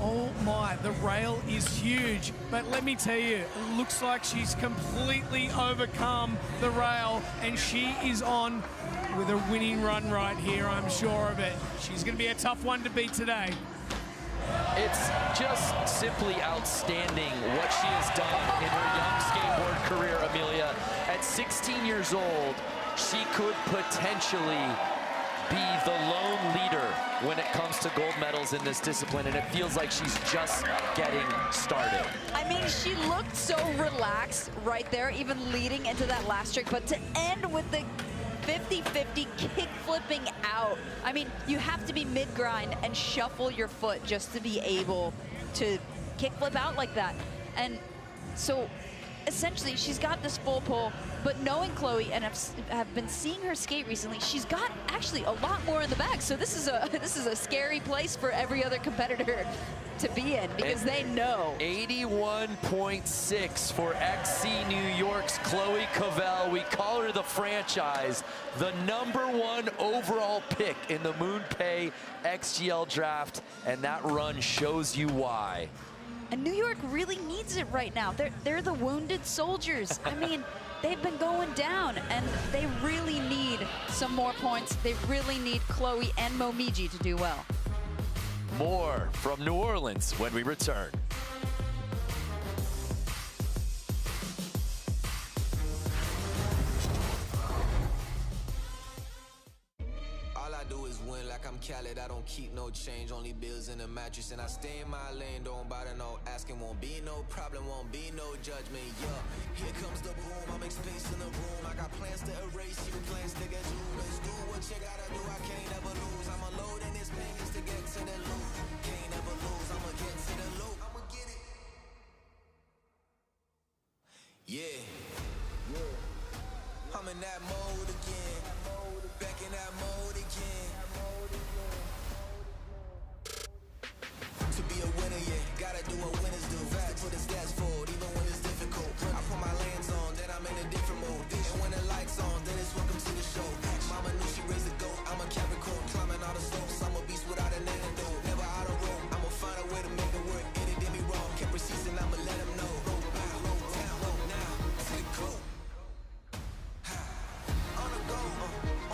oh my, the rail is huge. But let me tell you, it looks like she's completely overcome the rail, and she is on with a winning run right here, I'm sure of it. She's gonna be a tough one to beat today. It's just simply outstanding what she has done in her young skateboard career, Amelia. At 16 years old, she could potentially be the lone leader when it comes to gold medals in this discipline, and it feels like she's just getting started. I mean, she looked so relaxed right there, even leading into that last trick, but to end with the 50-50 kick flipping out. I mean, you have to be mid-grind and shuffle your foot just to be able to kick flip out like that. And so essentially, she's got this full pull, but knowing Chloe and have been seeing her skate recently, she's got actually a lot more in the bag. So this is a scary place for every other competitor to be in, because they know. 81.6 for XC New York's Chloe Cavell. We call her the franchise, the #1 overall pick in the MoonPay XGL draft, and that run shows you why. And New York really needs it right now. They're the wounded soldiers. I mean, they've been going down, and they really need some more points. They really need Chloe and Momiji to do well. More from New Orleans when we return. Khaled, I don't keep no change, only bills in a mattress. And I stay in my lane, don't bother no asking, won't be no problem, won't be no judgment, yeah. Here comes the boom, I make space in the room. I got plans to erase you, plans to get you. Let's do what you gotta do, I can't ever lose. I'ma load in this pain just to get to the loop. Can't ever lose, I'ma get to the loop. I'ma get it. Yeah. I'm in that mode again. Back in that mode again. To be a winner, yeah, gotta do what winners do. Fast to put the stats forward, even when it's difficult. I put my lands on, then I'm in a different mode. And when the lights on, then it's welcome to the show. Mama knew she raised a goat, I'm a Capricorn. Climbing all the slopes, I'm a beast without an antidote. Never out of rope, I'ma find a way to make it work. And it did me wrong, kept receipts and I'ma let them know. Roll down, roll now, to the coat. On the go,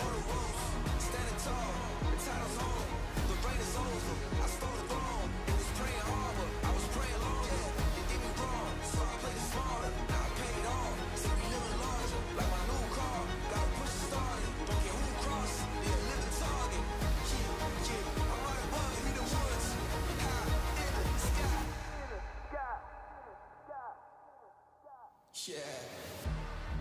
on the ropes, standing tall, the title's home. The rain is over, I stole the throne. It was praying hard, but I was praying longer. They did me wrong, so I played it smarter. Now I paid it off, see me living larger. Like my new car, gotta push it started. Don't care who cross, yeah, live the target. Yeah, I'm right above it, in the woods, high in the sky. Yeah.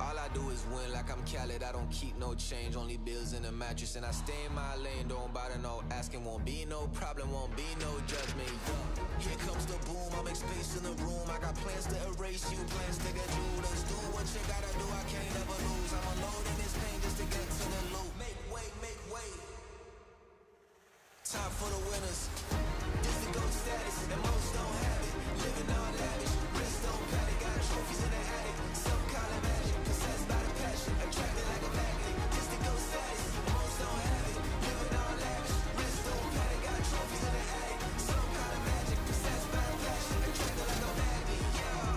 All I do is win like I'm Khaled, I don't keep no change, only bills in a mattress. And I stay in my lane, don't bother no asking, won't be no problem, won't be no judgment, yeah. Here comes the boom, I make space in the room. I got plans to erase you, plans to get you. Let's do what you gotta do, I can't ever lose. I'm alone in this pain just to get to the loop. Make way, make way. Time for the winners. This the GOAT status, and most don't have it. Living all lavish, wrist don't panic. Got trophies in the attic, some kind of magic. Possessed by the passion, attracted like a magnet. This the GOAT status, and most don't have it. Living all lavish, wrist don't panic. Got trophies in the attic, some kind of magic. Possessed by the passion, attracted like a magnet. Yeah,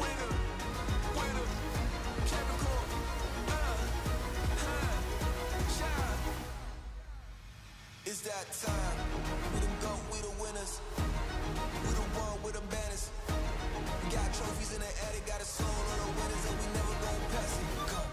winner, winner, Capricorn, shine. It's that time. We the GOAT, we the winners. We the one with the banners. We got trophies in the attic, got a soul on the winners, and we never gon' pass it. Come.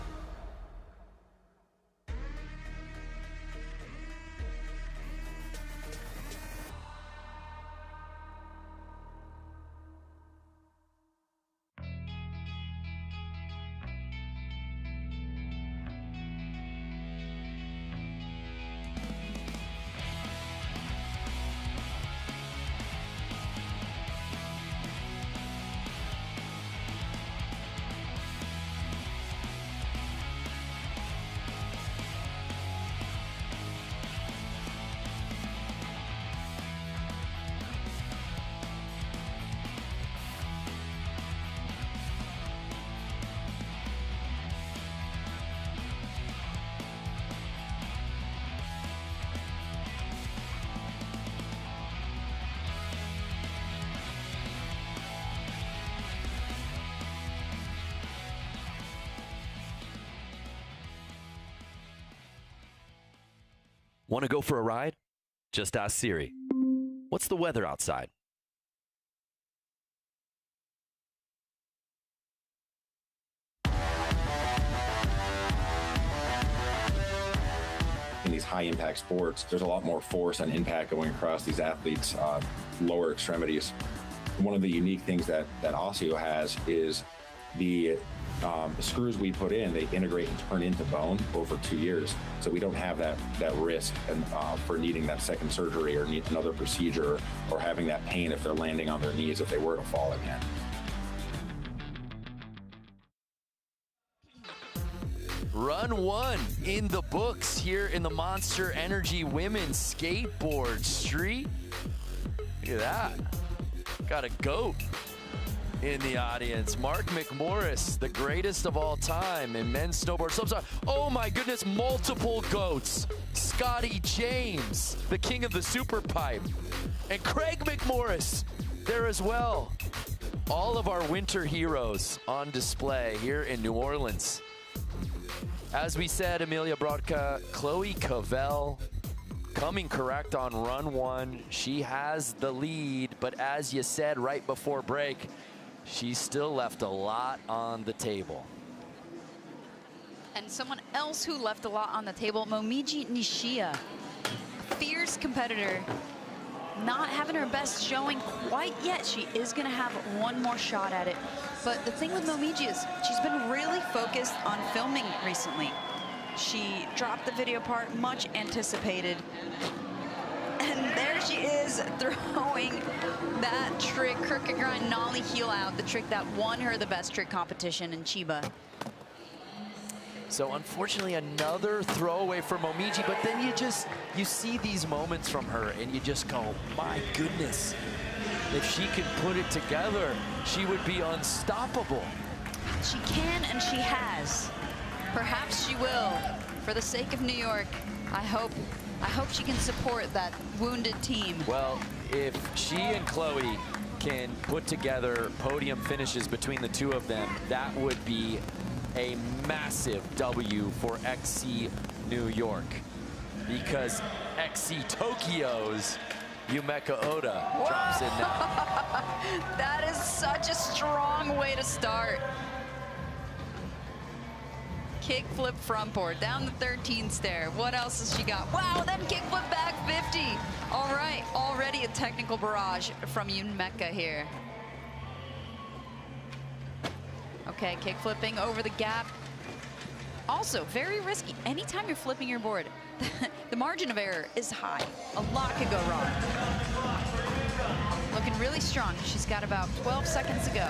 Want to go for a ride? Just ask Siri. What's the weather outside? In these high impact sports, there's a lot more force and impact going across these athletes' lower extremities. One of the unique things that Osseo has is the screws we put in, they integrate and turn into bone over 2 years. So we don't have that risk and for needing that second surgery or need another procedure or having that pain if they're landing on their knees if they were to fall again. Run one in the books here in the Monster Energy Women's Skateboard Street. Look at that. Got a goat in the audience. Mark McMorris, the greatest of all time in men's snowboard slopestyle. Oh my goodness, multiple goats. Scotty James, the king of the super pipe. And Craig McMorris there as well. All of our winter heroes on display here in New Orleans. As we said, Amelia Brodka, Chloe Cavell coming correct on run one. She has the lead, but as you said right before break, she still left a lot on the table. And someone else who left a lot on the table, Momiji Nishia, a fierce competitor, not having her best showing quite yet. She is going to have one more shot at it. But the thing with Momiji is she's been really focused on filming recently. She dropped the video part, much anticipated. And there she is throwing that trick, crooked grind nollie heel out, the trick that won her the best trick competition in Chiba. So unfortunately, another throwaway for Momiji, but then you see these moments from her and you just go, my goodness, if she can put it together, she would be unstoppable. She can, and she has. Perhaps she will. For the sake of New York, I hope she can support that wounded team. Well, if she and Chloe can put together podium finishes between the two of them, that would be a massive W for XC New York, because XC Tokyo's Yumeka Oda drops in now. That is such a strong way to start. Kickflip front board, down the 13 stair. What else has she got? Wow, then kickflip back 50. All right, already a technical barrage from Yumeka here. Okay, kick flipping over the gap. Also, very risky. Anytime you're flipping your board, the margin of error is high. A lot could go wrong. Looking really strong. She's got about 12 seconds to go.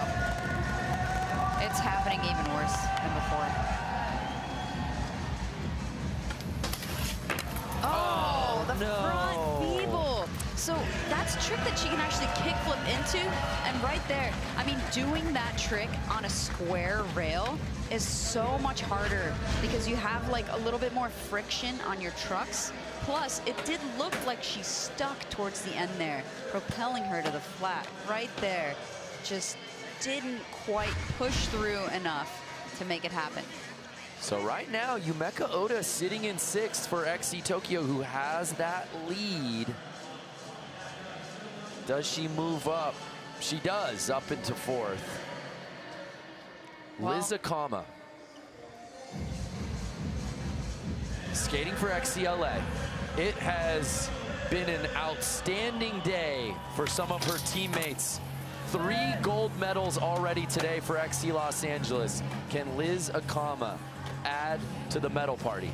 It's happening even worse than before. Oh, the front feeble. So that's a trick that she can actually kickflip into, and right there, I mean, doing that trick on a square rail is so much harder because you have like a little bit more friction on your trucks. Plus, it did look like she stuck towards the end there, propelling her to the flat right there. Just didn't quite push through enough to make it happen. So right now, Yumeka Oda sitting in 6th for XC Tokyo, who has that lead. Does she move up? She does, up into 4th. Well, Liz Akama, skating for XCLA. It has been an outstanding day for some of her teammates. 3 gold medals already today for XC Los Angeles. Can Liz Akama add to the medal party?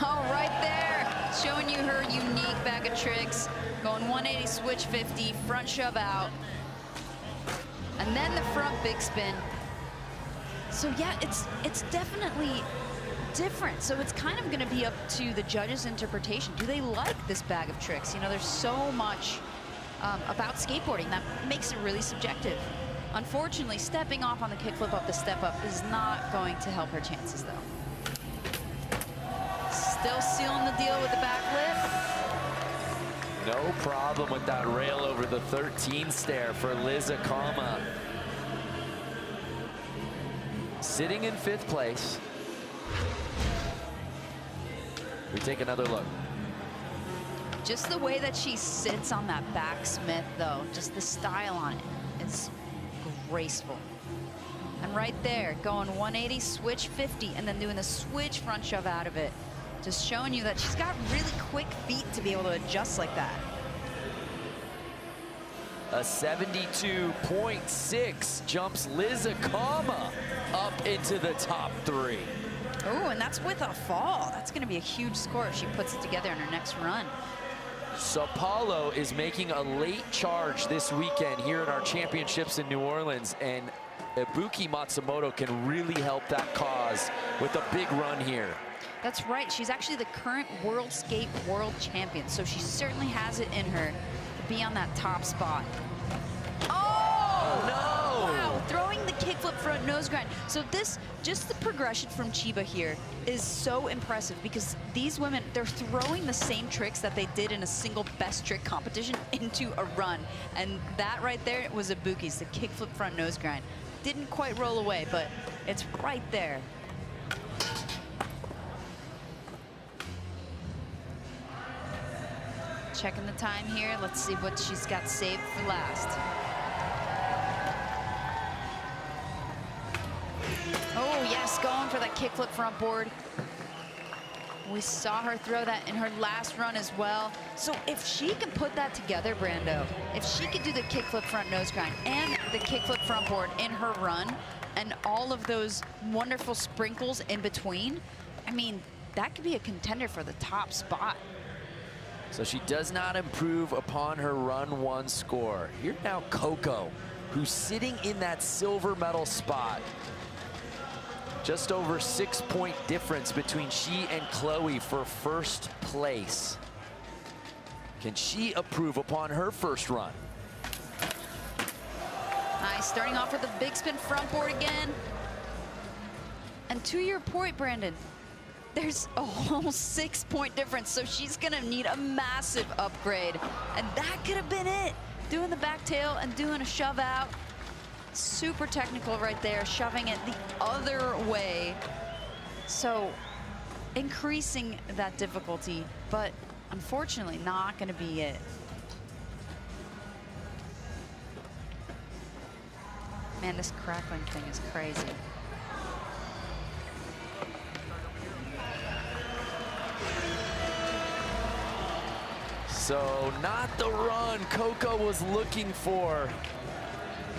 Oh, right there, showing you her unique bag of tricks. Going 180 switch 50, front shove out. And then the front big spin. So yeah, it's definitely different. So it's kind of gonna be up to the judges' interpretation. Do they like this bag of tricks? You know, there's so much about skateboarding that makes it really subjective. Unfortunately, stepping off on the kickflip up the step up is not going to help her chances though. Still sealing the deal with the backflip. No problem with that rail over the 13 stair for Liz Akama. Sitting in 5th place. We take another look. Just the way that she sits on that backsmith though, just the style on it, it's graceful. And right there, going 180, switch 50, and then doing the switch front shove out of it. Just showing you that she's got really quick feet to be able to adjust like that. A 72.6 jumps Liz Akama up into the top 3. Oh, and that's with a fall. That's going to be a huge score if she puts it together in her next run. Sapalo is making a late charge this weekend here at our championships in New Orleans, and Ibuki Matsumoto can really help that cause with a big run here. That's right. She's actually the current World Skate World Champion, so she certainly has it in her to be on that top spot. Oh, no! Wow, throwing the kickflip front nose grind. So this, just the progression from Chiba here is so impressive because these women, they're throwing the same tricks that they did in a single best trick competition into a run. And that right there was Ibuki's, the kickflip front nose grind. Didn't quite roll away, but it's right there. Checking the time here. Let's see what she's got saved for last. yes, going for that kickflip front board. We saw her throw that in her last run as well. So if she can put that together, Brando, if she could do the kickflip front nose grind and the kickflip front board in her run and all of those wonderful sprinkles in between, I mean, that could be a contender for the top spot. So she does not improve upon her run 1 score. Here now Coco, who's sitting in that silver medal spot. Just over 6-point difference between she and Chloe for first place. Can she improve upon her first run? Nice, starting off with a big spin front board again. And to your point, Brandon, there's a whole 6-point difference, so she's gonna need a massive upgrade. And that could have been it. Doing the back tail and doing a shove out. Super technical right there, shoving it the other way. So increasing that difficulty, but unfortunately not gonna be it. Man, this crackling thing is crazy. So not the run Coco was looking for.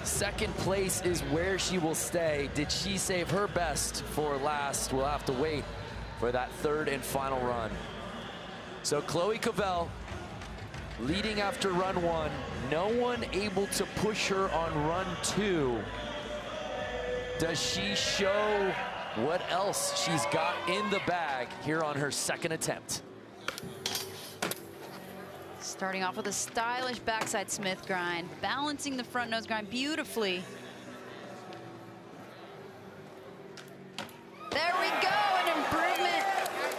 Second place is where she will stay. Did she save her best for last? We'll have to wait for that third and final run. So Chloe Cavell leading after run 1. No one able to push her on run 2. Does she show what else she's got in the bag here on her second attempt? Starting off with a stylish backside Smith grind, balancing the front nose grind beautifully. There we go, an improvement.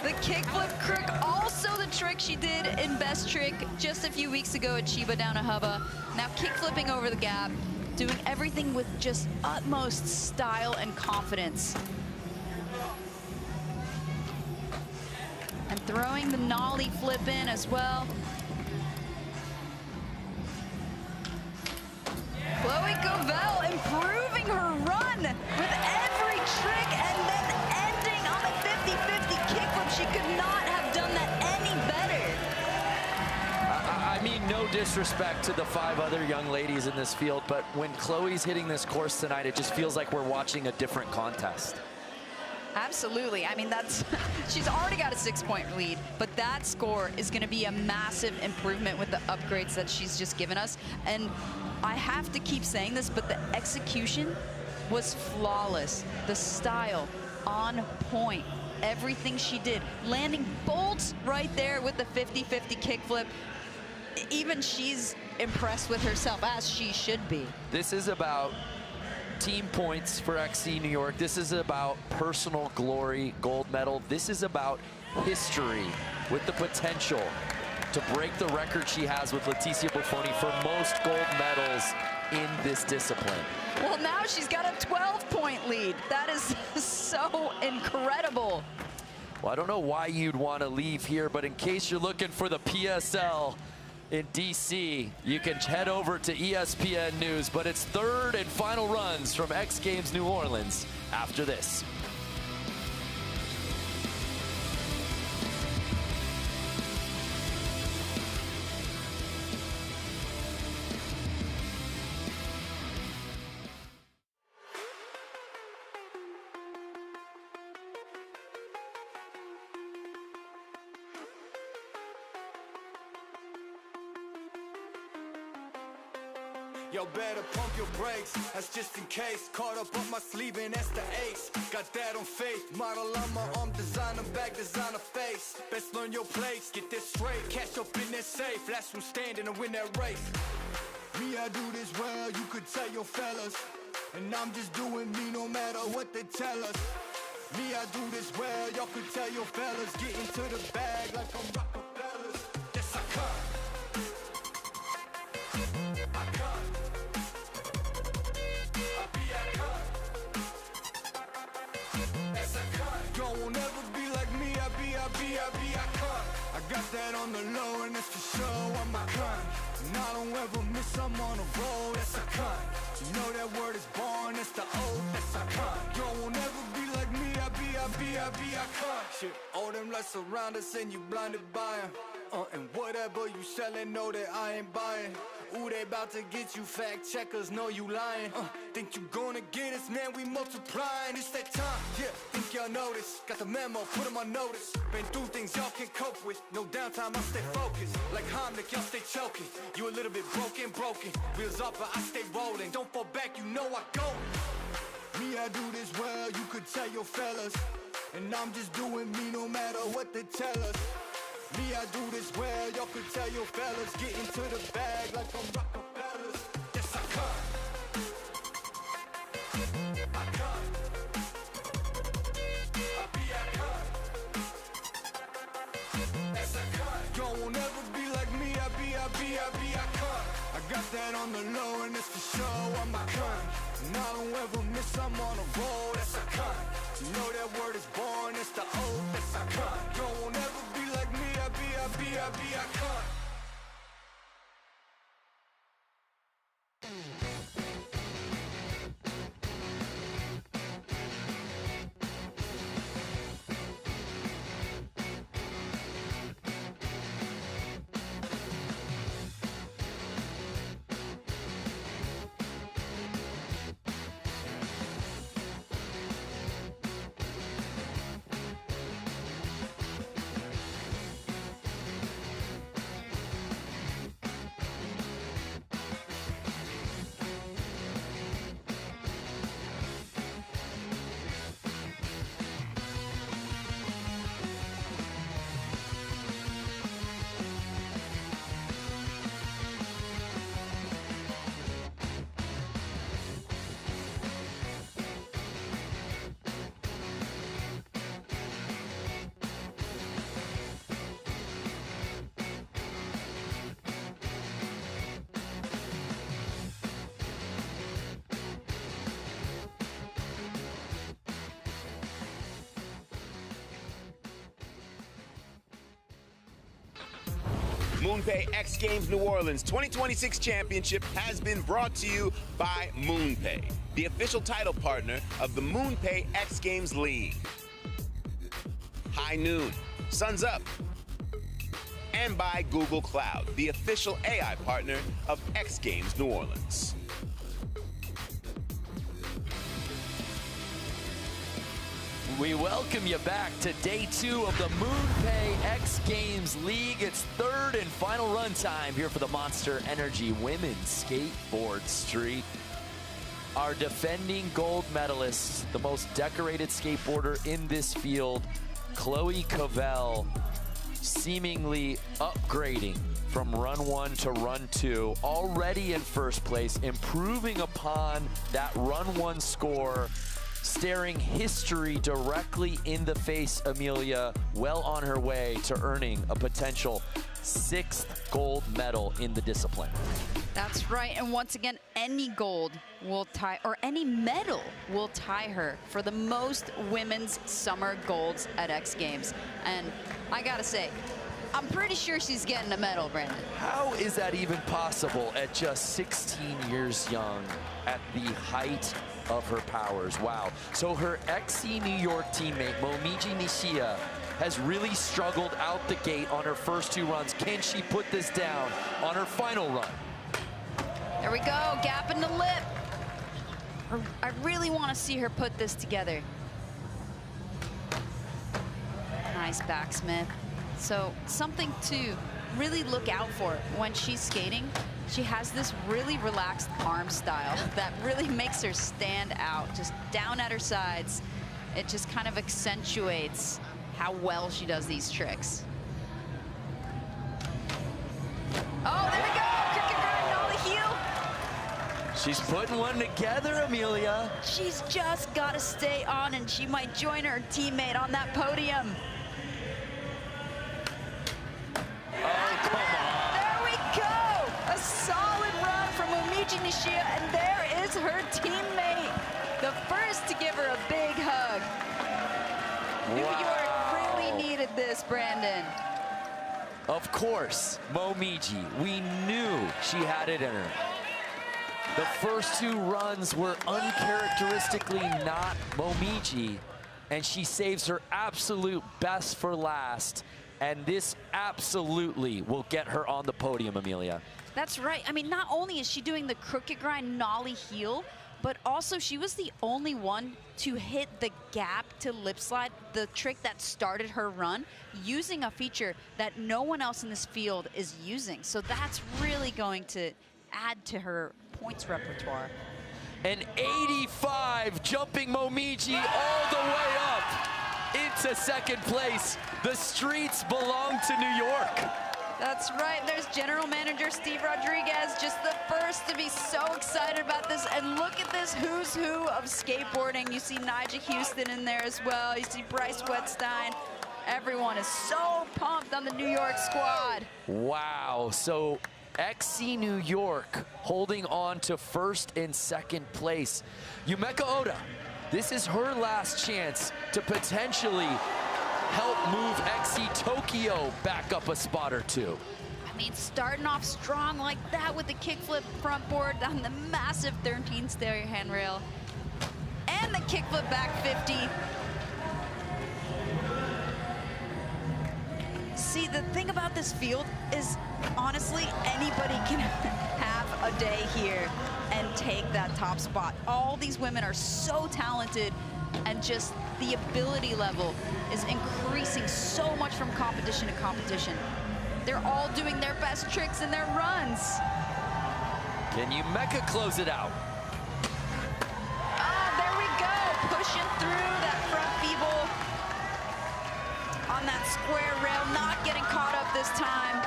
The kickflip crook, also the trick she did in Best Trick just a few weeks ago at Chiba down a hubba. Now kickflipping over the gap, doing everything with just utmost style and confidence. And throwing the nollie flip in as well. Chloe Cavell improving her run with every trick and then ending on a 50-50 kickflip. She could not have done that any better. I mean, no disrespect to the 5 other young ladies in this field, but when Chloe's hitting this course tonight, it just feels like we're watching a different contest. Absolutely. I mean, that's she's already got a 6-point lead, but that score is going to be a massive improvement with the upgrades that she's just given us. And I have to keep saying this, but the execution was flawless. The style on point. Everything she did, landing bolts right there with the 50-50 kickflip. Even she's impressed with herself, as she should be. This is about team points for XC New York. This is about personal glory, gold medal. This is about history with the potential to break the record she has with Leticia Buffoni for most gold medals in this discipline. Well, now she's got a 12-point lead. That is so incredible. Well, I don't know why you'd want to leave here, but in case you're looking for the PSL in DC, you can head over to ESPN News, but it's third and final runs from X Games New Orleans after this. Yo, better pump your brakes, that's just in case. Caught up my sleeve and that's the ace. Got that on faith, model on my arm, designer back, designer face. Best learn your place, get this straight. Cash up in that safe, last one standing to win that race. Me, I do this well, you could tell your fellas. And I'm just doing me no matter what they tell us. Me, I do this well, y'all could tell your fellas. Get into the bag like I'm Rockefellers. Yes, I come. I got that on the low and that's for sure, I'm my kind. And I don't ever miss, I'm on a roll, that's a kind. You know that word is born, that's the oath, that's a kind. You won't ever be like Shit, all them lights around us and you blinded by them. And whatever you selling, know that I ain't buying. Ooh, they about to get you, fact checkers know you lying. Think you gonna get us, man, we multiplying. It's that time, yeah, think y'all notice. Got the memo, put them on notice. Been through things y'all can cope with. No downtime, I stay focused. Like Heimlich, y'all stay choking. You a little bit broken. Wheels up, but I stay rolling. Don't fall back, you know I go. Me, I do this well, you could tell your fellas. And I'm just doing me no matter what they tell us. Me, I do this well, y'all could tell your fellas. Get into the bag like I'm Rockefellers. Yes, I can. I can. I can. Yes, I can. Y'all won't ever be like me, I can. I got that on the low and it's for sure, I'm a con. And I don't ever miss, I'm on a roll, that's a con. You know that word is born, it's the old, that's a con. Y'all won't ever be like me, I con. MoonPay X Games New Orleans 2026 Championship has been brought to you by MoonPay, the official title partner of the MoonPay X Games League. High Noon, Sun's Up, and by Google Cloud, the official AI partner of X Games New Orleans. We welcome you back to day 2 of the MoonPay X Games League. It's third and final run time here for the Monster Energy Women's Skateboard Street. Our defending gold medalist, the most decorated skateboarder in this field, Chloe Cavell, seemingly upgrading from run 1 to run 2, already in first place, improving upon that run 1 score, staring history directly in the face, Amelia, well on her way to earning a potential 6th gold medal in the discipline. That's right, and once again, any gold will tie, or any medal will tie her for the most women's summer golds at X Games. And I gotta say, I'm pretty sure she's getting a medal, Brandon. How is that even possible at just 16 years young, at the height of her powers? Wow. So her XC New York teammate, Momiji Nishia, has really struggled out the gate on her first 2 runs. Can she put this down on her final run? There we go, gap in the lip. I really want to see her put this together. Nice backsmith. So something to really look out for when she's skating. She has this really relaxed arm style that really makes her stand out, just down at her sides. It just kind of accentuates how well she does these tricks. Oh, there we go! Cricket grind on the heel. She's putting one together, Amelia. She's just got to stay on, and she might join her teammate on that podium. Oh, come on. There we go! A solid run from Momiji Nishia, and there is her teammate. The first to give her a big hug. Wow. New York really needed this, Brandon. Of course, Momiji, we knew she had it in her. The first 2 runs were uncharacteristically not Momiji, and she saves her absolute best for last. And this absolutely will get her on the podium, Amelia. That's right. I mean, not only is she doing the crooked grind nollie heel, but also she was the only one to hit the gap to lip slide, the trick that started her run, using a feature that no one else in this field is using. So that's really going to add to her points repertoire. An 85 jumping Momiji all the way up into second place. The streets belong to New York. That's right. There's General Manager Steve Rodriguez, just the first to be so excited about this. And look at this who's who of skateboarding. You see Nyjah Houston in there as well. You see Bryce Wetstein. Everyone is so pumped on the New York squad. Wow. So XC New York holding on to first and second place. Yumeka Oda, this is her last chance to potentially help move XC Tokyo back up a spot or two. I mean, starting off strong like that with the kickflip front board on the massive 13-stair handrail and the kickflip back 50. See, the thing about this field is, honestly, anybody can have a day here and take that top spot. All these women are so talented, and just the ability level is increasing so much from competition to competition. They're all doing their best tricks in their runs. Can Yumeka close it out? Oh, there we go, pushing through that front feeble on that square rail, not getting caught up this time.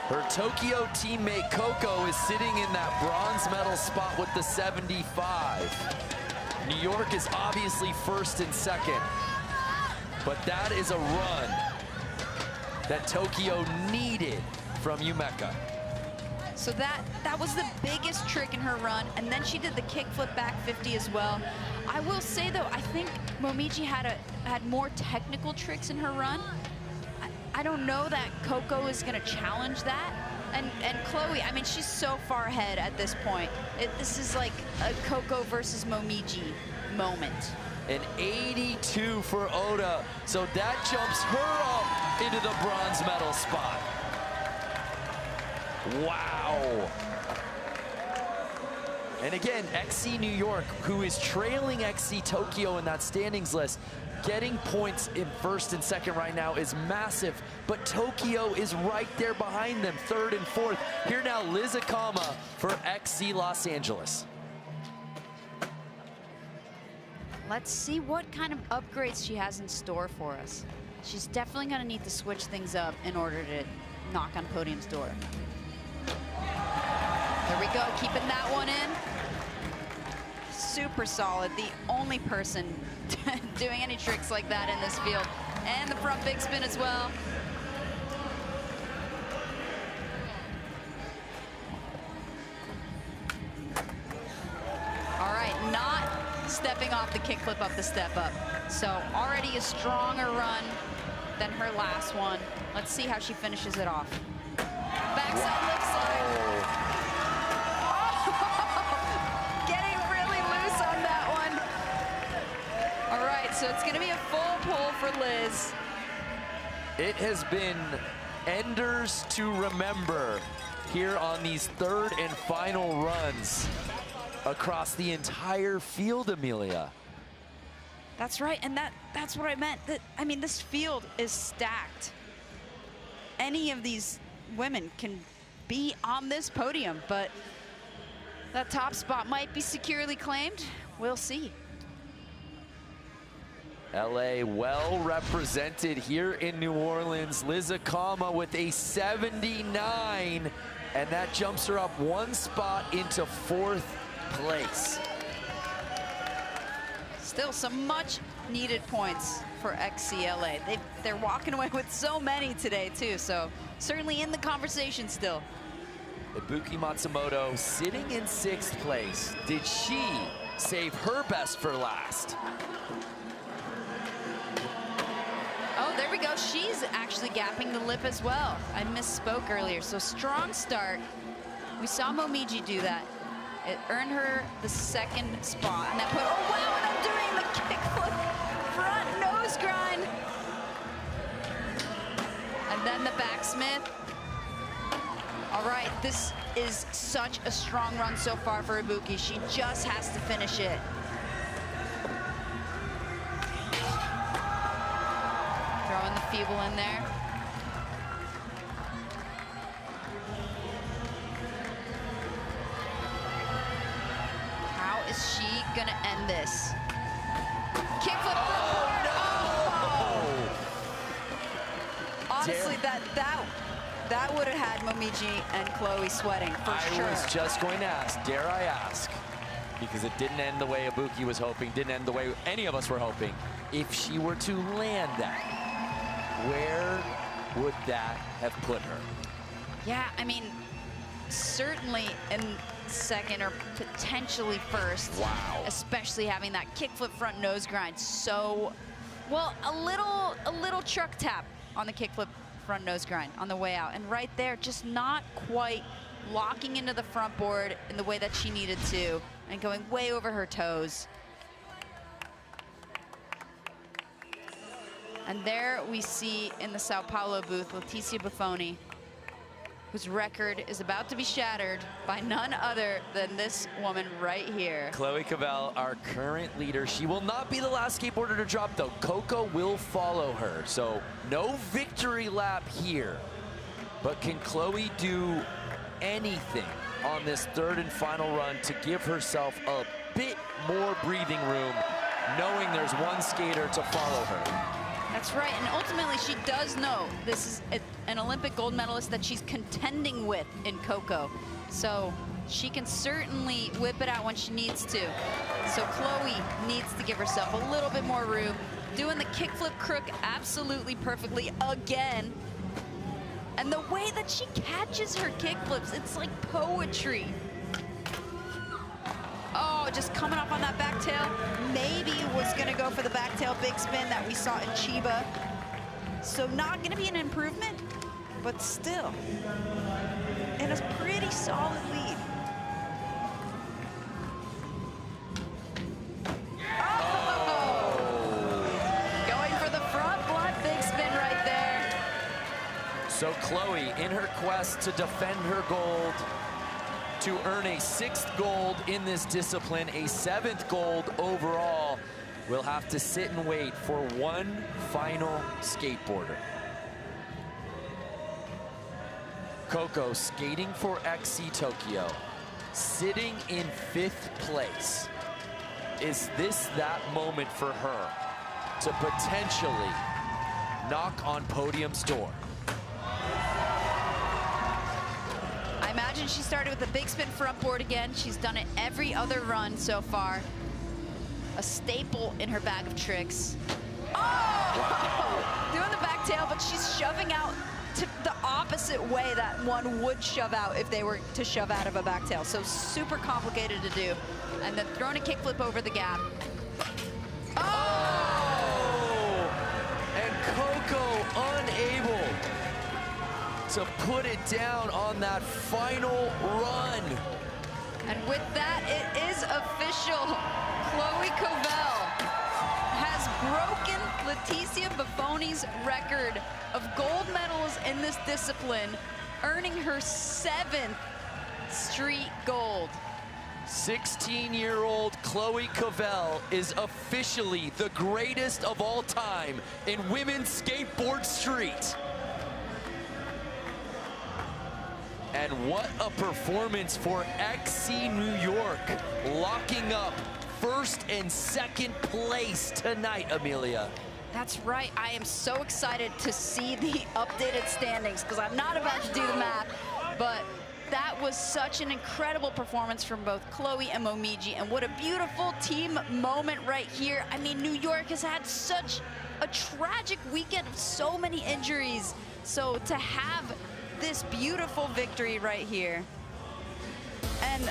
Her Tokyo teammate Coco is sitting in that bronze medal spot with the 75. New York is obviously first and second, but that is a run that Tokyo needed from Yumeka. So that was the biggest trick in her run, and then she did the kickflip back 50 as well. I will say though, I think Momiji had more technical tricks in her run. I don't know that Coco is going to challenge that. And Chloe, I mean, she's so far ahead at this point. This is like a Coco versus Momiji moment. An 82 for Oda, so that jumps her up into the bronze medal spot. Wow. And again, XC New York, who is trailing XC Tokyo in that standings list, getting points in first and second right now is massive, but Tokyo is right there behind them, third and fourth. Here now, Liz Akama for XC Los Angeles. Let's see what kind of upgrades she has in store for us. She's definitely going to need to switch things up in order to knock on Podium's door. There we go, keeping that one in. Super solid, the only person doing any tricks like that in this field. And the front big spin as well. All right, not stepping off the kickflip up the step up. So already a stronger run than her last one. Let's see how she finishes it off. Backside lip slide. Oh, getting really loose on that one. All right, so it's gonna be a full pull for Liz. It has been enders to remember here on these third and final runs across the entire field, Amelia. That's right, and that's what I meant. I mean, this field is stacked. Any of these women can be on this podium, but that top spot might be securely claimed. We'll see. LA well represented here in New Orleans. Liz Akama with a 79, and that jumps her up one spot into fourth place. Still some much needed points for XCLA. They're walking away with so many today too, so certainly in the conversation still. Ibuki Matsumoto sitting in sixth place. Did she save her best for last? Oh, there we go. She's actually gapping the lip as well. I misspoke earlier. So strong start. We saw Momiji do that. It earned her the second spot. And that put, oh wow, and I'm doing the kickflip And then the backsmith. All right, this is such a strong run so far for Ibuki. She just has to finish it. Throwing the feeble in there. How is she gonna end this? Kickflip. Oh, no! Honestly, that would have had Momiji and Chloe sweating for sure. I was just going to ask, dare I ask, because it didn't end the way Ibuki was hoping, didn't end the way any of us were hoping. If she were to land that, where would that have put her? Yeah, I mean, certainly in second or potentially first. Wow. Especially having that kickflip front nose grind. So, well, a little truck tap on the kickflip front nose grind on the way out. And right there, just not quite locking into the front board in the way that she needed to and going way over her toes. And there we see in the Sao Paulo booth, Leticia Buffoni, whose record is about to be shattered by none other than this woman right here. Chloe Cavell, our current leader. She will not be the last skateboarder to drop, though. Coco will follow her, so no victory lap here. But can Chloe do anything on this third and final run to give herself a bit more breathing room, knowing there's one skater to follow her? That's right, and ultimately she does know this is an Olympic gold medalist that she's contending with in Coco. So she can certainly whip it out when she needs to. So Chloe needs to give herself a little bit more room. Doing the kickflip crook absolutely perfectly again. And the way that she catches her kickflips, it's like poetry. Oh, just coming up on that back tail. Maybe was gonna go for the back tail big spin that we saw in Chiba. So not gonna be an improvement, but still, in a pretty solid lead. Oh! Going for the front blood big spin right there. So Chloe, in her quest to defend her gold, to earn a 6th gold in this discipline, a 7th gold overall, will have to sit and wait for one final skateboarder. Coco skating for XC Tokyo, sitting in 5th place. Is this that moment for her to potentially knock on podium's door? I imagine she started with a big spin front board again. She's done it every other run so far. A staple in her bag of tricks. Oh! Wow. Doing the back tail, but she's shoving out to the opposite way that one would shove out if they were to shove out of a back tail. So super complicated to do. And then throwing a kickflip over the gap. Oh! And Coco unable to put it down on that final run. And with that, it is official. Chloe Cavell has broken Leticia Buffoni's record of gold medals in this discipline, earning her 7th straight gold. 16-year-old Chloe Cavell is officially the greatest of all time in women's skateboard street. And what a performance for XC New York, locking up 1st and 2nd place tonight, Amelia. That's right. I am so excited to see the updated standings because I'm not about to do the math, but that was such an incredible performance from both Chloe and Momiji, and what a beautiful team moment right here. I mean, New York has had such a tragic weekend of so many injuries, so to have this beautiful victory right here. And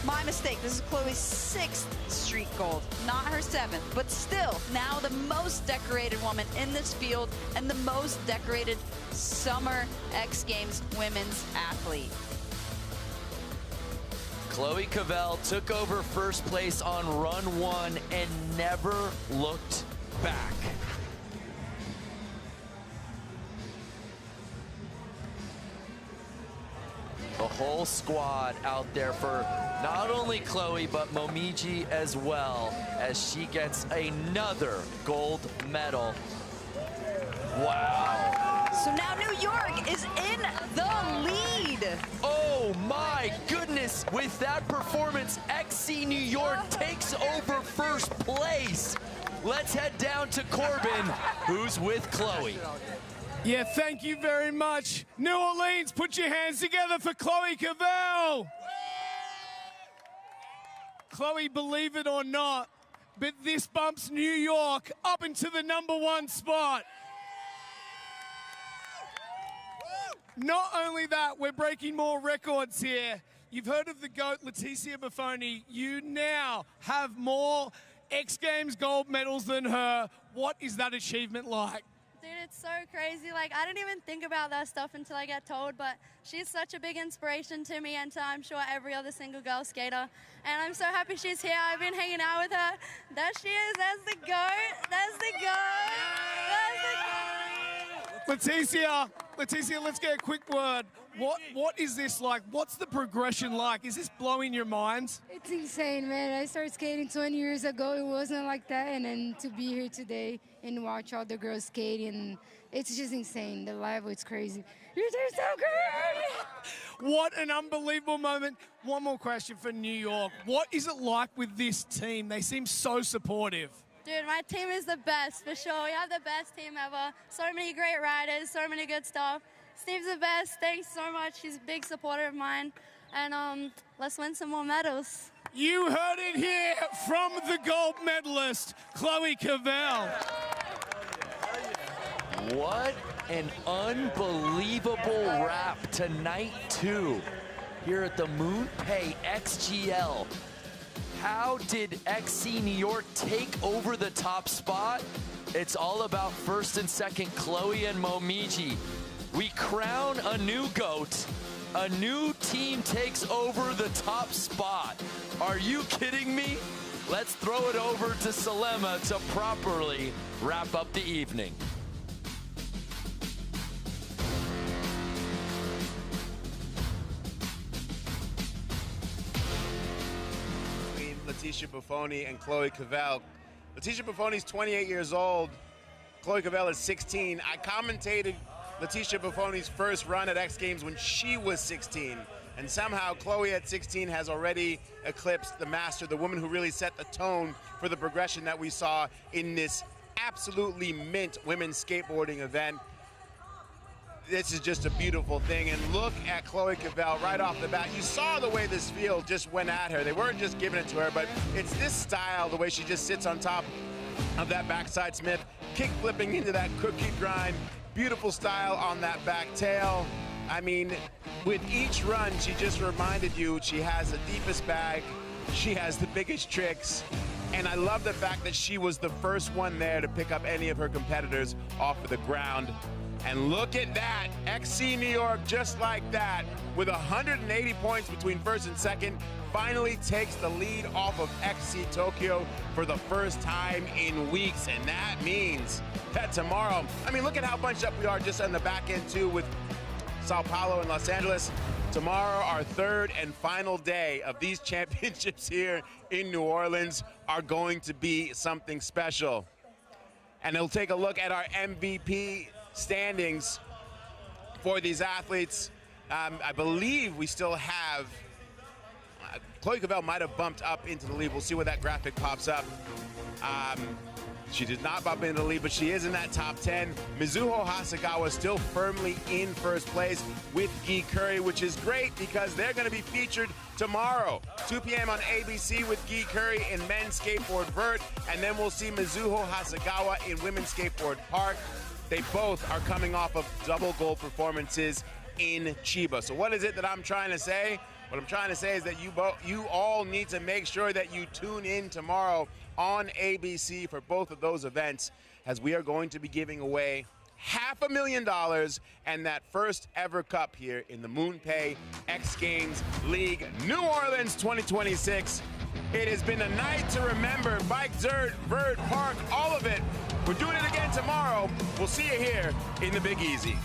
my mistake, this is Chloe's 6th street gold, not her 7th, but still now the most decorated woman in this field and the most decorated Summer X Games women's athlete. Chloe Cavell took over 1st place on run 1 and never looked back. whole squad out there for not only Chloe, but Momiji as well, as she gets another gold medal. Wow. So now New York is in the lead. Oh my goodness, with that performance, XC New York takes over first place. Let's head down to Corbin, who's with Chloe. Yeah, thank you very much. New Orleans, put your hands together for Chloe Cavell. Chloe, believe it or not, but this bumps New York up into the #1 spot. Not only that, we're breaking more records here. You've heard of the GOAT, Leticia Buffoni. You now have more X Games gold medals than her. What is that achievement like? Dude, it's so crazy. Like, I didn't even think about that stuff until I get told, but she's such a big inspiration to me and to, I'm sure, every other single girl skater. And I'm so happy she's here. I've been hanging out with her. There she is. There's the GOAT. There's the GOAT. There's the GOAT. Leticia, let's get a quick word. What is this like? What's the progression like? Is this blowing your mind? It's insane, man. I started skating 20 years ago. It wasn't like that. And then to be here today and watch all the girls skating, it's just insane. The level, it's crazy. You're doing so good! What an unbelievable moment. One more question for New York. What is it like with this team? They seem so supportive. Dude, my team is the best, for sure. We have the best team ever. So many great riders, so many good stuff. Steve's the best. Thanks so much. He's a big supporter of mine. And let's win some more medals. You heard it here from the gold medalist, Chloe Cavell. What an unbelievable wrap to night 2 here at the MoonPay XGL. How did XC New York take over the top spot? It's all about first and second, Chloe and Momiji. We crown a new GOAT. A new team takes over the top spot. Are you kidding me? Let's throw it over to Salema to properly wrap up the evening. Leticia Buffoni and Chloe Cavell. Leticia Buffoni's 28 years old. Chloe Cavell is 16. I commentated Leticia Buffoni's first run at X Games when she was 16. And somehow Chloe at 16 has already eclipsed the master, the woman who really set the tone for the progression that we saw in this absolutely mint women's skateboarding event. This is just a beautiful thing, and look at Chloe Cavell right off the bat. You saw the way this field just went at her. They weren't just giving it to her, but it's this style, the way she just sits on top of that backside Smith, kick flipping into that cookie grind. Beautiful style on that back tail. I mean, with each run, she just reminded you she has the deepest bag, she has the biggest tricks, and I love the fact that she was the first one there to pick up any of her competitors off of the ground. And look at that, XC New York, just like that, with 180 points between first and second, finally takes the lead off of XC Tokyo for the first time in weeks. And that means that tomorrow, I mean, look at how bunched up we are just on the back end too with Sao Paulo and Los Angeles. Tomorrow, our third and final day of these championships here in New Orleans are going to be something special. And we'll take a look at our MVP standings for these athletes. I believe we still have, Chloe Cavell might have bumped up into the lead. We'll see where that graphic pops up. She did not bump into the lead, but she is in that top 10. Mizuho Hasegawa still firmly in first place with Guy Curry, which is great because they're going to be featured tomorrow, 2 p.m. on ABC with Guy Curry in men's skateboard vert, and then we'll see Mizuho Hasegawa in women's skateboard park. They both are coming off of double gold performances in Chiba. So what is it that I'm trying to say? What I'm trying to say is that you all need to make sure that you tune in tomorrow on ABC for both of those events, as we are going to be giving away $500,000 and that first ever cup here in the MoonPay X Games League New Orleans 2026. It has been a night to remember. Bike, dirt, vert, park, all of it. We're doing it again tomorrow. We'll see you here in the Big Easy.